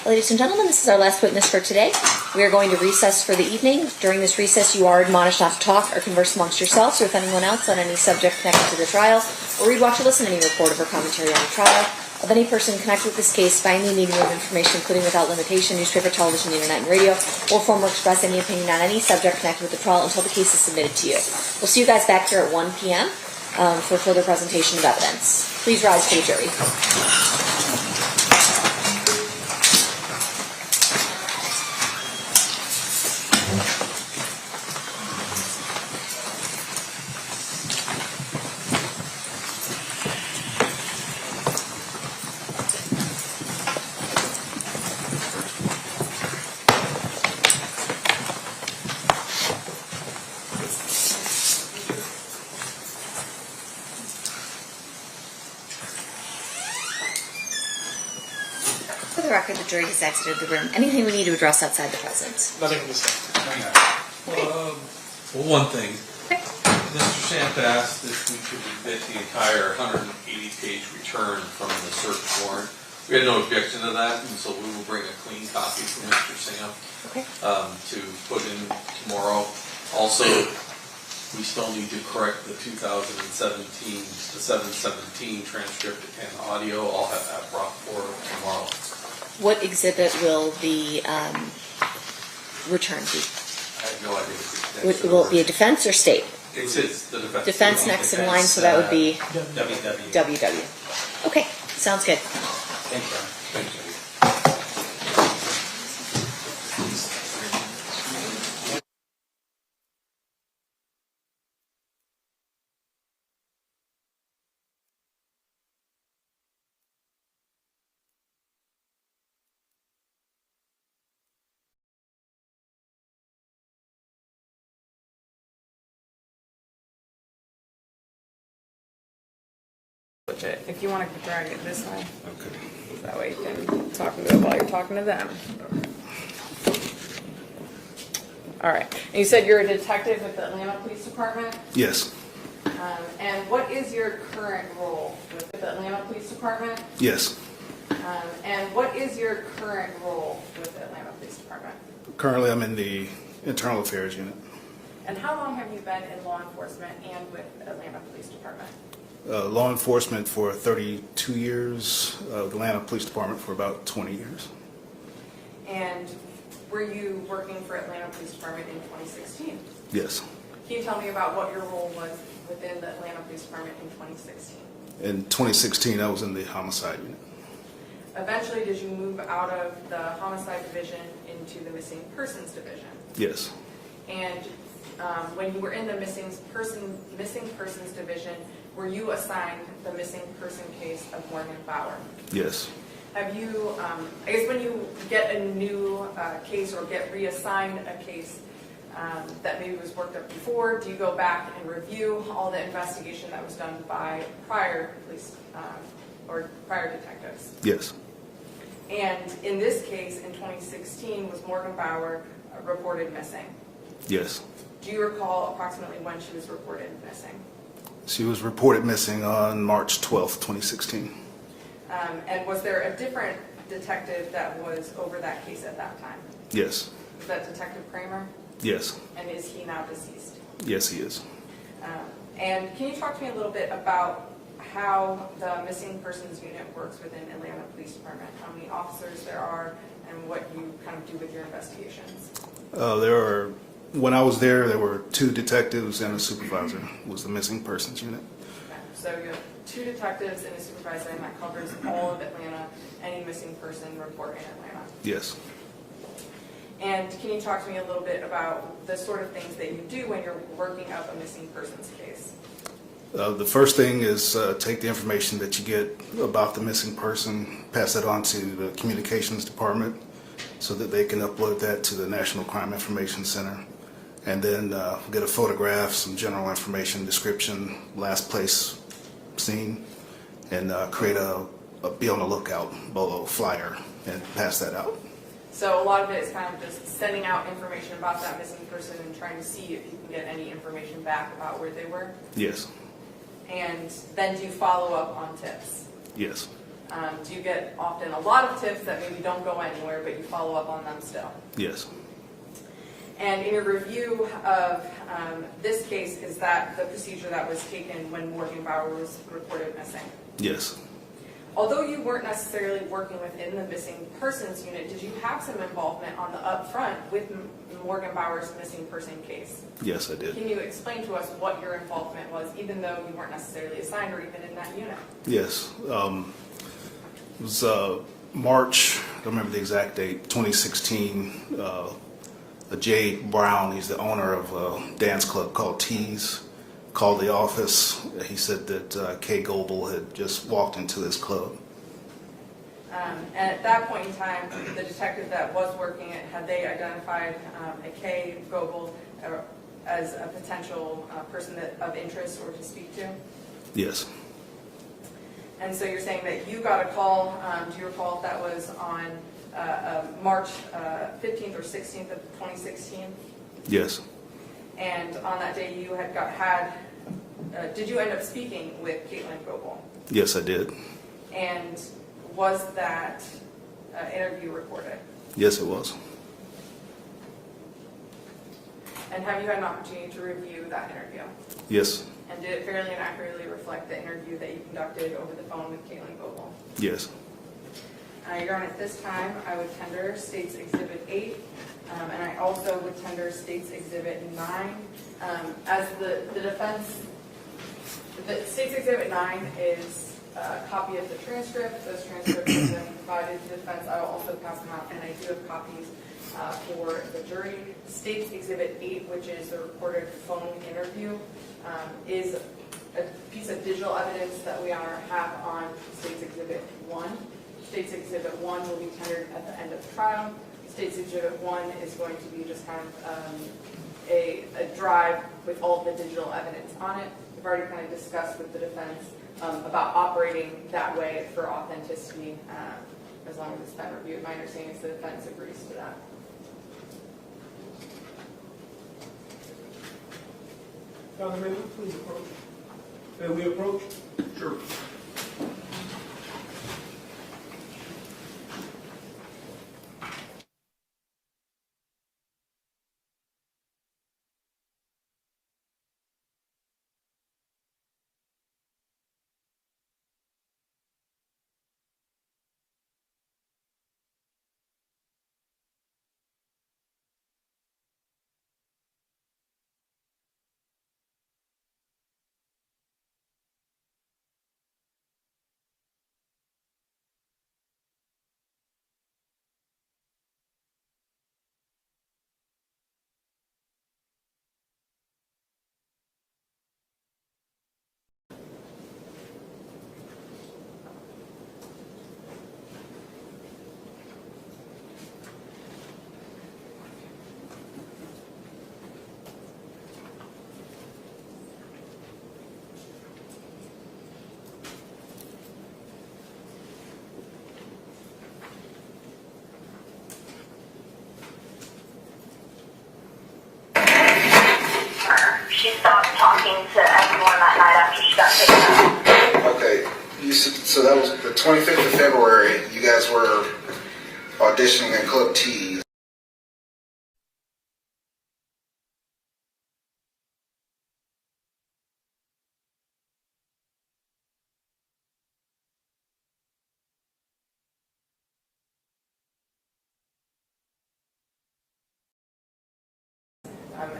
Ladies and gentlemen, this is our last witness for today. We are going to recess for the evening. During this recess, you are admonished not to talk or converse amongst yourselves or with anyone else on any subject connected to the trial, or read, watch, or listen to any report or commentary on the trial of any person connected with this case by any medium of information, including without limitation, newspaper, television, internet, and radio, or form or express any opinion on any subject connected with the trial until the case is submitted to you. We'll see you guys back here at 1 p.m. For further presentation of evidence. Please rise for the jury. For the record, the jury has exited the room. Anything we need to address outside the presence? Nothing to say. Well, one thing. Mr. Samp asked if we could admit the entire 180-page return from the search warrant. We had no objection to that, and so we will bring a clean copy from Mr. Samp to put in tomorrow. Also, we still need to correct the 717 transcript and audio. I'll have that brought forward tomorrow. What exhibit will the return be? I have no idea. Will it be a defense or state? It's the defense. Defense next in line, so that would be WW. Okay, sounds good. Thank you. Thank you. If you want to drag it this way. Okay. That way you can talk to them while you're talking to them. All right. And you said you're a detective with the Atlanta Police Department? Yes. And what is your current role with the Atlanta Police Department? Yes. And what is your current role with the Atlanta Police Department? Currently, I'm in the Internal Affairs Unit. And how long have you been in law enforcement and with the Atlanta Police Department? Law enforcement for 32 years, the Atlanta Police Department for about 20 years. And were you working for Atlanta Police Department in 2016? Yes. Can you tell me about what your role was within the Atlanta Police Department in 2016? In 2016, I was in the Homicide Unit. Eventually, did you move out of the Homicide Division into the Missing Persons Division? Yes. And when you were in the Missing Persons Division, were you assigned the missing person case of Morgan Bauer? Yes. Have you, I guess when you get a new case or get reassigned a case that maybe was worked up before, do you go back and review all the investigation that was done by prior police or prior detectives? Yes. And in this case, in 2016, was Morgan Bauer reported missing? Yes. Do you recall approximately when she was reported missing? She was reported missing on March 12th, 2016. And was there a different detective that was over that case at that time? Yes. Was that Detective Kramer? Yes. And is he now deceased? Yes, he is. And can you talk to me a little bit about how the Missing Persons Unit works within Atlanta Police Department? How many officers there are and what you kind of do with your investigations? When I was there were 2 detectives and a supervisor was the Missing Persons Unit. Okay. So you have 2 detectives and a supervisor, and that covers all of Atlanta, any missing person report in Atlanta? Yes. And can you talk to me a little bit about the sort of things that you do when you're working up a missing persons case? The first thing is take the information that you get about the missing person, pass it on to the communications department so that they can upload that to the National Crime Information Center. And then get a photograph, some general information, description, last place seen, and create be on the lookout below flyer and pass that out. So a lot of it is kind of just sending out information about that missing person and trying to see if you can get any information back about where they were? Yes. And then do you follow up on tips? Yes. Do you get often a lot of tips that maybe don't go anywhere, but you follow up on them still? Yes. And in your review of this case, is that the procedure that was taken when Morgan Bauer was reported missing? Yes. Although you weren't necessarily working within the missing persons unit, did you have some involvement on the upfront with Morgan Bauer's missing person case? Yes, I did. Can you explain to us what your involvement was, even though you weren't necessarily assigned or even in that unit? Yes. It was March, I don't remember the exact date, 2016. Jade Brown, he's the owner of a dance club called Tees, called the office. He said that Kay Goebel had just walked into this club. And at that point in time, the detective that was working it, had they identified a Kay Goebel as a potential person of interest or to speak to? Yes. And so you're saying that you got a call, do you recall if that was on March 15th or 16th of 2016? Yes. And on that day you did you end up speaking with Caitlin Goebel? Yes, I did. And was that interview recorded? Yes, it was. And have you had an opportunity to review that interview? Yes. And did it fairly and accurately reflect the interview that you conducted over the phone with Caitlin Goebel? Yes. Your Honor, at this time, I would tender State's Exhibit 8, and I also would tender State's Exhibit 9. As the defense, the State's Exhibit 9 is a copy of the transcript. Those transcripts have been provided to the defense. I will also pass them out, and I do have copies for the jury. State's Exhibit 8, which is the recorded phone interview, is a piece of digital evidence that we have on State's Exhibit 1. State's Exhibit 1 will be tendered at the end of the trial. State's Exhibit 1 is going to be just kind of a drive with all the digital evidence on it. We've already kind of discussed with the defense about operating that way for authenticity as long as it's been reviewed. My understanding is the defense agrees to that. Councilman, please approach. May we approach? Sure. She stopped talking to everyone that night after she got taken out. Okay, so that was the 25th of February. You guys were auditioning at Club T.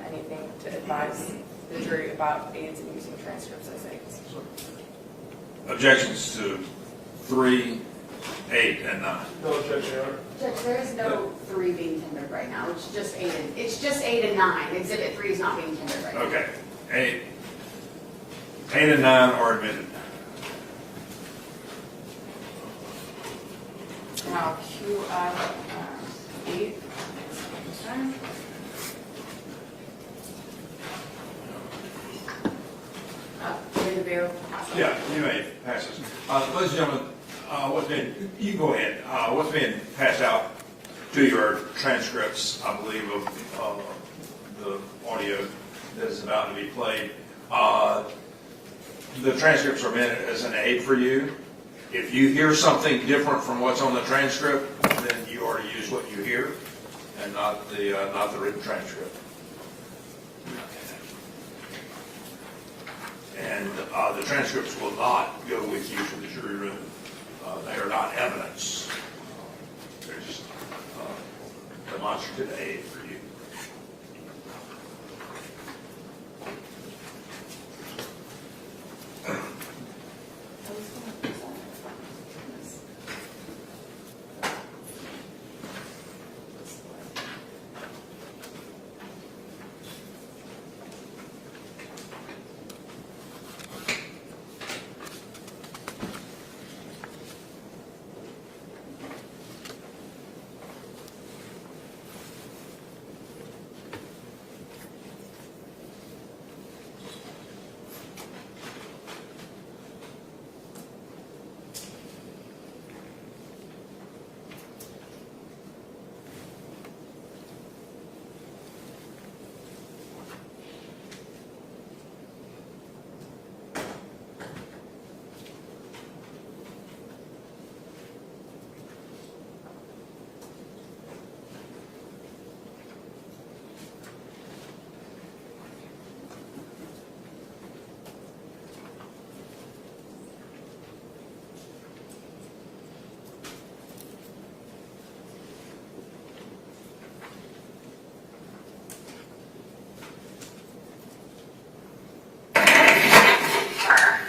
Anything to advise the jury about aids in using transcripts as aids? Objections to 3, 8 and 9. No objection, Your Honor. Judge, there is no 3 being tendered right now, it's just 8 and 9. Exhibit 3 is not being tendered right now. Okay. 8 and 9 are admitted. And I'll queue up 8. This time. Ready to bear? Yeah, you may pass this. Ladies and gentlemen, you can go ahead. What's being passed out to your transcripts, I believe, of the audio that is about to be played. The transcripts are meant as an aid for you. If you hear something different from what's on the transcript, then you are to use what you hear and not the written transcript. And the transcripts will not go with you to the jury room. They are not evidence. They're just demonstrative aid for you.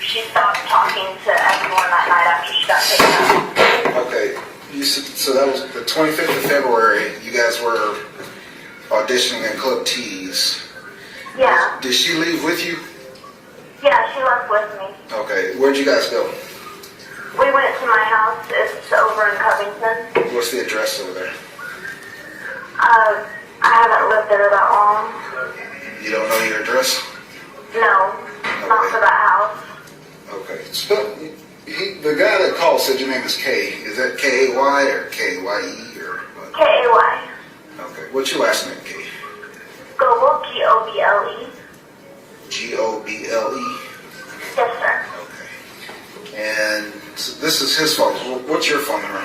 She stopped talking to everyone that night after she got taken up. Okay, so that was the 25th of February. You guys were auditioning at Club T's. Yeah. Did she leave with you? Yeah, she left with me. Okay, where'd you guys go? We went to my house. It's over in Covington. What's the address over there? I haven't lived there that long. You don't know your address? No, not for that house. Okay. The guy that called said your name is Kay. Is that K-A-Y or K-Y-E or what? K-A-Y. Okay. What's your last name, Kay? Goble, G-O-B-L-E. G-O-B-L-E? Yes, sir. And so this is his phone. What's your phone number?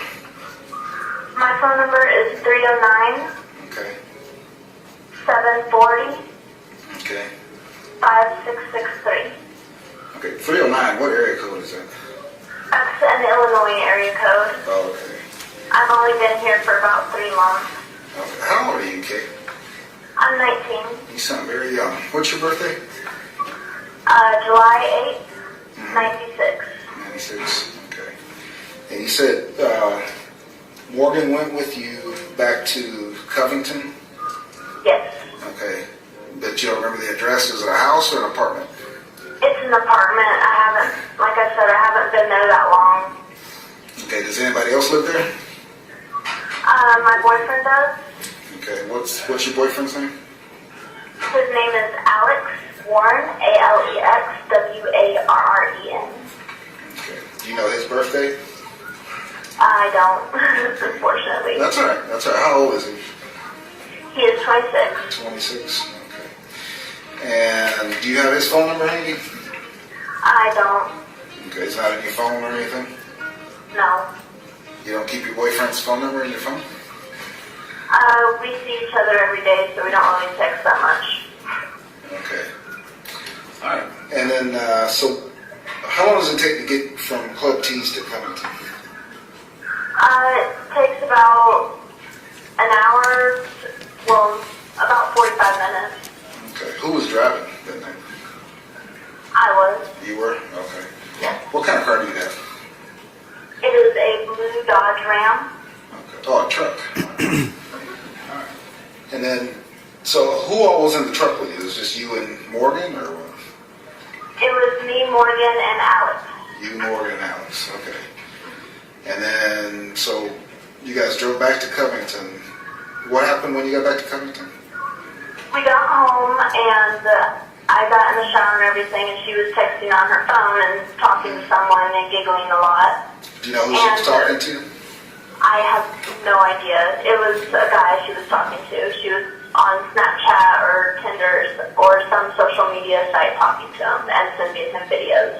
My phone number is 309 Okay. 740 Okay. 5663. Okay. 309. What area code is that? That's an Illinois area code. Oh, okay. I've only been here for about 3 months. Okay. How old are you, Kay? I'm 19. You sound very young. What's your birthday? July 8th, 96. 96. Okay. And you said Morgan went with you back to Covington? Yes. Okay. But you don't remember the address? Is it a house or an apartment? It's an apartment. Like I said, I haven't been there that long. Okay. Does anybody else live there? My boyfriend does. Okay. What's your boyfriend's name? His name is Alex Warren, A-L-E-X-W-A-R-R-E-N. Okay. Do you know his birthday? I don't, unfortunately. That's all right. That's all right. How old is he? He is 26. 26. Okay. And do you have his phone number handy? I don't. Okay. It's not in your phone or anything? No. You don't keep your boyfriend's phone number in your phone? We see each other every day, so we don't really text that much. Okay. All right. And then, so how long does it take to get from Club T's to Covington? It takes about an hour, well, about 45 minutes. Okay. Who was driving that night? I was. You were? Okay. Yes. What kind of car do you have? It is a blue Dodge It was me, Morgan, and Alex. You, Morgan, and Alex. Okay. And then, so you guys drove back to Covington. What happened when you got back to Covington? We got home and I got in the shower and everything, and she was texting on her phone and talking to someone and giggling a lot. Do you know who she was talking to? I have no idea. It was a guy she was talking to. She was on Snapchat or Tinder or some social media site talking to him and sending him videos.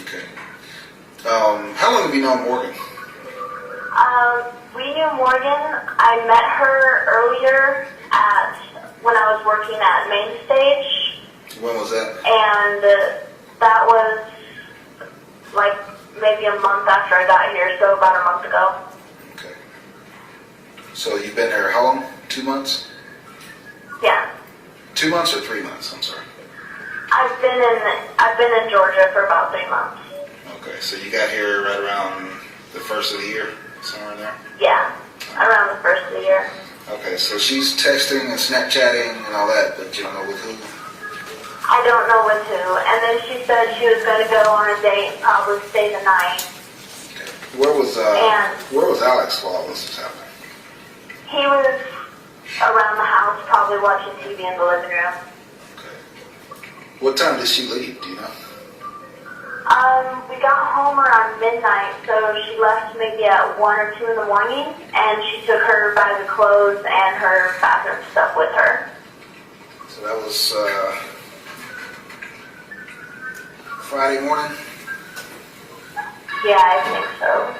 Okay. How long have you known Morgan? We knew Morgan. I met her earlier when I was working at Main Stage. When was that? And that was like maybe a month after I got here, so about a month ago. Okay. So you've been here how long? 2 months? Yeah. 2 months or 3 months? I'm sorry. I've been in Georgia for about 3 months. Okay, so you got here right around the first of the year, somewhere in there? Yeah, around the first of the year. Okay, so she's texting and Snapchatting and all that, but you don't know with who? I don't know with who. And then she said she was going to go on a date and probably stay the night. Where was Alex while all this was happening? He was around the house, probably watching TV in the living room. What time did she leave, do you know? We got home around midnight, so she left maybe at 1 or 2 in the morning, and she took her bag of clothes and her bathroom stuff with her. So that was Friday morning? Yeah, I think so.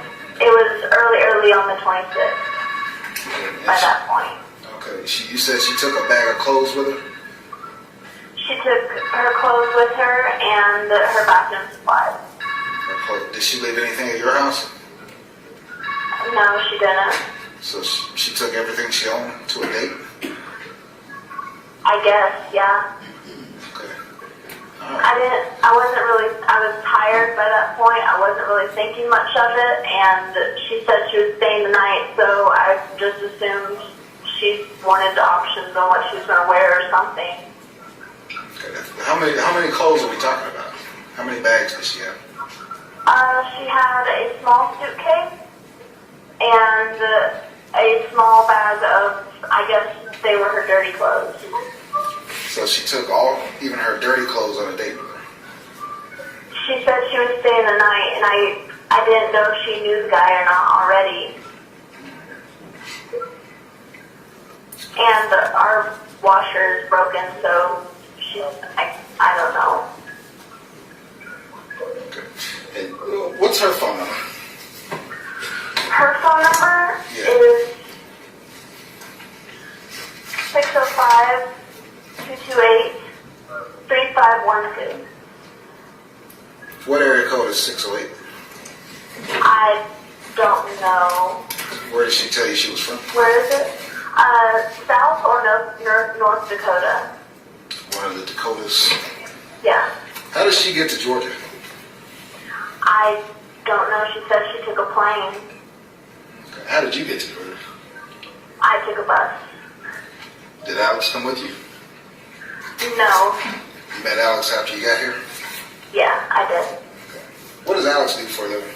It was early on the 26th by that point. Okay, you said she took a bag of clothes with her? She took her clothes with her and her bathroom supplies. Did she leave anything at your house? No, she didn't. So she took everything she owned to a date? I guess, yeah. Okay. I was tired by that point. I wasn't really thinking much of it, and she said she was staying the night, so I just assumed she wanted options on what she was going to wear or something. Okay. How many clothes are we talking about? How many bags did she have? She had a small suitcase and a small bag of, I guess they were her dirty clothes. So she took even her dirty clothes on a date with her? She said she was staying the night, and I didn't know if she knew the guy or not already. And our washer is broken, so I don't know. Okay. And what's her phone number? Her phone number is 605-228-3512. What area code is 608? I don't know. Where did she tell you she was from? Where is it? South or North Dakota? One of the Dakotas. Yeah. How did she get to Georgia? I don't know. She said she took a plane. Okay. How did you get to Georgia? I took a bus. Did Alex come with you? No. You met Alex after you got here? Yeah, I did. What does Alex do for a living?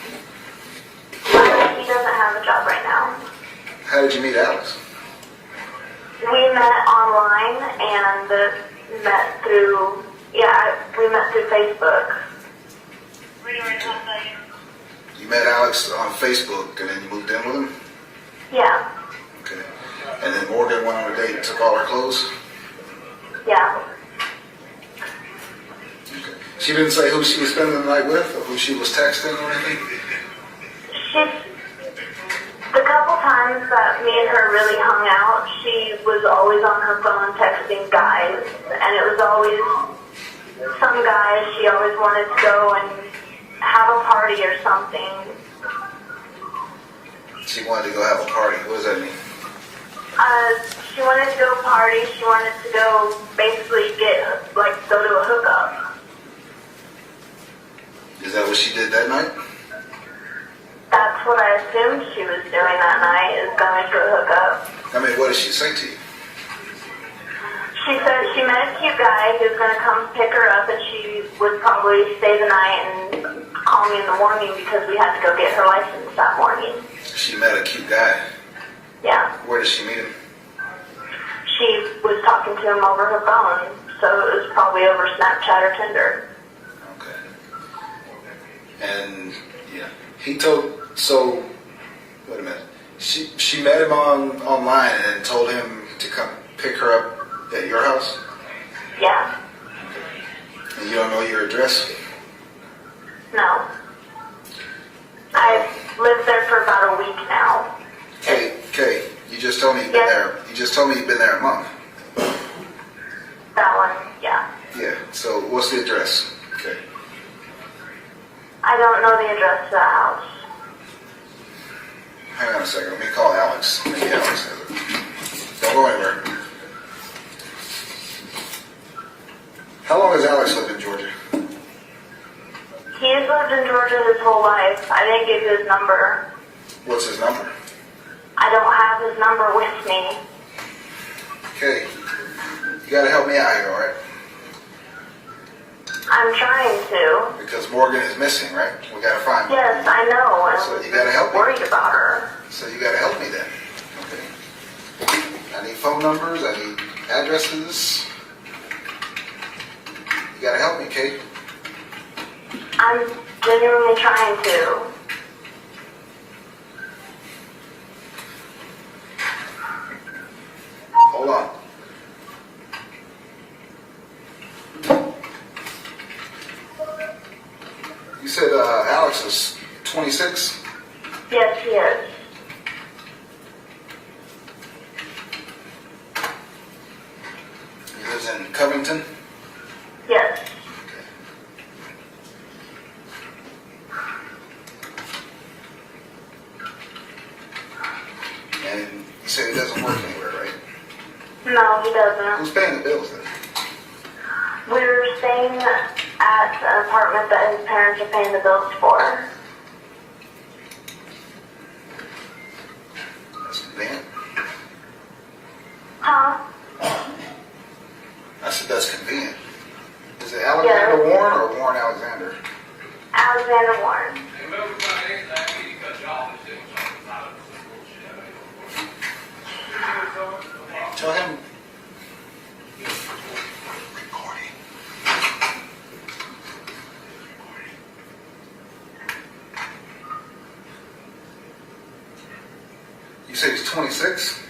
He doesn't have a job right now. How did you meet Alex? We met online and met through Facebook. You met Alex on Facebook and then you moved in with him? Yeah. Okay. And then Morgan went on a date and took all her clothes? Yeah. Okay. She didn't say who she was spending the night with or who she was texting or anything? The couple times that me and her really hung out, she was always on her phone texting guys, and it was always some guys. She always wanted to go and have a party or something. She wanted to go have a party. What does that mean? She wanted to go party. She wanted to go basically go to a hookup. Is that what she did that night? That's what I assumed she was doing that night, is going to a hookup. I mean, what did she say to you? She said she met a cute guy who was going to come pick her up, and she would probably stay the night and call me in the morning because we had to go get her license that morning. She met a cute guy. Yeah. Where did she meet him? She was talking to him over her phone, so it was probably over Snapchat or Tinder. And yeah, he told. So wait a minute. She met him online and told him to come pick her up at your house. Yeah. And you don't know your address? No. I've lived there for about a week now. Kay, you just told me you've been there. You just told me you've been there a month. That one, yeah. Yeah. So what's the address? Okay. I don't know the address to the house. Hang on a second. Let me call Alex. Maybe Alex has it. Don't go anywhere. How long has Alex lived in Georgia? He's lived in Georgia his whole life. I didn't give you his number. What's his number? I don't have his number with me. Okay. You gotta help me out here, alright? I'm trying to. Because Morgan is missing, right? We gotta find her. Yes, I know. I'm So you gotta help me. worried about her. So you gotta help me then. Okay. I need phone numbers, I need addresses. You gotta help me, Kate. I'm genuinely trying to. Hold on. You said Alex is 26? Yes, he is. He lives in Covington? Yes. And you said he doesn't work anywhere, right? No, he doesn't. Who's paying the bills then? We're staying at an apartment that his parents are paying the bills for. That's convenient. Huh? I said that's convenient. Is it Alexander Warren or Warren Alexander? Alexander Warren. Tell him. You say he's 26?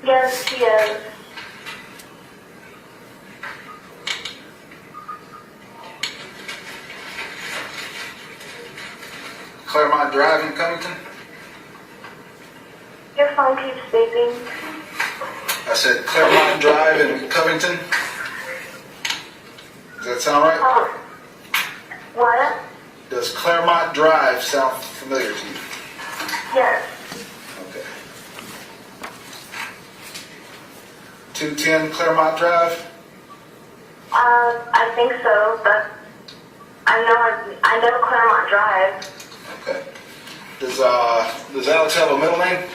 Yes, he is. Claremont Drive in Covington? Your phone keeps beeping. I said Claremont Drive in Covington? Does that sound right? What? Does Claremont Drive sound familiar to you? Yes. Okay. 210 Claremont Drive? I think so, but I know Claremont Drive. Okay. Does Alex have a middle name?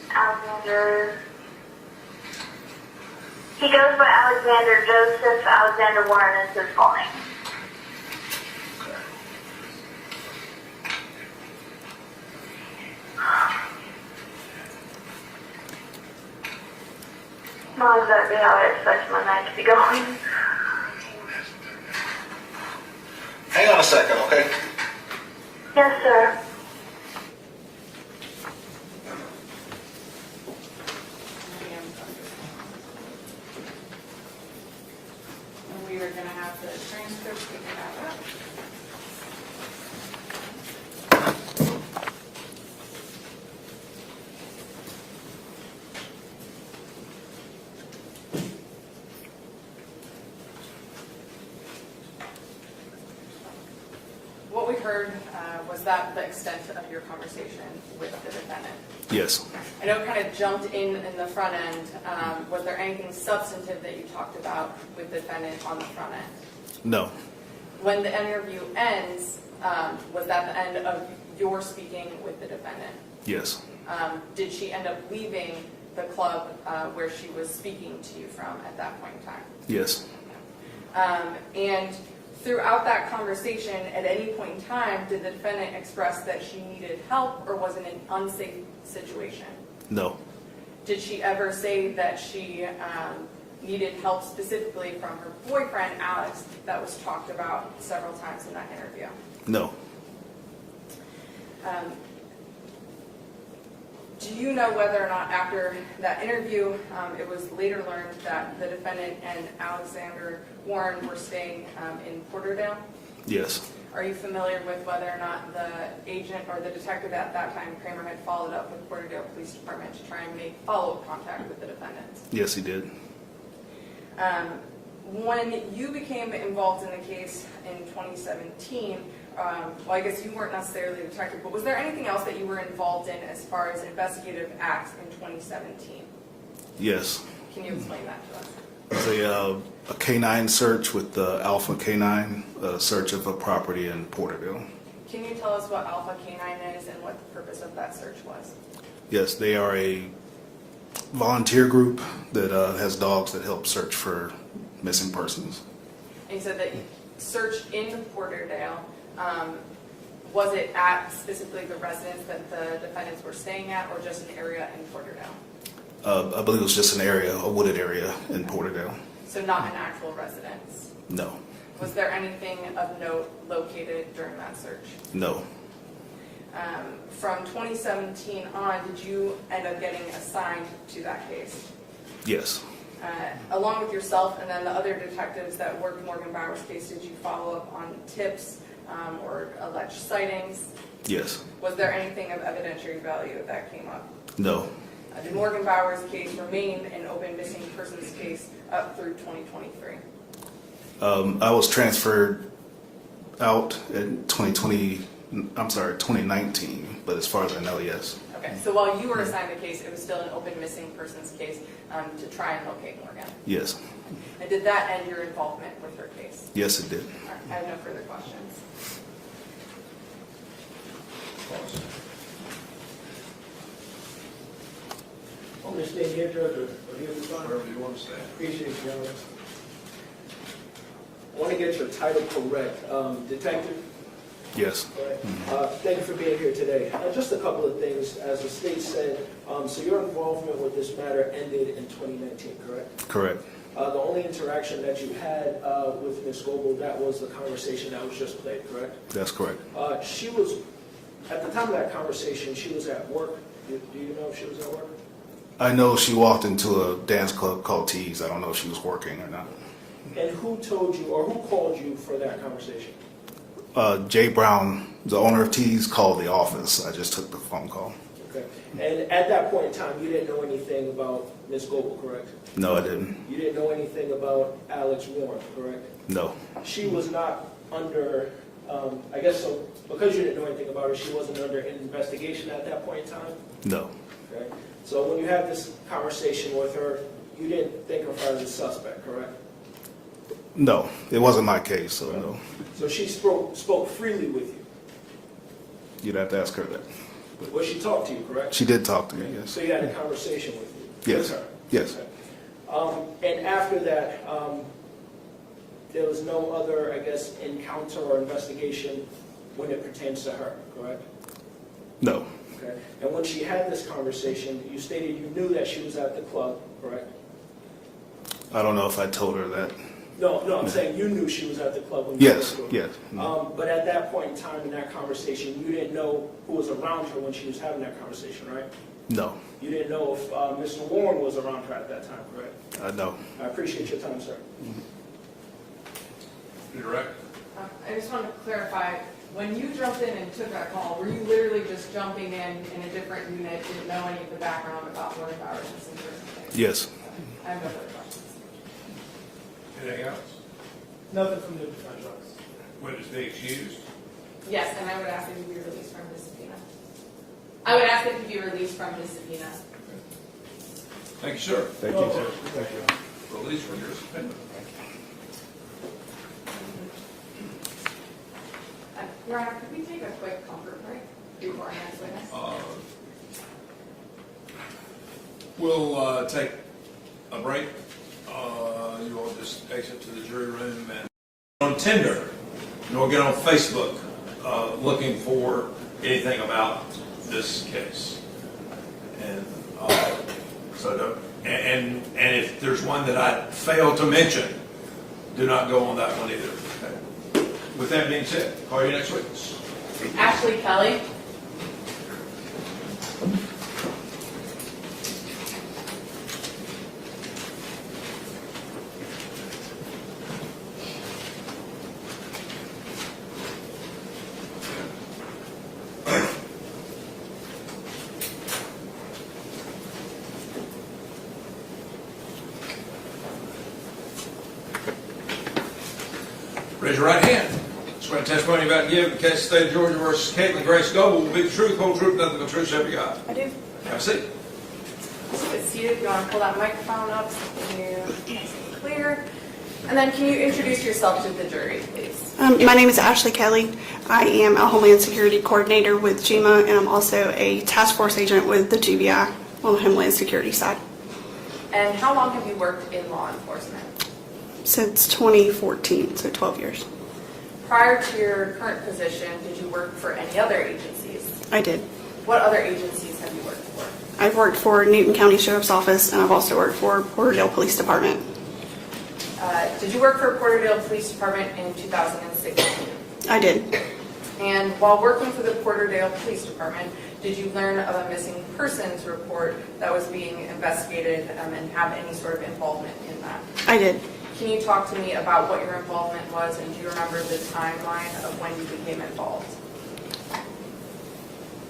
Alexander. He goes by Alexander Joseph. Alexander Warren is his full name. Not exactly how I expect my night to be going. Hang on a second, okay? Yes, sir. And we are going to have the transcript taken back up. What we heard was that the extent of your conversation with the defendant. Yes. I know it kind of jumped in the front end. Was there anything substantive that you talked about with the defendant on the front end? No. When the interview ends, was that the end of your speaking with the defendant? Yes. Did she end up leaving the club where she was speaking to you from at that point in time. Yes. And throughout that conversation, at any point in time, did the defendant express that she needed help or was it an unsafe situation? No. Did she ever say that she needed help specifically from her boyfriend, Alex, that was talked about several times in that interview? No. Do you know whether or not after that interview, it was later learned that the defendant and Alexander Warren were staying in Porterdale? Yes. Are you familiar with whether or not the agent or the detective at that time, Kramer, had followed up with Porterdale Police Department to try and make follow-up contact with the defendant? Yes, he did. When you became involved in the case in 2017, well, I guess you weren't necessarily a detective, but was there anything else that you were involved in as far as investigative acts in 2017? Yes. Can you explain that to us? It was a canine search with the Alpha Canine, search of a property in Porterville. Can you tell us what Alpha Canine is and what the purpose of that search was? Yes, they are a volunteer group that has dogs that help search for missing persons. And you said that you searched in Porterdale. Was it at specifically the residence that the defendants were staying at or just an area in Porterdale? I believe it was just an area, a wooded area in Porterdale. So not an actual residence? No. Was there anything of note located during that search? No. From 2017 on, did you end up getting assigned to that case? Yes. Along with yourself and then the other detectives that worked Morgan Bauer's case, did you follow up on tips or alleged sightings? Yes. Was there anything of evidentiary value that came up? No. Did Morgan Bauer's case remain an open missing persons case up through 2023? I was transferred out in 2019, but as far as I know, yes. Okay, so while you were assigned the case, it was still an open missing persons case to try and locate Morgan? Yes. And did that end your involvement with her case? Yes, it did. All right, I have no further questions. I'm going to stay here, Judge, or here in front. Wherever you want to stay. Appreciate you, gentlemen. I want to get your title correct. Detective? Yes. Thank you for being here today. Just a couple of things. As the state said, so your involvement with this matter ended in 2019, correct? Correct. The only interaction that you had with Ms. Goebel, that was the conversation that was just played, correct? That's correct. She was, at the time of that conversation, she was at work. Do you know if she was at work? I know she walked into a dance club called Tees. I don't know if she was working or not. And who told you, or who called you for that conversation? Jay Brown, the owner of Tees, called the office. I just took the phone call. Okay. And at that point in time, you didn't know anything about Ms. Goebel, correct? No, I didn't. You didn't know anything about Alex Warren, correct? No. She was not under, I guess so, because you didn't know anything about her, she wasn't under an investigation at that point in time? No. Okay. So when you had this conversation with her, you didn't think of her as a suspect, correct? No. It wasn't my case, so no. So she spoke freely with you? You'd have to ask her that. Well, she talked to you, correct? She did talk to me, yes. So you had a conversation with you? Yes. With her? Yes. Okay. And after that, there was no other, I guess, encounter or investigation when it pertains to her, correct? No. Okay. And when she had this conversation, you stated you knew that she was at the club, correct? I don't know if I told her that. No, I'm saying you knew she was at the club when you Yes, spoke to her. yes. But at that point in time in that conversation, you didn't know who was around her when she was having that conversation, right? No. You didn't know if Mr. Warren was around her at that time, correct? No. I appreciate your time, sir. Direct. I just want to clarify, when you jumped in and took that call, were you literally just jumping in a different unit, didn't know any of the background about Morgan Bauer's missing person case? Yes. I have no further questions. Anything else? Nothing from the defense. Witness be excused. Yes, and I would ask that you be released from his subpoena. I would ask that you be released from his subpoena. Thank you, sir. Thank you, sir. Thank you. Release from your subpoena. Your Honor, could we take a quick comfort break before our next witness? We'll take a break. You all just exit to the jury room and on Tinder, nor get on Facebook looking for anything about this case. And and if there's one that I failed to mention, do not go on that one either. Okay. With that being said, call your next witness. Ashley Kelly. Raise your right hand. Swear testimony about to give in the case of State of Georgia versus Caitlin Grace Goble will be the truth, whole truth, nothing but truth, so help you God. I do. Have a seat. Just get seated. You want to pull that microphone up so you're nice and clear. And then can you introduce yourself to the jury, please? My name is Ashley Kelly. I am a Homeland Security Coordinator with GEMA, and I'm also a task force agent with the GBI on the Homeland Security side. And how long have you worked in law enforcement? Since 2014, so 12 years. Prior to your current position, did you work for any other agencies? I did. What other agencies have you worked for? I've worked for Newton County Sheriff's Office, and I've also worked for Porterdale Police Department. Did you work for Porterdale Police Department in 2016? I did. And while working for the Porterdale Police Department, did you learn of a missing persons report that was being investigated and have any sort of involvement in that? I did. Can you talk to me about what your involvement was, and do you remember the timeline of when you became involved?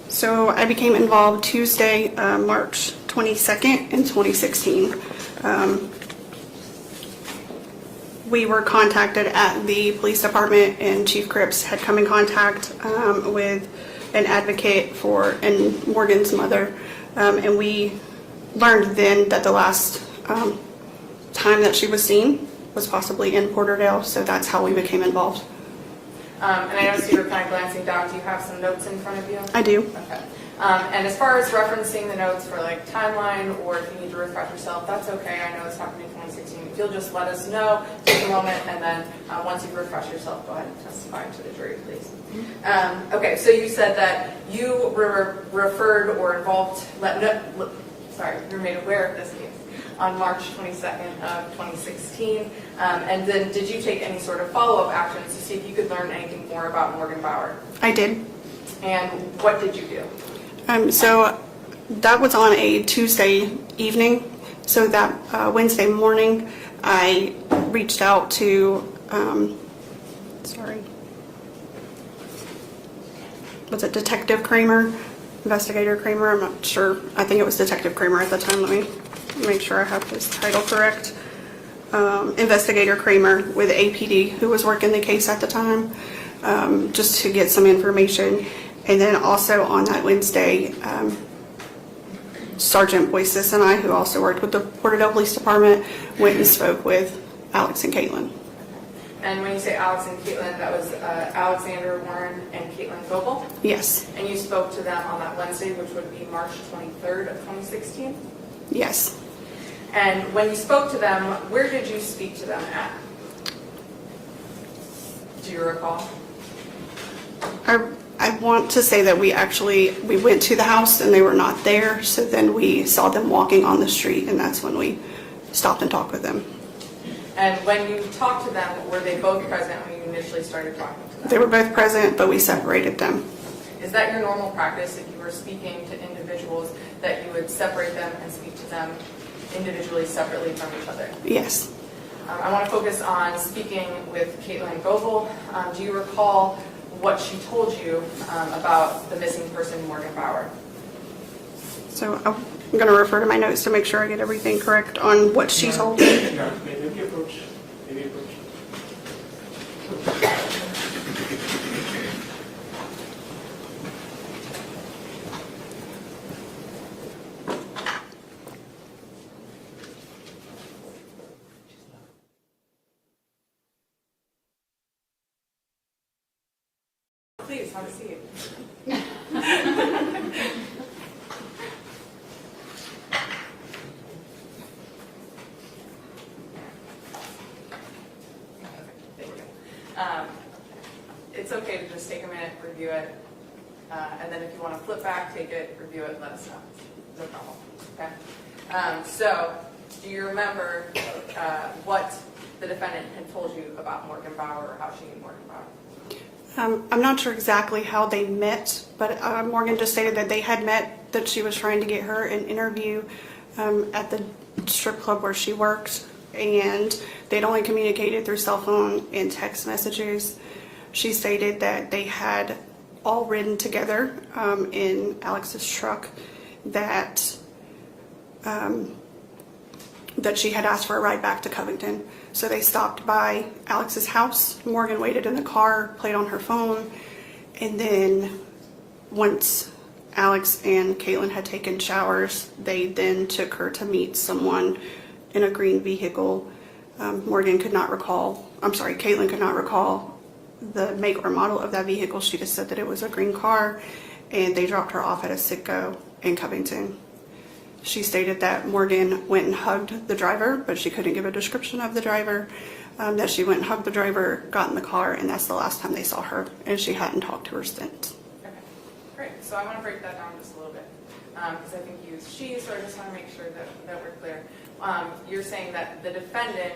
So I became involved Tuesday, March 22nd in 2016. We were contacted at the police department, and Chief Cripps had come in contact with an advocate and Morgan's mother, and we learned then that the last time that she was seen was possibly in Porterdale, so that's how we became involved. And I noticed you were kind of glancing down. Do you have some notes in front of you? I do. Okay. And as far as referencing the notes for like timeline, or if you need to refresh yourself, that's okay. I know this happened in 2016. If you'll just let us know, take a moment, and then once you've refreshed yourself, go ahead and testify to the jury, please. Okay, so you said that you were referred or involved, you were made aware of this case on March 22nd of 2016. And then did you take any sort of follow-up actions to see if you could learn anything more about Morgan Bauer? I did. And what did you do? So that was on a Tuesday evening. So that Wednesday morning, I reached out to, was it Detective Kramer? Investigator Kramer? I'm not sure. I think it was Detective Kramer at the time. Let me make sure I have his title correct. Investigator Kramer with APD, who was working the case at the time, just to get some information. And then also on that Wednesday, Sergeant Boyces and I, who also worked with the Porterdale Police Department, went and spoke with Alex and Caitlin. And when you say Alex and Caitlin, that was Alexander Warren and Caitlin Goble? Yes. And you spoke to them on that Wednesday, which would be March 23rd of 2016? Yes. And when you spoke to them, where did you speak to them at? Do you recall? I want to say that we went to the house and they were not there, so then we saw them walking on the street, and that's when we stopped and talked with them. And when you talked to them, were they both present when you initially started talking to them? They were both present, but we separated them. Is that your normal practice, if you were speaking to individuals, that you would separate them and speak to them individually, separately from each other? Yes. I want to focus on speaking with Caitlin Goble. Do you recall what she told you about the missing person, Morgan Bauer? So I'm going to refer to my notes to make sure I get everything correct on what she told me. Maybe approach. Please, have a seat. It's okay to just take a minute, review it, and then if you want to flip back, take it, review it, let us know. No problem. Okay. So, do you remember what the defendant had told you about Morgan Bauer or how she knew Morgan Bauer? I'm not sure exactly how they met, but Morgan just stated that they had met, that she was trying to get her an interview at the strip club where she worked, and they'd only communicated through cell phone and text messages. She stated that they had all ridden together in Alex's truck, that she had asked for a ride back to Covington. So they stopped by Alex's house. Morgan waited in the car, played on her phone, and then once Alex and Callan had taken showers, they then took her to meet someone in a green vehicle. Callan could not recall the make or model of that vehicle. She just said that it was a green car, and they dropped her off at a Citgo in Covington. She stated that Morgan went and hugged the driver, but she couldn't give a description of the driver. That she went and hugged the driver, got in the car, and that's the last time they saw her, and she hadn't talked to her since. Okay, great. So I want to break that down just a little bit, because I think you used she, so I just want to make sure that we're clear. You're saying that the defendant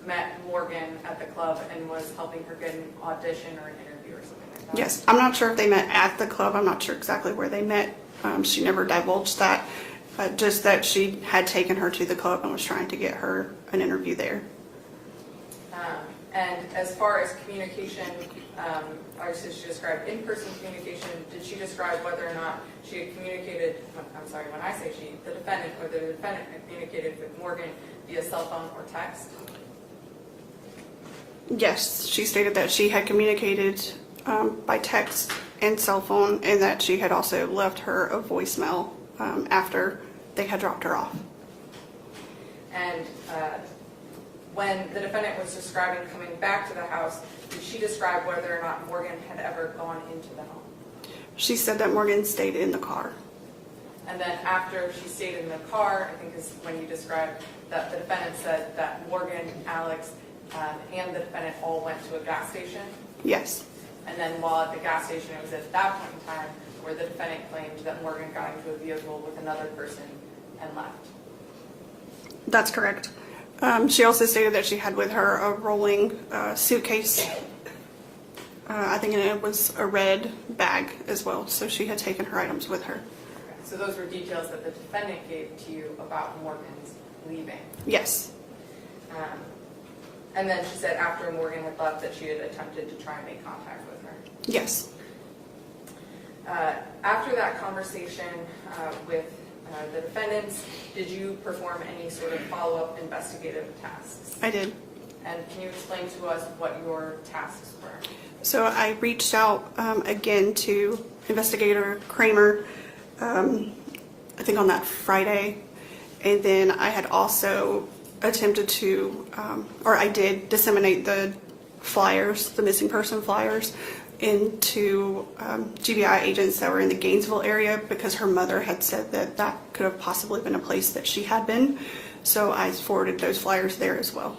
met Morgan at the club and was helping her get an audition or an interview or something like that? Yes, I'm not sure if they met at the club. I'm not sure exactly where they met. She never divulged that. Just that she had taken her to the club and was trying to get her an interview there. And as far as communication, obviously she described in-person communication. Did she describe whether or not she had communicated, I'm sorry, when I say she, the defendant, whether the defendant had communicated with Morgan via cell phone or text? Yes, she stated that she had communicated by text and cell phone, and that she had also left her a voicemail after they had dropped her off. And when the defendant was describing coming back to the house, did she describe whether or not Morgan had ever gone into the home? She said that Morgan stayed in the car. And then after she stayed in the car, I think is when you described that the defendant said that Morgan, Alex, and the defendant all went to a gas station? Yes. And then while at the gas station, it was at that point in time where the defendant claimed that Morgan got into a vehicle with another person and left. That's correct. She also stated that she had with her a rolling suitcase. I think it was a red bag as well, so she had taken her items with her. Okay. So those were details that the defendant gave to you about Morgan's leaving? Yes. And then she said after Morgan had left that she had attempted to try and make contact with her? Yes. After that conversation with the defendants, did you perform any sort of follow-up investigative tasks? I did. And can you explain to us what your tasks were? So I reached out again to Investigator Kramer, I think on that Friday, and then I had also attempted to, or I did disseminate the flyers, the missing person flyers, into GBI agents that were in the Gainesville area, because her mother had said that that could have possibly been a place that she had been. So I forwarded those flyers there as well.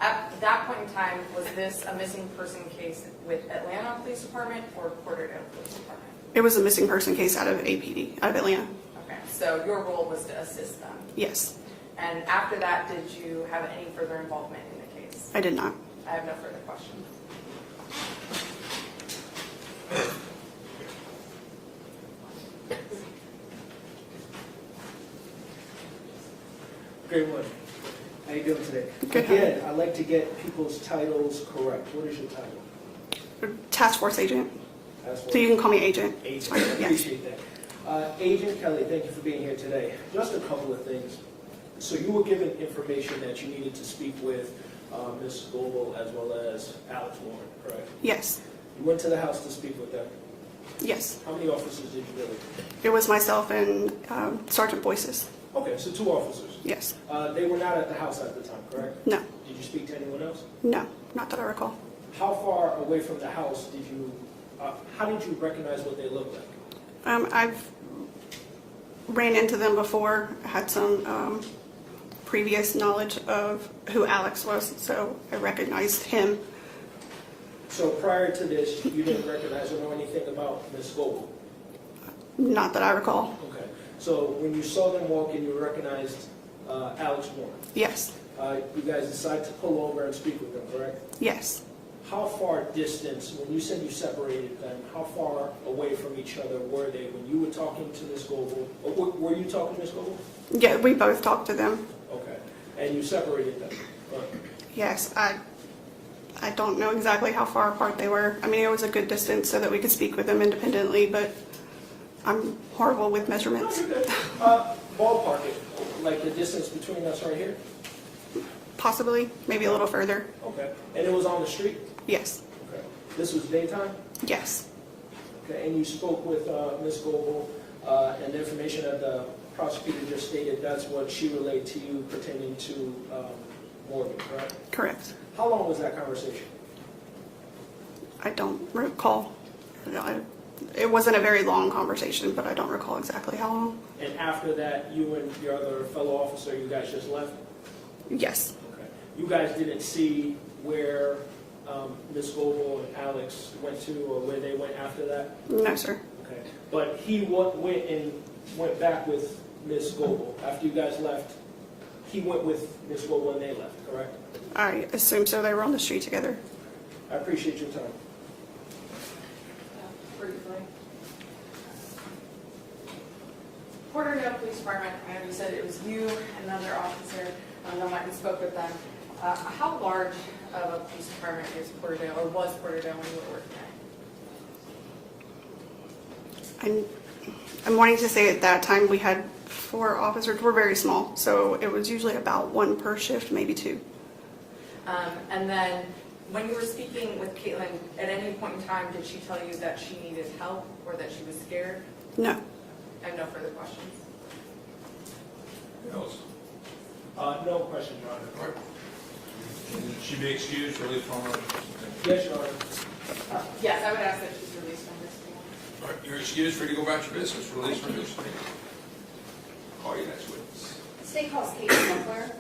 At that point in time, was this a missing person case with Atlanta Police Department or Porterdale Police Department? It was a missing person case out of APD, out of Atlanta. Okay, so your role was to assist them? Yes. And after that, did you have any further involvement in the case? I did not. I have no further questions. Great one. How you doing today? Good. Again, I'd like to get people's titles correct. What is your title? Task Force Agent. Task Force. So you can call me Agent. Agent. I appreciate that. Agent Kelly, thank you for being here today. Just a couple of things. So you were given information that you needed to speak with Ms. Boles as well as Alex Warren, correct? Yes. You went to the house to speak with them. Yes. How many officers did you go with? It was myself and Sergeant Boyces. Okay, so 2 officers. Yes. They were not at the house at the time, correct? No. Did you speak to anyone else? No, not that I recall. How far away from the house did you, how did you recognize what they looked like? I've ran into them before. I had some previous knowledge of who Alex was, so I recognized him. So prior to this, you didn't recognize or know anything about Ms. Goble? Not that I recall. Okay. So when you saw them walk in, you recognized Alex Warren? Yes. You guys decided to pull over and speak with them, correct? Yes. How far distance, when you said you separated them, how far away from each other were they when you were talking to Ms. Goble? Or were you talking to Ms. Goble? Yeah, we both talked to them. Okay. And you separated them? Yes, I don't know exactly how far apart they were. I mean, it was a good distance so that we could speak with them independently, but I'm horrible with measurements. Ballpark it, like the distance between us right here? Possibly, maybe a little further. Okay. And it was on the street? Yes. Okay. This was daytime? Yes. Okay. And you spoke with Ms. Goble, and the information that the prosecutor just stated, that's what she relayed to you pertaining to Morgan, correct? Correct. How long was that conversation? I don't recall. It wasn't a very long conversation, but I don't recall exactly how long. And after that, you and your other fellow officer, you guys just left? Yes. Okay. You guys didn't see where Ms. Goble and Alex went to, or where they went after that? No, sir. Okay. But he went back with Ms. Goble after you guys left. He went with Ms. Goble and they left, correct? I assume so. They were on the street together. I appreciate your time. Briefly. Porterdale Police Department, I know you said it was you and another officer that went and spoke with them. How large of a police department is Porterdale, or was Porterdale when you were working there? I'm wanting to say at that time we had 4 officers. We're very small, so it was usually about 1 per shift, maybe 2. And then when you were speaking with Caitlin, at any point in time, did she tell you that she needed help or that she was scared? No. I have no further questions. No question, Your Honor. Should she be excused, released from her? Yes, Your Honor. Yes, I would ask that she's released from this. All right, you're excused, free to go about your business, released from this. Call your next witness. State calls Casey McClure.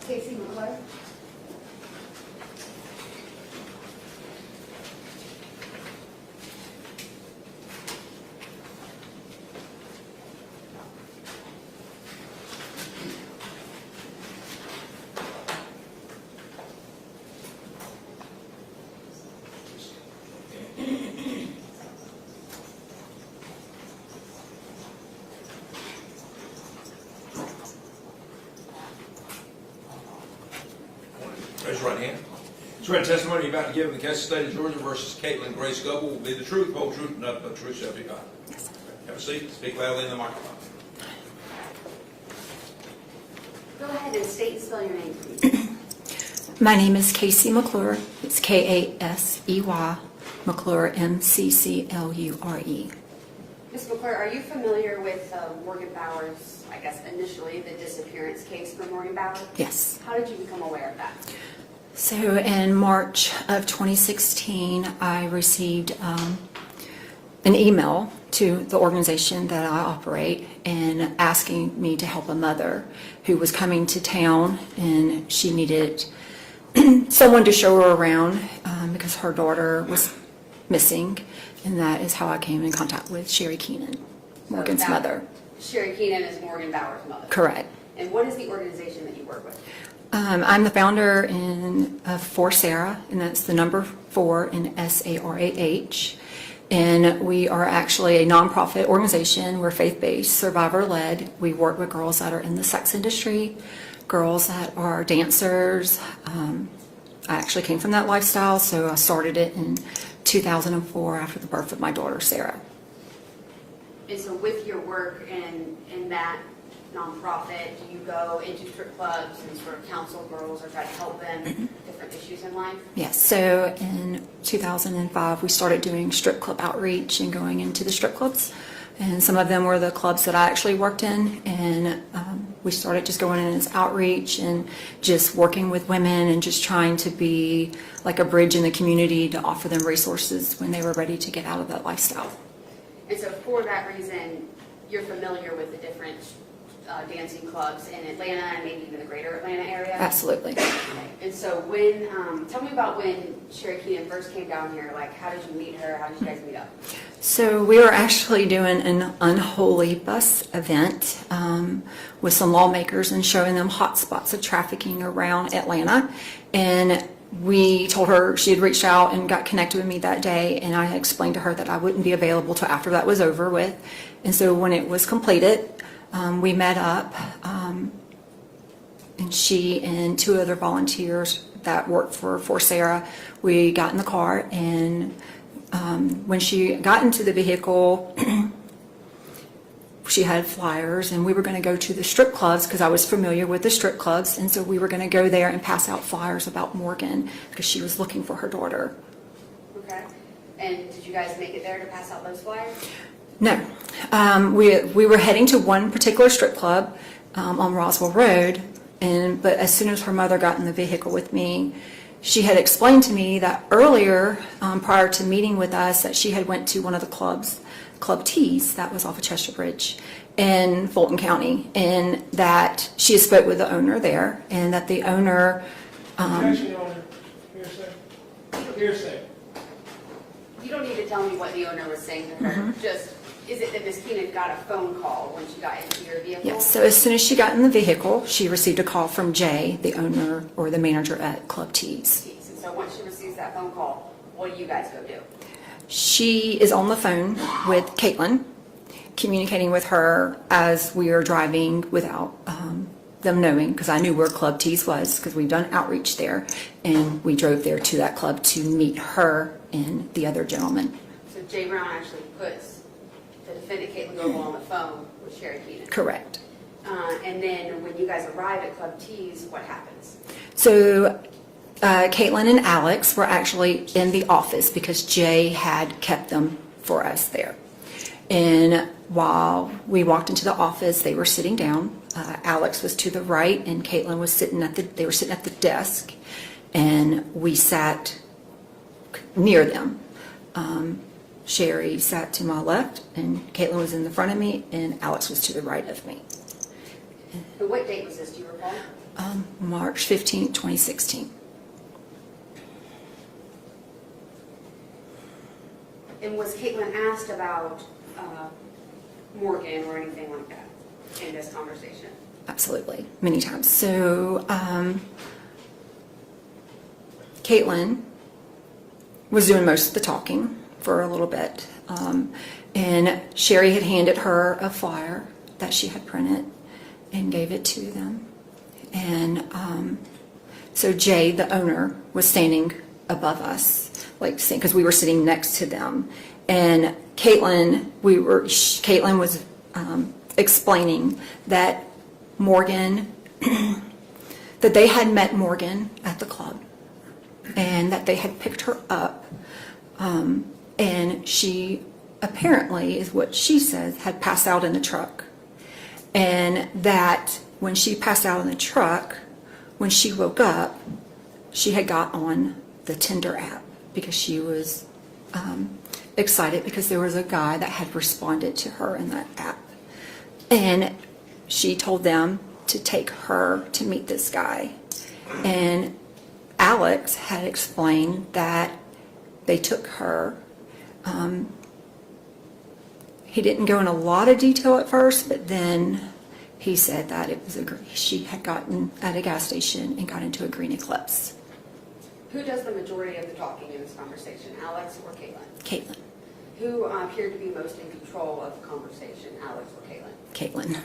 Casey McClure. Raise your right hand. Swear testimony you're about to give in the case of the state of Georgia versus Caitlin Grace Goble will be the truth, whole truth, and nothing but truth shall be found. Have a seat. Speak loudly in the microphone. Go ahead and state and spell your name, please. My name is Casey McClure. It's K-A-S-E-Y, McClure, M-C-C-L-U-R-E. Ms. McClure, are you familiar with Morgan Bowers, I guess initially, the disappearance case for Morgan Bowers? Yes. How did you become aware of that? So in March of 2016, I received an email to the organization that I operate and asking me to help a mother who was coming to town, and she needed someone to show her around because her daughter was missing, and that is how I came in contact with Sherry Keenan, Morgan's mother. Sherry Keenan is Morgan Bowers' mother. Correct. And what is the organization that you work with? I'm the founder of For Sarah, and that's the number 4 in SARAH. And we are actually a nonprofit organization. We're faith-based, survivor-led. We work with girls that are in the sex industry, girls that are dancers. I actually came from that lifestyle, so I started it in 2004 after the birth of my daughter, Sarah. And so with your work in that nonprofit, do you go into strip clubs and sort of counsel girls or try to help them with different issues in life? Yes, so in 2005 we started doing strip club outreach and going into the strip clubs, and some of them were the clubs that I actually worked in, and we started just going in as outreach and just working with women and just trying to be like a bridge in the community to offer them resources when they were ready to get out of that lifestyle. And so for that reason, you're familiar with the different dancing clubs in Atlanta and maybe even the greater Atlanta area? Absolutely. And so when, tell me about when Sherry Keenan first came down here. Like, how did you meet her? How did you guys meet up? So we were actually doing an unholy bus event with some lawmakers and showing them hot spots of trafficking around Atlanta. And we told her she had reached out and got connected with me that day, and I had explained to her that I wouldn't be available till after that was over with. And so when it was completed, we met up, and she and two other volunteers that worked for Sarah, we got in the car, and when she got into the vehicle, she had flyers, and we were going to go to the strip clubs because I was familiar with the strip clubs, and so we were going to go there and pass out flyers about Morgan because she was looking for her daughter. Okay. And did you guys make it there to pass out those flyers? No. We were heading to one particular strip club on Roswell Road, but as soon as her mother got in the vehicle with me, she had explained to me that earlier, prior to meeting with us, that she had went to one of the clubs, Club T's, that was off of Chester Bridge in Fulton County, and that she had spoke with the owner there, and that the owner... Objection, Your Honor. Hearsay. Hearsay. You don't need to tell me what the owner was saying to her. Just, is it that Ms. Keenan got a phone call when she got into your vehicle? Yes, so as soon as she got in the vehicle, she received a call from Jay, the owner or the manager at Club T's. And so once she receives that phone call, what do you guys go do? She is on the phone with Caitlin, communicating with her as we are driving without them knowing, because I knew where Club T's was because we've done outreach there, and we drove there to that club to meet her and the other gentleman. So Jay Brown actually puts the defendant Caitlin Goble on the phone with Sherry Keenan. Correct. And then when you guys arrive at Club T's, what happens? So Caitlin and Alex were actually in the office because Jay had kept them for us there. And while we walked into the office, they were sitting down. Alex was to the right, and Caitlin was they were sitting at the desk, and we sat near them. Sherry sat to my left, and Caitlin was in the front of me, and Alex was to the right of me. And what date was this, do you recall? March 15, 2016. And was Caitlin asked about Morgan or anything like that in this conversation? Absolutely, many times. So Caitlin was doing most of the talking for a little bit, and Sherry had handed her a flyer that she had printed and gave it to them. And so Jay, the owner, was standing above us, like because we were sitting next to them, and Caitlin was explaining that Morgan, that they had met Morgan at the club, and that they had picked her up, and she apparently, is what she says, had passed out in the truck, and that when she passed out in the truck, when she woke up, she had got on the Tinder app because she was excited because there was a guy that had responded to her in that app. And she told them to take her to meet this guy. And Alex had explained that they took her. He didn't go in a lot of detail at first, but then he said that it was she had gotten at a gas station and got into a green Eclipse. Who does the majority of the talking in this conversation, Alex or Caitlin? Caitlin. Who appeared to be most in control of the conversation, Alex or Caitlin? Caitlin.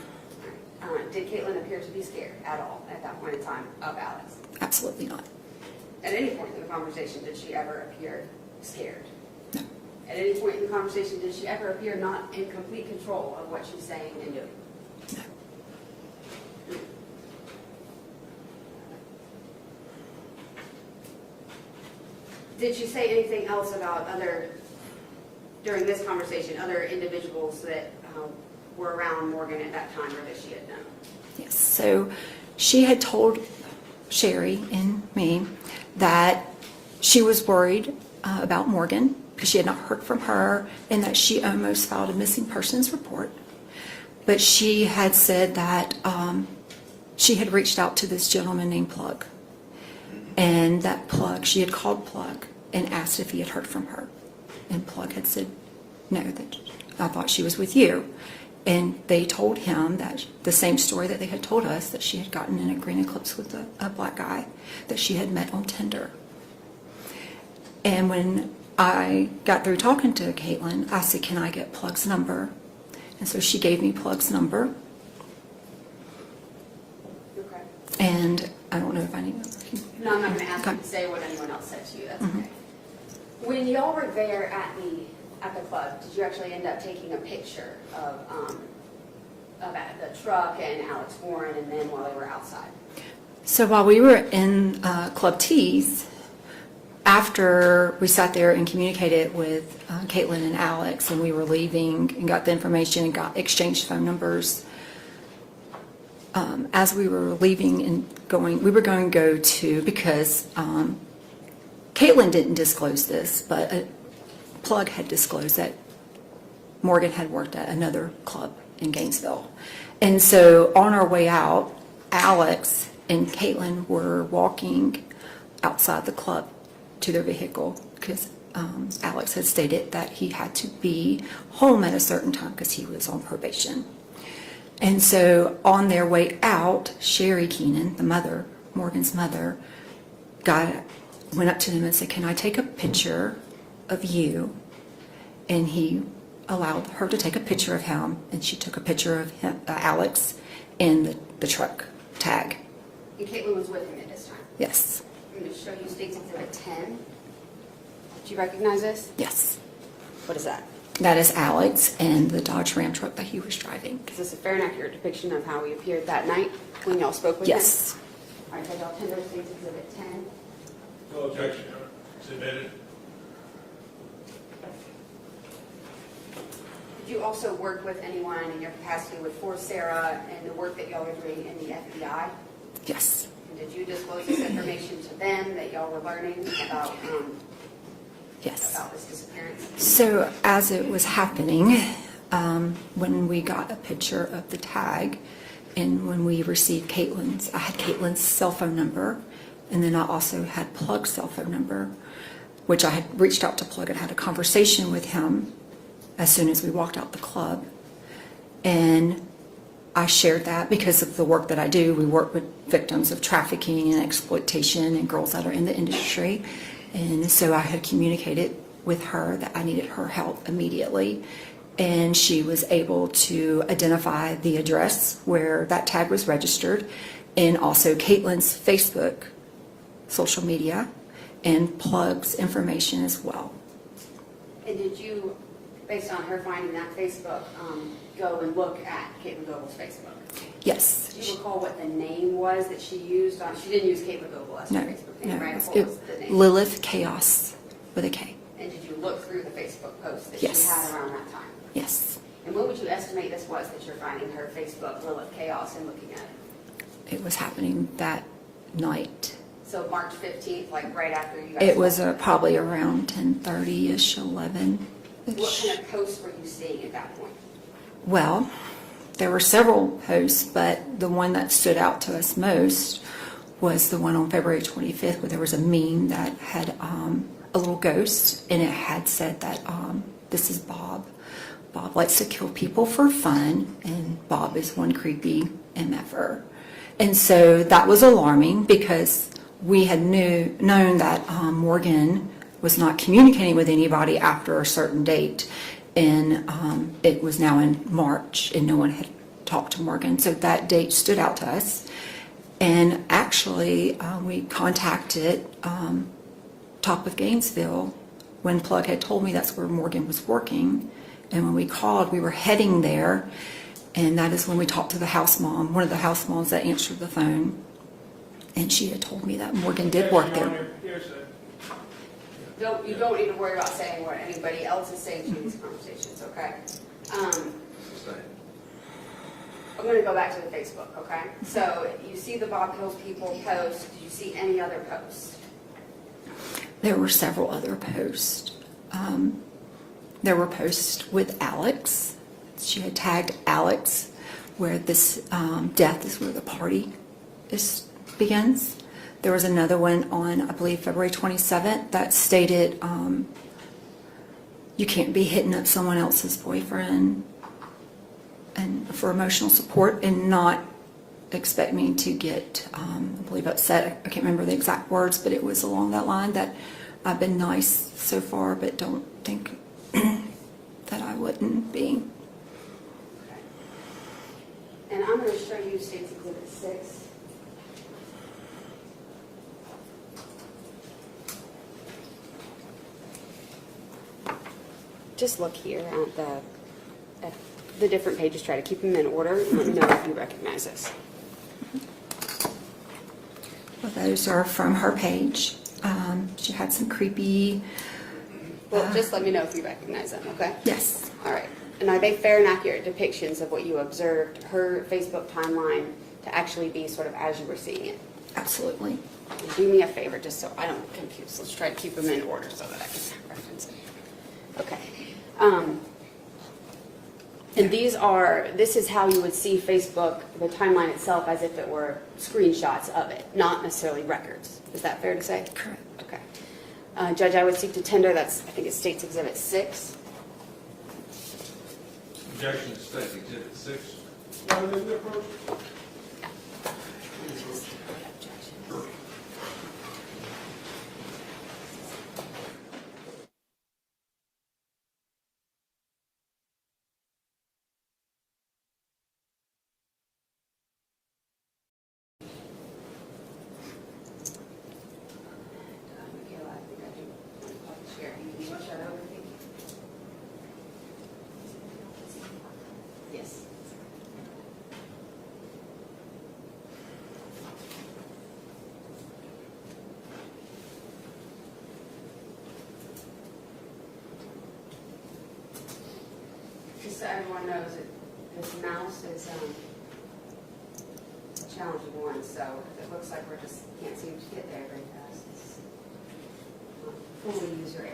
Did Caitlin appear to be scared at all at that point in time of Alex? Absolutely not. At any point in the conversation, did she ever appear scared? No. At any point in the conversation, did she ever appear not in complete control of what she's saying and doing? No. Did she say anything else about during this conversation, other individuals that were around Morgan at that time or that she had known? Yes, so she had told Sherry and me that she was worried about Morgan because she had not heard from her, and that she almost filed a missing persons report. But she had said that she had reached out to this gentleman named Plug. And that Plug, she had called Plug and asked if he had heard from her. And Plug had said, no, that I thought she was with you. And they told him that the same story that they had told us, that she had gotten in a green eclipse with a black guy that she had met on Tinder. And when I got through talking to Caitlin, I said, can I get Plug's number? And so she gave me Plug's number. Okay. And I don't know if I need No, I'm not going to ask Okay. you to say what anyone else said to you. That's Mhm. okay. When y'all were there at the club, did you actually end up taking a picture of the truck and Alex Warren, and then while they were outside? So while we were in Club T's, after we sat there and communicated with Caitlin and Alex, and we were leaving and got the information and got exchanged phone numbers, as we were leaving and going, we were going to go to, because Caitlin didn't disclose this, but Plug had disclosed that Morgan had worked at another club in Gainesville. And so on our way out, Alex and Caitlin were walking outside the club to their vehicle because Alex had stated that he had to be home at a certain time because he was on probation. And so on their way out, Sherry Keenan, the mother, Morgan's mother, went up to them and said, can I take a picture of you? And he allowed her to take a picture of him, and she took a picture of him, Alex, and the truck tag. And Caitlin was with him at this time? Yes. I'm going to show you State's Exhibit 10. Do you recognize this? Yes. What is that? That is Alex and the Dodge Ram truck that he was driving. Is this a fair and accurate depiction of how he appeared that night when y'all spoke with Yes. him? All right, so y'all tender State's Exhibit 10. No objection, Your Honor. Submitted. Did you also work with anyone in your capacity for Sarah and the work that y'all were doing in the FBI? Yes. And did you disclose this information to them that y'all were learning about Yes. about this disappearance? So as it was happening, when we got a picture of the tag, and when we received Caitlin's, I had Caitlin's cell phone number, and then I also had Plug's cell phone number, which I had reached out to Plug and had a conversation with him as soon as we walked out the club. And I shared that because of the work that I do. We work with victims of trafficking and exploitation and girls that are in the industry. And so I had communicated with her that I needed her help immediately. And she was able to identify the address where that tag was registered, and also Caitlin's Facebook, social media, and Plug's information as well. And did you, based on her finding that Facebook, go and look at Caitlin Goble's Facebook? Yes. Do you recall what the name was that she used on? She didn't use Caitlin Goble as her Facebook name, right? What was the name? Lilith Chaos with a K. And did you look through the Facebook posts that Yes. she had around that time? Yes. And what would you estimate this was that you're finding her Facebook, Lilith Chaos, and looking at it? It was happening that night. So March 15th, like right after you guys... It was left? probably around 10:30-ish, 11. What kind of posts were you seeing at that point? Well, there were several posts, but the one that stood out to us most was the one on February 25th, where there was a meme that had a little ghost, and it had said that this is Bob. Bob likes to kill people for fun, and Bob is one creepy MFer. And so that was alarming because we had known that Morgan was not communicating with anybody after a certain date, and it was now in March, and no one had talked to Morgan. So that date stood out to us. And actually, we contacted Top of Gainesville when Plug had told me that's where Morgan was working. And when we called, we were heading there. And that is when we talked to the house mom, one of the house moms that answered the phone. And she had told me that Morgan did work there. You don't need to worry about saying what anybody else is saying to these conversations, okay? I'm going to go back to the Facebook, okay? So you see the Bob Kills People post. Did you see any other posts? There were several other posts. There were posts with Alex. She had tagged Alex where this death is where the party begins. There was another one on, I believe, February 27th that stated you can't be hitting up someone else's boyfriend and for emotional support and not expect me to get, I believe, upset. I can't remember the exact words, but it was along that line that I've been nice so far, but don't think that I wouldn't be. And I'm going to show you State's Exhibit 6. Just look here at the different pages, try to keep them in order, and let me know if you recognize this. Well, those are from her page. She had some creepy... Well, just let me know if you recognize them, okay? Yes. All right. And are they fair and accurate depictions of what you observed her Facebook timeline to actually be sort of as you were seeing it? Absolutely. And do me a favor, just so I don't get confused. Let's try to keep them in order so that I can reference it. Okay. And this is how you would see Facebook, the timeline itself, as if it were screenshots of it, not necessarily records. Is that fair to say? Correct. Okay. Judge, I would seek to tender, I think it's State's Exhibit 6. Objection to State's Exhibit 6. Yes. Just so everyone knows, this mouse is a challenging one, so it looks like we just can't seem to get there very fast. It's not fully user error.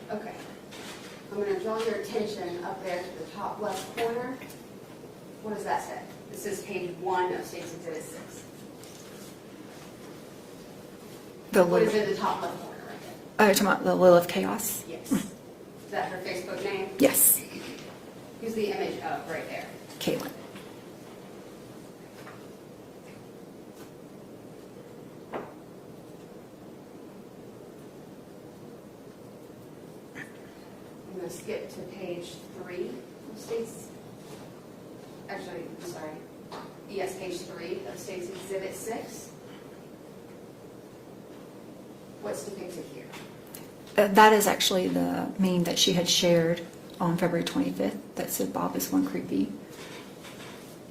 Okay. I'm going to draw your attention up there to the top left corner. What does that say? This is page 1 of State's Exhibit 6. What is in the top left corner right there? Oh, you're talking about the Lilith Chaos? Yes. Is that her Facebook name? Yes. Who's the image of right there? Callan. I'm going to skip to page 3 of State's, actually, I'm sorry, yes, page 3 of State's Exhibit 6. What's depicted here? That is actually the meme that she had shared on February 25th that said Bob is one creepy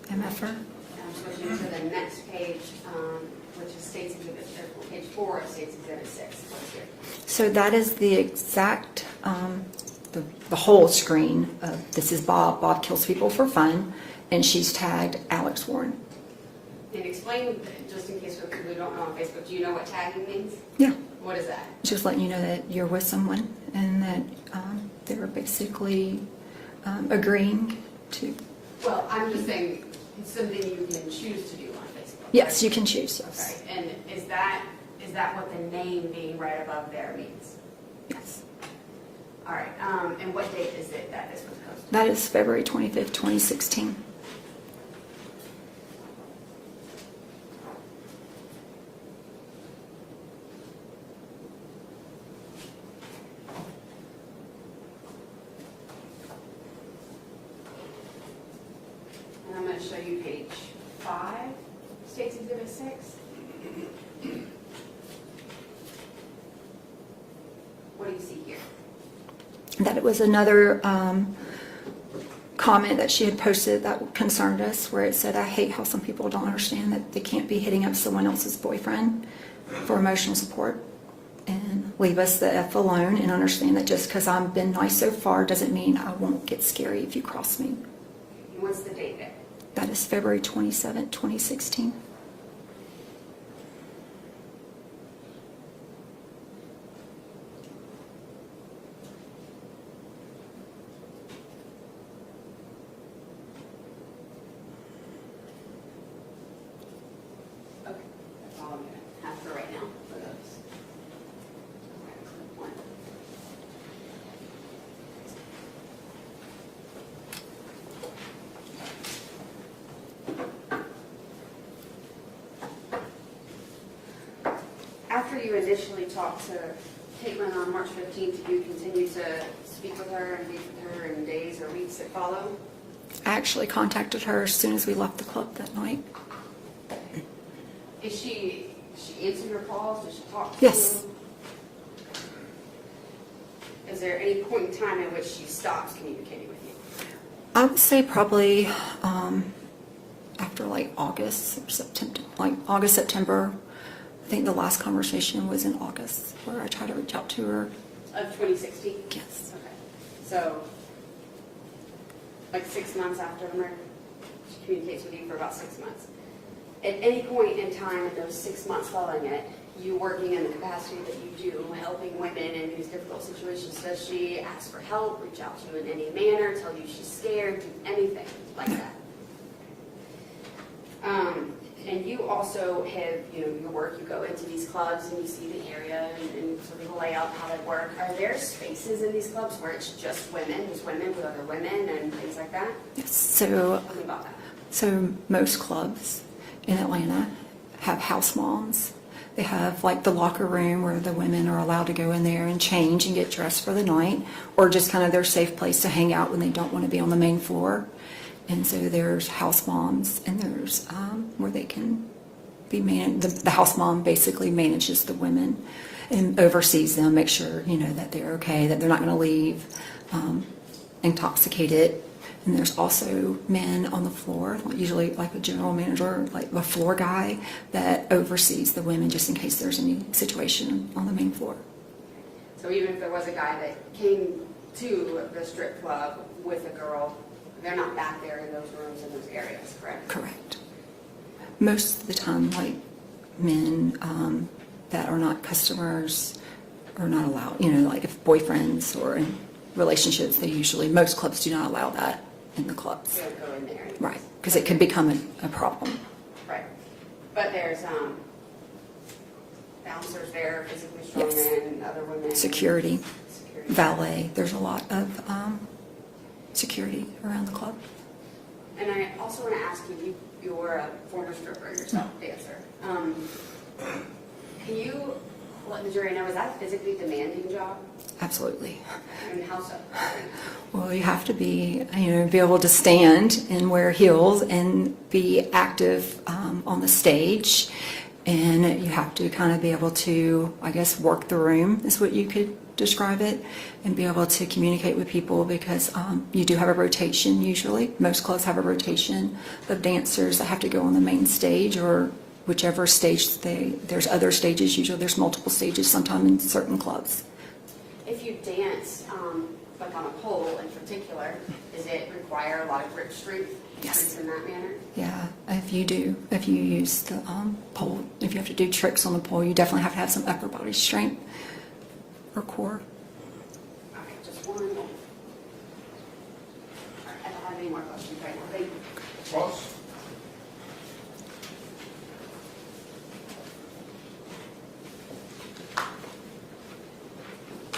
MFer. I'm switching to the next page, which is State's Exhibit, or page 4 of State's Exhibit 6. What's here? So that is the exact, the whole screen of this is Bob. Bob kills people for fun, and she's tagged Alex Warren. And explain, just in case for people who don't know on Facebook, do you know what tagging means? Yeah. What is that? Just letting you know that you're with someone and that they were basically agreeing to. Well, I'm just saying it's something you can choose to do on Facebook. Yes, you can choose. Yes. Okay, and is that what the name being right above there means? Yes. All right, and what date is it that this was posted? That is February 25th, 2016. And I'm going to show you page 5, State's Exhibit 6. What do you see here? That it was another comment that she had posted that concerned us, where it said, I hate how some people don't understand that they can't be hitting up someone else's boyfriend for emotional support. and leave us the F alone, and understand that just because I've been nice so far doesn't mean I won't get scary if you cross me. And what's the date there? That is February 27, 2016. Okay, that's all I'm gonna have for right now for those. One. After you initially talked to Caitlin on March 15th, you continued to speak with her and meet with her in days or weeks that followed? I actually contacted her as soon as we left the club that night. Is she answer your calls? Does she talk to Yes. you? Is there any point in time in which she stops communicating with you? I would say probably after like August or September, like August, September. I think the last conversation was in August where I tried to reach out to her. Of 2016? Yes. Okay. So, like 6 months after the murder? She communicates with you for about 6 months. At any point in time in those 6 months following it, you working in the capacity that you do, helping women in these difficult situations, does she ask for help, reach out to you in any manner, tell you she's scared, do anything like that? And you also have, your work, you go into these clubs and you see the area and sort of the layout, how they work. Are there spaces in these clubs where it's just women, there's women with other women and things like that? Yes. So, Tell me about that. so most clubs in Atlanta have house moms. They have like the locker room where the women are allowed to go in there and change and get dressed for the night, or just kind of their safe place to hang out when they don't want to be on the main floor. And so there's house moms, and there's where they can be the house mom basically manages the women and oversees them, make sure that they're okay, that they're not going to leave intoxicated. And there's also men on the floor, usually like a general manager, like a floor guy that oversees the women just in case there's any situation on the main floor. So even if there was a guy that came to the strip club with a girl, they're not back there in those rooms in those areas, correct? Correct. Most of the time, like men that are not customers are not allowed, like if boyfriends or in relationships, most clubs do not allow that in the clubs. They don't go in there. Right, because it could become a problem. Right. But there's bouncers there, physically strong Yes. men, other women. Security, valet, there's a lot of security around the club. And I also want to ask you, you're a former stripper yourself, dancer. Can you let the jury know, is that a physically demanding job? Absolutely. And how so? Well, you have to be able to stand and wear heels and be active on the stage. And you have to kind of be able to, I guess, work the room is what you could describe it, and be able to communicate with people because you do have a rotation usually. Most clubs have a rotation of dancers that have to go on the main stage or whichever stage there's other stages. Usually there's multiple stages sometimes in certain clubs. If you dance, like on a pole in particular, does it require a lot of grip strength? Yes. In that manner? Yeah, if you use the pole, if you have to do tricks on the pole, you definitely have to have some upper body strength or core. Okay, just one more. I don't have any more questions right now. Thank you. Boss?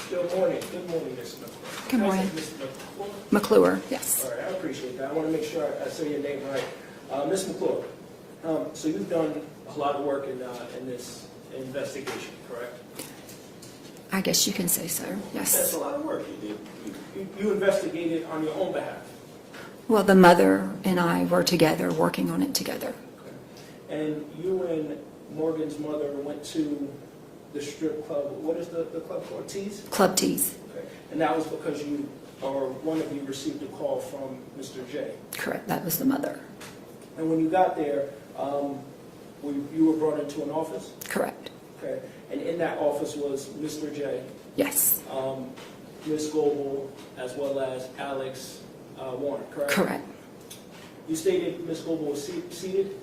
Good morning, Ms. McClure. Good morning. Ms. McClure? McClure, yes. All right, I appreciate that. I want to make sure I say your name right. Ms. McClure, so you've done a lot of work in this investigation, correct? I guess you can say so, That's yes. a lot of work you did. You investigated on your own behalf. Well, the mother and I were together, working on it together. And you and Morgan's mother went to the strip club. What is the club called? Tees? Club Tees. Okay. And that was because you, or one of you, received a call from Mr. J. Correct, that was the mother. And when you got there, you were brought into an office? Correct. Okay. And in that office was Mr. J, Yes, Ms. Goble, as well as Alex Warren, correct? correct. You stated Ms. Goble was seated?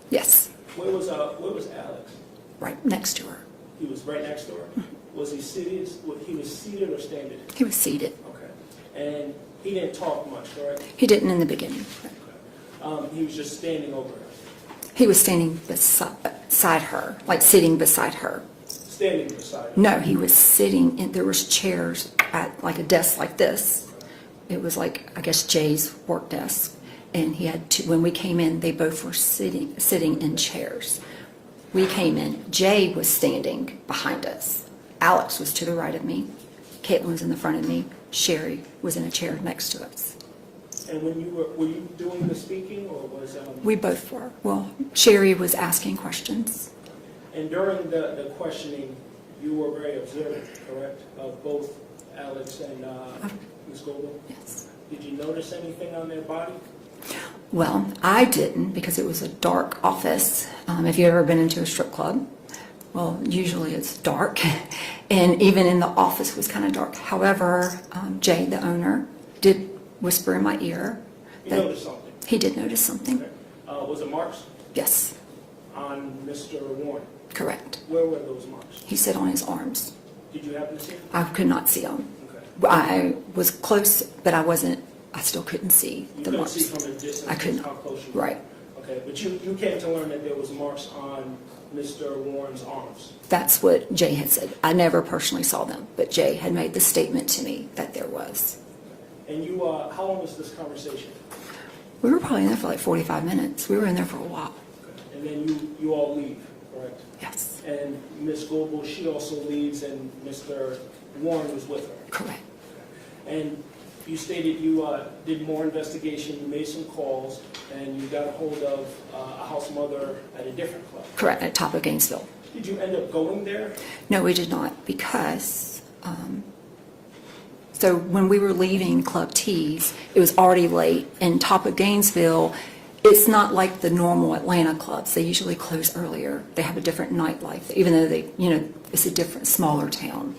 Yes, Where was Alex? right next to her. He was right next to her. Was he seated? He was seated or standing? He was seated. Okay. And he didn't talk much, correct? He didn't in the beginning. He was just standing over her. He was standing beside her, like sitting beside her. Standing beside her. No, he was sitting, and there was chairs at like a desk like this. It was like, I guess, Jay's work desk. And he had two, when we came in, they both were sitting in chairs. We came in, Jay was standing behind us. Alex was to the right of me. Caitlin was in the front of me. Sherry was in a chair next to us. And when you were you doing the speaking, or was We both were. Well, Sherry was asking questions. And during the questioning, you were very observant, correct, of both Alex and Ms. Goble? Yes. Did you notice anything on their body? Well, I didn't, because it was a dark office. If you've ever been into a strip club, well, usually it's dark. And even in the office it was kind of dark. However, Jay, the owner, did whisper in my ear. You noticed something? He did notice something. Okay. Was it marks? Yes, On Mr. Warren? correct. Where were those marks? He said on his arms. Did you happen to see them? I could not see them. Okay. I was close, but I still couldn't see You the couldn't marks. see from a distance I couldn't. how close you were? Right. Okay, but you came to learn that there was marks on Mr. Warren's arms. That's what Jay had said. I never personally saw them, but Jay had made the statement to me that there was. And you, how long was this conversation? We were probably in there for like 45 minutes. We were in there for a while. And then you all leave, correct? Yes. And Ms. Goble, she also leaves, and Mr. Warren was with her. Correct. And you stated you did more investigation, you made some calls, and you got a hold of a house mother at a different club. Correct, at top of Gainesville. Did you end up going there? No, we did not, because, so when we were leaving Club T's, it was already late, and top of Gainesville, it's not like the normal Atlanta clubs. They usually close earlier. They have a different nightlife, even though it's a different, smaller town.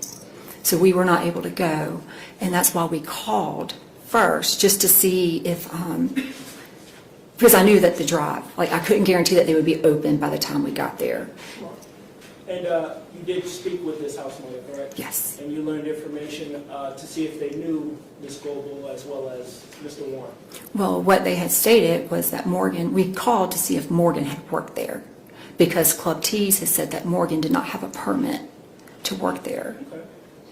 So we were not able to go, and that's why we called first, just to see if, because I knew that the drive, like I couldn't guarantee that they would be open by the time we got there. And you did speak with this house mother, correct? Yes. And you learned information to see if they knew Ms. Goble as well as Mr. Warren. Well, what they had stated was that we called to see if Morgan had worked there, because Club T's has said that Morgan did not have a permit to work there.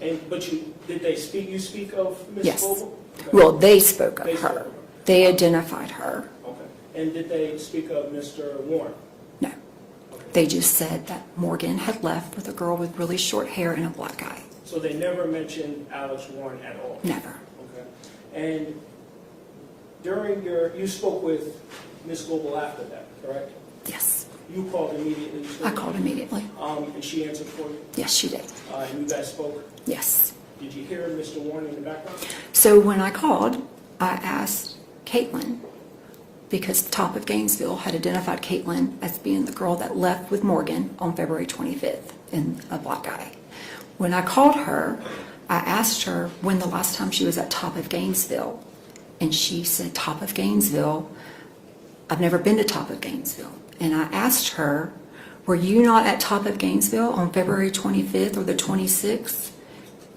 Okay. But did they speak? You speak of Ms. Yes. Goble? Okay. Well, they spoke of They spoke her. of her. They identified her. Okay. And did they speak of Mr. Warren? No. They just said that Morgan had left with a girl with really short hair and a black eye. So they never mentioned Alex Warren at all? Never. Okay. And you spoke with Ms. Goble after that, correct? Yes. You called immediately? I called immediately. And she answered for you? Yes, she did. And you guys spoke? Yes. Did you hear Mr. Warren in the background? So when I called, I asked Caitlin, because Top of Gainesville had identified Caitlin as being the girl that left with Morgan on February 25th in a black eye. When I called her, I asked her when the last time she was at Top of Gainesville, and she said, Top of Gainesville, I've never been to Top of Gainesville. And I asked her, were you not at Top of Gainesville on February 25th or the 26th?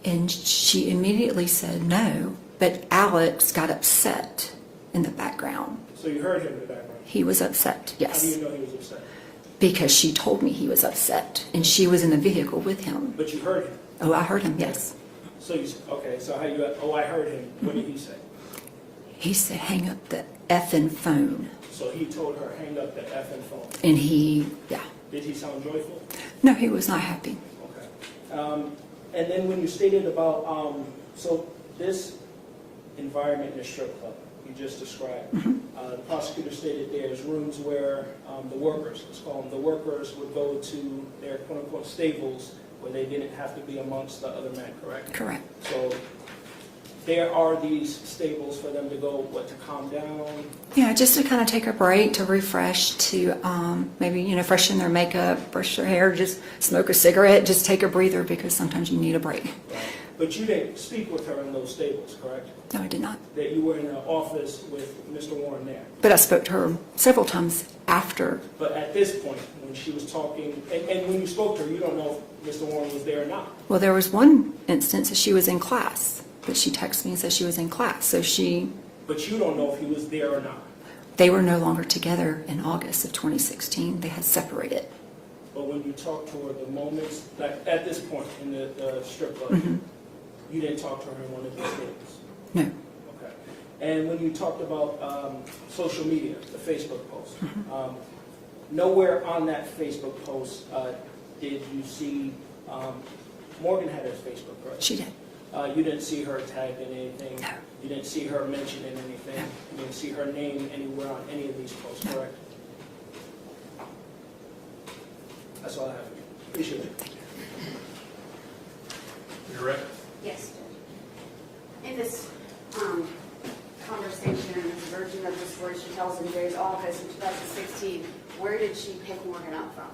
And she immediately said no, but Alex got upset in the background. So you heard him in the background? He was upset, yes. How do you know he was upset? Because she told me he was upset, and she was in the vehicle with him. But you heard him? Oh, I heard him, yes. So so how you, I heard him. What did he say? He said, hang up the effing phone. So he told her, hang up the effing phone. And yeah. Did he sound joyful? No, he was not happy. Okay. And then when you stated about, so this environment in the strip club you just described, the prosecutor stated there's rooms where the workers, let's call them the workers, would go to their quote-unquote stables where they didn't have to be amongst the other men, correct? Correct. So there are these stables for them to go, to calm down? Yeah, just to kind of take a break, to refresh, to maybe, freshen their makeup, brush their hair, just smoke a cigarette, just take a breather because sometimes you need a break. Right. But you didn't speak with her in those stables, correct? No, I did not. That you were in the office with Mr. Warren there? But I spoke to her several times after. But at this point, when she was talking, and when you spoke to her, you don't know if Mr. Warren was there or not? Well, there was one instance that she was in class, but she texted me and said she was in class, so she... But you don't know if he was there or not? They were no longer together in August of 2016. They had separated. But when you talked to her, the moments, like at this point in the strip club, you didn't talk to her in one of these statements? No. Okay. And when you talked about social media, the Facebook post, nowhere on that Facebook post did you see, Morgan had her Facebook, right? She did. You didn't see her tagged in anything? No. You didn't see her mentioned in anything? No. You didn't see her name anywhere on any of these posts, No. correct? That's all I have. Appreciate it. You're right. Yes, Judge. In this conversation, this version of the story she tells in Jay's office in 2016, where did she pick Morgan up from?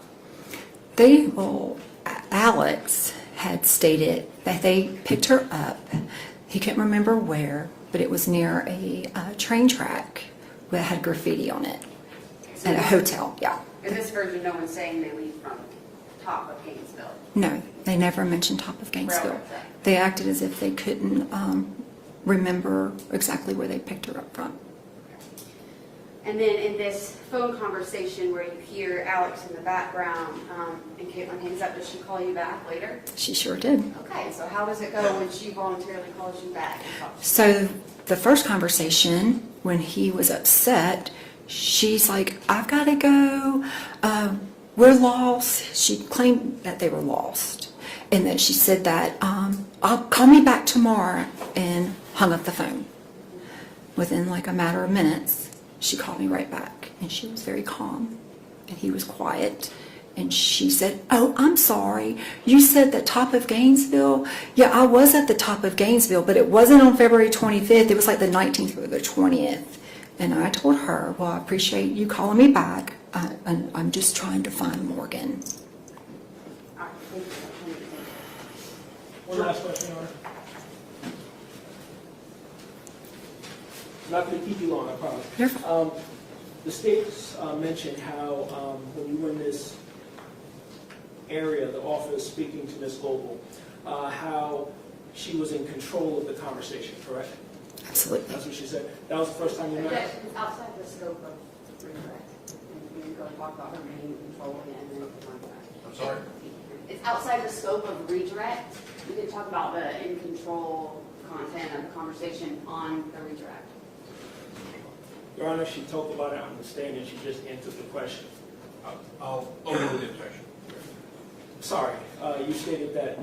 Alex had stated that they picked her up. He couldn't remember where, but it was near a train track that had graffiti on it. At a hotel, yeah. In this version, no one's saying they leave from top of Gainesville. No, they never mentioned top of Gainesville. Railroad track. They acted as if they couldn't remember exactly where they picked her up from. And then in this phone conversation where you hear Alex in the background and Caitlin hangs up, does she call you back later? She sure did. Okay, so how does it go when she voluntarily calls you back? And talks to you? So the first conversation, when he was upset, she's like, I've got to go. We're lost. She claimed that they were lost. And then she said that, I'll call me back tomorrow, and hung up the phone. Within like a matter of minutes, she called me right back, and she was very calm, and he was quiet. And she said, oh, I'm sorry. You said the top of Gainesville? Yeah, I was at the top of Gainesville, but it wasn't on February 25th. It was like the 19th or the 20th. And I told her, well, I appreciate you calling me back. And I'm just trying to find Morgan. All right, thank you. One last question, Your Honor. I'm not going to keep you long, I promise. You're fine. The states mentioned how when you were in this area, the office speaking to Ms. Goebel, how she was in control of the conversation, correct? Absolutely. That's what she said. That was the first time you met her? Yes, it's outside the scope of regret. And you can go talk about her being controlling it and then contract. I'm sorry? It's outside the scope of redirect. You can talk about the in control content of the conversation on the redirect. Your Honor, she talked about it on the stand and she just answered the question. I'll overrule the objection. Sorry, you stated that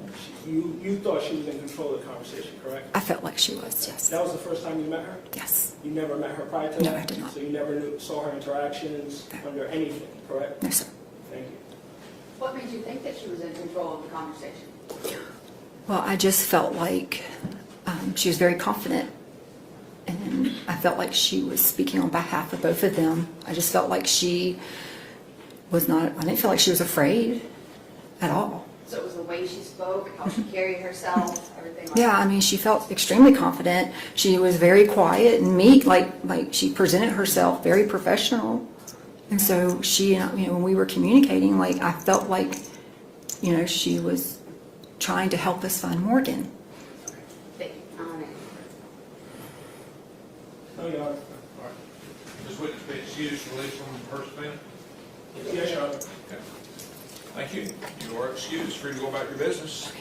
you thought she was in control of the conversation, correct? I felt like she was, yes. That was the first time you met her? Yes. You never met her prior to that? No, I did not. So you never saw her interactions under anything, correct? No, sir. Thank you. What made you think that she was in control of the conversation? Well, I just felt like she was very confident. And I felt like she was speaking on behalf of both of them. I just felt like she was not, I didn't feel like she was afraid at all. So it was the way she spoke, how she carried herself, everything like Yeah, that? I mean, she felt extremely confident. She was very quiet and meek, like she presented herself very professional. And so she, when we were communicating, like I felt like, she was trying to help us find Morgan. Thank you. No, Your Honor. All right. Ms. Witness, be excused, released from her stand. Yes, Your Honor. Okay. Thank you. You are excused. Free to go about your business.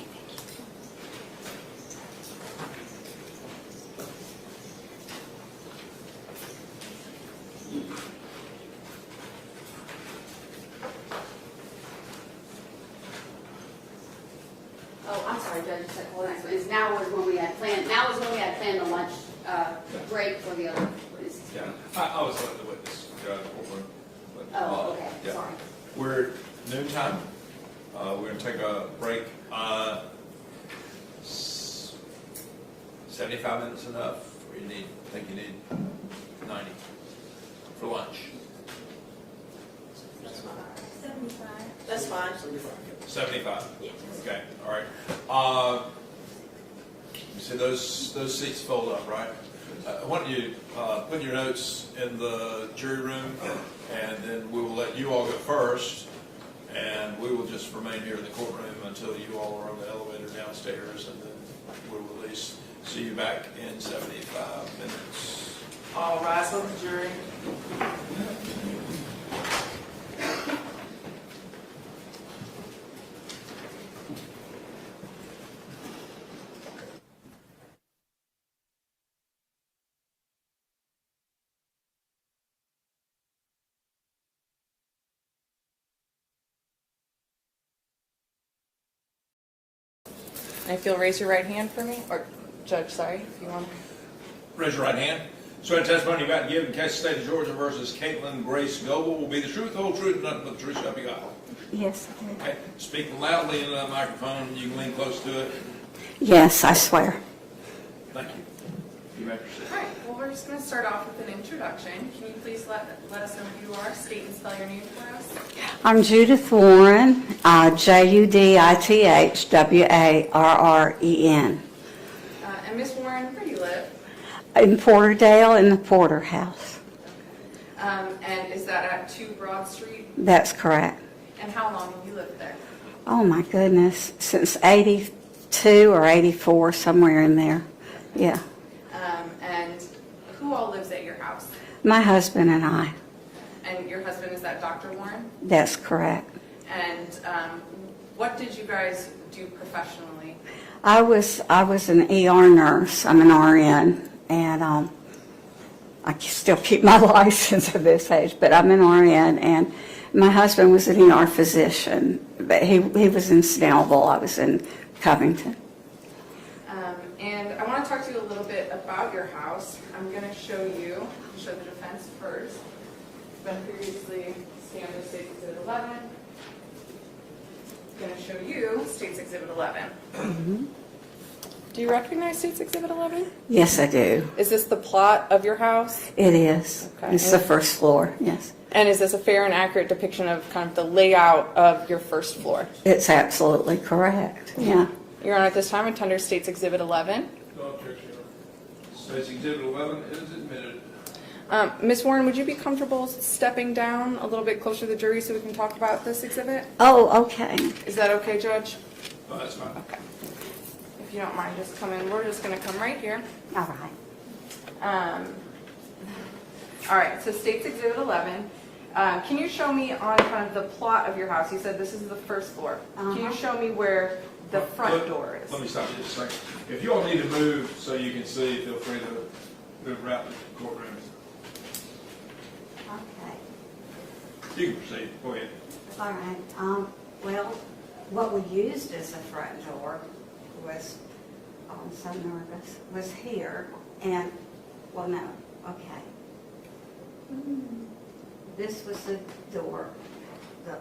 Oh, I'm sorry, Judge, you said, hold on, so it's now is when we had planned the lunch break for the other witnesses. Yeah. I was letting the witness go. Oh, okay, Yeah. sorry. We're at noontime. We're going to take a break. 75 minutes enough, or you think you need 90 for lunch? That's fine. 75? Yes. Okay, all right. You said those seats fold up, right? I want you to put your notes in the jury room, and then we will let you all go first, and we will just remain here in the courtroom until you all are on the elevator downstairs, and then we'll release. See you back in 75 minutes. All rise for the jury. And if you'll raise your right hand for me, or Judge, sorry, if you want. Raise your right hand. Swear the testimony you're about to give in case the state of Georgia versus Caitlin Grace Goble will be the truth, the whole truth, and nothing but the truth shall be God. Yes, I do. Okay. Speak loudly into that microphone. You can lean close to it. Yes, I swear. Thank you. You may proceed. All right, well, we're just going to start off with an introduction. Can you please let us know who you are, state and spell your name for us? I'm Judith Warren, Judithwarren. And Miss Warren, where do you live? In Porterdale in the Porter House. And is that at 2 Broad Street? That's correct. And how long have you lived there? Oh my goodness, since 82 or 84, somewhere in there. Yeah. And who all lives at your house? My husband and I. And your husband, is that Dr. Warren? That's correct. And what did you guys do professionally? I was an ER nurse. I'm an RN, and I still keep my license at this age, but I'm an RN, and my husband was an ER physician, but he was in Snellville. I was in Covington. And I want to talk to you a little bit about your house. I'm going to show the defense first. It's been previously scanned as State's Exhibit 11. I'm going to show you State's Exhibit 11. Mm-hmm. Do you recognize State's Exhibit 11? Yes, I do. Is this the plot of your house? It is. Okay. It's the first floor, yes. And is this a fair and accurate depiction of kind of the layout of your first floor? It's absolutely correct, yeah. Your Honor, at this time, I tender State's Exhibit 11. No objection, Your Honor. State's Exhibit 11 is admitted. Ms. Warren, would you be comfortable stepping down a little bit closer to the jury so we can talk about this exhibit? Oh, okay. Is that okay, Judge? No, that's fine. Okay. If you don't mind, just come in. We're just going to come right here. All right. All right, so State's Exhibit 11. Can you show me on kind of the plot of your house? You said this is the first floor. Can you show me where the front door is? Let me stop you just a second. If you all need to move so you can see, feel free to move around the courtroom. Okay. You can proceed. Go ahead. All right. Well, what we used as a front door was, oh, I'm so nervous, was here. And, well, no, okay. This was the door, the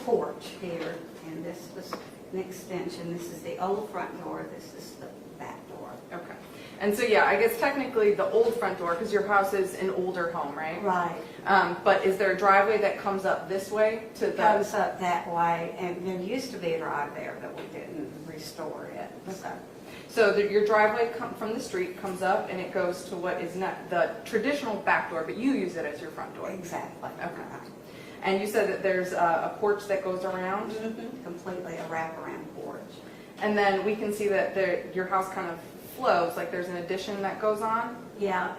porch here, and this was an extension. This is the old front door. This is the back door. Okay. And so, yeah, I guess technically the old front door, because your house is an older home, right? Right. But is there a driveway that comes up this way to the... Comes up that way, and there used to be a drive there, but we didn't restore it. So your driveway from the street comes up and it goes to what is not the traditional back door, but you use it as your front door. Exactly. Okay. And you said that there's a porch that goes around? Mm-hmm. Completely a wraparound porch. And then we can see that your house kind of flows, like there's an addition that goes on? Yeah,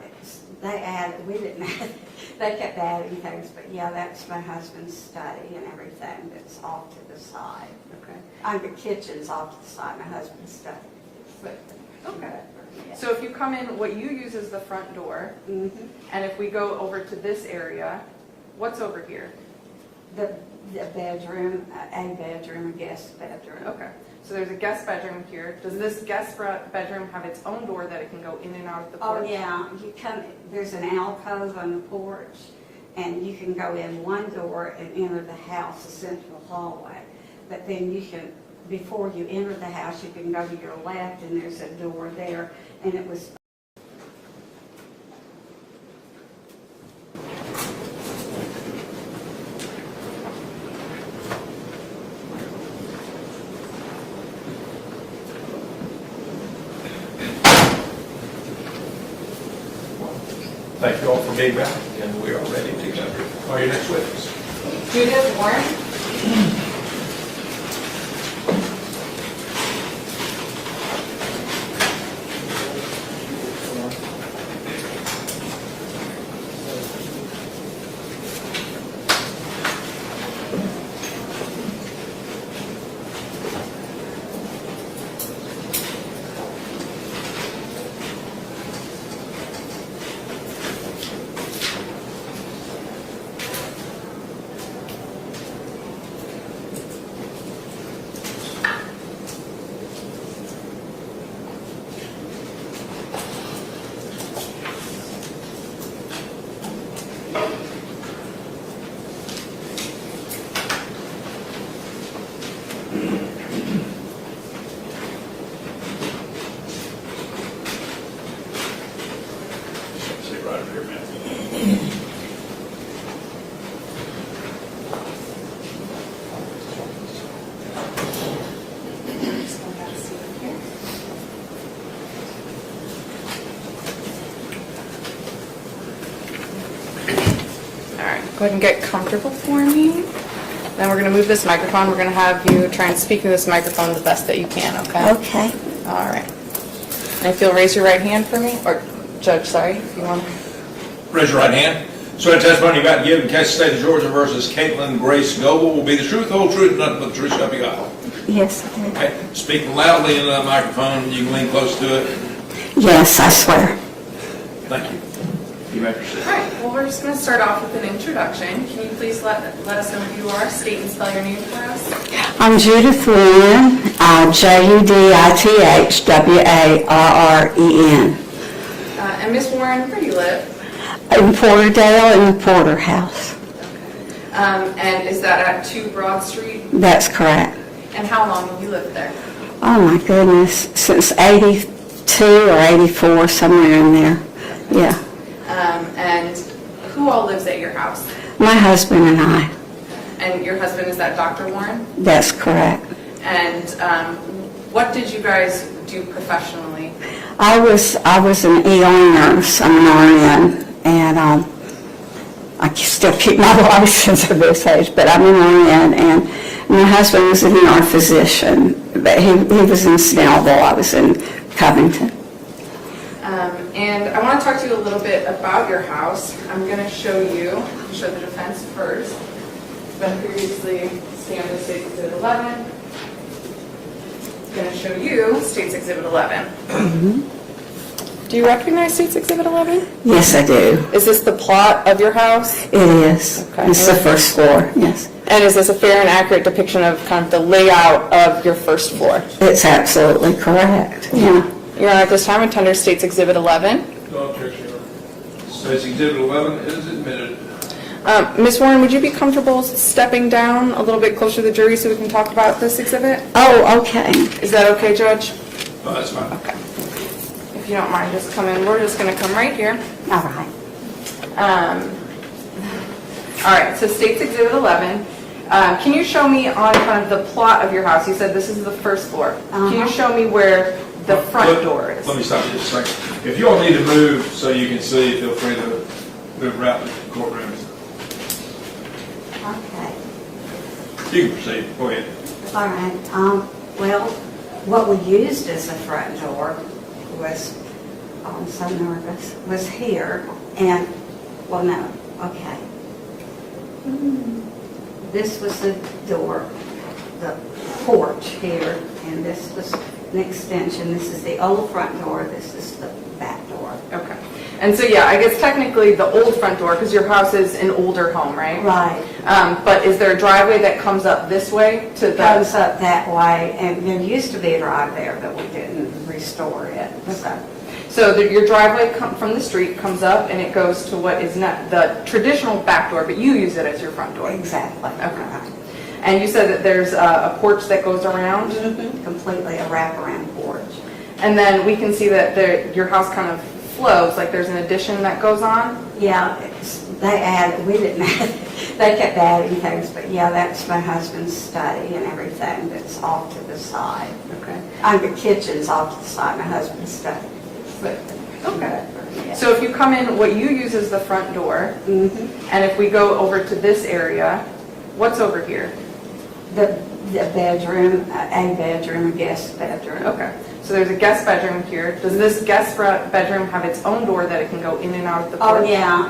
we didn't add, they kept adding things, but yeah, that's my husband's study and everything that's off to the side. Okay. The kitchen's off to the side, my husband's study. Okay. So if you come in, what you use is the front door, and if we go over to this area, what's over here? The bedroom, a guest bedroom. Okay. So there's a guest bedroom here. Does this guest bedroom have its own door that it can go in and out of the porch? Oh, yeah. There's an alcove on the porch, and you can go in one door and enter the house, a central hallway. But then you can, before you enter the house, you can go to your left, and there's a door there, and it was. Thank you all for being back, and we are ready to go. Call your next witness. Judith Warren. Sit right up here, man. All right, go ahead and get comfortable for me. Then we're going to move this microphone. We're going to have you try and speak through this microphone the best that you can, okay? Okay. All right. And if you'll raise your right hand for me, or Judge, sorry, if you want. Raise your right hand. So the testimony you're about to give in case the state of Georgia versus Caitlin Grace Goble will be the truth, the whole truth, and nothing but the truth shall be God. Yes, I did. Okay. Speak loudly into that microphone. You can lean close to it. Yes, I swear. Thank you. You may proceed. All right, well, we're just going to start off with an introduction. Can you please let us know who you are, state and spell your name for us? I'm Judith Warren, Judithwarren. And Ms. Warren, where do you live? In Porterdale, in the Porter House. And is that at 2 Broad Street? That's correct. And how long have you lived there? Oh my goodness, since 82 or 84, somewhere in there. Yeah. And who all lives at your house? My husband and I. And your husband, is that Dr. Warren? That's correct. And what did you guys do professionally? I was an ER nurse. I'm an RN, and I still keep my license at this age, but I'm an RN, and my husband was an ER physician, but he was in Snellville. I was in Covington. And I want to talk to you a little bit about your house. I'm going to show the defense first. It's been previously scanned as State's Exhibit 11. It's going to show you State's Exhibit 11. Mm-hmm. Do you recognize State's Exhibit 11? Yes, I do. Is this the plot of your house? It is. Okay. It's the first floor, yes. And is this a fair and accurate depiction of kind of the layout of your first floor? It's absolutely correct, yeah. Your Honor, at this time, I tender State's Exhibit 11. No objection, Your Honor. State's Exhibit 11 is admitted. Ms. Warren, would you be comfortable stepping down a little bit closer to the jury so we can talk about this exhibit? Oh, okay. Is that okay, Judge? Oh, that's fine. Okay. If you don't mind, just come in. We're just going to come right here. All right. All right, so State's Exhibit 11. Can you show me on kind of the plot of your house? You said this is the first floor. Can you show me where the front door is? Let me stop you just a second. If you all need to move so you can see, feel free to move around the courtroom. Okay. You can proceed. Go ahead. All right. Well, what we used as a front door was, oh, I'm so nervous, was here. And, well, no, okay. This was the door, the porch here, and this was an extension. This is the old front door. This is the back door. Okay. And so, yeah, I guess technically the old front door, because your house is an older home, right? Right. But is there a driveway that comes up this way to the... Comes up that way, and there used to be a drive there, but we didn't restore it. So your driveway from the street comes up and it goes to what is not the traditional back door, but you use it as your front door. Exactly. Okay. And you said that there's a porch that goes around? Mm-hmm. Completely a wraparound porch. And then we can see that your house kind of flows, like there's an addition that goes on. Yeah, we didn't add, they kept adding things, but yeah, that's my husband's study and everything that's off to the side. Okay. The kitchen's off to the side, my husband's study. Okay. So if you come in, what you use is the front door, and if we go over to this area, what's over here? The bedroom, a bedroom, a guest bedroom. Okay. So there's a guest bedroom here. Does this guest bedroom have its own door that it can go in and out of the porch? Oh, yeah.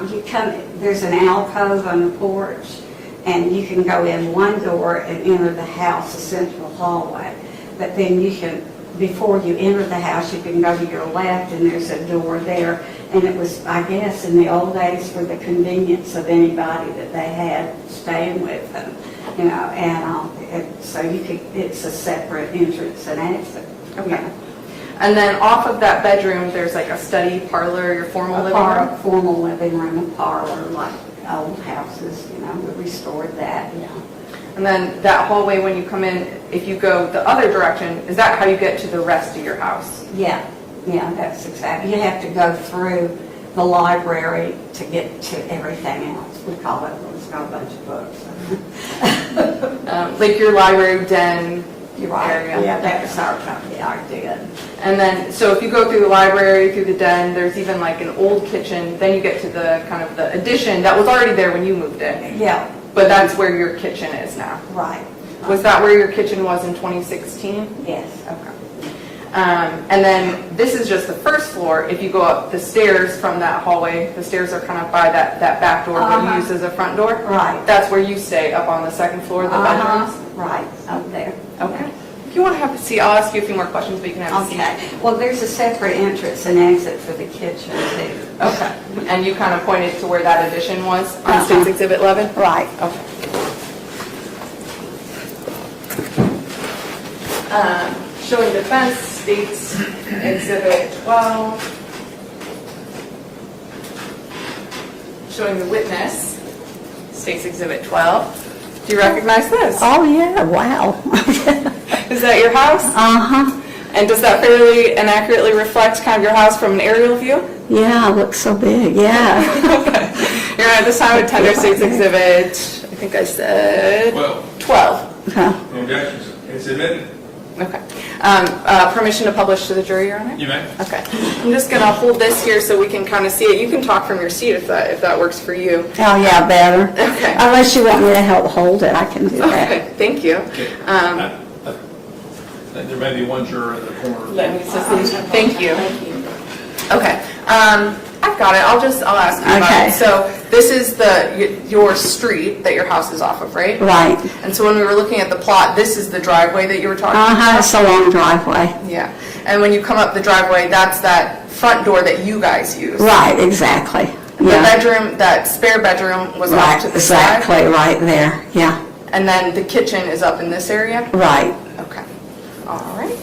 There's an alcove on the porch, and you can go in one door and enter the house, a central hallway. But then you can, before you enter the house, you can go to your left, and there's a door there. And it was, I guess, in the old days for the convenience of anybody that they had staying with them, you know, and so it's a separate entrance and exit. Okay. And then off of that bedroom, there's like a study, parlor, your formal living room? Formal living room, a parlor, like old houses, you know, we restored that, yeah. And then that hallway, when you come in, if you go the other direction, is that how you get to the rest of your house? Yeah, that's exactly. You have to go through the library to get to everything else. We call it, it's got a bunch of books. Like your library den area. Yeah, that's our idea. And then, so if you go through the library, through the den, there's even like an old kitchen, then you get to the kind of the addition that was already there when you moved in. Yeah. But that's where your kitchen is now. Right. Was that where your kitchen was in 2016? Yes. Okay. And then this is just the first floor. If you go up the stairs from that hallway, the stairs are kind of by that back door that you use as a front door. Right. That's where you stay, up on the second floor, the bedrooms? Right, up there. Okay. If you want to have a seat, I'll ask you a few more questions, but you can have a seat. Okay. Well, there's a separate entrance and exit for the kitchen, too. Okay. And you kind of pointed to where that addition was on State's Exhibit 11? Right. Okay. Showing defense, State's Exhibit 12. Showing the witness, State's Exhibit 12. Do you recognize this? Oh, yeah, wow. Is that your house? Uh-huh. And does that fairly and accurately reflect kind of your house from an aerial view? Yeah, it looks so big, yeah. Okay. You're at this time with Tender State's Exhibit, I think I said 12. Okay. No objections. It's admitted. Okay. Permission to publish to the jury, Your Honor? You may. Okay. I'm just going to hold this here so we can kind of see it. You can talk from your seat if that works for you. Oh, yeah, better. Okay. Unless you want me to help hold it, I can do that. Okay, thank you. There may be one juror in the corner. Let me just, thank you. Okay. I've got it. I'll ask you about it. So this is your street that your house is off of, right? Right. And so when we were looking at the plot, this is the driveway that you were talking about? It's a long driveway. Yeah. And when you come up the driveway, that's that front door that you guys use? Right, exactly. The bedroom, that spare bedroom was off to the side? Exactly, right there, yeah. And then the kitchen is up in this area? Right. Okay. All right.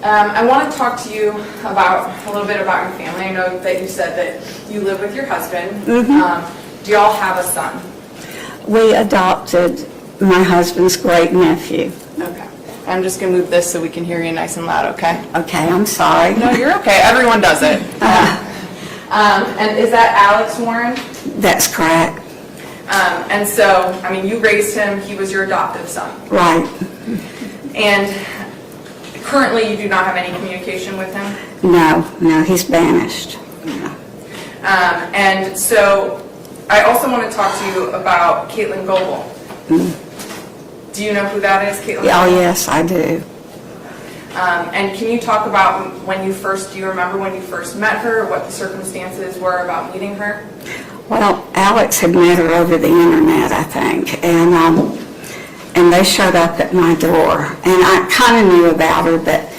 I want to talk to you a little bit about your family. I know that you said that you live with your husband. Do y'all have a son? We adopted my husband's great nephew. Okay. I'm just going to move this so we can hear you nice and loud, okay? Okay, I'm sorry. No, you're okay. Everyone does it. And is that Alex Warren? That's correct. And so, I mean, you raised him. He was your adoptive son. Right. And currently you do not have any communication with him? No, he's banished. And so I also want to talk to you about Caitlin Goebel. Do you know who that is, Caitlin? Oh, yes, I do. And can you talk about do you remember when you first met her, what the circumstances were about meeting her? Well, Alex had met her over the internet, I think, and they showed up at my door, and I kind of knew about her, but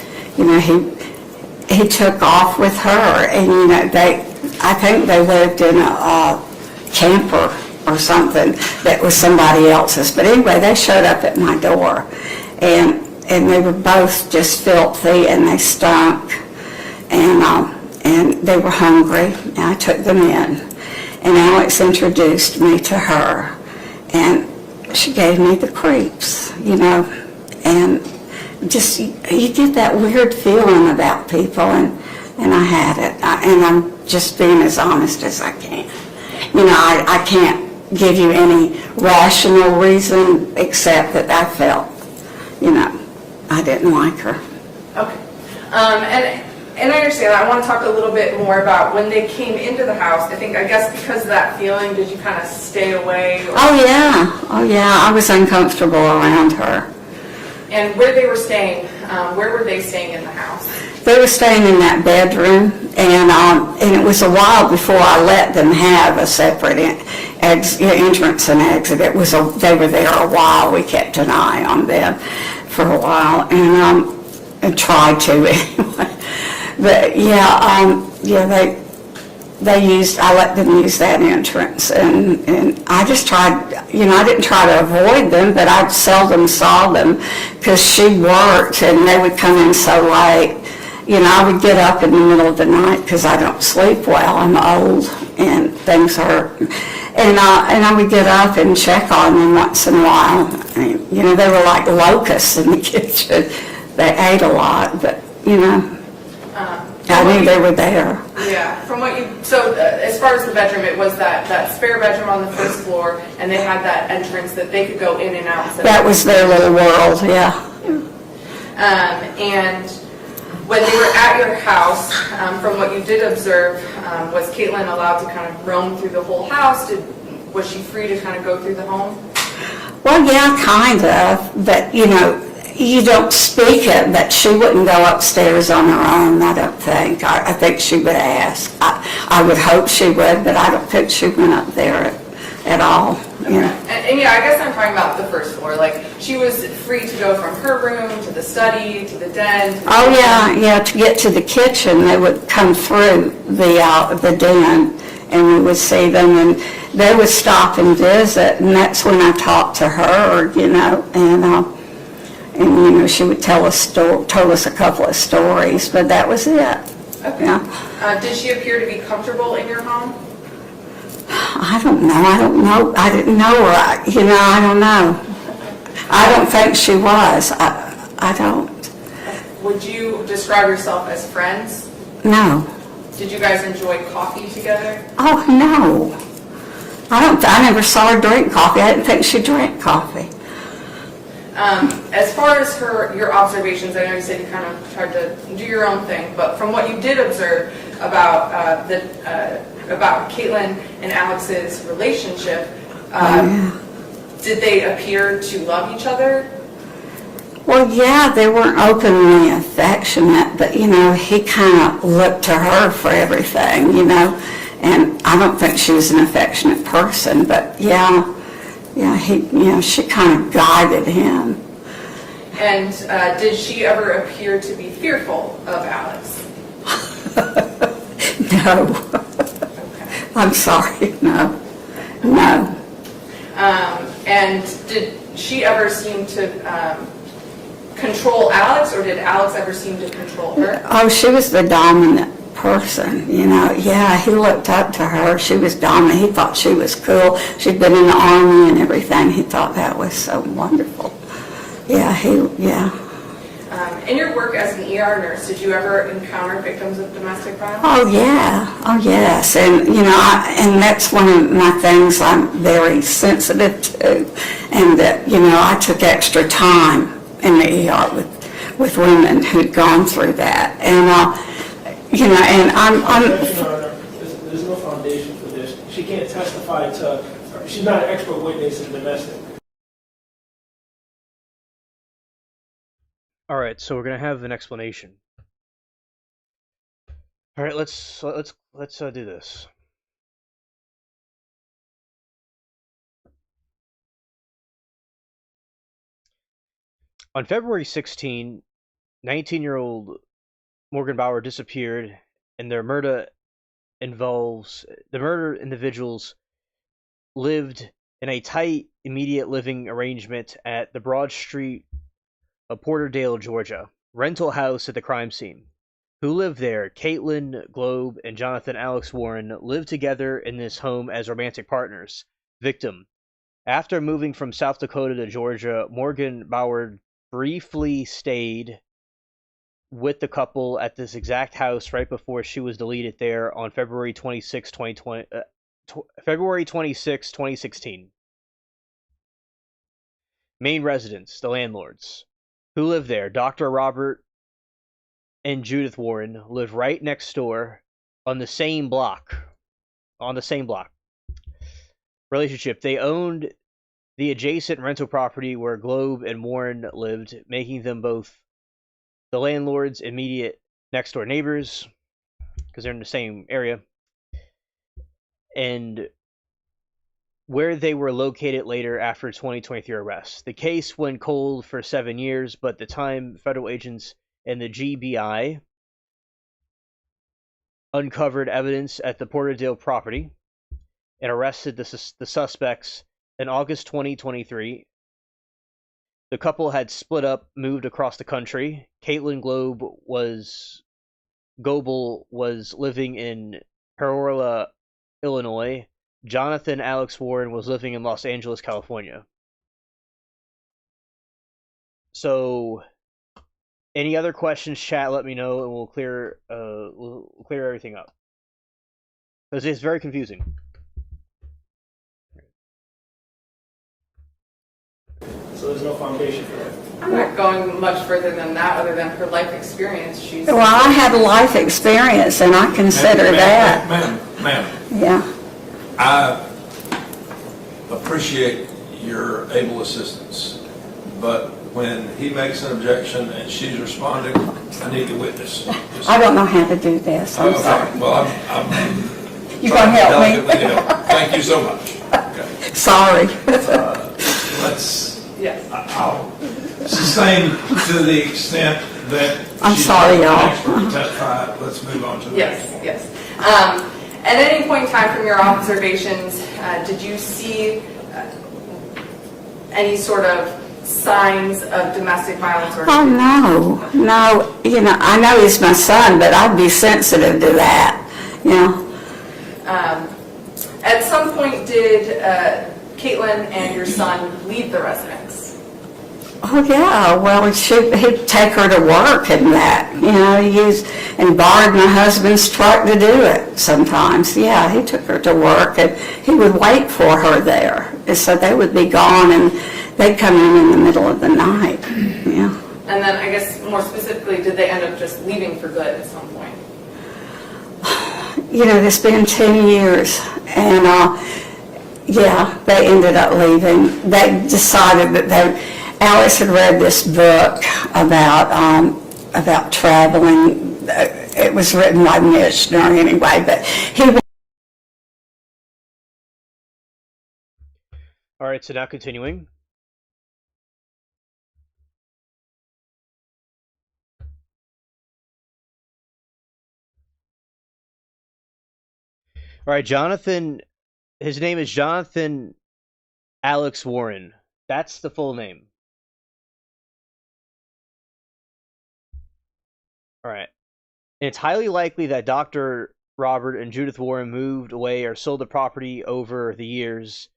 he took off with her, and I think they lived in a camper or something that was somebody else's. But anyway, they showed up at my door, and they were both just filthy, and they stunk, and they were hungry, and I took them in. And Alex introduced me to her, and she gave me the creeps, and just, you get that weird feeling about people, and I had it, and I'm just being as honest as I can. I can't give you any rational reason except that I felt, I didn't like her. Okay. And I understand. I want to talk a little bit more about when they came into the house. I guess because of that feeling, did you kind of stay away? Oh yeah, I was uncomfortable around her. And where they were staying, where were they staying in the house? They were staying in that bedroom, and it was a while before I let them have a separate entrance and exit. They were there a while. We kept an eye on them for a while, and tried to anyway. But I let them use that entrance, and I just tried, I didn't try to avoid them, but I seldom saw them because she worked and they would come in so late. I would get up in the middle of the night because I don't sleep well. I'm old and things hurt. And I would get up and check on them once in a while. They were like locusts in the kitchen. They ate a lot, but, I knew they were there. Yeah, so as far as the bedroom, it was that spare bedroom on the first floor, and they had that entrance that they could go in and out. That was their little world, yeah. And when they were at your house, from what you did observe, was Caitlin allowed to kind of roam through the whole house? Was she free to kind of go through the home? Well, yeah, kind of, but, you don't speak it, but she wouldn't go upstairs on her own, I don't think. I think she would ask. I would hope she would, but I don't think she went up there at all. Okay. And I guess I'm talking about the first floor. Like, she was free to go from her room to the study, to the den. Oh, yeah, to get to the kitchen, they would come through the den, and we would see them, and they would stop and visit, and that's when I talked to her, and she would told us a couple of stories, but that was it. Okay. Yeah. Did she appear to be comfortable in your home? I don't know. I didn't know her. I don't know. I don't think she was. I don't. Would you describe yourself as friends? No. Did you guys enjoy coffee together? Oh, no. I never saw her drink coffee. I didn't think she drank coffee. As far as your observations, I know you said you kind of tried to do your own thing, but from what you did observe about about Caitlin and Alex's relationship, did they appear to love each other? Well, yeah, they weren't openly affectionate, but, he kind of looked to her for everything, and I don't think she was an affectionate person, but she kind of guided him. And did she ever appear to be fearful of Alex? No. Okay. I'm sorry, no. And did she ever seem to control Alex, or did Alex ever seem to control her? Oh, she was the dominant person, Yeah, he looked up to her. She was dominant. He thought she was cool. She'd been in the army and everything. He thought that was so wonderful. In your work as an ER nurse, did you ever encounter victims of domestic violence? Oh, yeah. Oh, yes. And, and that's one of my things I'm very sensitive to. And that, I took extra time in the ER with women who'd gone through that. And, and There's no foundation for this. She can't testify she's not an expert witness in domestic. All right, so we're gonna have an explanation. All right, let's do this. On February 16, 19-year-old Morgan Bauer disappeared, and the murder individuals lived in a tight, immediate living arrangement at the Broad Street of Porterdale, Georgia, rental house at the crime scene. Who lived there? Caitlin Globe and Jonathan Alex Warren lived together in this home as romantic partners. Victim: After moving from South Dakota to Georgia, Morgan Bauer briefly stayed with the couple at this exact house right before she was deleted there on February 26, 2016. Main residents, the landlords, who lived there, Dr. Robert and Judith Warren, lived right next door on the same block. Relationship. They owned the adjacent rental property where Globe and Warren lived, making them both the landlord's immediate next door neighbors, because they're in the same area, and where they were located later after 2023 arrests. The case went cold for 7 years, but the time federal agents and the GBI uncovered evidence at the Porterdale property and arrested the suspects in August 2023. The couple had split up, moved across the country. Caitlin Goebel was living in Peoria, Illinois. Jonathan Alex Warren was living in Los Angeles, California. So, any other questions, chat, let me know, and we'll clear everything up. Because it's very confusing. So there's no foundation for that. I'm not going much further than that, other than her life experience. She's Well, I have a life experience, and I consider that. Ma'am, Yeah. I appreciate your able assistance, but when he makes an objection and she's responding, I need the witness. I don't know how to do this. I'm Okay, sorry. well, I'm You gonna help me? delicately to help. Thank you so much. Okay. Sorry. I'll sustain to the extent that I'm she's sorry, an y'all. expert to testify. Let's move on to the next one. Yes. At any point in time from your observations, did you see any sort of signs of domestic violence? Or Oh, no. You know, I know he's my son, but I'd be sensitive to that, you know. At some point, did Caitlin and your son leave the residence? Oh, yeah, well, he'd take her to work and that, you know, and borrowed my husband's truck to do it sometimes. Yeah, he took her to work, and he would wait for her there. And so they would be gone, and they'd come in the middle of the night, yeah. And then, I guess, more specifically, did they end up just leaving for good at some point? You know, it's been 10 years, and yeah, they ended up leaving. They decided that Alice had read this book about traveling. It was written by a missionary anyway, but he. All right, so now continuing. All right, Jonathan, his name is Jonathan Alex Warren. That's the full name. All right. It's highly likely that Dr. Robert and Judith Warren moved away or sold the property over the years,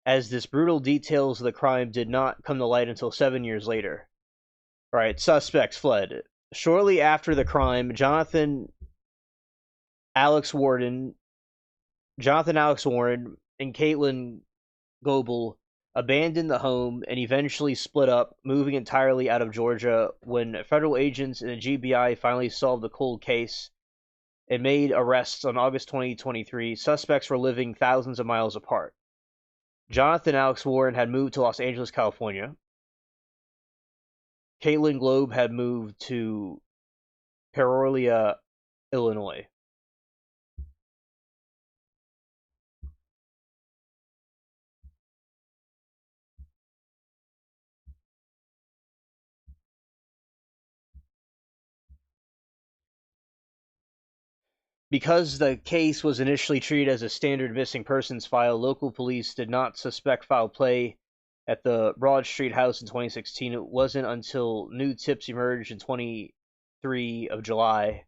as this brutal details of the crime did not come to light until 7 years later. All right, suspects fled. Shortly after the crime, Jonathan Alex Warren and Caitlin Goebel abandoned the home and eventually split up, moving entirely out of Georgia. When federal agents and the GBI finally solved the cold case and made arrests on August 2023, suspects were living thousands of miles apart. Jonathan Alex Warren had moved to Los Angeles, California. Caitlin Globe had moved to Peoria, Illinois. Because the case was initially treated as a standard missing persons file, local police did not suspect foul play at the Broad Street house in 2016. It wasn't until new tips emerged in 23 of July.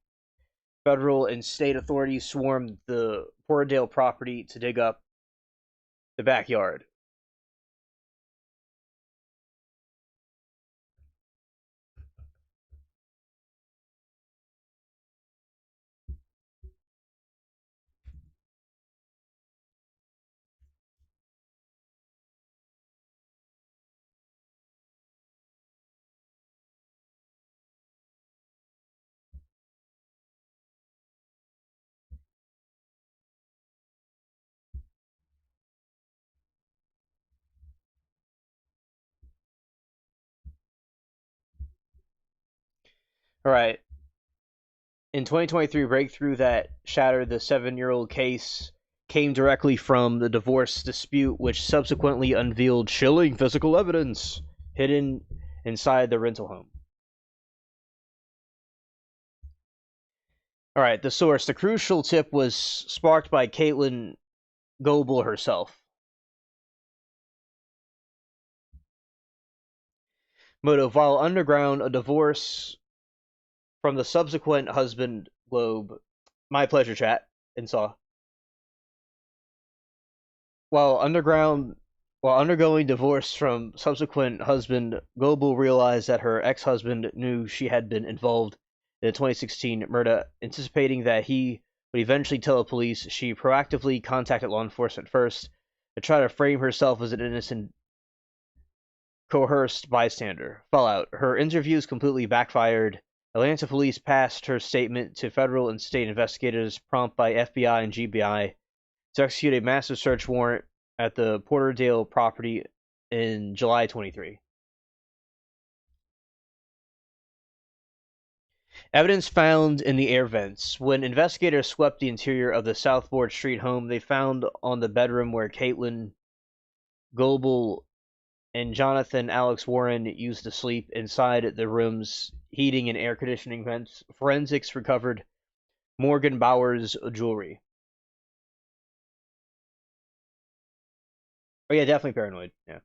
Federal and state authorities swarmed the Porterdale property to dig up the backyard. All right. In 2023, breakthrough that shattered the 7-year-old case came directly from the divorce dispute, which subsequently unveiled chilling physical evidence hidden inside the rental home. All right, the source. The crucial tip was sparked by Caitlin Goble herself. Motive: while underground, a divorce from the subsequent husband Globe. My pleasure, chat. And saw. While undergoing divorce from subsequent husband, Goble realized that her ex-husband knew she had been involved in the 2016 murder. Anticipating that he would eventually tell the police, she proactively contacted law enforcement first to try to frame herself as an innocent, coerced bystander. Fallout: her interviews completely backfired. Atlanta police passed her statement to federal and state investigators, prompted by FBI and GBI, to execute a massive search warrant at the Porterdale property in July 23. Evidence found in the air vents. When investigators swept the interior of the Southboard Street home, they found on the bedroom where Caitlin Goble and Jonathan Alex Warren used to sleep, inside the room's heating and air conditioning vents, forensics recovered Morgan Bauer's jewelry. Oh yeah, definitely paranoid. Yeah.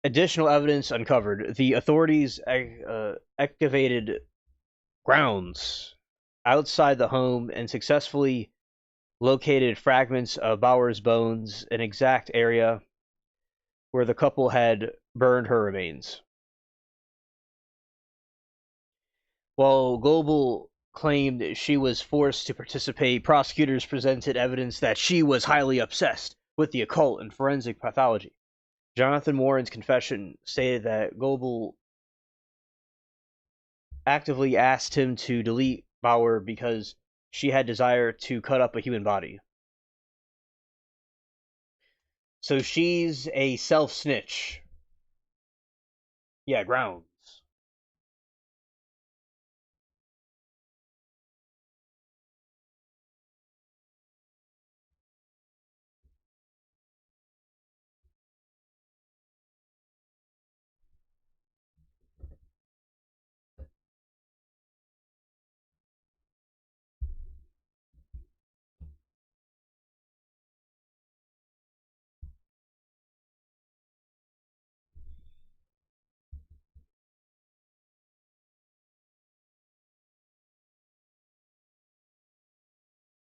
Additional evidence uncovered. The authorities excavated grounds outside the home and successfully located fragments of Bauer's bones, an exact area where the couple had burned her remains. While Goble claimed she was forced to participate, prosecutors presented evidence that she was highly obsessed with the occult and forensic pathology. Jonathan Warren's confession stated that Goble actively asked him to delete Bauer because she had desire to cut up a human body. So she's a self-snitch. Yeah, grounds.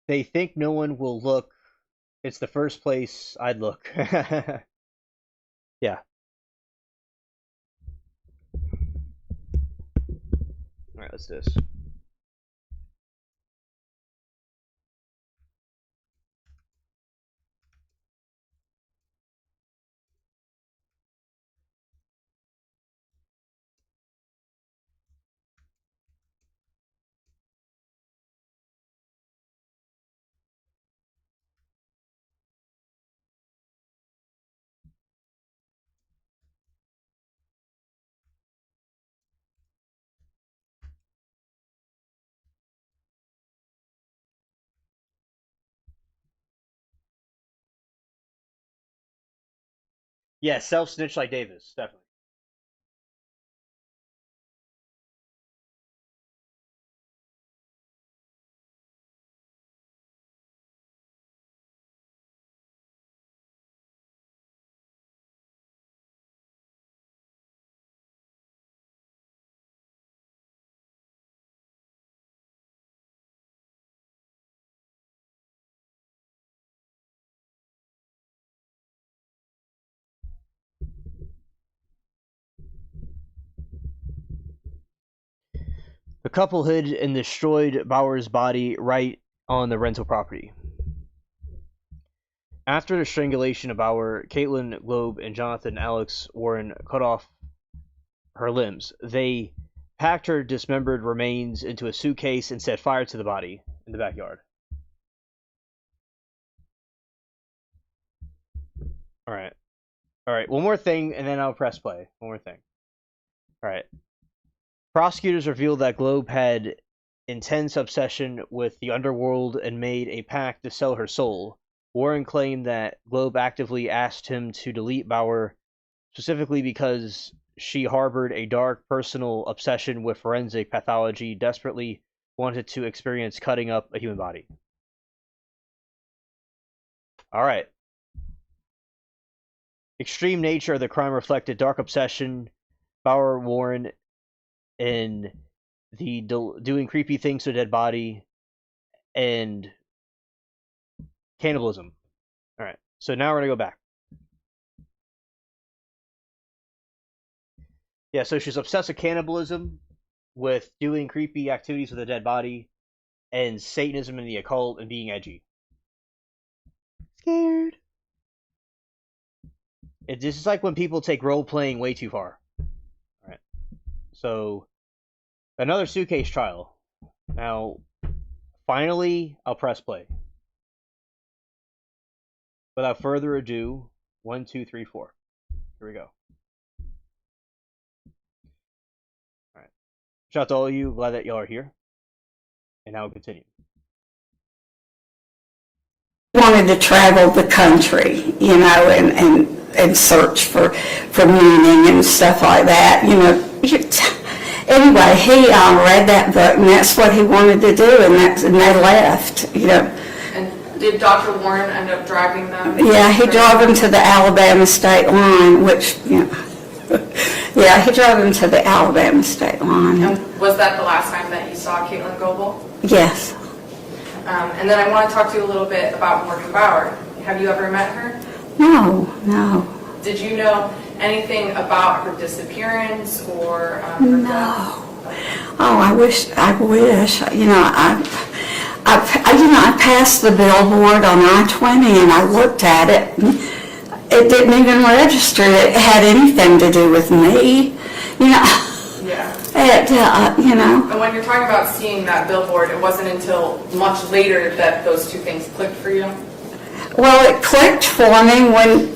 They think no one will look. It's the first place I'd look. Yeah. Alright, let's do this. Yeah, self-snitch like Davis, definitely. The couple hid and destroyed Bauer's body right on the rental property. After the strangulation of Bauer, Caitlin Globe and Jonathan Alex Warren cut off her limbs. They packed her dismembered remains into a suitcase and set fire to the body in the backyard. All right. All right. One more thing, and then I'll press play. One more thing. All right. Prosecutors revealed that Globe had intense obsession with the underworld and made a pact to sell her soul. Warren claimed that Globe actively asked him to delete Bauer specifically because she harbored a dark personal obsession with forensic pathology, desperately wanted to experience cutting up a human body. All right. Extreme nature of the crime reflected dark obsession, Bauer, Warren, and the doing creepy things to a dead body, and cannibalism. All right. So now we're going to go back. Yeah, so she's obsessed with cannibalism, with doing creepy activities with a dead body, and Satanism and the occult, and being edgy. Scared. This is like when people take role-playing way too far. Alright. So, another suitcase trial. Now, finally, I'll press play. Without further ado, 1, 2, 3, 4. Here we go. Alright. Shout out to all of you. Glad that y'all are here. And now we'll continue. Wanted to travel the country, you know, and search for meaning and stuff like that, you know. Anyway, he read that book, and that's what he wanted to do, and they left, you know. And did Dr. Warren end up driving them? Yeah, he drove them to the Alabama state line, which, you know, yeah, he drove them to the Alabama state line. And was that the last time that you saw Caitlin Goebel? Yes. And then I want to talk to you a little bit about Morgan Bauer. Have you ever met her? No. Did you know anything about her disappearance or her No. death? Oh, I wish. You know, I passed the billboard on I-20 and I looked at it. And it didn't even register it had anything to do with me. You know. Yeah. You know. And when you're talking about seeing that billboard, it wasn't until much later that those two things clicked for you? Well, it clicked for me when,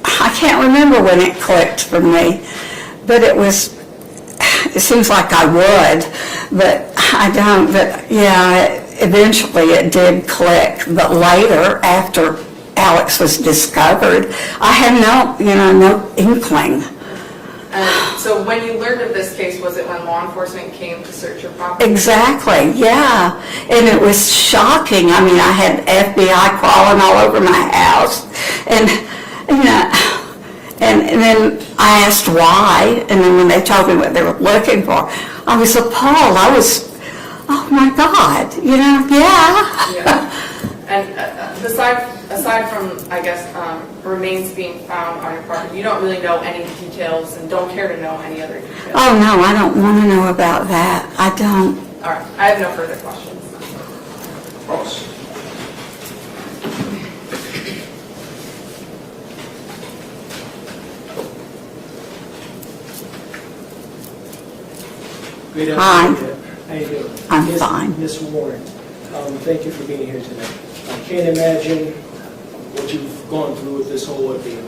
I can't remember when it clicked for me, but it seems like I would, but I don't, but yeah, eventually it did click, but later, after Alex was discovered, I had no inkling. And so when you learned of this case, was it when law enforcement came to search your property? Exactly, yeah. And it was shocking. I mean, I had FBI crawling all over my house. And you know, and then I asked why. And then when they told me what they were looking for, I was appalled. Oh my God, you know, yeah. Yeah. And aside from, I guess, remains being found on your property, you don't really know any details and don't care to know any other details? Oh no, I don't want to know about that. I don't. All right, I have no further questions. Ross. Good Hi. afternoon. How you doing? I'm fine. Miss Warren, thank you for being here today. I can't imagine what you've gone through with this whole ordeal.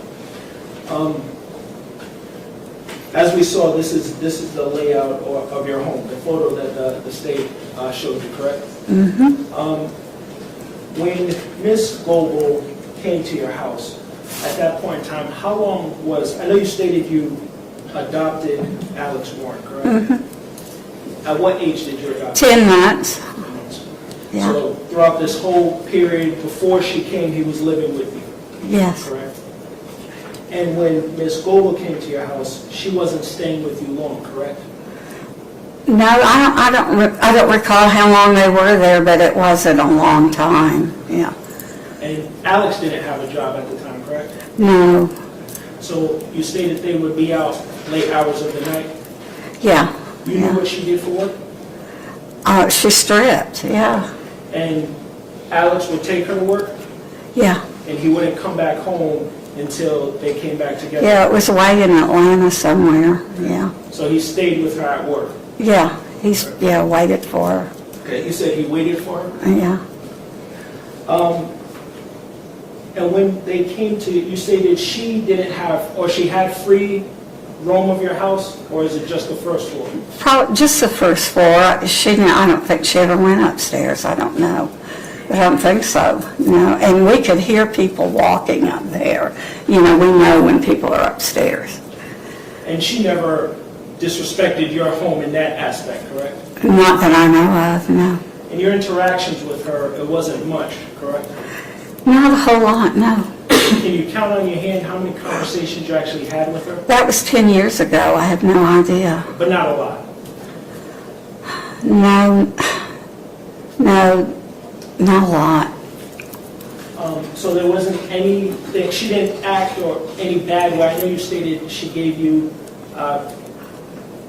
As we saw, this is the layout of your home, the photo that the state showed you, correct? Mm-hmm. When Miss Goebel came to your house, at that point in time, how long was, I know you stated you adopted Alex Warren, correct? Mm-hmm. At what age did you adopt? 10 months. Yeah. So throughout this whole period before she came, he was living with you? Yes. Correct? And when Miss Goebel came to your house, she wasn't staying with you long, correct? No, I don't recall how long they were there, but it wasn't a long time. Yeah. And Alex didn't have a job at the time, correct? No. So you stated they would be out late hours of the night? Yeah. You knew what she did for work? She stripped. Yeah. And Alex would take her to work? Yeah. And he wouldn't come back home until they came back together? Yeah, it was away in Atlanta somewhere. Yeah. So he stayed with her at work? Yeah. He's waited for her. Okay, you said he waited for her? Yeah. And when they came to, you stated she didn't have, or she had free roam of your house, or is it just the first floor? Probably just the first floor. I don't think she ever went upstairs. I don't know. But I don't think so, no. And we could hear people walking up there. We know when people are upstairs. And she never disrespected your home in that aspect, correct? Not that I know of, no. In your interactions with her, it wasn't much, correct? Not a whole lot, no. Can you count on your hand how many conversations you actually had with her? That was 10 years ago. I have no idea. But not a lot. No, not a lot. So there wasn't anything, she didn't act or any bad way. I know you stated she gave you,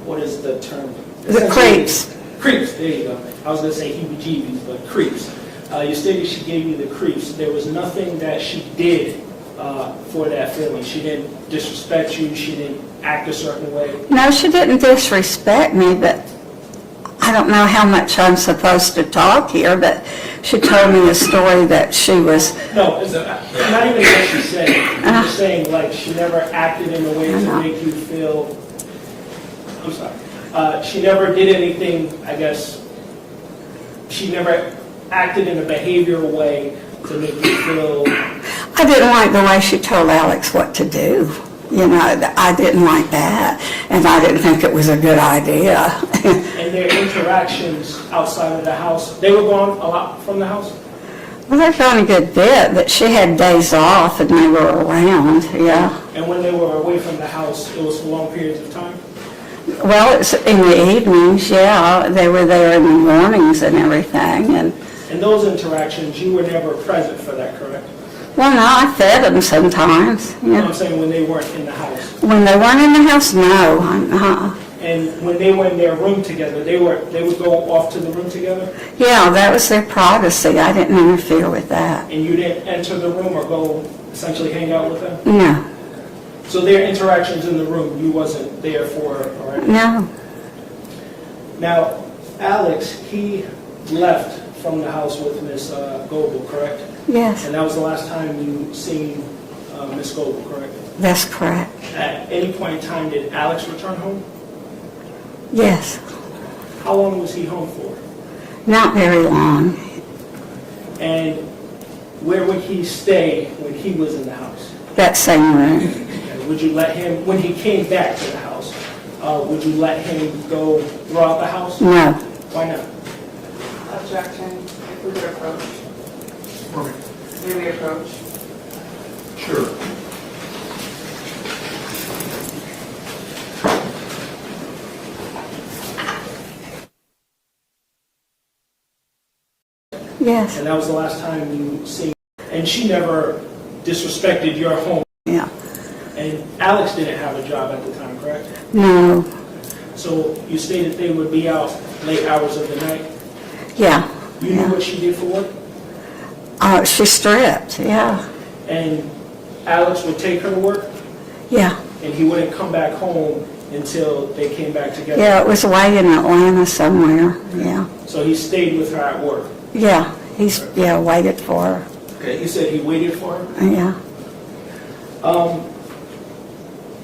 what is the term? The creeps. Creeps, there you go. I was going to say heebie-jeebies, but creeps. You stated she gave you the creeps. There was nothing that she did for that feeling. She didn't disrespect you. She didn't act a certain way. No, she didn't disrespect me, but I don't know how much I'm supposed to talk here, but she told me a story that she was... No, it's not even what she said. I'm just saying, like, she never acted in a way to make you feel... I'm sorry. She never did anything, I guess... She never acted in a behavioral way to make you feel... I didn't like the way she told Alex what to do. I didn't like that, and I didn't think it was a good idea. And their interactions outside of the house, they were gone a lot from the house? Well, they're gone a good bit, but she had days off and they were around, yeah. And when they were away from the house, it was for long periods of time? Well, it's in the evenings, yeah. They were there in the mornings and everything. And those interactions, you were never present for that, correct? Well, no, I fed them sometimes. Yeah. No, I'm saying when they weren't in the house. When they weren't in the house, no. And when they were in their room together, they would go off to the room together? Yeah, that was their privacy. I didn't interfere with that. And you didn't enter the room or go essentially hang out with them? No. So their interactions in the room, you wasn't there for, or anything? No. Now, Alex, he left from the house with Miss Goebel, correct? Yes. And that was the last time you seen Miss Goebel, correct? That's correct. At any point in time, did Alex return home? Yes. How long was he home for? Not very long. And where would he stay when he was in the house? That same room. And would you let him, when he came back to the house, would you let him go throughout the house? No. Why not? Objection, if we could approach. May we approach? Sure. Yes. And that was the last time you seen, and she never disrespected your home. Yeah. And Alex didn't have a job at the time, correct? No. So you stated they would be out late hours of the night? Yeah. You knew what she did for work? She stripped, yeah. And Alex would take her to work? Yeah. And he wouldn't come back home until they came back together? Yeah, it was away in Atlanta somewhere, yeah. So he stayed with her at work? Yeah, waited for her. Okay, you said he waited for her? Yeah.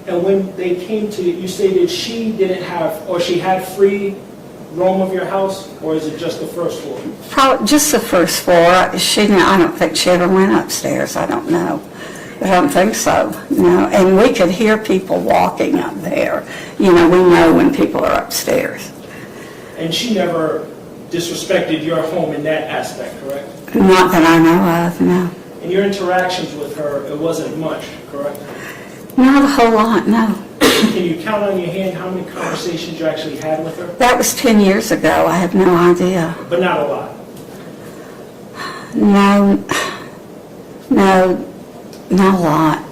And when they came to, you stated she didn't have, or she had free roam of your house, or is it just the first floor? Probably just the first floor. I don't think she ever went upstairs. I don't know. But I don't think so, no. And we could hear people walking up there. We know when people are upstairs. And she never disrespected your home in that aspect, correct? Not that I know of, no. In your interactions with her, it wasn't much, correct? Not a whole lot, no. Can you count on your hand how many conversations you actually had with her? That was 10 years ago. I have no idea. But not a lot? No, not a lot.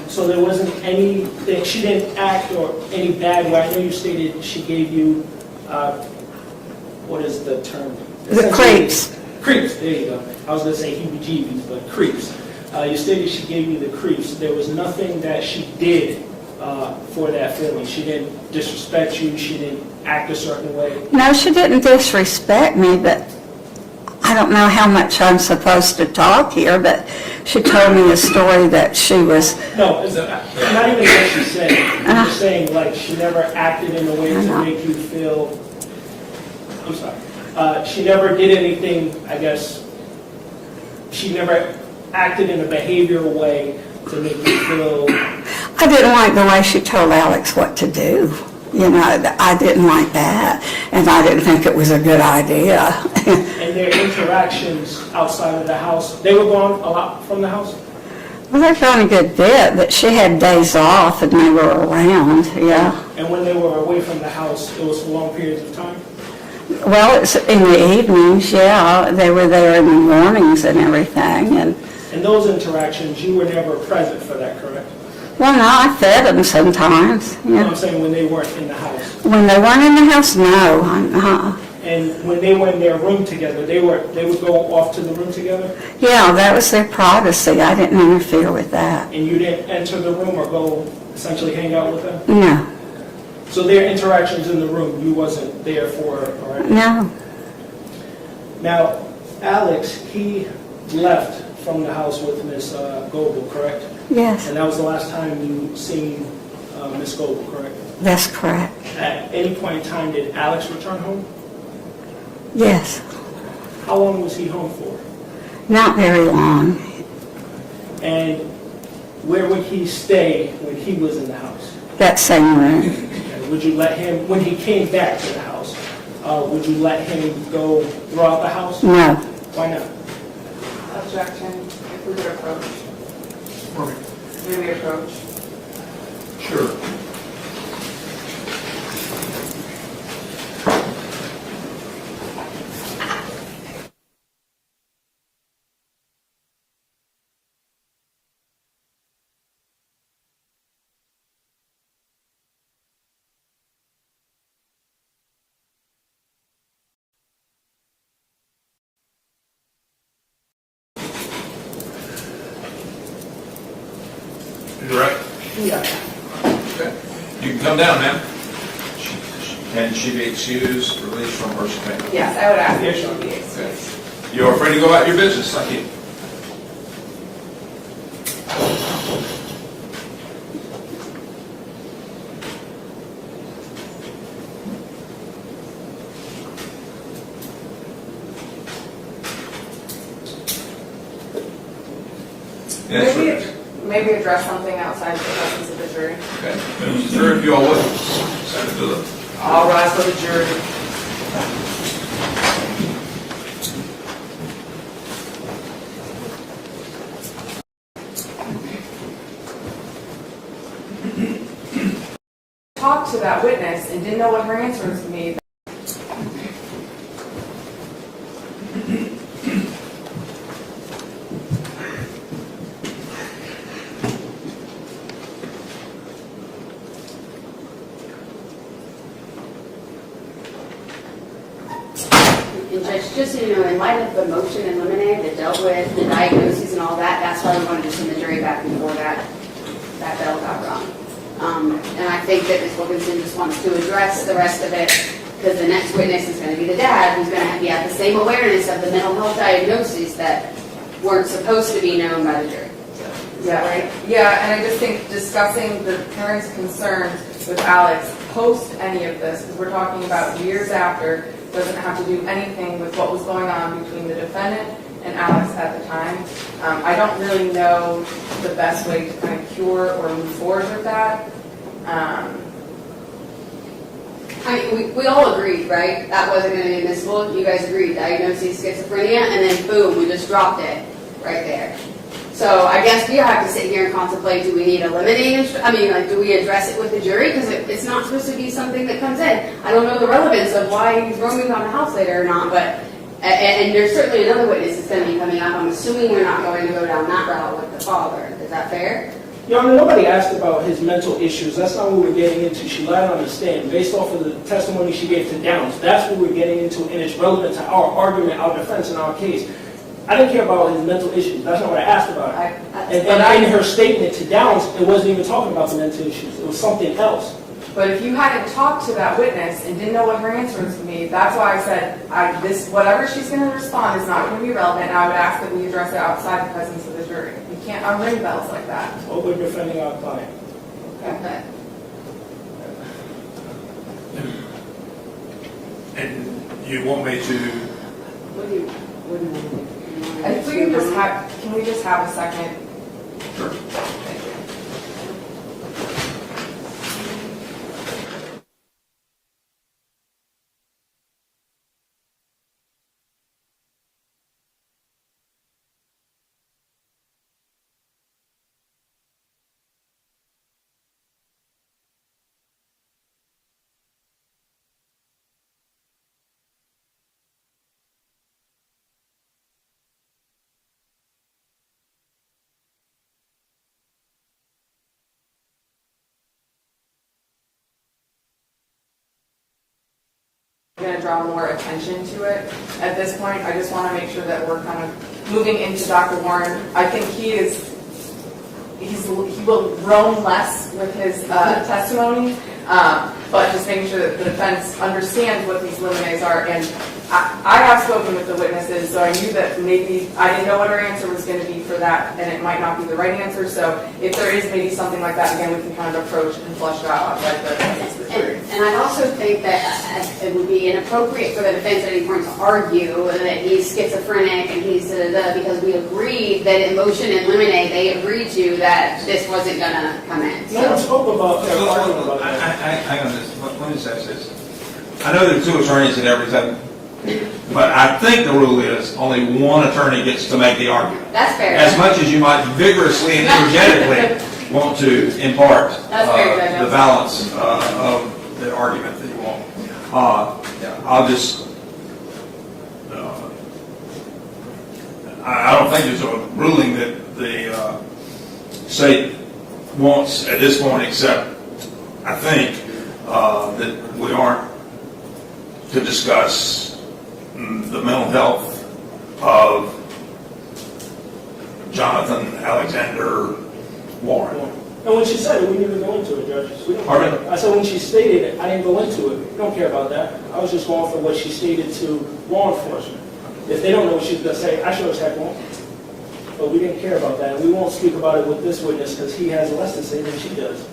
So there wasn't anything, she didn't act or any bad way. I know you stated she gave you, what is the term? The creeps. Creeps, there you go. I was going to say heebie-jeebies, but creeps. You stated she gave you the creeps. There was nothing that she did for that feeling. She didn't disrespect you. She didn't act a certain way. No, she didn't disrespect me, but I I don't know how much I'm supposed to talk here, but she told me a story that she was, No, it's not even what she's saying. I'm just saying, like, she never acted in a way to make you feel, I'm sorry. She never did anything, I guess, she never acted in a behavioral way to make you feel. I didn't like the way she told Alex what to do. You know, I didn't like that, and I didn't think it was a good idea. And their interactions outside of the house, they were gone a lot from the house? Well, they've gone a good bit, but she had days off and they were around, yeah. And when they were away from the house, it was for long periods of time? Well, it's in the evenings, yeah. They were there in the mornings and everything, and And those interactions, you were never present for that, correct? well, no, I fed them sometimes, You know what yeah. I'm saying, when they weren't in the house? When they weren't in the house, no. And when they were in their room together, they would go off to the room together? Yeah, that was their privacy. I didn't interfere with that. And you didn't enter the room or go essentially hang out with them? No, So their interactions in the room, you wasn't there for, all right? no. Now, Alex, he left from the house with Miss Goebel, correct? Yes, And that was the last time you seen Miss Goebel, correct? that's correct. At any point in time, did Alex return home? Yes, How long was he home for? not very long. And where would he stay when he was in the house? That same room. And would you let him, when he came back to the house, would you let him go throughout the house? No. Why not? Objection, if we could approach. May we approach? Sure. You right? Yeah. Okay. You can come down, ma'am. Can she be excused, released from her subpoena? Yes, I would ask if she would be excused. You are free to go about your business. Thank you. Yes, sir. Maybe address something outside the presence of the jury. Okay. Mr. Jury, if you all would, send it to them. All rise for the jury. Talked to that witness and didn't know what her answer was going to be. And Judge, just so you know, in light of the motion in limine that dealt with the diagnoses and all that, that's why we wanted to send the jury back before that bell got rung. And I think that Ms. Wilkinson just wants to address the rest of it, because the next witness is going to be the dad, who's going to be at the same awareness of the mental health diagnoses that weren't supposed to be known by the jury. Is that right? Yeah, and I just think discussing the parents' concerns with Alex post any of this, because we're talking about years after, doesn't have to do anything with what was going on between the defendant and Alex at the time. I don't really know the best way to kind of cure or move forward with that. I mean, we all agreed, right? That wasn't going to be admissible. You guys agreed, diagnosis schizophrenia, and then boom, we just dropped it right there. So I guess we have to sit here and contemplate, do we need eliminating, do we address it with the jury? Because it's not supposed to be something that comes in. I don't know the relevance of why he's roaming on the house later or not, but, and there's certainly another witness that's going to be coming up. I'm assuming we're not going to go down that route with the father. Is that fair? Your Honor, nobody asked about his mental issues. That's not what we're getting into. She lied on the stand based off of the testimony she gave to Downs. That's what we're getting into, and it's relevant to our argument, our defense, and our case. I didn't care about his mental issues. That's not what I asked about. And in her statement to Downs, it wasn't even talking about the mental issues. It was something else. But if you hadn't talked to that witness and didn't know what her answer was going to be, that's why I said, whatever she's going to respond is not going to be relevant, and I would ask that we address it outside the presence of the jury. You can't unring bells like that. Well, we're defending our client. Okay. And you want me to, If we can just have, can we just have a second? sure. Thank you. I'm going to draw more attention to it. At this point, I just want to make sure that we're kind of moving into Dr. Warren. I think he will roam less with his testimony, but just making sure that the defense understands what these limines are. And I have spoken with the witnesses, so I knew that maybe I didn't know what her answer was going to be for that, and it might not be the right answer. So if there is maybe something like that, again, we can kind of approach and flush it out outside the presence of the jury. And I also think that it would be inappropriate for the defense at any point to argue that he's schizophrenic and he's because we agreed that in motion in limine, they agreed to that this wasn't going to come in. No, spoke about Hang on this. Let me say this. I know there are two attorneys at every table, but I think the rule is only one attorney gets to make the argument. That's fair. As much as you might vigorously and energetically want to impart the balance of the argument that you want. I'll just, I don't think there's a ruling that the state wants at this point, except I think that we aren't to discuss the mental health of Jonathan Alexander Warren. And when she said it, we didn't even go into it, Judge. We don't Pardon? care. I said when she stated it, I didn't go into it. We don't care about that. I was just going for what she stated to law enforcement. If they don't know what she's going to say, I sure as heck won't. But we didn't care about that. And we won't speak about it with this witness because he has less to say than she does.